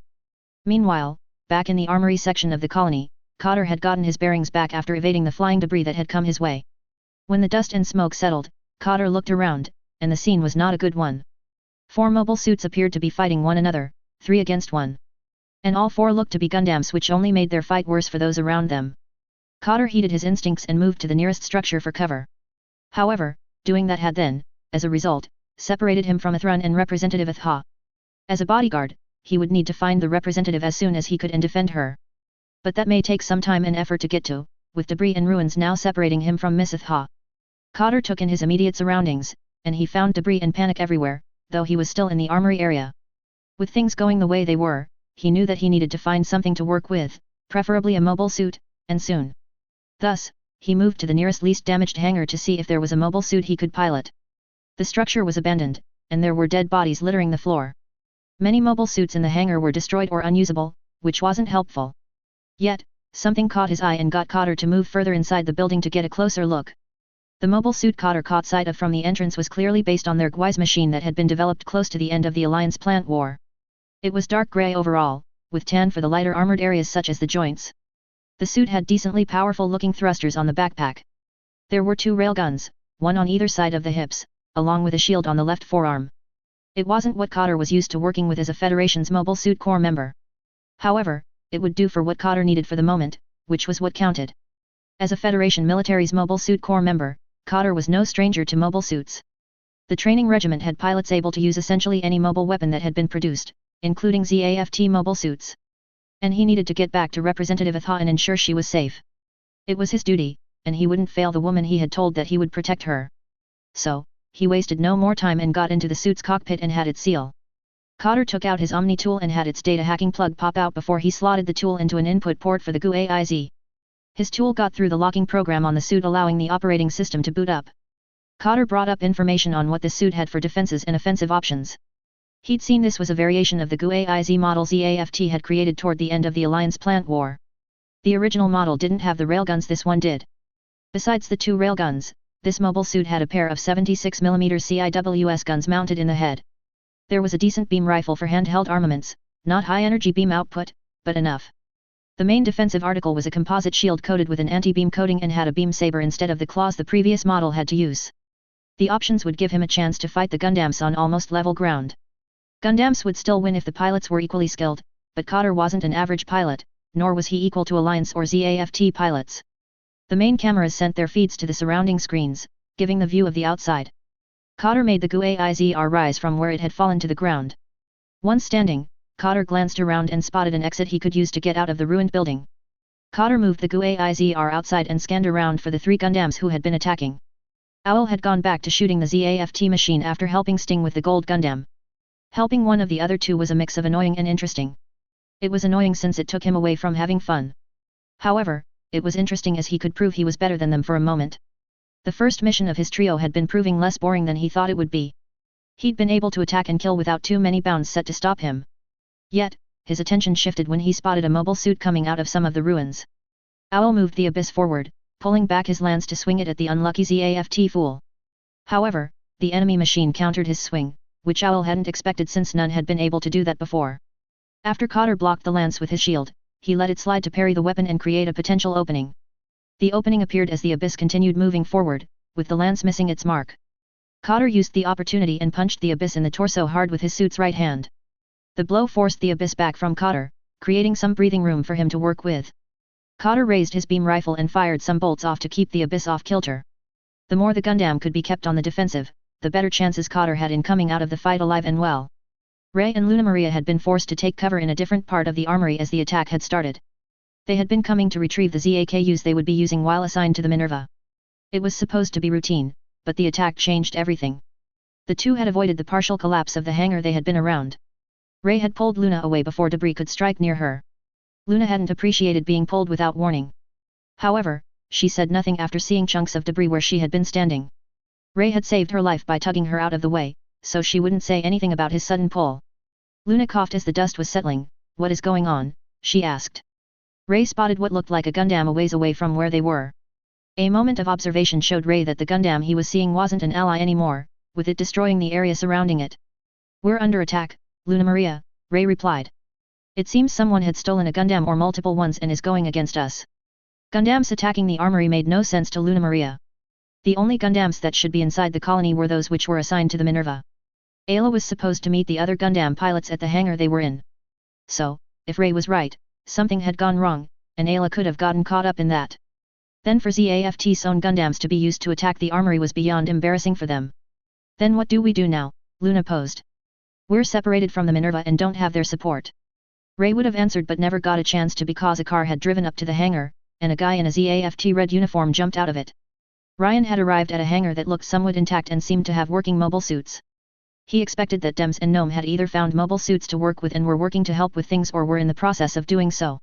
Meanwhile, back in the armory section of the colony, Cotter had gotten his bearings back after evading the flying debris that had come his way. When the dust and smoke settled, Cotter looked around, and the scene was not a good one. 4 mobile suits appeared to be fighting one another, 3 against 1. And all 4 looked to be Gundams, which only made their fight worse for those around them. Cotter heeded his instincts and moved to the nearest structure for cover. However, doing that had then, as a result, separated him from Athrun and Representative Atha. As a bodyguard, he would need to find the representative as soon as he could and defend her. But that may take some time and effort to get to, with debris and ruins now separating him from Miss Atha. Cotter took in his immediate surroundings, and he found debris and panic everywhere, though he was still in the armory area. With things going the way they were, he knew that he needed to find something to work with, preferably a mobile suit, and soon. Thus, he moved to the nearest least damaged hangar to see if there was a mobile suit he could pilot. The structure was abandoned, and there were dead bodies littering the floor. Many mobile suits in the hangar were destroyed or unusable, which wasn't helpful. Yet, something caught his eye and got Cotter to move further inside the building to get a closer look. The mobile suit Cotter caught sight of from the entrance was clearly based on their Gwise machine that had been developed close to the end of the Alliance plant war. It was dark grey overall, with tan for the lighter armored areas such as the joints. The suit had decently powerful-looking thrusters on the backpack. There were 2 railguns, one on either side of the hips, along with a shield on the left forearm. It wasn't what Cotter was used to working with as a Federation's Mobile Suit Corps member. However, it would do for what Cotter needed for the moment, which was what counted. As a Federation military's Mobile Suit Corps member, Cotter was no stranger to mobile suits. The training regiment had pilots able to use essentially any mobile weapon that had been produced, including ZAFT mobile suits. And he needed to get back to Representative Atha and ensure she was safe. It was his duty, and he wouldn't fail the woman he had told that he would protect her. So, he wasted no more time and got into the suit's cockpit and had it seal. Cotter took out his Omni tool and had its data hacking plug pop out before he slotted the tool into an input port for the GUAIZ. His tool got through the locking program on the suit, allowing the operating system to boot up. Cotter brought up information on what the suit had for defenses and offensive options. He'd seen this was a variation of the GUAIZ model ZAFT had created toward the end of the Alliance plant war. The original model didn't have the railguns this one did. Besides the 2 railguns, this mobile suit had a pair of 76mm CIWS guns mounted in the head. There was a decent beam rifle for handheld armaments, not high-energy beam output, but enough. The main defensive article was a composite shield coated with an anti-beam coating and had a beam saber instead of the claws the previous model had to use. The options would give him a chance to fight the Gundams on almost level ground. Gundams would still win if the pilots were equally skilled, but Cotter wasn't an average pilot, nor was he equal to Alliance or ZAFT pilots. The main cameras sent their feeds to the surrounding screens, giving the view of the outside. Cotter made the GUAIZR rise from where it had fallen to the ground. Once standing, Cotter glanced around and spotted an exit he could use to get out of the ruined building. Cotter moved the GUAIZR outside and scanned around for the 3 Gundams who had been attacking. Owl had gone back to shooting the ZAFT machine after helping Sting with the gold Gundam. Helping one of the other 2 was a mix of annoying and interesting. It was annoying since it took him away from having fun. However, it was interesting as he could prove he was better than them for a moment. The first mission of his trio had been proving less boring than he thought it would be. He'd been able to attack and kill without too many bounds set to stop him. Yet, his attention shifted when he spotted a mobile suit coming out of some of the ruins. Owl moved the abyss forward, pulling back his lance to swing it at the unlucky ZAFT fool. However, the enemy machine countered his swing, which Owl hadn't expected since none had been able to do that before. After Cotter blocked the lance with his shield, he let it slide to parry the weapon and create a potential opening. The opening appeared as the abyss continued moving forward, with the lance missing its mark. Cotter used the opportunity and punched the abyss in the torso hard with his suit's right hand. The blow forced the abyss back from Cotter, creating some breathing room for him to work with. Cotter raised his beam rifle and fired some bolts off to keep the abyss off kilter. The more the Gundam could be kept on the defensive, the better chances Cotter had in coming out of the fight alive and well. Ray and Luna Maria had been forced to take cover in a different part of the armory as the attack had started. They had been coming to retrieve the ZAKUs they would be using while assigned to the Minerva. It was supposed to be routine, but the attack changed everything. The 2 had avoided the partial collapse of the hangar they had been around. Ray had pulled Luna away before debris could strike near her. Luna hadn't appreciated being pulled without warning. However, she said nothing after seeing chunks of debris where she had been standing. Ray had saved her life by tugging her out of the way, so she wouldn't say anything about his sudden pull. Luna coughed as the dust was settling. "What is going on?" she asked. Ray spotted what looked like a Gundam a ways away from where they were. A moment of observation showed Ray that the Gundam he was seeing wasn't an ally anymore, with it destroying the area surrounding it. "We're under attack, Luna Maria," Ray replied. "It seems someone had stolen a Gundam or multiple ones and is going against us." Gundams attacking the armory made no sense to Luna Maria. The only Gundams that should be inside the colony were those which were assigned to the Minerva. Ayla was supposed to meet the other Gundam pilots at the hangar they were in. So, if Ray was right, something had gone wrong, and Ayla could have gotten caught up in that. Then for ZAFT's own Gundams to be used to attack the armory was beyond embarrassing for them. "Then what do we do now?" Luna posed. "We're separated from the Minerva and don't have their support." Ray would have answered but never got a chance to because a car had driven up to the hangar, and a guy in a ZAFT red uniform jumped out of it. Ryan had arrived at a hangar that looked somewhat intact and seemed to have working mobile suits. He expected that Dems and Gnome had either found mobile suits to work with and were working to help with things or were in the process of doing so.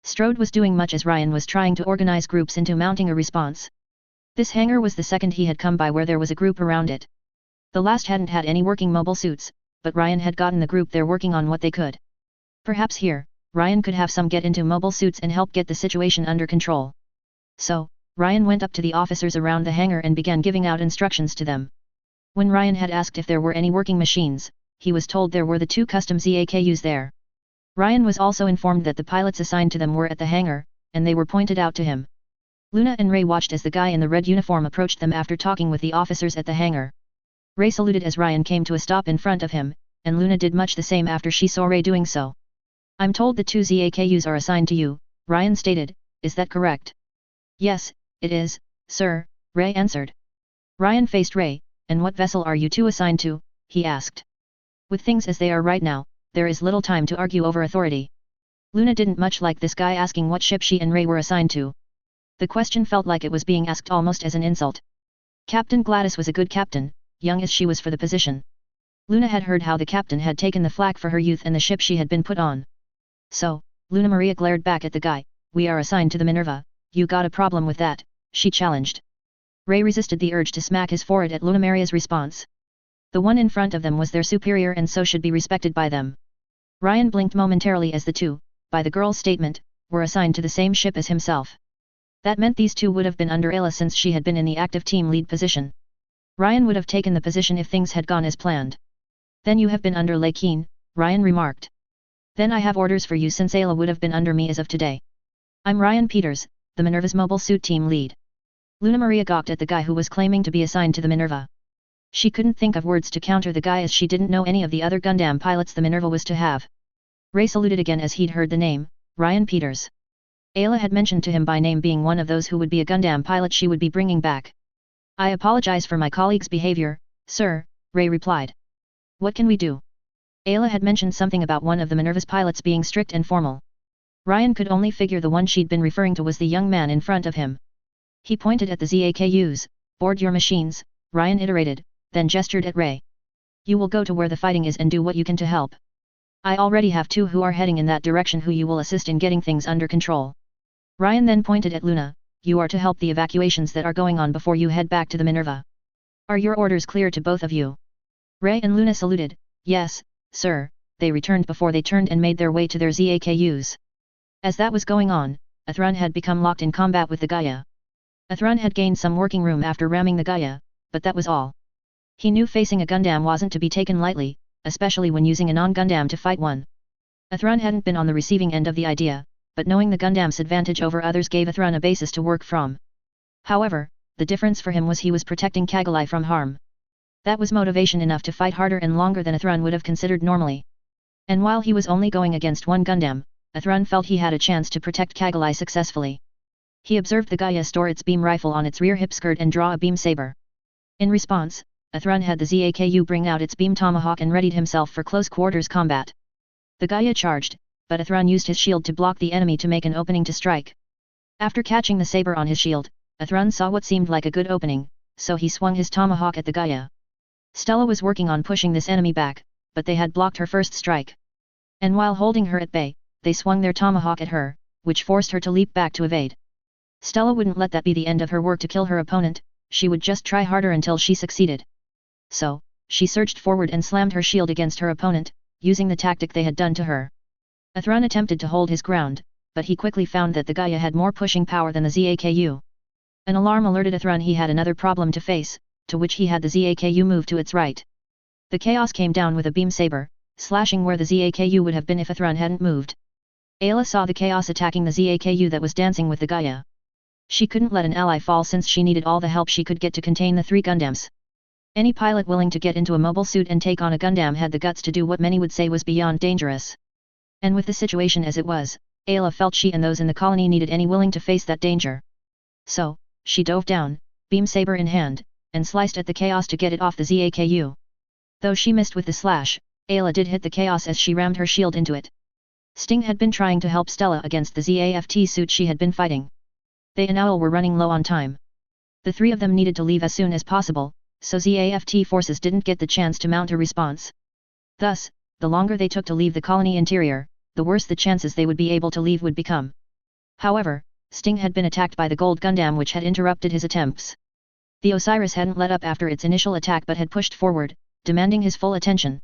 Strode was doing much as Ryan was trying to organize groups into mounting a response. This hangar was the second he had come by where there was a group around it. The last hadn't had any working mobile suits, but Ryan had gotten the group there working on what they could. Perhaps here, Ryan could have some get into mobile suits and help get the situation under control. So, Ryan went up to the officers around the hangar and began giving out instructions to them. When Ryan had asked if there were any working machines, he was told there were the 2 custom ZAKUs there. Ryan was also informed that the pilots assigned to them were at the hangar, and they were pointed out to him. Luna and Ray watched as the guy in the red uniform approached them after talking with the officers at the hangar. Ray saluted as Ryan came to a stop in front of him, and Luna did much the same after she saw Ray doing so. "I'm told the 2 ZAKUs are assigned to you," Ryan stated. "Is that correct?" "Yes, it is, sir," Ray answered. Ryan faced Ray. "And what vessel are you 2 assigned to?" he asked. "With things as they are right now, there is little time to argue over authority." Luna didn't much like this guy asking what ship she and Ray were assigned to. The question felt like it was being asked almost as an insult. Captain Gladys was a good captain, young as she was for the position. Luna had heard how the captain had taken the flak for her youth and the ship she had been put on. So, Luna Maria glared back at the guy. "We are assigned to the Minerva, you got a problem with that?" she challenged. Ray resisted the urge to smack his forehead at Luna Maria's response. The one in front of them was their superior and so should be respected by them. Ryan blinked momentarily as the 2, by the girl's statement, were assigned to the same ship as himself. That meant these 2 would have been under Ayla since she had been in the active team lead position. Ryan would have taken the position if things had gone as planned. "Then you have been under Lakeen," Ryan remarked. "Then I have orders for you since Ayla would have been under me as of today. I'm Ryan Peters, the Minerva's mobile suit team lead." Luna Maria gawked at the guy who was claiming to be assigned to the Minerva. She couldn't think of words to counter the guy as she didn't know any of the other Gundam pilots the Minerva was to have. Ray saluted again as he'd heard the name, Ryan Peters. Ayla had mentioned to him by name being one of those who would be a Gundam pilot she would be bringing back. I apologize for my colleague's behavior, sir, Ray replied. What can we do? Ayla had mentioned something about one of the Minerva's pilots being strict and formal. Ryan could only figure the one she'd been referring to was the young man in front of him. He pointed at the ZAKUs, board your machines, Ryan iterated, then gestured at Ray. You will go to where the fighting is and do what you can to help. I already have 2 who are heading in that direction who you will assist in getting things under control. Ryan then pointed at Luna, you are to help the evacuations that are going on before you head back to the Minerva. Are your orders clear to both of you? Ray and Luna saluted, yes, sir, they returned before they turned and made their way to their ZAKUs. As that was going on, Athrun had become locked in combat with the Gaia. Athrun had gained some working room after ramming the Gaia, but that was all. He knew facing a Gundam wasn't to be taken lightly, especially when using a non-Gundam to fight one. Athrun hadn't been on the receiving end of the idea, but knowing the Gundam's advantage over others gave Athrun a basis to work from. However, the difference for him was he was protecting Kagalai from harm. That was motivation enough to fight harder and longer than Athrun would have considered normally. And while he was only going against one Gundam, Athrun felt he had a chance to protect Kagalai successfully. He observed the Gaia store its beam rifle on its rear hip skirt and draw a beam saber. In response, Athrun had the ZAKU bring out its beam tomahawk and readied himself for close quarters combat. The Gaia charged, but Athrun used his shield to block the enemy to make an opening to strike. After catching the saber on his shield, Athrun saw what seemed like a good opening, so he swung his tomahawk at the Gaia. Stella was working on pushing this enemy back, but they had blocked her first strike. And while holding her at bay, they swung their tomahawk at her, which forced her to leap back to evade. Stella wouldn't let that be the end of her work to kill her opponent, she would just try harder until she succeeded. So, she surged forward and slammed her shield against her opponent, using the tactic they had done to her. Athrun attempted to hold his ground, but he quickly found that the Gaia had more pushing power than the ZAKU. An alarm alerted Athrun he had another problem to face, to which he had the ZAKU move to its right. The Chaos came down with a beam saber, slashing where the ZAKU would have been if Athrun hadn't moved. Ayla saw the Chaos attacking the ZAKU that was dancing with the Gaia. She couldn't let an ally fall since she needed all the help she could get to contain the 3 Gundams. Any pilot willing to get into a mobile suit and take on a Gundam had the guts to do what many would say was beyond dangerous. And with the situation as it was, Ayla felt she and those in the colony needed any willing to face that danger. So, she dove down, beam saber in hand, and sliced at the Chaos to get it off the ZAKU. Though she missed with the slash, Ayla did hit the Chaos as she rammed her shield into it. Sting had been trying to help Stella against the ZAFT suit she had been fighting. They and Owl were running low on time. The 3 of them needed to leave as soon as possible, so ZAFT forces didn't get the chance to mount a response. Thus, the longer they took to leave the colony interior, the worse the chances they would be able to leave would become. However, Sting had been attacked by the Gold Gundam which had interrupted his attempts. The Osiris hadn't let up after its initial attack but had pushed forward, demanding his full attention.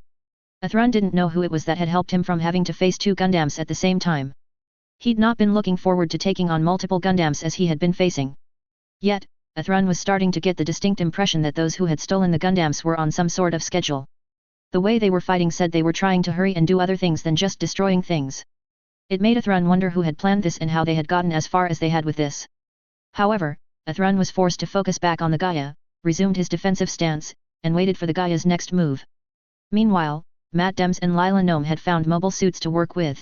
Athrun didn't know who it was that had helped him from having to face 2 Gundams at the same time. He'd not been looking forward to taking on multiple Gundams as he had been facing. Yet, Athrun was starting to get the distinct impression that those who had stolen the Gundams were on some sort of schedule. The way they were fighting said they were trying to hurry and do other things than just destroying things. It made Athrun wonder who had planned this and how they had gotten as far as they had with this. However, Athrun was forced to focus back on the Gaia, resumed his defensive stance, and waited for the Gaia's next move. Meanwhile, Matt Dems and Lila Gnome had found mobile suits to work with.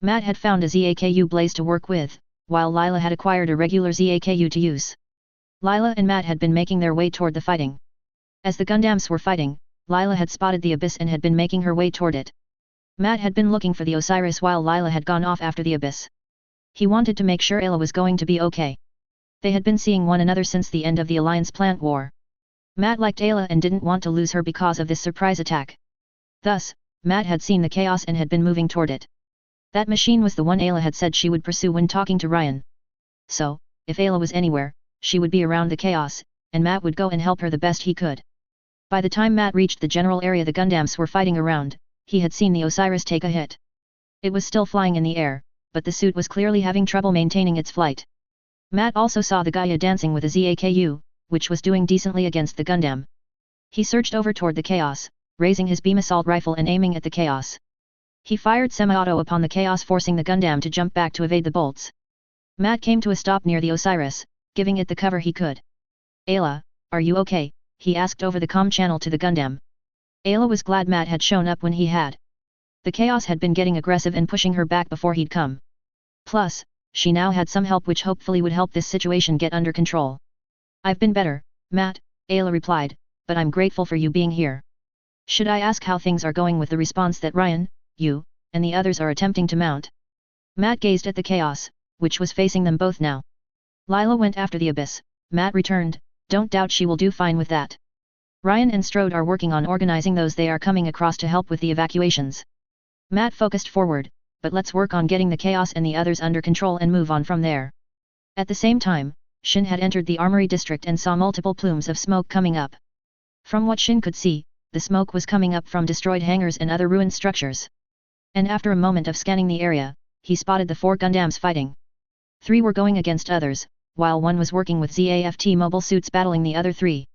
Matt had found a ZAKU Blaze to work with, while Lila had acquired a regular ZAKU to use. Lila and Matt had been making their way toward the fighting. As the Gundams were fighting, Lila had spotted the Abyss and had been making her way toward it. Matt had been looking for the Osiris while Lila had gone off after the Abyss. He wanted to make sure Ayla was going to be okay. They had been seeing one another since the end of the Alliance plant war. Matt liked Ayla and didn't want to lose her because of this surprise attack. Thus, Matt had seen the Chaos and had been moving toward it. That machine was the one Ayla had said she would pursue when talking to Ryan. So, if Ayla was anywhere, she would be around the Chaos, and Matt would go and help her the best he could. By the time Matt reached the general area the Gundams were fighting around, he had seen the Osiris take a hit. It was still flying in the air, but the suit was clearly having trouble maintaining its flight. Matt also saw the Gaia dancing with a ZAKU, which was doing decently against the Gundam. He surged over toward the Chaos, raising his beam assault rifle and aiming at the Chaos. He fired semi-auto upon the Chaos, forcing the Gundam to jump back to evade the bolts. Matt came to a stop near the Osiris, giving it the cover he could. "Ayla, are you okay?" he asked over the comm channel to the Gundam. Ayla was glad Matt had shown up when he had. The chaos had been getting aggressive and pushing her back before he'd come. Plus, she now had some help which hopefully would help this situation get under control. I've been better, Matt, Ayla replied, but I'm grateful for you being here. Should I ask how things are going with the response that Ryan, you, and the others are attempting to mount? Matt gazed at the chaos, which was facing them both now. Lila went after the abyss, Matt returned, don't doubt she will do fine with that. Ryan and Strode are working on organizing those they are coming across to help with the evacuations. Matt focused forward, but let's work on getting the chaos and the others under control and move on from there. At the same time, Shin had entered the armory district and saw multiple plumes of smoke coming up. From what Shin could see, the smoke was coming up from destroyed hangars and other ruined structures. And after a moment of scanning the area, he spotted the 4 Gundams fighting. 3 were going against others, while 1 was working with ZAFT mobile suits battling the other 3.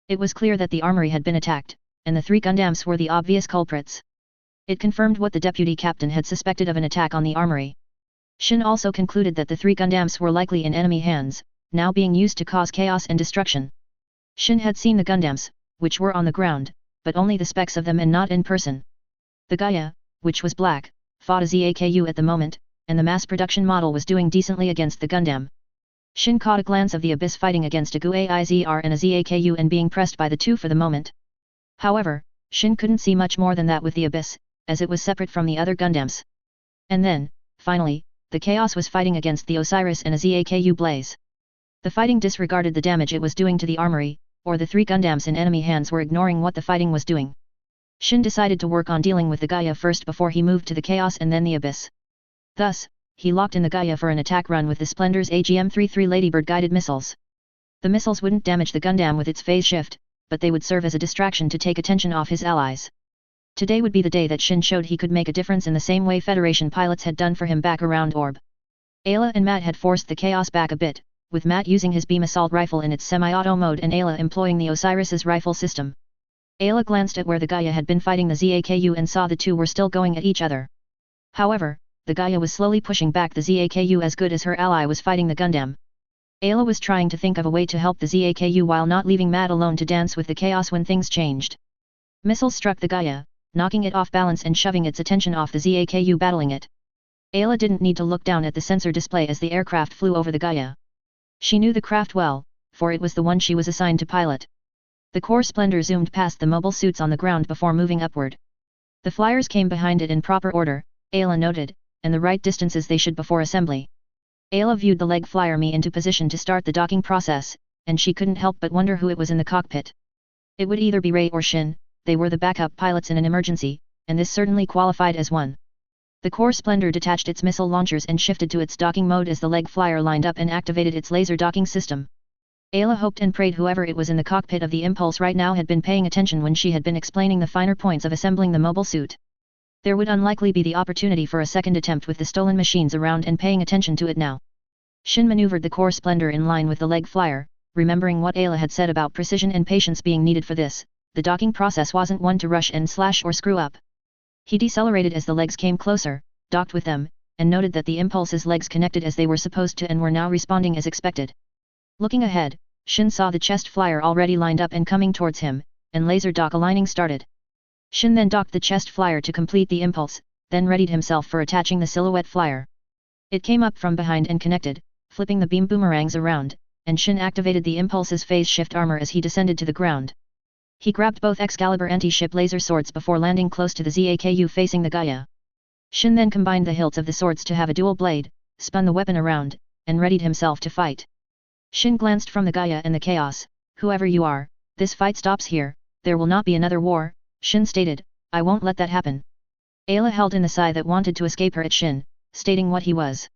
It was clear that the armory had been attacked, and the 3 Gundams were the obvious culprits. It confirmed what the deputy captain had suspected of an attack on the armory. Shin also concluded that the 3 Gundams were likely in enemy hands, now being used to cause chaos and destruction. Shin had seen the Gundams, which were on the ground, but only the specs of them and not in person. The Gaia, which was black, fought a ZAKU at the moment, and the mass production model was doing decently against the Gundam. Shin caught a glance of the Abyss fighting against a GUAIZR and a ZAKU and being pressed by the 2 for the moment. However, Shin couldn't see much more than that with the Abyss, as it was separate from the other Gundams. And then, finally, the Chaos was fighting against the Osiris and a ZAKU Blaze. The fighting disregarded the damage it was doing to the armory, or the 3 Gundams in enemy hands were ignoring what the fighting was doing. Shin decided to work on dealing with the Gaia first before he moved to the Chaos and then the Abyss. Thus, he locked in the Gaia for an attack run with the Splendor's AGM-33 Ladybird guided missiles. The missiles wouldn't damage the Gundam with its phase shift, but they would serve as a distraction to take attention off his allies. Today would be the day that Shin showed he could make a difference in the same way Federation pilots had done for him back around Orb. Ayla and Matt had forced the Chaos back a bit, with Matt using his beam assault rifle in its semi-auto mode and Ayla employing the Osiris's rifle system. Ayla glanced at where the Gaia had been fighting the ZAKU and saw the 2 were still going at each other. However, the Gaia was slowly pushing back the ZAKU as good as her ally was fighting the Gundam. Ayla was trying to think of a way to help the ZAKU while not leaving Matt alone to dance with the chaos when things changed. Missiles struck the Gaia, knocking it off balance and shoving its attention off the ZAKU battling it. Ayla didn't need to look down at the sensor display as the aircraft flew over the Gaia. She knew the craft well, for it was the one she was assigned to pilot. The core Splendor zoomed past the mobile suits on the ground before moving upward. The flyers came behind it in proper order, Ayla noted, and the right distances they should before assembly. Ayla viewed the leg flyer Me into position to start the docking process, and she couldn't help but wonder who it was in the cockpit. It would either be Ray or Shin, they were the backup pilots in an emergency, and this certainly qualified as one. The core Splendor detached its missile launchers and shifted to its docking mode as the leg flyer lined up and activated its laser docking system. Ayla hoped and prayed whoever it was in the cockpit of the Impulse right now had been paying attention when she had been explaining the finer points of assembling the mobile suit. There would unlikely be the opportunity for a second attempt with the stolen machines around and paying attention to it now. Shin maneuvered the core Splendor in line with the leg flyer, remembering what Ayla had said about precision and patience being needed for this. The docking process wasn't one to rush and slash or screw up. He decelerated as the legs came closer, docked with them, and noted that the Impulse's legs connected as they were supposed to and were now responding as expected. Looking ahead, Shin saw the chest flyer already lined up and coming towards him, and laser dock aligning started. Shin then docked the chest flyer to complete the Impulse, then readied himself for attaching the silhouette flyer. It came up from behind and connected, flipping the beam boomerangs around, and Shin activated the Impulse's phase shift armor as he descended to the ground. He grabbed both Excalibur anti-ship laser swords before landing close to the ZAKU facing the Gaia. Shin then combined the hilts of the swords to have a dual blade, spun the weapon around, and readied himself to fight. Shin glanced from the Gaia and the chaos. Whoever you are, this fight stops here, there will not be another war, Shin stated, I won't let that happen. Ayla held in the sigh that wanted to escape her at Shin, stating what he was.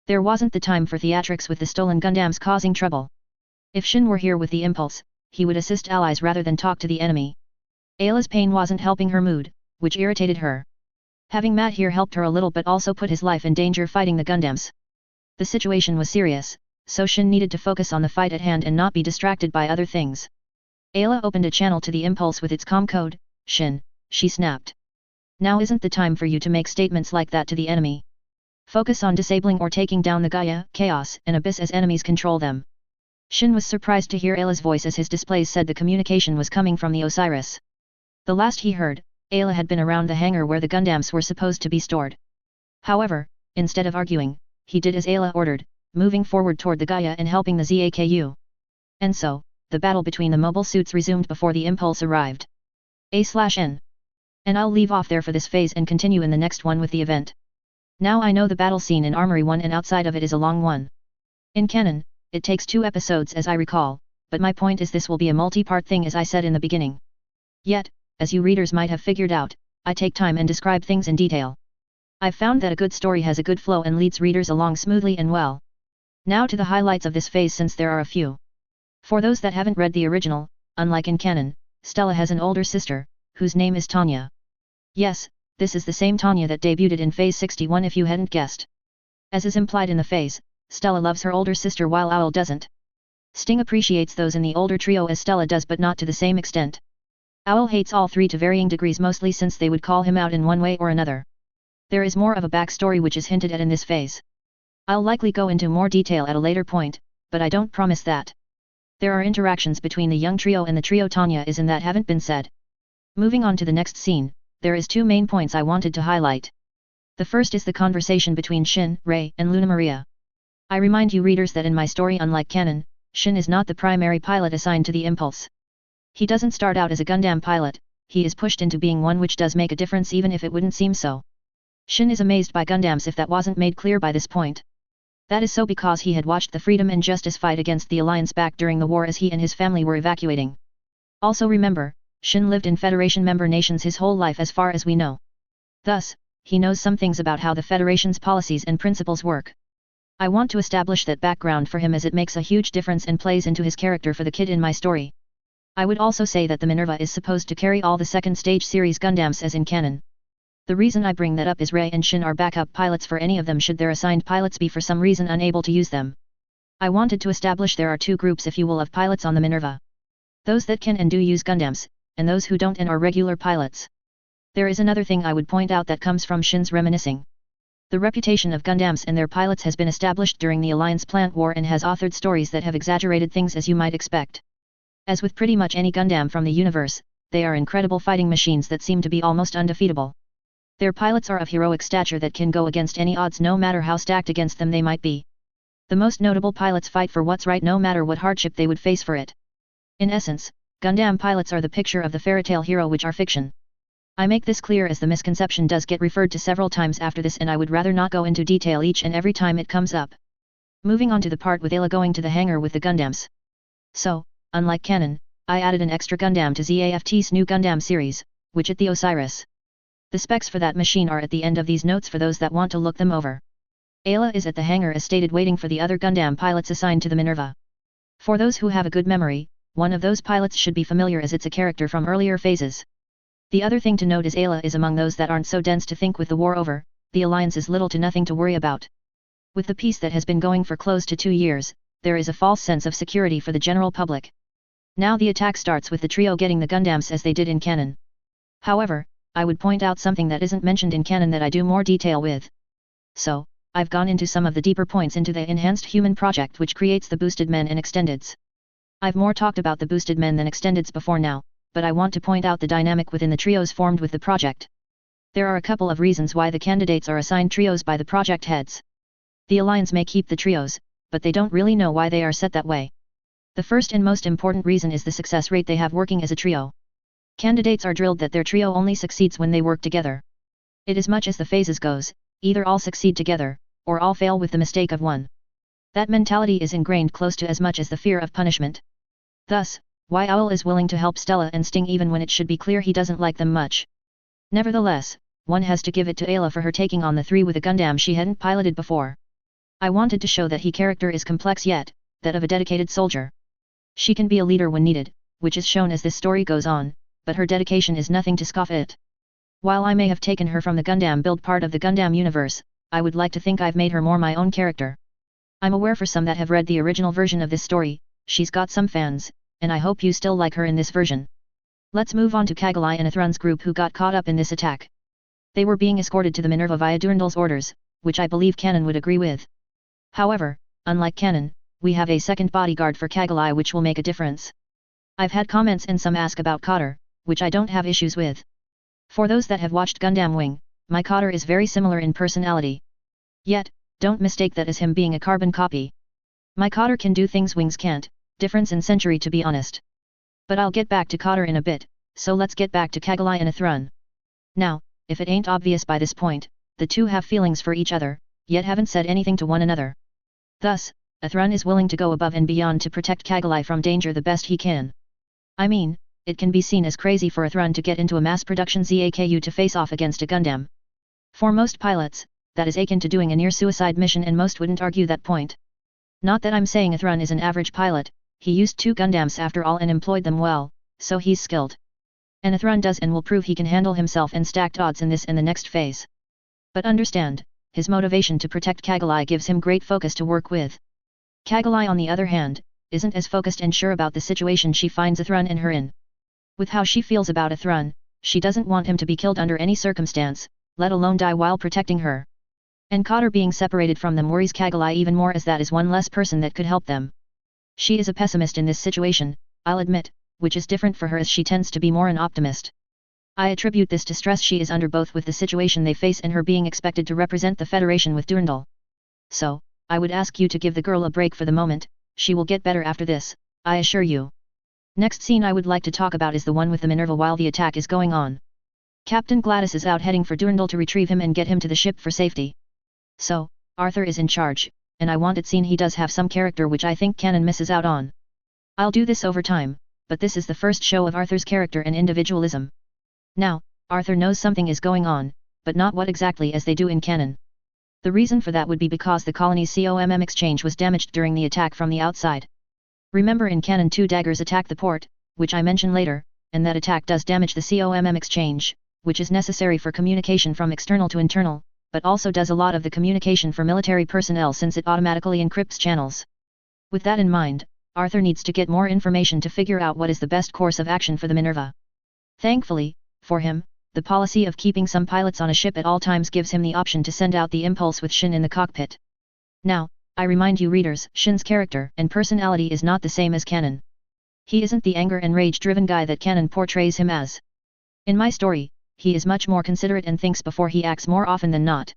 There wasn't the time for theatrics with the stolen Gundams causing trouble. If Shin were here with the Impulse, he would assist allies rather than talk to the enemy. Ayla's pain wasn't helping her mood, which irritated her. Having Matt here helped her a little but also put his life in danger fighting the Gundams. The situation was serious, so Shin needed to focus on the fight at hand and not be distracted by other things. Ayla opened a channel to the Impulse with its comm code. Shin, she snapped. Now isn't the time for you to make statements like that to the enemy. Focus on disabling or taking down the Gaia, Chaos, and Abyss as enemies control them. Shin was surprised to hear Ayla's voice as his displays said the communication was coming from the Osiris. The last he heard, Ayla had been around the hangar where the Gundams were supposed to be stored. However, instead of arguing, he did as Ayla ordered, moving forward toward the Gaia and helping the ZAKU. And so, the battle between the mobile suits resumed before the impulse arrived. A/N. And I'll leave off there for this phase and continue in the next one with the event. Now I know the battle scene in Armory 1 and outside of it is a long one. In canon, it takes 2 episodes as I recall, but my point is this will be a multi-part thing as I said in the beginning. Yet, as you readers might have figured out, I take time and describe things in detail. I've found that a good story has a good flow and leads readers along smoothly and well. Now to the highlights of this phase since there are a few. For those that haven't read the original, unlike in canon, Stella has an older sister, whose name is Tanya. Yes, this is the same Tanya that debuted in Phase 61 if you hadn't guessed. As is implied in the phase, Stella loves her older sister while Owl doesn't. Sting appreciates those in the older trio as Stella does but not to the same extent. Owl hates all 3 to varying degrees mostly since they would call him out in one way or another. There is more of a backstory which is hinted at in this phase. I'll likely go into more detail at a later point, but I don't promise that. There are interactions between the young trio and the trio Tanya is in that haven't been said. Moving on to the next scene, there is 2 main points I wanted to highlight. The first is the conversation between Shin, Rei, and Luna Maria. I remind you readers that in my story unlike canon, Shin is not the primary pilot assigned to the Impulse. He doesn't start out as a Gundam pilot, he is pushed into being one which does make a difference even if it wouldn't seem so. Shin is amazed by Gundams if that wasn't made clear by this point. That is so because he had watched the Freedom and Justice fight against the Alliance back during the war as he and his family were evacuating. Also remember, Shin lived in Federation member nations his whole life as far as we know. Thus, he knows some things about how the Federation's policies and principles work. I want to establish that background for him as it makes a huge difference and plays into his character for the kid in my story. I would also say that the Minerva is supposed to carry all the second stage series Gundams as in canon. The reason I bring that up is Rei and Shin are backup pilots for any of them should their assigned pilots be for some reason unable to use them. I wanted to establish there are 2 groups if you will of pilots on the Minerva. Those that can and do use Gundams, and those who don't and are regular pilots. There is another thing I would point out that comes from Shin's reminiscing. The reputation of Gundams and their pilots has been established during the Alliance plant war and has authored stories that have exaggerated things as you might expect. As with pretty much any Gundam from the universe, they are incredible fighting machines that seem to be almost undefeatable. Their pilots are of heroic stature that can go against any odds no matter how stacked against them they might be. The most notable pilots fight for what's right no matter what hardship they would face for it. In essence, Gundam pilots are the picture of the fairytale hero which are fiction. I make this clear as the misconception does get referred to several times after this and I would rather not go into detail each and every time it comes up. Moving on to the part with Ayla going to the hangar with the Gundams. So, unlike canon, I added an extra Gundam to ZAFT's new Gundam series, which is the Osiris. The specs for that machine are at the end of these notes for those that want to look them over. Ayla is at the hangar as stated waiting for the other Gundam pilots assigned to the Minerva. For those who have a good memory, one of those pilots should be familiar as it's a character from earlier phases. The other thing to note is Ayla is among those that aren't so dense to think with the war over, the Alliance is little to nothing to worry about. With the peace that has been going for close to 2 years, there is a false sense of security for the general public. Now the attack starts with the trio getting the Gundams as they did in canon. However, I would point out something that isn't mentioned in canon that I do more detail with. So, I've gone into some of the deeper points into the Enhanced Human project which creates the boosted men and extendeds. I've more talked about the boosted men than extendeds before now, but I want to point out the dynamic within the trios formed with the project. There are a couple of reasons why the candidates are assigned trios by the project heads. The Alliance may keep the trios, but they don't really know why they are set that way. The first and most important reason is the success rate they have working as a trio. Candidates are drilled that their trio only succeeds when they work together. It is much as the phases goes, either all succeed together, or all fail with the mistake of one. That mentality is ingrained close to as much as the fear of punishment. Thus, why Owl is willing to help Stella and Sting even when it should be clear he doesn't like them much. Nevertheless, one has to give it to Ayla for her taking on the 3 with a Gundam she hadn't piloted before. I wanted to show that he character is complex yet, that of a dedicated soldier. She can be a leader when needed, which is shown as this story goes on, but her dedication is nothing to scoff at. While I may have taken her from the Gundam build part of the Gundam universe, I would like to think I've made her more my own character. I'm aware for some that have read the original version of this story, she's got some fans, and I hope you still like her in this version. Let's move on to Kagalai and Athrun's group who got caught up in this attack. They were being escorted to the Minerva via Durandal's orders, which I believe canon would agree with. However, unlike canon, we have a second bodyguard for Kagalai which will make a difference. I've had comments and some ask about Cotter, which I don't have issues with. For those that have watched Gundam Wing, my Cotter is very similar in personality. Yet, don't mistake that as him being a carbon copy. My Cotter can do things Wings can't, difference in century to be honest. But I'll get back to Cotter in a bit, so let's get back to Kagalai and Athrun. Now, if it ain't obvious by this point, the two have feelings for each other, yet haven't said anything to one another. Thus, Athrun is willing to go above and beyond to protect Kagalai from danger the best he can. I mean, it can be seen as crazy for Athrun to get into a mass production ZAKU to face off against a Gundam. For most pilots, that is akin to doing a near-suicide mission and most wouldn't argue that point. Not that I'm saying Athrun is an average pilot, he used 2 Gundams after all and employed them well, so he's skilled. And Athrun does and will prove he can handle himself and stacked odds in this and the next phase. But understand, his motivation to protect Kagalai gives him great focus to work with. Kagalai on the other hand, isn't as focused and sure about the situation she finds Athrun and her in. With how she feels about Athrun, she doesn't want him to be killed under any circumstance, let alone die while protecting her. And Cotter being separated from them worries Kagalai even more as that is one less person that could help them. She is a pessimist in this situation, I'll admit, which is different for her as she tends to be more an optimist. I attribute this to stress she is under both with the situation they face and her being expected to represent the Federation with Durandal. So, I would ask you to give the girl a break for the moment, she will get better after this, I assure you. Next scene I would like to talk about is the one with the Minerva while the attack is going on. Captain Gladys is out heading for Durandal to retrieve him and get him to the ship for safety. So, Arthur is in charge, and I want it seen he does have some character which I think canon misses out on. I'll do this over time, but this is the first show of Arthur's character and individualism. Now, Arthur knows something is going on, but not what exactly as they do in canon. The reason for that would be because the colony's COMM exchange was damaged during the attack from the outside. Remember in canon 2 daggers attack the port, which I mention later, and that attack does damage the COMM exchange, which is necessary for communication from external to internal, but also does a lot of the communication for military personnel since it automatically encrypts channels. With that in mind, Arthur needs to get more information to figure out what is the best course of action for the Minerva. Thankfully, for him, the policy of keeping some pilots on a ship at all times gives him the option to send out the impulse with Shin in the cockpit. Now, I remind you readers, Shin's character and personality is not the same as canon. He isn't the anger and rage-driven guy that canon portrays him as. In my story, he is much more considerate and thinks before he acts more often than not.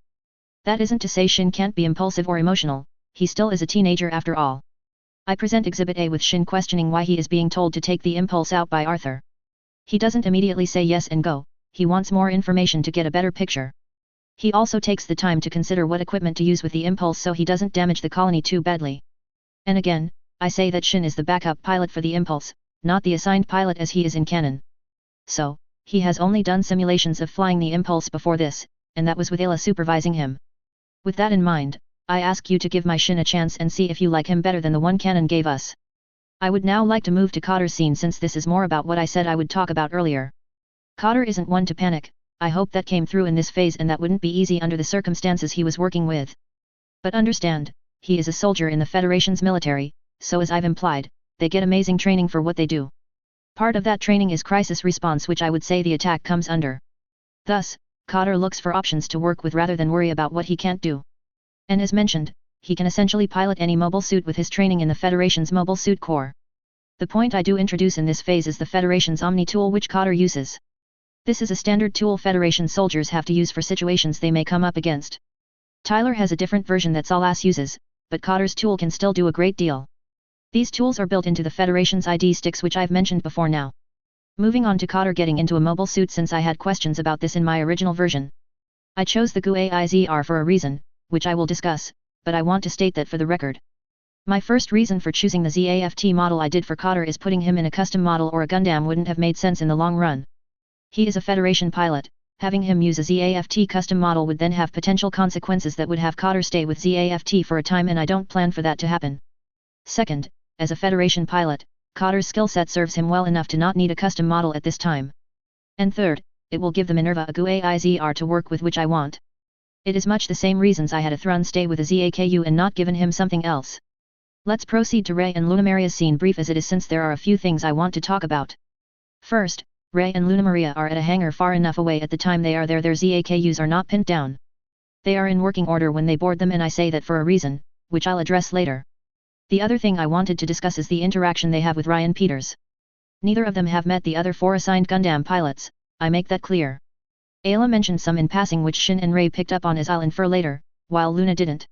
That isn't to say Shin can't be impulsive or emotional, he still is a teenager after all. I present Exhibit A with Shin questioning why he is being told to take the impulse out by Arthur. He doesn't immediately say yes and go. He wants more information to get a better picture. He also takes the time to consider what equipment to use with the impulse so he doesn't damage the colony too badly. And again, I say that Shin is the backup pilot for the impulse, not the assigned pilot as he is in canon. So, he has only done simulations of flying the impulse before this, and that was with Ayla supervising him. With that in mind, I ask you to give my Shin a chance and see if you like him better than the one canon gave us. I would now like to move to Cotter's scene since this is more about what I said I would talk about earlier. Cotter isn't one to panic, I hope that came through in this phase and that wouldn't be easy under the circumstances he was working with. But understand, he is a soldier in the Federation's military, so as I've implied, they get amazing training for what they do. Part of that training is crisis response which I would say the attack comes under. Thus, Cotter looks for options to work with rather than worry about what he can't do. And as mentioned, he can essentially pilot any mobile suit with his training in the Federation's Mobile Suit Corps. The point I do introduce in this phase is the Federation's Omni tool which Cotter uses. This is a standard tool Federation soldiers have to use for situations they may come up against. Tyler has a different version that Salas uses, but Cotter's tool can still do a great deal. These tools are built into the Federation's ID sticks which I've mentioned before now. Moving on to Cotter getting into a mobile suit since I had questions about this in my original version. I chose the GUAIZR for a reason, which I will discuss, but I want to state that for the record. My first reason for choosing the ZAFT model I did for Cotter is putting him in a custom model or a Gundam wouldn't have made sense in the long run. He is a Federation pilot, having him use a ZAFT custom model would then have potential consequences that would have Cotter stay with ZAFT for a time and I don't plan for that to happen. Second, as a Federation pilot, Cotter's skill set serves him well enough to not need a custom model at this time. And third, it will give the Minerva a GUAIZR to work with which I want. It is much the same reasons I had Athrun stay with a ZAKU and not given him something else. Let's proceed to Rei and Lunamaria's scene brief as it is since there are a few things I want to talk about. First, Rei and Luna Maria are at a hangar far enough away at the time they are there their ZAKUs are not pinned down. They are in working order when they board them and I say that for a reason, which I'll address later. The other thing I wanted to discuss is the interaction they have with Ryan Peters. Neither of them have met the other 4 assigned Gundam pilots, I make that clear. Ayla mentioned some in passing which Shin and Ray picked up on as I'll infer later, while Luna didn't.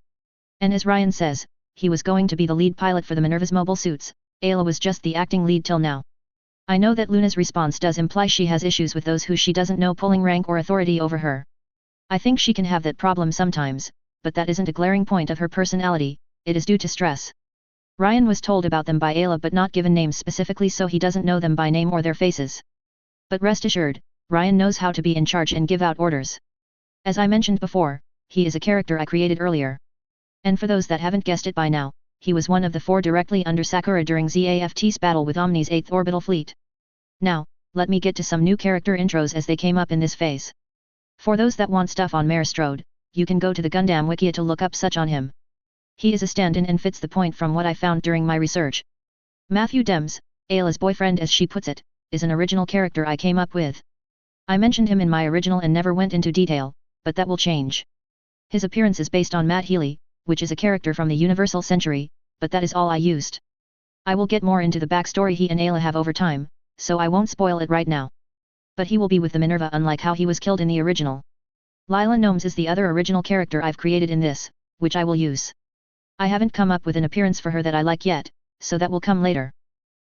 And as Ryan says, he was going to be the lead pilot for the Minerva's mobile suits, Ayla was just the acting lead till now. I know that Luna's response does imply she has issues with those who she doesn't know pulling rank or authority over her. I think she can have that problem sometimes, but that isn't a glaring point of her personality, it is due to stress. Ryan was told about them by Ayla but not given names specifically, so he doesn't know them by name or their faces. But rest assured, Ryan knows how to be in charge and give out orders. As I mentioned before, he is a character I created earlier. And for those that haven't guessed it by now, he was one of the 4 directly under Sakura during ZAFT's battle with Omni's 8th Orbital Fleet. Now, let me get to some new character intros as they came up in this phase. For those that want stuff on Mare Strode, you can go to the Gundam Wikia to look up such on him. He is a stand-in and fits the point from what I found during my research. Matthew Dems, Ayla's boyfriend as she puts it, is an original character I came up with. I mentioned him in my original and never went into detail, but that will change. His appearance is based on Matt Healy, which is a character from the Universal Century, but that is all I used. I will get more into the backstory he and Ayla have over time, so I won't spoil it right now. But he will be with the Minerva unlike how he was killed in the original. Lila Gnomes is the other original character I've created in this, which I will use. I haven't come up with an appearance for her that I like yet, so that will come later.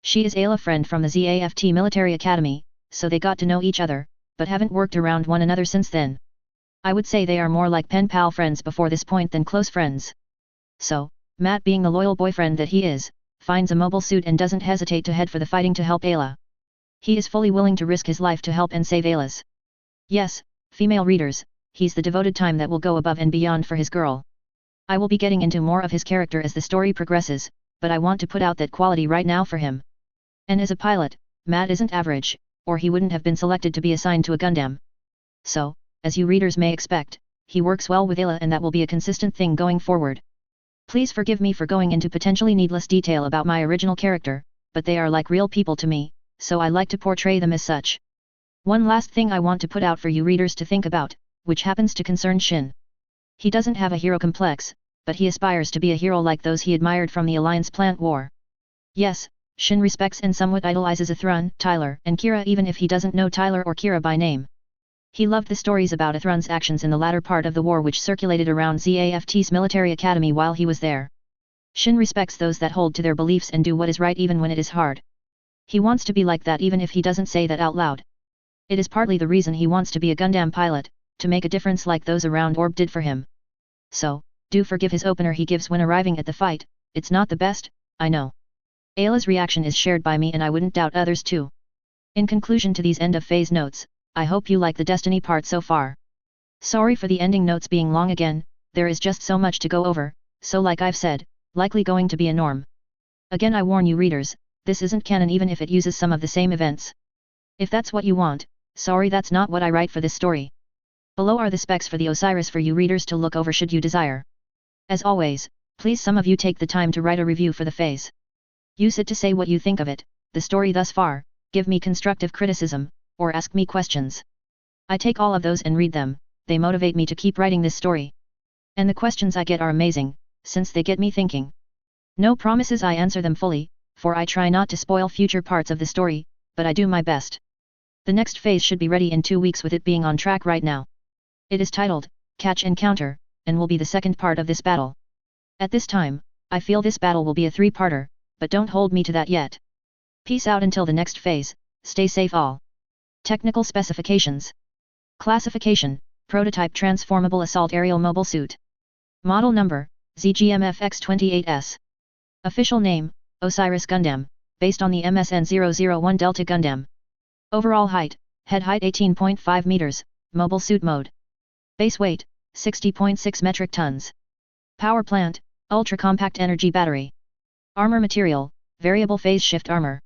She is Ayla's friend from the ZAFT Military Academy, so they got to know each other, but haven't worked around one another since then. I would say they are more like pen-pal friends before this point than close friends. So, Matt, being the loyal boyfriend that he is, finds a mobile suit and doesn't hesitate to head for the fighting to help Ayla. He is fully willing to risk his life to help and save Ayla's. Yes, female readers, he's the devoted time that will go above and beyond for his girl. I will be getting into more of his character as the story progresses, but I want to put out that quality right now for him. And as a pilot, Matt isn't average, or he wouldn't have been selected to be assigned to a Gundam. So, as you readers may expect, he works well with Ayla and that will be a consistent thing going forward. Please forgive me for going into potentially needless detail about my original character, but they are like real people to me, so I like to portray them as such. One last thing I want to put out for you readers to think about, which happens to concern Shin. He doesn't have a hero complex, but he aspires to be a hero like those he admired from the Alliance Plant War. Yes, Shin respects and somewhat idolizes Athrun, Tyler, and Kira even if he doesn't know Tyler or Kira by name. He loved the stories about Athrun's actions in the latter part of the war which circulated around ZAFT's military academy while he was there. Shin respects those that hold to their beliefs and do what is right even when it is hard. He wants to be like that even if he doesn't say that out loud. It is partly the reason he wants to be a Gundam pilot, to make a difference like those around Orb did for him. So, do forgive his opener he gives when arriving at the fight, it's not the best, I know. Ayla's reaction is shared by me and I wouldn't doubt others too. In conclusion to these end of phase notes, I hope you like the Destiny part so far. Sorry for the ending notes being long again, there is just so much to go over, so like I've said, likely going to be a norm. Again I warn you readers, this isn't canon even if it uses some of the same events. If that's what you want, sorry that's not what I write for this story. Below are the specs for the Osiris for you readers to look over should you desire. As always, please some of you take the time to write a review for the phase. Use it to say what you think of it, the story thus far, give me constructive criticism, or ask me questions. I take all of those and read them, they motivate me to keep writing this story. And the questions I get are amazing, since they get me thinking. No promises I answer them fully, for I try not to spoil future parts of the story, but I do my best. The next phase should be ready in 2 weeks with it being on track right now. It is titled, Catch and Counter, and will be the second part of this battle. At this time, I feel this battle will be a 3-parter, but don't hold me to that yet. Peace out until the next phase, stay safe all. Technical specifications. Classification, Prototype Transformable Assault Aerial Mobile Suit. Model Number, ZGMFX28S. Official Name, Osiris Gundam, based on the MSN-001 Delta Gundam. Overall height, head height 18.5 meters, Mobile Suit Mode. Base weight, 60.6 metric tons. Power plant, Ultra Compact Energy Battery. Armor material, Variable Phase Shift Armor.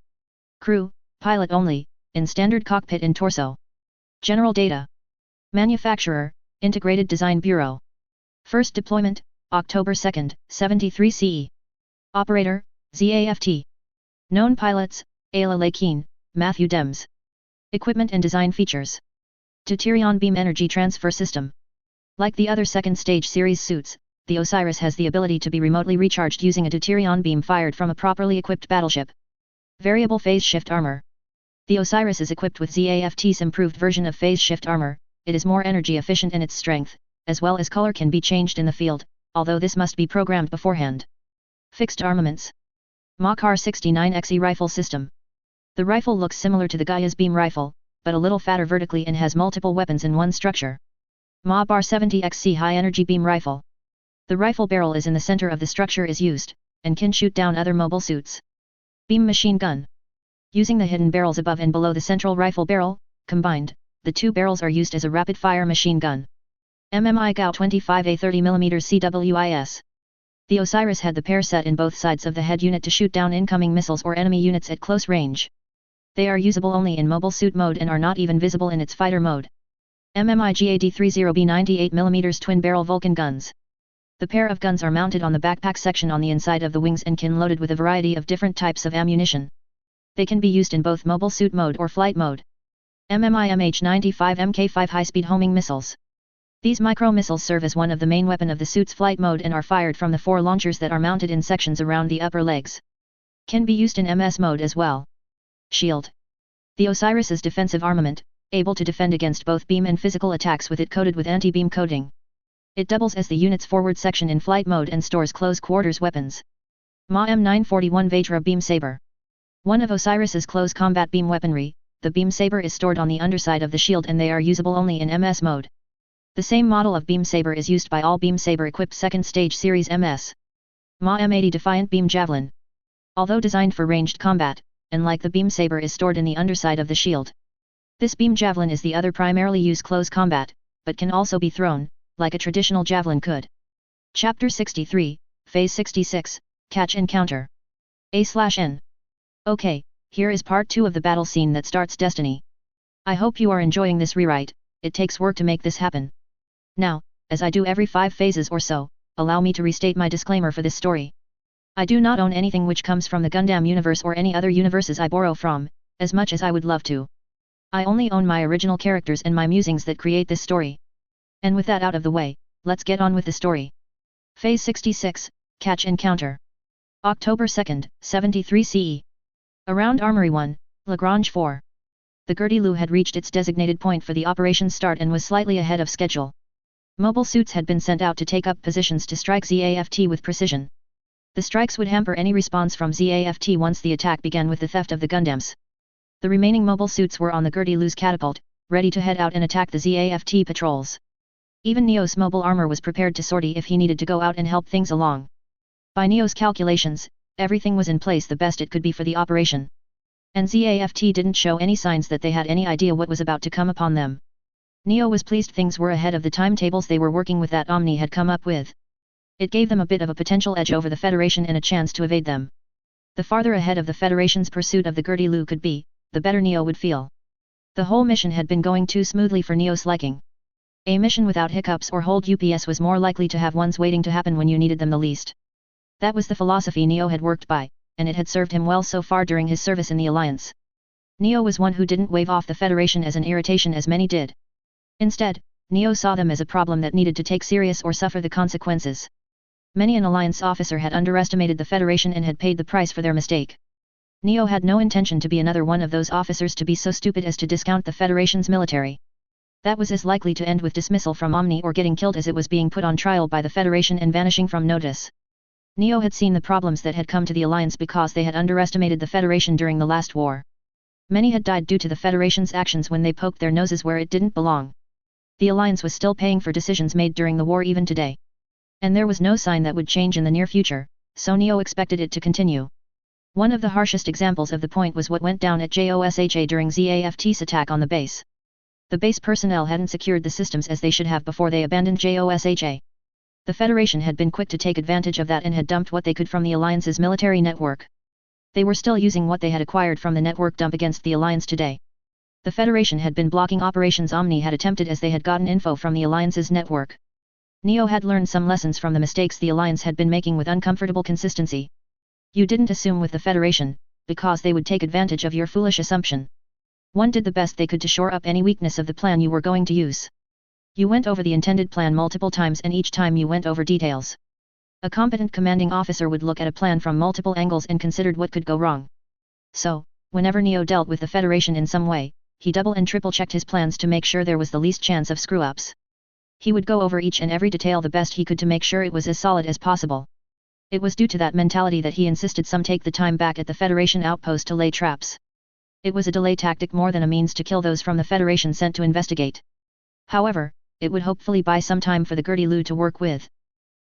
Crew, Pilot only, in Standard Cockpit in Torso. General Data. Manufacturer, Integrated Design Bureau. First deployment, October 2, 73 CE. Operator, ZAFT. Known pilots, Ayla Lakeen, Matthew Dems. Equipment and design features. Deuterion Beam Energy Transfer System. Like the other second stage series suits, the Osiris has the ability to be remotely recharged using a deuterion beam fired from a properly equipped battleship. Variable phase shift armor. The Osiris is equipped with ZAFT's improved version of phase shift armor. It is more energy efficient in its strength, as well as color can be changed in the field, although this must be programmed beforehand. Fixed armaments. Makar 69xe rifle system. The rifle looks similar to the Gaia's beam rifle, but a little fatter vertically and has multiple weapons in one structure. Bar 70XC high energy beam rifle. The rifle barrel is in the center of the structure is used, and can shoot down other mobile suits. Beam machine gun. Using the hidden barrels above and below the central rifle barrel, combined, the two barrels are used as a rapid-fire machine gun. MMI GAU 25A 30mm CWIS. The Osiris had the pair set in both sides of the head unit to shoot down incoming missiles or enemy units at close range. They are usable only in mobile suit mode and are not even visible in its fighter mode. MMI GAD30B 98mm twin-barrel Vulcan guns. The pair of guns are mounted on the backpack section on the inside of the wings and can loaded with a variety of different types of ammunition. They can be used in both mobile suit mode or flight mode. MMI MH95 Mk5 high-speed homing missiles. These micro-missiles serve as one of the main weapon of the suit's flight mode and are fired from the 4 launchers that are mounted in sections around the upper legs. Can be used in MS mode as well. Shield. The Osiris's defensive armament, able to defend against both beam and physical attacks with it coated with anti-beam coating. It doubles as the unit's forward section in flight mode and stores close quarters weapons. Ma M941 Vajra Beam Saber. One of Osiris's close combat beam weaponry, the beam saber is stored on the underside of the shield and they are usable only in MS mode. The same model of beam saber is used by all beam saber equipped second stage series MS. Ma M80 Defiant Beam Javelin. Although designed for ranged combat, and like the beam saber is stored in the underside of the shield. This beam javelin is the other primarily used close combat, but can also be thrown, like a traditional javelin could. Chapter 63, Phase 66, Catch and Counter. A/N. Okay, here is part 2 of the battle scene that starts Destiny. I hope you are enjoying this rewrite, it takes work to make this happen. Now, as I do every 5 phases or so, allow me to restate my disclaimer for this story. I do not own anything which comes from the Gundam universe or any other universes I borrow from, as much as I would love to. I only own my original characters and my musings that create this story. And with that out of the way, let's get on with the story. Phase 66, Catch and Counter. October 2nd, 73 CE. Around Armory 1, Lagrange 4. The Gertie-Lu had reached its designated point for the operation start and was slightly ahead of schedule. Mobile suits had been sent out to take up positions to strike ZAFT with precision. The strikes would hamper any response from ZAFT once the attack began with the theft of the Gundams. The remaining mobile suits were on the Gertie-Lu's catapult, ready to head out and attack the ZAFT patrols. Even Neo's mobile armor was prepared to sortie if he needed to go out and help things along. By Neo's calculations, everything was in place the best it could be for the operation. And ZAFT didn't show any signs that they had any idea what was about to come upon them. Neo was pleased things were ahead of the timetables they were working with that Omni had come up with. It gave them a bit of a potential edge over the Federation and a chance to evade them. The farther ahead of the Federation's pursuit of the Gertie-Lu could be, the better Neo would feel. The whole mission had been going too smoothly for Neo's liking. A mission without hiccups or hold UPS was more likely to have ones waiting to happen when you needed them the least. That was the philosophy Neo had worked by, and it had served him well so far during his service in the Alliance. Neo was one who didn't wave off the Federation as an irritation as many did. Instead, Neo saw them as a problem that needed to take serious or suffer the consequences. Many an Alliance officer had underestimated the Federation and had paid the price for their mistake. Neo had no intention to be another one of those officers to be so stupid as to discount the Federation's military. That was as likely to end with dismissal from Omni or getting killed as it was being put on trial by the Federation and vanishing from notice. Neo had seen the problems that had come to the Alliance because they had underestimated the Federation during the last war. Many had died due to the Federation's actions when they poked their noses where it didn't belong. The Alliance was still paying for decisions made during the war even today. And there was no sign that would change in the near future, so Neo expected it to continue. One of the harshest examples of the point was what went down at JOSHA during ZAFT's attack on the base. The base personnel hadn't secured the systems as they should have before they abandoned JOSHA. The Federation had been quick to take advantage of that and had dumped what they could from the Alliance's military network. They were still using what they had acquired from the network dump against the Alliance today. The Federation had been blocking operations Omni had attempted as they had gotten info from the Alliance's network. Neo had learned some lessons from the mistakes the Alliance had been making with uncomfortable consistency. You didn't assume with the Federation, because they would take advantage of your foolish assumption. One did the best they could to shore up any weakness of the plan you were going to use. You went over the intended plan multiple times and each time you went over details. A competent commanding officer would look at a plan from multiple angles and considered what could go wrong. So, whenever Neo dealt with the Federation in some way, he double and triple checked his plans to make sure there was the least chance of screw-ups. He would go over each and every detail the best he could to make sure it was as solid as possible. It was due to that mentality that he insisted some take the time back at the Federation outpost to lay traps. It was a delay tactic more than a means to kill those from the Federation sent to investigate. However, it would hopefully buy some time for the Gertie-Lu to work with.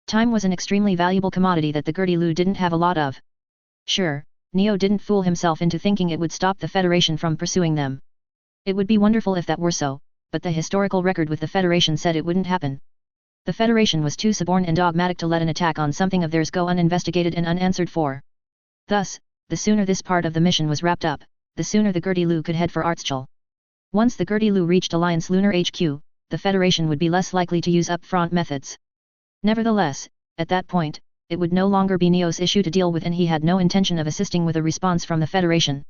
Time was an extremely valuable commodity that the Gertie-Lu didn't have a lot of. Sure, Neo didn't fool himself into thinking it would stop the Federation from pursuing them. It would be wonderful if that were so, but the historical record with the Federation said it wouldn't happen. The Federation was too stubborn and dogmatic to let an attack on something of theirs go uninvestigated and unanswered for. Thus, the sooner this part of the mission was wrapped up, the sooner the Gertie-Lu could head for Artschel. Once the Gertie-Lu reached Alliance Lunar HQ, the Federation would be less likely to use upfront methods. Nevertheless, at that point, it would no longer be Neo's issue to deal with and he had no intention of assisting with a response from the Federation.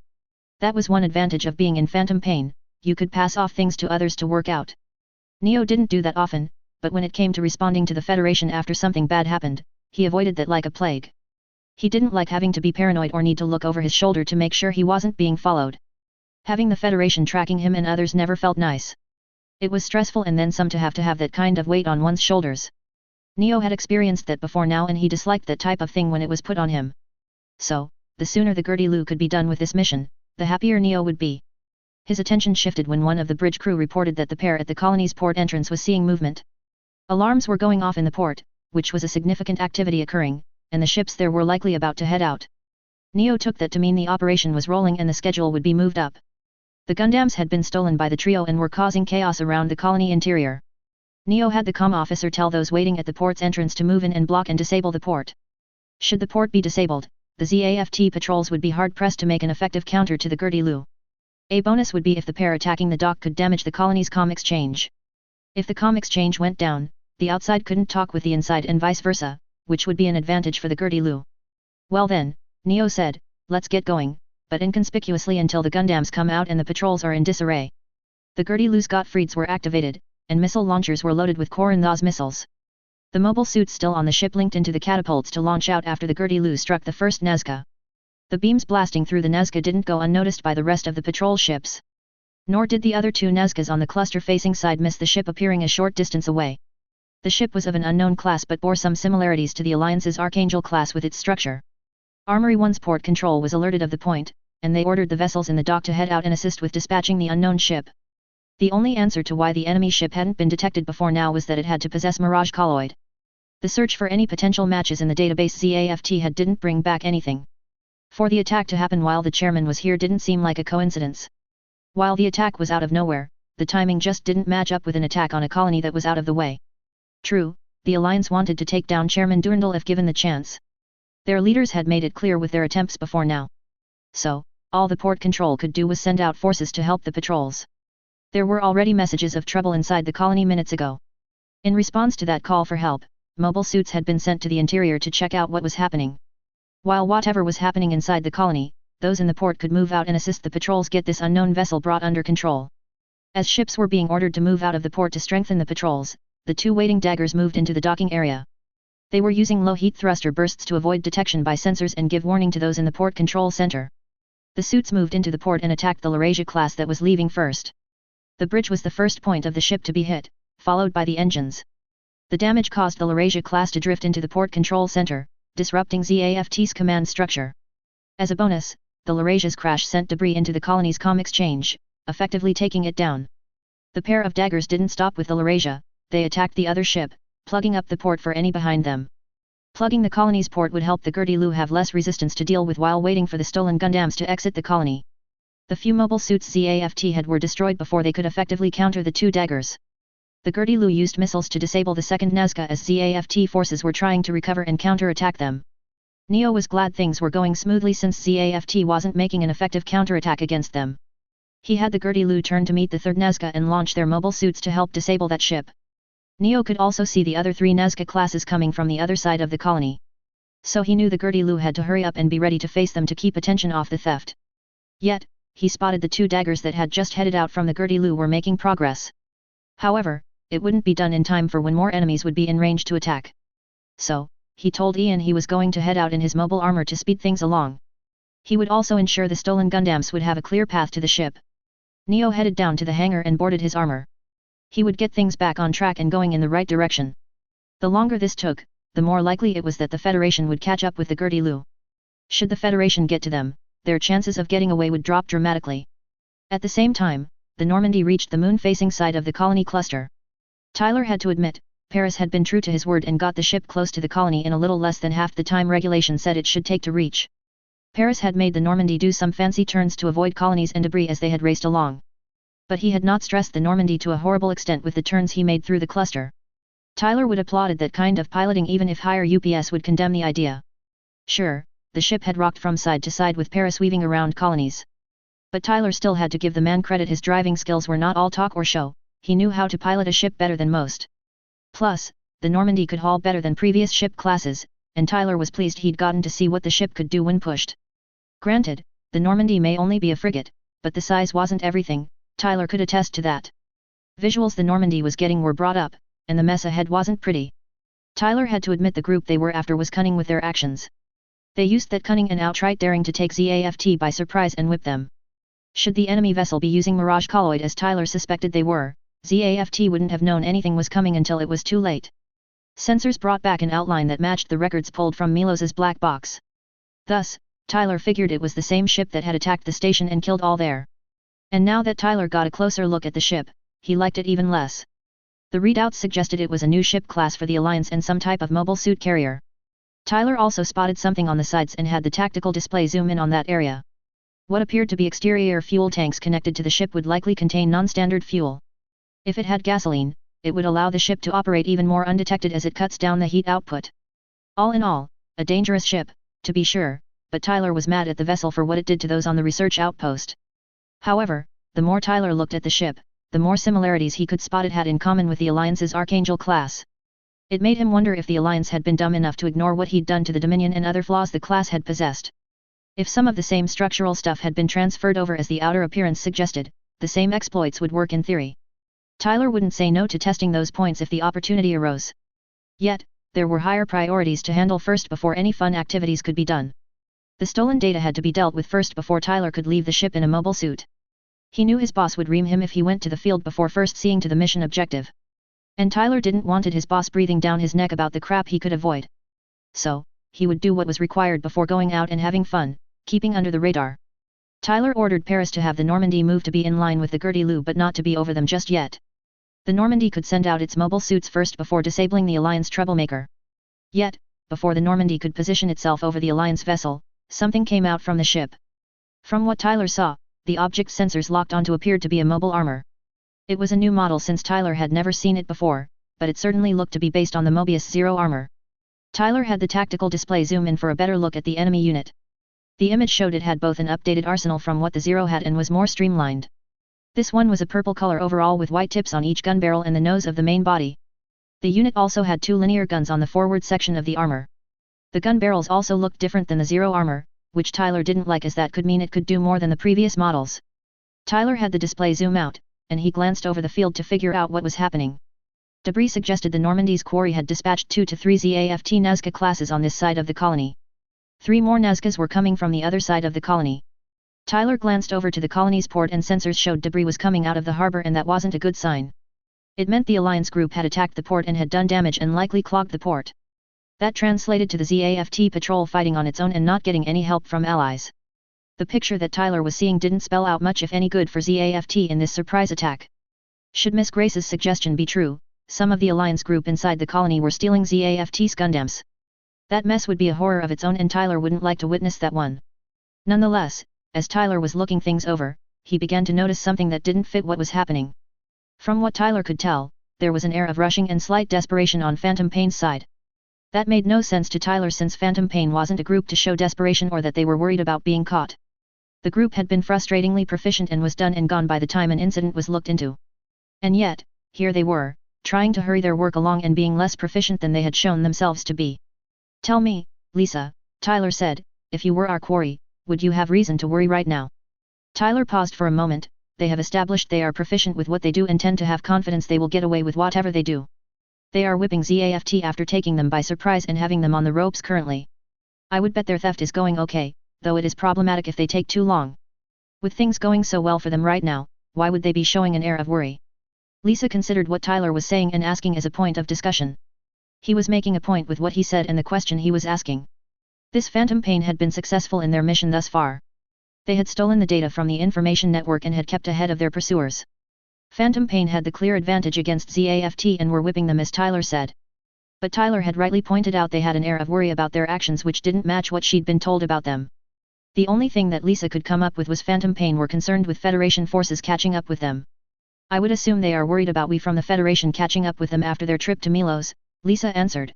That was one advantage of being in phantom pain, you could pass off things to others to work out. Neo didn't do that often, but when it came to responding to the Federation after something bad happened, he avoided that like a plague. He didn't like having to be paranoid or need to look over his shoulder to make sure he wasn't being followed. Having the Federation tracking him and others never felt nice. It was stressful and then some to have that kind of weight on one's shoulders. Neo had experienced that before now and he disliked that type of thing when it was put on him. So, the sooner the Gertie-Lu could be done with this mission, the happier Neo would be. His attention shifted when one of the bridge crew reported that the pair at the colony's port entrance was seeing movement. Alarms were going off in the port, which was a significant activity occurring, and the ships there were likely about to head out. Neo took that to mean the operation was rolling and the schedule would be moved up. The Gundams had been stolen by the trio and were causing chaos around the colony interior. Neo had the comm officer tell those waiting at the port's entrance to move in and block and disable the port. Should the port be disabled, the ZAFT patrols would be hard-pressed to make an effective counter to the Gertie-Lu. A bonus would be if the pair attacking the dock could damage the colony's comm exchange. If the comm exchange went down, the outside couldn't talk with the inside and vice versa, which would be an advantage for the Gertie-Lu. Well then, Neo said, let's get going, but inconspicuously until the Gundams come out and the patrols are in disarray. The Gertie-Lu's Gottfrieds were activated, and missile launchers were loaded with Koran-Thas missiles. The mobile suits still on the ship linked into the catapults to launch out after the Gertie-Lu struck the first Nazca. The beams blasting through the Nazca didn't go unnoticed by the rest of the patrol ships. Nor did the other two Nazcas on the cluster-facing side miss the ship appearing a short distance away. The ship was of an unknown class but bore some similarities to the Alliance's Archangel class with its structure. Armory 1's port control was alerted of the point, and they ordered the vessels in the dock to head out and assist with dispatching the unknown ship. The only answer to why the enemy ship hadn't been detected before now was that it had to possess Mirage colloid. The search for any potential matches in the database ZAFT didn't bring back anything. For the attack to happen while the chairman was here didn't seem like a coincidence. While the attack was out of nowhere, the timing just didn't match up with an attack on a colony that was out of the way. True, the Alliance wanted to take down Chairman Durandal if given the chance. Their leaders had made it clear with their attempts before now. So, all the port control could do was send out forces to help the patrols. There were already messages of trouble inside the colony minutes ago. In response to that call for help, mobile suits had been sent to the interior to check out what was happening. While whatever was happening inside the colony, those in the port could move out and assist the patrols get this unknown vessel brought under control. As ships were being ordered to move out of the port to strengthen the patrols, the two waiting daggers moved into the docking area. They were using low-heat thruster bursts to avoid detection by sensors and give warning to those in the port control center. The suits moved into the port and attacked the Laurasia class that was leaving first. The bridge was the first point of the ship to be hit, followed by the engines. The damage caused the Laurasia class to drift into the port control center, disrupting ZAFT's command structure. As a bonus, the Laurasia's crash sent debris into the colony's comm exchange, effectively taking it down. The pair of daggers didn't stop with the Laurasia, they attacked the other ship, plugging up the port for any behind them. Plugging the colony's port would help the Gertie-Lu have less resistance to deal with while waiting for the stolen Gundams to exit the colony. The few mobile suits ZAFT had were destroyed before they could effectively counter the two daggers. The Gertie-Lu used missiles to disable the second Nazca as ZAFT forces were trying to recover and counter-attack them. Neo was glad things were going smoothly since ZAFT wasn't making an effective counterattack against them. He had the Gertie-Lu turn to meet the third Nazca and launch their mobile suits to help disable that ship. Neo could also see the other three Nazca classes coming from the other side of the colony. So he knew the Gertie-Lu had to hurry up and be ready to face them to keep attention off the theft. Yet, he spotted the two daggers that had just headed out from the Gertie-Lu were making progress. However, it wouldn't be done in time for when more enemies would be in range to attack. So, he told Ian he was going to head out in his mobile armor to speed things along. He would also ensure the stolen Gundams would have a clear path to the ship. Neo headed down to the hangar and boarded his armor. He would get things back on track and going in the right direction. The longer this took, the more likely it was that the Federation would catch up with the Gertie Lu. Should the Federation get to them, their chances of getting away would drop dramatically. At the same time, the Normandy reached the moon-facing side of the colony cluster. Tyler had to admit, Paris had been true to his word and got the ship close to the colony in a little less than half the time regulation said it should take to reach. Paris had made the Normandy do some fancy turns to avoid colonies and debris as they had raced along. But he had not stressed the Normandy to a horrible extent with the turns he made through the cluster. Tyler would applauded that kind of piloting even if higher UPS would condemn the idea. Sure, the ship had rocked from side to side with Paris weaving around colonies. But Tyler still had to give the man credit, his driving skills were not all talk or show, he knew how to pilot a ship better than most. Plus, the Normandy could haul better than previous ship classes, and Tyler was pleased he'd gotten to see what the ship could do when pushed. Granted, the Normandy may only be a frigate, but the size wasn't everything, Tyler could attest to that. Visuals the Normandy was getting were brought up, and the mess ahead wasn't pretty. Tyler had to admit the group they were after was cunning with their actions. They used that cunning and outright daring to take ZAFT by surprise and whip them. Should the enemy vessel be using Mirage colloid as Tyler suspected they were, ZAFT wouldn't have known anything was coming until it was too late. Sensors brought back an outline that matched the records pulled from Milos's black box. Thus, Tyler figured it was the same ship that had attacked the station and killed all there. And now that Tyler got a closer look at the ship, he liked it even less. The readouts suggested it was a new ship class for the Alliance and some type of mobile suit carrier. Tyler also spotted something on the sides and had the tactical display zoom in on that area. What appeared to be exterior fuel tanks connected to the ship would likely contain non-standard fuel. If it had gasoline, it would allow the ship to operate even more undetected as it cuts down the heat output. All in all, a dangerous ship, to be sure, but Tyler was mad at the vessel for what it did to those on the research outpost. However, the more Tyler looked at the ship, the more similarities he could spot it had in common with the Alliance's Archangel class. It made him wonder if the Alliance had been dumb enough to ignore what he'd done to the Dominion and other flaws the class had possessed. If some of the same structural stuff had been transferred over as the outer appearance suggested, the same exploits would work in theory. Tyler wouldn't say no to testing those points if the opportunity arose. Yet, there were higher priorities to handle first before any fun activities could be done. The stolen data had to be dealt with first before Tyler could leave the ship in a mobile suit. He knew his boss would ream him if he went to the field before first seeing to the mission objective. And Tyler didn't wanted his boss breathing down his neck about the crap he could avoid. So, he would do what was required before going out and having fun, keeping under the radar. Tyler ordered Paris to have the Normandy move to be in line with the Gertie Lu but not to be over them just yet. The Normandy could send out its mobile suits first before disabling the Alliance troublemaker. Yet, before the Normandy could position itself over the Alliance vessel, something came out from the ship. From what Tyler saw, the object sensors locked onto appeared to be a mobile armor. It was a new model since Tyler had never seen it before, but it certainly looked to be based on the Mobius Zero armor. Tyler had the tactical display zoom in for a better look at the enemy unit. The image showed it had both an updated arsenal from what the Zero had and was more streamlined. This one was a purple color overall with white tips on each gun barrel and the nose of the main body. The unit also had two linear guns on the forward section of the armor. The gun barrels also looked different than the Zero armor, which Tyler didn't like as that could mean it could do more than the previous models. Tyler had the display zoom out, and he glanced over the field to figure out what was happening. Debris suggested the Normandy's quarry had dispatched 2 to 3 ZAFT Nazca classes on this side of the colony. 3 more Nazcas were coming from the other side of the colony. Tyler glanced over to the colony's port and sensors showed debris was coming out of the harbor and that wasn't a good sign. It meant the Alliance group had attacked the port and had done damage and likely clogged the port. That translated to the ZAFT patrol fighting on its own and not getting any help from allies. The picture that Tyler was seeing didn't spell out much if any good for ZAFT in this surprise attack. Should Miss Grace's suggestion be true, some of the Alliance group inside the colony were stealing ZAFT's Gundams. That mess would be a horror of its own and Tyler wouldn't like to witness that one. Nonetheless, as Tyler was looking things over, he began to notice something that didn't fit what was happening. From what Tyler could tell, there was an air of rushing and slight desperation on Phantom Pain's side. That made no sense to Tyler since Phantom Pain wasn't a group to show desperation or that they were worried about being caught. The group had been frustratingly proficient and was done and gone by the time an incident was looked into. And yet, here they were, trying to hurry their work along and being less proficient than they had shown themselves to be. "Tell me, Lisa," Tyler said, "if you were our quarry, would you have reason to worry right now?" Tyler paused for a moment, they have established they are proficient with what they do and tend to have confidence they will get away with whatever they do. They are whipping ZAFT after taking them by surprise and having them on the ropes currently. I would bet their theft is going okay, though it is problematic if they take too long. With things going so well for them right now, why would they be showing an air of worry? Lisa considered what Tyler was saying and asking as a point of discussion. He was making a point with what he said and the question he was asking. This Phantom Pain had been successful in their mission thus far. They had stolen the data from the information network and had kept ahead of their pursuers. Phantom Pain had the clear advantage against ZAFT and were whipping them as Tyler said. But Tyler had rightly pointed out they had an air of worry about their actions which didn't match what she'd been told about them. The only thing that Lisa could come up with was Phantom Pain were concerned with Federation forces catching up with them. I would assume they are worried about we from the Federation catching up with them after their trip to Milos, Lisa answered.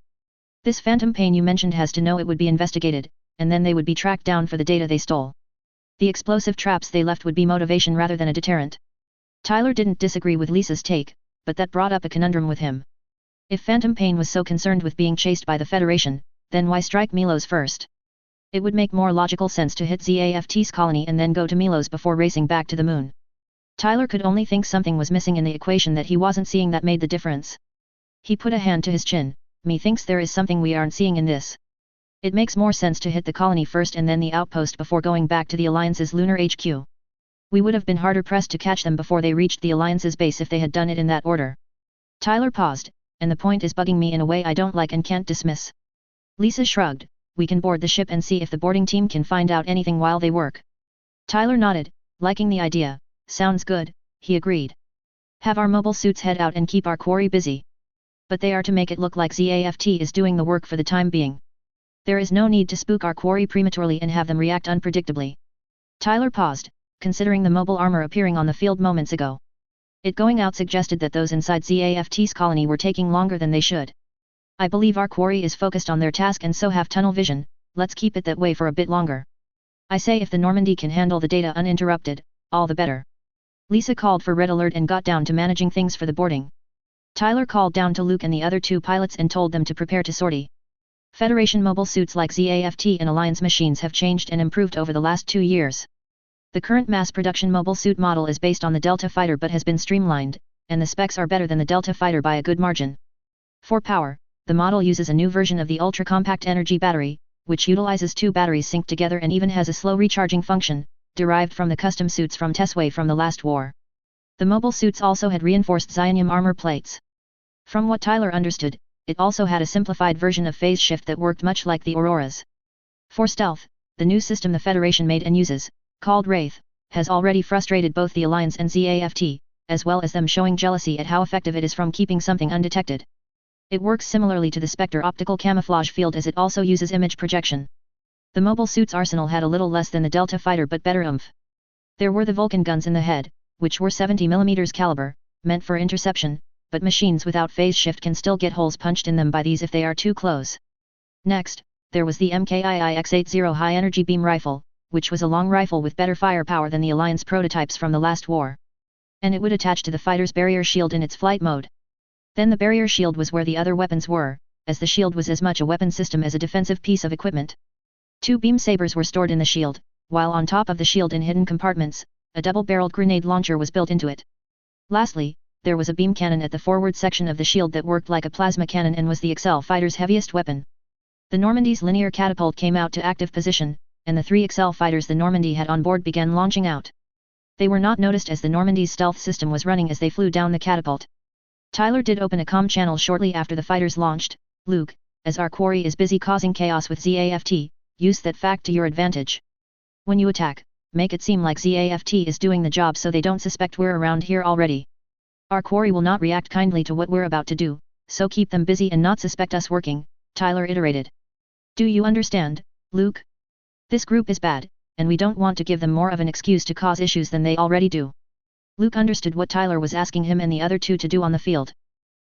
This Phantom Pain you mentioned has to know it would be investigated, and then they would be tracked down for the data they stole. The explosive traps they left would be motivation rather than a deterrent. Tyler didn't disagree with Lisa's take, but that brought up a conundrum with him. If Phantom Pain was so concerned with being chased by the Federation, then why strike Milos first? It would make more logical sense to hit ZAFT's colony and then go to Milos before racing back to the moon. Tyler could only think something was missing in the equation that he wasn't seeing that made the difference. He put a hand to his chin. Me thinks there is something we aren't seeing in this. It makes more sense to hit the colony first and then the outpost before going back to the Alliance's lunar HQ. We would have been harder pressed to catch them before they reached the Alliance's base if they had done it in that order. Tyler paused, and the point is bugging me in a way I don't like and can't dismiss. Lisa shrugged. We can board the ship and see if the boarding team can find out anything while they work. Tyler nodded, liking the idea. Sounds good, he agreed. Have our mobile suits head out and keep our quarry busy. But they are to make it look like ZAFT is doing the work for the time being. There is no need to spook our quarry prematurely and have them react unpredictably. Tyler paused, considering the mobile armor appearing on the field moments ago. It going out suggested that those inside ZAFT's colony were taking longer than they should. I believe our quarry is focused on their task and so have tunnel vision, let's keep it that way for a bit longer. I say if the Normandy can handle the data uninterrupted, all the better. Lisa called for red alert and got down to managing things for the boarding. Tyler called down to Luke and the other two pilots and told them to prepare to sortie. Federation mobile suits like ZAFT and Alliance machines have changed and improved over the last 2 years. The current mass production mobile suit model is based on the Delta Fighter but has been streamlined, and the specs are better than the Delta Fighter by a good margin. For power, the model uses a new version of the ultra-compact energy battery, which utilizes 2 batteries synced together and even has a slow recharging function, derived from the custom suits from Tesway from the last war. The mobile suits also had reinforced Xionium armor plates. From what Tyler understood, it also had a simplified version of phase shift that worked much like the Aurora's. For stealth, the new system the Federation made and uses, called Wraith, has already frustrated both the Alliance and ZAFT, as well as them showing jealousy at how effective it is from keeping something undetected. It works similarly to the Spectre optical camouflage field as it also uses image projection. The mobile suit's arsenal had a little less than the Delta Fighter but better oomph. There were the Vulcan guns in the head, which were 70mm caliber, meant for interception, but machines without phase shift can still get holes punched in them by these if they are too close. Next, there was the MKII X-80 high-energy beam rifle, which was a long rifle with better firepower than the Alliance prototypes from the last war. And it would attach to the fighter's barrier shield in its flight mode. Then the barrier shield was where the other weapons were, as the shield was as much a weapon system as a defensive piece of equipment. 2 beam sabers were stored in the shield, while on top of the shield in hidden compartments, a double-barreled grenade launcher was built into it. Lastly, there was a beam cannon at the forward section of the shield that worked like a plasma cannon and was the Excel fighter's heaviest weapon. The Normandy's linear catapult came out to active position, and the 3 Excel fighters the Normandy had on board began launching out. They were not noticed as the Normandy's stealth system was running as they flew down the catapult. Tyler did open a comm channel shortly after the fighters launched. Luke, as our quarry is busy causing chaos with ZAFT, use that fact to your advantage. When you attack, make it seem like ZAFT is doing the job so they don't suspect we're around here already. Our quarry will not react kindly to what we're about to do, so keep them busy and not suspect us working, Tyler iterated. Do you understand, Luke? This group is bad, and we don't want to give them more of an excuse to cause issues than they already do. Luke understood what Tyler was asking him and the other two to do on the field.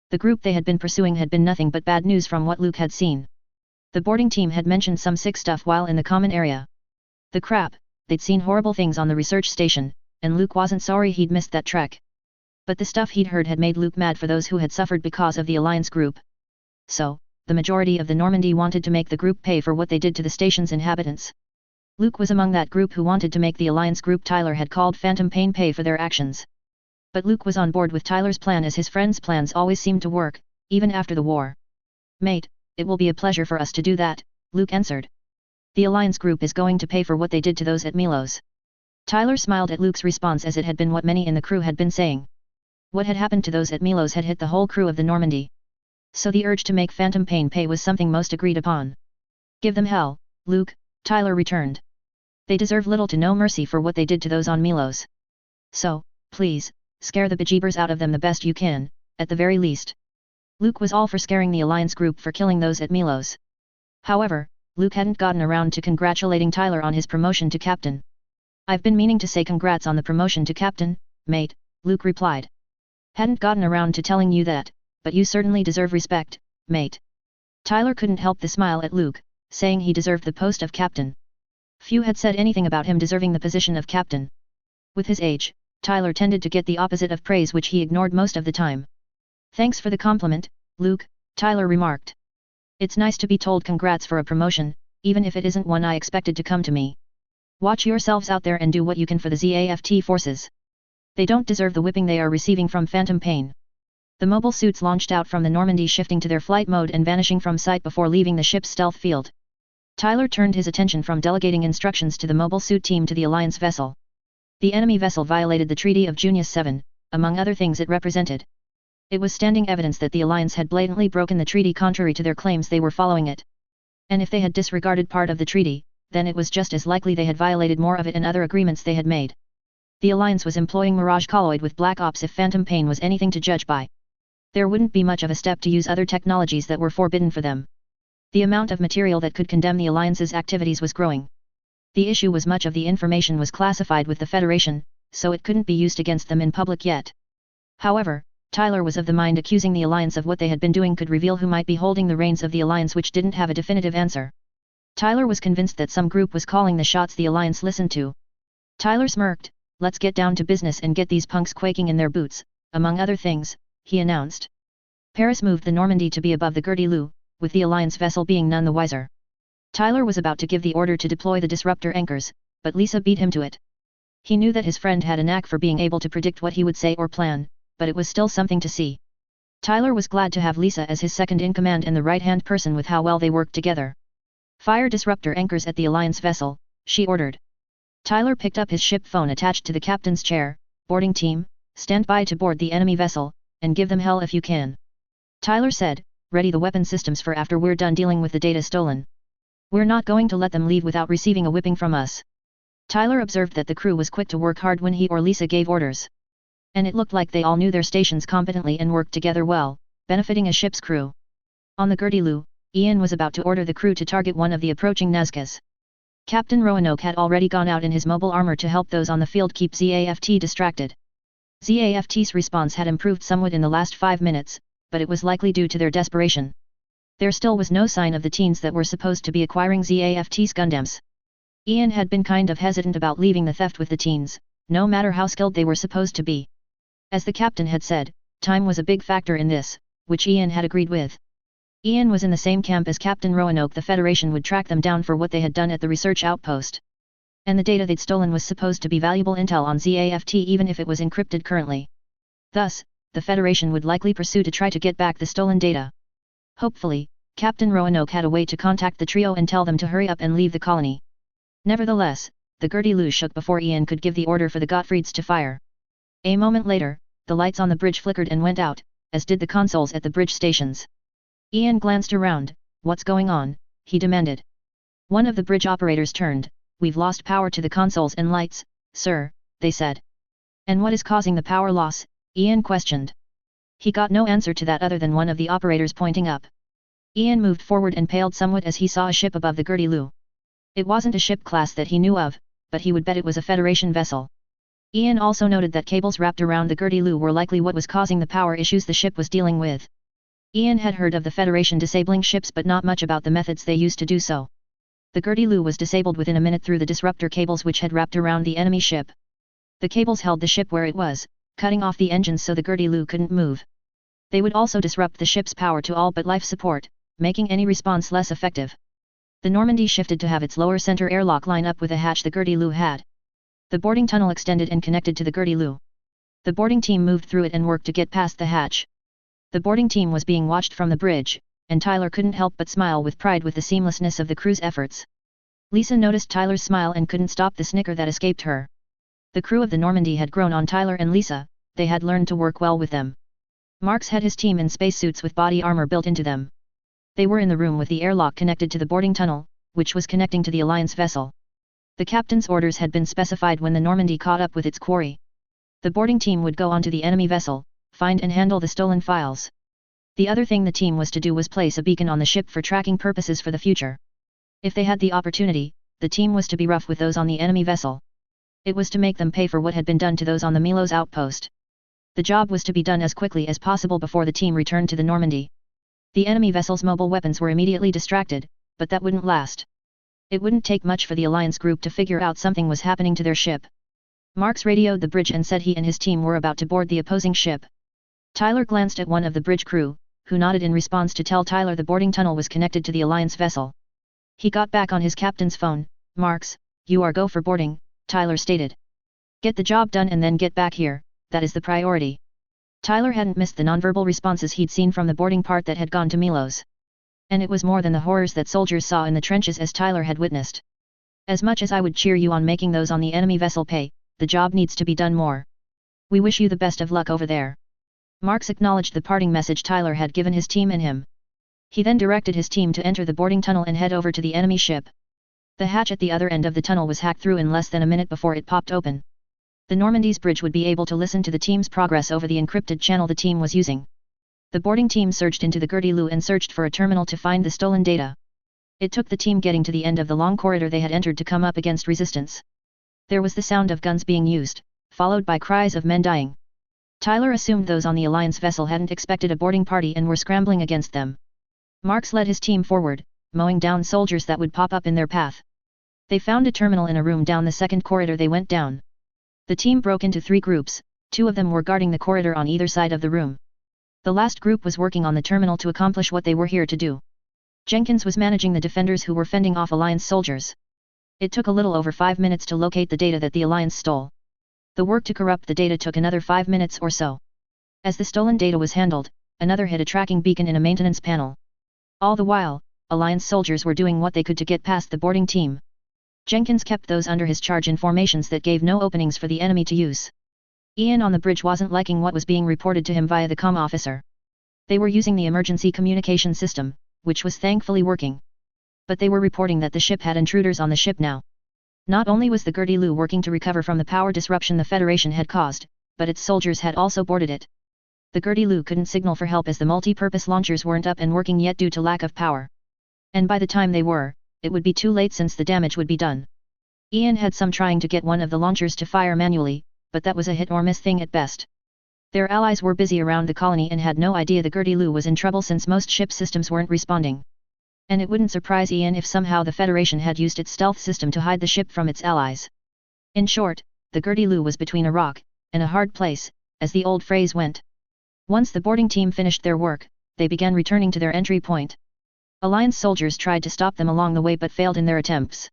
The group they had been pursuing had been nothing but bad news from what Luke had seen. The boarding team had mentioned some sick stuff while in the common area. The crap, they'd seen horrible things on the research station, and Luke wasn't sorry he'd missed that trek. But the stuff he'd heard had made Luke mad for those who had suffered because of the Alliance group. So, the majority of the Normandy wanted to make the group pay for what they did to the station's inhabitants. Luke was among that group who wanted to make the alliance group Tyler had called Phantom Pain pay for their actions. But Luke was on board with Tyler's plan, as his friend's plans always seemed to work, even after the war. "Mate, it will be a pleasure for us to do that," Luke answered. "The alliance group is going to pay for what they did to those at Milos." Tyler smiled at Luke's response, as it had been what many in the crew had been saying. What had happened to those at Milos had hit the whole crew of the Normandy. So the urge to make Phantom Pain pay was something most agreed upon. "Give them hell, Luke," Tyler returned. "They deserve little to no mercy for what they did to those on Milos. So, please, scare the bejeebers out of them the best you can, at the very least." Luke was all for scaring the alliance group for killing those at Milos. However, Luke hadn't gotten around to congratulating Tyler on his promotion to captain. "I've been meaning to say congrats on the promotion to captain, mate," Luke replied. "Hadn't gotten around to telling you that, but you certainly deserve respect, mate." Tyler couldn't help the smile at Luke, saying he deserved the post of captain. Few had said anything about him deserving the position of captain. With his age, Tyler tended to get the opposite of praise, which he ignored most of the time. "Thanks for the compliment, Luke," Tyler remarked. "It's nice to be told congrats for a promotion, even if it isn't one I expected to come to me. Watch yourselves out there and do what you can for the ZAFT forces. They don't deserve the whipping they are receiving from Phantom Pain." The mobile suits launched out from the Normandy, shifting to their flight mode and vanishing from sight before leaving the ship's stealth field. Tyler turned his attention from delegating instructions to the mobile suit team to the Alliance vessel. The enemy vessel violated the Treaty of Junius 7, among other things it represented. It was standing evidence that the Alliance had blatantly broken the treaty contrary to their claims they were following it. And if they had disregarded part of the treaty, then it was just as likely they had violated more of it and other agreements they had made. The Alliance was employing Mirage Colloid with Black Ops if Phantom Pain was anything to judge by. There wouldn't be much of a step to use other technologies that were forbidden for them. The amount of material that could condemn the Alliance's activities was growing. The issue was much of the information was classified with the Federation, so it couldn't be used against them in public yet. However, Tyler was of the mind accusing the Alliance of what they had been doing could reveal who might be holding the reins of the Alliance, which didn't have a definitive answer. Tyler was convinced that some group was calling the shots the Alliance listened to. Tyler smirked. "Let's get down to business and get these punks quaking in their boots," among other things, he announced. Paris moved the Normandy to be above the Gerdie-Lou, with the Alliance vessel being none the wiser. Tyler was about to give the order to deploy the disruptor anchors, but Lisa beat him to it. He knew that his friend had a knack for being able to predict what he would say or plan, but it was still something to see. Tyler was glad to have Lisa as his second-in-command and the right-hand person with how well they worked together. "Fire disruptor anchors at the Alliance vessel," she ordered. Tyler picked up his ship phone attached to the captain's chair. "Boarding team, stand by to board the enemy vessel, and give them hell if you can." Tyler said, "Ready the weapon systems for after we're done dealing with the data stolen. We're not going to let them leave without receiving a whipping from us." Tyler observed that the crew was quick to work hard when he or Lisa gave orders. And it looked like they all knew their stations competently and worked together well, benefiting a ship's crew. On the Gerdie-Lou, Ian was about to order the crew to target one of the approaching Nazcas. Captain Roanoke had already gone out in his mobile armor to help those on the field keep ZAFT distracted. ZAFT's response had improved somewhat in the last 5 minutes, but it was likely due to their desperation. There still was no sign of the teens that were supposed to be acquiring ZAFT's Gundams. Ian had been kind of hesitant about leaving the theft with the teens, no matter how skilled they were supposed to be. As the captain had said, time was a big factor in this, which Ian had agreed with. Ian was in the same camp as Captain Roanoke. The Federation would track them down for what they had done at the research outpost. And the data they'd stolen was supposed to be valuable intel on ZAFT even if it was encrypted currently. Thus, the Federation would likely pursue to try to get back the stolen data. Hopefully, Captain Roanoke had a way to contact the trio and tell them to hurry up and leave the colony. Nevertheless, the Gerdie-Lou shook before Ian could give the order for the Gottfrieds to fire. A moment later, the lights on the bridge flickered and went out, as did the consoles at the bridge stations. Ian glanced around. "What's going on?" he demanded. One of the bridge operators turned. "We've lost power to the consoles and lights, sir," they said. "And what is causing the power loss?" Ian questioned. He got no answer to that other than one of the operators pointing up. Ian moved forward and paled somewhat as he saw a ship above the Gerdie-Lou. It wasn't a ship class that he knew of, but he would bet it was a Federation vessel. Ian also noted that cables wrapped around the Gerdie-Lou were likely what was causing the power issues the ship was dealing with. Ian had heard of the Federation disabling ships but not much about the methods they used to do so. The Gerdie-Lou was disabled within a minute through the disruptor cables which had wrapped around the enemy ship. The cables held the ship where it was, cutting off the engines so the Gerdie-Lou couldn't move. They would also disrupt the ship's power to all but life support, making any response less effective. The Normandy shifted to have its lower center airlock line up with a hatch the Gertie Lu had. The boarding tunnel extended and connected to the Gertie Lu. The boarding team moved through it and worked to get past the hatch. The boarding team was being watched from the bridge, and Tyler couldn't help but smile with pride with the seamlessness of the crew's efforts. Lisa noticed Tyler's smile and couldn't stop the snicker that escaped her. The crew of the Normandy had grown on Tyler and Lisa, they had learned to work well with them. Marx had his team in spacesuits with body armor built into them. They were in the room with the airlock connected to the boarding tunnel, which was connecting to the Alliance vessel. The captain's orders had been specified when the Normandy caught up with its quarry. The boarding team would go onto the enemy vessel, find and handle the stolen files. The other thing the team was to do was place a beacon on the ship for tracking purposes for the future. If they had the opportunity, the team was to be rough with those on the enemy vessel. It was to make them pay for what had been done to those on the Milos outpost. The job was to be done as quickly as possible before the team returned to the Normandy. The enemy vessel's mobile weapons were immediately distracted, but that wouldn't last. It wouldn't take much for the Alliance group to figure out something was happening to their ship. Marx radioed the bridge and said he and his team were about to board the opposing ship. Tyler glanced at one of the bridge crew, who nodded in response to tell Tyler the boarding tunnel was connected to the Alliance vessel. He got back on his captain's phone. "Marx, you are go for boarding," Tyler stated. "Get the job done and then get back here, that is the priority." Tyler hadn't missed the nonverbal responses he'd seen from the boarding part that had gone to Milos. And it was more than the horrors that soldiers saw in the trenches as Tyler had witnessed. "As much as I would cheer you on making those on the enemy vessel pay, the job needs to be done more. We wish you the best of luck over there." Marx acknowledged the parting message Tyler had given his team and him. He then directed his team to enter the boarding tunnel and head over to the enemy ship. The hatch at the other end of the tunnel was hacked through in less than a minute before it popped open. The Normandy's bridge would be able to listen to the team's progress over the encrypted channel the team was using. The boarding team surged into the Gertie Lu and searched for a terminal to find the stolen data. It took the team getting to the end of the long corridor they had entered to come up against resistance. There was the sound of guns being used, followed by cries of men dying. Tyler assumed those on the Alliance vessel hadn't expected a boarding party and were scrambling against them. Marx led his team forward, mowing down soldiers that would pop up in their path. They found a terminal in a room down the second corridor they went down. The team broke into 3 groups, 2 of them were guarding the corridor on either side of the room. The last group was working on the terminal to accomplish what they were here to do. Jenkins was managing the defenders who were fending off Alliance soldiers. It took a little over 5 minutes to locate the data that the Alliance stole. The work to corrupt the data took another 5 minutes or so. As the stolen data was handled, another hit a tracking beacon in a maintenance panel. All the while, Alliance soldiers were doing what they could to get past the boarding team. Jenkins kept those under his charge in formations that gave no openings for the enemy to use. Ian on the bridge wasn't liking what was being reported to him via the comm officer. They were using the emergency communication system, which was thankfully working. But they were reporting that the ship had intruders on the ship now. Not only was the Gertie Lu working to recover from the power disruption the Federation had caused, but its soldiers had also boarded it. The Gertie Lu couldn't signal for help as the multi-purpose launchers weren't up and working yet due to lack of power. And by the time they were, it would be too late since the damage would be done. Ian had some trying to get one of the launchers to fire manually, but that was a hit or miss thing at best. Their allies were busy around the colony and had no idea the Gertie Lu was in trouble since most ship systems weren't responding. And it wouldn't surprise Ian if somehow the Federation had used its stealth system to hide the ship from its allies. In short, the Gertie Lu was between a rock and a hard place, as the old phrase went. Once the boarding team finished their work, they began returning to their entry point. Alliance soldiers tried to stop them along the way but failed in their attempts.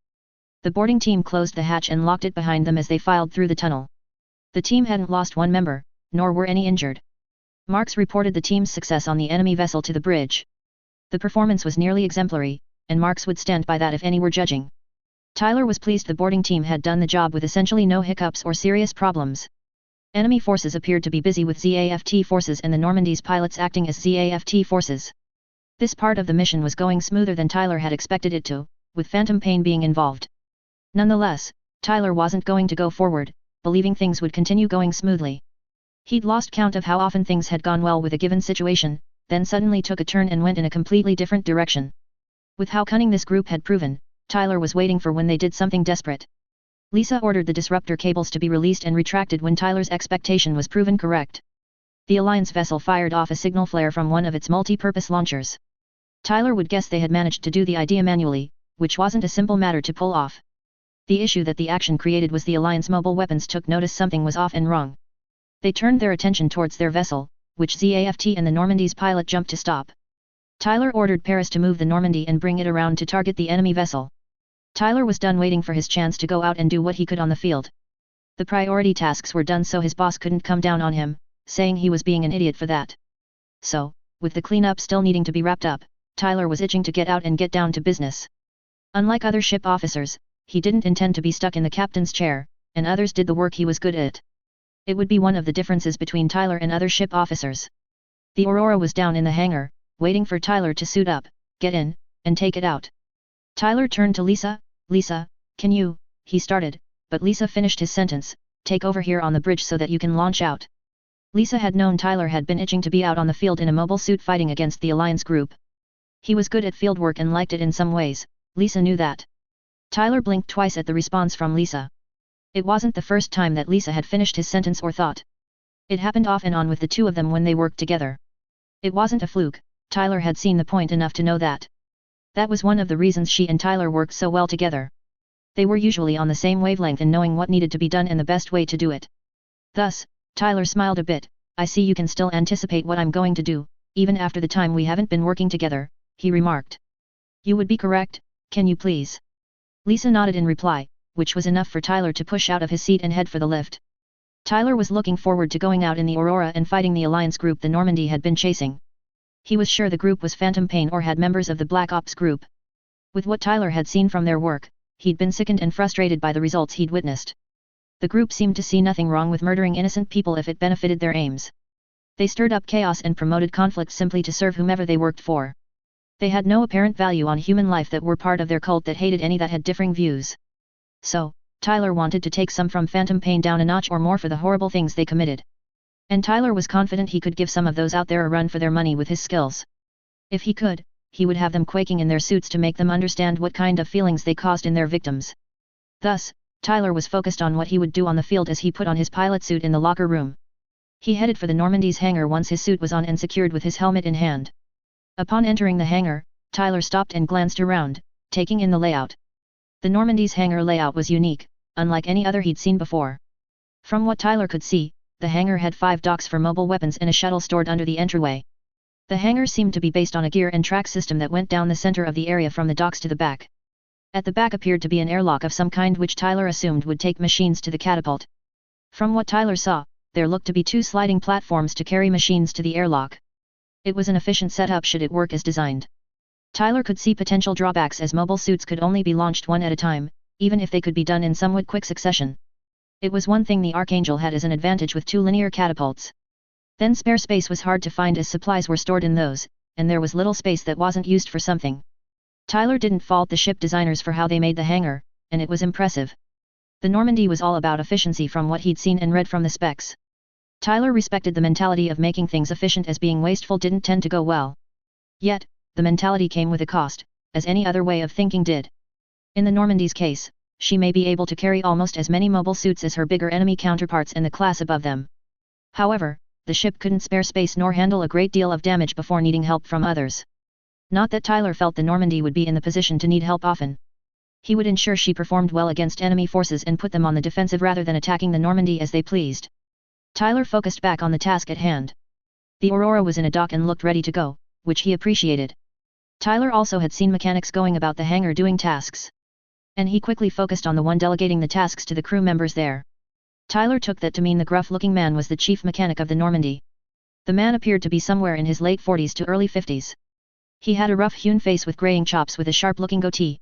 The boarding team closed the hatch and locked it behind them as they filed through the tunnel. The team hadn't lost one member, nor were any injured. Marx reported the team's success on the enemy vessel to the bridge. The performance was nearly exemplary, and Marx would stand by that if any were judging. Tyler was pleased the boarding team had done the job with essentially no hiccups or serious problems. Enemy forces appeared to be busy with ZAFT forces and the Normandy's pilots acting as ZAFT forces. This part of the mission was going smoother than Tyler had expected it to, with Phantom Pain being involved. Nonetheless, Tyler wasn't going to go forward, believing things would continue going smoothly. He'd lost count of how often things had gone well with a given situation, then suddenly took a turn and went in a completely different direction. With how cunning this group had proven, Tyler was waiting for when they did something desperate. Lisa ordered the disruptor cables to be released and retracted when Tyler's expectation was proven correct. The Alliance vessel fired off a signal flare from one of its multi-purpose launchers. Tyler would guess they had managed to do the idea manually, which wasn't a simple matter to pull off. The issue that the action created was the Alliance mobile weapons took notice something was off and wrong. They turned their attention towards their vessel, which ZAFT and the Normandy's pilot jumped to stop. Tyler ordered Paris to move the Normandy and bring it around to target the enemy vessel. Tyler was done waiting for his chance to go out and do what he could on the field. The priority tasks were done so his boss couldn't come down on him, saying he was being an idiot for that. So, with the cleanup still needing to be wrapped up, Tyler was itching to get out and get down to business. Unlike other ship officers, he didn't intend to be stuck in the captain's chair, and others did the work he was good at. It would be one of the differences between Tyler and other ship officers. The Aurora was down in the hangar, waiting for Tyler to suit up, get in, and take it out. Tyler turned to Lisa. Lisa, can you, he started, but Lisa finished his sentence, take over here on the bridge so that you can launch out. Lisa had known Tyler had been itching to be out on the field in a mobile suit fighting against the Alliance group. He was good at fieldwork and liked it in some ways, Lisa knew that. Tyler blinked twice at the response from Lisa. It wasn't the first time that Lisa had finished his sentence or thought. It happened off and on with the two of them when they worked together. It wasn't a fluke, Tyler had seen the point enough to know that. That was one of the reasons she and Tyler worked so well together. They were usually on the same wavelength in knowing what needed to be done and the best way to do it. Thus, Tyler smiled a bit. I see you can still anticipate what I'm going to do, even after the time we haven't been working together, he remarked. You would be correct, can you please? Lisa nodded in reply, which was enough for Tyler to push out of his seat and head for the lift. Tyler was looking forward to going out in the Aurora and fighting the Alliance group the Normandy had been chasing. He was sure the group was Phantom Pain or had members of the Black Ops group. With what Tyler had seen from their work, he'd been sickened and frustrated by the results he'd witnessed. The group seemed to see nothing wrong with murdering innocent people if it benefited their aims. They stirred up chaos and promoted conflict simply to serve whomever they worked for. They had no apparent value on human life that were part of their cult that hated any that had differing views. So, Tyler wanted to take some from Phantom Pain down a notch or more for the horrible things they committed. And Tyler was confident he could give some of those out there a run for their money with his skills. If he could, he would have them quaking in their suits to make them understand what kind of feelings they caused in their victims. Thus, Tyler was focused on what he would do on the field as he put on his pilot suit in the locker room. He headed for the Normandy's hangar once his suit was on and secured with his helmet in hand. Upon entering the hangar, Tyler stopped and glanced around, taking in the layout. The Normandy's hangar layout was unique, unlike any other he'd seen before. From what Tyler could see, the hangar had 5 docks for mobile weapons and a shuttle stored under the entryway. The hangar seemed to be based on a gear and track system that went down the center of the area from the docks to the back. At the back appeared to be an airlock of some kind which Tyler assumed would take machines to the catapult. From what Tyler saw, there looked to be 2 sliding platforms to carry machines to the airlock. It was an efficient setup should it work as designed. Tyler could see potential drawbacks as mobile suits could only be launched one at a time, even if they could be done in somewhat quick succession. It was one thing the Archangel had as an advantage with 2 linear catapults. Then spare space was hard to find as supplies were stored in those, and there was little space that wasn't used for something. Tyler didn't fault the ship designers for how they made the hangar, and it was impressive. The Normandy was all about efficiency from what he'd seen and read from the specs. Tyler respected the mentality of making things efficient as being wasteful didn't tend to go well. Yet, the mentality came with a cost, as any other way of thinking did. In the Normandy's case, she may be able to carry almost as many mobile suits as her bigger enemy counterparts in the class above them. However, the ship couldn't spare space nor handle a great deal of damage before needing help from others. Not that Tyler felt the Normandy would be in the position to need help often. He would ensure she performed well against enemy forces and put them on the defensive rather than attacking the Normandy as they pleased. Tyler focused back on the task at hand. The Aurora was in a dock and looked ready to go, which he appreciated. Tyler also had seen mechanics going about the hangar doing tasks. And he quickly focused on the one delegating the tasks to the crew members there. Tyler took that to mean the gruff-looking man was the chief mechanic of the Normandy. The man appeared to be somewhere in his late 40s to early 50s. He had a rough-hewn face with graying chops with a sharp-looking goatee.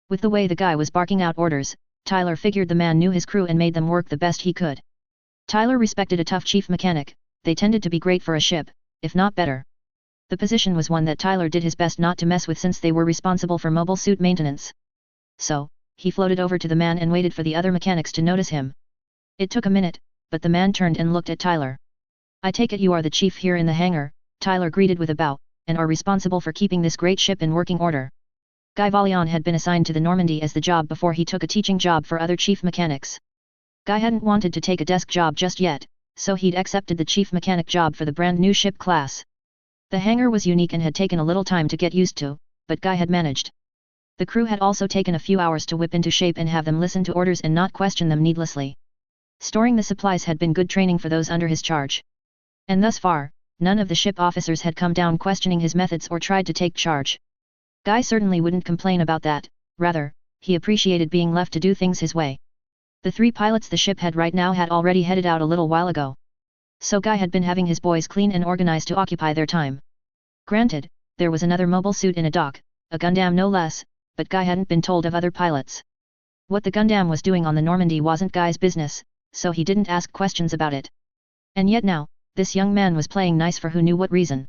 With the way the guy was barking out orders, Tyler figured the man knew his crew and made them work the best he could. Tyler respected a tough chief mechanic, they tended to be great for a ship, if not better. The position was one that Tyler did his best not to mess with since they were responsible for mobile suit maintenance. So, he floated over to the man and waited for the other mechanics to notice him. It took a minute, but the man turned and looked at Tyler. I take it you are the chief here in the hangar, Tyler greeted with a bow, and are responsible for keeping this great ship in working order. Guy Valiant had been assigned to the Normandy as the job before he took a teaching job for other chief mechanics. Guy hadn't wanted to take a desk job just yet, so he'd accepted the chief mechanic job for the brand new ship class. The hangar was unique and had taken a little time to get used to, but Guy had managed. The crew had also taken a few hours to whip into shape and have them listen to orders and not question them needlessly. Storing the supplies had been good training for those under his charge. And thus far, none of the ship officers had come down questioning his methods or tried to take charge. Guy certainly wouldn't complain about that, rather, he appreciated being left to do things his way. The 3 pilots the ship had right now had already headed out a little while ago. So Guy had been having his boys clean and organize to occupy their time. Granted, there was another mobile suit in a dock, a Gundam no less, but Guy hadn't been told of other pilots. What the Gundam was doing on the Normandy wasn't Guy's business, so he didn't ask questions about it. And yet now, this young man was playing nice for who knew what reason.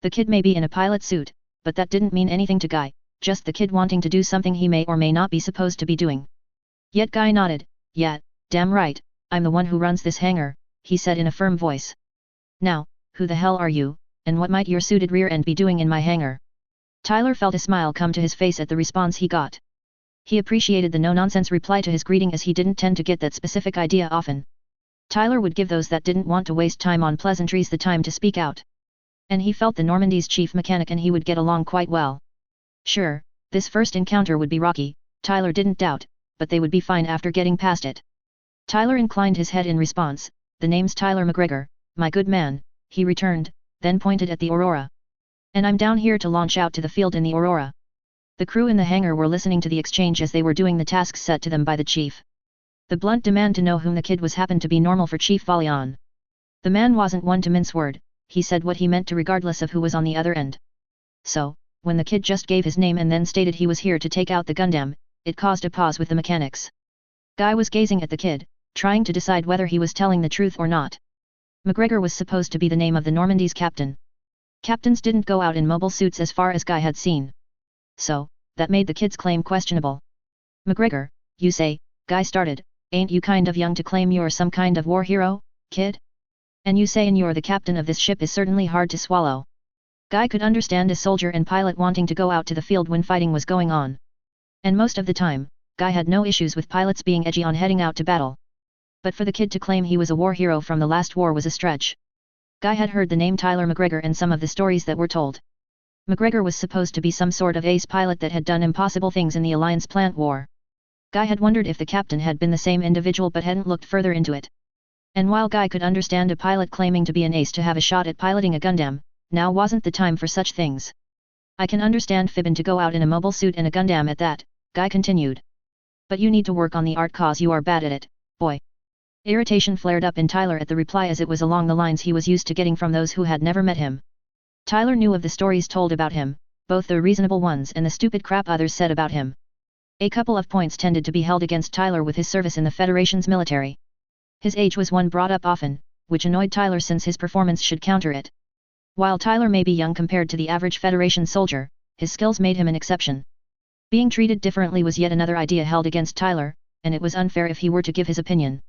The kid may be in a pilot suit, but that didn't mean anything to Guy, just the kid wanting to do something he may or may not be supposed to be doing. Yet Guy nodded. Yeah, damn right, I'm the one who runs this hangar, he said in a firm voice. Now, who the hell are you, and what might your suited rear end be doing in my hangar? Tyler felt a smile come to his face at the response he got. He appreciated the no-nonsense reply to his greeting as he didn't tend to get that specific idea often. Tyler would give those that didn't want to waste time on pleasantries the time to speak out. And he felt the Normandy's chief mechanic and he would get along quite well. Sure, this first encounter would be rocky, Tyler didn't doubt, but they would be fine after getting past it. Tyler inclined his head in response. The name's Tyler McGregor, my good man, he returned, then pointed at the Aurora. And I'm down here to launch out to the field in the Aurora. The crew in the hangar were listening to the exchange as they were doing the tasks set to them by the chief. The blunt demand to know whom the kid was happened to be normal for Chief Valion. The man wasn't one to mince word, he said what he meant to regardless of who was on the other end. So, when the kid just gave his name and then stated he was here to take out the Gundam, it caused a pause with the mechanics. Guy was gazing at the kid, trying to decide whether he was telling the truth or not. McGregor was supposed to be the name of the Normandy's captain. Captains didn't go out in mobile suits as far as Guy had seen. So, that made the kid's claim questionable. McGregor, you say, Guy started, ain't you kind of young to claim you're some kind of war hero, kid? And you sayin' you're the captain of this ship is certainly hard to swallow. Guy could understand a soldier and pilot wanting to go out to the field when fighting was going on. And most of the time, Guy had no issues with pilots being edgy on heading out to battle. But for the kid to claim he was a war hero from the last war was a stretch. Guy had heard the name Tyler McGregor and some of the stories that were told. McGregor was supposed to be some sort of ace pilot that had done impossible things in the Alliance plant war. Guy had wondered if the captain had been the same individual but hadn't looked further into it. And while Guy could understand a pilot claiming to be an ace to have a shot at piloting a Gundam, now wasn't the time for such things. I can understand fibbing to go out in a mobile suit and a Gundam at that, Guy continued. But you need to work on the art cause you are bad at it, boy. Irritation flared up in Tyler at the reply as it was along the lines he was used to getting from those who had never met him. Tyler knew of the stories told about him, both the reasonable ones and the stupid crap others said about him. A couple of points tended to be held against Tyler with his service in the Federation's military. His age was one brought up often, which annoyed Tyler since his performance should counter it. While Tyler may be young compared to the average Federation soldier, his skills made him an exception. Being treated differently was yet another idea held against Tyler, and it was unfair if he were to give his opinion.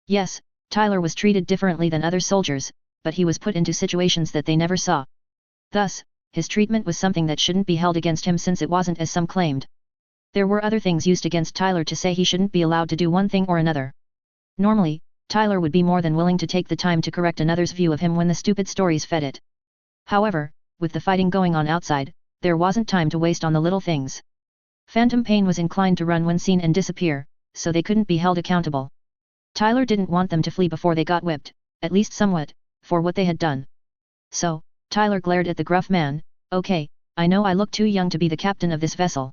Yes, Tyler was treated differently than other soldiers, but he was put into situations that they never saw. Thus, his treatment was something that shouldn't be held against him since it wasn't as some claimed. There were other things used against Tyler to say he shouldn't be allowed to do one thing or another. Normally, Tyler would be more than willing to take the time to correct another's view of him when the stupid stories fed it. However, with the fighting going on outside, there wasn't time to waste on the little things. Phantom Pain was inclined to run when seen and disappear, so they couldn't be held accountable. Tyler didn't want them to flee before they got whipped, at least somewhat, for what they had done. So, Tyler glared at the gruff man. Okay, I know I look too young to be the captain of this vessel.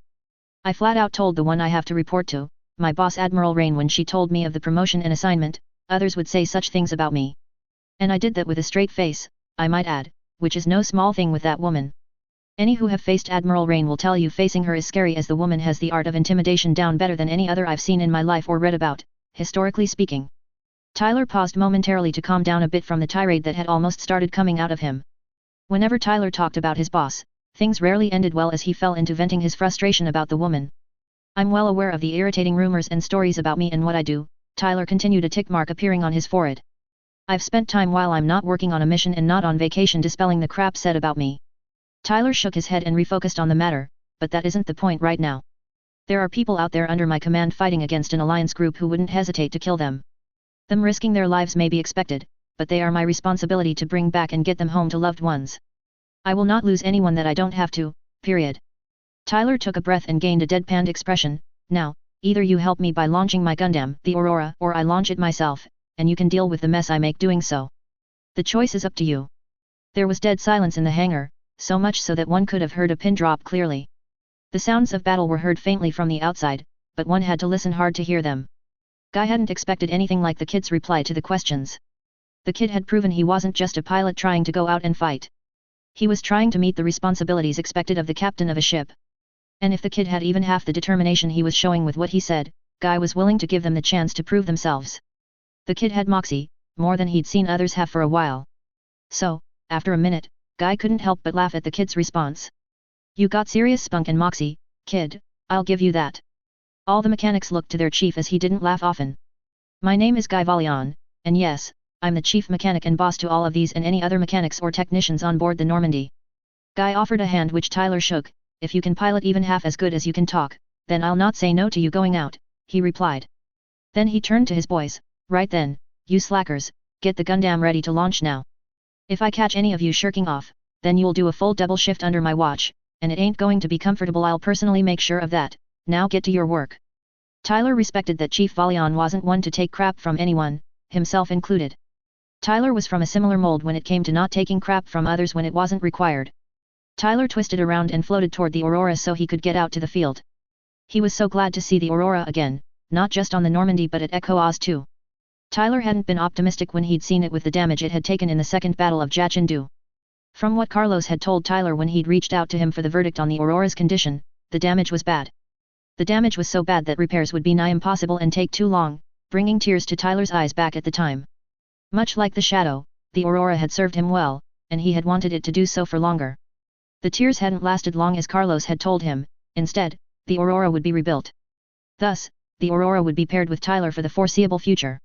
I flat out told the one I have to report to, my boss Admiral Rain when she told me of the promotion and assignment, others would say such things about me. And I did that with a straight face, I might add, which is no small thing with that woman. Any who have faced Admiral Rain will tell you facing her is scary as the woman has the art of intimidation down better than any other I've seen in my life or read about, historically speaking. Tyler paused momentarily to calm down a bit from the tirade that had almost started coming out of him. Whenever Tyler talked about his boss, things rarely ended well as he fell into venting his frustration about the woman. I'm well aware of the irritating rumors and stories about me and what I do, Tyler continued, a tick mark appearing on his forehead. I've spent time while I'm not working on a mission and not on vacation dispelling the crap said about me. Tyler shook his head and refocused on the matter, but that isn't the point right now. There are people out there under my command fighting against an alliance group who wouldn't hesitate to kill them. Them risking their lives may be expected, but they are my responsibility to bring back and get them home to loved ones. I will not lose anyone that I don't have to, period. Tyler took a breath and gained a deadpanned expression. Now, either you help me by launching my Gundam, the Aurora, or I launch it myself, and you can deal with the mess I make doing so. The choice is up to you. There was dead silence in the hangar, so much so that one could have heard a pin drop clearly. The sounds of battle were heard faintly from the outside, but one had to listen hard to hear them. Guy hadn't expected anything like the kid's reply to the questions. The kid had proven he wasn't just a pilot trying to go out and fight. He was trying to meet the responsibilities expected of the captain of a ship. And if the kid had even half the determination he was showing with what he said, Guy was willing to give them the chance to prove themselves. The kid had moxie, more than he'd seen others have for a while. So, after a minute, Guy couldn't help but laugh at the kid's response. You got serious spunk and moxie, kid, I'll give you that. All the mechanics looked to their chief as he didn't laugh often. My name is Guy Valion, and yes, I'm the chief mechanic and boss to all of these and any other mechanics or technicians on board the Normandy. Guy offered a hand which Tyler shook. If you can pilot even half as good as you can talk, then I'll not say no to you going out, he replied. Then he turned to his boys, right then, you slackers, get the Gundam ready to launch now. If I catch any of you shirking off, then you'll do a full double shift under my watch, and it ain't going to be comfortable. I'll personally make sure of that. Now get to your work. Tyler respected that Chief Valion wasn't one to take crap from anyone, himself included. Tyler was from a similar mold when it came to not taking crap from others when it wasn't required. Tyler twisted around and floated toward the Aurora so he could get out to the field. He was so glad to see the Aurora again, not just on the Normandy but at Echo Oz too. Tyler hadn't been optimistic when he'd seen it with the damage it had taken in the Second Battle of Jachindu. From what Carlos had told Tyler when he'd reached out to him for the verdict on the Aurora's condition, the damage was bad. The damage was so bad that repairs would be nigh impossible and take too long, bringing tears to Tyler's eyes back at the time. Much like the Shadow, the Aurora had served him well, and he had wanted it to do so for longer. The tears hadn't lasted long as Carlos had told him. Instead, the Aurora would be rebuilt. Thus, the Aurora would be paired with Tyler for the foreseeable future.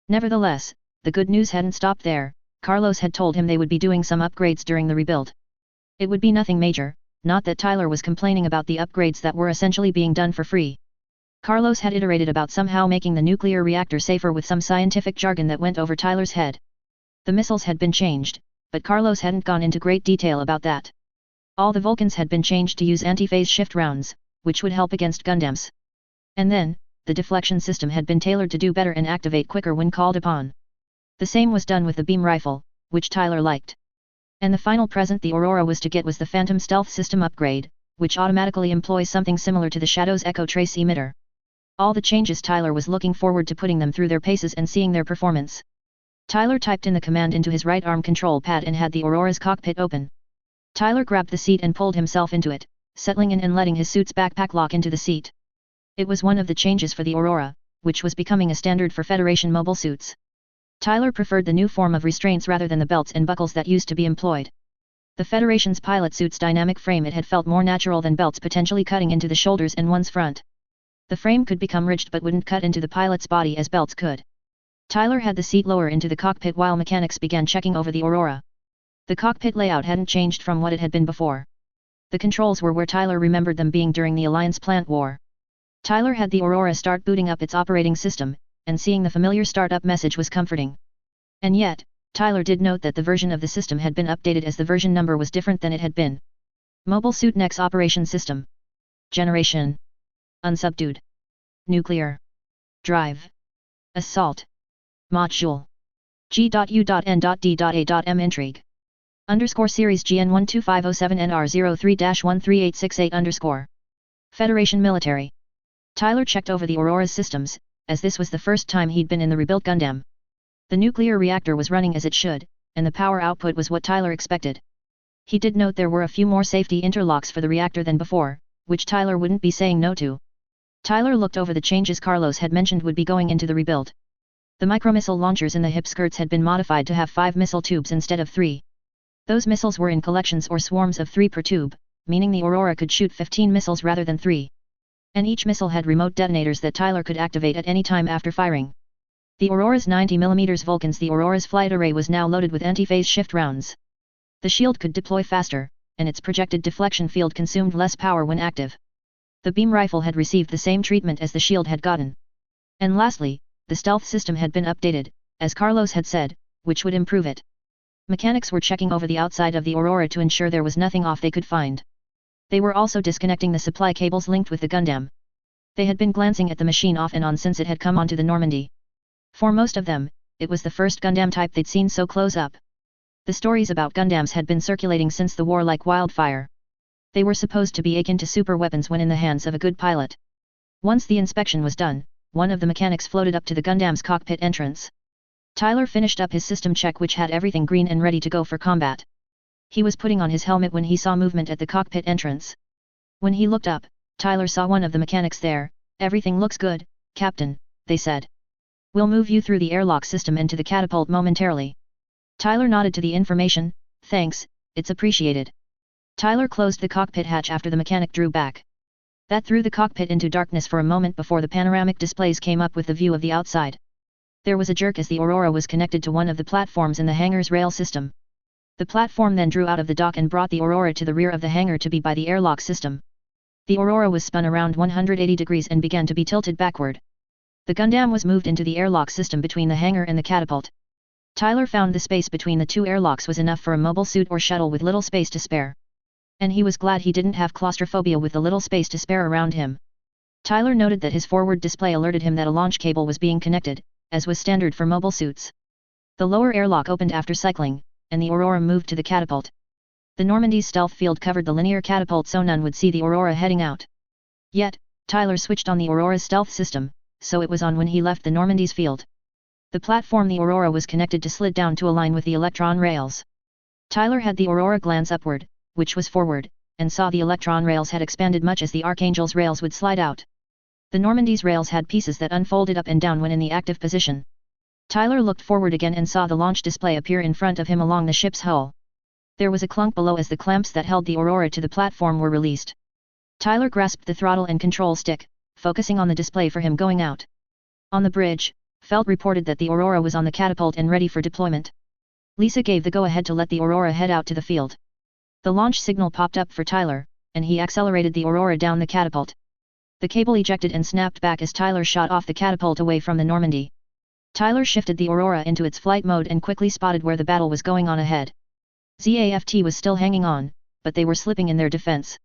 Nevertheless, the good news hadn't stopped there. Carlos had told him they would be doing some upgrades during the rebuild. It would be nothing major, not that Tyler was complaining about the upgrades that were essentially being done for free. Carlos had iterated about somehow making the nuclear reactor safer with some scientific jargon that went over Tyler's head. The missiles had been changed, but Carlos hadn't gone into great detail about that. All the Vulcans had been changed to use anti-phase shift rounds, which would help against Gundams. And then, the deflection system had been tailored to do better and activate quicker when called upon. The same was done with the beam rifle, which Tyler liked. And the final present the Aurora was to get was the Phantom Stealth System upgrade, which automatically employs something similar to the Shadow's Echo Trace emitter. All the changes Tyler was looking forward to putting them through their paces and seeing their performance. Tyler typed in the command into his right arm control pad and had the Aurora's cockpit open. Tyler grabbed the seat and pulled himself into it, settling in and letting his suit's backpack lock into the seat. It was one of the changes for the Aurora, which was becoming a standard for Federation mobile suits. Tyler preferred the new form of restraints rather than the belts and buckles that used to be employed. The Federation's pilot suit's dynamic frame it had felt more natural than belts potentially cutting into the shoulders and one's front. The frame could become ridged but wouldn't cut into the pilot's body as belts could. Tyler had the seat lower into the cockpit while mechanics began checking over the Aurora. The cockpit layout hadn't changed from what it had been before. The controls were where Tyler remembered them being during the Alliance plant war. Tyler had the Aurora start booting up its operating system, and seeing the familiar startup message was comforting. And yet, Tyler did note that the version of the system had been updated as the version number was different than it had been. Mobile Suit Next Operation System. Generation. Unsubdued. Nuclear. Drive. Assault. Module. G.U.N.D.A.M Intrigue. Series GN12507NR03-13868 Federation Military. Tyler checked over the Aurora's systems, as this was the first time he'd been in the rebuilt Gundam. The nuclear reactor was running as it should, and the power output was what Tyler expected. He did note there were a few more safety interlocks for the reactor than before, which Tyler wouldn't be saying no to. Tyler looked over the changes Carlos had mentioned would be going into the rebuild. The micromissile launchers in the hip skirts had been modified to have 5 missile tubes instead of 3. Those missiles were in collections or swarms of 3 per tube, meaning the Aurora could shoot 15 missiles rather than 3. And each missile had remote detonators that Tyler could activate at any time after firing. The Aurora's 90mm Vulcans. The Aurora's flight array was now loaded with anti-phase shift rounds. The shield could deploy faster, and its projected deflection field consumed less power when active. The beam rifle had received the same treatment as the shield had gotten. And lastly, the stealth system had been updated, as Carlos had said, which would improve it. Mechanics were checking over the outside of the Aurora to ensure there was nothing off they could find. They were also disconnecting the supply cables linked with the Gundam. They had been glancing at the machine off and on since it had come onto the Normandy. For most of them, it was the first Gundam type they'd seen so close up. The stories about Gundams had been circulating since the war like wildfire. They were supposed to be akin to super weapons when in the hands of a good pilot. Once the inspection was done, one of the mechanics floated up to the Gundam's cockpit entrance. Tyler finished up his system check, which had everything green and ready to go for combat. He was putting on his helmet when he saw movement at the cockpit entrance. When he looked up, Tyler saw one of the mechanics there. "Everything looks good, Captain," they said. "We'll move you through the airlock system and to the catapult momentarily." Tyler nodded to the information. "Thanks, it's appreciated." Tyler closed the cockpit hatch after the mechanic drew back. That threw the cockpit into darkness for a moment before the panoramic displays came up with the view of the outside. There was a jerk as the Aurora was connected to one of the platforms in the hangar's rail system. The platform then drew out of the dock and brought the Aurora to the rear of the hangar to be by the airlock system. The Aurora was spun around 180 degrees and began to be tilted backward. The Gundam was moved into the airlock system between the hangar and the catapult. Tyler found the space between the two airlocks was enough for a mobile suit or shuttle with little space to spare. And he was glad he didn't have claustrophobia with the little space to spare around him. Tyler noted that his forward display alerted him that a launch cable was being connected, as was standard for mobile suits. The lower airlock opened after cycling, and the Aurora moved to the catapult. The Normandy's stealth field covered the linear catapult so none would see the Aurora heading out. Yet, Tyler switched on the Aurora's stealth system, so it was on when he left the Normandy's field. The platform the Aurora was connected to slid down to align with the electron rails. Tyler had the Aurora glance upward, which was forward, and saw the electron rails had expanded much as the Archangel's rails would slide out. The Normandy's rails had pieces that unfolded up and down when in the active position. Tyler looked forward again and saw the launch display appear in front of him along the ship's hull. There was a clunk below as the clamps that held the Aurora to the platform were released. Tyler grasped the throttle and control stick, focusing on the display for him going out. On the bridge, Felt reported that the Aurora was on the catapult and ready for deployment. Lisa gave the go-ahead to let the Aurora head out to the field. The launch signal popped up for Tyler, and he accelerated the Aurora down the catapult. The cable ejected and snapped back as Tyler shot off the catapult away from the Normandy. Tyler shifted the Aurora into its flight mode and quickly spotted where the battle was going on ahead. ZAFT was still hanging on, but they were slipping in their defense.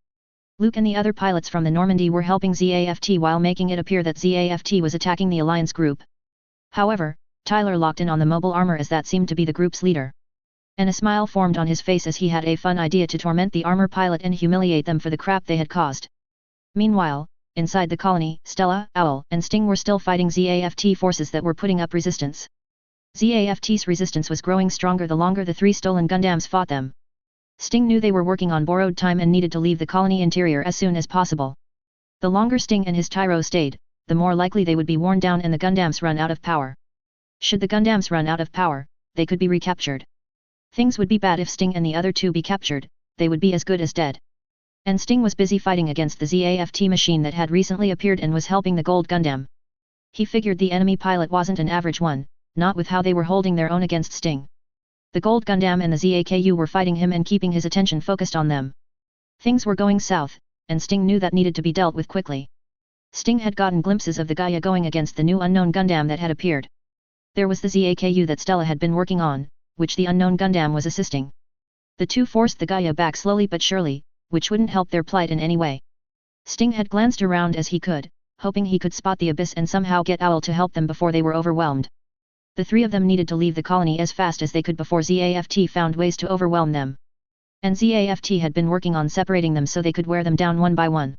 Luke and the other pilots from the Normandy were helping ZAFT while making it appear that ZAFT was attacking the Alliance group. However, Tyler locked in on the mobile armor as that seemed to be the group's leader. And a smile formed on his face as he had a fun idea to torment the armor pilot and humiliate them for the crap they had caused. Meanwhile, inside the colony, Stella, Owl, and Sting were still fighting ZAFT forces that were putting up resistance. ZAFT's resistance was growing stronger the longer the three stolen Gundams fought them. Sting knew they were working on borrowed time and needed to leave the colony interior as soon as possible. The longer Sting and his Tyro stayed, the more likely they would be worn down and the Gundams run out of power. Should the Gundams run out of power, they could be recaptured. Things would be bad if Sting and the other two be captured, they would be as good as dead. And Sting was busy fighting against the ZAFT machine that had recently appeared and was helping the Gold Gundam. He figured the enemy pilot wasn't an average one, not with how they were holding their own against Sting. The Gold Gundam and the ZAKU were fighting him and keeping his attention focused on them. Things were going south, and Sting knew that needed to be dealt with quickly. Sting had gotten glimpses of the Gaia going against the new unknown Gundam that had appeared. There was the ZAKU that Stella had been working on, which the unknown Gundam was assisting. The two forced the Gaia back slowly but surely, which wouldn't help their plight in any way. Sting had glanced around as he could, hoping he could spot the abyss and somehow get Owl to help them before they were overwhelmed. The three of them needed to leave the colony as fast as they could before ZAFT found ways to overwhelm them. And ZAFT had been working on separating them so they could wear them down one by one.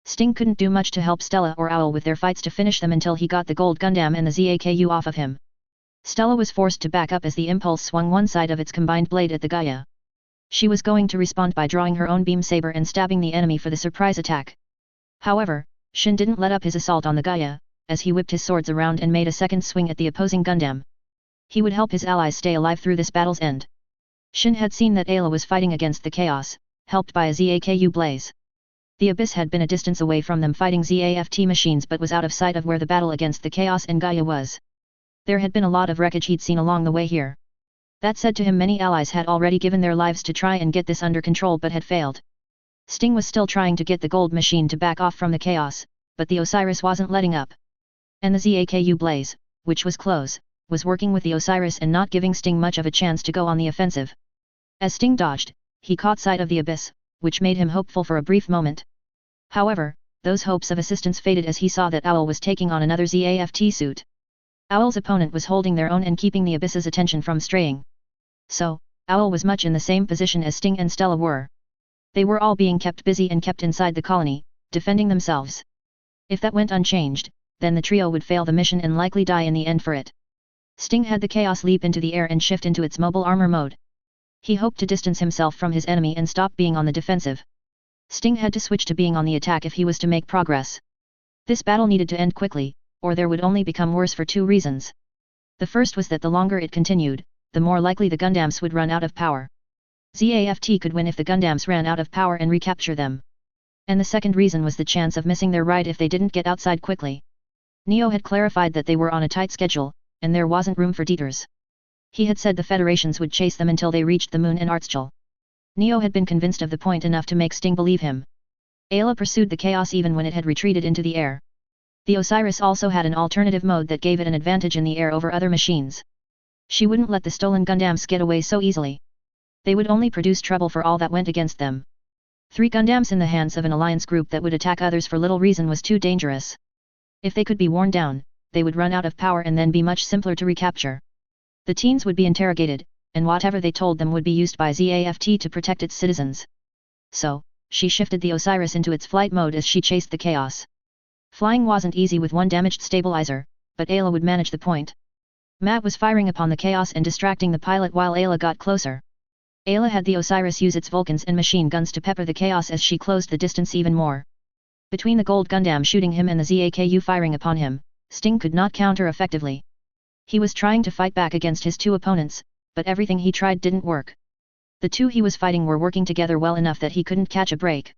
Sting couldn't do much to help Stella or Owl with their fights to finish them until he got the Gold Gundam and the ZAKU off of him. Stella was forced to back up as the Impulse swung one side of its combined blade at the Gaia. She was going to respond by drawing her own beam saber and stabbing the enemy for the surprise attack. However, Shin didn't let up his assault on the Gaia, as he whipped his swords around and made a second swing at the opposing Gundam. He would help his allies stay alive through this battle's end. Shin had seen that Ayla was fighting against the Chaos, helped by a ZAKU blaze. The Abyss had been a distance away from them fighting ZAFT machines but was out of sight of where the battle against the Chaos and Gaia was. There had been a lot of wreckage he'd seen along the way here. That said to him many allies had already given their lives to try and get this under control but had failed. Sting was still trying to get the gold machine to back off from the Chaos, but the Osiris wasn't letting up. And the ZAKU blaze, which was close, was working with the Osiris and not giving Sting much of a chance to go on the offensive. As Sting dodged, he caught sight of the Abyss, which made him hopeful for a brief moment. However, those hopes of assistance faded as he saw that Owl was taking on another ZAFT suit. Owl's opponent was holding their own and keeping the Abyss's attention from straying. So, Owl was much in the same position as Sting and Stella were. They were all being kept busy and kept inside the colony, defending themselves. If that went unchanged, then the trio would fail the mission and likely die in the end for it. Sting had the Chaos leap into the air and shift into its mobile armor mode. He hoped to distance himself from his enemy and stop being on the defensive. Sting had to switch to being on the attack if he was to make progress. This battle needed to end quickly, or there would only become worse for two reasons. The first was that the longer it continued, the more likely the Gundams would run out of power. ZAFT could win if the Gundams ran out of power and recapture them. And the second reason was the chance of missing their ride if they didn't get outside quickly. Neo had clarified that they were on a tight schedule, and there wasn't room for detours. He had said the Federations would chase them until they reached the Moon and Artschel. Neo had been convinced of the point enough to make Sting believe him. Ayla pursued the Chaos even when it had retreated into the air. The Osiris also had an alternative mode that gave it an advantage in the air over other machines. She wouldn't let the stolen Gundams get away so easily. They would only produce trouble for all that went against them. 3 Gundams in the hands of an alliance group that would attack others for little reason was too dangerous. If they could be worn down, they would run out of power and then be much simpler to recapture. The teens would be interrogated, and whatever they told them would be used by ZAFT to protect its citizens. So, she shifted the Osiris into its flight mode as she chased the Chaos. Flying wasn't easy with one damaged stabilizer, but Ayla would manage the point. Matt was firing upon the Chaos and distracting the pilot while Ayla got closer. Ayla had the Osiris use its Vulcans and machine guns to pepper the Chaos as she closed the distance even more. Between the Gold Gundam shooting him and the ZAKU firing upon him, Sting could not counter effectively. He was trying to fight back against his 2 opponents, but everything he tried didn't work. The 2 he was fighting were working together well enough that he couldn't catch a break.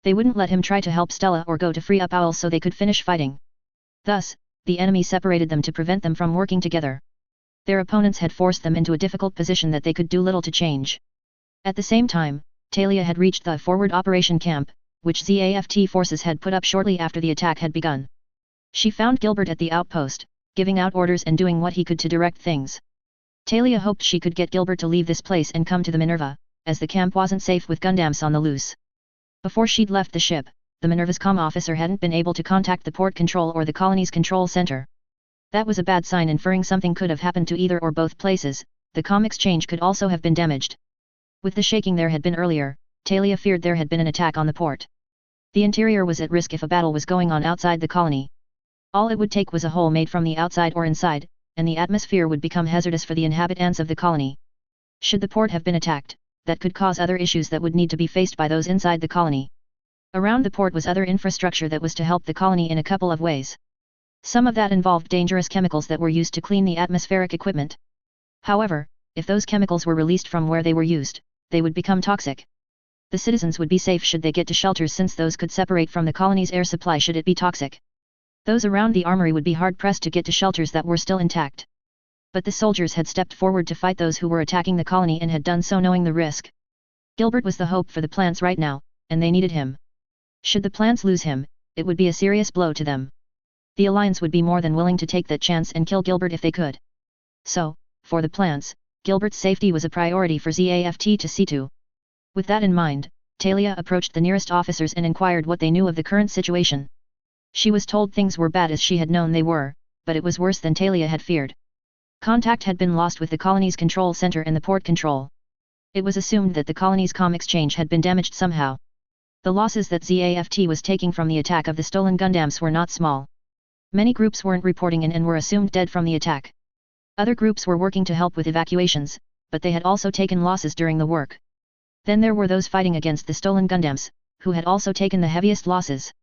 They wouldn't let him try to help Stella or go to free up Owl so they could finish fighting. Thus, the enemy separated them to prevent them from working together. Their opponents had forced them into a difficult position that they could do little to change. At the same time, Talia had reached the forward operation camp, which ZAFT forces had put up shortly after the attack had begun. She found Gilbert at the outpost, giving out orders and doing what he could to direct things. Talia hoped she could get Gilbert to leave this place and come to the Minerva, as the camp wasn't safe with Gundams on the loose. Before she'd left the ship, the Minerva's comm officer hadn't been able to contact the port control or the colony's control center. That was a bad sign, inferring something could have happened to either or both places. The comm exchange could also have been damaged. With the shaking there had been earlier, Talia feared there had been an attack on the port. The interior was at risk if a battle was going on outside the colony. All it would take was a hole made from the outside or inside, and the atmosphere would become hazardous for the inhabitants of the colony. Should the port have been attacked, that could cause other issues that would need to be faced by those inside the colony. Around the port was other infrastructure that was to help the colony in a couple of ways. Some of that involved dangerous chemicals that were used to clean the atmospheric equipment. However, if those chemicals were released from where they were used, they would become toxic. The citizens would be safe should they get to shelters, since those could separate from the colony's air supply should it be toxic. Those around the armory would be hard-pressed to get to shelters that were still intact. But the soldiers had stepped forward to fight those who were attacking the colony and had done so knowing the risk. Gilbert was the hope for the plants right now, and they needed him. Should the plants lose him, it would be a serious blow to them. The Alliance would be more than willing to take that chance and kill Gilbert if they could. So, for the plants, Gilbert's safety was a priority for ZAFT to see to. With that in mind, Talia approached the nearest officers and inquired what they knew of the current situation. She was told things were bad as she had known they were, but it was worse than Talia had feared. Contact had been lost with the colony's control center and the port control. It was assumed that the colony's comm exchange had been damaged somehow. The losses that ZAFT was taking from the attack of the stolen Gundams were not small. Many groups weren't reporting in and were assumed dead from the attack. Other groups were working to help with evacuations, but they had also taken losses during the work. Then there were those fighting against the stolen Gundams, who had also taken the heaviest losses.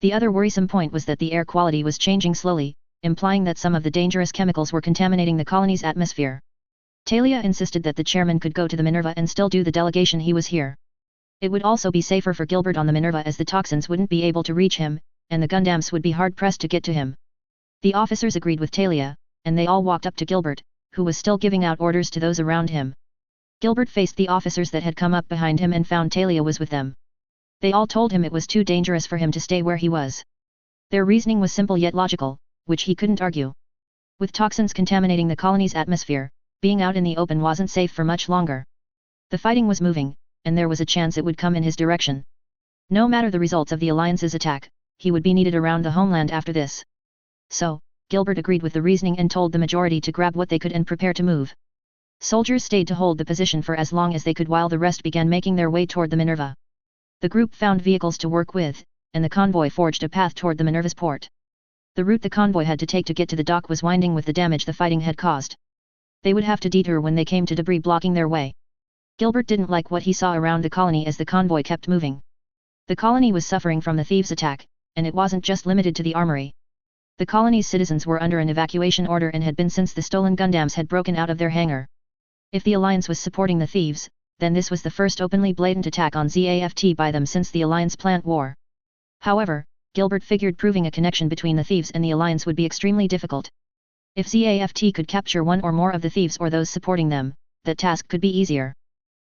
The other worrisome point was that the air quality was changing slowly, implying that some of the dangerous chemicals were contaminating the colony's atmosphere. Talia insisted that the chairman could go to the Minerva and still do the delegation he was here. It would also be safer for Gilbert on the Minerva, as the toxins wouldn't be able to reach him, and the Gundams would be hard-pressed to get to him. The officers agreed with Talia, and they all walked up to Gilbert, who was still giving out orders to those around him. Gilbert faced the officers that had come up behind him and found Talia was with them. They all told him it was too dangerous for him to stay where he was. Their reasoning was simple yet logical, which he couldn't argue. With toxins contaminating the colony's atmosphere, being out in the open wasn't safe for much longer. The fighting was moving, and there was a chance it would come in his direction. No matter the results of the Alliance's attack, he would be needed around the homeland after this. So, Gilbert agreed with the reasoning and told the majority to grab what they could and prepare to move. Soldiers stayed to hold the position for as long as they could while the rest began making their way toward the Minerva. The group found vehicles to work with, and the convoy forged a path toward the Minerva's port. The route the convoy had to take to get to the dock was winding with the damage the fighting had caused. They would have to detour when they came to debris blocking their way. Gilbert didn't like what he saw around the colony as the convoy kept moving. The colony was suffering from the thieves' attack, and it wasn't just limited to the armory. The colony's citizens were under an evacuation order and had been since the stolen Gundams had broken out of their hangar. If the Alliance was supporting the thieves, then this was the first openly blatant attack on ZAFT by them since the Alliance plant war. However, Gilbert figured proving a connection between the thieves and the Alliance would be extremely difficult. If ZAFT could capture one or more of the thieves or those supporting them, that task could be easier.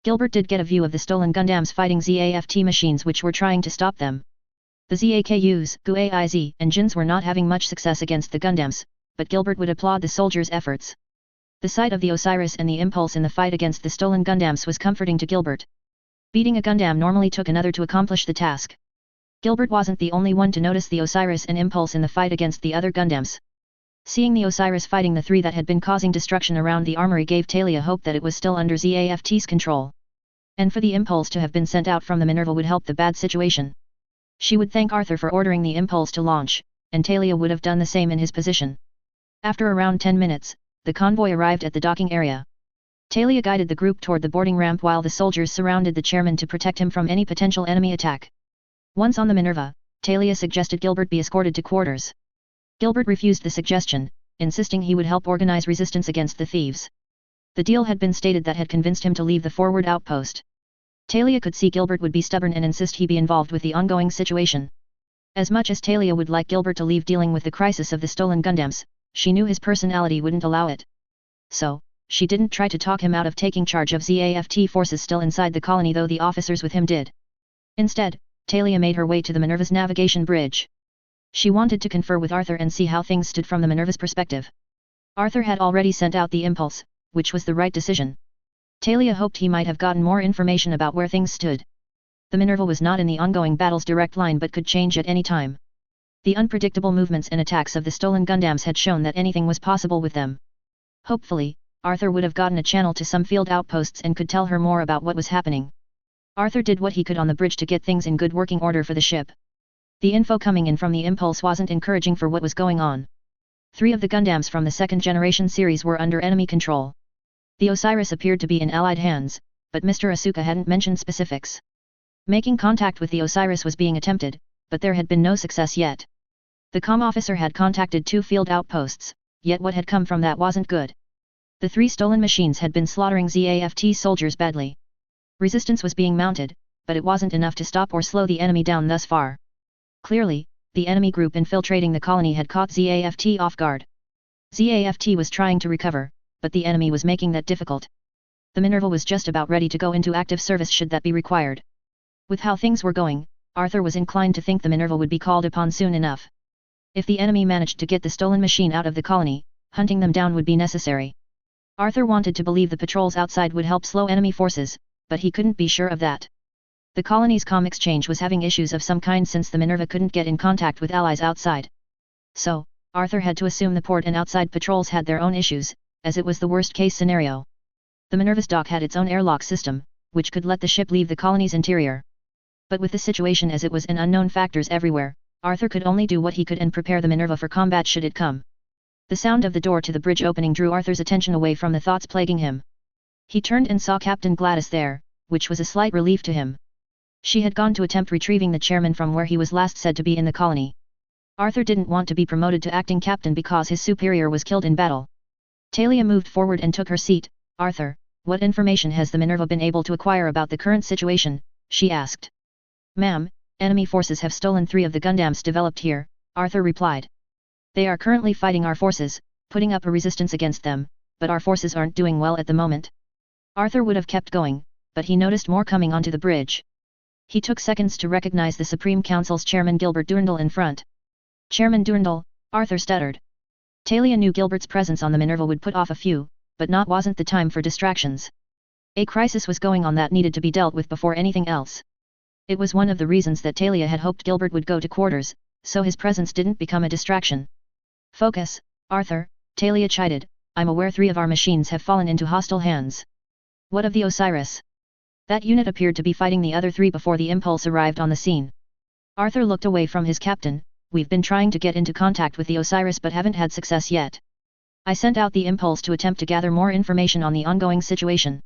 Gilbert did get a view of the stolen Gundams fighting ZAFT machines which were trying to stop them. The ZAKUs, GUAIZ, and Jins were not having much success against the Gundams, but Gilbert would applaud the soldiers' efforts. The sight of the Osiris and the Impulse in the fight against the stolen Gundams was comforting to Gilbert. Beating a Gundam normally took another to accomplish the task. Gilbert wasn't the only one to notice the Osiris and Impulse in the fight against the other Gundams. Seeing the Osiris fighting the three that had been causing destruction around the armory gave Talia hope that it was still under ZAFT's control. And for the Impulse to have been sent out from the Minerva would help the bad situation. She would thank Arthur for ordering the Impulse to launch, and Talia would have done the same in his position. After around 10 minutes, the convoy arrived at the docking area. Talia guided the group toward the boarding ramp while the soldiers surrounded the chairman to protect him from any potential enemy attack. Once on the Minerva, Talia suggested Gilbert be escorted to quarters. Gilbert refused the suggestion, insisting he would help organize resistance against the thieves. The deal had been stated that had convinced him to leave the forward outpost. Talia could see Gilbert would be stubborn and insist he be involved with the ongoing situation. As much as Talia would like Gilbert to leave dealing with the crisis of the stolen Gundams, she knew his personality wouldn't allow it. So, she didn't try to talk him out of taking charge of ZAFT forces still inside the colony though the officers with him did. Instead, Talia made her way to the Minerva's navigation bridge. She wanted to confer with Arthur and see how things stood from the Minerva's perspective. Arthur had already sent out the Impulse, which was the right decision. Talia hoped he might have gotten more information about where things stood. The Minerva was not in the ongoing battle's direct line but could change at any time. The unpredictable movements and attacks of the stolen Gundams had shown that anything was possible with them. Hopefully, Arthur would have gotten a channel to some field outposts and could tell her more about what was happening. Arthur did what he could on the bridge to get things in good working order for the ship. The info coming in from the Impulse wasn't encouraging for what was going on. 3 of the Gundams from the second-generation series were under enemy control. The Osiris appeared to be in Allied hands, but Mr. Asuka hadn't mentioned specifics. Making contact with the Osiris was being attempted, but there had been no success yet. The comm officer had contacted 2 field outposts, yet what had come from that wasn't good. The 3 stolen machines had been slaughtering ZAFT soldiers badly. Resistance was being mounted, but it wasn't enough to stop or slow the enemy down thus far. Clearly, the enemy group infiltrating the colony had caught ZAFT off guard. ZAFT was trying to recover, but the enemy was making that difficult. The Minerva was just about ready to go into active service should that be required. With how things were going, Arthur was inclined to think the Minerva would be called upon soon enough. If the enemy managed to get the stolen machine out of the colony, hunting them down would be necessary. Arthur wanted to believe the patrols outside would help slow enemy forces, but he couldn't be sure of that. The colony's comm exchange was having issues of some kind since the Minerva couldn't get in contact with allies outside. So, Arthur had to assume the port and outside patrols had their own issues, as it was the worst-case scenario. The Minerva's dock had its own airlock system, which could let the ship leave the colony's interior. But with the situation as it was and unknown factors everywhere, Arthur could only do what he could and prepare the Minerva for combat should it come. The sound of the door to the bridge opening drew Arthur's attention away from the thoughts plaguing him. He turned and saw Captain Gladys there, which was a slight relief to him. She had gone to attempt retrieving the chairman from where he was last said to be in the colony. Arthur didn't want to be promoted to acting captain because his superior was killed in battle. Talia moved forward and took her seat. Arthur, what information has the Minerva been able to acquire about the current situation? She asked. Ma'am, enemy forces have stolen 3 of the Gundams developed here, Arthur replied. They are currently fighting our forces, putting up a resistance against them, but our forces aren't doing well at the moment. Arthur would have kept going, but he noticed more coming onto the bridge. He took seconds to recognize the Supreme Council's chairman Gilbert Durandal in front. Chairman Durandal, Arthur stuttered. Talia knew Gilbert's presence on the Minerva would put off a few, but wasn't the time for distractions. A crisis was going on that needed to be dealt with before anything else. It was one of the reasons that Talia had hoped Gilbert would go to quarters, so his presence didn't become a distraction. Focus, Arthur, Talia chided, I'm aware 3 of our machines have fallen into hostile hands. What of the Osiris? That unit appeared to be fighting the other 3 before the impulse arrived on the scene. Arthur looked away from his captain. We've been trying to get into contact with the Osiris but haven't had success yet. I sent out the impulse to attempt to gather more information on the ongoing situation.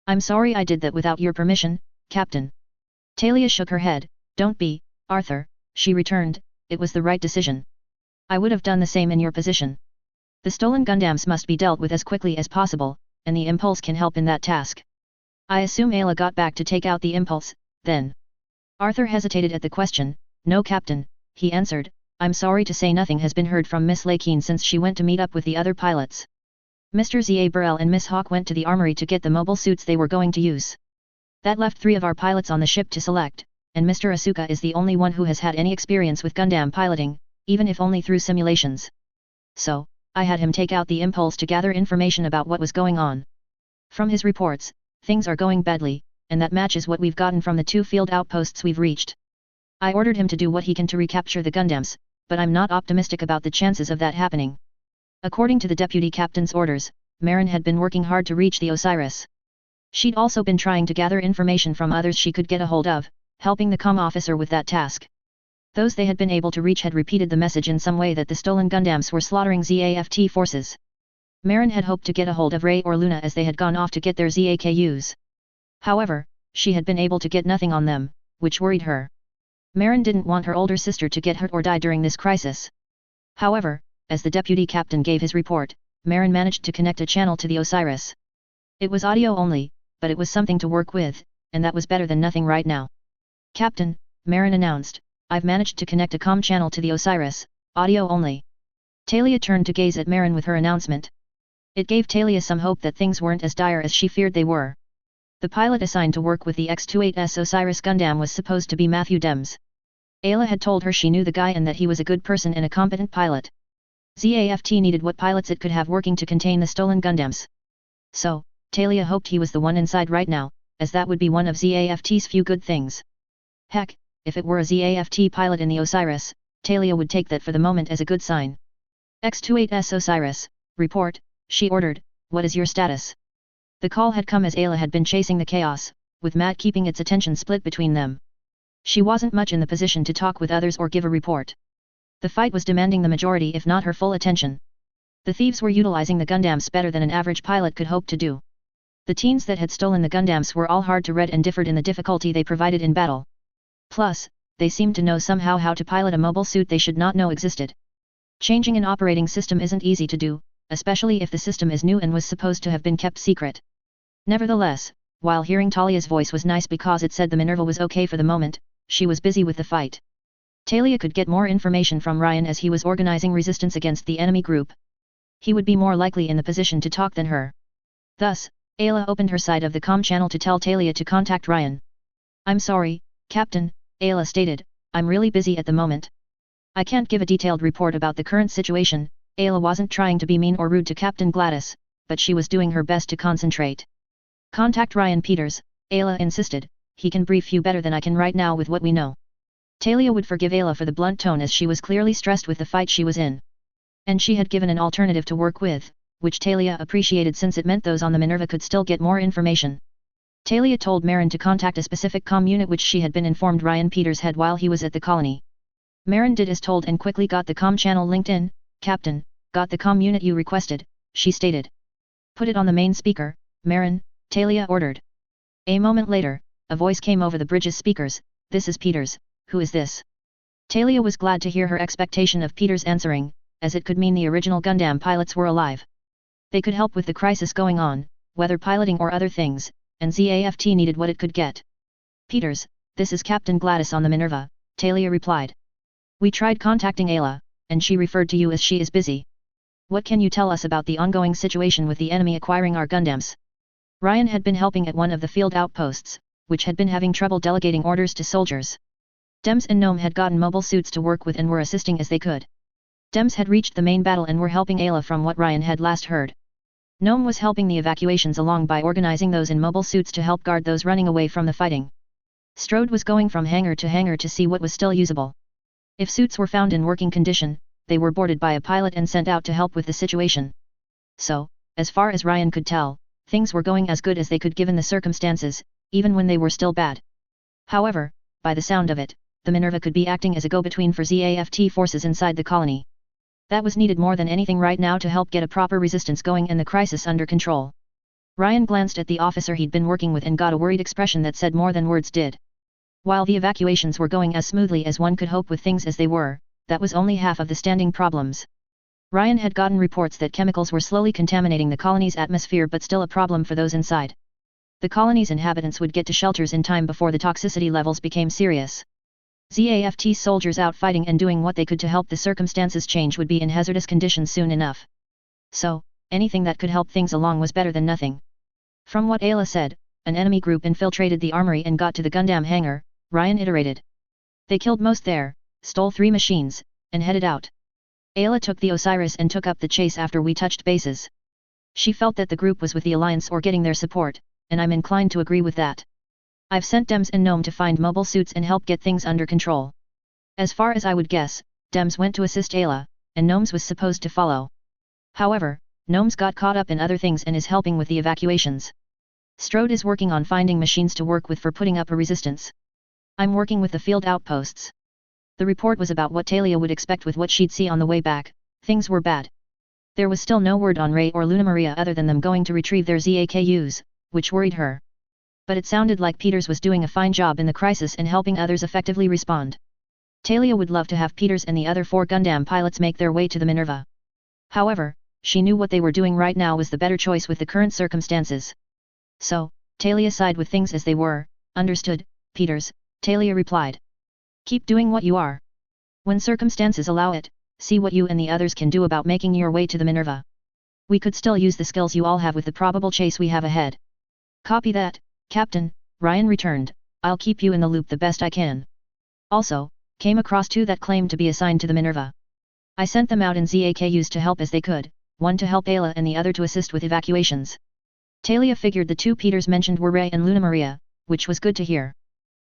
I'm sorry I did that without your permission, Captain. Talia shook her head. Don't be, Arthur, she returned, it was the right decision. I would have done the same in your position. The stolen Gundams must be dealt with as quickly as possible, and the impulse can help in that task. I assume Ayla got back to take out the impulse, then. Arthur hesitated at the question. No, Captain, he answered. I'm sorry to say nothing has been heard from Miss Lakeen since she went to meet up with the other pilots. Mr. Z.A. Burrell and Miss Hawk went to the armory to get the mobile suits they were going to use. That left 3 of our pilots on the ship to select, and Mr. Asuka is the only one who has had any experience with Gundam piloting, even if only through simulations. So, I had him take out the impulse to gather information about what was going on. From his reports, things are going badly, and that matches what we've gotten from the 2 field outposts we've reached. I ordered him to do what he can to recapture the Gundams, but I'm not optimistic about the chances of that happening. According to the deputy captain's orders, Marin had been working hard to reach the Osiris. She'd also been trying to gather information from others she could get a hold of, helping the comm officer with that task. Those they had been able to reach had repeated the message in some way that the stolen Gundams were slaughtering ZAFT forces. Marin had hoped to get a hold of Ray or Luna as they had gone off to get their ZAKUs. However, she had been able to get nothing on them, which worried her. Marin didn't want her older sister to get hurt or die during this crisis. However, as the deputy captain gave his report, Marin managed to connect a channel to the Osiris. It was audio only, but it was something to work with, and that was better than nothing right now. Captain, Marin announced, I've managed to connect a comm channel to the Osiris, audio only. Talia turned to gaze at Marin with her announcement. It gave Talia some hope that things weren't as dire as she feared they were. The pilot assigned to work with the X-28S Osiris Gundam was supposed to be Matthew Dems. Ayla had told her she knew the guy and that he was a good person and a competent pilot. ZAFT needed what pilots it could have working to contain the stolen Gundams. So, Talia hoped he was the one inside right now, as that would be one of ZAFT's few good things. Heck, if it were a ZAFT pilot in the Osiris, Talia would take that for the moment as a good sign. X-28S Osiris, report, she ordered, what is your status? The call had come as Ayla had been chasing the chaos, with Matt keeping its attention split between them. She wasn't much in the position to talk with others or give a report. The fight was demanding the majority if not her full attention. The thieves were utilizing the Gundams better than an average pilot could hope to do. The teens that had stolen the Gundams were all hard to read and differed in the difficulty they provided in battle. Plus, they seemed to know somehow how to pilot a mobile suit they should not know existed. Changing an operating system isn't easy to do, especially if the system is new and was supposed to have been kept secret. Nevertheless, while hearing Talia's voice was nice because it said the Minerva was okay for the moment, she was busy with the fight. Talia could get more information from Ryan as he was organizing resistance against the enemy group. He would be more likely in the position to talk than her. Thus, Ayla opened her side of the comm channel to tell Talia to contact Ryan. I'm sorry, Captain, Ayla stated, I'm really busy at the moment. I can't give a detailed report about the current situation. Ayla wasn't trying to be mean or rude to Captain Gladys, but she was doing her best to concentrate. Contact Ryan Peters, Ayla insisted, he can brief you better than I can right now with what we know. Talia would forgive Ayla for the blunt tone as she was clearly stressed with the fight she was in. And she had given an alternative to work with, which Talia appreciated since it meant those on the Minerva could still get more information. Talia told Marin to contact a specific comm unit which she had been informed Ryan Peters had while he was at the colony. Marin did as told and quickly got the comm channel linked in. Captain, got the comm unit you requested, she stated. Put it on the main speaker, Marin, Talia ordered. A moment later, a voice came over the bridge's speakers, this is Peters, who is this? Talia was glad to hear her expectation of Peters answering, as it could mean the original Gundam pilots were alive. They could help with the crisis going on, whether piloting or other things, and ZAFT needed what it could get. Peters, this is Captain Gladys on the Minerva, Talia replied. We tried contacting Ayla, and she referred to you as she is busy. What can you tell us about the ongoing situation with the enemy acquiring our Gundams? Ryan had been helping at one of the field outposts, which had been having trouble delegating orders to soldiers. Dems and Gnome had gotten mobile suits to work with and were assisting as they could. Dems had reached the main battle and were helping Ayla from what Ryan had last heard. Gnome was helping the evacuations along by organizing those in mobile suits to help guard those running away from the fighting. Strode was going from hangar to see what was still usable. If suits were found in working condition, they were boarded by a pilot and sent out to help with the situation. So, as far as Ryan could tell, things were going as good as they could given the circumstances, even when they were still bad. However, by the sound of it, the Minerva could be acting as a go-between for ZAFT forces inside the colony. That was needed more than anything right now to help get a proper resistance going and the crisis under control. Ryan glanced at the officer he'd been working with and got a worried expression that said more than words did. While the evacuations were going as smoothly as one could hope with things as they were, that was only half of the standing problems. Ryan had gotten reports that chemicals were slowly contaminating the colony's atmosphere, but still a problem for those inside. The colony's inhabitants would get to shelters in time before the toxicity levels became serious. ZAFT soldiers out fighting and doing what they could to help the circumstances change would be in hazardous conditions soon enough. So, anything that could help things along was better than nothing. From what Ayla said, an enemy group infiltrated the armory and got to the Gundam hangar, Ryan iterated. They killed most there, stole 3 machines, and headed out. Ayla took the Osiris and took up the chase after we touched bases. She felt that the group was with the Alliance or getting their support, and I'm inclined to agree with that. I've sent Dems and Gnome to find mobile suits and help get things under control. As far as I would guess, Dems went to assist Ayla, and Gnomes was supposed to follow. However, Gnomes got caught up in other things and is helping with the evacuations. Strode is working on finding machines to work with for putting up a resistance. I'm working with the field outposts. The report was about what Talia would expect with what she'd see on the way back. Things were bad. There was still no word on Ray or Luna Maria other than them going to retrieve their ZAKUs, which worried her. But it sounded like Peters was doing a fine job in the crisis and helping others effectively respond. Talia would love to have Peters and the other 4 Gundam pilots make their way to the Minerva. However, she knew what they were doing right now was the better choice with the current circumstances. So, Talia sighed with things as they were. Understood, Peters, Talia replied. Keep doing what you are. When circumstances allow it, see what you and the others can do about making your way to the Minerva. We could still use the skills you all have with the probable chase we have ahead. Copy that, Captain, Ryan returned. I'll keep you in the loop the best I can. Also, came across 2 that claimed to be assigned to the Minerva. I sent them out in ZAKUs to help as they could, one to help Ayla and the other to assist with evacuations. Talia figured the 2 Peters mentioned were Ray and Luna Maria, which was good to hear.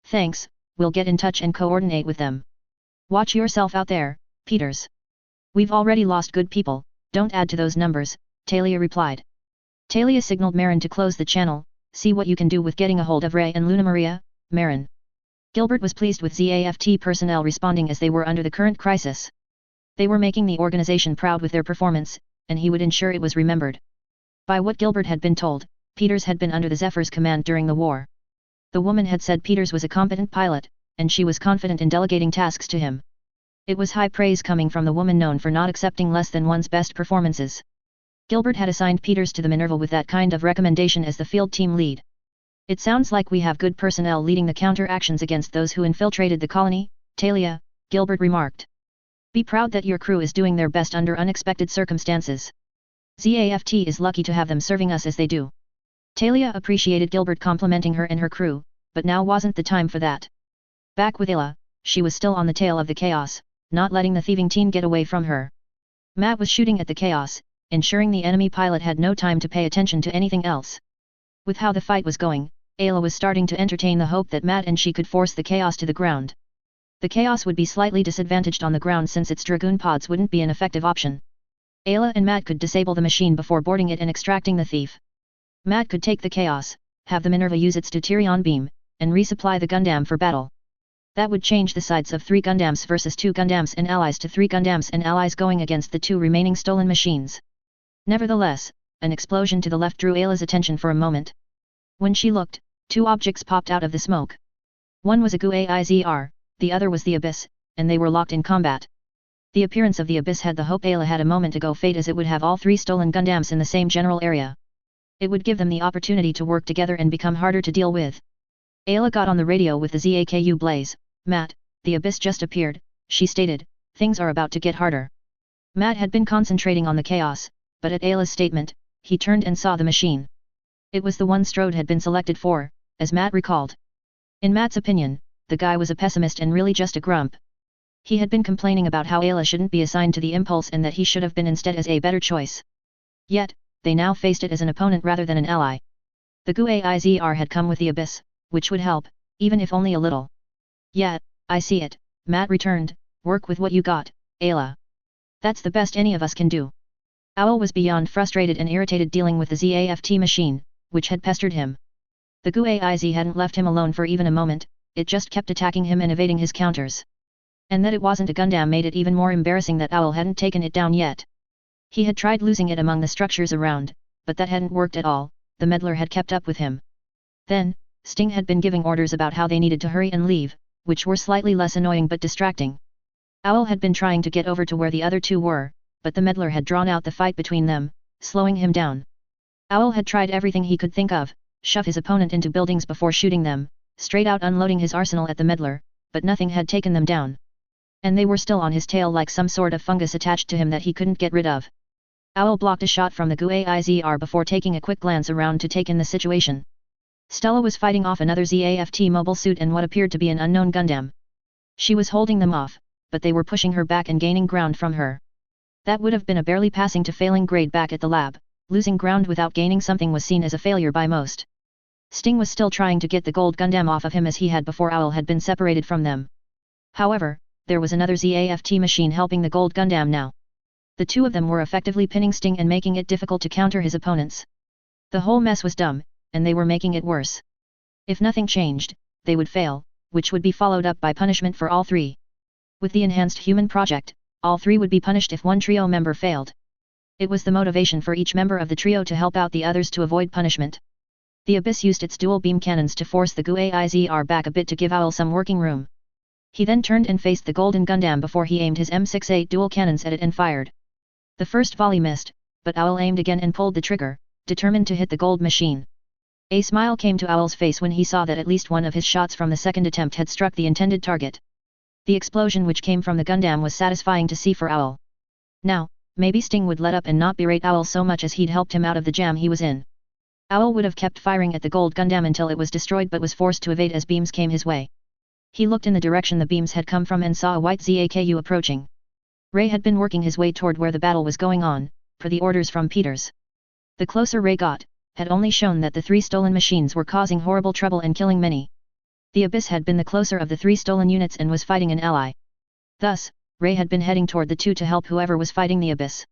Thanks, we'll get in touch and coordinate with them. Watch yourself out there, Peters. We've already lost good people, don't add to those numbers, Talia replied. Talia signaled Marin to close the channel. See what you can do with getting a hold of Ray and Luna Maria, Marin. Gilbert was pleased with ZAFT personnel responding as they were under the current crisis. They were making the organization proud with their performance, and he would ensure it was remembered. By what Gilbert had been told, Peters had been under the Zephyr's command during the war. The woman had said Peters was a competent pilot, and she was confident in delegating tasks to him. It was high praise coming from the woman known for not accepting less than one's best performances. Gilbert had assigned Peters to the Minerva with that kind of recommendation as the field team lead. It sounds like we have good personnel leading the counter-actions against those who infiltrated the colony, Talia, Gilbert remarked. Be proud that your crew is doing their best under unexpected circumstances. ZAFT is lucky to have them serving us as they do. Talia appreciated Gilbert complimenting her and her crew, but now wasn't the time for that. Back with Ayla, she was still on the tail of the chaos, not letting the thieving teen get away from her. Matt was shooting at the chaos, ensuring the enemy pilot had no time to pay attention to anything else. With how the fight was going, Ayla was starting to entertain the hope that Matt and she could force the chaos to the ground. The chaos would be slightly disadvantaged on the ground since its Dragoon pods wouldn't be an effective option. Ayla and Matt could disable the machine before boarding it and extracting the thief. Matt could take the chaos, have the Minerva use its Deuterion beam, and resupply the Gundam for battle. That would change the sides of 3 Gundams versus 2 Gundams and allies to 3 Gundams and allies going against the 2 remaining stolen machines. Nevertheless, an explosion to the left drew Ayla's attention for a moment. When she looked, 2 objects popped out of the smoke. One was a GUAIZR, the other was the Abyss, and they were locked in combat. The appearance of the Abyss had the hope Ayla had a moment ago fade as it would have all 3 stolen Gundams in the same general area. It would give them the opportunity to work together and become harder to deal with. Ayla got on the radio with the ZAKU Blaze. Matt, the Abyss just appeared, she stated, things are about to get harder. Matt had been concentrating on the chaos, but at Ayla's statement, he turned and saw the machine. It was the one Strode had been selected for, as Matt recalled. In Matt's opinion, the guy was a pessimist and really just a grump. He had been complaining about how Ayla shouldn't be assigned to the Impulse and that he should have been instead as a better choice. Yet, they now faced it as an opponent rather than an ally. The GUAIZR had come with the Abyss, which would help, even if only a little. Yeah, I see it, Matt returned, work with what you got, Ayla. That's the best any of us can do. Owl was beyond frustrated and irritated dealing with the ZAFT machine, which had pestered him. The GUAIZ hadn't left him alone for even a moment, it just kept attacking him and evading his counters. And that it wasn't a Gundam made it even more embarrassing that Owl hadn't taken it down yet. He had tried losing it among the structures around, but that hadn't worked at all, the meddler had kept up with him. Then, Sting had been giving orders about how they needed to hurry and leave, which were slightly less annoying but distracting. Owl had been trying to get over to where the other two were, but the meddler had drawn out the fight between them, slowing him down. Owl had tried everything he could think of, shove his opponent into buildings before shooting them, straight out unloading his arsenal at the meddler, but nothing had taken them down. And they were still on his tail like some sort of fungus attached to him that he couldn't get rid of. Owl blocked a shot from the GUAIZR before taking a quick glance around to take in the situation. Stella was fighting off another ZAFT mobile suit and what appeared to be an unknown Gundam. She was holding them off, but they were pushing her back and gaining ground from her. That would have been a barely passing to failing grade back at the lab, losing ground without gaining something was seen as a failure by most. Sting was still trying to get the gold Gundam off of him as he had before Owl had been separated from them. However, there was another ZAFT machine helping the gold Gundam now. The two of them were effectively pinning Sting and making it difficult to counter his opponents. The whole mess was dumb, and they were making it worse. If nothing changed, they would fail, which would be followed up by punishment for all three. With the enhanced human project, all three would be punished if one trio member failed. It was the motivation for each member of the trio to help out the others to avoid punishment. The Abyss used its dual beam cannons to force the GUAIZR back a bit to give Owl some working room. He then turned and faced the golden Gundam before he aimed his M68 dual cannons at it and fired. The first volley missed, but Owl aimed again and pulled the trigger, determined to hit the gold machine. A smile came to Owl's face when he saw that at least one of his shots from the second attempt had struck the intended target. The explosion which came from the Gundam was satisfying to see for Owl. Now, maybe Sting would let up and not berate Owl so much as he'd helped him out of the jam he was in. Owl would have kept firing at the gold Gundam until it was destroyed but was forced to evade as beams came his way. He looked in the direction the beams had come from and saw a white ZAKU approaching. Ray had been working his way toward where the battle was going on, per the orders from Peters. The closer Ray got, had only shown that the three stolen machines were causing horrible trouble and killing many. The Abyss had been the closer of the three stolen units and was fighting an ally. Thus, Ray had been heading toward the two to help whoever was fighting the Abyss.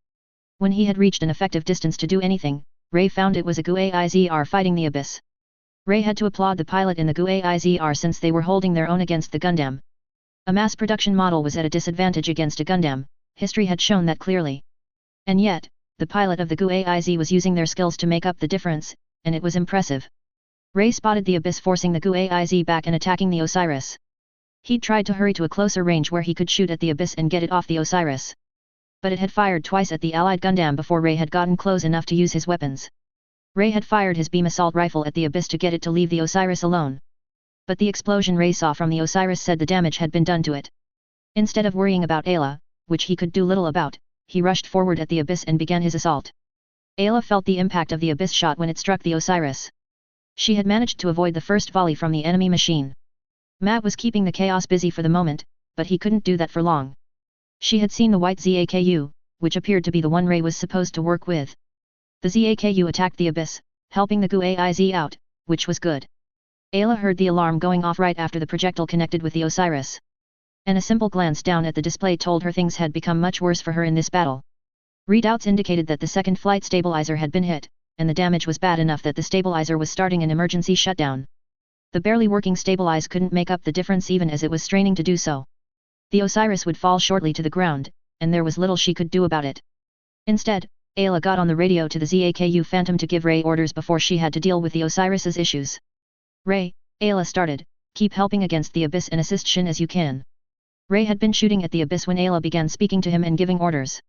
When he had reached an effective distance to do anything, Ray found it was a GUAIZR fighting the Abyss. Ray had to applaud the pilot in the GUAIZR since they were holding their own against the Gundam. A mass production model was at a disadvantage against a Gundam, history had shown that clearly. And yet, the pilot of the GUAIZ was using their skills to make up the difference, and it was impressive. Ray spotted the Abyss forcing the GUAIZ back and attacking the Osiris. He'd tried to hurry to a closer range where he could shoot at the Abyss and get it off the Osiris. But it had fired twice at the allied Gundam before Ray had gotten close enough to use his weapons. Ray had fired his beam assault rifle at the Abyss to get it to leave the Osiris alone. But the explosion Ray saw from the Osiris said the damage had been done to it. Instead of worrying about Ayla, which he could do little about, he rushed forward at the Abyss and began his assault. Ayla felt the impact of the Abyss shot when it struck the Osiris. She had managed to avoid the first volley from the enemy machine. Matt was keeping the chaos busy for the moment, but he couldn't do that for long. She had seen the white ZAKU, which appeared to be the one Ray was supposed to work with. The ZAKU attacked the Abyss, helping the GUAIZ out, which was good. Ayla heard the alarm going off right after the projectile connected with the Osiris. And a simple glance down at the display told her things had become much worse for her in this battle. Readouts indicated that the second flight stabilizer had been hit, and the damage was bad enough that the stabilizer was starting an emergency shutdown. The barely working stabilize couldn't make up the difference even as it was straining to do so. The Osiris would fall shortly to the ground, and there was little she could do about it. Instead, Ayla got on the radio to the ZAKU Phantom to give Ray orders before she had to deal with the Osiris's issues. Ray, Ayla started, keep helping against the Abyss and assist Shin as you can. Ray had been shooting at the Abyss when Ayla began speaking to him and giving orders.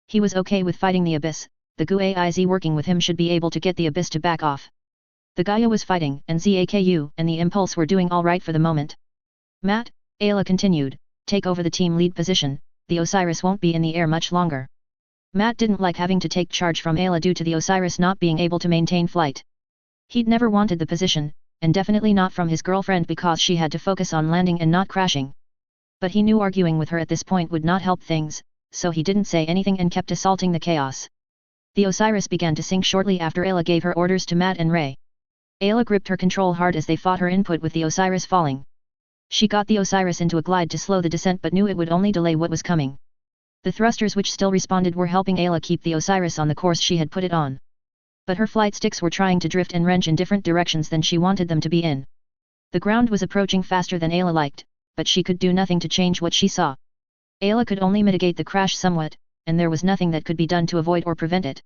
He was okay with fighting the Abyss, the GUAIZ working with him should be able to get the Abyss to back off. The Gaia was fighting and ZAKU and the Impulse were doing alright for the moment. Matt, Ayla continued, take over the team lead position, the Osiris won't be in the air much longer. Matt didn't like having to take charge from Ayla due to the Osiris not being able to maintain flight. He'd never wanted the position, and definitely not from his girlfriend because she had to focus on landing and not crashing. But he knew arguing with her at this point would not help things, so he didn't say anything and kept assaulting the chaos. The Osiris began to sink shortly after Ayla gave her orders to Matt and Ray. Ayla gripped her control hard as they fought her input with the Osiris falling. She got the Osiris into a glide to slow the descent but knew it would only delay what was coming. The thrusters which still responded were helping Ayla keep the Osiris on the course she had put it on. But her flight sticks were trying to drift and wrench in different directions than she wanted them to be in. The ground was approaching faster than Ayla liked, but she could do nothing to change what she saw. Ayla could only mitigate the crash somewhat, and there was nothing that could be done to avoid or prevent it.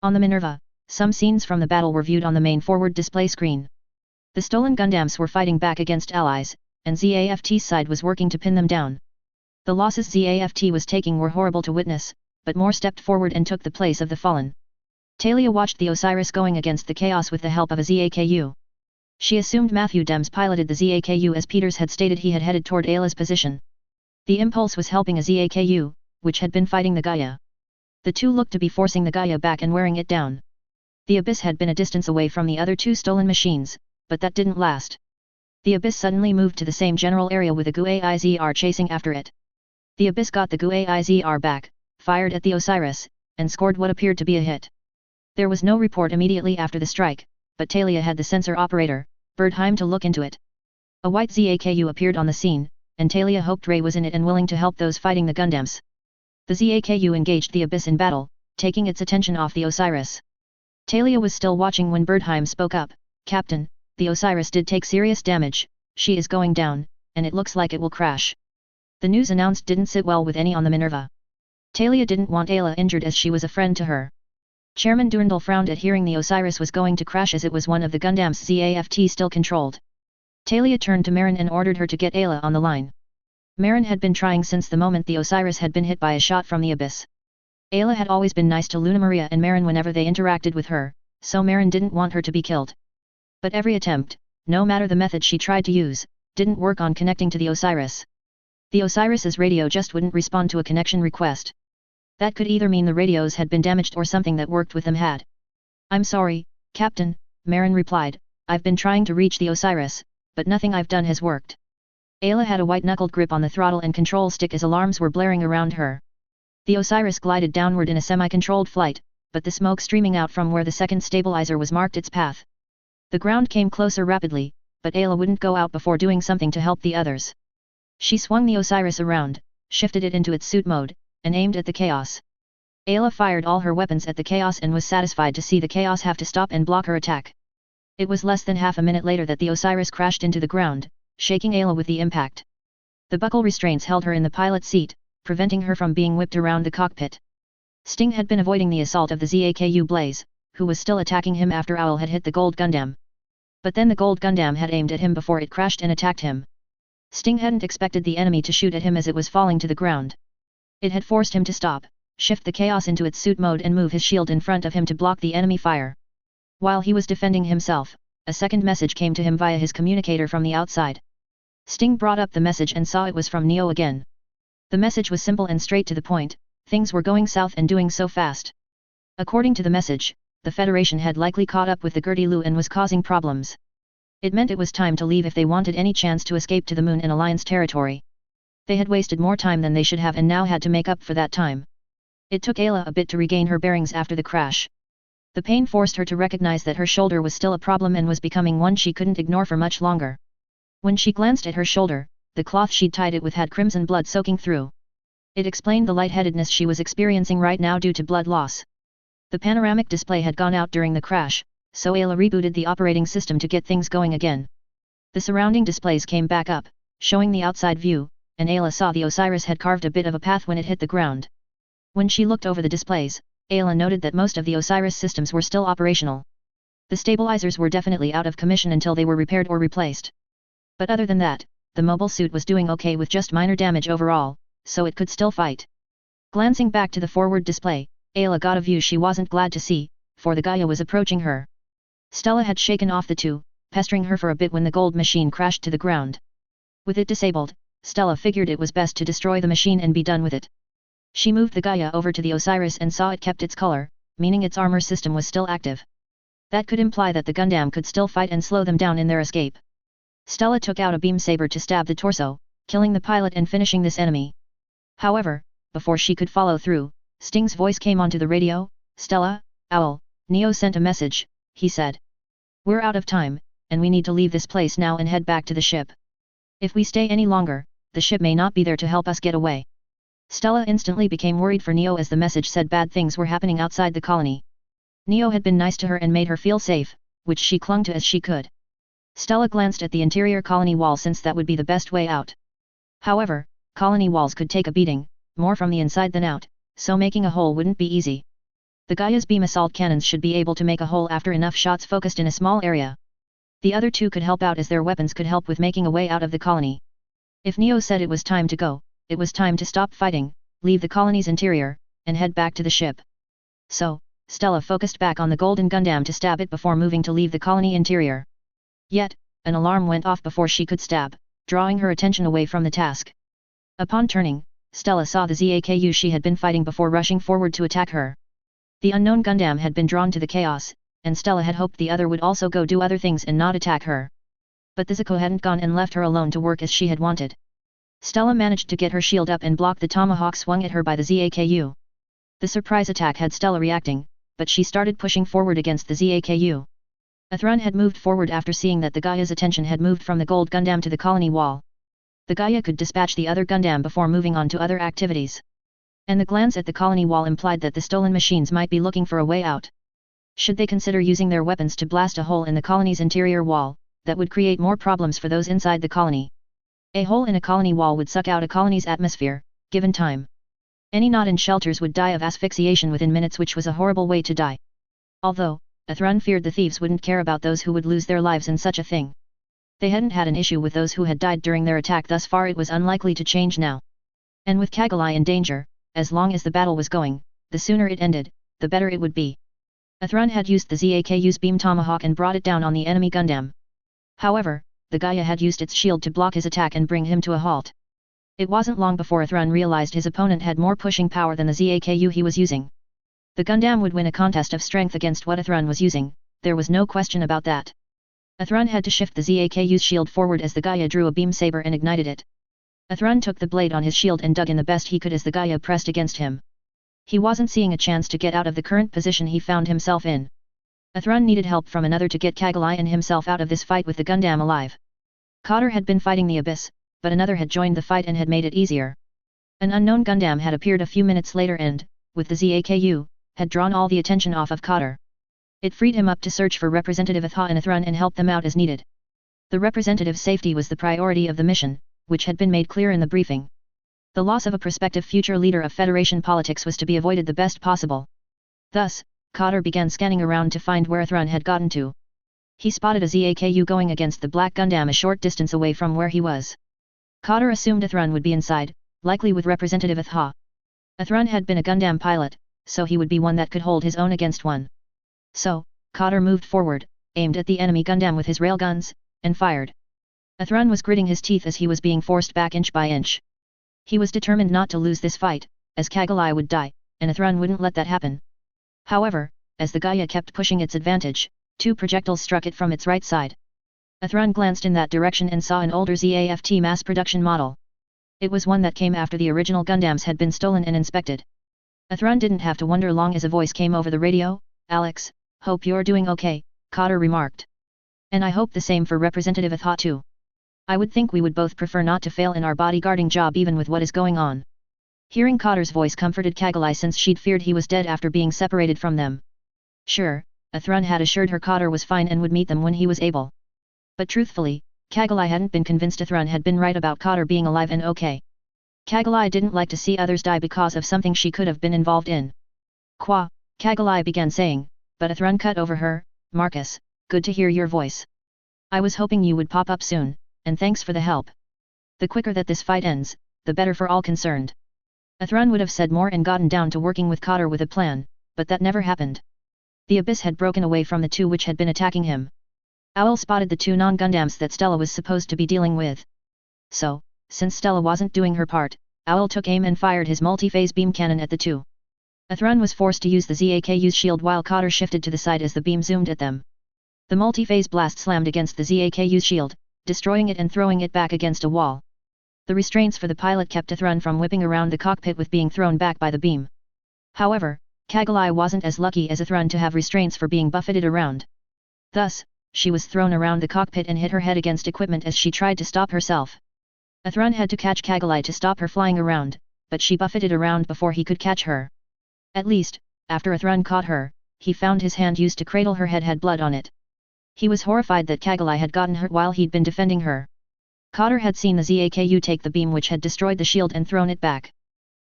On the Minerva, some scenes from the battle were viewed on the main forward display screen. The stolen Gundams were fighting back against allies, and ZAFT's side was working to pin them down. The losses ZAFT was taking were horrible to witness, but more stepped forward and took the place of the fallen. Talia watched the Osiris going against the chaos with the help of a ZAKU. She assumed Matthew Dems piloted the ZAKU as Peters had stated he had headed toward Ayla's position. The impulse was helping a ZAKU, which had been fighting the Gaia. The two looked to be forcing the Gaia back and wearing it down. The Abyss had been a distance away from the other two stolen machines, but that didn't last. The Abyss suddenly moved to the same general area with a GUAIZR chasing after it. The Abyss got the GUAIZR back, fired at the Osiris, and scored what appeared to be a hit. There was no report immediately after the strike, but Talia had the sensor operator, Birdheim, to look into it. A white ZAKU appeared on the scene, and Talia hoped Ray was in it and willing to help those fighting the Gundams. The ZAKU engaged the Abyss in battle, taking its attention off the Osiris. Talia was still watching when Birdheim spoke up, "Captain, the Osiris did take serious damage, she is going down, and it looks like it will crash." The news announced didn't sit well with any on the Minerva. Talia didn't want Ayla injured as she was a friend to her. Chairman Durandal frowned at hearing the Osiris was going to crash as it was one of the Gundams ZAFT still controlled. Talia turned to Marin and ordered her to get Ayla on the line. Marin had been trying since the moment the Osiris had been hit by a shot from the Abyss. Ayla had always been nice to Luna Maria and Marin whenever they interacted with her, so Marin didn't want her to be killed. But every attempt, no matter the method she tried to use, didn't work on connecting to the Osiris. The Osiris's radio just wouldn't respond to a connection request. That could either mean the radios had been damaged or something that worked with them had. "I'm sorry, Captain," Marin replied, "I've been trying to reach the Osiris, but nothing I've done has worked." Ayla had a white-knuckled grip on the throttle and control stick as alarms were blaring around her. The Osiris glided downward in a semi-controlled flight, but the smoke streaming out from where the second stabilizer was marked its path. The ground came closer rapidly, but Ayla wouldn't go out before doing something to help the others. She swung the Osiris around, shifted it into its suit mode, and aimed at the chaos. Ayla fired all her weapons at the chaos and was satisfied to see the chaos have to stop and block her attack. It was less than half a minute later that the Osiris crashed into the ground, shaking Ayla with the impact. The buckle restraints held her in the pilot seat, preventing her from being whipped around the cockpit. Sting had been avoiding the assault of the ZAKU Blaze, who was still attacking him after Owl had hit the Gold Gundam. But then the Gold Gundam had aimed at him before it crashed and attacked him. Sting hadn't expected the enemy to shoot at him as it was falling to the ground. It had forced him to stop, shift the chaos into its suit mode and move his shield in front of him to block the enemy fire. While he was defending himself, a second message came to him via his communicator from the outside. Sting brought up the message and saw it was from Neo again. The message was simple and straight to the point: things were going south and doing so fast. According to the message, the Federation had likely caught up with the Gertie Lu and was causing problems. It meant it was time to leave if they wanted any chance to escape to the moon in Alliance territory. They had wasted more time than they should have and now had to make up for that time. It took Ayla a bit to regain her bearings after the crash. The pain forced her to recognize that her shoulder was still a problem and was becoming one she couldn't ignore for much longer. When she glanced at her shoulder, the cloth she'd tied it with had crimson blood soaking through. It explained the lightheadedness she was experiencing right now due to blood loss. The panoramic display had gone out during the crash, so Ayla rebooted the operating system to get things going again. The surrounding displays came back up, showing the outside view, and Ayla saw the Osiris had carved a bit of a path when it hit the ground. When she looked over the displays, Ayla noted that most of the Osiris systems were still operational. The stabilizers were definitely out of commission until they were repaired or replaced. But other than that, the mobile suit was doing okay with just minor damage overall, so it could still fight. Glancing back to the forward display, Ayla got a view she wasn't glad to see, for the Gaia was approaching her. Stella had shaken off the two, pestering her for a bit when the gold machine crashed to the ground. With it disabled, Stella figured it was best to destroy the machine and be done with it. She moved the Gaia over to the Osiris and saw it kept its color, meaning its armor system was still active. That could imply that the Gundam could still fight and slow them down in their escape. Stella took out a beam saber to stab the torso, killing the pilot and finishing this enemy. However, before she could follow through, Sting's voice came onto the radio. "Stella, Owl, Neo sent a message," he said. "We're out of time, and we need to leave this place now and head back to the ship. If we stay any longer, the ship may not be there to help us get away." Stella instantly became worried for Neo as the message said bad things were happening outside the colony. Neo had been nice to her and made her feel safe, which she clung to as she could. Stella glanced at the interior colony wall since that would be the best way out. However, colony walls could take a beating, more from the inside than out, so making a hole wouldn't be easy. The Gaia's beam assault cannons should be able to make a hole after enough shots focused in a small area. The other two could help out as their weapons could help with making a way out of the colony. If Neo said it was time to go, it was time to stop fighting, leave the colony's interior, and head back to the ship. So, Stella focused back on the golden Gundam to stab it before moving to leave the colony interior. Yet, an alarm went off before she could stab, drawing her attention away from the task. Upon turning, Stella saw the Zaku she had been fighting before rushing forward to attack her. The unknown Gundam had been drawn to the chaos, and Stella had hoped the other would also go do other things and not attack her. But the Zaku hadn't gone and left her alone to work as she had wanted. Stella managed to get her shield up and block the tomahawk swung at her by the Zaku. The surprise attack had Stella reacting, but she started pushing forward against the Zaku. Athrun had moved forward after seeing that the Gaia's attention had moved from the gold Gundam to the colony wall. The Gaia could dispatch the other Gundam before moving on to other activities. And the glance at the colony wall implied that the stolen machines might be looking for a way out. Should they consider using their weapons to blast a hole in the colony's interior wall, that would create more problems for those inside the colony. A hole in a colony wall would suck out a colony's atmosphere, given time. Any not in shelters would die of asphyxiation within minutes, which was a horrible way to die. Although, Athrun feared the thieves wouldn't care about those who would lose their lives in such a thing. They hadn't had an issue with those who had died during their attack thus far. It was unlikely to change now. And with Kagalai in danger, as long as the battle was going, the sooner it ended, the better it would be. Athrun had used the Zaku's beam tomahawk and brought it down on the enemy Gundam. However, the Gaia had used its shield to block his attack and bring him to a halt. It wasn't long before Athrun realized his opponent had more pushing power than the Zaku he was using. The Gundam would win a contest of strength against what Athrun was using, there was no question about that. Athrun had to shift the Zaku's shield forward as the Gaia drew a beam saber and ignited it. Athrun took the blade on his shield and dug in the best he could as the Gaia pressed against him. He wasn't seeing a chance to get out of the current position he found himself in. Athrun needed help from another to get Kagalai and himself out of this fight with the Gundam alive. Cotter had been fighting the Abyss, but another had joined the fight and had made it easier. An unknown Gundam had appeared a few minutes later and, with the Zaku, had drawn all the attention off of Cotter. It freed him up to search for Representative Atha and Athrun and help them out as needed. The representative's safety was the priority of the mission, which had been made clear in the briefing. The loss of a prospective future leader of Federation politics was to be avoided the best possible. Thus, Cotter began scanning around to find where Athrun had gotten to. He spotted a Zaku going against the Black Gundam a short distance away from where he was. Cotter assumed Athrun would be inside, likely with Representative Atha. Athrun had been a Gundam pilot, so he would be one that could hold his own against one. So, Cotter moved forward, aimed at the enemy Gundam with his railguns, and fired. Athrun was gritting his teeth as he was being forced back inch by inch. He was determined not to lose this fight, as Kagalai would die, and Athrun wouldn't let that happen. However, as the Gaia kept pushing its advantage, two projectiles struck it from its right side. Athrun glanced in that direction and saw an older ZAFT mass production model. It was one that came after the original Gundams had been stolen and inspected. Athrun didn't have to wonder long as a voice came over the radio. "Alex, hope you're doing okay," Cotter remarked. "And I hope the same for Representative Atha too. I would think we would both prefer not to fail in our bodyguarding job even with what is going on." Hearing Cotter's voice comforted Kagalai since she'd feared he was dead after being separated from them. Sure, Athrun had assured her Cotter was fine and would meet them when he was able. But truthfully, Kagalai hadn't been convinced Athrun had been right about Cotter being alive and okay. Kagalai didn't like to see others die because of something she could have been involved in. "Qua," Kagalai began saying, but Athrun cut over her. "Marcus, good to hear your voice. I was hoping you would pop up soon, and thanks for the help. The quicker that this fight ends, the better for all concerned." Athrun would have said more and gotten down to working with Cotter with a plan, but that never happened. The Abyss had broken away from the two which had been attacking him. Owl spotted the two non-Gundams that Stella was supposed to be dealing with. So, since Stella wasn't doing her part, Owl took aim and fired his multi-phase beam cannon at the two. Athrun was forced to use the Zaku's shield while Cotter shifted to the side as the beam zoomed at them. The multi-phase blast slammed against the Zaku's shield, destroying it and throwing it back against a wall. The restraints for the pilot kept Athrun from whipping around the cockpit with being thrown back by the beam. However, Kagalai wasn't as lucky as Athrun to have restraints for being buffeted around. Thus, she was thrown around the cockpit and hit her head against equipment as she tried to stop herself. Athrun had to catch Kagalai to stop her flying around, but she buffeted around before he could catch her. At least, after a Thrun caught her, he found his hand used to cradle her head had blood on it. He was horrified that Kagalai had gotten hurt while he'd been defending her. Cotter had seen the Zaku take the beam which had destroyed the shield and thrown it back.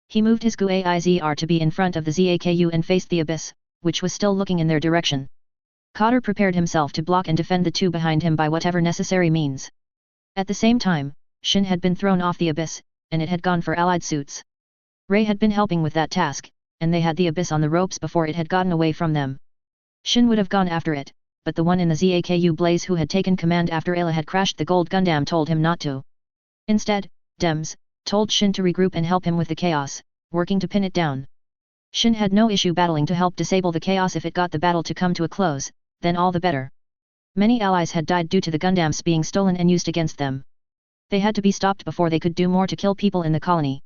He moved his Guaizr to be in front of the Zaku and faced the abyss, which was still looking in their direction. Cotter prepared himself to block and defend the two behind him by whatever necessary means. At the same time, Shin had been thrown off the abyss, and it had gone for allied suits. Ray had been helping with that task, and they had the abyss on the ropes before it had gotten away from them. Shin would have gone after it, but the one in the Zaku blaze who had taken command after Ayla had crashed the gold Gundam told him not to. Instead, Dems told Shin to regroup and help him with the chaos, working to pin it down. Shin had no issue battling to help disable the chaos if it got the battle to come to a close, then all the better. Many allies had died due to the Gundams being stolen and used against them. They had to be stopped before they could do more to kill people in the colony.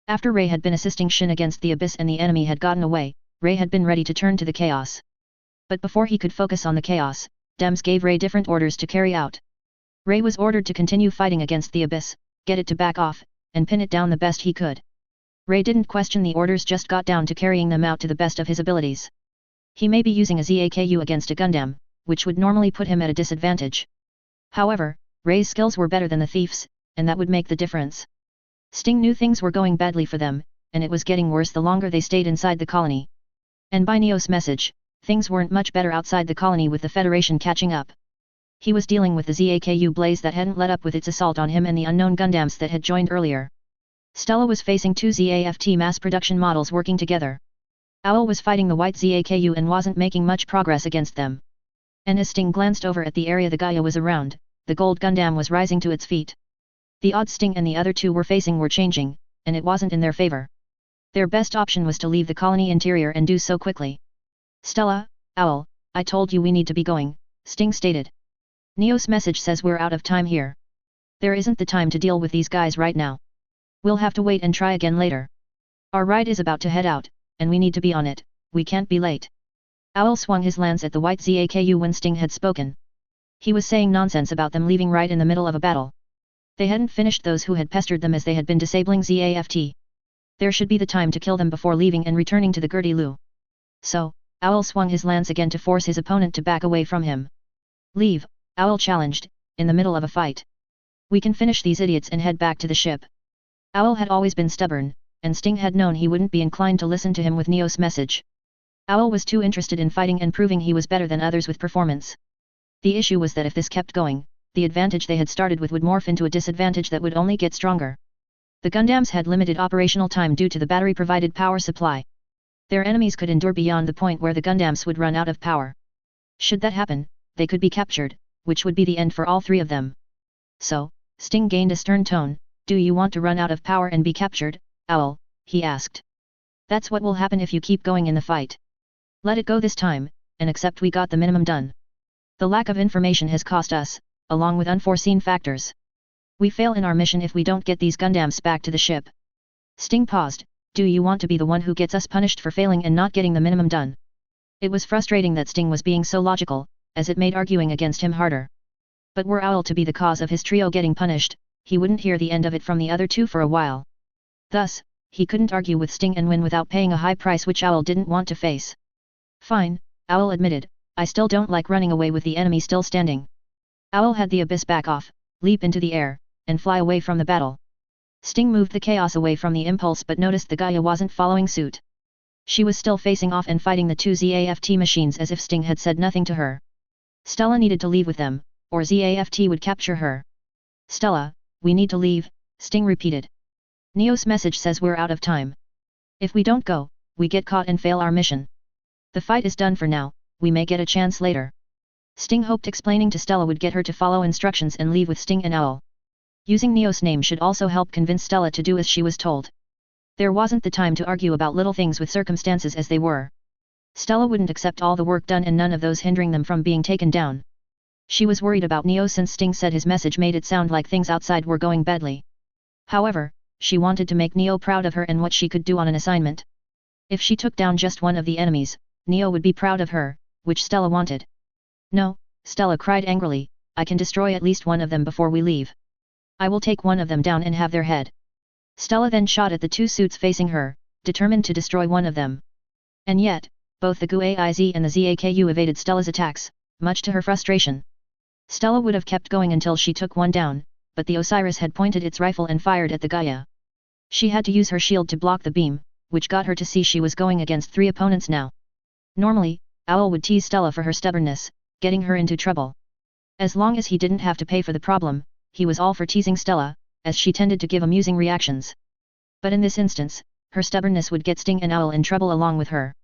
After Ray had been assisting Shin against the abyss and the enemy had gotten away, Ray had been ready to turn to the chaos. But before he could focus on the chaos, Dems gave Ray different orders to carry out. Ray was ordered to continue fighting against the abyss, get it to back off, and pin it down the best he could. Ray didn't question the orders, just got down to carrying them out to the best of his abilities. He may be using a Zaku against a Gundam, which would normally put him at a disadvantage. However, Ray's skills were better than the thief's, and that would make the difference. Sting knew things were going badly for them, and it was getting worse the longer they stayed inside the colony. And by Neo's message, things weren't much better outside the colony with the Federation catching up. He was dealing with the Zaku blaze that hadn't let up with its assault on him and the unknown Gundams that had joined earlier. Stella was facing two ZAFT mass production models working together. Owl was fighting the white Zaku and wasn't making much progress against them. And as Sting glanced over at the area the Gaia was around, the gold Gundam was rising to its feet. The odds Sting and the other two were facing were changing, and it wasn't in their favor. Their best option was to leave the colony interior and do so quickly. Stella, Owl, I told you we need to be going, Sting stated. Neo's message says we're out of time here. There isn't the time to deal with these guys right now. We'll have to wait and try again later. Our ride is about to head out, and we need to be on it, we can't be late. Owl swung his lance at the white Zaku when Sting had spoken. He was saying nonsense about them leaving right in the middle of a battle. They hadn't finished those who had pestered them as they had been disabling ZAFT. There should be the time to kill them before leaving and returning to the Gertie Lu. So, Owl swung his lance again to force his opponent to back away from him. Leave, Owl challenged, in the middle of a fight. We can finish these idiots and head back to the ship. Owl had always been stubborn, and Sting had known he wouldn't be inclined to listen to him with Neo's message. Owl was too interested in fighting and proving he was better than others with performance. The issue was that if this kept going, the advantage they had started with would morph into a disadvantage that would only get stronger. The Gundams had limited operational time due to the battery-provided power supply. Their enemies could endure beyond the point where the Gundams would run out of power. Should that happen, they could be captured, which would be the end for all three of them. So, Sting gained a stern tone. Do you want to run out of power and be captured, Owl? He asked. That's what will happen if you keep going in the fight. Let it go this time, and accept we got the minimum done. The lack of information has cost us, along with unforeseen factors. We fail in our mission if we don't get these Gundams back to the ship. Sting paused. Do you want to be the one who gets us punished for failing and not getting the minimum done? It was frustrating that Sting was being so logical, as it made arguing against him harder. But were Owl to be the cause of his trio getting punished, he wouldn't hear the end of it from the other two for a while. Thus, he couldn't argue with Sting and win without paying a high price which Owl didn't want to face. Fine, Owl admitted, I still don't like running away with the enemy still standing. Owl had the abyss back off, leap into the air, and fly away from the battle. Sting moved the chaos away from the impulse but noticed the Gaia wasn't following suit. She was still facing off and fighting the two ZAFT machines as if Sting had said nothing to her. Stella needed to leave with them, or ZAFT would capture her. Stella, we need to leave, Sting repeated. Neo's message says we're out of time. If we don't go, we get caught and fail our mission. The fight is done for now, we may get a chance later. Sting hoped explaining to Stella would get her to follow instructions and leave with Sting and Owl. Using Neo's name should also help convince Stella to do as she was told. There wasn't the time to argue about little things with circumstances as they were. Stella wouldn't accept all the work done and none of those hindering them from being taken down. She was worried about Neo since Sting said his message made it sound like things outside were going badly. However, she wanted to make Neo proud of her and what she could do on an assignment. If she took down just one of the enemies, Neo would be proud of her, which Stella wanted. No, Stella cried angrily, I can destroy at least one of them before we leave. I will take one of them down and have their head. Stella then shot at the two suits facing her, determined to destroy one of them. And yet, both the GUAIZ and the ZAKU evaded Stella's attacks, much to her frustration. Stella would have kept going until she took one down, but the Osiris had pointed its rifle and fired at the Gaia. She had to use her shield to block the beam, which got her to see she was going against 3 opponents now. Normally, Owl would tease Stella for her stubbornness, getting her into trouble. As long as he didn't have to pay for the problem, he was all for teasing Stella, as she tended to give amusing reactions. But in this instance, her stubbornness would get Sting and Owl in trouble along with her.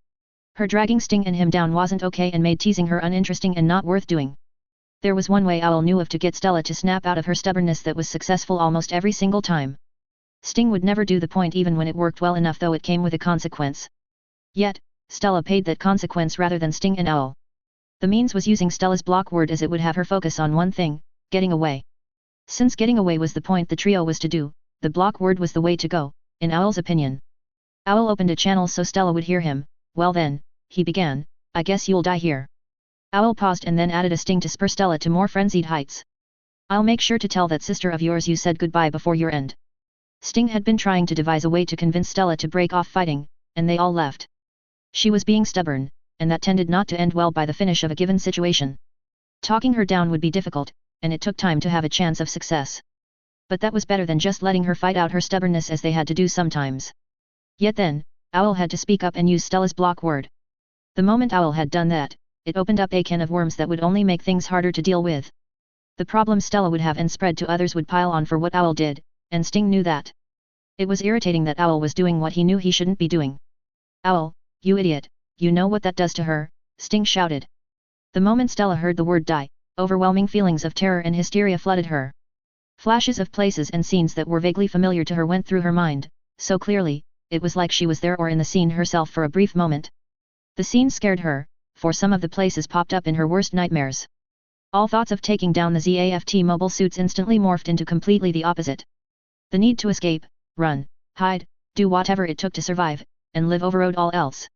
Her dragging Sting and him down wasn't okay and made teasing her uninteresting and not worth doing. There was one way Owl knew of to get Stella to snap out of her stubbornness that was successful almost every single time. Sting would never do the point even when it worked well enough, though it came with a consequence. Yet, Stella paid that consequence rather than Sting and Owl. The means was using Stella's block word, as it would have her focus on one thing, getting away. Since getting away was the point the trio was to do, the block word was the way to go, in Owl's opinion. Owl opened a channel so Stella would hear him. Well then, he began, I guess you'll die here. Owl paused and then added a sting to spur Stella to more frenzied heights. I'll make sure to tell that sister of yours you said goodbye before your end. Sting had been trying to devise a way to convince Stella to break off fighting, and they all left. She was being stubborn, and that tended not to end well by the finish of a given situation. Talking her down would be difficult, and it took time to have a chance of success. But that was better than just letting her fight out her stubbornness as they had to do sometimes. Yet then, Owl had to speak up and use Stella's block word. The moment Owl had done that, it opened up a can of worms that would only make things harder to deal with. The problem Stella would have and spread to others would pile on for what Owl did, and Sting knew that. It was irritating that Owl was doing what he knew he shouldn't be doing. Owl, you idiot, you know what that does to her, Sting shouted. The moment Stella heard the word die, overwhelming feelings of terror and hysteria flooded her. Flashes of places and scenes that were vaguely familiar to her went through her mind, so clearly, it was like she was there or in the scene herself for a brief moment. The scene scared her, for some of the places popped up in her worst nightmares. All thoughts of taking down the ZAFT mobile suits instantly morphed into completely the opposite. The need to escape, run, hide, do whatever it took to survive, and live overrode all else.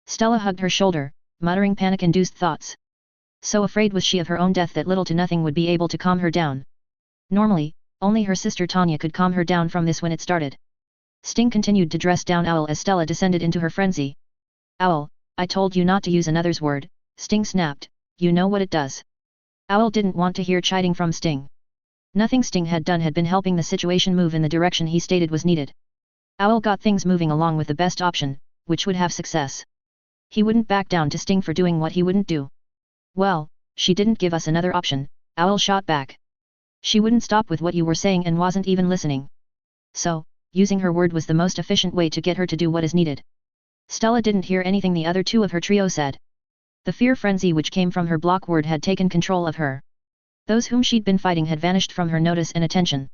Stella hugged her shoulder, muttering panic-induced thoughts. So afraid was she of her own death that little to nothing would be able to calm her down. Normally, only her sister Tanya could calm her down from this when it started. Sting continued to dress down Owl as Stella descended into her frenzy. Owl, I told you not to use another's word, Sting snapped, you know what it does. Owl didn't want to hear chiding from Sting. Nothing Sting had done had been helping the situation move in the direction he stated was needed. Owl got things moving along with the best option, which would have success. He wouldn't back down to Sting for doing what he wouldn't do. Well, she didn't give us another option, Owl shot back. She wouldn't stop with what you were saying and wasn't even listening. So, using her word was the most efficient way to get her to do what is needed. Stella didn't hear anything the other two of her trio said. The fear frenzy which came from her block word had taken control of her. Those whom she'd been fighting had vanished from her notice and attention.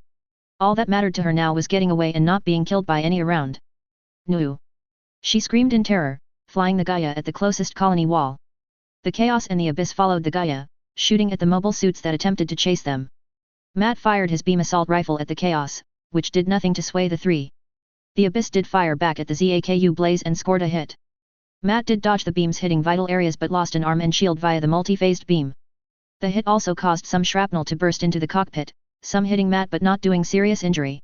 All that mattered to her now was getting away and not being killed by any around. No! She screamed in terror, flying the Gaia at the closest colony wall. The Chaos and the Abyss followed the Gaia, shooting at the mobile suits that attempted to chase them. Matt fired his beam assault rifle at the Chaos, which did nothing to sway the three. The Abyss did fire back at the ZAKU Blaze and scored a hit. Matt did dodge the beams hitting vital areas but lost an arm and shield via the multi-phased beam. The hit also caused some shrapnel to burst into the cockpit, some hitting Matt but not doing serious injury.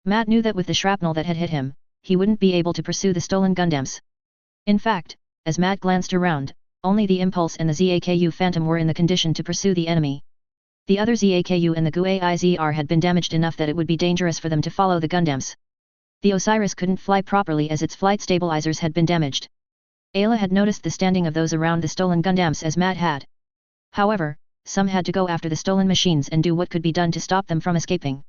Matt knew that with the shrapnel that had hit him, he wouldn't be able to pursue the stolen Gundams. In fact, as Matt glanced around, only the Impulse and the ZAKU Phantom were in the condition to pursue the enemy. The other ZAKU and the GUAIZR had been damaged enough that it would be dangerous for them to follow the Gundams. The Osiris couldn't fly properly as its flight stabilizers had been damaged. Ayla had noticed the standing of those around the stolen Gundams as Matt had. However, some had to go after the stolen machines and do what could be done to stop them from escaping.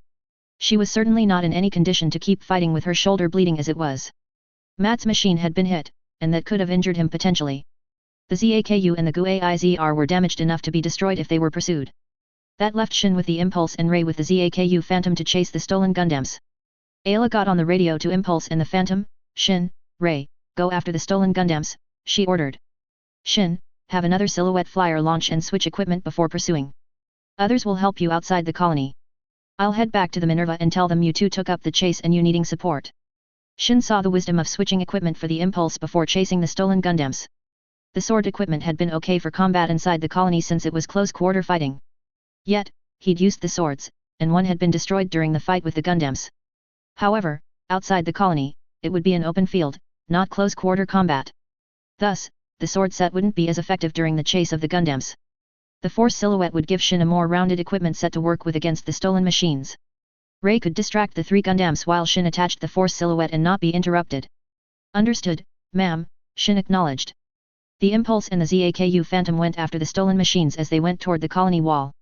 She was certainly not in any condition to keep fighting with her shoulder bleeding as it was. Matt's machine had been hit, and that could have injured him potentially. The ZAKU and the GUAIZR were damaged enough to be destroyed if they were pursued. That left Shin with the Impulse and Ray with the ZAKU Phantom to chase the stolen Gundams. Ayla got on the radio to Impulse and the Phantom. Shin, Ray, go after the stolen Gundams, she ordered. Shin, have another silhouette flyer launch and switch equipment before pursuing. Others will help you outside the colony. I'll head back to the Minerva and tell them you two took up the chase and you needing support. Shin saw the wisdom of switching equipment for the Impulse before chasing the stolen Gundams. The sword equipment had been okay for combat inside the colony since it was close-quarter fighting. Yet, he'd used the swords, and one had been destroyed during the fight with the Gundams. However, Outside the colony, it would be an open field, not close-quarter combat. Thus, the sword set wouldn't be as effective during the chase of the Gundams. The Force silhouette would give Shin a more rounded equipment set to work with against the stolen machines. Rey could distract the 3 Gundams while Shin attached the Force silhouette and not be interrupted. Understood, ma'am, Shin acknowledged. The Impulse and the Zaku Phantom went after the stolen machines as they went toward the colony wall.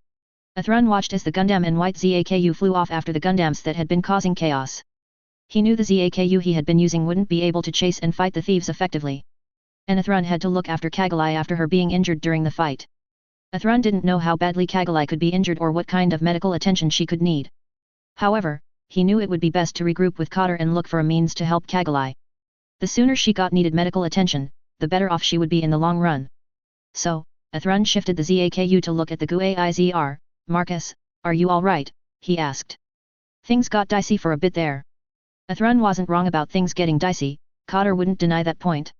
Athrun watched as the Gundam and white Zaku flew off after the Gundams that had been causing chaos. He knew the Zaku he had been using wouldn't be able to chase and fight the thieves effectively. And Athrun had to look after Kagalai after her being injured during the fight. Athrun didn't know how badly Kagalai could be injured or what kind of medical attention she could need. However, he knew it would be best to regroup with Cotter and look for a means to help Kagalai. The sooner she got needed medical attention, the better off she would be in the long run. So, Athrun shifted the Zaku to look at the Guizr. Marcus, are you alright? He asked. Things got dicey for a bit there. Athrun wasn't wrong about things getting dicey, Cotter wouldn't deny that point.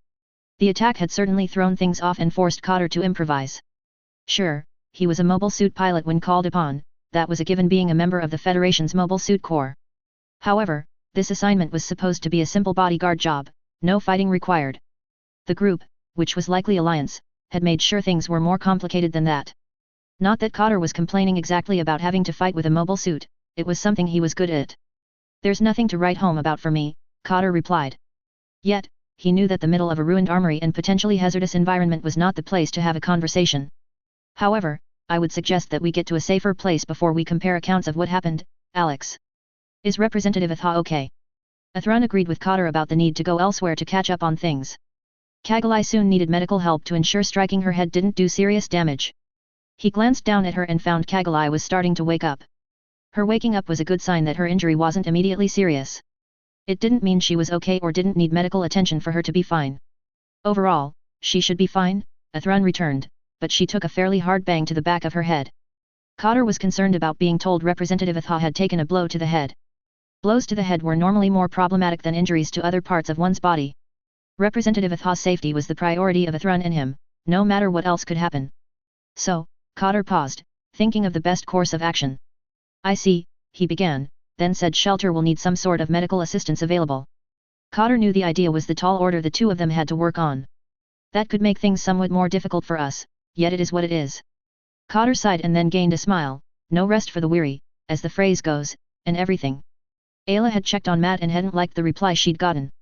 The attack had certainly thrown things off and forced Cotter to improvise. Sure, he was a mobile suit pilot when called upon, that was a given being a member of the Federation's Mobile Suit Corps. However, this assignment was supposed to be a simple bodyguard job, no fighting required. The group, which was likely Alliance, had made sure things were more complicated than that. Not that Cotter was complaining exactly about having to fight with a mobile suit, it was something he was good at. There's nothing to write home about for me, Cotter replied. Yet, he knew that the middle of a ruined armory and potentially hazardous environment was not the place to have a conversation. However, I would suggest that we get to a safer place before we compare accounts of what happened, Alex. Is Representative Atha okay? Athrun agreed with Cotter about the need to go elsewhere to catch up on things. Kagalai soon needed medical help to ensure striking her head didn't do serious damage. He glanced down at her and found Kagalai was starting to wake up. Her waking up was a good sign that her injury wasn't immediately serious. It didn't mean she was okay or didn't need medical attention for her to be fine. Overall, she should be fine, Athrun returned, but she took a fairly hard bang to the back of her head. Cotter was concerned about being told Representative Atha had taken a blow to the head. Blows to the head were normally more problematic than injuries to other parts of one's body. Representative Atha's safety was the priority of Athrun and him, no matter what else could happen. So, Cotter paused, thinking of the best course of action. I see, he began, then said shelter will need some sort of medical assistance available. Cotter knew the idea was the tall order the two of them had to work on. That could make things somewhat more difficult for us, yet it is what it is. Cotter sighed and then gained a smile, no rest for the weary, as the phrase goes, and everything. Ayla had checked on Matt and hadn't liked the reply she'd gotten.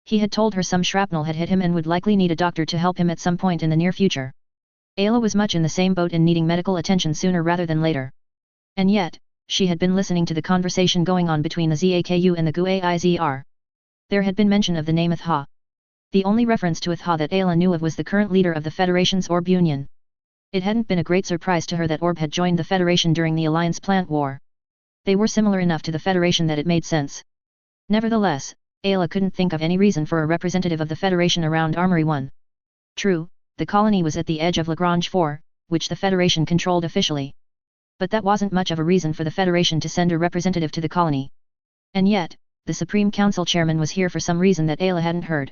He had told her some shrapnel had hit him and would likely need a doctor to help him at some point in the near future. Ayla was much in the same boat in needing medical attention sooner rather than later. And yet, she had been listening to the conversation going on between the Zaku and the Guizr. There had been mention of the name Atha. The only reference to Atha that Ayla knew of was the current leader of the Federation's Orb Union. It hadn't been a great surprise to her that Orb had joined the Federation during the Alliance plant war. They were similar enough to the Federation that it made sense. Nevertheless, Ayla couldn't think of any reason for a representative of the Federation around Armory 1. True, the colony was at the edge of Lagrange 4, which the Federation controlled officially. But that wasn't much of a reason for the Federation to send a representative to the colony. And yet, the Supreme Council chairman was here for some reason that Ayla hadn't heard.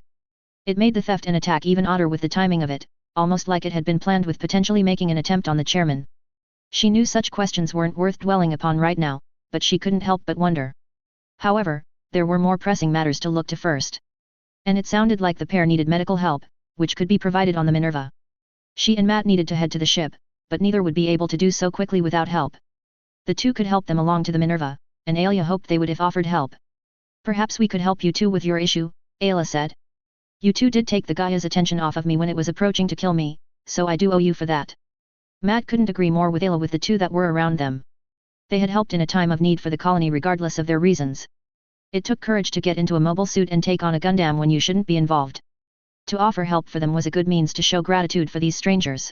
It made the theft and attack even odder with the timing of it, almost like it had been planned with potentially making an attempt on the chairman. She knew such questions weren't worth dwelling upon right now, but she couldn't help but wonder. However, there were more pressing matters to look to first. And it sounded like the pair needed medical help, which could be provided on the Minerva. She and Matt needed to head to the ship, but neither would be able to do so quickly without help. The two could help them along to the Minerva, and Ayla hoped they would if offered help. Perhaps we could help you two with your issue, Ayla said. You two did take the Gaia's attention off of me when it was approaching to kill me, so I do owe you for that. Matt couldn't agree more with Ayla with the two that were around them. They had helped in a time of need for the colony regardless of their reasons. It took courage to get into a mobile suit and take on a Gundam when you shouldn't be involved. To offer help for them was a good means to show gratitude for these strangers.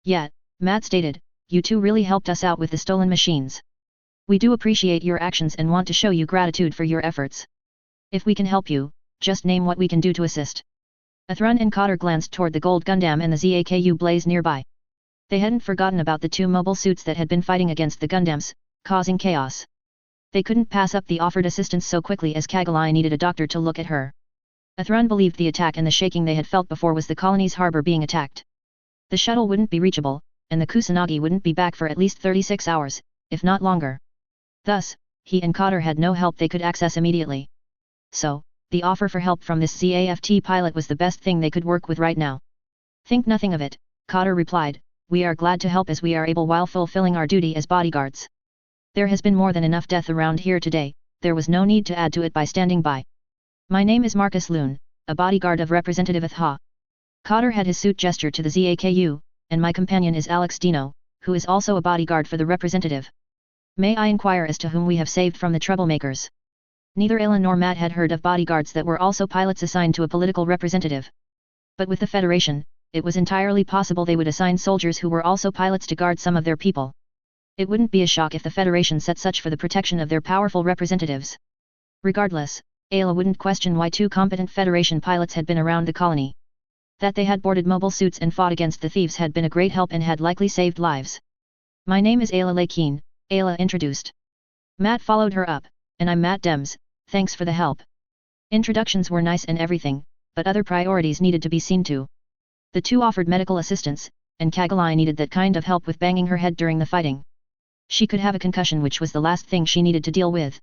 Yet, Matt stated, you two really helped us out with the stolen machines. We do appreciate your actions and want to show you gratitude for your efforts. If we can help you, just name what we can do to assist. Athrun and Cotter glanced toward the gold Gundam and the Zaku blaze nearby. They hadn't forgotten about the two mobile suits that had been fighting against the Gundams, causing chaos. They couldn't pass up the offered assistance so quickly as Kagalai needed a doctor to look at her. Athrun believed the attack and the shaking they had felt before was the colony's harbor being attacked. The shuttle wouldn't be reachable, and the Kusanagi wouldn't be back for at least 36 hours, if not longer. Thus, he and Cotter had no help they could access immediately. so, the offer for help from this ZAFT pilot was the best thing they could work with right now. Think nothing of it, Cotter replied, we are glad to help as we are able while fulfilling our duty as bodyguards. There has been more than enough death around here today, there was no need to add to it by standing by. My name is Marcus Loon, a bodyguard of Representative Atha. Cotter had his suit gesture to the ZAKU, and my companion is Alex Dino, who is also a bodyguard for the representative. May I inquire as to whom we have saved from the troublemakers? Neither Ayla nor Matt had heard of bodyguards that were also pilots assigned to a political representative. But with the Federation, it was entirely possible they would assign soldiers who were also pilots to guard some of their people. It wouldn't be a shock if the Federation set such for the protection of their powerful representatives. Regardless, Ayla wouldn't question why 2 competent Federation pilots had been around the colony. That they had boarded mobile suits and fought against the thieves had been a great help and had likely saved lives. My name is Ayla Lakeen, Ayla introduced. Matt followed her up, and I'm Matt Dems, thanks for the help. Introductions were nice and everything, but other priorities needed to be seen to. The 2 offered medical assistance, and Kagalai needed that kind of help with banging her head during the fighting. She could have a concussion, which was the last thing she needed to deal with.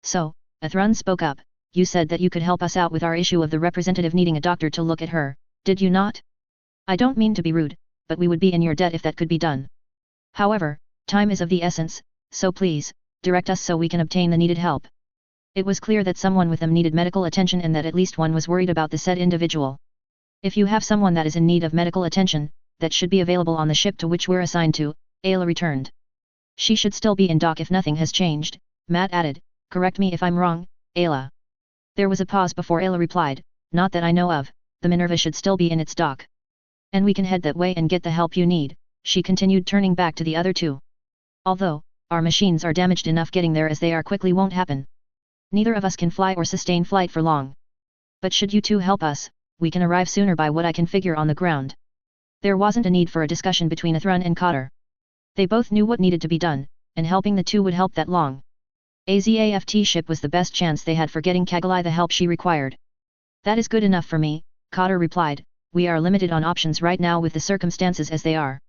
So, Athrun spoke up, you said that you could help us out with our issue of the representative needing a doctor to look at her, did you not? I don't mean to be rude, but we would be in your debt if that could be done. However, time is of the essence, so please, direct us so we can obtain the needed help. It was clear that someone with them needed medical attention and that at least one was worried about the said individual. If you have someone that is in need of medical attention, that should be available on the ship to which we're assigned to, Ayla returned. She should still be in dock if nothing has changed, Matt added, correct me if I'm wrong, Ayla. There was a pause before Ayla replied, not that I know of, the Minerva should still be in its dock. And we can head that way and get the help you need, she continued, turning back to the other 2. Although, our machines are damaged enough, getting there as they are quickly won't happen. Neither of us can fly or sustain flight for long. But should you 2 help us, we can arrive sooner by what I can figure on the ground. There wasn't a need for a discussion between Athrun and Cotter. They both knew what needed to be done, and helping the 2 would help that long. A ZAFT ship was the best chance they had for getting Kagalai the help she required. That is good enough for me, Cotter replied, we are limited on options right now with the circumstances as they are.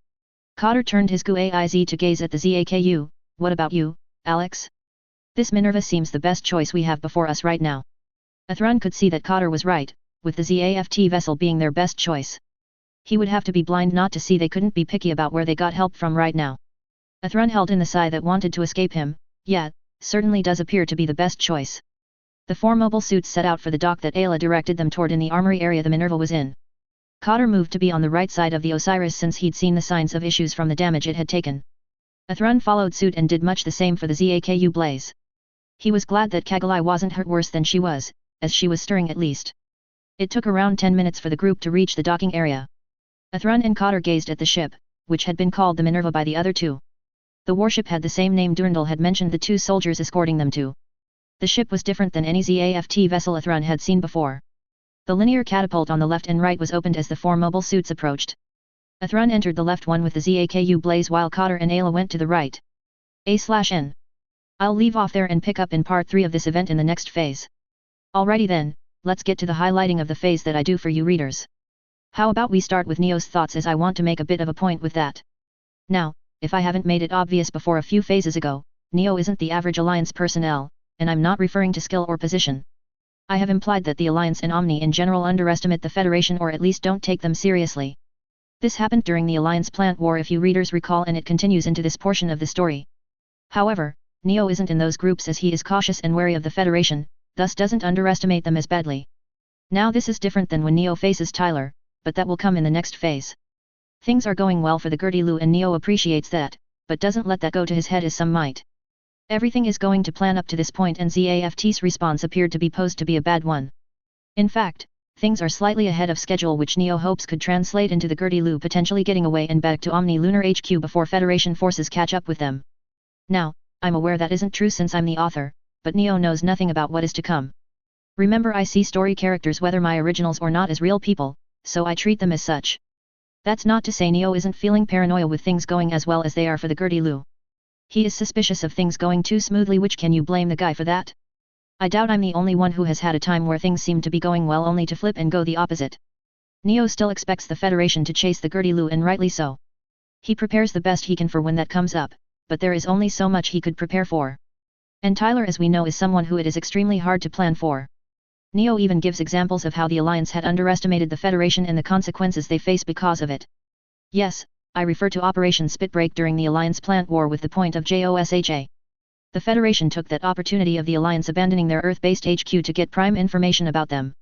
Cotter turned his GUAIZ to gaze at the ZAKU, what about you, Alex? This Minerva seems the best choice we have before us right now. Athrun could see that Cotter was right, with the ZAFT vessel being their best choice. He would have to be blind not to see they couldn't be picky about where they got help from right now. Athrun held in the sigh that wanted to escape him, yeah, certainly does appear to be the best choice. The 4 mobile suits set out for the dock that Ayla directed them toward in the armory area the Minerva was in. Cotter moved to be on the right side of the Osiris since he'd seen the signs of issues from the damage it had taken. Athrun followed suit and did much the same for the ZAKU Blaze. He was glad that Kagalai wasn't hurt worse than she was, as she was stirring at least. It took around 10 minutes for the group to reach the docking area. Athrun and Cotter gazed at the ship, which had been called the Minerva by the other 2. The warship had the same name Durandal had mentioned the 2 soldiers escorting them to. The ship was different than any ZAFT vessel Athrun had seen before. The linear catapult on the left and right was opened as the 4 mobile suits approached. Athrun entered the left one with the ZAKU Blaze while Cotter and Ayla went to the right. A/N. I'll leave off there and pick up in part 3 of this event in the next phase. Alrighty then, let's get to the highlighting of the phase that I do for you readers. How about we start with Neo's thoughts, as I want to make a bit of a point with that. Now, if I haven't made it obvious before a few phases ago, Neo isn't the average Alliance personnel, and I'm not referring to skill or position. I have implied that the Alliance and Omni in general underestimate the Federation or at least don't take them seriously. This happened during the Alliance plant war if you readers recall, and it continues into this portion of the story. However, Neo isn't in those groups as he is cautious and wary of the Federation, thus doesn't underestimate them as badly. Now this is different than when Neo faces Tyler, but that will come in the next phase. Things are going well for the Gertie-Lu and Neo appreciates that, but doesn't let that go to his head as some might. Everything is going to plan up to this point and ZAFT's response appeared to be posed to be a bad one. In fact, things are slightly ahead of schedule, which Neo hopes could translate into the Gertie-Lu potentially getting away and back to Omni Lunar HQ before Federation forces catch up with them. Now, I'm aware that isn't true since I'm the author, but Neo knows nothing about what is to come. Remember, I see story characters whether my originals or not as real people, so I treat them as such. That's not to say Neo isn't feeling paranoia with things going as well as they are for the Gertie-Lu. He is suspicious of things going too smoothly, which can you blame the guy for that? I doubt I'm the only one who has had a time where things seem to be going well only to flip and go the opposite. Neo still expects the Federation to chase the Gertie-Lu, and rightly so. He prepares the best he can for when that comes up, but there is only so much he could prepare for. And Tyler, as we know, is someone who it is extremely hard to plan for. Neo even gives examples of how the Alliance had underestimated the Federation and the consequences they face because of it. Yes, I refer to Operation Spitbreak during the Alliance plant war with the point of JOSHA. The Federation took that opportunity of the Alliance abandoning their Earth-based HQ to get prime information about them.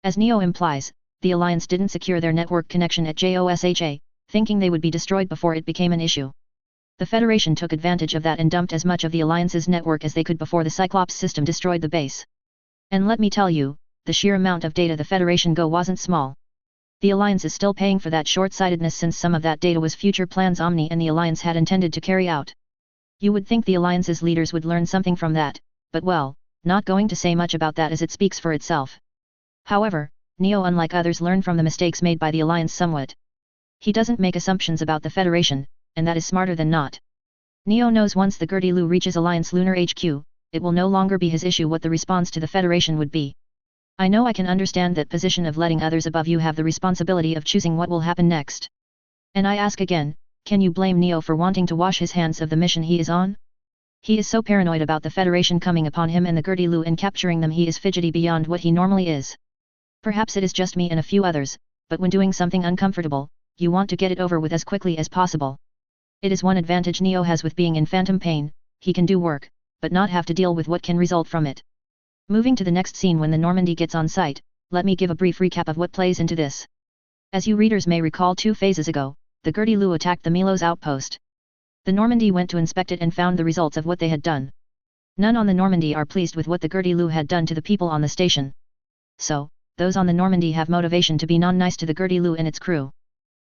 As Neo implies, the Alliance didn't secure their network connection at JOSHA, thinking they would be destroyed before it became an issue. The Federation took advantage of that and dumped as much of the Alliance's network as they could before the Cyclops system destroyed the base. And let me tell you, the sheer amount of data the Federation got wasn't small. The Alliance is still paying for that short-sightedness since some of that data was future plans Omni and the Alliance had intended to carry out. You would think the Alliance's leaders would learn something from that, but well, not going to say much about that as it speaks for itself. However, Neo, unlike others, learned from the mistakes made by the Alliance somewhat. He doesn't make assumptions about the Federation, and that is smarter than not. Neo knows once the Gertie-Lu reaches Alliance Lunar HQ, it will no longer be his issue what the response to the Federation would be. I know I can understand that position of letting others above you have the responsibility of choosing what will happen next. And I ask again, can you blame Neo for wanting to wash his hands of the mission he is on? He is so paranoid about the Federation coming upon him and the Gertie-Lu and capturing them he is fidgety beyond what he normally is. Perhaps it is just me and a few others, but when doing something uncomfortable, you want to get it over with as quickly as possible. It is one advantage Neo has with being in phantom pain, he can do work, but not have to deal with what can result from it. Moving to the next scene when the Normandy gets on site, let me give a brief recap of what plays into this. As you readers may recall 2 phases ago, the Gertie-Lu attacked the Milos outpost. The Normandy went to inspect it and found the results of what they had done. None on the Normandy are pleased with what the Gertie-Lu had done to the people on the station. So, those on the Normandy have motivation to be non-nice to the Gertie-Lu and its crew.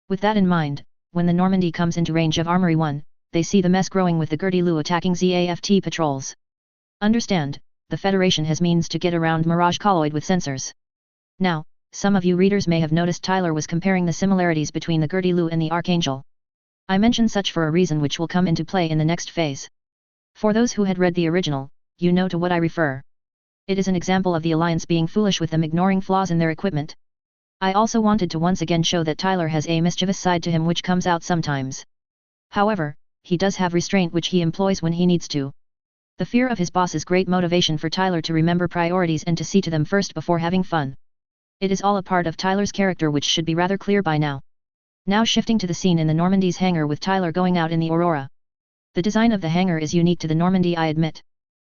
With that in mind, when the Normandy comes into range of Armory 1, they see the mess growing with the Gertie-Lu attacking ZAFT patrols. Understand, the Federation has means to get around Mirage Colloid with sensors. Now, some of you readers may have noticed Tyler was comparing the similarities between the Gertie-Lu and the Archangel. I mention such for a reason which will come into play in the next phase. For those who had read the original, you know to what I refer. It is an example of the Alliance being foolish with them ignoring flaws in their equipment. I also wanted to once again show that Tyler has a mischievous side to him which comes out sometimes. However, he does have restraint which he employs when he needs to. The fear of his boss is great motivation for Tyler to remember priorities and to see to them first before having fun. It is all a part of Tyler's character which should be rather clear by now. Now shifting to the scene in the Normandy's hangar with Tyler going out in the Aurora. The design of the hangar is unique to the Normandy, I admit.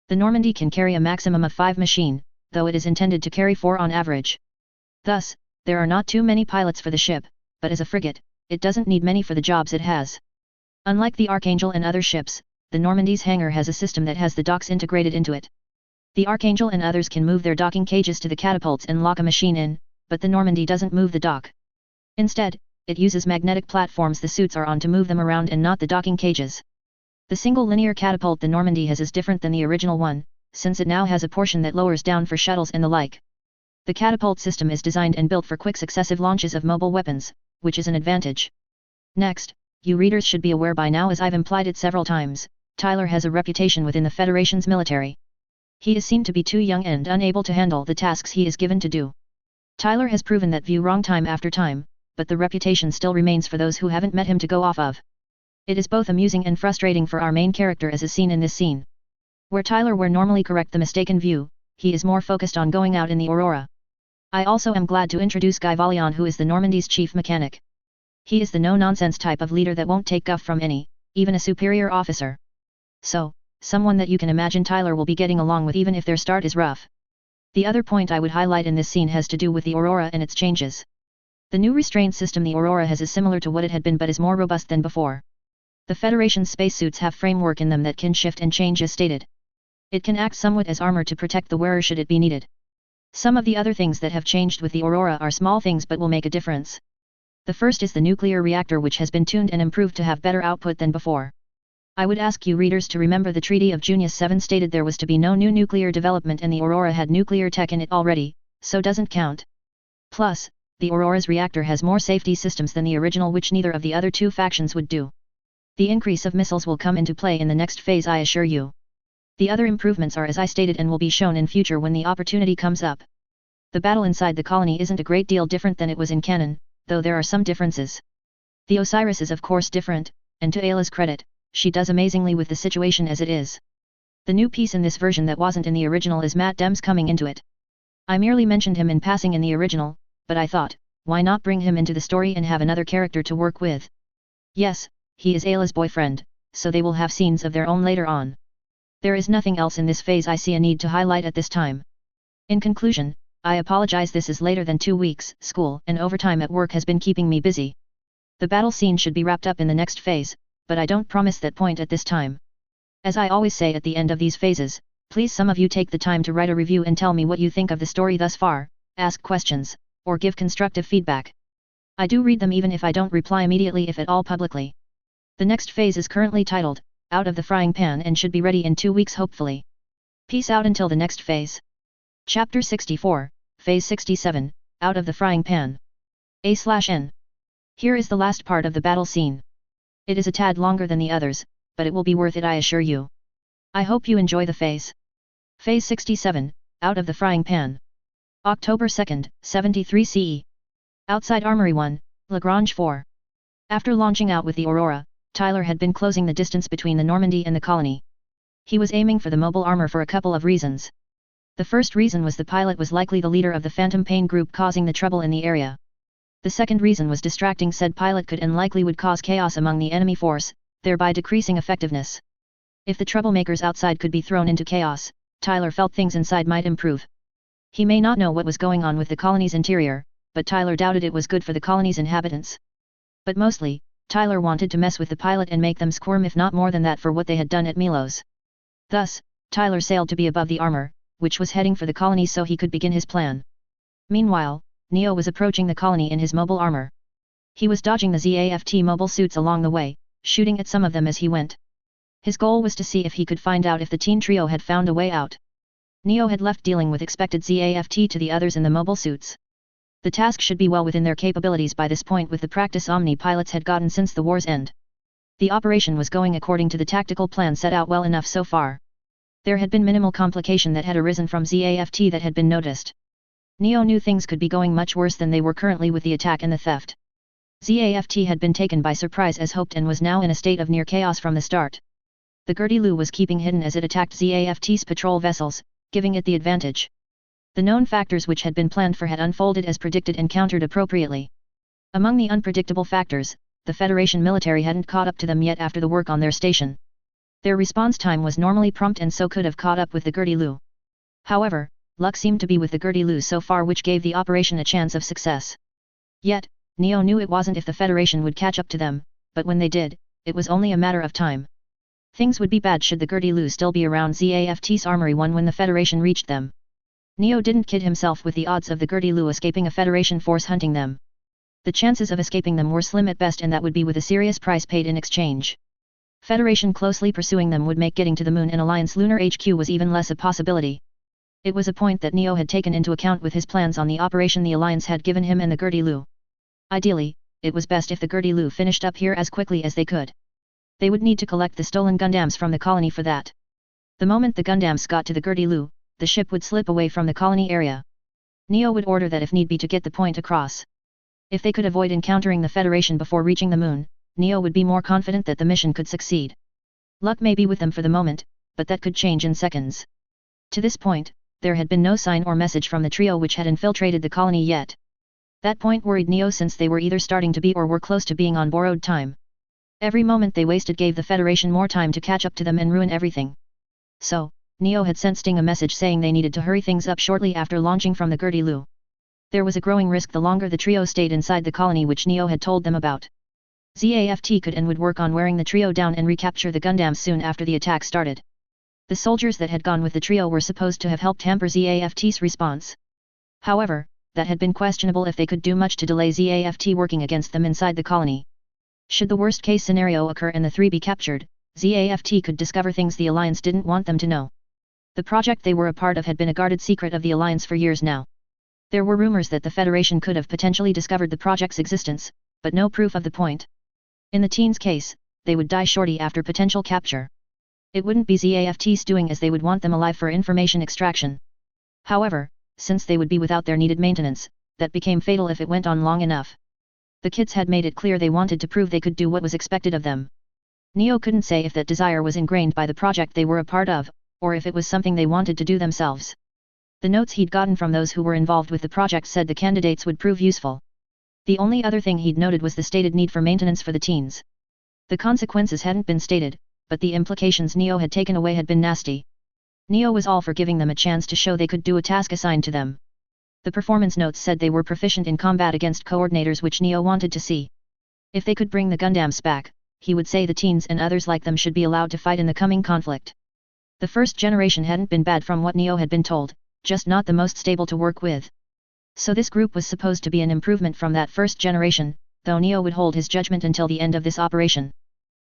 The Normandy can carry a maximum of 5 machine, though it is intended to carry 4 on average. Thus, there are not too many pilots for the ship, but as a frigate, it doesn't need many for the jobs it has. Unlike the Archangel and other ships, the Normandy's hangar has a system that has the docks integrated into it. The Archangel and others can move their docking cages to the catapults and lock a machine in, but the Normandy doesn't move the dock. Instead, it uses magnetic platforms the suits are on to move them around and not the docking cages. The single linear catapult the Normandy has is different than the original one, since it now has a portion that lowers down for shuttles and the like. The catapult system is designed and built for quick successive launches of mobile weapons, which is an advantage. Next, you readers should be aware by now, as I've implied it several times, Tyler has a reputation within the Federation's military. He is seen to be too young and unable to handle the tasks he is given to do. Tyler has proven that view wrong time after time, but the reputation still remains for those who haven't met him to go off of. It is both amusing and frustrating for our main character as is seen in this scene. Where Tyler were normally correct the mistaken view, he is more focused on going out in the Aurora. I also am glad to introduce Guy Valion, who is the Normandy's chief mechanic. He is the no-nonsense type of leader that won't take guff from any, even a superior officer. So, someone that you can imagine Tyler will be getting along with even if their start is rough. The other point I would highlight in this scene has to do with the Aurora and its changes. The new restraint system the Aurora has is similar to what it had been but is more robust than before. The Federation's spacesuits have framework in them that can shift and change as stated. It can act somewhat as armor to protect the wearer should it be needed. Some of the other things that have changed with the Aurora are small things but will make a difference. The first is the nuclear reactor, which has been tuned and improved to have better output than before. I would ask you readers to remember the Treaty of Junius 7 stated there was to be no new nuclear development and the Aurora had nuclear tech in it already, so doesn't count. Plus, the Aurora's reactor has more safety systems than the original, which neither of the other two factions would do. The increase of missiles will come into play in the next phase, I assure you. The other improvements are as I stated and will be shown in future when the opportunity comes up. The battle inside the colony isn't a great deal different than it was in canon, though there are some differences. The Osiris is of course different, and to Ayla's credit, she does amazingly with the situation as it is. The new piece in this version that wasn't in the original is Matt Dems coming into it. I merely mentioned him in passing in the original, but I thought, why not bring him into the story and have another character to work with? Yes, he is Ayla's boyfriend, so they will have scenes of their own later on. There is nothing else in this phase I see a need to highlight at this time. In conclusion, I apologize, this is later than 2 weeks, school and overtime at work has been keeping me busy. The battle scene should be wrapped up in the next phase, but I don't promise that point at this time. As I always say at the end of these phases, please some of you take the time to write a review and tell me what you think of the story thus far, ask questions, or give constructive feedback. I do read them even if I don't reply immediately, if at all publicly. The next phase is currently titled, Out of the Frying Pan, and should be ready in 2 weeks hopefully. Peace out until the next phase. Chapter 64, Phase 67, Out of the Frying Pan. A/N. Here is the last part of the battle scene. It is a tad longer than the others, but it will be worth it, I assure you. I hope you enjoy the phase. Phase 67, Out of the Frying Pan. October 2nd, 73 CE. Outside Armory 1, Lagrange 4. After launching out with the Aurora, Tyler had been closing the distance between the Normandy and the colony. He was aiming for the mobile armor for a couple of reasons. The first reason was the pilot was likely the leader of the Phantom Pain group causing the trouble in the area. The second reason was distracting said pilot could and likely would cause chaos among the enemy force, thereby decreasing effectiveness. If the troublemakers outside could be thrown into chaos, Tyler felt things inside might improve. He may not know what was going on with the colony's interior, but Tyler doubted it was good for the colony's inhabitants. But mostly, Tyler wanted to mess with the pilot and make them squirm, if not more than that, for what they had done at Milos. Thus, Tyler sailed to be above the armor, which was heading for the colony so he could begin his plan. Meanwhile, Neo was approaching the colony in his mobile armor. He was dodging the ZAFT mobile suits along the way, shooting at some of them as he went. His goal was to see if he could find out if the teen trio had found a way out. Neo had left dealing with expected ZAFT to the others in the mobile suits. The task should be well within their capabilities by this point with the practice Omni pilots had gotten since the war's end. The operation was going according to the tactical plan set out well enough so far. There had been minimal complication that had arisen from ZAFT that had been noticed. Neo knew things could be going much worse than they were currently with the attack and the theft. ZAFT had been taken by surprise as hoped and was now in a state of near chaos from the start. The Gertie Lu was keeping hidden as it attacked ZAFT's patrol vessels, giving it the advantage. The known factors which had been planned for had unfolded as predicted and countered appropriately. Among the unpredictable factors, the Federation military hadn't caught up to them yet after the work on their station. Their response time was normally prompt and so could have caught up with the Gertie Lu. However, luck seemed to be with the Gertie Lu so far, which gave the operation a chance of success. Yet, Neo knew it wasn't if the Federation would catch up to them, but when they did, it was only a matter of time. Things would be bad should the Gertie Lu still be around ZAFT's Armory 1 when the Federation reached them. Neo didn't kid himself with the odds of the Gertie Lu escaping a Federation force hunting them. The chances of escaping them were slim at best, and that would be with a serious price paid in exchange. Federation closely pursuing them would make getting to the Moon and Alliance Lunar HQ was even less a possibility. It was a point that Neo had taken into account with his plans on the operation the Alliance had given him and the Gertie Lu. Ideally, it was best if the Gertie Lu finished up here as quickly as they could. They would need to collect the stolen Gundams from the colony for that. The moment the Gundams got to the Gertie Lu, the ship would slip away from the colony area. Neo would order that if need be to get the point across. If they could avoid encountering the Federation before reaching the Moon, Neo would be more confident that the mission could succeed. Luck may be with them for the moment, but that could change in seconds. To this point, there had been no sign or message from the trio which had infiltrated the colony yet. That point worried Neo since they were either starting to be or were close to being on borrowed time. Every moment they wasted gave the Federation more time to catch up to them and ruin everything. So, Neo had sent Sting a message saying they needed to hurry things up shortly after launching from the Gertie Lu. There was a growing risk the longer the trio stayed inside the colony, which Neo had told them about. ZAFT could and would work on wearing the trio down and recapture the Gundams soon after the attack started. The soldiers that had gone with the trio were supposed to have helped hamper ZAFT's response. However, that had been questionable if they could do much to delay ZAFT working against them inside the colony. Should the worst-case scenario occur and the three be captured, ZAFT could discover things the Alliance didn't want them to know. The project they were a part of had been a guarded secret of the Alliance for years now. There were rumors that the Federation could have potentially discovered the project's existence, but no proof of the point. In the teens' case, they would die shortly after potential capture. It wouldn't be ZAFT's doing as they would want them alive for information extraction. However, since they would be without their needed maintenance, that became fatal if it went on long enough. The kids had made it clear they wanted to prove they could do what was expected of them. Neo couldn't say if that desire was ingrained by the project they were a part of, or if it was something they wanted to do themselves. The notes he'd gotten from those who were involved with the project said the candidates would prove useful. The only other thing he'd noted was the stated need for maintenance for the teens. The consequences hadn't been stated, but the implications Neo had taken away had been nasty. Neo was all for giving them a chance to show they could do a task assigned to them. The performance notes said they were proficient in combat against coordinators, which Neo wanted to see. If they could bring the Gundams back, he would say the teens and others like them should be allowed to fight in the coming conflict. The first generation hadn't been bad from what Neo had been told, just not the most stable to work with. So this group was supposed to be an improvement from that first generation, though Neo would hold his judgment until the end of this operation.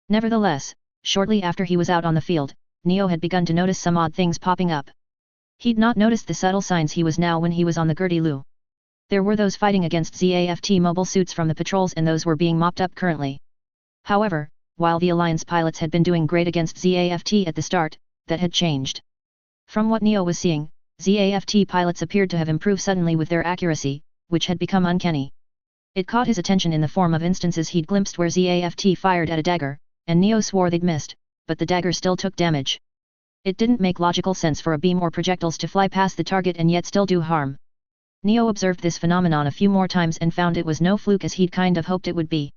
Nevertheless, shortly after he was out on the field, Neo had begun to notice some odd things popping up. He'd not noticed the subtle signs he was now when he was on the Gertie-Lu. There were those fighting against ZAFT mobile suits from the patrols, and those were being mopped up currently. However, while the Alliance pilots had been doing great against ZAFT at the start, that had changed. From what Neo was seeing, ZAFT pilots appeared to have improved suddenly with their accuracy, which had become uncanny. It caught his attention in the form of instances he'd glimpsed where ZAFT fired at a dagger, and Neo swore they'd missed, but the dagger still took damage. It didn't make logical sense for a beam or projectiles to fly past the target and yet still do harm. Neo observed this phenomenon a few more times and found it was no fluke as he'd kind of hoped it would be.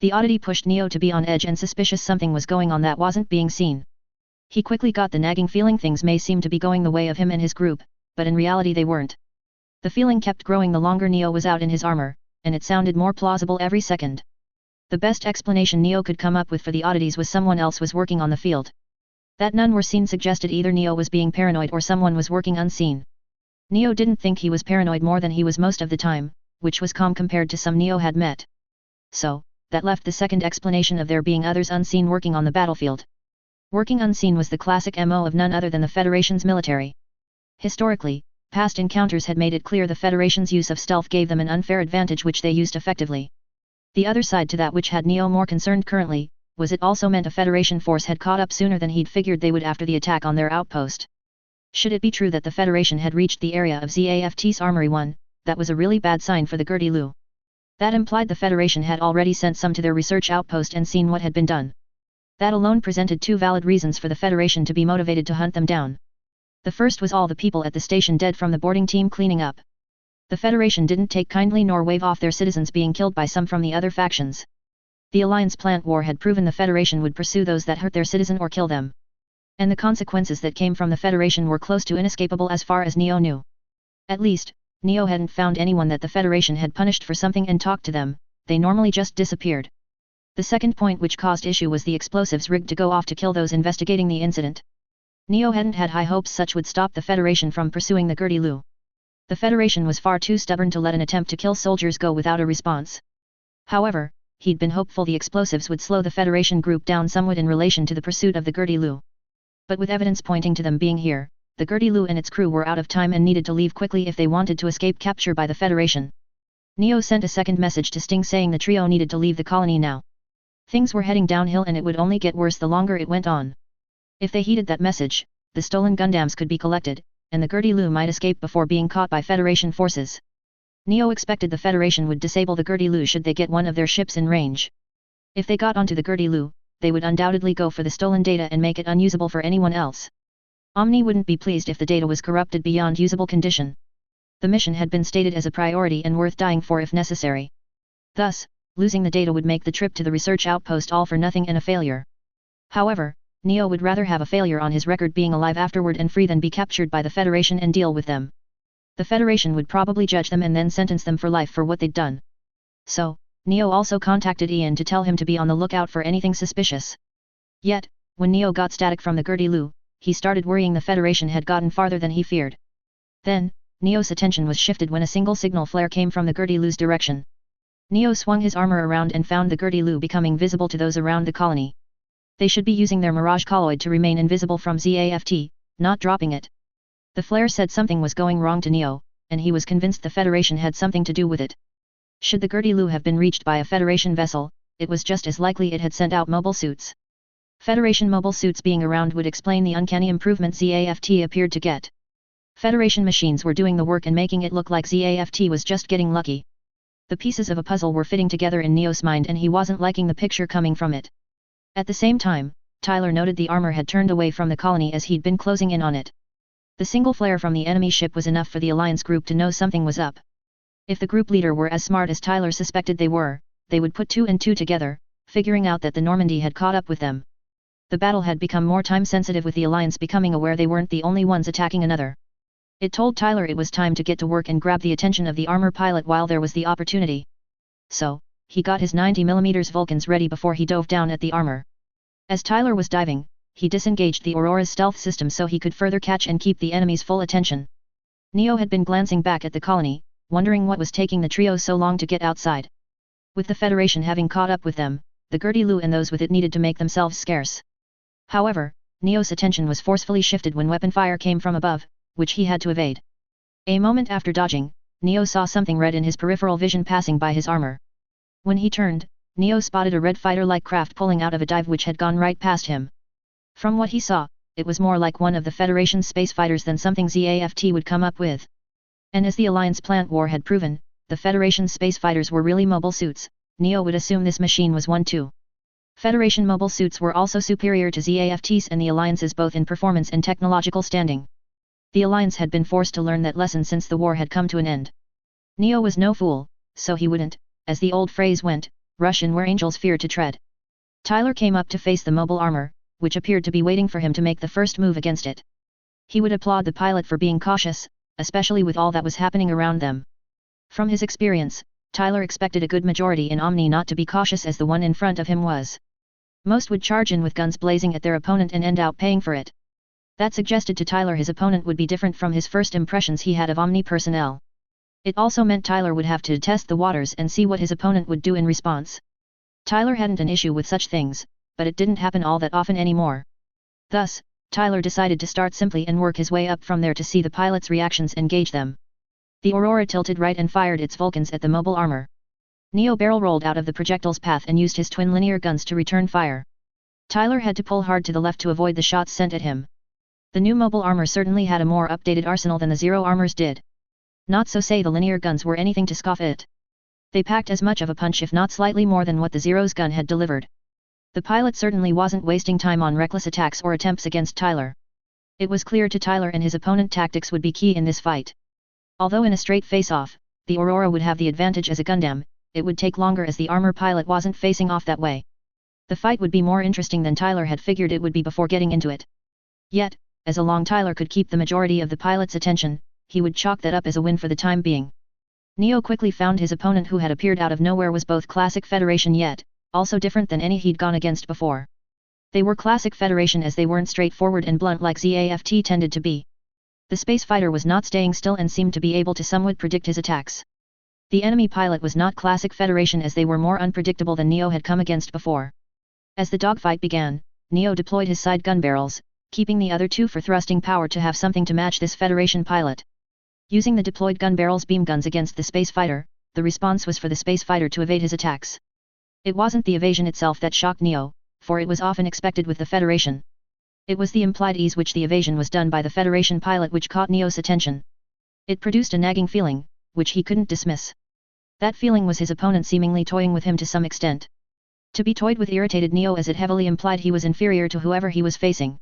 The oddity pushed Neo to be on edge and suspicious something was going on that wasn't being seen. He quickly got the nagging feeling things may seem to be going the way of him and his group, but in reality they weren't. The feeling kept growing the longer Neo was out in his armor, and it sounded more plausible every second. The best explanation Neo could come up with for the oddities was someone else was working on the field. That none were seen suggested either Neo was being paranoid or someone was working unseen. Neo didn't think he was paranoid more than he was most of the time, which was calm compared to some Neo had met. So, that left the second explanation of there being others unseen working on the battlefield. Working unseen was the classic MO of none other than the Federation's military. Historically, past encounters had made it clear the Federation's use of stealth gave them an unfair advantage which they used effectively. The other side to that which had Neo more concerned currently, was it also meant a Federation force had caught up sooner than he'd figured they would after the attack on their outpost. Should it be true that the Federation had reached the area of ZAFT's Armory 1, that was a really bad sign for the Gertie-Lu. That implied the Federation had already sent some to their research outpost and seen what had been done. That alone presented two valid reasons for the Federation to be motivated to hunt them down. The first was all the people at the station dead from the boarding team cleaning up. The Federation didn't take kindly nor wave off their citizens being killed by some from the other factions. The Alliance plant war had proven the Federation would pursue those that hurt their citizen or kill them. And the consequences that came from the Federation were close to inescapable as far as Neo knew. At least, Neo hadn't found anyone that the Federation had punished for something and talked to them, they normally just disappeared. The second point which caused issue was the explosives rigged to go off to kill those investigating the incident. Neo hadn't had high hopes such would stop the Federation from pursuing the Gertie-Lu. The Federation was far too stubborn to let an attempt to kill soldiers go without a response. However, he'd been hopeful the explosives would slow the Federation group down somewhat in relation to the pursuit of the Gertie-Lu. But with evidence pointing to them being here, the Gertie-Lu and its crew were out of time and needed to leave quickly if they wanted to escape capture by the Federation. Neo sent a second message to Sting saying the trio needed to leave the colony now. Things were heading downhill and it would only get worse the longer it went on. If they heeded that message, the stolen Gundams could be collected, and the Gertie-Lu might escape before being caught by Federation forces. Neo expected the Federation would disable the Gertie-Lu should they get one of their ships in range. If they got onto the Gertie-Lu, they would undoubtedly go for the stolen data and make it unusable for anyone else. Omni wouldn't be pleased if the data was corrupted beyond usable condition. The mission had been stated as a priority and worth dying for if necessary. Thus, losing the data would make the trip to the research outpost all for nothing and a failure. However, Neo would rather have a failure on his record being alive afterward and free than be captured by the Federation and deal with them. The Federation would probably judge them and then sentence them for life for what they'd done. So, Neo also contacted Ian to tell him to be on the lookout for anything suspicious. Yet, when Neo got static from the Gertie-Lu, he started worrying the Federation had gotten farther than he feared. Then, Neo's attention was shifted when a single signal flare came from the Gertie-Lu's direction. Neo swung his armor around and found the Gertie-Lu becoming visible to those around the colony. They should be using their Mirage colloid to remain invisible from ZAFT, not dropping it. The flare said something was going wrong to Neo, and he was convinced the Federation had something to do with it. Should the Gertie-Lu have been reached by a Federation vessel, it was just as likely it had sent out mobile suits. Federation mobile suits being around would explain the uncanny improvement ZAFT appeared to get. Federation machines were doing the work and making it look like ZAFT was just getting lucky. The pieces of a puzzle were fitting together in Neo's mind and he wasn't liking the picture coming from it. At the same time, Tyler noted the armor had turned away from the colony as he'd been closing in on it. The single flare from the enemy ship was enough for the Alliance group to know something was up. If the group leader were as smart as Tyler suspected they were, they would put 2 and 2 together, figuring out that the Normandy had caught up with them. The battle had become more time-sensitive, with the Alliance becoming aware they weren't the only ones attacking another. It told Tyler it was time to get to work and grab the attention of the armor pilot while there was the opportunity. So, he got his 90mm Vulcans ready before he dove down at the armor. As Tyler was diving, he disengaged the Aurora's stealth system so he could further catch and keep the enemy's full attention. Neo had been glancing back at the colony, wondering what was taking the trio so long to get outside. With the Federation having caught up with them, the Gertie-Lu and those with it needed to make themselves scarce. However, Neo's attention was forcefully shifted when weapon fire came from above, which he had to evade. A moment after dodging, Neo saw something red in his peripheral vision passing by his armor. When he turned, Neo spotted a red fighter-like craft pulling out of a dive which had gone right past him. From what he saw, it was more like one of the Federation's space fighters than something ZAFT would come up with. And as the Alliance plant war had proven, the Federation's space fighters were really mobile suits. Neo would assume this machine was one too. Federation mobile suits were also superior to ZAFT's and the Alliance's both in performance and technological standing. The Alliance had been forced to learn that lesson since the war had come to an end. Neo was no fool, so he wouldn't, as the old phrase went, rush in where angels fear to tread. Tyler came up to face the mobile armor, which appeared to be waiting for him to make the first move against it. He would applaud the pilot for being cautious, especially with all that was happening around them. From his experience, Tyler expected a good majority in Omni not to be cautious as the one in front of him was. Most would charge in with guns blazing at their opponent and end out paying for it. That suggested to Tyler his opponent would be different from his first impressions he had of Omni personnel. It also meant Tyler would have to test the waters and see what his opponent would do in response. Tyler hadn't an issue with such things, but it didn't happen all that often anymore. Thus, Tyler decided to start simply and work his way up from there to see the pilot's reactions and gauge them. The Aurora tilted right and fired its Vulcans at the mobile armor. Neo barrel rolled out of the projectile's path and used his twin linear guns to return fire. Tyler had to pull hard to the left to avoid the shots sent at him. The new mobile armor certainly had a more updated arsenal than the Zero armors did. Not so say the linear guns were anything to scoff at. They packed as much of a punch if not slightly more than what the Zero's gun had delivered. The pilot certainly wasn't wasting time on reckless attacks or attempts against Tyler. It was clear to Tyler and his opponent tactics would be key in this fight. Although in a straight face-off, the Aurora would have the advantage as a Gundam, it would take longer as the armor pilot wasn't facing off that way. The fight would be more interesting than Tyler had figured it would be before getting into it. Yet, as long Tyler could keep the majority of the pilot's attention, he would chalk that up as a win for the time being. Neo quickly found his opponent who had appeared out of nowhere was both classic Federation yet, also different than any he'd gone against before. They were classic Federation as they weren't straightforward and blunt like ZAFT tended to be. The space fighter was not staying still and seemed to be able to somewhat predict his attacks. The enemy pilot was not classic Federation as they were more unpredictable than Neo had come against before. As the dogfight began, Neo deployed his side gun barrels, keeping the other two for thrusting power to have something to match this Federation pilot. Using the deployed gun barrels beam guns against the space fighter, the response was for the space fighter to evade his attacks. It wasn't the evasion itself that shocked Neo, for it was often expected with the Federation. It was the implied ease which the evasion was done by the Federation pilot which caught Neo's attention. It produced a nagging feeling, which he couldn't dismiss. That feeling was his opponent seemingly toying with him to some extent. To be toyed with irritated Neo as it heavily implied he was inferior to whoever he was facing.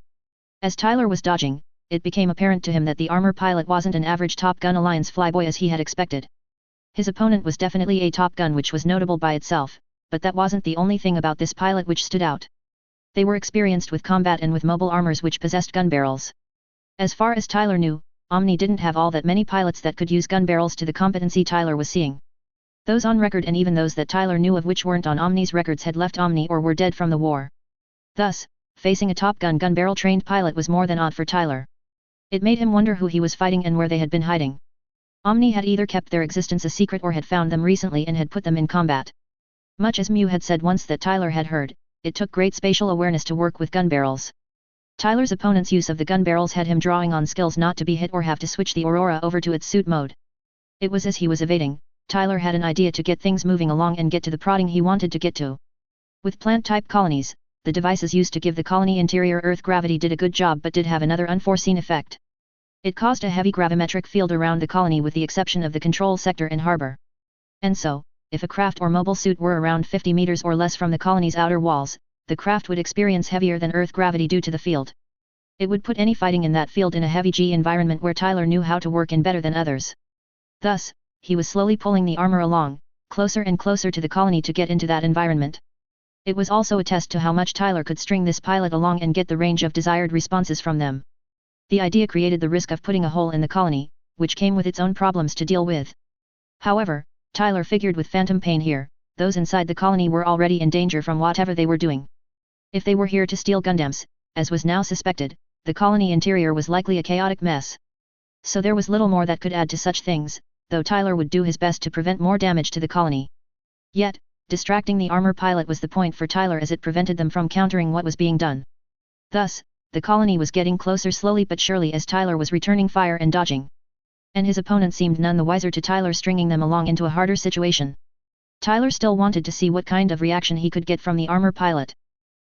As Tyler was dodging, it became apparent to him that the armor pilot wasn't an average Top Gun Alliance flyboy as he had expected. His opponent was definitely a Top Gun which was notable by itself, but that wasn't the only thing about this pilot which stood out. They were experienced with combat and with mobile armors which possessed gun barrels. As far as Tyler knew, Omni didn't have all that many pilots that could use gun barrels to the competency Tyler was seeing. Those on record and even those that Tyler knew of which weren't on Omni's records had left Omni or were dead from the war. Thus, facing a Top Gun gun barrel trained pilot was more than odd for Tyler. It made him wonder who he was fighting and where they had been hiding. Omni had either kept their existence a secret or had found them recently and had put them in combat. Much as Mew had said once that Tyler had heard, it took great spatial awareness to work with gun barrels. Tyler's opponent's use of the gun barrels had him drawing on skills not to be hit or have to switch the Aurora over to its suit mode. It was as he was evading, Tyler had an idea to get things moving along and get to the prodding he wanted to get to. With plant-type colonies, the devices used to give the colony interior Earth gravity did a good job but did have another unforeseen effect. It caused a heavy gravimetric field around the colony with the exception of the control sector and harbor. And so, if a craft or mobile suit were around 50 meters or less from the colony's outer walls, the craft would experience heavier than Earth gravity due to the field. It would put any fighting in that field in a heavy G environment where Tyler knew how to work in better than others. Thus, he was slowly pulling the armor along, closer and closer to the colony to get into that environment. It was also a test to how much Tyler could string this pilot along and get the range of desired responses from them. The idea created the risk of putting a hole in the colony, which came with its own problems to deal with. However, Tyler figured with phantom pain here, those inside the colony were already in danger from whatever they were doing. If they were here to steal Gundams, as was now suspected, the colony interior was likely a chaotic mess. So there was little more that could add to such things, though Tyler would do his best to prevent more damage to the colony. Yet, distracting the armor pilot was the point for Tyler as it prevented them from countering what was being done. Thus, the colony was getting closer slowly but surely as Tyler was returning fire and dodging. And his opponent seemed none the wiser to Tyler stringing them along into a harder situation. Tyler still wanted to see what kind of reaction he could get from the armor pilot.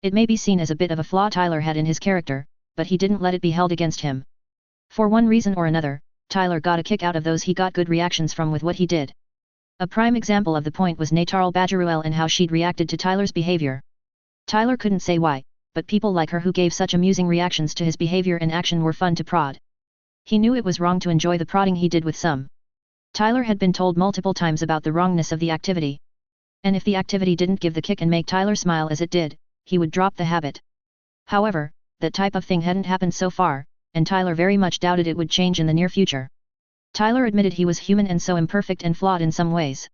It may be seen as a bit of a flaw Tyler had in his character, but he didn't let it be held against him. For one reason or another, Tyler got a kick out of those he got good reactions from with what he did. A prime example of the point was Natarl Badgeruel and how she'd reacted to Tyler's behavior. Tyler couldn't say why, but people like her who gave such amusing reactions to his behavior and action were fun to prod. He knew it was wrong to enjoy the prodding he did with some. Tyler had been told multiple times about the wrongness of the activity. And if the activity didn't give the kick and make Tyler smile as it did, he would drop the habit. However, that type of thing hadn't happened so far, and Tyler very much doubted it would change in the near future. Tyler admitted he was human and so imperfect and flawed in some ways.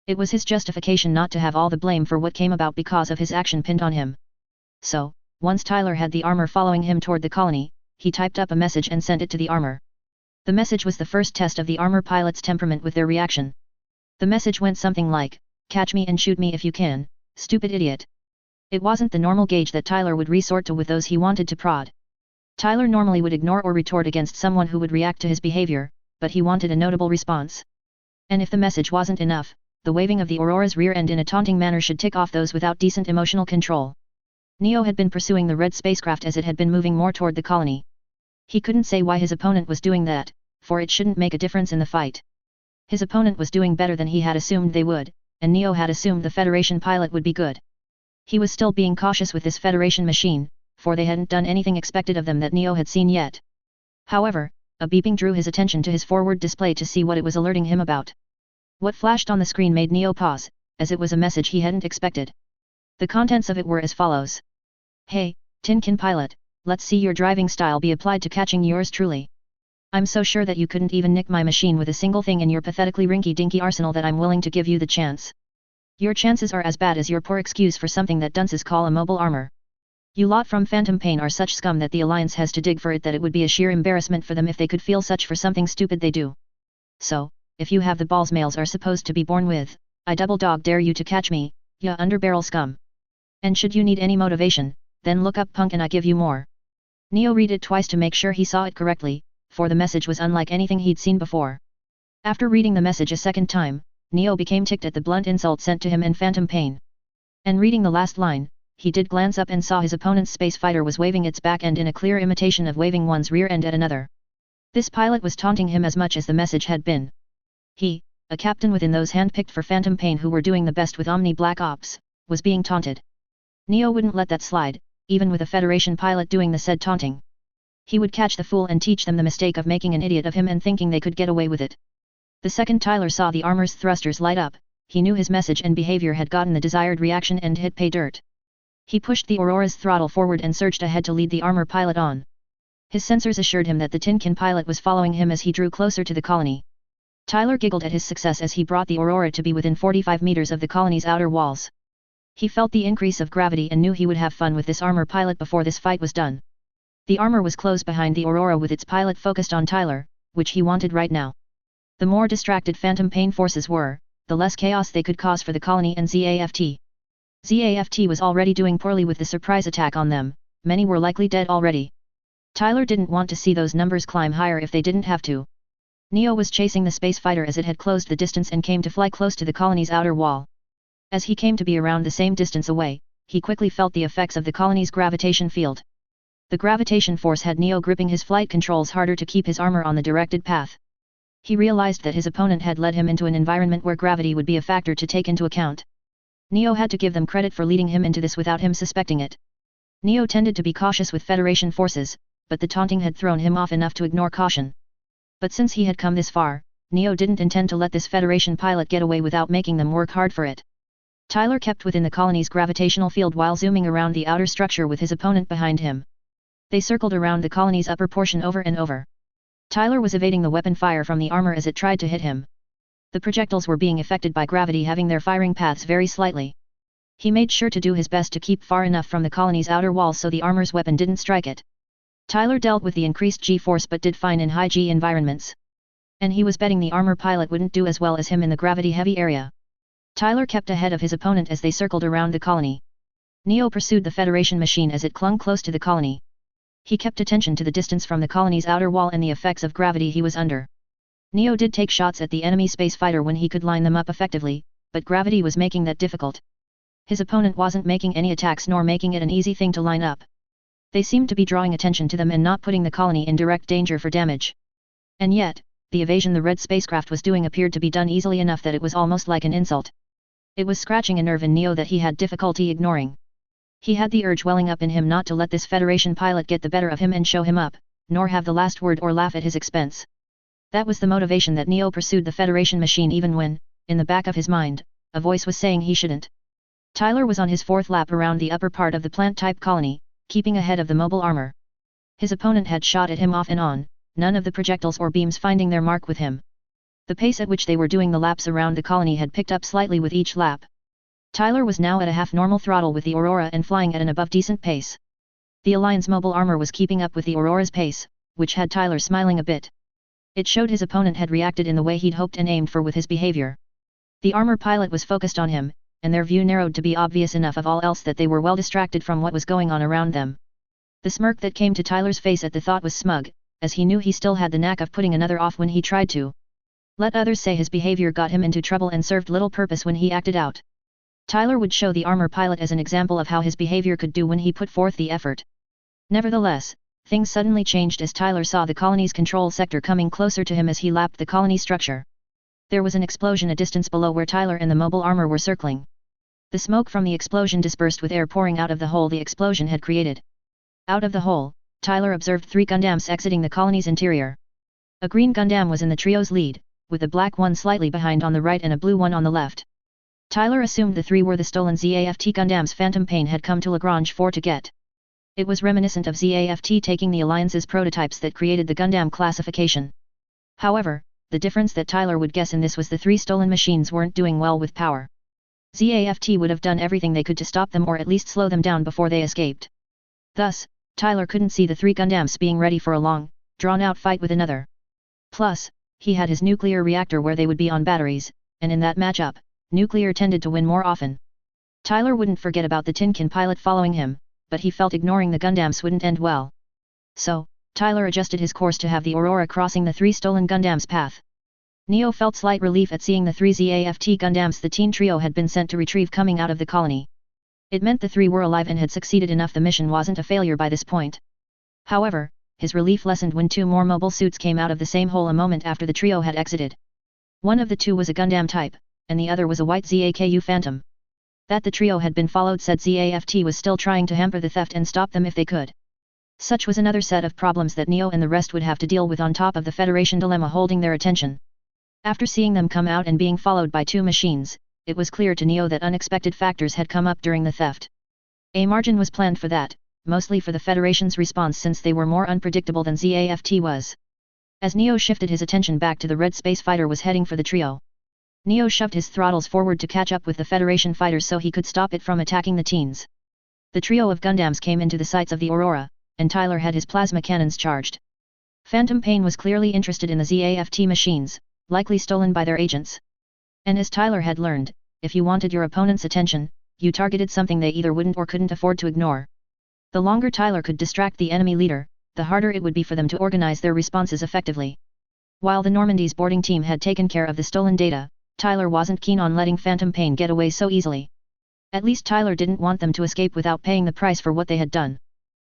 It was his justification not to have all the blame for what came about because of his action pinned on him. So, once Tyler had the armor following him toward the colony, he typed up a message and sent it to the armor. The message was the first test of the armor pilot's temperament with their reaction. The message went something like, "Catch me and shoot me if you can, stupid idiot." It wasn't the normal gauge that Tyler would resort to with those he wanted to prod. Tyler normally would ignore or retort against someone who would react to his behavior, but he wanted a notable response. And if the message wasn't enough, the waving of the Aurora's rear end in a taunting manner should tick off those without decent emotional control. Neo had been pursuing the red spacecraft as it had been moving more toward the colony. He couldn't say why his opponent was doing that, for it shouldn't make a difference in the fight. His opponent was doing better than he had assumed they would, and Neo had assumed the Federation pilot would be good. He was still being cautious with this Federation machine, for they hadn't done anything expected of them that Neo had seen yet. However, a beeping drew his attention to his forward display to see what it was alerting him about. What flashed on the screen made Neo pause, as it was a message he hadn't expected. The contents of it were as follows. "Hey, Tinkin pilot, let's see your driving style be applied to catching yours truly. I'm so sure that you couldn't even nick my machine with a single thing in your pathetically rinky-dinky arsenal that I'm willing to give you the chance. Your chances are as bad as your poor excuse for something that dunces call a mobile armor. You lot from Phantom Pain are such scum that the Alliance has to dig for it that it would be a sheer embarrassment for them if they could feel such for something stupid they do. So, if you have the balls males are supposed to be born with, I double dog dare you to catch me, ya underbarrel scum. And should you need any motivation, then look up punk and I give you more." Neo read it twice to make sure he saw it correctly, for the message was unlike anything he'd seen before. After reading the message a second time, Neo became ticked at the blunt insult sent to him in Phantom Pain. And reading the last line, he did glance up and saw his opponent's space fighter was waving its back end in a clear imitation of waving one's rear end at another. This pilot was taunting him as much as the message had been. He, a captain within those handpicked for Phantom Pain who were doing the best with Omni Black Ops, was being taunted. Neo wouldn't let that slide, even with a Federation pilot doing the said taunting. He would catch the fool and teach them the mistake of making an idiot of him and thinking they could get away with it. The second Tyler saw the armor's thrusters light up, he knew his message and behavior had gotten the desired reaction and hit pay dirt. He pushed the Aurora's throttle forward and surged ahead to lead the armor pilot on. His sensors assured him that the Tinkin pilot was following him as he drew closer to the colony. Tyler giggled at his success as he brought the Aurora to be within 45 meters of the colony's outer walls. He felt the increase of gravity and knew he would have fun with this armor pilot before this fight was done. The armor was close behind the Aurora with its pilot focused on Tyler, which he wanted right now. The more distracted Phantom Pain forces were, the less chaos they could cause for the colony and ZAFT. ZAFT was already doing poorly with the surprise attack on them, many were likely dead already. Tyler didn't want to see those numbers climb higher if they didn't have to. Neo was chasing the space fighter as it had closed the distance and came to fly close to the colony's outer wall. As he came to be around the same distance away, he quickly felt the effects of the colony's gravitation field. The gravitation force had Neo gripping his flight controls harder to keep his armor on the directed path. He realized that his opponent had led him into an environment where gravity would be a factor to take into account. Neo had to give them credit for leading him into this without him suspecting it. Neo tended to be cautious with Federation forces, but the taunting had thrown him off enough to ignore caution. But since he had come this far, Neo didn't intend to let this Federation pilot get away without making them work hard for it. Tyler kept within the colony's gravitational field while zooming around the outer structure with his opponent behind him. They circled around the colony's upper portion over and over. Tyler was evading the weapon fire from the armor as it tried to hit him. The projectiles were being affected by gravity, having their firing paths very slightly. He made sure to do his best to keep far enough from the colony's outer wall so the armor's weapon didn't strike it. Tyler dealt with the increased G-force but did fine in high G environments. And he was betting the armor pilot wouldn't do as well as him in the gravity-heavy area. Tyler kept ahead of his opponent as they circled around the colony. Neo pursued the Federation machine as it clung close to the colony. He kept attention to the distance from the colony's outer wall and the effects of gravity he was under. Neo did take shots at the enemy space fighter when he could line them up effectively, but gravity was making that difficult. His opponent wasn't making any attacks nor making it an easy thing to line up. They seemed to be drawing attention to them and not putting the colony in direct danger for damage. And yet, the evasion the red spacecraft was doing appeared to be done easily enough that it was almost like an insult. It was scratching a nerve in Neo that he had difficulty ignoring. He had the urge welling up in him not to let this Federation pilot get the better of him and show him up, nor have the last word or laugh at his expense. That was the motivation that Neo pursued the Federation machine even when, in the back of his mind, a voice was saying he shouldn't. Tyler was on his fourth lap around the upper part of the plant-type colony, keeping ahead of the mobile armor. His opponent had shot at him off and on, none of the projectiles or beams finding their mark with him. The pace at which they were doing the laps around the colony had picked up slightly with each lap. Tyler was now at a half-normal throttle with the Aurora and flying at an above-decent pace. The Alliance mobile armor was keeping up with the Aurora's pace, which had Tyler smiling a bit. It showed his opponent had reacted in the way he'd hoped and aimed for with his behavior. The armor pilot was focused on him, and their view narrowed to be obvious enough of all else that they were well distracted from what was going on around them. The smirk that came to Tyler's face at the thought was smug, as he knew he still had the knack of putting another off when he tried to. Let others say his behavior got him into trouble and served little purpose when he acted out. Tyler would show the armor pilot as an example of how his behavior could do when he put forth the effort. Nevertheless, things suddenly changed as Tyler saw the colony's control sector coming closer to him as he lapped the colony structure. There was an explosion a distance below where Tyler and the mobile armor were circling. The smoke from the explosion dispersed with air pouring out of the hole the explosion had created. Out of the hole, Tyler observed 3 Gundams exiting the colony's interior. A green Gundam was in the trio's lead, with a black one slightly behind on the right and a blue one on the left. Tyler assumed the 3 were the stolen ZAFT Gundams Phantom Pain had come to Lagrange 4 to get. It was reminiscent of ZAFT taking the Alliance's prototypes that created the Gundam classification. However, the difference that Tyler would guess in this was the 3 stolen machines weren't doing well with power. ZAFT would have done everything they could to stop them or at least slow them down before they escaped. Thus, Tyler couldn't see the 3 Gundams being ready for a long, drawn-out fight with another. Plus, he had his nuclear reactor where they would be on batteries, and in that matchup, nuclear tended to win more often. Tyler wouldn't forget about the Tinkin pilot following him, but he felt ignoring the Gundams wouldn't end well. So, Tyler adjusted his course to have the Aurora crossing the 3 stolen Gundams' path. Neo felt slight relief at seeing the 3 ZAFT Gundams the teen trio had been sent to retrieve coming out of the colony. It meant the 3 were alive and had succeeded enough the mission wasn't a failure by this point. However, his relief lessened when 2 more mobile suits came out of the same hole a moment after the trio had exited. One of the 2 was a Gundam type, and the other was a white ZAKU Phantom. That the trio had been followed said ZAFT was still trying to hamper the theft and stop them if they could. Such was another set of problems that Neo and the rest would have to deal with on top of the Federation dilemma holding their attention. After seeing them come out and being followed by 2 machines, it was clear to Neo that unexpected factors had come up during the theft. A margin was planned for that, mostly for the Federation's response since they were more unpredictable than ZAFT was. As Neo shifted his attention back to the red space fighter was heading for the trio. Neo shoved his throttles forward to catch up with the Federation fighters so he could stop it from attacking the teens. The trio of Gundams came into the sights of the Aurora, and Tyler had his plasma cannons charged. Phantom Pain was clearly interested in the ZAFT machines, likely stolen by their agents. And as Tyler had learned, if you wanted your opponent's attention, you targeted something they either wouldn't or couldn't afford to ignore. The longer Tyler could distract the enemy leader, the harder it would be for them to organize their responses effectively. While the Normandy's boarding team had taken care of the stolen data, Tyler wasn't keen on letting Phantom Pain get away so easily. At least Tyler didn't want them to escape without paying the price for what they had done.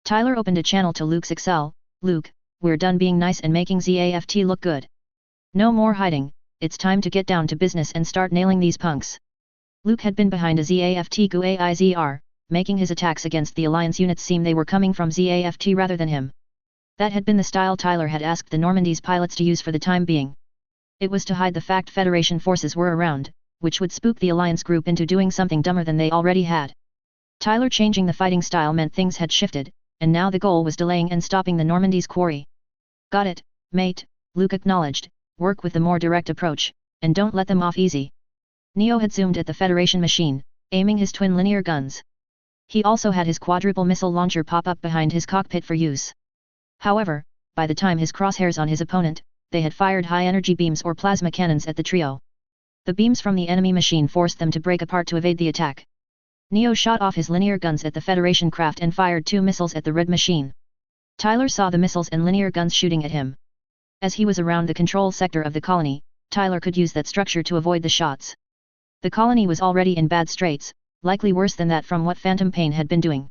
Tyler opened a channel to Luke's Excel. Luke, we're done being nice and making ZAFT look good. No more hiding, it's time to get down to business and start nailing these punks. Luke had been behind a ZAFT GUAIZR, making his attacks against the Alliance units seem they were coming from ZAFT rather than him. That had been the style Tyler had asked the Normandy's pilots to use for the time being. It was to hide the fact Federation forces were around, which would spook the Alliance group into doing something dumber than they already had. Tyler changing the fighting style meant things had shifted, and now the goal was delaying and stopping the Normandy's quarry. Got it, mate, Luke acknowledged, work with the more direct approach, and don't let them off easy. Neo had zoomed at the Federation machine, aiming his twin linear guns. He also had his quadruple missile launcher pop up behind his cockpit for use. However, by the time his crosshairs on his opponent, they had fired high-energy beams or plasma cannons at the trio. The beams from the enemy machine forced them to break apart to evade the attack. Neo shot off his linear guns at the Federation craft and fired 2 missiles at the red machine. Tyler saw the missiles and linear guns shooting at him. As he was around the control sector of the colony, Tyler could use that structure to avoid the shots. The colony was already in bad straits, likely worse than that from what Phantom Pain had been doing.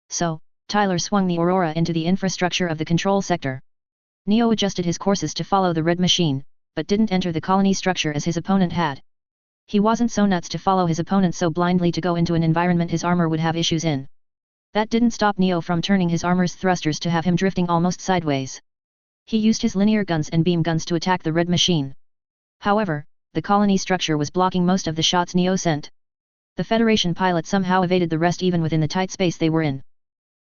So, Tyler swung the Aurora into the infrastructure of the control sector. Neo adjusted his courses to follow the red machine, but didn't enter the colony structure as his opponent had. He wasn't so nuts to follow his opponent so blindly to go into an environment his armor would have issues in. That didn't stop Neo from turning his armor's thrusters to have him drifting almost sideways. He used his linear guns and beam guns to attack the red machine. However, the colony structure was blocking most of the shots Neo sent. The Federation pilot somehow evaded the rest even within the tight space they were in.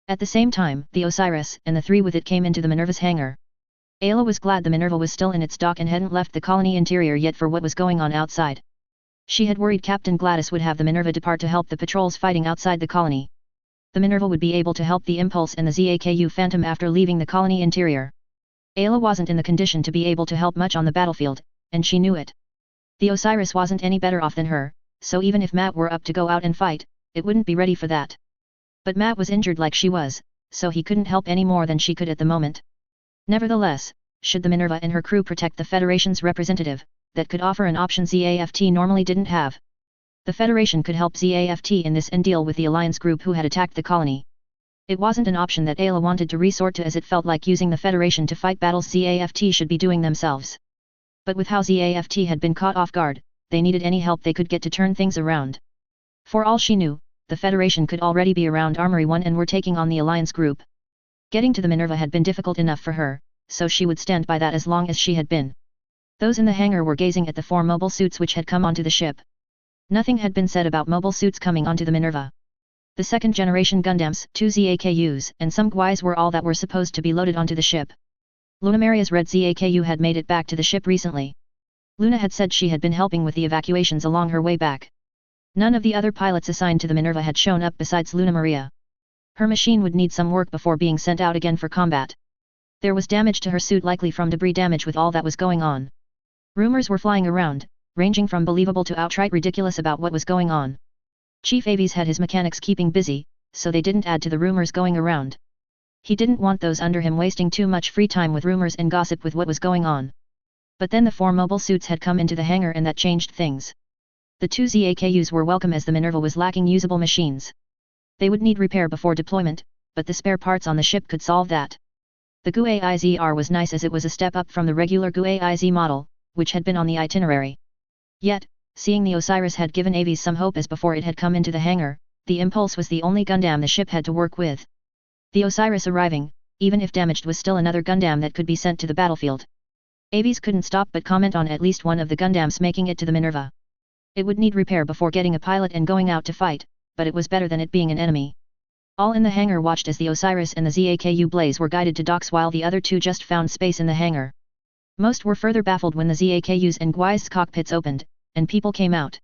At the same time, the Osiris and the 3 with it came into the Minerva's hangar. Ayla was glad the Minerva was still in its dock and hadn't left the colony interior yet for what was going on outside. She had worried Captain Gladys would have the Minerva depart to help the patrols fighting outside the colony. The Minerva would be able to help the Impulse and the ZAKU Phantom after leaving the colony interior. Ayla wasn't in the condition to be able to help much on the battlefield, and she knew it. The Osiris wasn't any better off than her, so even if Matt were up to go out and fight, it wouldn't be ready for that. But Matt was injured like she was, so he couldn't help any more than she could at the moment. Nevertheless, should the Minerva and her crew protect the Federation's representative, that could offer an option ZAFT normally didn't have. The Federation could help ZAFT in this and deal with the Alliance group who had attacked the colony. It wasn't an option that Ayla wanted to resort to as it felt like using the Federation to fight battles ZAFT should be doing themselves. But with how ZAFT had been caught off guard, they needed any help they could get to turn things around. For all she knew, the Federation could already be around Armory 1 and were taking on the Alliance group. Getting to the Minerva had been difficult enough for her, so she would stand by that as long as she had been. Those in the hangar were gazing at the 4 mobile suits which had come onto the ship. Nothing had been said about mobile suits coming onto the Minerva. The second-generation Gundams, 2 ZAKUs, and some GUIs were all that were supposed to be loaded onto the ship. Lunamaria's red ZAKU had made it back to the ship recently. Luna had said she had been helping with the evacuations along her way back. None of the other pilots assigned to the Minerva had shown up besides Luna Maria. Her machine would need some work before being sent out again for combat. There was damage to her suit likely from debris damage with all that was going on. Rumors were flying around, ranging from believable to outright ridiculous about what was going on. Chief Aves had his mechanics keeping busy, so they didn't add to the rumors going around. He didn't want those under him wasting too much free time with rumors and gossip with what was going on. But then the 4 mobile suits had come into the hangar and that changed things. The 2 ZAKUs were welcome as the Minerva was lacking usable machines. They would need repair before deployment, but the spare parts on the ship could solve that. The GUAIZR was nice as it was a step up from the regular GUAIZ model, which had been on the itinerary. Yet, seeing the Osiris had given Aves some hope as before it had come into the hangar, the Impulse was the only Gundam the ship had to work with. The Osiris arriving, even if damaged, was still another Gundam that could be sent to the battlefield. Aves couldn't stop but comment on at least one of the Gundams making it to the Minerva. It would need repair before getting a pilot and going out to fight, but it was better than it being an enemy. All in the hangar watched as the Osiris and the ZAKU Blaze were guided to docks while the other 2 just found space in the hangar. Most were further baffled when the ZAKU's and GUI's cockpits opened, and people came out.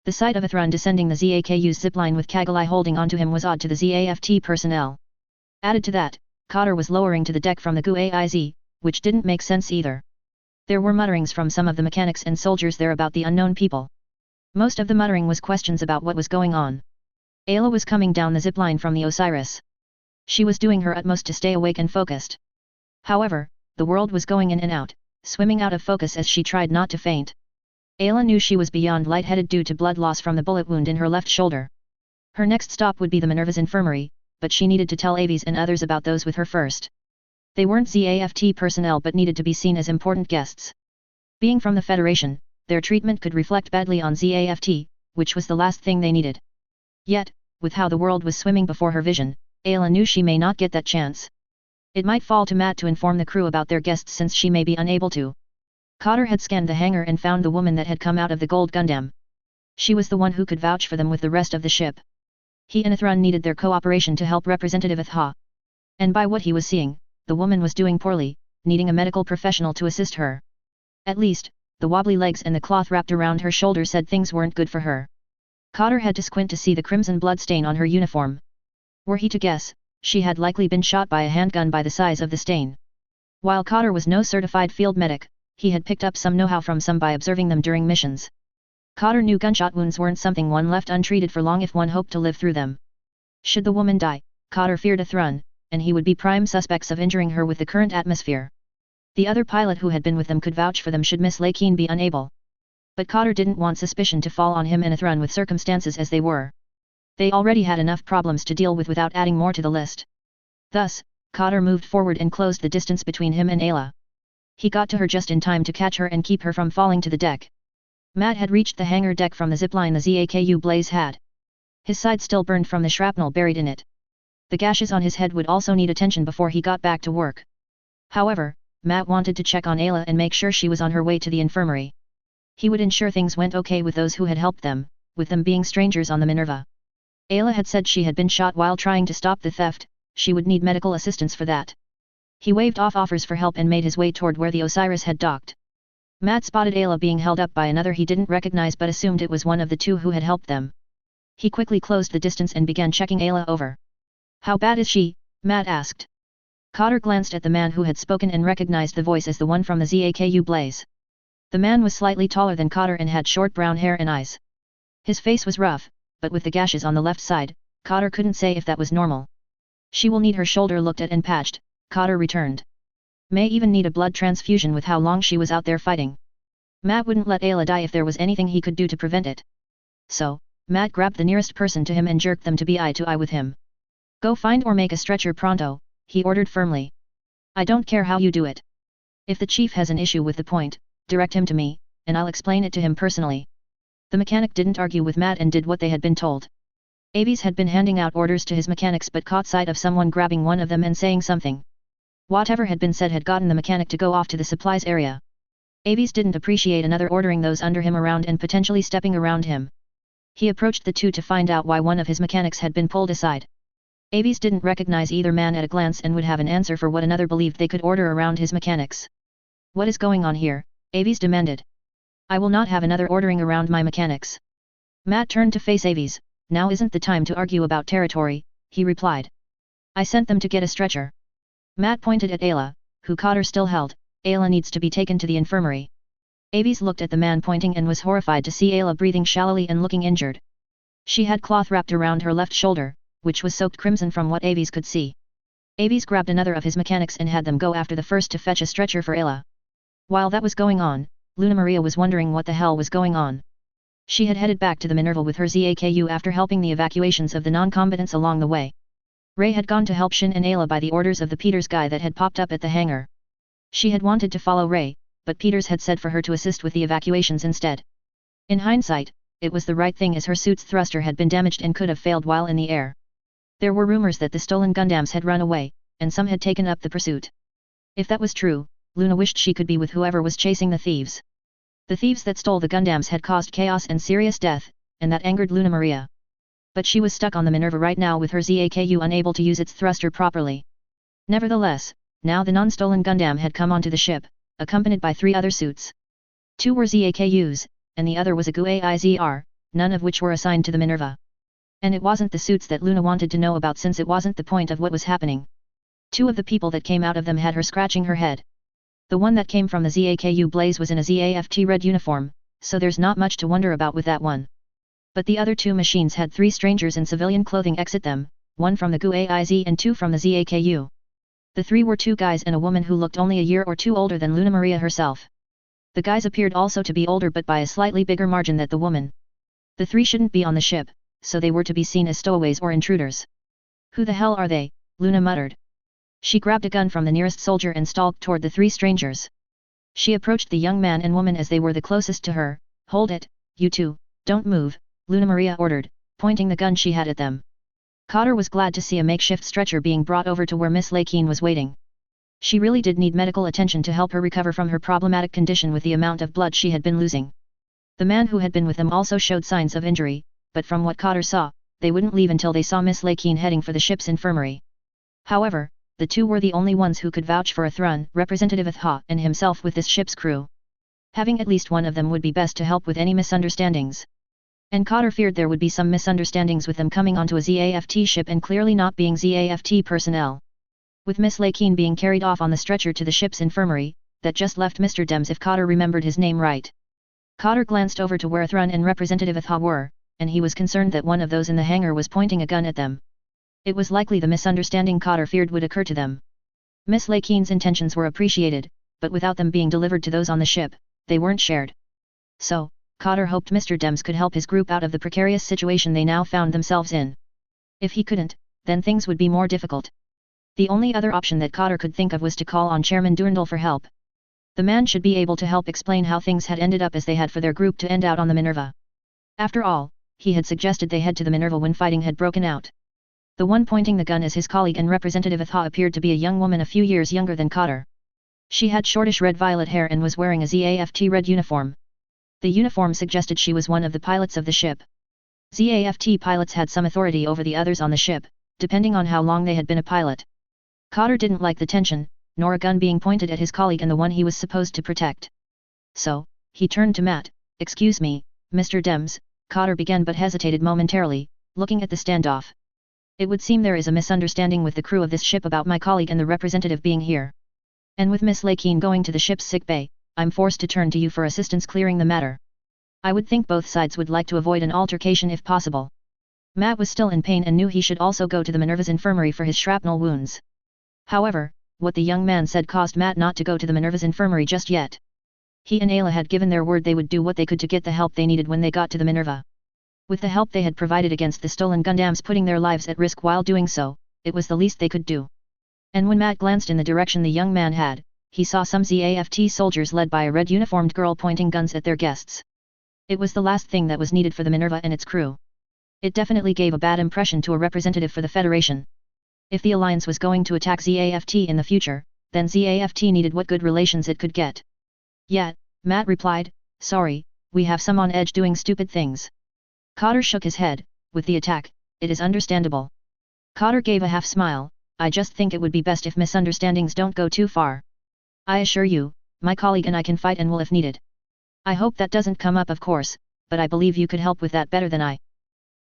The sight of Athrun descending the ZAKU's zipline with Kagalai holding onto him was odd to the ZAFT personnel. Added to that, Cotter was lowering to the deck from the GUAIZ, which didn't make sense either. There were mutterings from some of the mechanics and soldiers there about the unknown people. Most of the muttering was questions about what was going on. Ayla was coming down the zipline from the Osiris. She was doing her utmost to stay awake and focused. However, the world was going in and out, swimming out of focus as she tried not to faint. Ayla knew she was beyond lightheaded due to blood loss from the bullet wound in her left shoulder. Her next stop would be the Minerva's infirmary, but she needed to tell Aves and others about those with her first. They weren't ZAFT personnel but needed to be seen as important guests. Being from the Federation, their treatment could reflect badly on ZAFT, which was the last thing they needed. Yet, with how the world was swimming before her vision, Ayla knew she may not get that chance. It might fall to Matt to inform the crew about their guests since she may be unable to. Cotter had scanned the hangar and found the woman that had come out of the gold Gundam. She was the one who could vouch for them with the rest of the ship. He and Athrun needed their cooperation to help Representative Atha. And by what he was seeing, the woman was doing poorly, needing a medical professional to assist her. At least, the wobbly legs and the cloth wrapped around her shoulder said things weren't good for her. Cotter had to squint to see the crimson blood stain on her uniform. Were he to guess, she had likely been shot by a handgun by the size of the stain. While Cotter was no certified field medic, he had picked up some know-how from some by observing them during missions. Cotter knew gunshot wounds weren't something one left untreated for long if one hoped to live through them. Should the woman die, Cotter feared Athrun, and he would be prime suspects of injuring her with the current atmosphere. The other pilot who had been with them could vouch for them should Miss Lakeen be unable. But Cotter didn't want suspicion to fall on him and Athrun with circumstances as they were. They already had enough problems to deal with without adding more to the list. Thus, Cotter moved forward and closed the distance between him and Ayla. He got to her just in time to catch her and keep her from falling to the deck. Matt had reached the hangar deck from the zipline the ZAKU Blaze had. His side still burned from the shrapnel buried in it. The gashes on his head would also need attention before he got back to work. However, Matt wanted to check on Ayla and make sure she was on her way to the infirmary. He would ensure things went okay with those who had helped them, with them being strangers on the Minerva. Ayla had said she had been shot while trying to stop the theft, she would need medical assistance for that. He waved off offers for help and made his way toward where the Osiris had docked. Matt spotted Ayla being held up by another he didn't recognize but assumed it was one of the two who had helped them. He quickly closed the distance and began checking Ayla over. "How bad is she?" Matt asked. Cotter glanced at the man who had spoken and recognized the voice as the one from the ZAKU Blaze. The man was slightly taller than Cotter and had short brown hair and eyes. His face was rough, but with the gashes on the left side, Cotter couldn't say if that was normal. "She will need her shoulder looked at and patched," Cotter returned. "May even need a blood transfusion with how long she was out there fighting." Matt wouldn't let Ayla die if there was anything he could do to prevent it. So, Matt grabbed the nearest person to him and jerked them to be eye to eye with him. "Go find or make a stretcher pronto," he ordered firmly. "I don't care how you do it. If the chief has an issue with the point, direct him to me, and I'll explain it to him personally." The mechanic didn't argue with Matt and did what they had been told. Aves had been handing out orders to his mechanics but caught sight of someone grabbing one of them and saying something. Whatever had been said had gotten the mechanic to go off to the supplies area. Aves didn't appreciate another ordering those under him around and potentially stepping around him. He approached the two to find out why one of his mechanics had been pulled aside. Aves didn't recognize either man at a glance and would have an answer for what another believed they could order around his mechanics. "What is going on here?" Aves demanded. "I will not have another ordering around my mechanics." Matt turned to face Aves. "Now isn't the time to argue about territory," he replied. "I sent them to get a stretcher." Matt pointed at Ayla, who Cotter still held. "Ayla needs to be taken to the infirmary." Aves looked at the man pointing and was horrified to see Ayla breathing shallowly and looking injured. She had cloth wrapped around her left shoulder, which was soaked crimson from what Aves could see. Aves grabbed another of his mechanics and had them go after the first to fetch a stretcher for Ayla. While that was going on, Luna Maria was wondering what the hell was going on. She had headed back to the Minerva with her ZAKU after helping the evacuations of the non-combatants along the way. Ray had gone to help Shin and Ayla by the orders of the Peters guy that had popped up at the hangar. She had wanted to follow Ray, but Peters had said for her to assist with the evacuations instead. In hindsight, it was the right thing as her suit's thruster had been damaged and could have failed while in the air. There were rumors that the stolen Gundams had run away, and some had taken up the pursuit. If that was true, Luna wished she could be with whoever was chasing the thieves. The thieves that stole the Gundams had caused chaos and serious death, and that angered Luna Maria. But she was stuck on the Minerva right now with her ZAKU unable to use its thruster properly. Nevertheless, now the non-stolen Gundam had come onto the ship, accompanied by 3 other suits. 2 were ZAKUs, and the other was a GUAIZR, none of which were assigned to the Minerva. And it wasn't the suits that Luna wanted to know about since it wasn't the point of what was happening. 2 of the people that came out of them had her scratching her head. The one that came from the ZAKU Blaze was in a ZAFT red uniform, so there's not much to wonder about with that one. But the other 2 machines had 3 strangers in civilian clothing exit them, 1 from the GUAIZ and 2 from the ZAKU. The 3 were 2 guys and a woman who looked only a year or 2 older than Luna Maria herself. The guys appeared also to be older but by a slightly bigger margin than the woman. The 3 shouldn't be on the ship, so they were to be seen as stowaways or intruders. "Who the hell are they?" Luna muttered. She grabbed a gun from the nearest soldier and stalked toward the 3 strangers. She approached the young man and woman as they were the closest to her. "Hold it, you two, don't move," Luna Maria ordered, pointing the gun she had at them. Cotter was glad to see a makeshift stretcher being brought over to where Miss Lakeen was waiting. She really did need medical attention to help her recover from her problematic condition with the amount of blood she had been losing. The man who had been with them also showed signs of injury, but from what Cotter saw, they wouldn't leave until they saw Miss Lakeen heading for the ship's infirmary. However, the two were the only ones who could vouch for Athrun, Representative Atha, and himself with this ship's crew. Having at least one of them would be best to help with any misunderstandings. And Cotter feared there would be some misunderstandings with them coming onto a ZAFT ship and clearly not being ZAFT personnel. With Miss Lakeen being carried off on the stretcher to the ship's infirmary, that just left Mr. Dems if Cotter remembered his name right. Cotter glanced over to where Athrun and Representative Atha were, and he was concerned that one of those in the hangar was pointing a gun at them. It was likely the misunderstanding Cotter feared would occur to them. Miss Lakeen's intentions were appreciated, but without them being delivered to those on the ship, they weren't shared. So, Cotter hoped Mr. Dems could help his group out of the precarious situation they now found themselves in. If he couldn't, then things would be more difficult. The only other option that Cotter could think of was to call on Chairman Durandal for help. The man should be able to help explain how things had ended up as they had for their group to end out on the Minerva. After all, he had suggested they head to the Minerva when fighting had broken out. The one pointing the gun as his colleague and Representative Atha appeared to be a young woman a few years younger than Cotter. She had shortish red-violet hair and was wearing a ZAFT red uniform. The uniform suggested she was one of the pilots of the ship. ZAFT pilots had some authority over the others on the ship, depending on how long they had been a pilot. Cotter didn't like the tension, nor a gun being pointed at his colleague and the one he was supposed to protect. So, he turned to Matt. "Excuse me, Mr. Dems," Cotter began but hesitated momentarily, looking at the standoff. "It would seem there is a misunderstanding with the crew of this ship about my colleague and the representative being here. And with Miss Lakeen going to the ship's sick bay, I'm forced to turn to you for assistance clearing the matter. I would think both sides would like to avoid an altercation if possible." Matt was still in pain and knew he should also go to the Minerva's infirmary for his shrapnel wounds. However, what the young man said caused Matt not to go to the Minerva's infirmary just yet. He and Ayla had given their word they would do what they could to get the help they needed when they got to the Minerva. With the help they had provided against the stolen Gundams putting their lives at risk while doing so, it was the least they could do. And when Matt glanced in the direction the young man had, he saw some ZAFT soldiers led by a red-uniformed girl pointing guns at their guests. It was the last thing that was needed for the Minerva and its crew. It definitely gave a bad impression to a representative for the Federation. If the Alliance was going to attack ZAFT in the future, then ZAFT needed what good relations it could get. "Yet," Matt replied, "sorry, we have some on edge doing stupid things." Cotter shook his head. "With the attack, it is understandable." Cotter gave a half-smile. "I just think it would be best if misunderstandings don't go too far. I assure you, my colleague and I can fight and will if needed. I hope that doesn't come up of course, but I believe you could help with that better than I."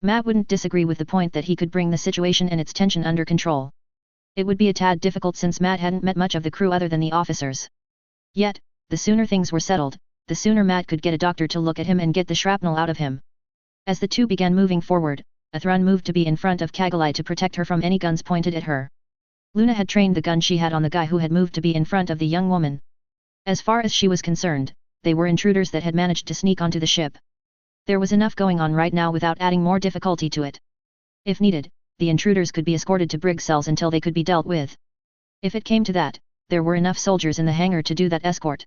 Matt wouldn't disagree with the point that he could bring the situation and its tension under control. It would be a tad difficult since Matt hadn't met much of the crew other than the officers. Yet, the sooner things were settled, the sooner Matt could get a doctor to look at him and get the shrapnel out of him. As the two began moving forward, Athrun moved to be in front of Kagalai to protect her from any guns pointed at her. Luna had trained the gun she had on the guy who had moved to be in front of the young woman. As far as she was concerned, they were intruders that had managed to sneak onto the ship. There was enough going on right now without adding more difficulty to it. If needed, the intruders could be escorted to brig cells until they could be dealt with. If it came to that, there were enough soldiers in the hangar to do that escort.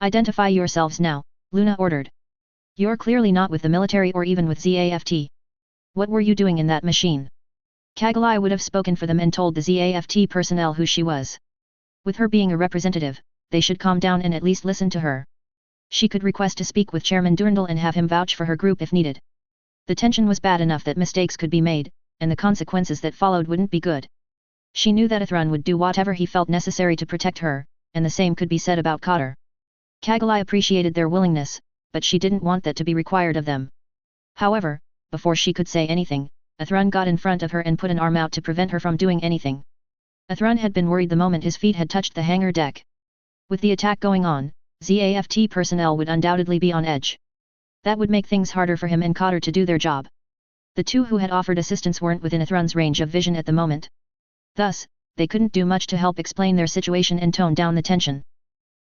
"Identify yourselves now," Luna ordered. "You're clearly not with the military or even with ZAFT. What were you doing in that machine?" Kagalai would have spoken for them and told the ZAFT personnel who she was. With her being a representative, they should calm down and at least listen to her. She could request to speak with Chairman Durandal and have him vouch for her group if needed. The tension was bad enough that mistakes could be made, and the consequences that followed wouldn't be good. She knew that Athrun would do whatever he felt necessary to protect her, and the same could be said about Cotter. Kagalai appreciated their willingness, but she didn't want that to be required of them. However, before she could say anything, Athrun got in front of her and put an arm out to prevent her from doing anything. Athrun had been worried the moment his feet had touched the hangar deck. With the attack going on, ZAFT personnel would undoubtedly be on edge. That would make things harder for him and Cotter to do their job. The two who had offered assistance weren't within Athrun's range of vision at the moment. Thus, they couldn't do much to help explain their situation and tone down the tension.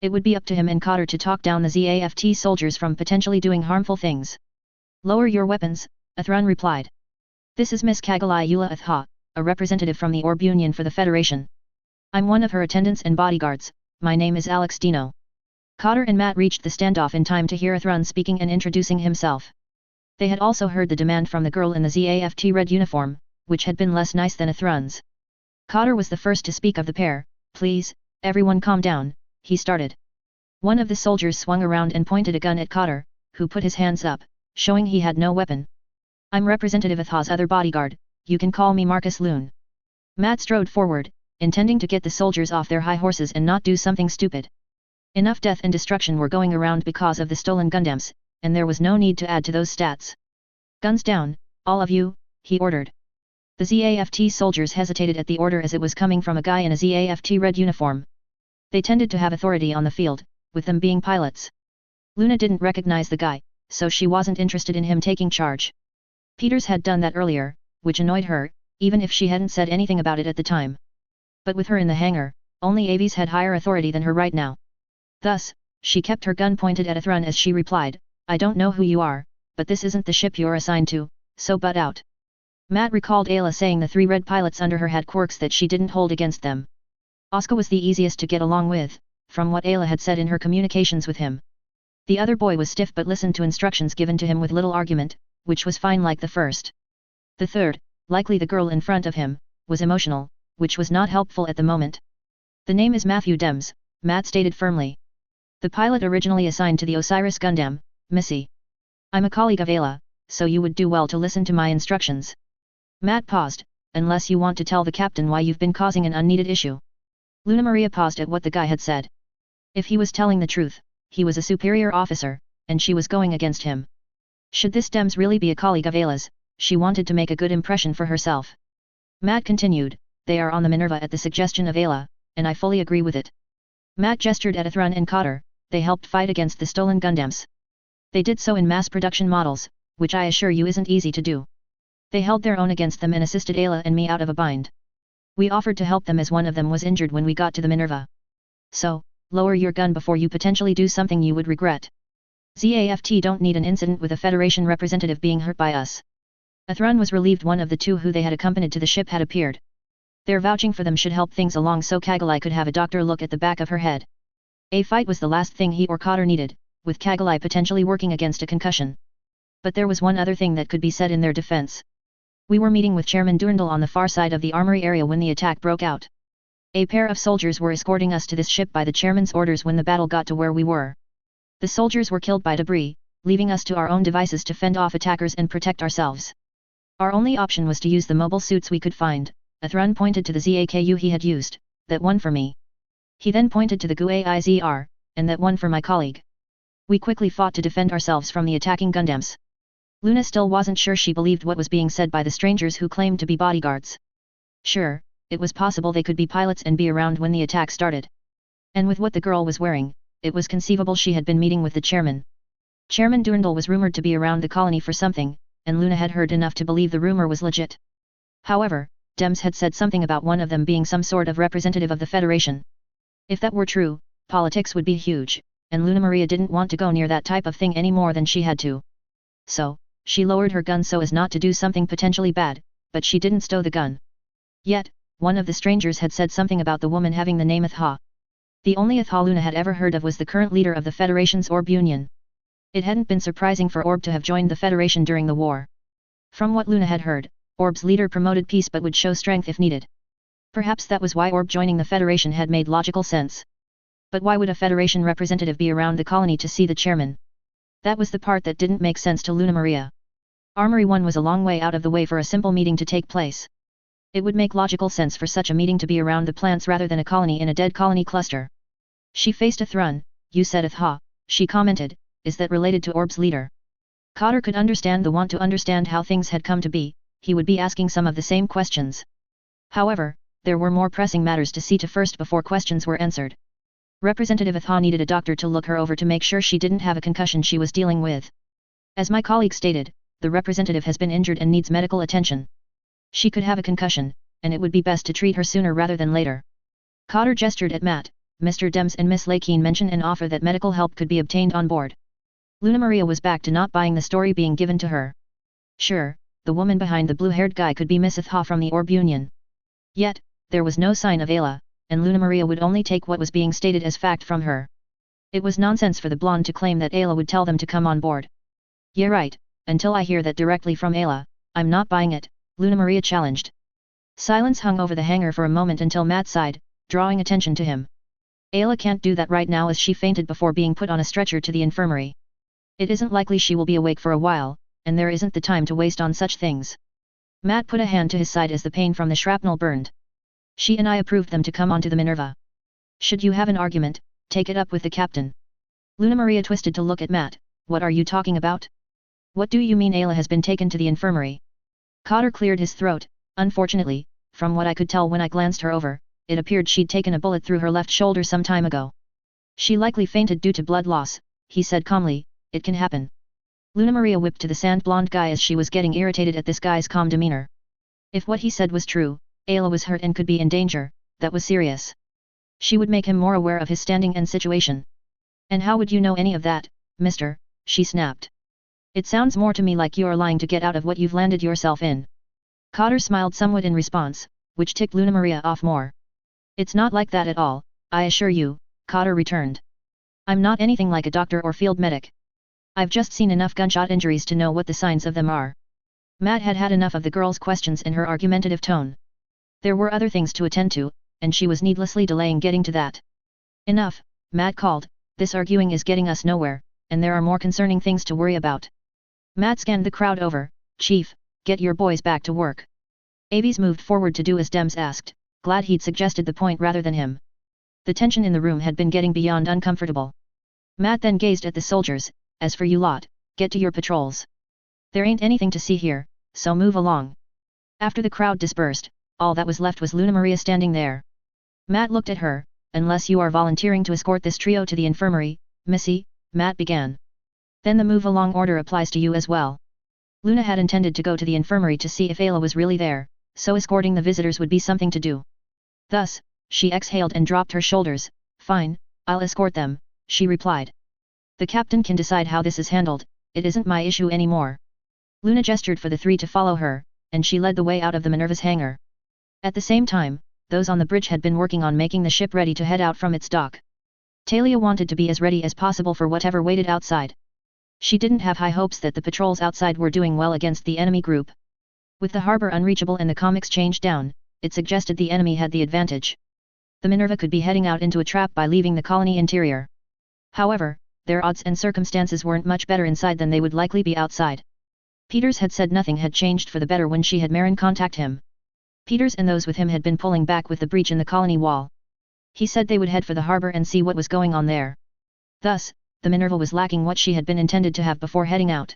It would be up to him and Cotter to talk down the ZAFT soldiers from potentially doing harmful things. "Lower your weapons," Athrun replied. "This is Miss Kagalai Eula Atha, a representative from the Orb Union for the Federation. I'm one of her attendants and bodyguards. My name is Alex Dino." Cotter and Matt reached the standoff in time to hear Athrun speaking and introducing himself. They had also heard the demand from the girl in the ZAFT red uniform, which had been less nice than Athrun's. Cotter was the first to speak of the pair. "Please, Everyone calm down, he started. One of the soldiers swung around and pointed a gun at Cotter, who put his hands up, showing he had no weapon. I'm Representative Atha's other bodyguard, you can call me Marcus Loon. Matt strode forward, intending to get the soldiers off their high horses and not do something stupid. Enough death and destruction were going around because of the stolen Gundams, and there was no need to add to those stats. Guns down, all of you, he ordered. The ZAFT soldiers hesitated at the order as it was coming from a guy in a ZAFT red uniform. They tended to have authority on the field, with them being pilots. Luna didn't recognize the guy, so she wasn't interested in him taking charge. Peters had done that earlier, which annoyed her, even if she hadn't said anything about it at the time. But with her in the hangar, only Aves had higher authority than her right now. Thus, she kept her gun pointed at Athrun as she replied, I don't know who you are, but this isn't the ship you're assigned to, so butt out. Matt recalled Ayla saying the 3 red pilots under her had quirks that she didn't hold against them. Asuka was the easiest to get along with, from what Ayla had said in her communications with him. The other boy was stiff but listened to instructions given to him with little argument, which was fine like the first. The third, likely the girl in front of him, was emotional, which was not helpful at the moment. The name is Matthew Dems, Matt stated firmly. The pilot originally assigned to the Osiris Gundam, Missy. I'm a colleague of Ayla, so you would do well to listen to my instructions. Matt paused, unless you want to tell the captain why you've been causing an unneeded issue. Luna Maria paused at what the guy had said. If he was telling the truth, he was a superior officer, and she was going against him. Should this Dems really be a colleague of Ayla's, she wanted to make a good impression for herself. Matt continued, they are on the Minerva at the suggestion of Ayla, and I fully agree with it. Matt gestured at Athrun and Cotter, they helped fight against the stolen Gundams. They did so in mass production models, which I assure you isn't easy to do. They held their own against them and assisted Ayla and me out of a bind. We offered to help them as one of them was injured when we got to the Minerva. So, lower your gun before you potentially do something you would regret. ZAFT don't need an incident with a Federation representative being hurt by us. Athrun was relieved one of the 2 who they had accompanied to the ship had appeared. Their vouching for them should help things along so Kagalai could have a doctor look at the back of her head. A fight was the last thing he or Cotter needed, with Kagalai potentially working against a concussion. But there was one other thing that could be said in their defense. We were meeting with Chairman Durandal on the far side of the armory area when the attack broke out. A pair of soldiers were escorting us to this ship by the chairman's orders when the battle got to where we were. The soldiers were killed by debris, leaving us to our own devices to fend off attackers and protect ourselves. Our only option was to use the mobile suits we could find. Athrun pointed to the ZAKU he had used, that one for me. He then pointed to the GUAIZR, and that one for my colleague. We quickly fought to defend ourselves from the attacking Gundams. Luna still wasn't sure she believed what was being said by the strangers who claimed to be bodyguards. Sure, it was possible they could be pilots and be around when the attack started. And with what the girl was wearing, it was conceivable she had been meeting with the chairman. Chairman Durandal was rumored to be around the colony for something, and Luna had heard enough to believe the rumor was legit. However, Dems had said something about one of them being some sort of representative of the Federation. If that were true, politics would be huge, and Luna Maria didn't want to go near that type of thing any more than she had to. So, she lowered her gun so as not to do something potentially bad, but she didn't stow the gun. Yet, one of the strangers had said something about the woman having the name Atha. The only Atha Luna had ever heard of was the current leader of the Federation's Orb Union. It hadn't been surprising for Orb to have joined the Federation during the war. From what Luna had heard, Orb's leader promoted peace but would show strength if needed. Perhaps that was why Orb joining the Federation had made logical sense. But why would a Federation representative be around the colony to see the chairman? That was the part that didn't make sense to Luna Maria. Armory 1 was a long way out of the way for a simple meeting to take place. It would make logical sense for such a meeting to be around the plants rather than a colony in a dead colony cluster. She faced Athrun. You said Atha, she commented, is that related to Orb's leader? Cotter could understand the want to understand how things had come to be, he would be asking some of the same questions. However, there were more pressing matters to see to first before questions were answered. Representative Atha needed a doctor to look her over to make sure she didn't have a concussion she was dealing with. As my colleague stated, the representative has been injured and needs medical attention. She could have a concussion, and it would be best to treat her sooner rather than later. Cotter gestured at Matt. Mr. Dems and Miss Lakeen mentioned an offer that medical help could be obtained on board. Luna Maria was back to not buying the story being given to her. Sure, the woman behind the blue-haired guy could be Miss Atha from the Orb Union. Yet, there was no sign of Ayla, and Luna Maria would only take what was being stated as fact from her. It was nonsense for the blonde to claim that Ayla would tell them to come on board. Yeah right, until I hear that directly from Ayla, I'm not buying it, Luna Maria challenged. Silence hung over the hangar for a moment until Matt sighed, drawing attention to him. Ayla can't do that right now as she fainted before being put on a stretcher to the infirmary. It isn't likely she will be awake for a while, and there isn't the time to waste on such things. Matt put a hand to his side as the pain from the shrapnel burned. She and I approved them to come onto the Minerva. Should you have an argument, take it up with the captain. Luna Maria twisted to look at Matt. What are you talking about? What do you mean Ayla has been taken to the infirmary? Cotter cleared his throat. Unfortunately, from what I could tell when I glanced her over, it appeared she'd taken a bullet through her left shoulder some time ago. She likely fainted due to blood loss, he said calmly. It can happen. Luna Maria whipped to the sand-blonde guy as she was getting irritated at this guy's calm demeanor. If what he said was true, Ayla was hurt and could be in danger, that was serious. She would make him more aware of his standing and situation. And how would you know any of that, mister? She snapped. It sounds more to me like you're lying to get out of what you've landed yourself in. Cotter smiled somewhat in response, which ticked Luna Maria off more. It's not like that at all, I assure you, Cotter returned. I'm not anything like a doctor or field medic. I've just seen enough gunshot injuries to know what the signs of them are. Matt had had enough of the girl's questions and her argumentative tone. There were other things to attend to, and she was needlessly delaying getting to that. Enough, Matt called, this arguing is getting us nowhere, and there are more concerning things to worry about. Matt scanned the crowd over. Chief, get your boys back to work. Aves moved forward to do as Dems asked, glad he'd suggested the point rather than him. The tension in the room had been getting beyond uncomfortable. Matt then gazed at the soldiers. As for you lot, get to your patrols. There ain't anything to see here, so move along. After the crowd dispersed, all that was left was Luna Maria standing there. Matt looked at her. Unless you are volunteering to escort this trio to the infirmary, Missy, Matt began. Then the move along order applies to you as well. Luna had intended to go to the infirmary to see if Ayla was really there, so escorting the visitors would be something to do. Thus, she exhaled and dropped her shoulders. Fine, I'll escort them, she replied. The captain can decide how this is handled, it isn't my issue anymore. Luna gestured for the three to follow her, and she led the way out of the Minerva's hangar. At the same time, those on the bridge had been working on making the ship ready to head out from its dock. Talia wanted to be as ready as possible for whatever waited outside. She didn't have high hopes that the patrols outside were doing well against the enemy group. With the harbor unreachable and the comm exchange down, it suggested the enemy had the advantage. The Minerva could be heading out into a trap by leaving the colony interior. However, their odds and circumstances weren't much better inside than they would likely be outside. Peters had said nothing had changed for the better when she had Marin contact him. Peters and those with him had been pulling back with the breach in the colony wall. He said they would head for the harbor and see what was going on there. Thus, the Minerva was lacking what she had been intended to have before heading out.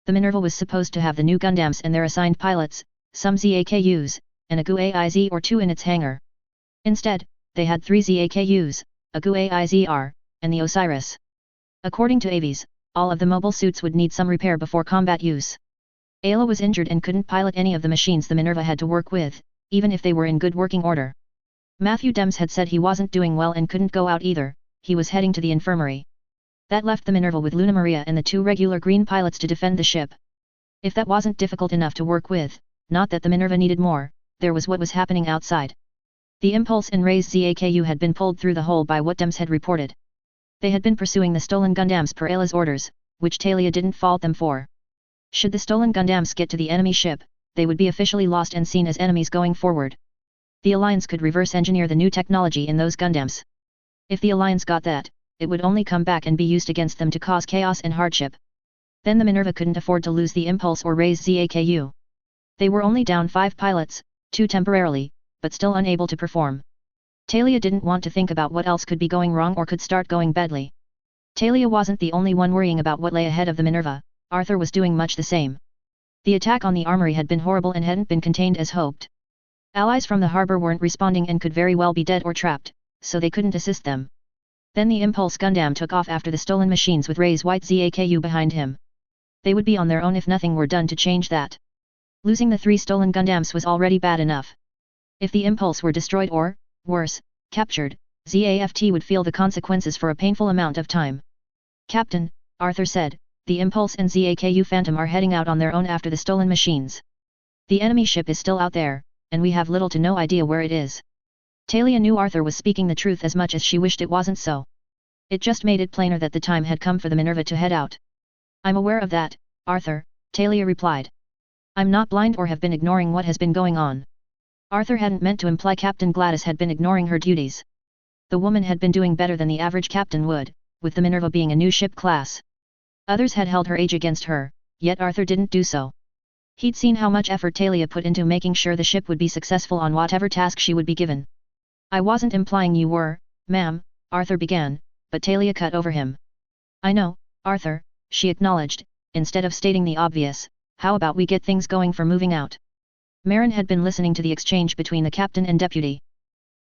The Minerva was supposed to have the new Gundams and their assigned pilots, some ZAKUs, and a GUAIZ or two in its hangar. Instead, they had 3 ZAKUs, a GUAIZR, and the Osiris. According to Aves, all of the mobile suits would need some repair before combat use. Ayla was injured and couldn't pilot any of the machines the Minerva had to work with, even if they were in good working order. Matthew Dems had said he wasn't doing well and couldn't go out either, he was heading to the infirmary. That left the Minerva with Luna Maria and the 2 regular green pilots to defend the ship. If that wasn't difficult enough to work with, not that the Minerva needed more, there was what was happening outside. The Impulse and Ray's ZAKU had been pulled through the hole by what Dems had reported. They had been pursuing the stolen Gundams per Ayla's orders, which Talia didn't fault them for. Should the stolen Gundams get to the enemy ship, they would be officially lost and seen as enemies going forward. The Alliance could reverse engineer the new technology in those Gundams. If the Alliance got that, it would only come back and be used against them to cause chaos and hardship. Then the Minerva couldn't afford to lose the Impulse or Ray's ZAKU. They were only down 5 pilots, 2 temporarily, but still unable to perform. Talia didn't want to think about what else could be going wrong or could start going badly. Talia wasn't the only one worrying about what lay ahead of the Minerva, Arthur was doing much the same. The attack on the armory had been horrible and hadn't been contained as hoped. Allies from the harbor weren't responding and could very well be dead or trapped, so they couldn't assist them. Then the Impulse Gundam took off after the stolen machines with Ray's white ZAKU behind him. They would be on their own if nothing were done to change that. Losing the 3 stolen Gundams was already bad enough. If the Impulse were destroyed or, worse, captured, ZAFT would feel the consequences for a painful amount of time. Captain, Arthur said, the Impulse and ZAKU Phantom are heading out on their own after the stolen machines. The enemy ship is still out there, and we have little to no idea where it is. Talia knew Arthur was speaking the truth as much as she wished it wasn't so. It just made it plainer that the time had come for the Minerva to head out. I'm aware of that, Arthur, Talia replied. I'm not blind or have been ignoring what has been going on. Arthur hadn't meant to imply Captain Gladys had been ignoring her duties. The woman had been doing better than the average captain would, with the Minerva being a new ship class. Others had held her age against her, yet Arthur didn't do so. He'd seen how much effort Talia put into making sure the ship would be successful on whatever task she would be given. I wasn't implying you were, ma'am, Arthur began, but Talia cut over him. I know, Arthur, she acknowledged, instead of stating the obvious, how about we get things going for moving out? Marin had been listening to the exchange between the captain and deputy.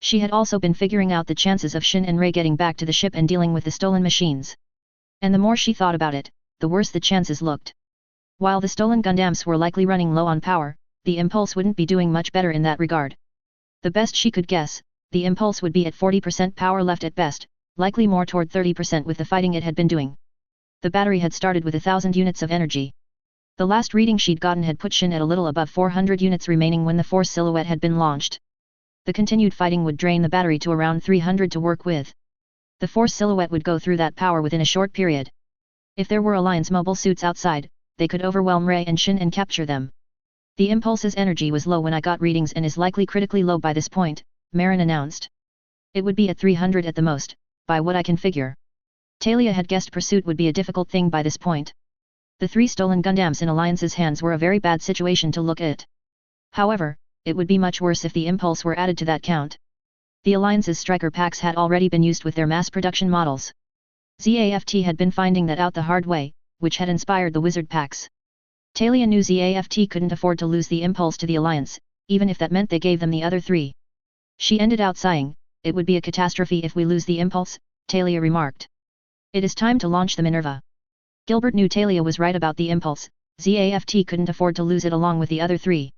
She had also been figuring out the chances of Shin and Rei getting back to the ship and dealing with the stolen machines. And the more she thought about it, the worse the chances looked. While the stolen Gundams were likely running low on power, the Impulse wouldn't be doing much better in that regard. The best she could guess, the Impulse would be at 40% power left at best, likely more toward 30% with the fighting it had been doing. The battery had started with 1,000 units of energy. The last reading she'd gotten had put Shin at a little above 400 units remaining when the Force Silhouette had been launched. The continued fighting would drain the battery to around 300 to work with. The Force Silhouette would go through that power within a short period. If there were Alliance mobile suits outside, they could overwhelm Rei and Shin and capture them. The Impulse's energy was low when I got readings and is likely critically low by this point, Marin announced. It would be at 300 at the most, by what I can figure. Talia had guessed pursuit would be a difficult thing by this point. The 3 stolen Gundams in Alliance's hands were a very bad situation to look at. However, it would be much worse if the Impulse were added to that count. The Alliance's striker packs had already been used with their mass production models. ZAFT had been finding that out the hard way, which had inspired the Wizard packs. Talia knew ZAFT couldn't afford to lose the Impulse to the Alliance, even if that meant they gave them the other 3. She ended out sighing, "It would be a catastrophe if we lose the Impulse," Talia remarked. "It is time to launch the Minerva." Gilbert knew Talia was right about the Impulse, ZAFT couldn't afford to lose it along with the other 3.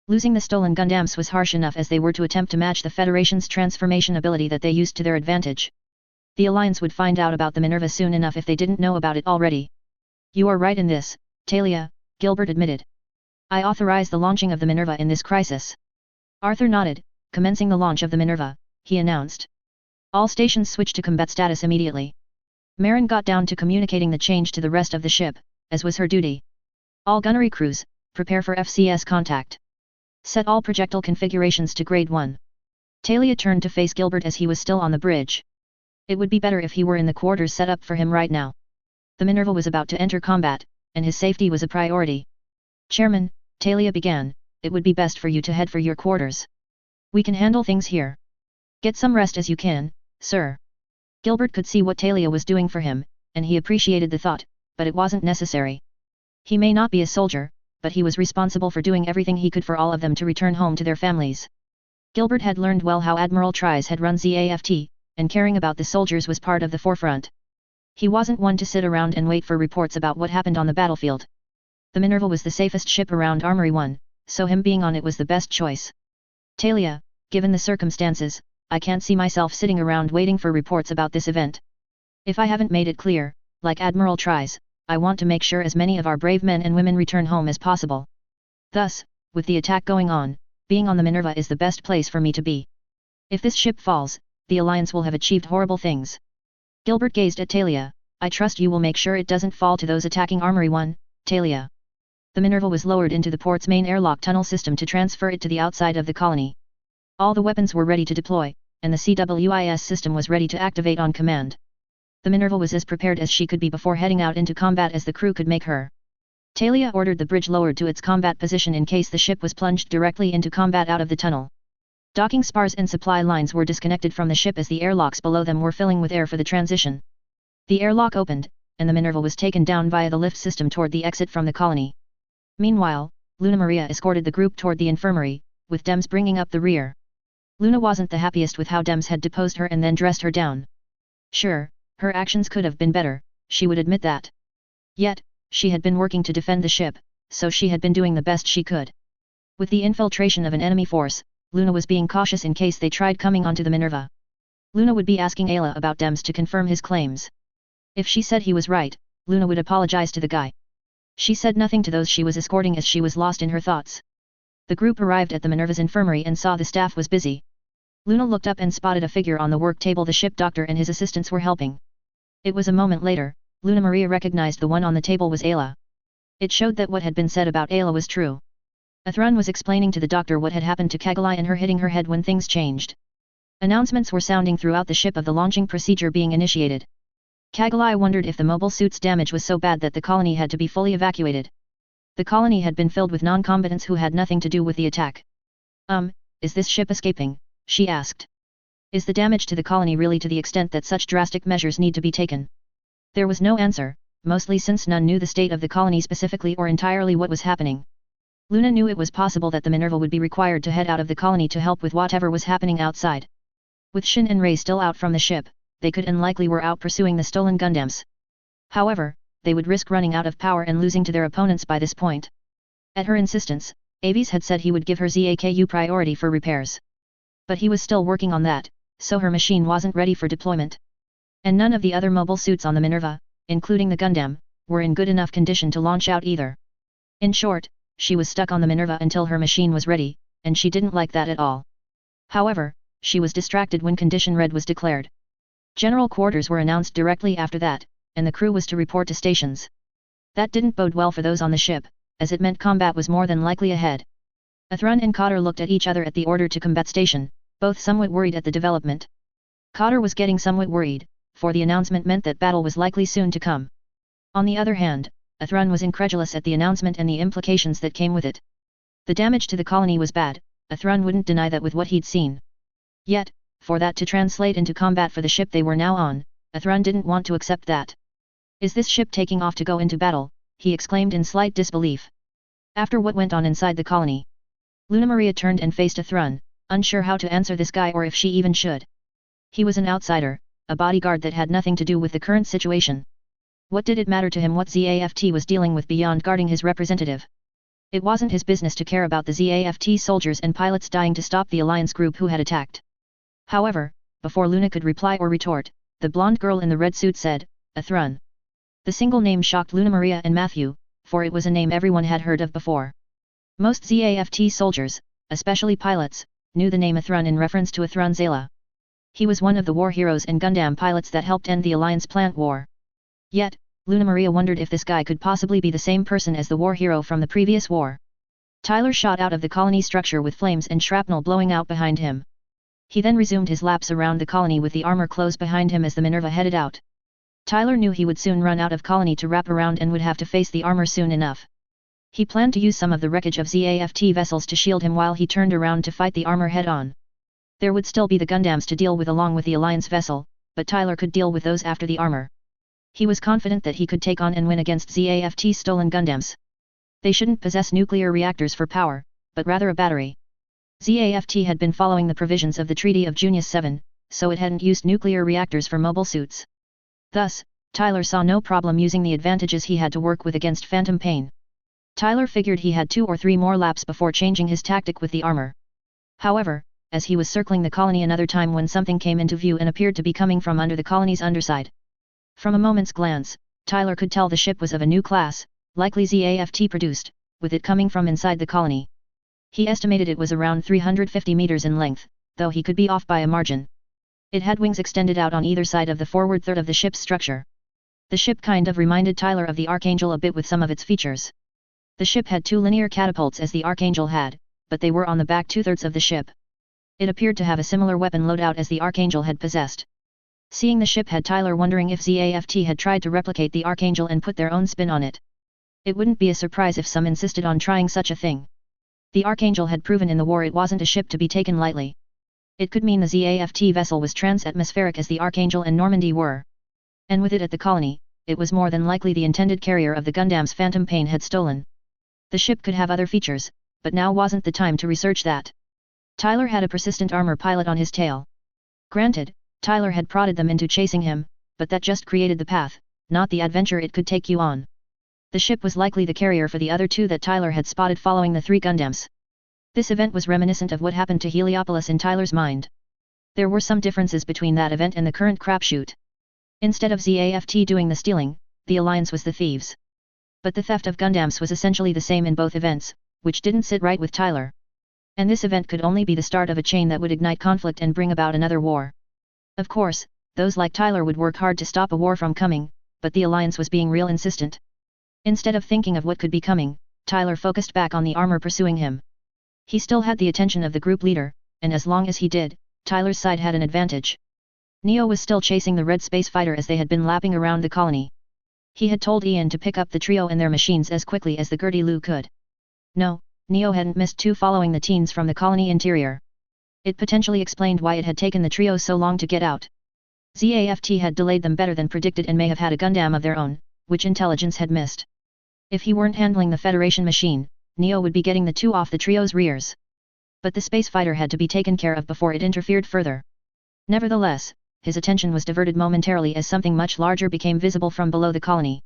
Losing the stolen Gundams was harsh enough as they were to attempt to match the Federation's transformation ability that they used to their advantage. The Alliance would find out about the Minerva soon enough if they didn't know about it already. "You are right in this, Talia," Gilbert admitted. "I authorize the launching of the Minerva in this crisis." Arthur nodded, commencing the launch of the Minerva, he announced. All stations switched to combat status immediately. Marin got down to communicating the change to the rest of the ship, as was her duty. "All gunnery crews, prepare for FCS contact. Set all projectile configurations to grade 1. Talia turned to face Gilbert as he was still on the bridge. It would be better if he were in the quarters set up for him right now. The Minerva was about to enter combat, and his safety was a priority. "Chairman," Talia began, "it would be best for you to head for your quarters. We can handle things here. Get some rest as you can, sir." Gilbert could see what Talia was doing for him, and he appreciated the thought, but it wasn't necessary. He may not be a soldier, but he was responsible for doing everything he could for all of them to return home to their families. Gilbert had learned well how Admiral Tries had run ZAFT, and caring about the soldiers was part of the forefront. He wasn't one to sit around and wait for reports about what happened on the battlefield. The Minerva was the safest ship around Armory 1, so him being on it was the best choice. "Talia, given the circumstances, I can't see myself sitting around waiting for reports about this event. If I haven't made it clear, like Admiral Tries, I want to make sure as many of our brave men and women return home as possible. Thus, with the attack going on, being on the Minerva is the best place for me to be. If this ship falls, the Alliance will have achieved horrible things." Gilbert gazed at Talia. "I trust you will make sure it doesn't fall to those attacking Armory 1, Talia." The Minerva was lowered into the port's main airlock tunnel system to transfer it to the outside of the colony. All the weapons were ready to deploy, and the CWIS system was ready to activate on command. The Minerva was as prepared as she could be before heading out into combat as the crew could make her. Talia ordered the bridge lowered to its combat position in case the ship was plunged directly into combat out of the tunnel. Docking spars and supply lines were disconnected from the ship as the airlocks below them were filling with air for the transition. The airlock opened, and the Minerva was taken down via the lift system toward the exit from the colony. Meanwhile, Luna Maria escorted the group toward the infirmary, with Dems bringing up the rear. Luna wasn't the happiest with how Dems had deposed her and then dressed her down. Sure, her actions could have been better, she would admit that. Yet, she had been working to defend the ship, so she had been doing the best she could. With the infiltration of an enemy force, Luna was being cautious in case they tried coming onto the Minerva. Luna would be asking Ayla about Dems to confirm his claims. If she said he was right, Luna would apologize to the guy. She said nothing to those she was escorting as she was lost in her thoughts. The group arrived at the Minerva's infirmary and saw the staff was busy. Luna looked up and spotted a figure on the work table the ship doctor and his assistants were helping. It was a moment later, Luna Maria recognized the one on the table was Ayla. It showed that what had been said about Ayla was true. Athrun was explaining to the doctor what had happened to Kagalai and her hitting her head when things changed. Announcements were sounding throughout the ship of the launching procedure being initiated. Kagalai wondered if the mobile suit's damage was so bad that the colony had to be fully evacuated. The colony had been filled with non-combatants who had nothing to do with the attack. Is this ship escaping? She asked. Is the damage to the colony really to the extent that such drastic measures need to be taken? There was no answer, mostly since none knew the state of the colony specifically or entirely what was happening. Luna knew it was possible that the Minerva would be required to head out of the colony to help with whatever was happening outside. With Shin and Rei still out from the ship, they could and likely were out pursuing the stolen Gundams. However, they would risk running out of power and losing to their opponents by this point. At her insistence, Aves had said he would give her ZAKU priority for repairs. But he was still working on that, so her machine wasn't ready for deployment. And none of the other mobile suits on the Minerva, including the Gundam, were in good enough condition to launch out either. In short, she was stuck on the Minerva until her machine was ready, and she didn't like that at all. However, she was distracted when Condition Red was declared. General quarters were announced directly after that, and the crew was to report to stations. That didn't bode well for those on the ship, as it meant combat was more than likely ahead. Athrun and Cotter looked at each other at the order to combat station, both somewhat worried at the development. Cotter was getting somewhat worried, for the announcement meant that battle was likely soon to come. On the other hand, Athrun was incredulous at the announcement and the implications that came with it. The damage to the colony was bad, Athrun wouldn't deny that with what he'd seen. Yet, for that to translate into combat for the ship they were now on, Athrun didn't want to accept that. Is this ship taking off to go into battle? He exclaimed in slight disbelief. After what went on inside the colony, Luna Maria turned and faced Athrun, unsure how to answer this guy or if she even should. He was an outsider, a bodyguard that had nothing to do with the current situation. What did it matter to him what ZAFT was dealing with beyond guarding his representative? It wasn't his business to care about the ZAFT soldiers and pilots dying to stop the alliance group who had attacked. However, before Luna could reply or retort, the blonde girl in the red suit said, Athrun. The single name shocked Luna Maria and Matthew, for it was a name everyone had heard of before. Most ZAFT soldiers, especially pilots, knew the name Athrun in reference to Athrun Zala. He was one of the war heroes and Gundam pilots that helped end the Alliance plant war. Yet, Luna Maria wondered if this guy could possibly be the same person as the war hero from the previous war. Tyler shot out of the colony structure with flames and shrapnel blowing out behind him. He then resumed his laps around the colony with the armor closed behind him as the Minerva headed out. Tyler knew he would soon run out of colony to wrap around and would have to face the armor soon enough. He planned to use some of the wreckage of ZAFT vessels to shield him while he turned around to fight the armor head-on. There would still be the Gundams to deal with along with the Alliance vessel, but Tyler could deal with those after the armor. He was confident that he could take on and win against ZAFT's stolen Gundams. They shouldn't possess nuclear reactors for power, but rather a battery. ZAFT had been following the provisions of the Treaty of Junius 7, so it hadn't used nuclear reactors for mobile suits. Thus, Tyler saw no problem using the advantages he had to work with against Phantom Pain. Tyler figured he had 2 or 3 more laps before changing his tactic with the armor. However, as he was circling the colony another time when something came into view and appeared to be coming from under the colony's underside. From a moment's glance, Tyler could tell the ship was of a new class, likely ZAFT produced, with it coming from inside the colony. He estimated it was around 350 meters in length, though he could be off by a margin. It had wings extended out on either side of the forward third of the ship's structure. The ship kind of reminded Tyler of the Archangel a bit with some of its features. The ship had 2 linear catapults as the Archangel had, but they were on the back 2/3 of the ship. It appeared to have a similar weapon loadout as the Archangel had possessed. Seeing the ship had Tyler wondering if ZAFT had tried to replicate the Archangel and put their own spin on it. It wouldn't be a surprise if some insisted on trying such a thing. The Archangel had proven in the war it wasn't a ship to be taken lightly. It could mean the ZAFT vessel was trans-atmospheric as the Archangel and Normandy were. And with it at the colony, it was more than likely the intended carrier of the Gundam's Phantom Pain had stolen. The ship could have other features, but now wasn't the time to research that. Tyler had a persistent armor pilot on his tail. Granted, Tyler had prodded them into chasing him, but that just created the path, not the adventure it could take you on. The ship was likely the carrier for the other 2 that Tyler had spotted following the 3 Gundams. This event was reminiscent of what happened to Heliopolis in Tyler's mind. There were some differences between that event and the current crapshoot. Instead of ZAFT doing the stealing, the Alliance was the thieves. But the theft of Gundams was essentially the same in both events, which didn't sit right with Tyler. And this event could only be the start of a chain that would ignite conflict and bring about another war. Of course, those like Tyler would work hard to stop a war from coming, but the Alliance was being real insistent. Instead of thinking of what could be coming, Tyler focused back on the armor pursuing him. He still had the attention of the group leader, and as long as he did, Tyler's side had an advantage. Neo was still chasing the red space fighter as they had been lapping around the colony. He had told Ian to pick up the trio and their machines as quickly as the Gertie Lu could. No, Neo hadn't missed two following the teens from the colony interior. It potentially explained why it had taken the trio so long to get out. ZAFT had delayed them better than predicted and may have had a Gundam of their own, which intelligence had missed. If he weren't handling the Federation machine, Neo would be getting the two off the trio's rears. But the space fighter had to be taken care of before it interfered further. Nevertheless, his attention was diverted momentarily as something much larger became visible from below the colony.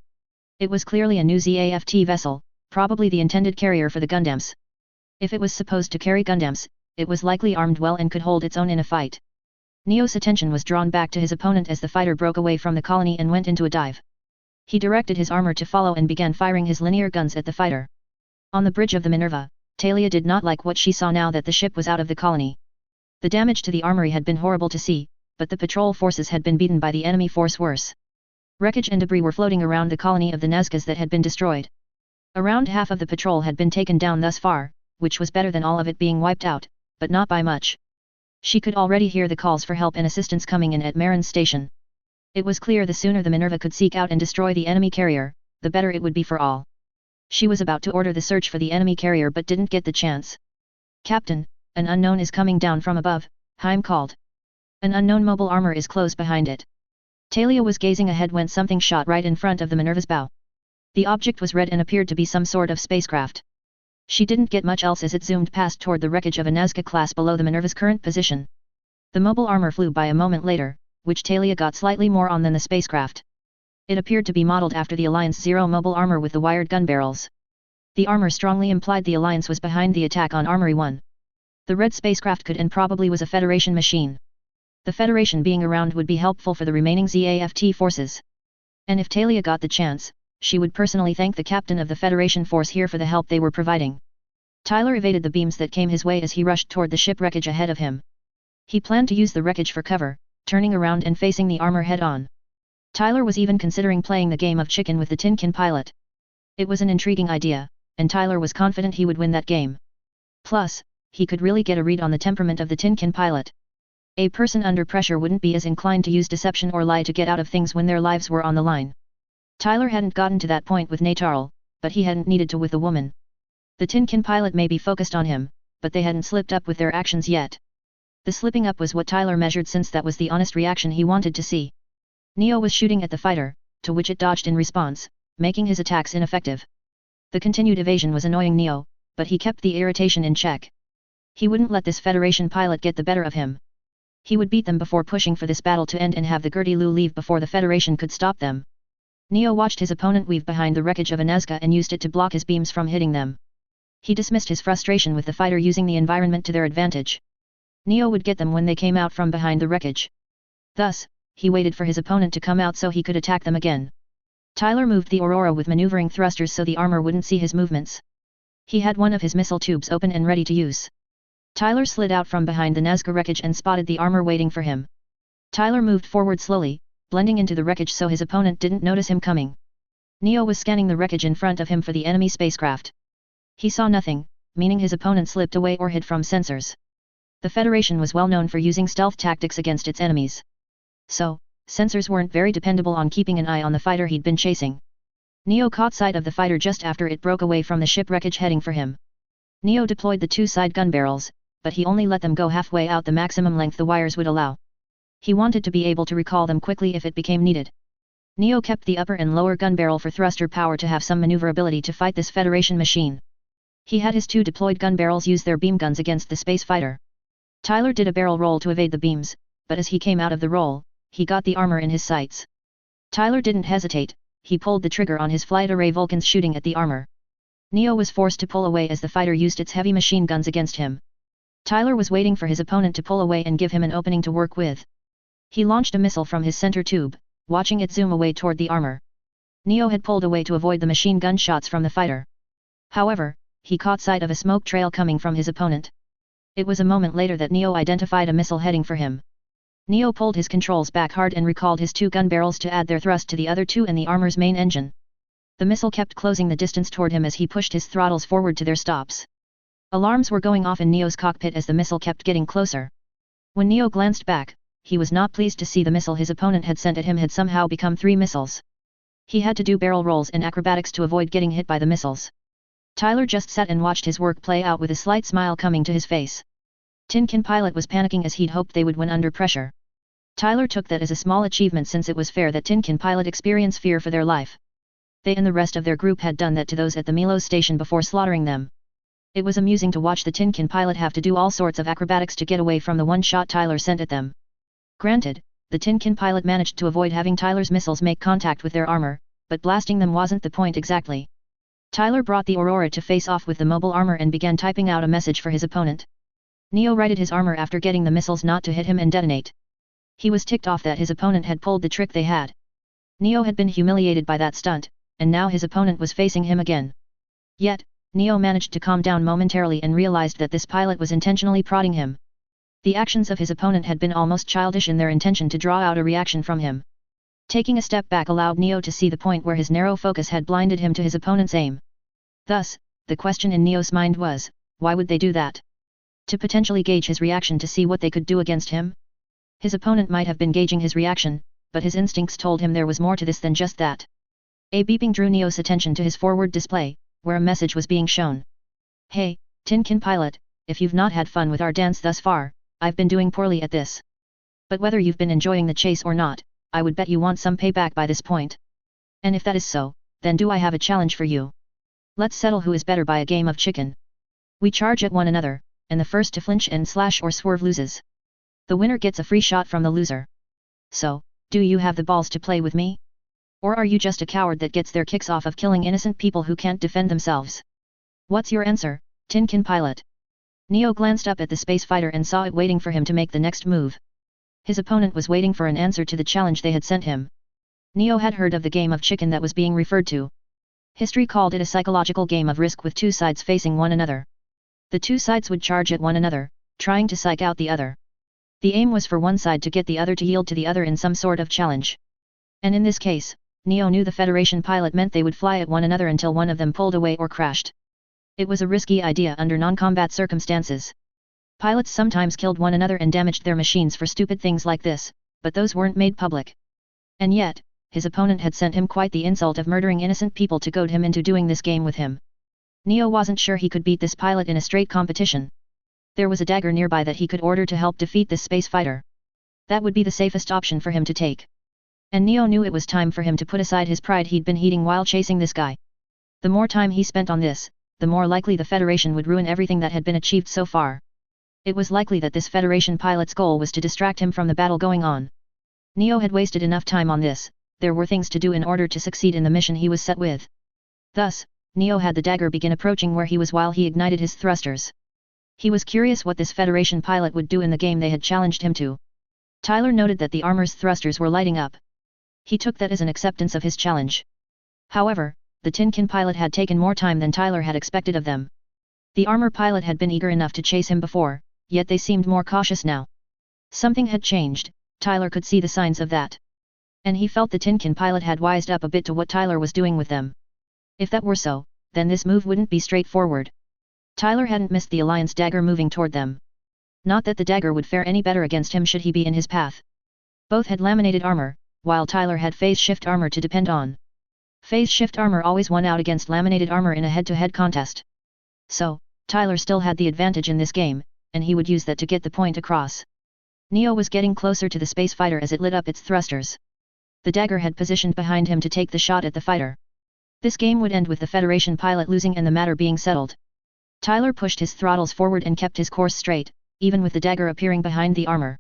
It was clearly a new ZAFT vessel, probably the intended carrier for the Gundams. If it was supposed to carry Gundams, it was likely armed well and could hold its own in a fight. Neo's attention was drawn back to his opponent as the fighter broke away from the colony and went into a dive. He directed his armor to follow and began firing his linear guns at the fighter. On the bridge of the Minerva, Talia did not like what she saw now that the ship was out of the colony. The damage to the armory had been horrible to see, but the patrol forces had been beaten by the enemy force worse. Wreckage and debris were floating around the colony of the Nazcas that had been destroyed. Around half of the patrol had been taken down thus far, which was better than all of it being wiped out, but not by much. She could already hear the calls for help and assistance coming in at Marin's station. It was clear the sooner the Minerva could seek out and destroy the enemy carrier, the better it would be for all. She was about to order the search for the enemy carrier but didn't get the chance. "Captain, an unknown is coming down from above," Haim called. "An unknown mobile armor is close behind it." Talia was gazing ahead when something shot right in front of the Minerva's bow. The object was red and appeared to be some sort of spacecraft. She didn't get much else as it zoomed past toward the wreckage of a Nazca class below the Minerva's current position. The mobile armor flew by a moment later, which Talia got slightly more on than the spacecraft. It appeared to be modeled after the Alliance Zero mobile armor with the wired gun barrels. The armor strongly implied the Alliance was behind the attack on Armory 1. The red spacecraft could and probably was a Federation machine. The Federation being around would be helpful for the remaining ZAFT forces. And if Talia got the chance, she would personally thank the captain of the Federation force here for the help they were providing. Tyler evaded the beams that came his way as he rushed toward the ship wreckage ahead of him. He planned to use the wreckage for cover, turning around and facing the armor head-on. Tyler was even considering playing the game of chicken with the Tinkin pilot. It was an intriguing idea, and Tyler was confident he would win that game. Plus, he could really get a read on the temperament of the Tinkin pilot. A person under pressure wouldn't be as inclined to use deception or lie to get out of things when their lives were on the line. Tyler hadn't gotten to that point with Natarl, but he hadn't needed to with a woman. The Tinkin pilot may be focused on him, but they hadn't slipped up with their actions yet. The slipping up was what Tyler measured since that was the honest reaction he wanted to see. Neo was shooting at the fighter, to which it dodged in response, making his attacks ineffective. The continued evasion was annoying Neo, but he kept the irritation in check. He wouldn't let this Federation pilot get the better of him. He would beat them before pushing for this battle to end and have the Gertie Lu leave before the Federation could stop them. Neo watched his opponent weave behind the wreckage of a Nazca and used it to block his beams from hitting them. He dismissed his frustration with the fighter using the environment to their advantage. Neo would get them when they came out from behind the wreckage. Thus, he waited for his opponent to come out so he could attack them again. Tyler moved the Aurora with maneuvering thrusters so the armor wouldn't see his movements. He had one of his missile tubes open and ready to use. Tyler slid out from behind the Nazca wreckage and spotted the armor waiting for him. Tyler moved forward slowly, blending into the wreckage so his opponent didn't notice him coming. Neo was scanning the wreckage in front of him for the enemy spacecraft. He saw nothing, meaning his opponent slipped away or hid from sensors. The Federation was well known for using stealth tactics against its enemies. So, sensors weren't very dependable on keeping an eye on the fighter he'd been chasing. Neo caught sight of the fighter just after it broke away from the ship wreckage heading for him. Neo deployed the two side gun barrels, but he only let them go halfway out the maximum length the wires would allow. He wanted to be able to recall them quickly if it became needed. Neo kept the upper and lower gun barrel for thruster power to have some maneuverability to fight this Federation machine. He had his two deployed gun barrels use their beam guns against the space fighter. Tyler did a barrel roll to evade the beams, but as he came out of the roll, he got the armor in his sights. Tyler didn't hesitate, he pulled the trigger on his flight array Vulcans shooting at the armor. Neo was forced to pull away as the fighter used its heavy machine guns against him. Tyler was waiting for his opponent to pull away and give him an opening to work with. He launched a missile from his center tube, watching it zoom away toward the armor. Neo had pulled away to avoid the machine gun shots from the fighter. However, he caught sight of a smoke trail coming from his opponent. It was a moment later that Neo identified a missile heading for him. Neo pulled his controls back hard and recalled his two gun barrels to add their thrust to the other two and the armor's main engine. The missile kept closing the distance toward him as he pushed his throttles forward to their stops. Alarms were going off in Neo's cockpit as the missile kept getting closer. When Neo glanced back, he was not pleased to see the missile his opponent had sent at him had somehow become 3 missiles. He had to do barrel rolls and acrobatics to avoid getting hit by the missiles. Tyler just sat and watched his work play out with a slight smile coming to his face. Tinkin Pilot was panicking as he'd hoped they would win under pressure. Tyler took that as a small achievement since it was fair that Tinkin Pilot experience fear for their life. They and the rest of their group had done that to those at the Milos station before slaughtering them. It was amusing to watch the Tinkin Pilot have to do all sorts of acrobatics to get away from the one shot Tyler sent at them. Granted, the Tinkin Pilot managed to avoid having Tyler's missiles make contact with their armor, but blasting them wasn't the point exactly. Tyler brought the Aurora to face off with the mobile armor and began typing out a message for his opponent. Neo righted his armor after getting the missiles not to hit him and detonate. He was ticked off that his opponent had pulled the trick they had. Neo had been humiliated by that stunt, and now his opponent was facing him again. Yet, Neo managed to calm down momentarily and realized that this pilot was intentionally prodding him. The actions of his opponent had been almost childish in their intention to draw out a reaction from him. Taking a step back allowed Neo to see the point where his narrow focus had blinded him to his opponent's aim. Thus, the question in Neo's mind was, why would they do that? To potentially gauge his reaction to see what they could do against him? His opponent might have been gauging his reaction, but his instincts told him there was more to this than just that. A beeping drew Neo's attention to his forward display, where a message was being shown. Hey, Tinkin Pilot, if you've not had fun with our dance thus far, I've been doing poorly at this. But whether you've been enjoying the chase or not, I would bet you want some payback by this point. And if that is so, then do I have a challenge for you. Let's settle who is better by a game of chicken. We charge at one another, and the first to flinch and slash or swerve loses. The winner gets a free shot from the loser. So, do you have the balls to play with me? Or are you just a coward that gets their kicks off of killing innocent people who can't defend themselves? What's your answer, Tinkin Pilot? Neo glanced up at the space fighter and saw it waiting for him to make the next move. His opponent was waiting for an answer to the challenge they had sent him. Neo had heard of the game of chicken that was being referred to. History called it a psychological game of risk with 2 sides facing one another. The 2 sides would charge at one another, trying to psych out the other. The aim was for one side to get the other to yield to the other in some sort of challenge. And in this case, Neo knew the Federation pilot meant they would fly at one another until one of them pulled away or crashed. It was a risky idea under non-combat circumstances. Pilots sometimes killed one another and damaged their machines for stupid things like this, but those weren't made public. And yet, his opponent had sent him quite the insult of murdering innocent people to goad him into doing this game with him. Neo wasn't sure he could beat this pilot in a straight competition. There was a dagger nearby that he could order to help defeat this space fighter. That would be the safest option for him to take. And Neo knew it was time for him to put aside his pride he'd been eating while chasing this guy. The more time he spent on this, the more likely the Federation would ruin everything that had been achieved so far. It was likely that this Federation pilot's goal was to distract him from the battle going on. Neo had wasted enough time on this, there were things to do in order to succeed in the mission he was set with. Thus, Neo had the dagger begin approaching where he was while he ignited his thrusters. He was curious what this Federation pilot would do in the game they had challenged him to. Tyler noted that the armor's thrusters were lighting up. He took that as an acceptance of his challenge. However, the Tinkin pilot had taken more time than Tyler had expected of them. The armor pilot had been eager enough to chase him before, yet they seemed more cautious now. Something had changed, Tyler could see the signs of that. And he felt the Tinkin pilot had wised up a bit to what Tyler was doing with them. If that were so, then this move wouldn't be straightforward. Tyler hadn't missed the Alliance dagger moving toward them. Not that the dagger would fare any better against him should he be in his path. Both had laminated armor, while Tyler had phase shift armor to depend on. Phase shift armor always won out against laminated armor in a head-to-head contest. So, Tyler still had the advantage in this game, and he would use that to get the point across. Neo was getting closer to the space fighter as it lit up its thrusters. The dagger had positioned behind him to take the shot at the fighter. This game would end with the Federation pilot losing and the matter being settled. Tyler pushed his throttles forward and kept his course straight, even with the dagger appearing behind the armor.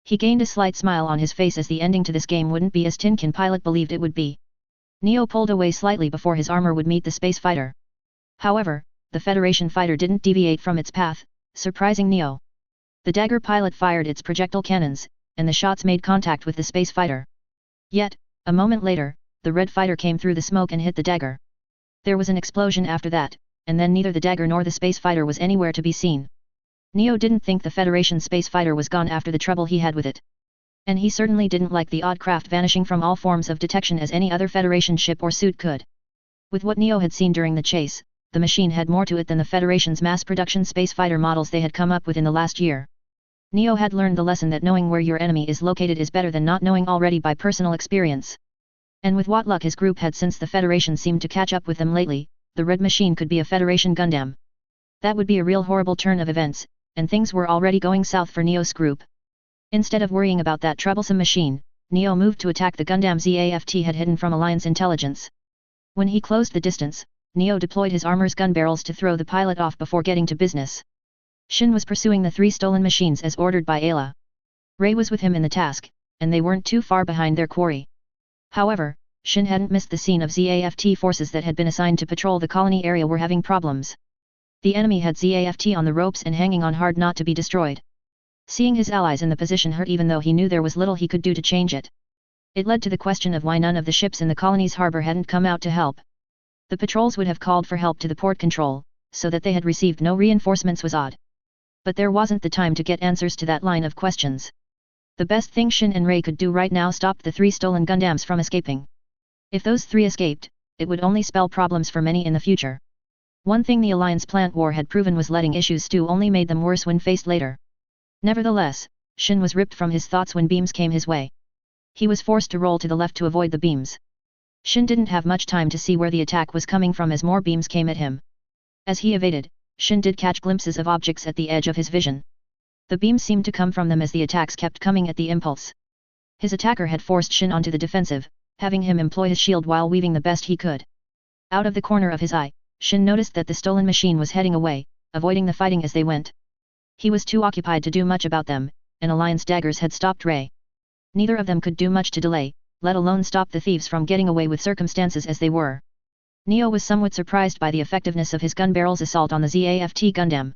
He gained a slight smile on his face as the ending to this game wouldn't be as Tinkin pilot believed it would be. Neo pulled away slightly before his armor would meet the space fighter. However, the Federation fighter didn't deviate from its path, surprising Neo. The dagger pilot fired its projectile cannons, and the shots made contact with the space fighter. Yet, a moment later, the red fighter came through the smoke and hit the dagger. There was an explosion after that, and then neither the dagger nor the space fighter was anywhere to be seen. Neo didn't think the Federation space fighter was gone after the trouble he had with it. And he certainly didn't like the odd craft vanishing from all forms of detection as any other Federation ship or suit could. With what Neo had seen during the chase, the machine had more to it than the Federation's mass-production space fighter models they had come up with in the last year. Neo had learned the lesson that knowing where your enemy is located is better than not knowing already by personal experience. And with what luck his group had since the Federation seemed to catch up with them lately, the red machine could be a Federation Gundam. That would be a real horrible turn of events, and things were already going south for Neo's group. Instead of worrying about that troublesome machine, Neo moved to attack the Gundam ZAFT had hidden from Alliance intelligence. When he closed the distance, Neo deployed his armor's gun barrels to throw the pilot off before getting to business. Shin was pursuing the 3 stolen machines as ordered by Ayla. Ray was with him in the task, and they weren't too far behind their quarry. However, Shin hadn't missed the scene of ZAFT forces that had been assigned to patrol the colony area were having problems. The enemy had ZAFT on the ropes and hanging on hard not to be destroyed. Seeing his allies in the position hurt even though he knew there was little he could do to change it. It led to the question of why none of the ships in the colony's harbor hadn't come out to help. The patrols would have called for help to the port control, so that they had received no reinforcements was odd. But there wasn't the time to get answers to that line of questions. The best thing Shin and Ray could do right now stop the 3 stolen Gundams from escaping. If those 3 escaped, it would only spell problems for many in the future. One thing the Alliance plant war had proven was letting issues stew only made them worse when faced later. Nevertheless, Shin was ripped from his thoughts when beams came his way. He was forced to roll to the left to avoid the beams. Shin didn't have much time to see where the attack was coming from as more beams came at him. As he evaded, Shin did catch glimpses of objects at the edge of his vision. The beams seemed to come from them as the attacks kept coming at the impulse. His attacker had forced Shin onto the defensive, having him employ his shield while weaving the best he could. Out of the corner of his eye, Shin noticed that the stolen machine was heading away, avoiding the fighting as they went. He was too occupied to do much about them, and Alliance daggers had stopped Ray. Neither of them could do much to delay, let alone stop the thieves from getting away with circumstances as they were. Neo was somewhat surprised by the effectiveness of his gun barrel's assault on the ZAFT Gundam.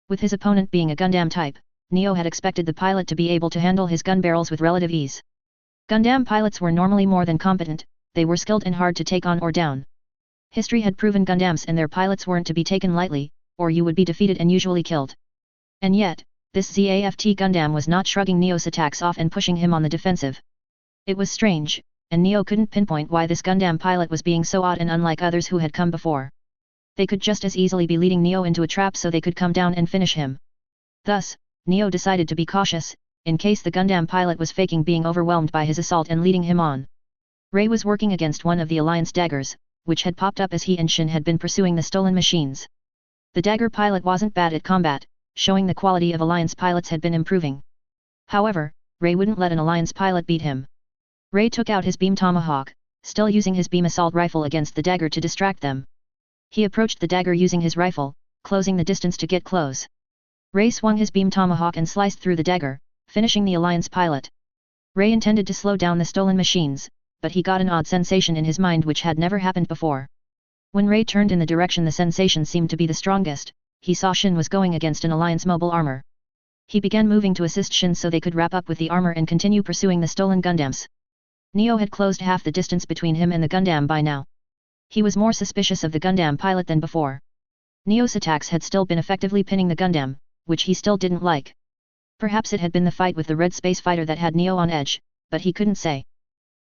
With his opponent being a Gundam type, Neo had expected the pilot to be able to handle his gun barrels with relative ease. Gundam pilots were normally more than competent, they were skilled and hard to take on or down. History had proven Gundams and their pilots weren't to be taken lightly, or you would be defeated and usually killed. And yet, this ZAFT Gundam was not shrugging Neo's attacks off and pushing him on the defensive. It was strange, and Neo couldn't pinpoint why this Gundam pilot was being so odd and unlike others who had come before. They could just as easily be leading Neo into a trap so they could come down and finish him. Thus, Neo decided to be cautious, in case the Gundam pilot was faking being overwhelmed by his assault and leading him on. Ray was working against one of the Alliance daggers, which had popped up as he and Shin had been pursuing the stolen machines. The dagger pilot wasn't bad at combat, showing the quality of Alliance pilots had been improving. However, Ray wouldn't let an Alliance pilot beat him. Ray took out his beam tomahawk, still using his beam assault rifle against the dagger to distract them. He approached the dagger using his rifle, closing the distance to get close. Ray swung his beam tomahawk and sliced through the dagger, finishing the Alliance pilot. Ray intended to slow down the stolen machines, but he got an odd sensation in his mind which had never happened before. When Ray turned in the direction the sensation seemed to be the strongest, he saw Shin was going against an Alliance mobile armor. He began moving to assist Shin so they could wrap up with the armor and continue pursuing the stolen Gundams. Neo had closed half the distance between him and the Gundam by now. He was more suspicious of the Gundam pilot than before. Neo's attacks had still been effectively pinning the Gundam, which he still didn't like. Perhaps it had been the fight with the red space fighter that had Neo on edge, but he couldn't say.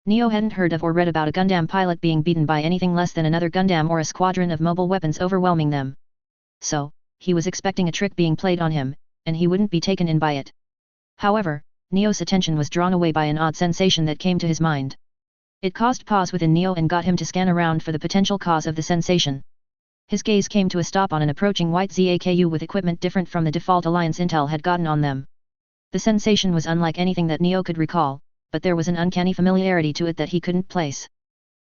Neo hadn't heard of or read about a Gundam pilot being beaten by anything less than another Gundam or a squadron of mobile weapons overwhelming them. So, he was expecting a trick being played on him, and he wouldn't be taken in by it. However, Neo's attention was drawn away by an odd sensation that came to his mind. It caused pause within Neo and got him to scan around for the potential cause of the sensation. His gaze came to a stop on an approaching white ZAKU with equipment different from the default Alliance intel had gotten on them. The sensation was unlike anything that Neo could recall, but there was an uncanny familiarity to it that he couldn't place.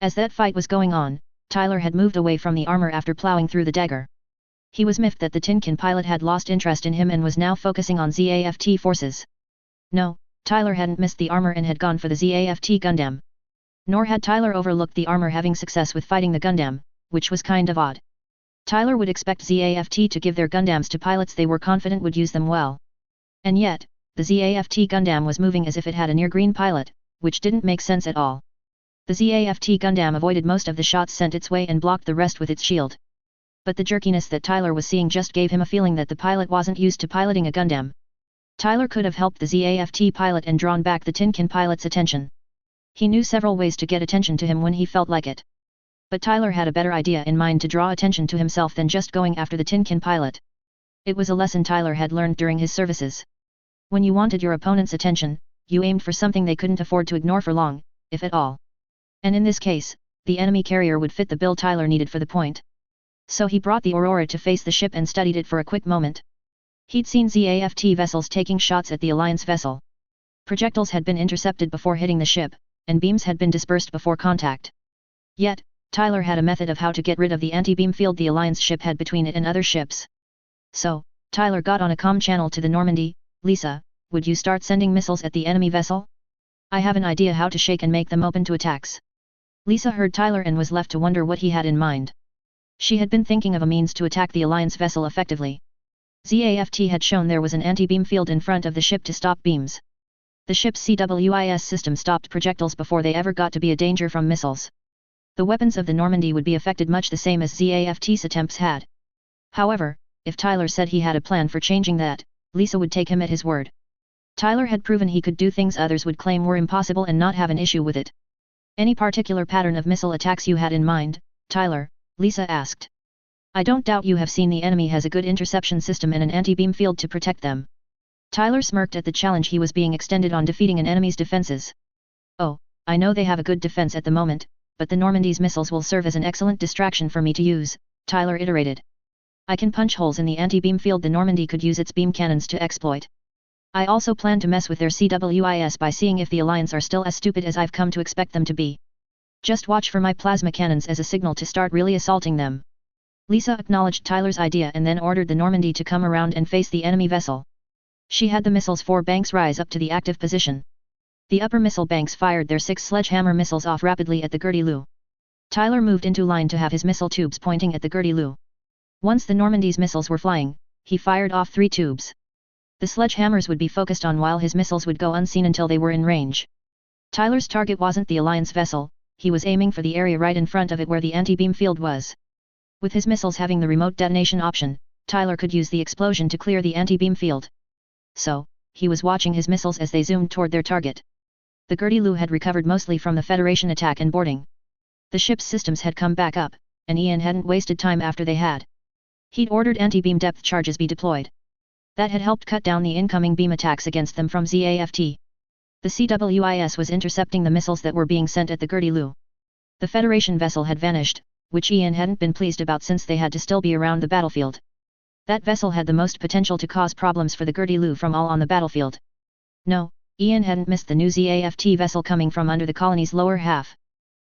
As that fight was going on, Tyler had moved away from the armor after plowing through the dagger. He was miffed that the Tinkin pilot had lost interest in him and was now focusing on ZAFT forces. No, Tyler hadn't missed the armor and had gone for the ZAFT Gundam. Nor had Tyler overlooked the armor having success with fighting the Gundam, which was kind of odd. Tyler would expect ZAFT to give their Gundams to pilots they were confident would use them well. And yet, the ZAFT Gundam was moving as if it had a near-green pilot, which didn't make sense at all. The ZAFT Gundam avoided most of the shots sent its way and blocked the rest with its shield. But the jerkiness that Tyler was seeing just gave him a feeling that the pilot wasn't used to piloting a Gundam. Tyler could have helped the ZAFT pilot and drawn back the Tinkin pilot's attention. He knew several ways to get attention to him when he felt like it. But Tyler had a better idea in mind to draw attention to himself than just going after the Tinkin pilot. It was a lesson Tyler had learned during his services. When you wanted your opponent's attention, you aimed for something they couldn't afford to ignore for long, if at all. And in this case, the enemy carrier would fit the bill Tyler needed for the point. So he brought the Aurora to face the ship and studied it for a quick moment. He'd seen ZAFT vessels taking shots at the Alliance vessel. Projectiles had been intercepted before hitting the ship, and beams had been dispersed before contact. Yet, Tyler had a method of how to get rid of the anti-beam field the Alliance ship had between it and other ships. So, Tyler got on a comm channel to the Normandy. Lisa, would you start sending missiles at the enemy vessel? I have an idea how to shake and make them open to attacks. Lisa heard Tyler and was left to wonder what he had in mind. She had been thinking of a means to attack the Alliance vessel effectively. ZAFT had shown there was an anti-beam field in front of the ship to stop beams. The ship's CWIS system stopped projectiles before they ever got to be a danger from missiles. The weapons of the Normandy would be affected much the same as ZAFT's attempts had. However, if Tyler said he had a plan for changing that, Lisa would take him at his word. Tyler had proven he could do things others would claim were impossible and not have an issue with it. Any particular pattern of missile attacks you had in mind, Tyler? Lisa asked. I don't doubt you have seen the enemy has a good interception system and an anti-beam field to protect them. Tyler smirked at the challenge he was being extended on defeating an enemy's defenses. Oh, I know they have a good defense at the moment, but the Normandy's missiles will serve as an excellent distraction for me to use, Tyler iterated. I can punch holes in the anti-beam field the Normandy could use its beam cannons to exploit. I also plan to mess with their CWIS by seeing if the Alliance are still as stupid as I've come to expect them to be. Just watch for my plasma cannons as a signal to start really assaulting them. Lisa acknowledged Tyler's idea and then ordered the Normandy to come around and face the enemy vessel. She had the missile's 4 banks rise up to the active position. The upper missile banks fired their 6 sledgehammer missiles off rapidly at the Gertie-Lou. Tyler moved into line to have his missile tubes pointing at the Gertie-Lou. Once the Normandy's missiles were flying, he fired off 3 tubes. The sledgehammers would be focused on while his missiles would go unseen until they were in range. Tyler's target wasn't the Alliance vessel, he was aiming for the area right in front of it where the anti-beam field was. With his missiles having the remote detonation option, Tyler could use the explosion to clear the anti-beam field. So, he was watching his missiles as they zoomed toward their target. The Gertie-Lou had recovered mostly from the Federation attack and boarding. The ship's systems had come back up, and Ian hadn't wasted time after they had. He'd ordered anti-beam depth charges be deployed. That had helped cut down the incoming beam attacks against them from ZAFT. The CWIS was intercepting the missiles that were being sent at the Gertie-Lou. The Federation vessel had vanished, which Ian hadn't been pleased about since they had to still be around the battlefield. That vessel had the most potential to cause problems for the Gertie-Lou from all on the battlefield. No, Ian hadn't missed the new ZAFT vessel coming from under the colony's lower half.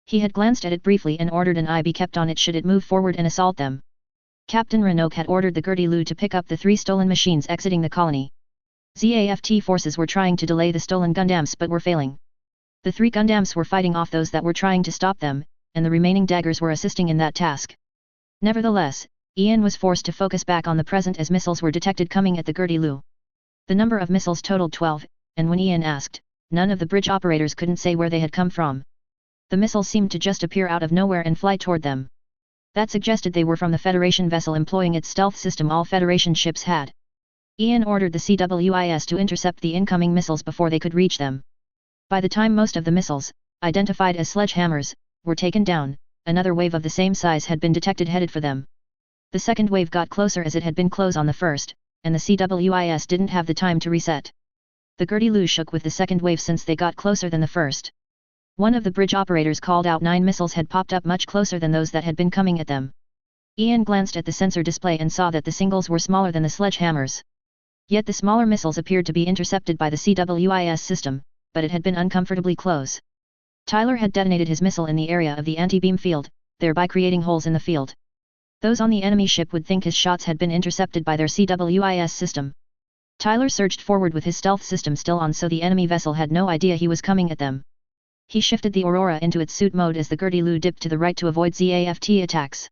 He had glanced at it briefly and ordered an eye be kept on it should it move forward and assault them. Captain Renault had ordered the Gertie-Lou to pick up the 3 stolen machines exiting the colony. ZAFT forces were trying to delay the stolen Gundams but were failing. The 3 Gundams were fighting off those that were trying to stop them, and the remaining daggers were assisting in that task. Nevertheless, Ian was forced to focus back on the present as missiles were detected coming at the Gertie-Lou. The number of missiles totaled 12, and when Ian asked, none of the bridge operators couldn't say where they had come from. The missiles seemed to just appear out of nowhere and fly toward them. That suggested they were from the Federation vessel employing its stealth system all Federation ships had. Ian ordered the CWIS to intercept the incoming missiles before they could reach them. By the time most of the missiles, identified as sledgehammers, were taken down, another wave of the same size had been detected headed for them. The second wave got closer as it had been close on the first, and the CWIS didn't have the time to reset. The Gertie-Lou shook with the second wave since they got closer than the first. One of the bridge operators called out 9 missiles had popped up much closer than those that had been coming at them. Ian glanced at the sensor display and saw that the singles were smaller than the sledgehammers. Yet the smaller missiles appeared to be intercepted by the CWIS system, but it had been uncomfortably close. Tyler had detonated his missile in the area of the anti-beam field, thereby creating holes in the field. Those on the enemy ship would think his shots had been intercepted by their CWIS system. Tyler surged forward with his stealth system still on so the enemy vessel had no idea he was coming at them. He shifted the Aurora into its suit mode as the Gertie-Lou dipped to the right to avoid ZAFT attacks.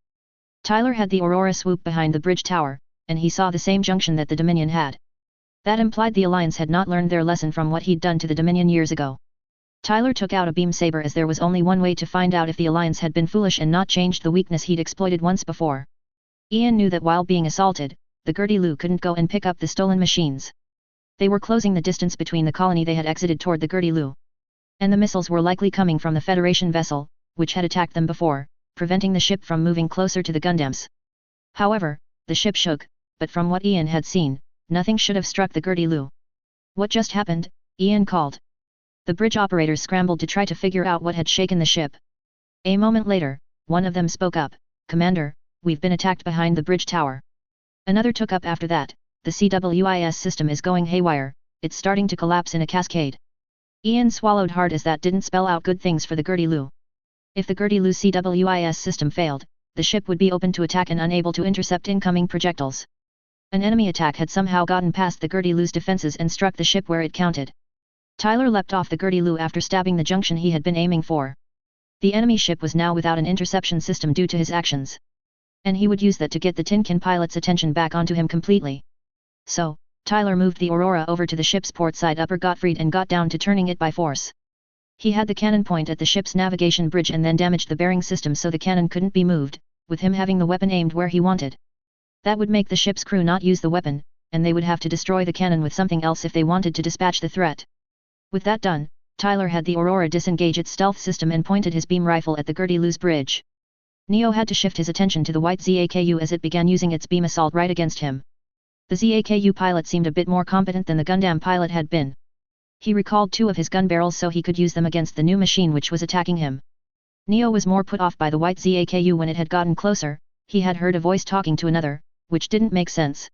Tyler had the Aurora swoop behind the bridge tower, and he saw the same junction that the Dominion had. That implied the Alliance had not learned their lesson from what he'd done to the Dominion years ago. Tyler took out a beam saber as there was only one way to find out if the Alliance had been foolish and not changed the weakness he'd exploited once before. Ian knew that while being assaulted, the Gertie-Lou couldn't go and pick up the stolen machines. They were closing the distance between the colony they had exited toward the Gertie-Lou. And the missiles were likely coming from the Federation vessel, which had attacked them before, preventing the ship from moving closer to the Gundams. However, the ship shook, but from what Ian had seen, nothing should have struck the Gertie-Lou. What just happened? Ian called. The bridge operators scrambled to try to figure out what had shaken the ship. A moment later, one of them spoke up, Commander, we've been attacked behind the bridge tower. Another took up after that, the CWIS system is going haywire, it's starting to collapse in a cascade. Ian swallowed hard as that didn't spell out good things for the Gertie-Lu. If the Gertie-Lu CWIS system failed, the ship would be open to attack and unable to intercept incoming projectiles. An enemy attack had somehow gotten past the Gertie-Lu's defenses and struck the ship where it counted. Tyler leapt off the Gertie-Lu after stabbing the junction he had been aiming for. The enemy ship was now without an interception system due to his actions. And he would use that to get the Tinkin pilot's attention back onto him completely. So, Tyler moved the Aurora over to the ship's port side upper Gottfried and got down to turning it by force. He had the cannon point at the ship's navigation bridge and then damaged the bearing system so the cannon couldn't be moved, with him having the weapon aimed where he wanted. That would make the ship's crew not use the weapon, and they would have to destroy the cannon with something else if they wanted to dispatch the threat. With that done, Tyler had the Aurora disengage its stealth system and pointed his beam rifle at the Gertie-Lu's bridge. Neo had to shift his attention to the white ZAKU as it began using its beam assault right against him. The ZAKU pilot seemed a bit more competent than the Gundam pilot had been. He recalled 2 of his gun barrels so he could use them against the new machine which was attacking him. Neo was more put off by the white ZAKU when it had gotten closer. He had heard a voice talking to another, which didn't make sense.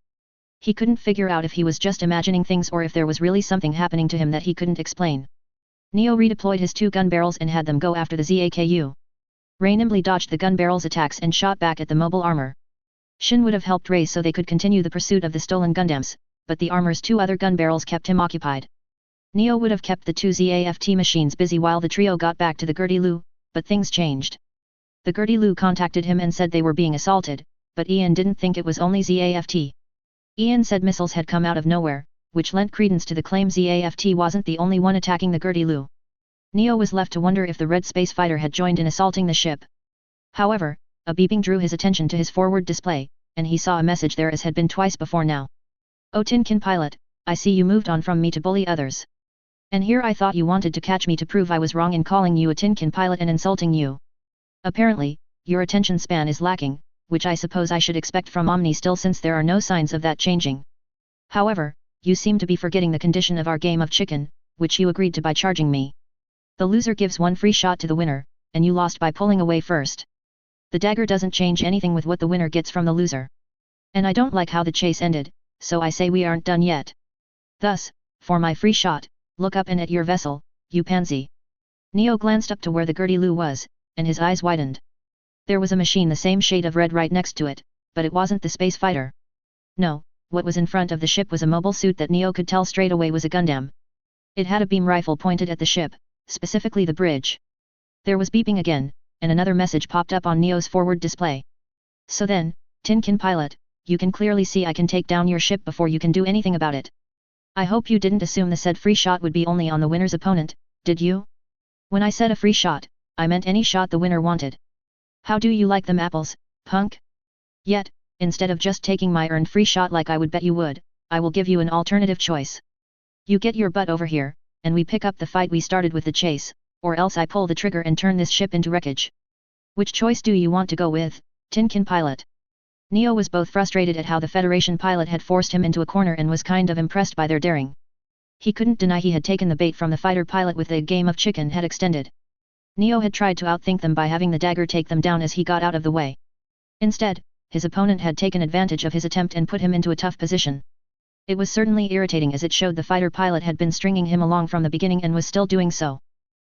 He couldn't figure out if he was just imagining things or if there was really something happening to him that he couldn't explain. Neo redeployed his 2 gun barrels and had them go after the ZAKU. Ray nimbly dodged the gun barrel's attacks and shot back at the mobile armor. Shin would have helped Ray so they could continue the pursuit of the stolen Gundams, but the armor's 2 other gun barrels kept him occupied. Neo would have kept the 2 ZAFT machines busy while the trio got back to the Gertie-Lu, but things changed. The Gertie-Lu contacted him and said they were being assaulted, but Ian didn't think it was only ZAFT. Ian said missiles had come out of nowhere, which lent credence to the claim ZAFT wasn't the only one attacking the Gertie-Lu. Neo was left to wonder if the red space fighter had joined in assaulting the ship. However, a beeping drew his attention to his forward display, and he saw a message there as had been twice before now. "Oh Tinkin pilot, I see you moved on from me to bully others. And here I thought you wanted to catch me to prove I was wrong in calling you a Tinkin pilot and insulting you. Apparently, your attention span is lacking, which I suppose I should expect from Omni still since there are no signs of that changing. However, you seem to be forgetting the condition of our game of chicken, which you agreed to by charging me. The loser gives 1 free shot to the winner, and you lost by pulling away first. The dagger doesn't change anything with what the winner gets from the loser. And I don't like how the chase ended, so I say we aren't done yet. Thus, for my free shot, look up and at your vessel, you pansy." Neo glanced up to where the Gertie-Lu was, and his eyes widened. There was a machine the same shade of red right next to it, but it wasn't the space fighter. No, what was in front of the ship was a mobile suit that Neo could tell straight away was a Gundam. It had a beam rifle pointed at the ship, specifically the bridge. There was beeping again, and another message popped up on Neo's forward display. "So then, Tinkin pilot, you can clearly see I can take down your ship before you can do anything about it. I hope you didn't assume the said free shot would be only on the winner's opponent, did you? When I said a free shot, I meant any shot the winner wanted. How do you like them apples, punk? Yet, instead of just taking my earned free shot like I would bet you would, I will give you an alternative choice. You get your butt over here, and we pick up the fight we started with the chase, or else I pull the trigger and turn this ship into wreckage. Which choice do you want to go with, Tinkin pilot?" Neo was both frustrated at how the Federation pilot had forced him into a corner and was kind of impressed by their daring. He couldn't deny he had taken the bait from the fighter pilot with the game of chicken had extended. Neo had tried to outthink them by having the dagger take them down as he got out of the way. Instead, his opponent had taken advantage of his attempt and put him into a tough position. It was certainly irritating as it showed the fighter pilot had been stringing him along from the beginning and was still doing so.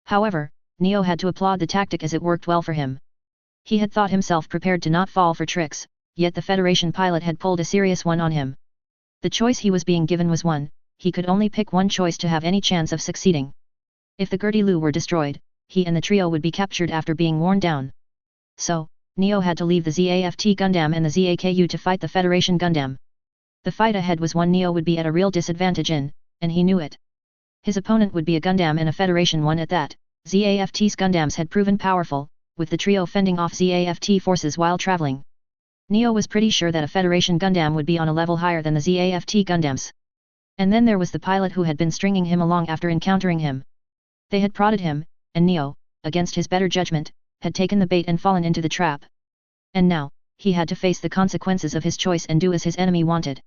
However, Neo had to applaud the tactic as it worked well for him. He had thought himself prepared to not fall for tricks, yet the Federation pilot had pulled a serious one on him. The choice he was being given was one, he could only pick one choice to have any chance of succeeding. If the Gertie-Lu were destroyed, he and the trio would be captured after being worn down. So, Neo had to leave the ZAFT Gundam and the ZAKU to fight the Federation Gundam. The fight ahead was one Neo would be at a real disadvantage in, and he knew it. His opponent would be a Gundam and a Federation one at that. ZAFT's Gundams had proven powerful, with the trio fending off ZAFT forces while traveling. Neo was pretty sure that a Federation Gundam would be on a level higher than the ZAFT Gundams. And then there was the pilot who had been stringing him along after encountering him. They had prodded him, and Neo, against his better judgment, had taken the bait and fallen into the trap. And now, he had to face the consequences of his choice and do as his enemy wanted.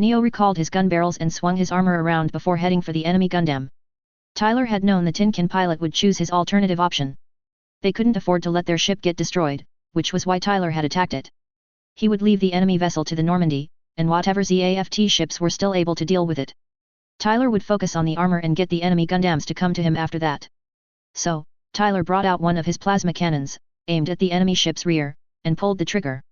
Neo recalled his gun barrels and swung his armor around before heading for the enemy Gundam. Tyler had known the Tin Can pilot would choose his alternative option. They couldn't afford to let their ship get destroyed, which was why Tyler had attacked it. He would leave the enemy vessel to the Normandy, and whatever ZAFT ships were still able to deal with it. Tyler would focus on the armor and get the enemy Gundams to come to him after that. So, Tyler brought out one of his plasma cannons, aimed at the enemy ship's rear, and pulled the trigger.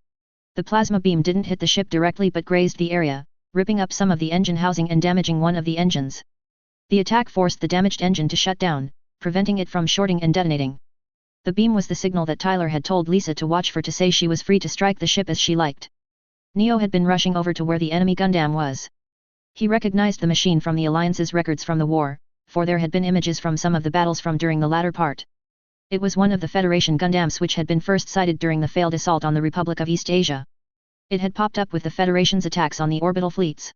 The plasma beam didn't hit the ship directly but grazed the area, ripping up some of the engine housing and damaging one of the engines. The attack forced the damaged engine to shut down, preventing it from shorting and detonating. The beam was the signal that Tyler had told Lisa to watch for to say she was free to strike the ship as she liked. Neo had been rushing over to where the enemy Gundam was. He recognized the machine from the Alliance's records from the war, for there had been images from some of the battles from during the latter part. It was one of the Federation Gundams which had been first sighted during the failed assault on the Republic of East Asia. It had popped up with the Federation's attacks on the orbital fleets.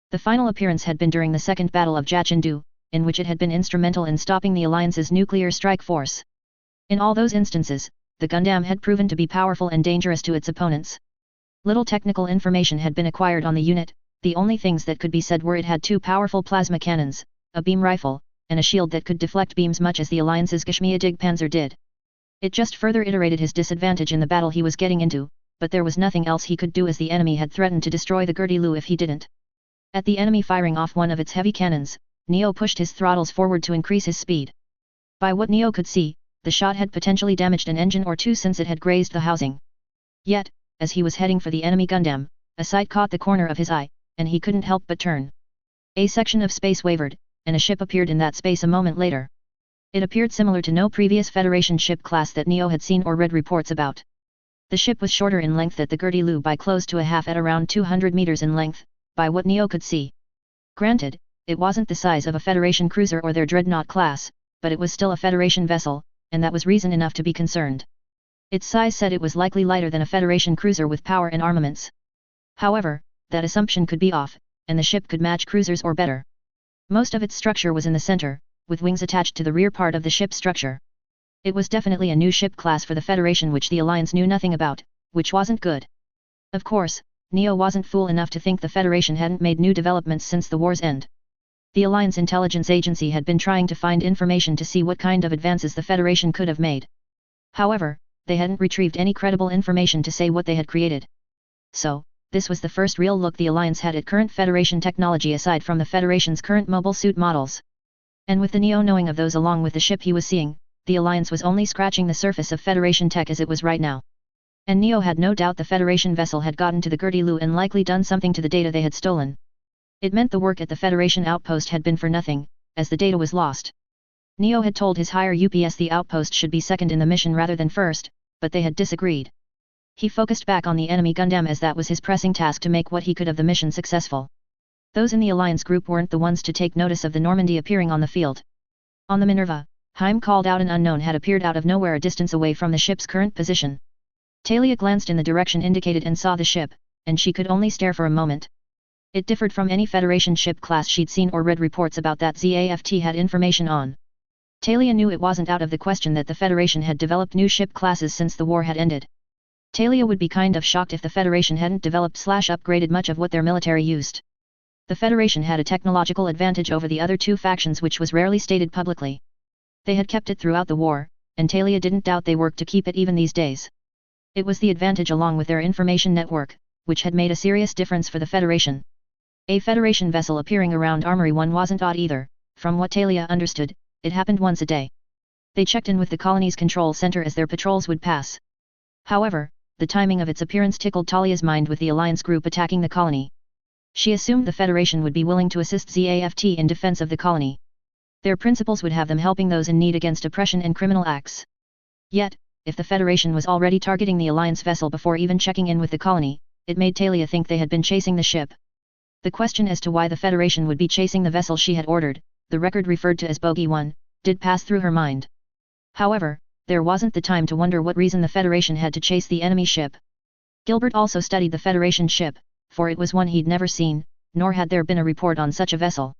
The final appearance had been during the Second Battle of Jachindu, in which it had been instrumental in stopping the Alliance's nuclear strike force. In all those instances, the Gundam had proven to be powerful and dangerous to its opponents. Little technical information had been acquired on the unit, the only things that could be said were it had two powerful plasma cannons, a beam rifle, and a shield that could deflect beams much as the Alliance's Geschmeidig Panzer did. It just further iterated his disadvantage in the battle he was getting into, but there was nothing else he could do as the enemy had threatened to destroy the Gerti-Lu if he didn't. At the enemy firing off one of its heavy cannons, Neo pushed his throttles forward to increase his speed. By what Neo could see, the shot had potentially damaged an engine or two since it had grazed the housing. Yet, as he was heading for the enemy Gundam, a sight caught the corner of his eye, and he couldn't help but turn. A section of space wavered, and a ship appeared in that space a moment later. It appeared similar to no previous Federation ship class that Neo had seen or read reports about. The ship was shorter in length than the Gerti-Lu by close to a half at around 200 meters in length, by what Neo could see. Granted, it wasn't the size of a Federation cruiser or their Dreadnought class, but it was still a Federation vessel, and that was reason enough to be concerned. Its size said it was likely lighter than a Federation cruiser with power and armaments. However, that assumption could be off, and the ship could match cruisers or better. Most of its structure was in the center, with wings attached to the rear part of the ship's structure. It was definitely a new ship class for the Federation which the Alliance knew nothing about, which wasn't good. Of course, Neo wasn't fool enough to think the Federation hadn't made new developments since the war's end. The Alliance Intelligence Agency had been trying to find information to see what kind of advances the Federation could have made. However, they hadn't retrieved any credible information to say what they had created. So, this was the first real look the Alliance had at current Federation technology aside from the Federation's current mobile suit models. And with the Neo knowing of those along with the ship he was seeing, the Alliance was only scratching the surface of Federation tech as it was right now. And Neo had no doubt the Federation vessel had gotten to the Gerti-Lu and likely done something to the data they had stolen. It meant the work at the Federation outpost had been for nothing, as the data was lost. Neo had told his higher UPS the outpost should be second in the mission rather than first, but they had disagreed. He focused back on the enemy Gundam as that was his pressing task to make what he could of the mission successful. Those in the Alliance group weren't the ones to take notice of the Normandy appearing on the field. On the Minerva, Heim called out an unknown had appeared out of nowhere a distance away from the ship's current position. Talia glanced in the direction indicated and saw the ship, and she could only stare for a moment. It differed from any Federation ship class she'd seen or read reports about that ZAFT had information on. Talia knew it wasn't out of the question that the Federation had developed new ship classes since the war had ended. Talia would be kind of shocked if the Federation hadn't developed/upgraded much of what their military used. The Federation had a technological advantage over the other two factions which was rarely stated publicly. They had kept it throughout the war, and Talia didn't doubt they worked to keep it even these days. It was the advantage along with their information network, which had made a serious difference for the Federation. A Federation vessel appearing around Armory 1 wasn't odd either, from what Talia understood, it happened once a day. They checked in with the colony's control center as their patrols would pass. However, the timing of its appearance tickled Talia's mind with the Alliance group attacking the colony. She assumed the Federation would be willing to assist ZAFT in defense of the colony. Their principles would have them helping those in need against oppression and criminal acts. Yet, if the Federation was already targeting the Alliance vessel before even checking in with the colony, it made Talia think they had been chasing the ship. The question as to why the Federation would be chasing the vessel she had ordered, the record referred to as Bogey 1, did pass through her mind. However, there wasn't the time to wonder what reason the Federation had to chase the enemy ship. Gilbert also studied the Federation ship, for it was one he'd never seen, nor had there been a report on such a vessel.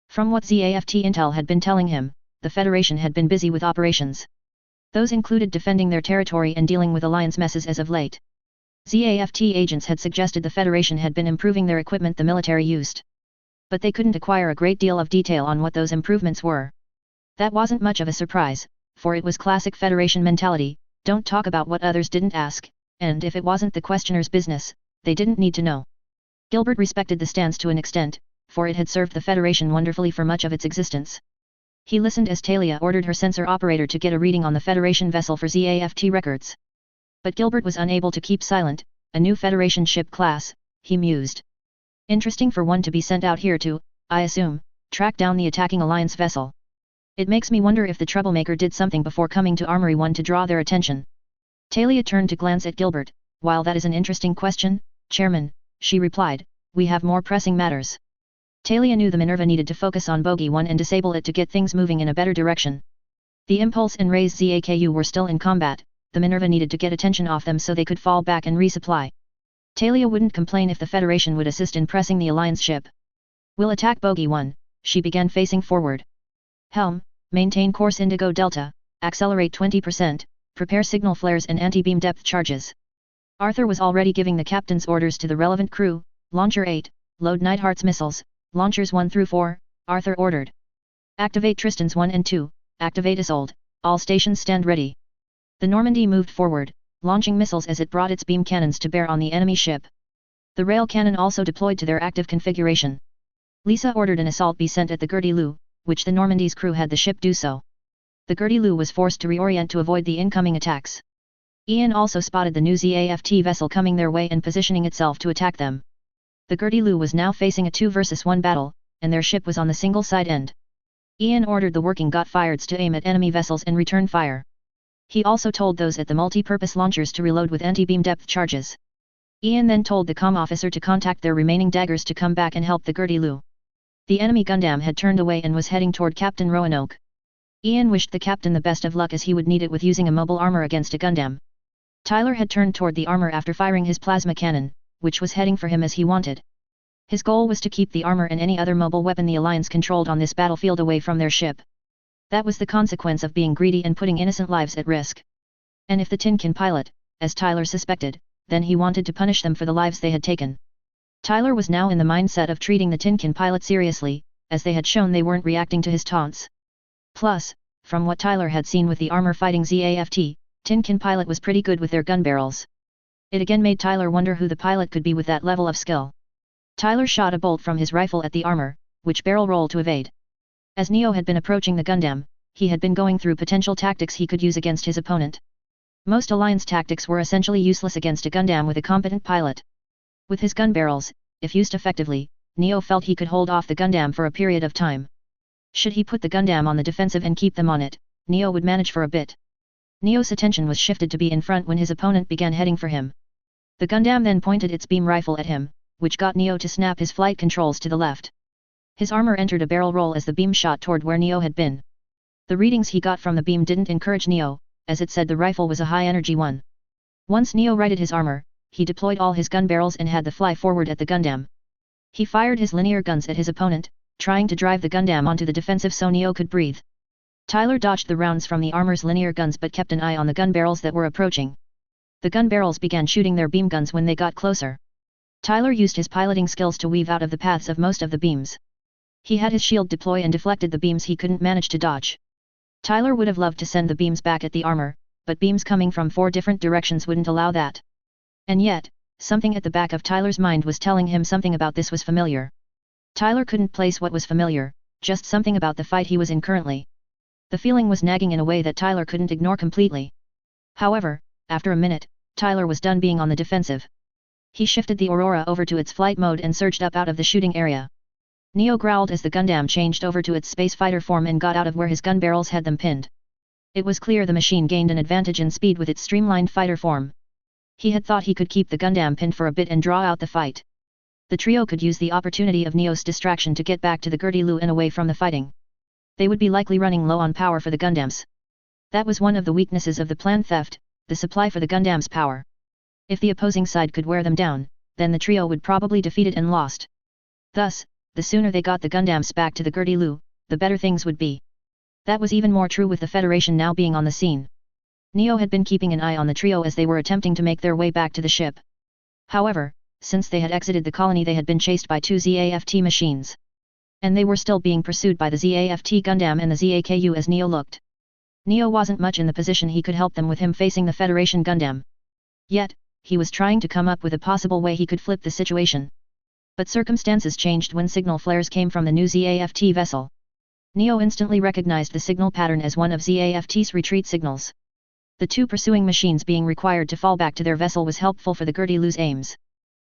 From what ZAFT intel had been telling him, the Federation had been busy with operations. Those included defending their territory and dealing with Alliance messes as of late. ZAFT agents had suggested the Federation had been improving their equipment the military used. But they couldn't acquire a great deal of detail on what those improvements were. That wasn't much of a surprise, for it was classic Federation mentality, don't talk about what others didn't ask, and if it wasn't the questioner's business, they didn't need to know. Gilbert respected the stance to an extent, for it had served the Federation wonderfully for much of its existence. He listened as Talia ordered her sensor operator to get a reading on the Federation vessel for ZAFT records. But Gilbert was unable to keep silent. A new Federation ship class, he mused. Interesting for one to be sent out here to, I assume, track down the attacking Alliance vessel. It makes me wonder if the troublemaker did something before coming to Armory 1 to draw their attention. Talia turned to glance at Gilbert. While that is an interesting question, Chairman, she replied, we have more pressing matters. Talia knew the Minerva needed to focus on Bogey 1 and disable it to get things moving in a better direction. The Impulse and Ray's ZAKU were still in combat, the Minerva needed to get attention off them so they could fall back and resupply. Talia wouldn't complain if the Federation would assist in pressing the Alliance ship. We'll attack Bogey 1, she began facing forward. Helm, maintain course Indigo Delta, accelerate 20%, prepare signal flares and anti-beam depth charges. Arthur was already giving the captain's orders to the relevant crew. Launcher 8, load Nightheart's missiles, launchers 1 through 4, Arthur ordered. Activate Tristan's 1 and 2, activate Isolde, all stations stand ready. The Normandy moved forward, launching missiles as it brought its beam cannons to bear on the enemy ship. The rail cannon also deployed to their active configuration. Lisa ordered an assault be sent at the Gertie-Lou, which the Normandy's crew had the ship do so. The Gertie-Lou was forced to reorient to avoid the incoming attacks. Ian also spotted the new ZAFT vessel coming their way and positioning itself to attack them. The Gertie-Lou was now facing a 2 versus 1 battle, and their ship was on the single side end. Ian ordered the working got-fireds to aim at enemy vessels and return fire. He also told those at the multi-purpose launchers to reload with anti-beam depth charges. Ian then told the comm officer to contact their remaining daggers to come back and help the Gertie-Lou. The enemy Gundam had turned away and was heading toward Captain Roanoke. Ian wished the captain the best of luck as he would need it with using a mobile armor against a Gundam. Tyler had turned toward the armor after firing his plasma cannon, which was heading for him as he wanted. His goal was to keep the armor and any other mobile weapon the Alliance controlled on this battlefield away from their ship. That was the consequence of being greedy and putting innocent lives at risk. And if the Tin Can pilot, as Tyler suspected, then he wanted to punish them for the lives they had taken. Tyler was now in the mindset of treating the Tin Can pilot seriously, as they had shown they weren't reacting to his taunts. Plus, from what Tyler had seen with the armor fighting ZAFT, Tin Can pilot was pretty good with their gun barrels. It again made Tyler wonder who the pilot could be with that level of skill. Tyler shot a bolt from his rifle at the armor, which barrel rolled to evade. As Neo had been approaching the Gundam, he had been going through potential tactics he could use against his opponent. Most Alliance tactics were essentially useless against a Gundam with a competent pilot. With his gun barrels, if used effectively, Neo felt he could hold off the Gundam for a period of time. Should he put the Gundam on the defensive and keep them on it, Neo would manage for a bit. Neo's attention was shifted to be in front when his opponent began heading for him. The Gundam then pointed its beam rifle at him, which got Neo to snap his flight controls to the left. His armor entered a barrel roll as the beam shot toward where Neo had been. The readings he got from the beam didn't encourage Neo, as it said the rifle was a high-energy one. Once Neo righted his armor, he deployed all his gun barrels and had the fly forward at the Gundam. He fired his linear guns at his opponent, trying to drive the Gundam onto the defensive so Neo could breathe. Tyler dodged the rounds from the armor's linear guns but kept an eye on the gun barrels that were approaching. The gun barrels began shooting their beam guns when they got closer. Tyler used his piloting skills to weave out of the paths of most of the beams. He had his shield deploy and deflected the beams he couldn't manage to dodge. Tyler would have loved to send the beams back at the armor, but beams coming from 4 different directions wouldn't allow that. And yet, something at the back of Tyler's mind was telling him something about this was familiar. Tyler couldn't place what was familiar, just something about the fight he was in currently. The feeling was nagging in a way that Tyler couldn't ignore completely. However, after a minute, Tyler was done being on the defensive. He shifted the Aurora over to its flight mode and surged up out of the shooting area. Neo growled as the Gundam changed over to its space fighter form and got out of where his gun barrels had them pinned. It was clear the machine gained an advantage in speed with its streamlined fighter form. He had thought he could keep the Gundam pinned for a bit and draw out the fight. The trio could use the opportunity of Neo's distraction to get back to the Gertie-Lou and away from the fighting. They would be likely running low on power for the Gundams. That was one of the weaknesses of the planned theft, the supply for the Gundam's power. If the opposing side could wear them down, then the trio would probably defeat it and lost. Thus, the sooner they got the Gundams back to the Gertie-Lou, the better things would be. That was even more true with the Federation now being on the scene. Neo had been keeping an eye on the trio as they were attempting to make their way back to the ship. However, since they had exited the colony they had been chased by 2 ZAFT machines. And they were still being pursued by the ZAFT Gundam and the ZAKU as Neo looked. Neo wasn't much in the position he could help them with him facing the Federation Gundam. Yet, he was trying to come up with a possible way he could flip the situation. But circumstances changed when signal flares came from the new ZAFT vessel. Neo instantly recognized the signal pattern as one of ZAFT's retreat signals. The 2 pursuing machines being required to fall back to their vessel was helpful for the Gurdilu's aims.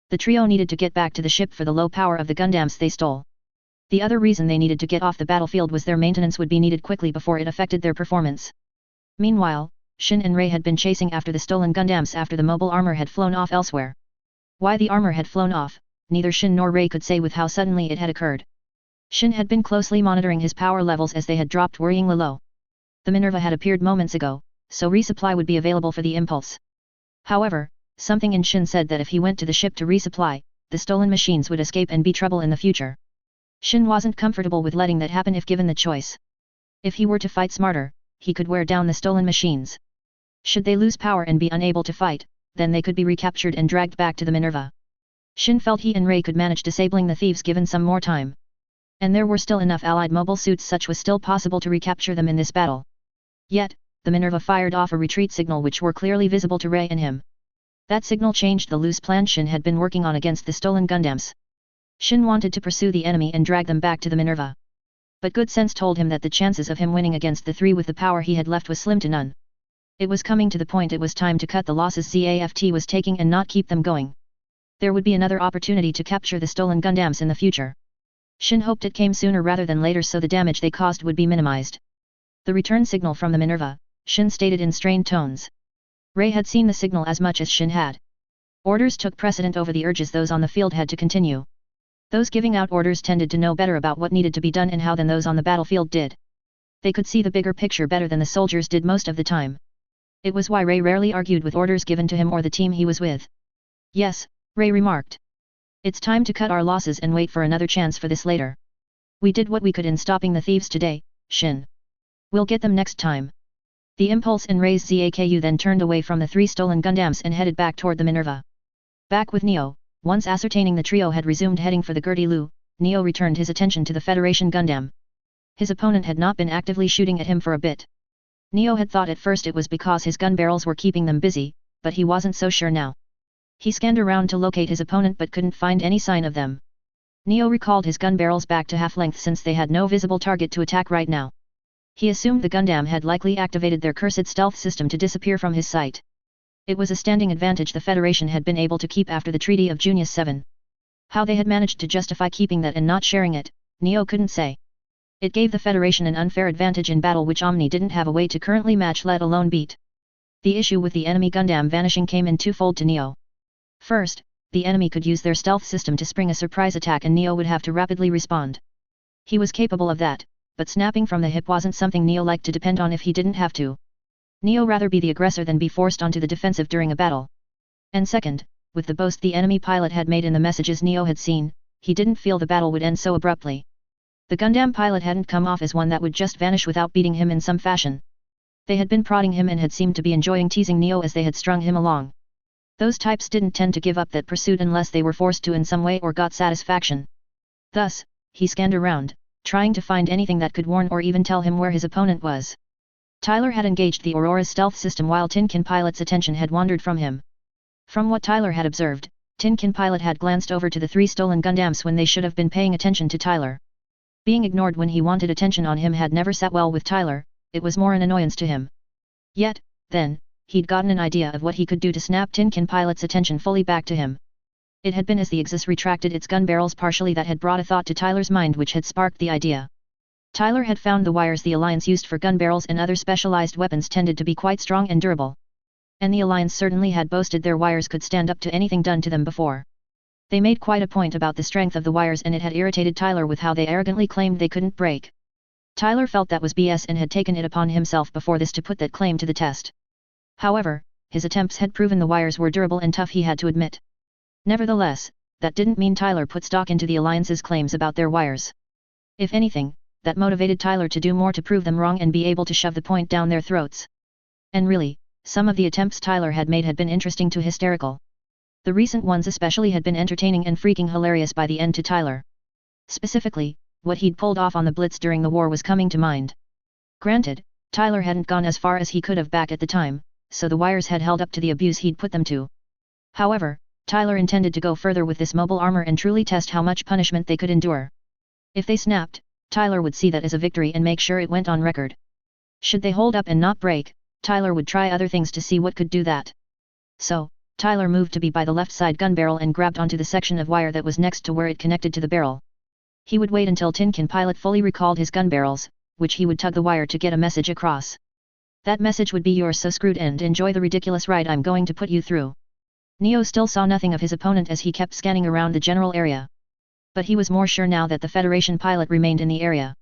The trio needed to get back to the ship for the low power of the Gundams they stole. The other reason they needed to get off the battlefield was their maintenance would be needed quickly before it affected their performance. Meanwhile, Shin and Rei had been chasing after the stolen Gundams after the mobile armor had flown off elsewhere. Why the armor had flown off, neither Shin nor Rei could say with how suddenly it had occurred. Shin had been closely monitoring his power levels as they had dropped worryingly low. The Minerva had appeared moments ago, so resupply would be available for the impulse. However, something in Shin said that if he went to the ship to resupply, the stolen machines would escape and be trouble in the future. Shin wasn't comfortable with letting that happen if given the choice. If he were to fight smarter, he could wear down the stolen machines. Should they lose power and be unable to fight, then they could be recaptured and dragged back to the Minerva. Shin felt he and Rei could manage disabling the thieves given some more time. And there were still enough allied mobile suits such was still possible to recapture them in this battle. Yet, the Minerva fired off a retreat signal which were clearly visible to Rei and him. That signal changed the loose plan Shin had been working on against the stolen Gundams. Shin wanted to pursue the enemy and drag them back to the Minerva. But good sense told him that the chances of him winning against the 3 with the power he had left was slim to none. It was coming to the point it was time to cut the losses ZAFT was taking and not keep them going. There would be another opportunity to capture the stolen Gundams in the future. Shin hoped it came sooner rather than later so the damage they caused would be minimized. The return signal from the Minerva, Shin stated in strained tones. Rei had seen the signal as much as Shin had. Orders took precedent over the urges those on the field had to continue. Those giving out orders tended to know better about what needed to be done and how than those on the battlefield did. They could see the bigger picture better than the soldiers did most of the time. It was why Rei rarely argued with orders given to him or the team he was with. Yes, Rei remarked. It's time to cut our losses and wait for another chance for this later. We did what we could in stopping the thieves today, Shin. We'll get them next time. The Impulse and Rei's ZAKU then turned away from the 3 stolen Gundams and headed back toward the Minerva. Back with Neo, once ascertaining the trio had resumed heading for the Gurdilu, Neo returned his attention to the Federation Gundam. His opponent had not been actively shooting at him for a bit. Neo had thought at first it was because his gun barrels were keeping them busy, but he wasn't so sure now. He scanned around to locate his opponent but couldn't find any sign of them. Neo recalled his gun barrels back to half-length since they had no visible target to attack right now. He assumed the Gundam had likely activated their cursed stealth system to disappear from his sight. It was a standing advantage the Federation had been able to keep after the Treaty of Junius 7. How they had managed to justify keeping that and not sharing it, Neo couldn't say. It gave the Federation an unfair advantage in battle which Omni didn't have a way to currently match let alone beat. The issue with the enemy Gundam vanishing came in twofold to Neo. First, the enemy could use their stealth system to spring a surprise attack and Neo would have to rapidly respond. He was capable of that, but snapping from the hip wasn't something Neo liked to depend on if he didn't have to. Neo rather be the aggressor than be forced onto the defensive during a battle. And second, with the boast the enemy pilot had made in the messages Neo had seen, he didn't feel the battle would end so abruptly. The Gundam pilot hadn't come off as one that would just vanish without beating him in some fashion. They had been prodding him and had seemed to be enjoying teasing Neo as they had strung him along. Those types didn't tend to give up that pursuit unless they were forced to in some way or got satisfaction. Thus, he scanned around, trying to find anything that could warn or even tell him where his opponent was. Tyler had engaged the Aurora's stealth system while Tinkin Pilot's attention had wandered from him. From what Tyler had observed, Tinkin Pilot had glanced over to the 3 stolen Gundams when they should have been paying attention to Tyler. Being ignored when he wanted attention on him had never sat well with Tyler, it was more an annoyance to him. Yet, then, he'd gotten an idea of what he could do to snap Tinkin Pilot's attention fully back to him. It had been as the Axis retracted its gun barrels partially that had brought a thought to Tyler's mind which had sparked the idea. Tyler had found the wires the Alliance used for gun barrels and other specialized weapons tended to be quite strong and durable. And the Alliance certainly had boasted their wires could stand up to anything done to them before. They made quite a point about the strength of the wires and it had irritated Tyler with how they arrogantly claimed they couldn't break. Tyler felt that was BS and had taken it upon himself before this to put that claim to the test. However, his attempts had proven the wires were durable and tough he had to admit. Nevertheless, that didn't mean Tyler put stock into the Alliance's claims about their wires. If anything, that motivated Tyler to do more to prove them wrong and be able to shove the point down their throats. And really, some of the attempts Tyler had made had been interesting to hysterical. The recent ones especially had been entertaining and freaking hilarious by the end to Tyler. Specifically, what he'd pulled off on the Blitz during the war was coming to mind. Granted, Tyler hadn't gone as far as he could have back at the time, so the wires had held up to the abuse he'd put them to. However, Tyler intended to go further with this mobile armor and truly test how much punishment they could endure. If they snapped, Tyler would see that as a victory and make sure it went on record. Should they hold up and not break, Tyler would try other things to see what could do that. So, Tyler moved to be by the left side gun barrel and grabbed onto the section of wire that was next to where it connected to the barrel. He would wait until Tin Can Pilot fully recalled his gun barrels, which he would tug the wire to get a message across. That message would be yours, so screwed and enjoy the ridiculous ride I'm going to put you through. Neo still saw nothing of his opponent as he kept scanning around the general area. But he was more sure now that the Federation pilot remained in the area.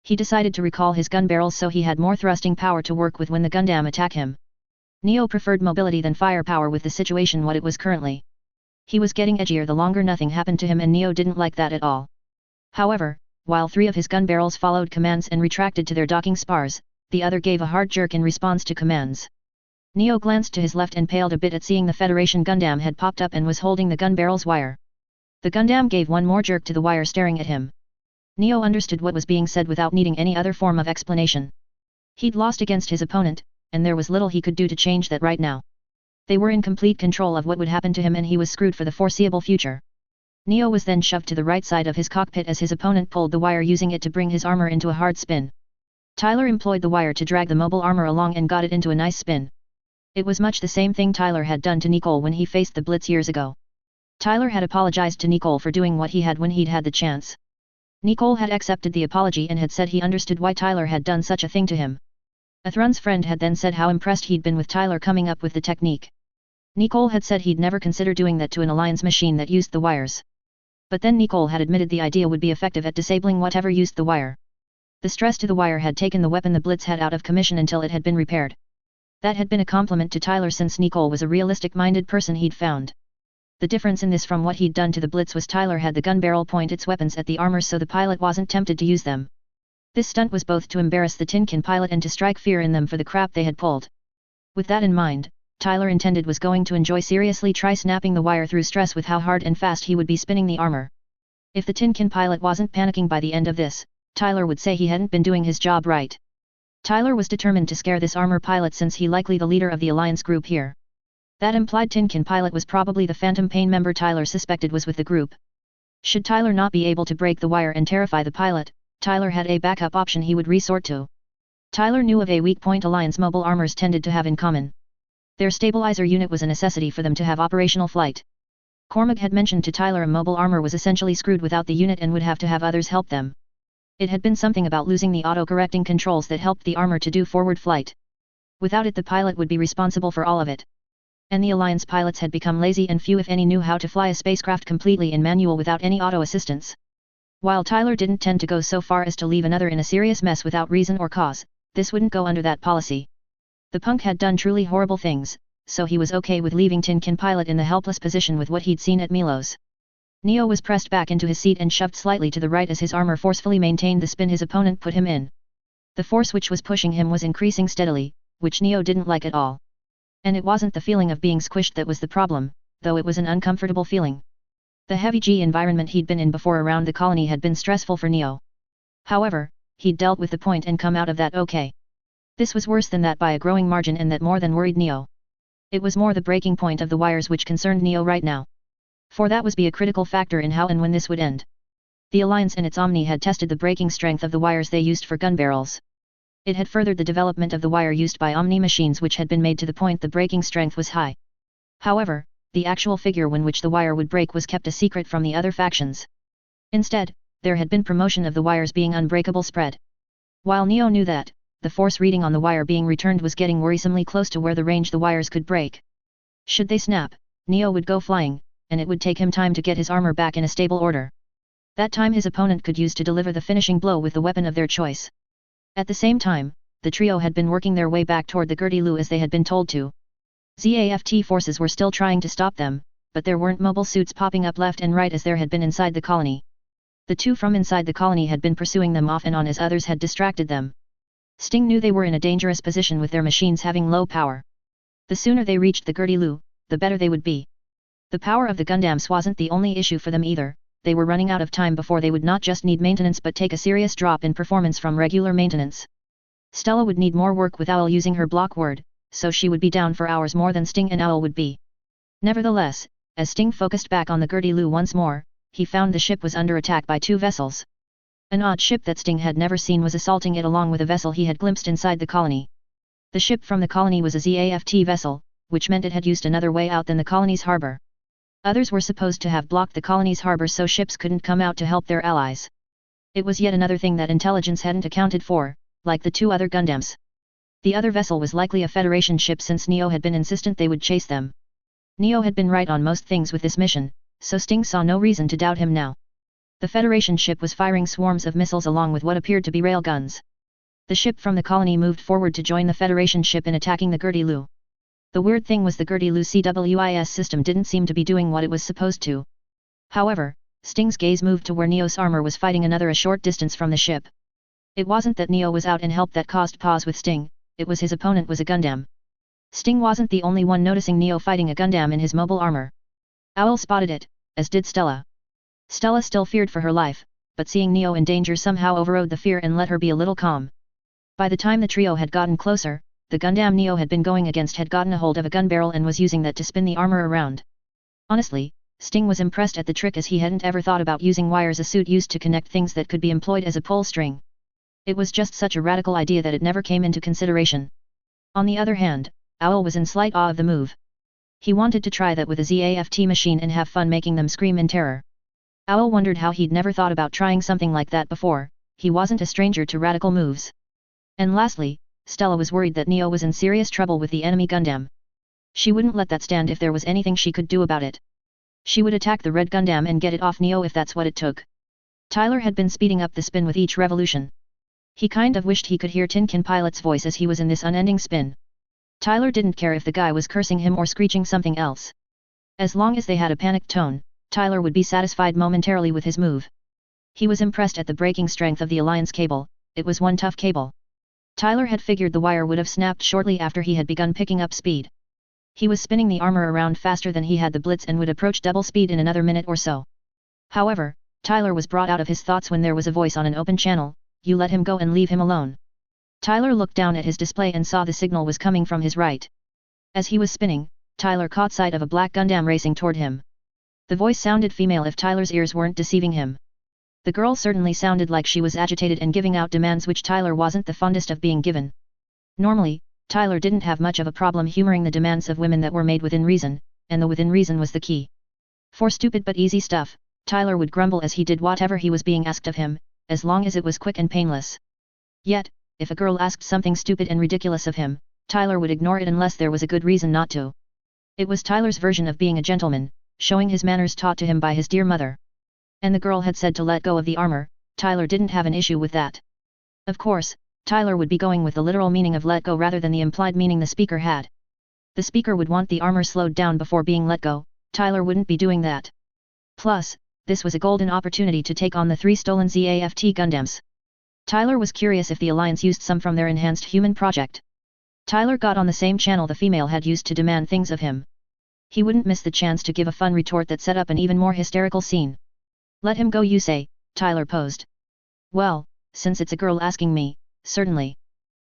He decided to recall his gun barrels so he had more thrusting power to work with when the Gundam attacked him. Neo preferred mobility than firepower with the situation what it was currently. He was getting edgier the longer nothing happened to him, and Neo didn't like that at all. However, while 3 of his gun barrels followed commands and retracted to their docking spars, the other gave a hard jerk in response to commands. Neo glanced to his left and paled a bit at seeing the Federation Gundam had popped up and was holding the gun barrel's wire. The Gundam gave one more jerk to the wire, staring at him. Neo understood what was being said without needing any other form of explanation. He'd lost against his opponent, and there was little he could do to change that right now. They were in complete control of what would happen to him, and he was screwed for the foreseeable future. Neo was then shoved to the right side of his cockpit as his opponent pulled the wire, using it to bring his armor into a hard spin. Tyler employed the wire to drag the mobile armor along and got it into a nice spin. It was much the same thing Tyler had done to Nicole when he faced the Blitz years ago. Tyler had apologized to Nicole for doing what he had when he'd had the chance. Nicole had accepted the apology and had said he understood why Tyler had done such a thing to him. Athrun's friend had then said how impressed he'd been with Tyler coming up with the technique. Nicole had said he'd never consider doing that to an Alliance machine that used the wires. But then Nicole had admitted the idea would be effective at disabling whatever used the wire. The stress to the wire had taken the weapon the Blitz had out of commission until it had been repaired. That had been a compliment to Tyler, since Nicole was a realistic-minded person he'd found. The difference in this from what he'd done to the Blitz was Tyler had the gun barrel point its weapons at the armor, so the pilot wasn't tempted to use them. This stunt was both to embarrass the Tin Can Pilot and to strike fear in them for the crap they had pulled. With that in mind, Tyler intended was going to seriously try snapping the wire through stress with how hard and fast he would be spinning the armor. If the Tin Can Pilot wasn't panicking by the end of this, Tyler would say he hadn't been doing his job right. Tyler was determined to scare this armor pilot, since he likely the leader of the Alliance group here. That implied Tin Can Pilot was probably the Phantom Pain member Tyler suspected was with the group. Should Tyler not be able to break the wire and terrify the pilot, Tyler had a backup option he would resort to. Tyler knew of a weak point Alliance mobile armors tended to have in common. Their stabilizer unit was a necessity for them to have operational flight. Cormac had mentioned to Tyler a mobile armor was essentially screwed without the unit and would have to have others help them. It had been something about losing the auto-correcting controls that helped the armor to do forward flight. Without it, the pilot would be responsible for all of it. And the Alliance pilots had become lazy, and few if any knew how to fly a spacecraft completely in manual without any auto assistance. While Tyler didn't tend to go so far as to leave another in a serious mess without reason or cause, this wouldn't go under that policy. The punk had done truly horrible things, so he was okay with leaving Tin Can Pilot in the helpless position with what he'd seen at Milos. Neo was pressed back into his seat and shoved slightly to the right as his armor forcefully maintained the spin his opponent put him in. The force which was pushing him was increasing steadily, which Neo didn't like at all. And it wasn't the feeling of being squished that was the problem, though it was an uncomfortable feeling. The heavy G environment he'd been in before around the colony had been stressful for Neo. However, he'd dealt with the point and come out of that okay. This was worse than that by a growing margin, and that more than worried Neo. It was more the breaking point of the wires which concerned Neo right now. For that was be a critical factor in how and when this would end. The Alliance and its Omni had tested the breaking strength of the wires they used for gun barrels. It had furthered the development of the wire used by Omni machines, which had been made to the point the breaking strength was high. However, the actual figure when which the wire would break was kept a secret from the other factions. Instead, there had been promotion of the wires being unbreakable spread. While Neo knew that, the force reading on the wire being returned was getting worrisomely close to where the range the wires could break. Should they snap, Neo would go flying, and it would take him time to get his armor back in a stable order. That time his opponent could use to deliver the finishing blow with the weapon of their choice. At the same time, the trio had been working their way back toward the Gertie-Lu as they had been told to. ZAFT forces were still trying to stop them, but there weren't mobile suits popping up left and right as there had been inside the colony. The two from inside the colony had been pursuing them off and on as others had distracted them. Sting knew they were in a dangerous position with their machines having low power. The sooner they reached the Gertie-Lu, the better they would be. The power of the Gundams wasn't the only issue for them either, they were running out of time before they would not just need maintenance but take a serious drop in performance from regular maintenance. Stella would need more work with Owl using her block word, so she would be down for hours more than Sting and Owl would be. Nevertheless, as Sting focused back on the Gertie-Lu once more, he found the ship was under attack by 2 vessels. An odd ship that Sting had never seen was assaulting it along with a vessel he had glimpsed inside the colony. The ship from the colony was a ZAFT vessel, which meant it had used another way out than the colony's harbor. Others were supposed to have blocked the colony's harbor so ships couldn't come out to help their allies. It was yet another thing that intelligence hadn't accounted for, like the 2 other Gundams. The other vessel was likely a Federation ship since Neo had been insistent they would chase them. Neo had been right on most things with this mission, so Sting saw no reason to doubt him now. The Federation ship was firing swarms of missiles along with what appeared to be railguns. The ship from the colony moved forward to join the Federation ship in attacking the Gertie-Lu. The weird thing was the Gertie-Lu CWIS system didn't seem to be doing what it was supposed to. However, Sting's gaze moved to where Neo's armor was fighting another a short distance from the ship. It wasn't that Neo was out in help that caused pause with Sting, it was his opponent was a Gundam. Sting wasn't the only one noticing Neo fighting a Gundam in his mobile armor. Owl spotted it, as did Stella. Stella still feared for her life, but seeing Neo in danger somehow overrode the fear and let her be a little calm. By the time the trio had gotten closer, the Gundam Neo had been going against had gotten a hold of a gun barrel and was using that to spin the armor around. Honestly, Sting was impressed at the trick as he hadn't ever thought about using wires a suit used to connect things that could be employed as a pull string. It was just such a radical idea that it never came into consideration. On the other hand, Owl was in slight awe of the move. He wanted to try that with a ZAFT machine and have fun making them scream in terror. Owl wondered how he'd never thought about trying something like that before, he wasn't a stranger to radical moves. And lastly, Stella was worried that Neo was in serious trouble with the enemy Gundam. She wouldn't let that stand if there was anything she could do about it. She would attack the red Gundam and get it off Neo if that's what it took. Tyler had been speeding up the spin with each revolution. He kind of wished he could hear Tin Can Pilot's voice as he was in this unending spin. Tyler didn't care if the guy was cursing him or screeching something else. As long as they had a panicked tone, Tyler would be satisfied momentarily with his move. He was impressed at the braking strength of the Alliance cable, it was one tough cable. Tyler had figured the wire would have snapped shortly after he had begun picking up speed. He was spinning the armor around faster than he had the blitz and would approach double speed in another minute or so. However, Tyler was brought out of his thoughts when there was a voice on an open channel, "You let him go and leave him alone." Tyler looked down at his display and saw the signal was coming from his right. As he was spinning, Tyler caught sight of a black Gundam racing toward him. The voice sounded female if Tyler's ears weren't deceiving him. The girl certainly sounded like she was agitated and giving out demands which Tyler wasn't the fondest of being given. Normally, Tyler didn't have much of a problem humoring the demands of women that were made within reason, and the within reason was the key. For stupid but easy stuff, Tyler would grumble as he did whatever he was being asked of him, as long as it was quick and painless. Yet, if a girl asked something stupid and ridiculous of him, Tyler would ignore it unless there was a good reason not to. It was Tyler's version of being a gentleman, showing his manners taught to him by his dear mother. And the girl had said to let go of the armor, Tyler didn't have an issue with that. Of course, Tyler would be going with the literal meaning of let go rather than the implied meaning the speaker had. The speaker would want the armor slowed down before being let go, Tyler wouldn't be doing that. Plus, this was a golden opportunity to take on the 3 stolen ZAFT Gundams. Tyler was curious if the Alliance used some from their enhanced human project. Tyler got on the same channel the female had used to demand things of him. He wouldn't miss the chance to give a fun retort that set up an even more hysterical scene. "Let him go, you say?" Tyler posed. "Well, since it's a girl asking me, certainly.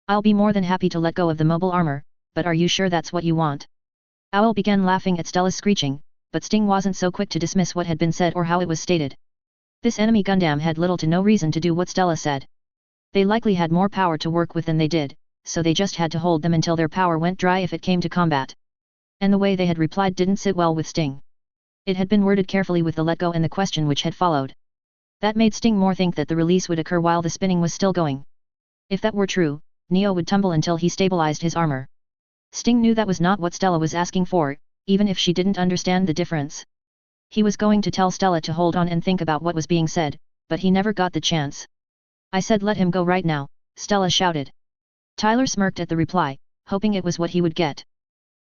I'll be more than happy to let go of the mobile armor, but are you sure that's what you want?" Owl began laughing at Stella's screeching, but Sting wasn't so quick to dismiss what had been said or how it was stated. This enemy Gundam had little to no reason to do what Stella said. They likely had more power to work with than they did, so they just had to hold them until their power went dry if it came to combat. And the way they had replied didn't sit well with Sting. It had been worded carefully with the let go and the question which had followed. That made Sting more think that the release would occur while the spinning was still going. If that were true, Neo would tumble until he stabilized his armor. Sting knew that was not what Stella was asking for, even if she didn't understand the difference. He was going to tell Stella to hold on and think about what was being said, but he never got the chance. "I said let him go right now," Stella shouted. Tyler smirked at the reply, hoping it was what he would get.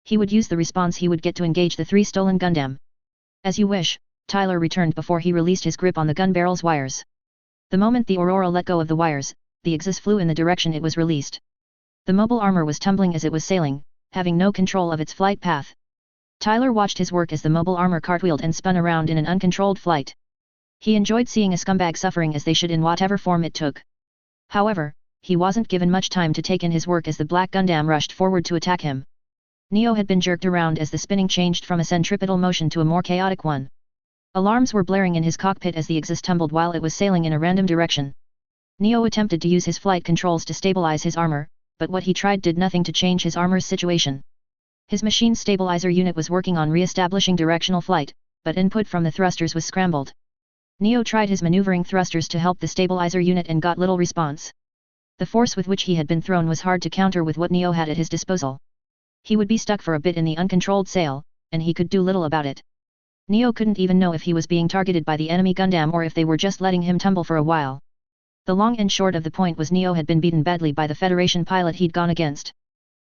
He would use the response he would get to engage the 3 stolen Gundam. "As you wish," Tyler returned before he released his grip on the gun barrel's wires. The moment the Aurora let go of the wires, the Axis flew in the direction it was released. The mobile armor was tumbling as it was sailing, having no control of its flight path. Tyler watched his work as the mobile armor cartwheeled and spun around in an uncontrolled flight. He enjoyed seeing a scumbag suffering as they should in whatever form it took. However, he wasn't given much time to take in his work as the Black Gundam rushed forward to attack him. Neo had been jerked around as the spinning changed from a centripetal motion to a more chaotic one. Alarms were blaring in his cockpit as the Axis tumbled while it was sailing in a random direction. Neo attempted to use his flight controls to stabilize his armor, but what he tried did nothing to change his armor's situation. His machine stabilizer unit was working on re-establishing directional flight, but input from the thrusters was scrambled. Neo tried his maneuvering thrusters to help the stabilizer unit and got little response. The force with which he had been thrown was hard to counter with what Neo had at his disposal. He would be stuck for a bit in the uncontrolled sail, and he could do little about it. Neo couldn't even know if he was being targeted by the enemy Gundam or if they were just letting him tumble for a while. The long and short of the point was Neo had been beaten badly by the Federation pilot he'd gone against.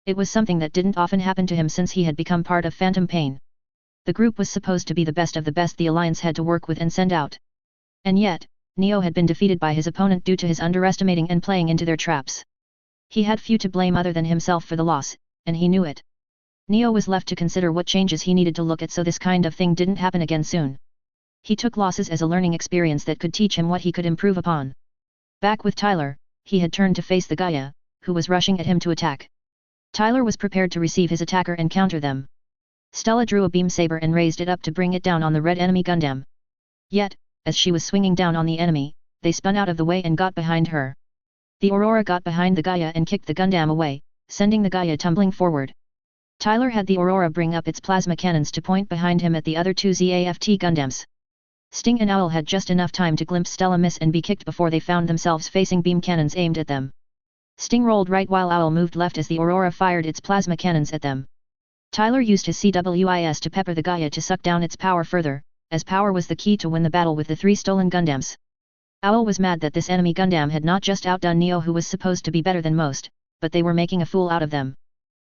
It was something that didn't often happen to him since he had become part of Phantom Pain. The group was supposed to be the best of the best the Alliance had to work with and send out. And yet, Neo had been defeated by his opponent due to his underestimating and playing into their traps. He had few to blame other than himself for the loss, and he knew it. Neo was left to consider what changes he needed to look at so this kind of thing didn't happen again soon. He took losses as a learning experience that could teach him what he could improve upon. Back with Tyler, he had turned to face the Gaia, who was rushing at him to attack. Tyler was prepared to receive his attacker and counter them. Stella drew a beam saber and raised it up to bring it down on the red enemy Gundam. Yet, as she was swinging down on the enemy, they spun out of the way and got behind her. The Aurora got behind the Gaia and kicked the Gundam away, sending the Gaia tumbling forward. Tyler had the Aurora bring up its plasma cannons to point behind him at the other two ZAFT Gundams. Sting and Owl had just enough time to glimpse Stella miss and be kicked before they found themselves facing beam cannons aimed at them. Sting rolled right while Owl moved left as the Aurora fired its plasma cannons at them. Tyler used his CWIS to pepper the Gaia to suck down its power further, as power was the key to win the battle with the three stolen Gundams. Owl was mad that this enemy Gundam had not just outdone Neo, who was supposed to be better than most, but they were making a fool out of them.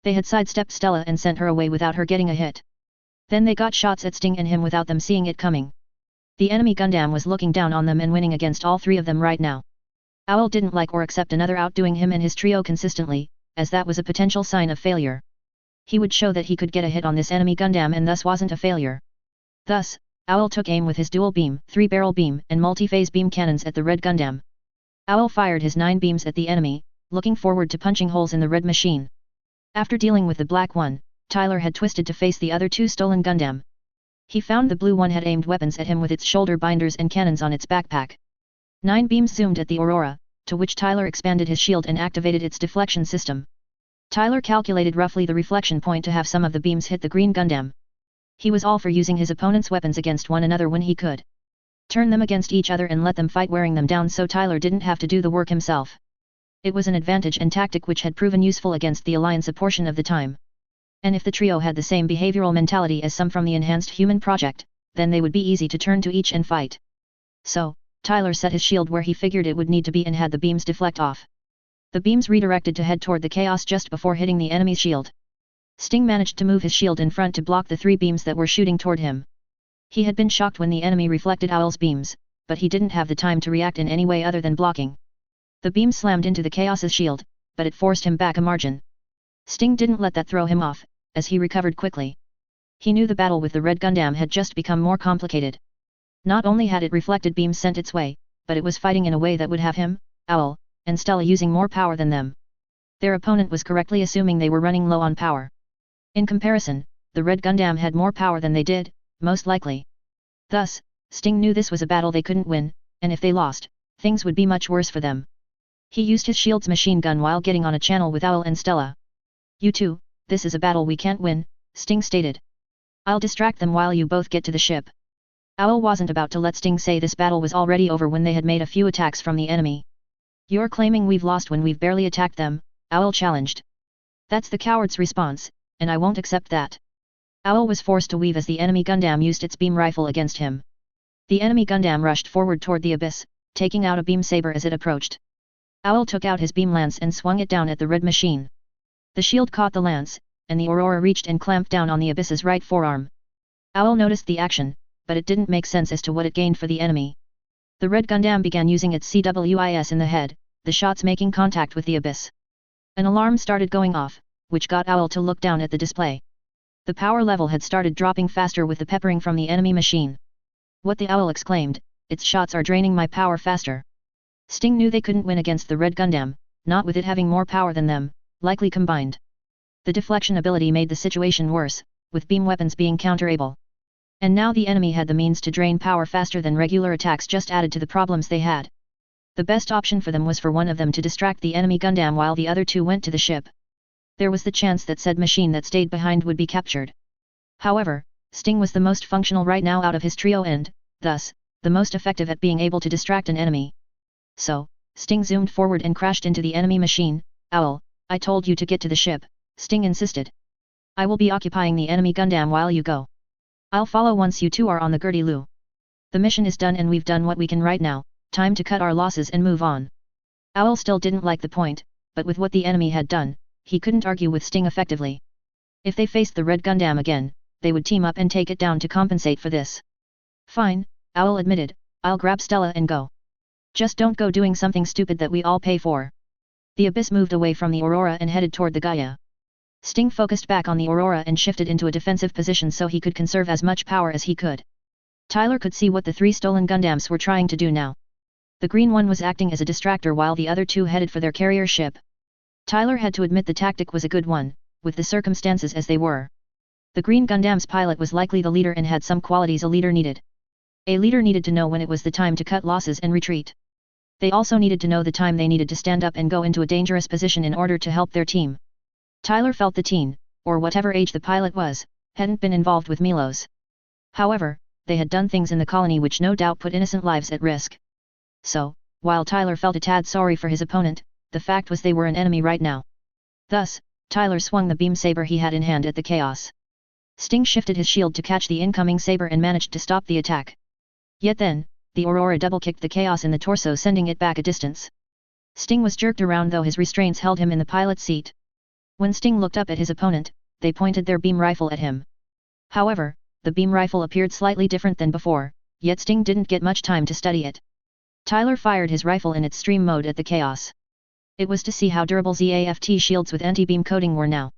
They had sidestepped Stella and sent her away without her getting a hit. Then they got shots at Sting and him without them seeing it coming. The enemy Gundam was looking down on them and winning against all three of them right now. Owl didn't like or accept another outdoing him and his trio consistently, as that was a potential sign of failure. He would show that he could get a hit on this enemy Gundam and thus wasn't a failure. Thus, Owl took aim with his dual beam, 3-barrel beam and multi-phase beam cannons at the red Gundam. Owl fired his 9 beams at the enemy, looking forward to punching holes in the red machine. After dealing with the black one, Tyler had twisted to face the other two stolen Gundam. He found the blue one had aimed weapons at him with its shoulder binders and cannons on its backpack. 9 beams zoomed at the Aurora, to which Tyler expanded his shield and activated its deflection system. Tyler calculated roughly the reflection point to have some of the beams hit the green Gundam. He was all for using his opponent's weapons against one another when he could. Turn them against each other and let them fight wearing them down so Tyler didn't have to do the work himself. It was an advantage and tactic which had proven useful against the Alliance a portion of the time. And if the trio had the same behavioral mentality as some from the Enhanced Human Project, then they would be easy to turn to each and fight. So, Tyler set his shield where he figured it would need to be and had the beams deflect off. The beams redirected to head toward the chaos just before hitting the enemy's shield. Sting managed to move his shield in front to block the 3 beams that were shooting toward him. He had been shocked when the enemy reflected Owl's beams, but he didn't have the time to react in any way other than blocking. The beam slammed into the Chaos's shield, but it forced him back a margin. Sting didn't let that throw him off, as he recovered quickly. He knew the battle with the red Gundam had just become more complicated. Not only had it reflected beams sent its way, but it was fighting in a way that would have him, Owl, and Stella using more power than them. Their opponent was correctly assuming they were running low on power. In comparison, the red Gundam had more power than they did, most likely. Thus, Sting knew this was a battle they couldn't win, and if they lost, things would be much worse for them. He used his shield's machine gun while getting on a channel with Owl and Stella. "You two, this is a battle we can't win," Sting stated. "I'll distract them while you both get to the ship." Owl wasn't about to let Sting say this battle was already over when they had made a few attacks from the enemy. "You're claiming we've lost when we've barely attacked them," Owl challenged. "That's the coward's response, and I won't accept that." Owl was forced to weave as the enemy Gundam used its beam rifle against him. The enemy Gundam rushed forward toward the abyss, taking out a beam saber as it approached. Owl took out his beam lance and swung it down at the red machine. The shield caught the lance, and the Aurora reached and clamped down on the abyss's right forearm. Owl noticed the action, but it didn't make sense as to what it gained for the enemy. The red Gundam began using its CWIS in the head, the shots making contact with the abyss. An alarm started going off, which got Owl to look down at the display. The power level had started dropping faster with the peppering from the enemy machine. What the owl exclaimed, its shots are draining my power faster. Sting knew they couldn't win against the red Gundam, not with it having more power than them, likely combined. The deflection ability made the situation worse, with beam weapons being counterable. And now the enemy had the means to drain power faster than regular attacks, just added to the problems they had. The best option for them was for one of them to distract the enemy Gundam while the other two went to the ship. There was the chance that said machine that stayed behind would be captured. However, Sting was the most functional right now out of his trio and, thus, the most effective at being able to distract an enemy. So, Sting zoomed forward and crashed into the enemy machine. Owl, I told you to get to the ship, Sting insisted. I will be occupying the enemy Gundam while you go. I'll follow once you two are on the Gertie-Lu. The mission is done and we've done what we can right now, time to cut our losses and move on. Owl still didn't like the point, but with what the enemy had done, he couldn't argue with Sting effectively. If they faced the red Gundam again, they would team up and take it down to compensate for this. Fine, Owl admitted, I'll grab Stella and go. Just don't go doing something stupid that we all pay for. The Abyss moved away from the Aurora and headed toward the Gaia. Sting focused back on the Aurora and shifted into a defensive position so he could conserve as much power as he could. Tyler could see what the three stolen Gundams were trying to do now. The green one was acting as a distractor while the other two headed for their carrier ship. Tyler had to admit the tactic was a good one, with the circumstances as they were. The green Gundam's pilot was likely the leader and had some qualities a leader needed. A leader needed to know when it was the time to cut losses and retreat. They also needed to know the time they needed to stand up and go into a dangerous position in order to help their team. Tyler felt the teen, or whatever age the pilot was, hadn't been involved with Milos. However, they had done things in the colony which no doubt put innocent lives at risk. So, while Tyler felt a tad sorry for his opponent, the fact was they were an enemy right now. Thus, Tyler swung the beam saber he had in hand at the chaos. Sting shifted his shield to catch the incoming saber and managed to stop the attack. Yet then, the Aurora double-kicked the chaos in the torso, sending it back a distance. Sting was jerked around though his restraints held him in the pilot's seat. When Sting looked up at his opponent, they pointed their beam rifle at him. However, the beam rifle appeared slightly different than before, yet Sting didn't get much time to study it. Tyler fired his rifle in its stream mode at the chaos. It was to see how durable ZAFT shields with anti-beam coating were now.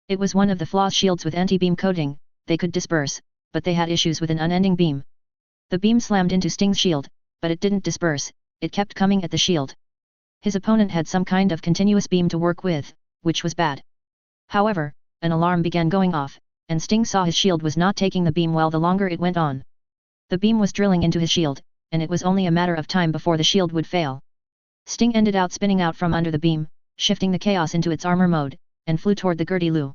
It was one of the flaws: shields with anti-beam coating, they could disperse, but they had issues with an unending beam. The beam slammed into Sting's shield, but it didn't disperse, it kept coming at the shield. His opponent had some kind of continuous beam to work with, which was bad. However, an alarm began going off, and Sting saw his shield was not taking the beam well the longer it went on. The beam was drilling into his shield, and it was only a matter of time before the shield would fail. Sting ended out spinning out from under the beam, shifting the chaos into its armor mode, and flew toward the Gertie-Lu.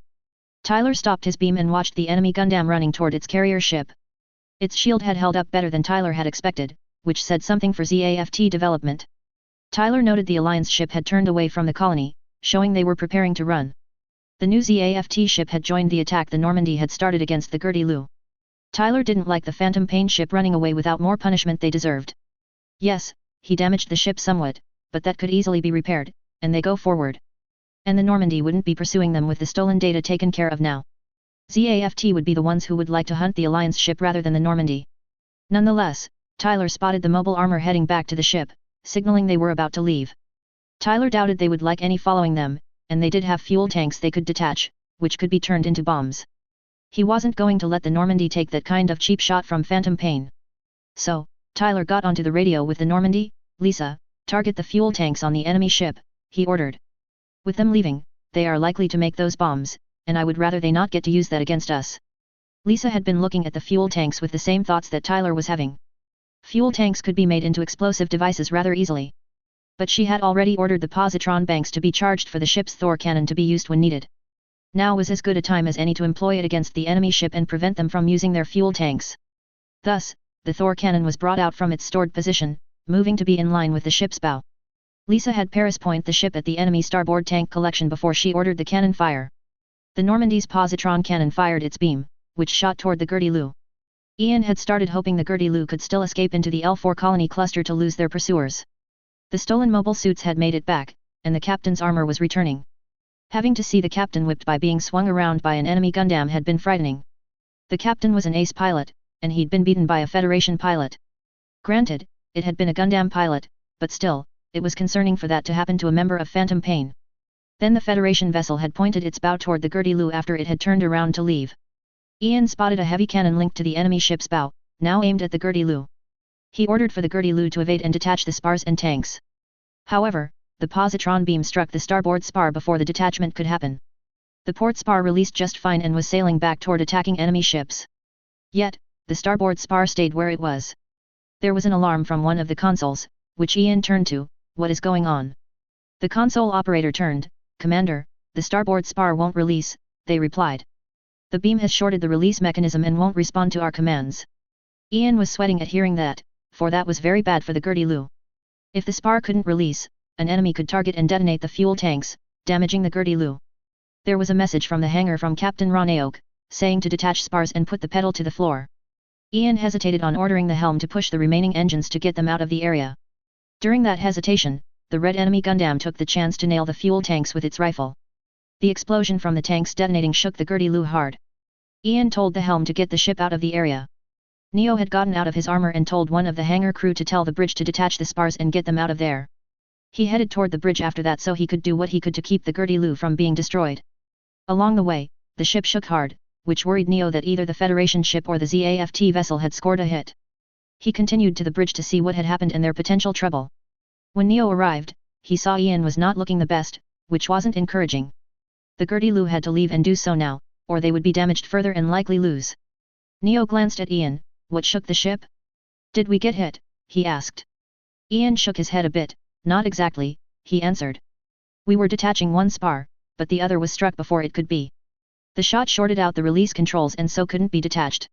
Tyler stopped his beam and watched the enemy Gundam running toward its carrier ship. Its shield had held up better than Tyler had expected, which said something for ZAFT development. Tyler noted the Alliance ship had turned away from the colony, showing they were preparing to run. The new ZAFT ship had joined the attack the Normandy had started against the Gertie-Lu. Tyler didn't like the Phantom Pain ship running away without more punishment they deserved. Yes, he damaged the ship somewhat, but that could easily be repaired, and they go forward. And the Normandy wouldn't be pursuing them with the stolen data taken care of now. ZAFT would be the ones who would like to hunt the Alliance ship rather than the Normandy. Nonetheless, Tyler spotted the mobile armor heading back to the ship, signaling they were about to leave. Tyler doubted they would like any following them, and they did have fuel tanks they could detach, which could be turned into bombs. He wasn't going to let the Normandy take that kind of cheap shot from Phantom Pain. So, Tyler got onto the radio with the Normandy. Lisa, target the fuel tanks on the enemy ship, he ordered. With them leaving, they are likely to make those bombs, and I would rather they not get to use that against us. Lisa had been looking at the fuel tanks with the same thoughts that Tyler was having. Fuel tanks could be made into explosive devices rather easily. But she had already ordered the positron banks to be charged for the ship's Thor cannon to be used when needed. Now was as good a time as any to employ it against the enemy ship and prevent them from using their fuel tanks. Thus, the Thor cannon was brought out from its stored position, moving to be in line with the ship's bow. Lisa had Paris point the ship at the enemy starboard tank collection before she ordered the cannon fire. The Normandy's positron cannon fired its beam, which shot toward the Gertie-Lu. Ian had started hoping the Gertie-Lu could still escape into the L4 colony cluster to lose their pursuers. The stolen mobile suits had made it back, and the captain's armor was returning. Having to see the captain whipped by being swung around by an enemy Gundam had been frightening. The captain was an ace pilot, and he'd been beaten by a Federation pilot. Granted, it had been a Gundam pilot, but still, it was concerning for that to happen to a member of Phantom Pain. Then the Federation vessel had pointed its bow toward the Gertie-Lu after it had turned around to leave. Ian spotted a heavy cannon linked to the enemy ship's bow, now aimed at the Gertie-Lu. He ordered for the Gertie-Lu to evade and detach the spars and tanks. However, the positron beam struck the starboard spar before the detachment could happen. The port spar released just fine and was sailing back toward attacking enemy ships. Yet, the starboard spar stayed where it was. There was an alarm from one of the consoles, which Ian turned to. What is going on? The console operator turned. Commander, the starboard spar won't release, they replied. The beam has shorted the release mechanism and won't respond to our commands. Ian was sweating at hearing that, for that was very bad for the Gertie-Lu. If the spar couldn't release, an enemy could target and detonate the fuel tanks, damaging the Gertie-Lu. There was a message from the hangar from Captain Ronaoke, saying to detach spars and put the pedal to the floor. Ian hesitated on ordering the helm to push the remaining engines to get them out of the area. During that hesitation, the red enemy Gundam took the chance to nail the fuel tanks with its rifle. The explosion from the tanks detonating shook the Gertie-Lu hard. Ian told the helm to get the ship out of the area. Neo had gotten out of his armor and told one of the hangar crew to tell the bridge to detach the spars and get them out of there. He headed toward the bridge after that so he could do what he could to keep the Gertie-Lu from being destroyed. Along the way, the ship shook hard, which worried Neo that either the Federation ship or the ZAFT vessel had scored a hit. He continued to the bridge to see what had happened and their potential trouble. When Neo arrived, he saw Ian was not looking the best, which wasn't encouraging. The Gertie-Lu had to leave and do so now, or they would be damaged further and likely lose. Neo glanced at Ian. What shook the ship? Did we get hit? He asked. Ian shook his head a bit. Not exactly, he answered. We were detaching one spar, but the other was struck before it could be. The shot shorted out the release controls and so couldn't be detached.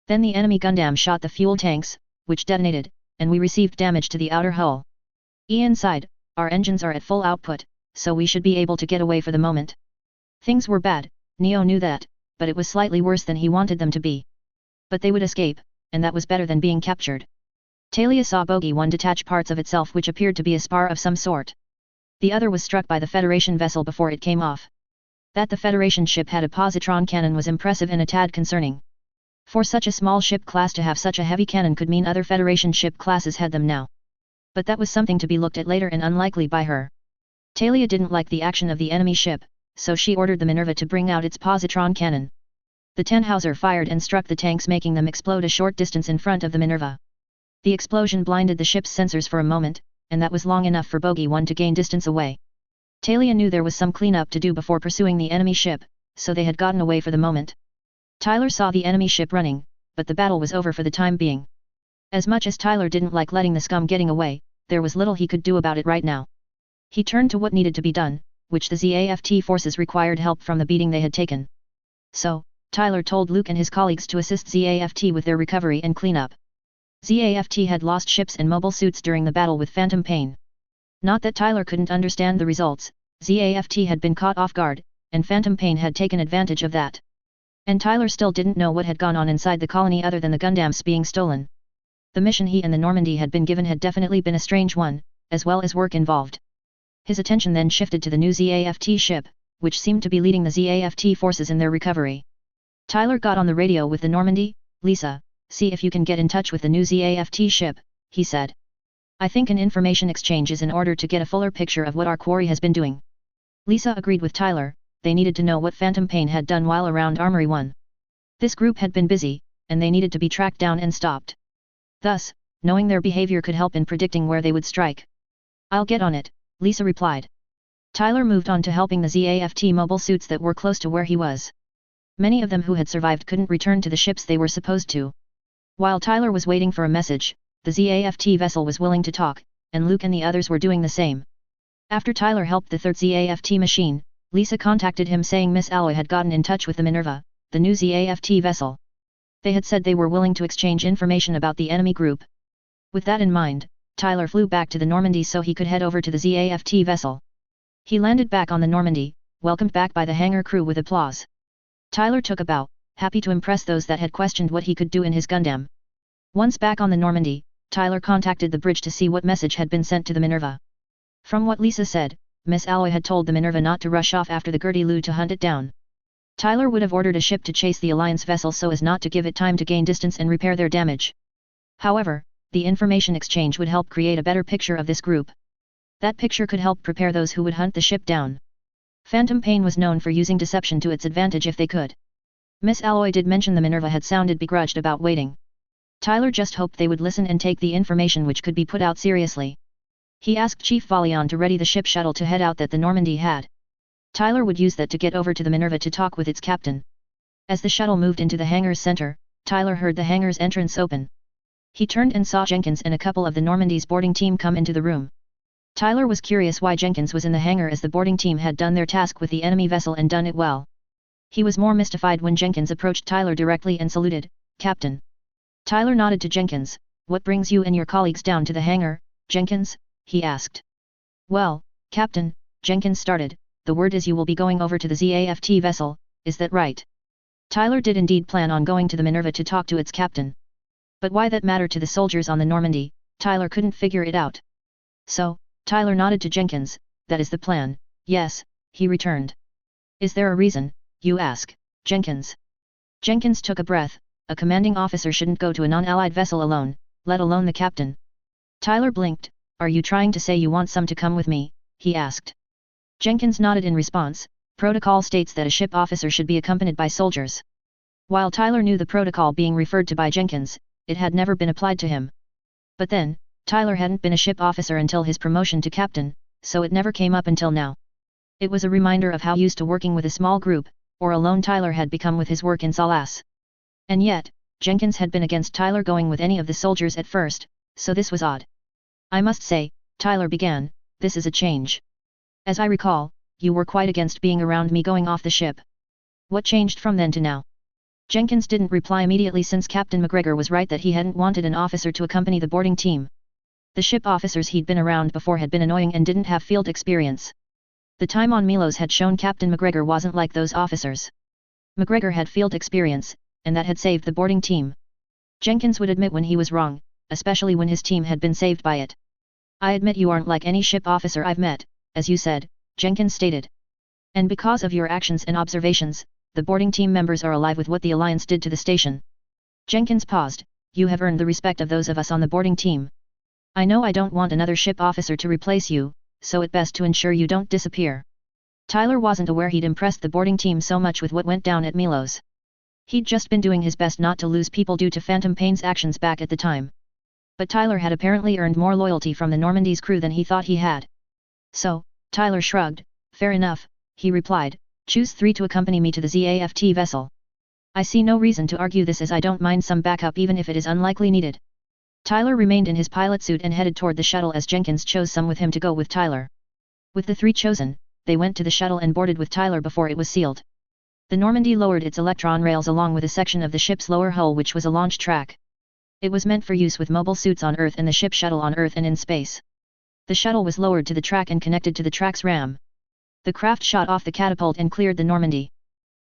Then the enemy Gundam shot the fuel tanks, which detonated, and we received damage to the outer hull. Ian sighed. Our engines are at full output, so we should be able to get away for the moment. Things were bad, Neo knew that, but it was slightly worse than he wanted them to be. But they would escape, and that was better than being captured. Talia saw Bogey 1 detach parts of itself which appeared to be a spar of some sort. The other was struck by the Federation vessel before it came off. That the Federation ship had a positron cannon was impressive and a tad concerning. For such a small ship class to have such a heavy cannon could mean other Federation ship classes had them now. But that was something to be looked at later and unlikely by her. Talia didn't like the action of the enemy ship, so she ordered the Minerva to bring out its positron cannon. The Tannhauser fired and struck the tanks, making them explode a short distance in front of the Minerva. The explosion blinded the ship's sensors for a moment, and that was long enough for Bogey 1 to gain distance away. Talia knew there was some cleanup to do before pursuing the enemy ship, so they had gotten away for the moment. Tyler saw the enemy ship running, but the battle was over for the time being. As much as Tyler didn't like letting the scum getting away, there was little he could do about it right now. He turned to what needed to be done, which the ZAFT forces required help from the beating they had taken. So, Tyler told Luke and his colleagues to assist ZAFT with their recovery and cleanup. ZAFT had lost ships and mobile suits during the battle with Phantom Pain. Not that Tyler couldn't understand the results, ZAFT had been caught off guard, and Phantom Pain had taken advantage of that. And Tyler still didn't know what had gone on inside the colony other than the Gundams being stolen. The mission he and the Normandy had been given had definitely been a strange one, as well as work involved. His attention then shifted to the new ZAFT ship, which seemed to be leading the ZAFT forces in their recovery. Tyler got on the radio with the Normandy. Lisa, see if you can get in touch with the new ZAFT ship, he said. I think an information exchange is in order to get a fuller picture of what our quarry has been doing. Lisa agreed with Tyler. They needed to know what Phantom Pain had done while around Armory 1. This group had been busy, and they needed to be tracked down and stopped. Thus, knowing their behavior could help in predicting where they would strike. I'll get on it, Lisa replied. Tyler moved on to helping the ZAFT mobile suits that were close to where he was. Many of them who had survived couldn't return to the ships they were supposed to. While Tyler was waiting for a message, the ZAFT vessel was willing to talk, and Luke and the others were doing the same. After Tyler helped the third ZAFT machine, Lisa contacted him saying Miss Alloy had gotten in touch with the Minerva, the new ZAFT vessel. They had said they were willing to exchange information about the enemy group. With that in mind, Tyler flew back to the Normandy so he could head over to the ZAFT vessel. He landed back on the Normandy, welcomed back by the hangar crew with applause. Tyler took a bow, happy to impress those that had questioned what he could do in his Gundam. Once back on the Normandy, Tyler contacted the bridge to see what message had been sent to the Minerva. From what Lisa said, Miss Alloy had told the Minerva not to rush off after the Gertie-Lu to hunt it down. Tyler would have ordered a ship to chase the Alliance vessel so as not to give it time to gain distance and repair their damage. However, the information exchange would help create a better picture of this group. That picture could help prepare those who would hunt the ship down. Phantom Pain was known for using deception to its advantage if they could. Miss Alloy did mention the Minerva had sounded begrudged about waiting. Tyler just hoped they would listen and take the information which could be put out seriously. He asked Chief Valion to ready the ship shuttle to head out that the Normandy had. Tyler would use that to get over to the Minerva to talk with its captain. As the shuttle moved into the hangar's center, Tyler heard the hangar's entrance open. He turned and saw Jenkins and a couple of the Normandy's boarding team come into the room. Tyler was curious why Jenkins was in the hangar as the boarding team had done their task with the enemy vessel and done it well. He was more mystified when Jenkins approached Tyler directly and saluted, "Captain." Tyler nodded to Jenkins. "What brings you and your colleagues down to the hangar, Jenkins?" he asked. "Well, Captain," Jenkins started, "the word is you will be going over to the ZAFT vessel, is that right?" Tyler did indeed plan on going to the Minerva to talk to its captain. But why that mattered to the soldiers on the Normandy, Tyler couldn't figure it out. So, Tyler nodded to Jenkins, "That is the plan, yes," he returned. "Is there a reason, you ask, Jenkins?" Jenkins took a breath. A commanding officer shouldn't go to a non-allied vessel alone, let alone the captain. Tyler blinked. "Are you trying to say you want some to come with me?" he asked. Jenkins nodded in response. "Protocol states that a ship officer should be accompanied by soldiers." While Tyler knew the protocol being referred to by Jenkins, it had never been applied to him. But then, Tyler hadn't been a ship officer until his promotion to captain, so it never came up until now. It was a reminder of how used to working with a small group, or alone Tyler had become with his work in Salas. And yet, Jenkins had been against Tyler going with any of the soldiers at first, so this was odd. "I must say," Tyler began, "this is a change. As I recall, you were quite against being around me going off the ship. What changed from then to now?" Jenkins didn't reply immediately since Captain McGregor was right that he hadn't wanted an officer to accompany the boarding team. The ship officers he'd been around before had been annoying and didn't have field experience. The time on Milos had shown Captain McGregor wasn't like those officers. McGregor had field experience, and that had saved the boarding team. Jenkins would admit when he was wrong, especially when his team had been saved by it. "I admit you aren't like any ship officer I've met, as you said," Jenkins stated. "And because of your actions and observations, the boarding team members are alive with what the Alliance did to the station." Jenkins paused. "You have earned the respect of those of us on the boarding team. I know I don't want another ship officer to replace you, so it's best to ensure you don't disappear." Tyler wasn't aware he'd impressed the boarding team so much with what went down at Milos. He'd just been doing his best not to lose people due to Phantom Pain's actions back at the time. But Tyler had apparently earned more loyalty from the Normandy's crew than he thought he had. So, Tyler shrugged. "Fair enough," he replied, "choose 3 to accompany me to the ZAFT vessel. I see no reason to argue this as I don't mind some backup even if it is unlikely needed." Tyler remained in his pilot suit and headed toward the shuttle as Jenkins chose some with him to go with Tyler. With the 3 chosen, they went to the shuttle and boarded with Tyler before it was sealed. The Normandy lowered its electron rails along with a section of the ship's lower hull which was a launch track. It was meant for use with mobile suits on Earth and the ship shuttle on Earth and in space. The shuttle was lowered to the track and connected to the track's ram. The craft shot off the catapult and cleared the Normandy.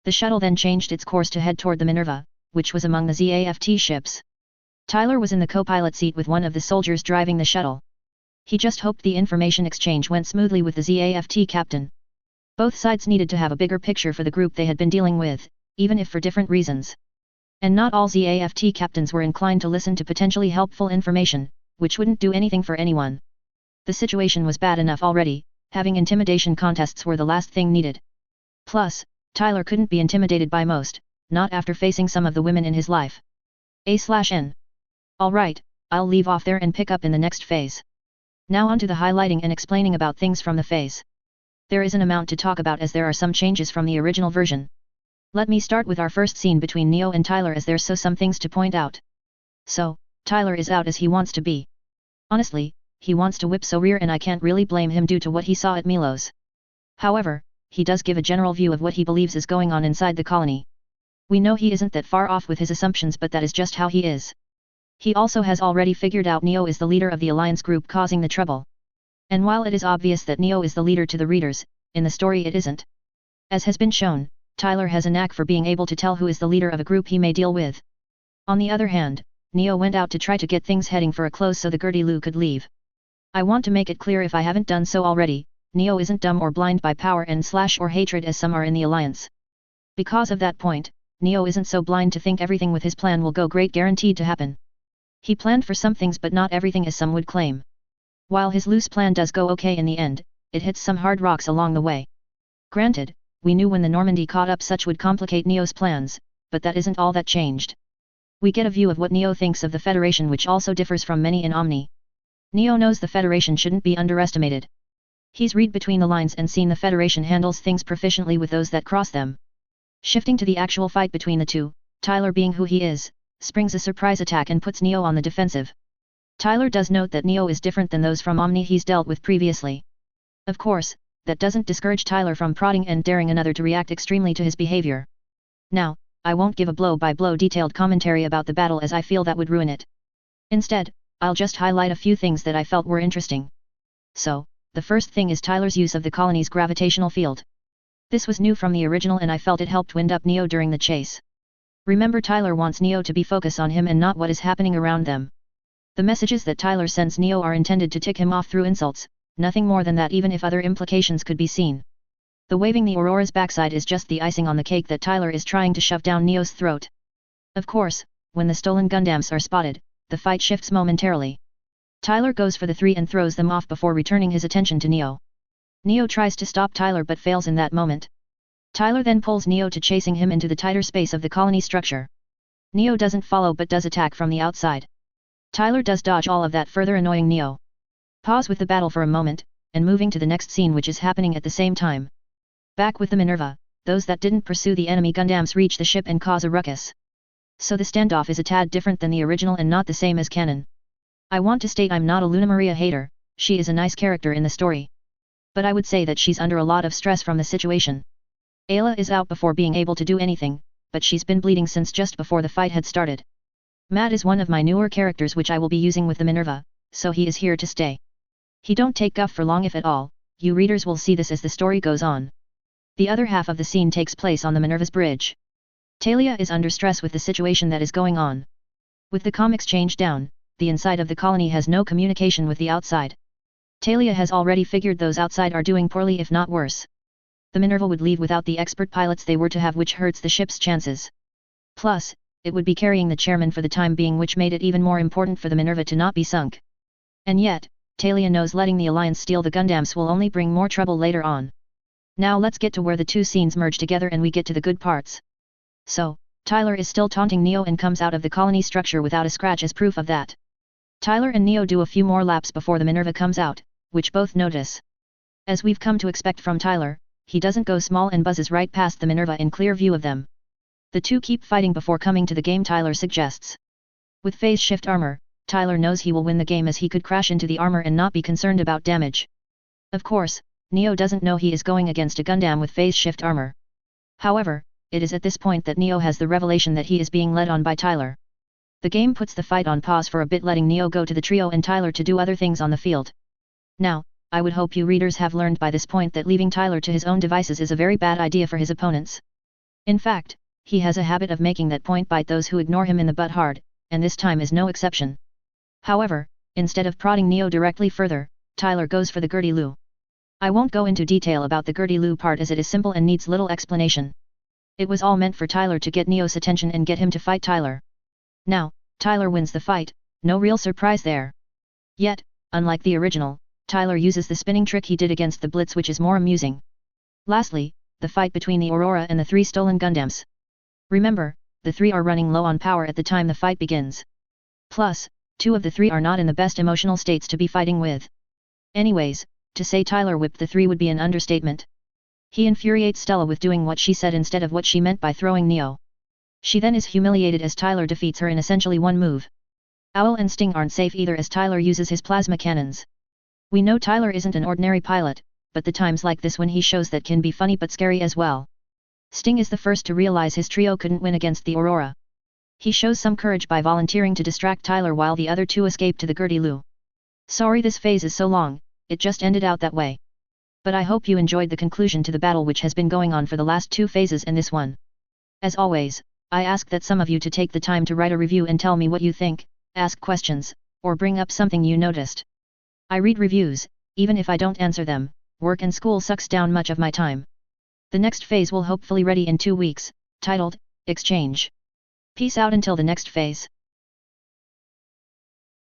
The shuttle then changed its course to head toward the Minerva, which was among the ZAFT ships. Tyler was in the co-pilot seat with one of the soldiers driving the shuttle. He just hoped the information exchange went smoothly with the ZAFT captain. Both sides needed to have a bigger picture for the group they had been dealing with, even if for different reasons. And not all ZAFT captains were inclined to listen to potentially helpful information, which wouldn't do anything for anyone. The situation was bad enough already, having intimidation contests were the last thing needed. Plus, Tyler couldn't be intimidated by most, not after facing some of the women in his life. A/N. Alright, I'll leave off there and pick up in the next phase. Now on to the highlighting and explaining about things from the phase. There is an amount to talk about as there are some changes from the original version. Let me start with our first scene between Neo and Tyler as there's some things to point out. So, Tyler is out as he wants to be. Honestly, he wants to whip Sorir and I can't really blame him due to what he saw at Milos. However, he does give a general view of what he believes is going on inside the colony. We know he isn't that far off with his assumptions but that is just how he is. He also has already figured out Neo is the leader of the Alliance group causing the trouble. And while it is obvious that Neo is the leader to the readers, in the story it isn't. As has been shown, Tyler has a knack for being able to tell who is the leader of a group he may deal with. On the other hand, Neo went out to try to get things heading for a close so the Gertie-Lu could leave. I want to make it clear if I haven't done so already, Neo isn't dumb or blind by power and/or hatred as some are in the Alliance. Because of that point, Neo isn't so blind to think everything with his plan will go great guaranteed to happen. He planned for some things but not everything as some would claim. While his loose plan does go okay in the end, it hits some hard rocks along the way. Granted, we knew when the Normandy caught up such would complicate Neo's plans, but that isn't all that changed. We get a view of what Neo thinks of the Federation, which also differs from many in Omni. Neo knows the Federation shouldn't be underestimated. He's read between the lines and seen the Federation handles things proficiently with those that cross them. Shifting to the actual fight between the two, Tyler, being who he is, springs a surprise attack and puts Neo on the defensive. Tyler does note that Neo is different than those from Omni he's dealt with previously. Of course, that doesn't discourage Tyler from prodding and daring another to react extremely to his behavior. Now, I won't give a blow-by-blow detailed commentary about the battle, as I feel that would ruin it. Instead, I'll just highlight a few things that I felt were interesting. So, the first thing is Tyler's use of the colony's gravitational field. This was new from the original and I felt it helped wind up Neo during the chase. Remember, Tyler wants Neo to be focused on him and not what is happening around them. The messages that Tyler sends Neo are intended to tick him off through insults, nothing more than that, even if other implications could be seen. The waving the Aurora's backside is just the icing on the cake that Tyler is trying to shove down Neo's throat. Of course, when the stolen Gundams are spotted, the fight shifts momentarily. Tyler goes for the three and throws them off before returning his attention to Neo. Neo tries to stop Tyler but fails in that moment. Tyler then pulls Neo to chasing him into the tighter space of the colony structure. Neo doesn't follow but does attack from the outside. Tyler does dodge all of that, further annoying Neo. Pause with the battle for a moment, and moving to the next scene, which is happening at the same time. Back with the Minerva, those that didn't pursue the enemy Gundams reach the ship and cause a ruckus. So the standoff is a tad different than the original and not the same as canon. I want to state I'm not a Luna Maria hater, she is a nice character in the story. But I would say that she's under a lot of stress from the situation. Ayla is out before being able to do anything, but she's been bleeding since just before the fight had started. Matt is one of my newer characters which I will be using with the Minerva, so he is here to stay. He don't take guff for long if at all, you readers will see this as the story goes on. The other half of the scene takes place on the Minerva's bridge. Talia is under stress with the situation that is going on. With the comics changed down, the inside of the colony has no communication with the outside. Talia has already figured those outside are doing poorly, if not worse. The Minerva would leave without the expert pilots they were to have, which hurts the ship's chances. Plus, it would be carrying the chairman for the time being, which made it even more important for the Minerva to not be sunk. And yet, Talia knows letting the Alliance steal the Gundams will only bring more trouble later on. Now let's get to where the two scenes merge together and we get to the good parts. So, Tyler is still taunting Neo and comes out of the colony structure without a scratch as proof of that. Tyler and Neo do a few more laps before the Minerva comes out, which both notice. As we've come to expect from Tyler, he doesn't go small and buzzes right past the Minerva in clear view of them. The two keep fighting before coming to the game, Tyler suggests. With phase shift armor, Tyler knows he will win the game as he could crash into the armor and not be concerned about damage. Of course, Neo doesn't know he is going against a Gundam with phase shift armor. However, it is at this point that Neo has the revelation that he is being led on by Tyler. The game puts the fight on pause for a bit, letting Neo go to the trio and Tyler to do other things on the field. Now, I would hope you readers have learned by this point that leaving Tyler to his own devices is a very bad idea for his opponents. In fact, he has a habit of making that point bite those who ignore him in the butt hard, and this time is no exception. However, instead of prodding Neo directly further, Tyler goes for the Gertie Lu. I won't go into detail about the Gertie Lu part as it is simple and needs little explanation. It was all meant for Tyler to get Neo's attention and get him to fight Tyler. Now, Tyler wins the fight, no real surprise there. Yet, unlike the original, Tyler uses the spinning trick he did against the Blitz, which is more amusing. Lastly, the fight between the Aurora and the three stolen Gundams. Remember, the three are running low on power at the time the fight begins. Plus, two of the three are not in the best emotional states to be fighting with. Anyways, to say Tyler whipped the three would be an understatement. He infuriates Stella with doing what she said instead of what she meant by throwing Neo. She then is humiliated as Tyler defeats her in essentially one move. Owl and Sting aren't safe either as Tyler uses his plasma cannons. We know Tyler isn't an ordinary pilot, but the times like this when he shows that can be funny but scary as well. Sting is the first to realize his trio couldn't win against the Aurora. He shows some courage by volunteering to distract Tyler while the other two escape to the Gertie Lu. Sorry this phase is so long, it just ended out that way. But I hope you enjoyed the conclusion to the battle which has been going on for the last two phases and this one. As always, I ask that some of you to take the time to write a review and tell me what you think, ask questions, or bring up something you noticed. I read reviews, even if I don't answer them. Work and school sucks down much of my time. The next phase will hopefully ready in 2 weeks, titled, Exchange. Peace out until the next phase.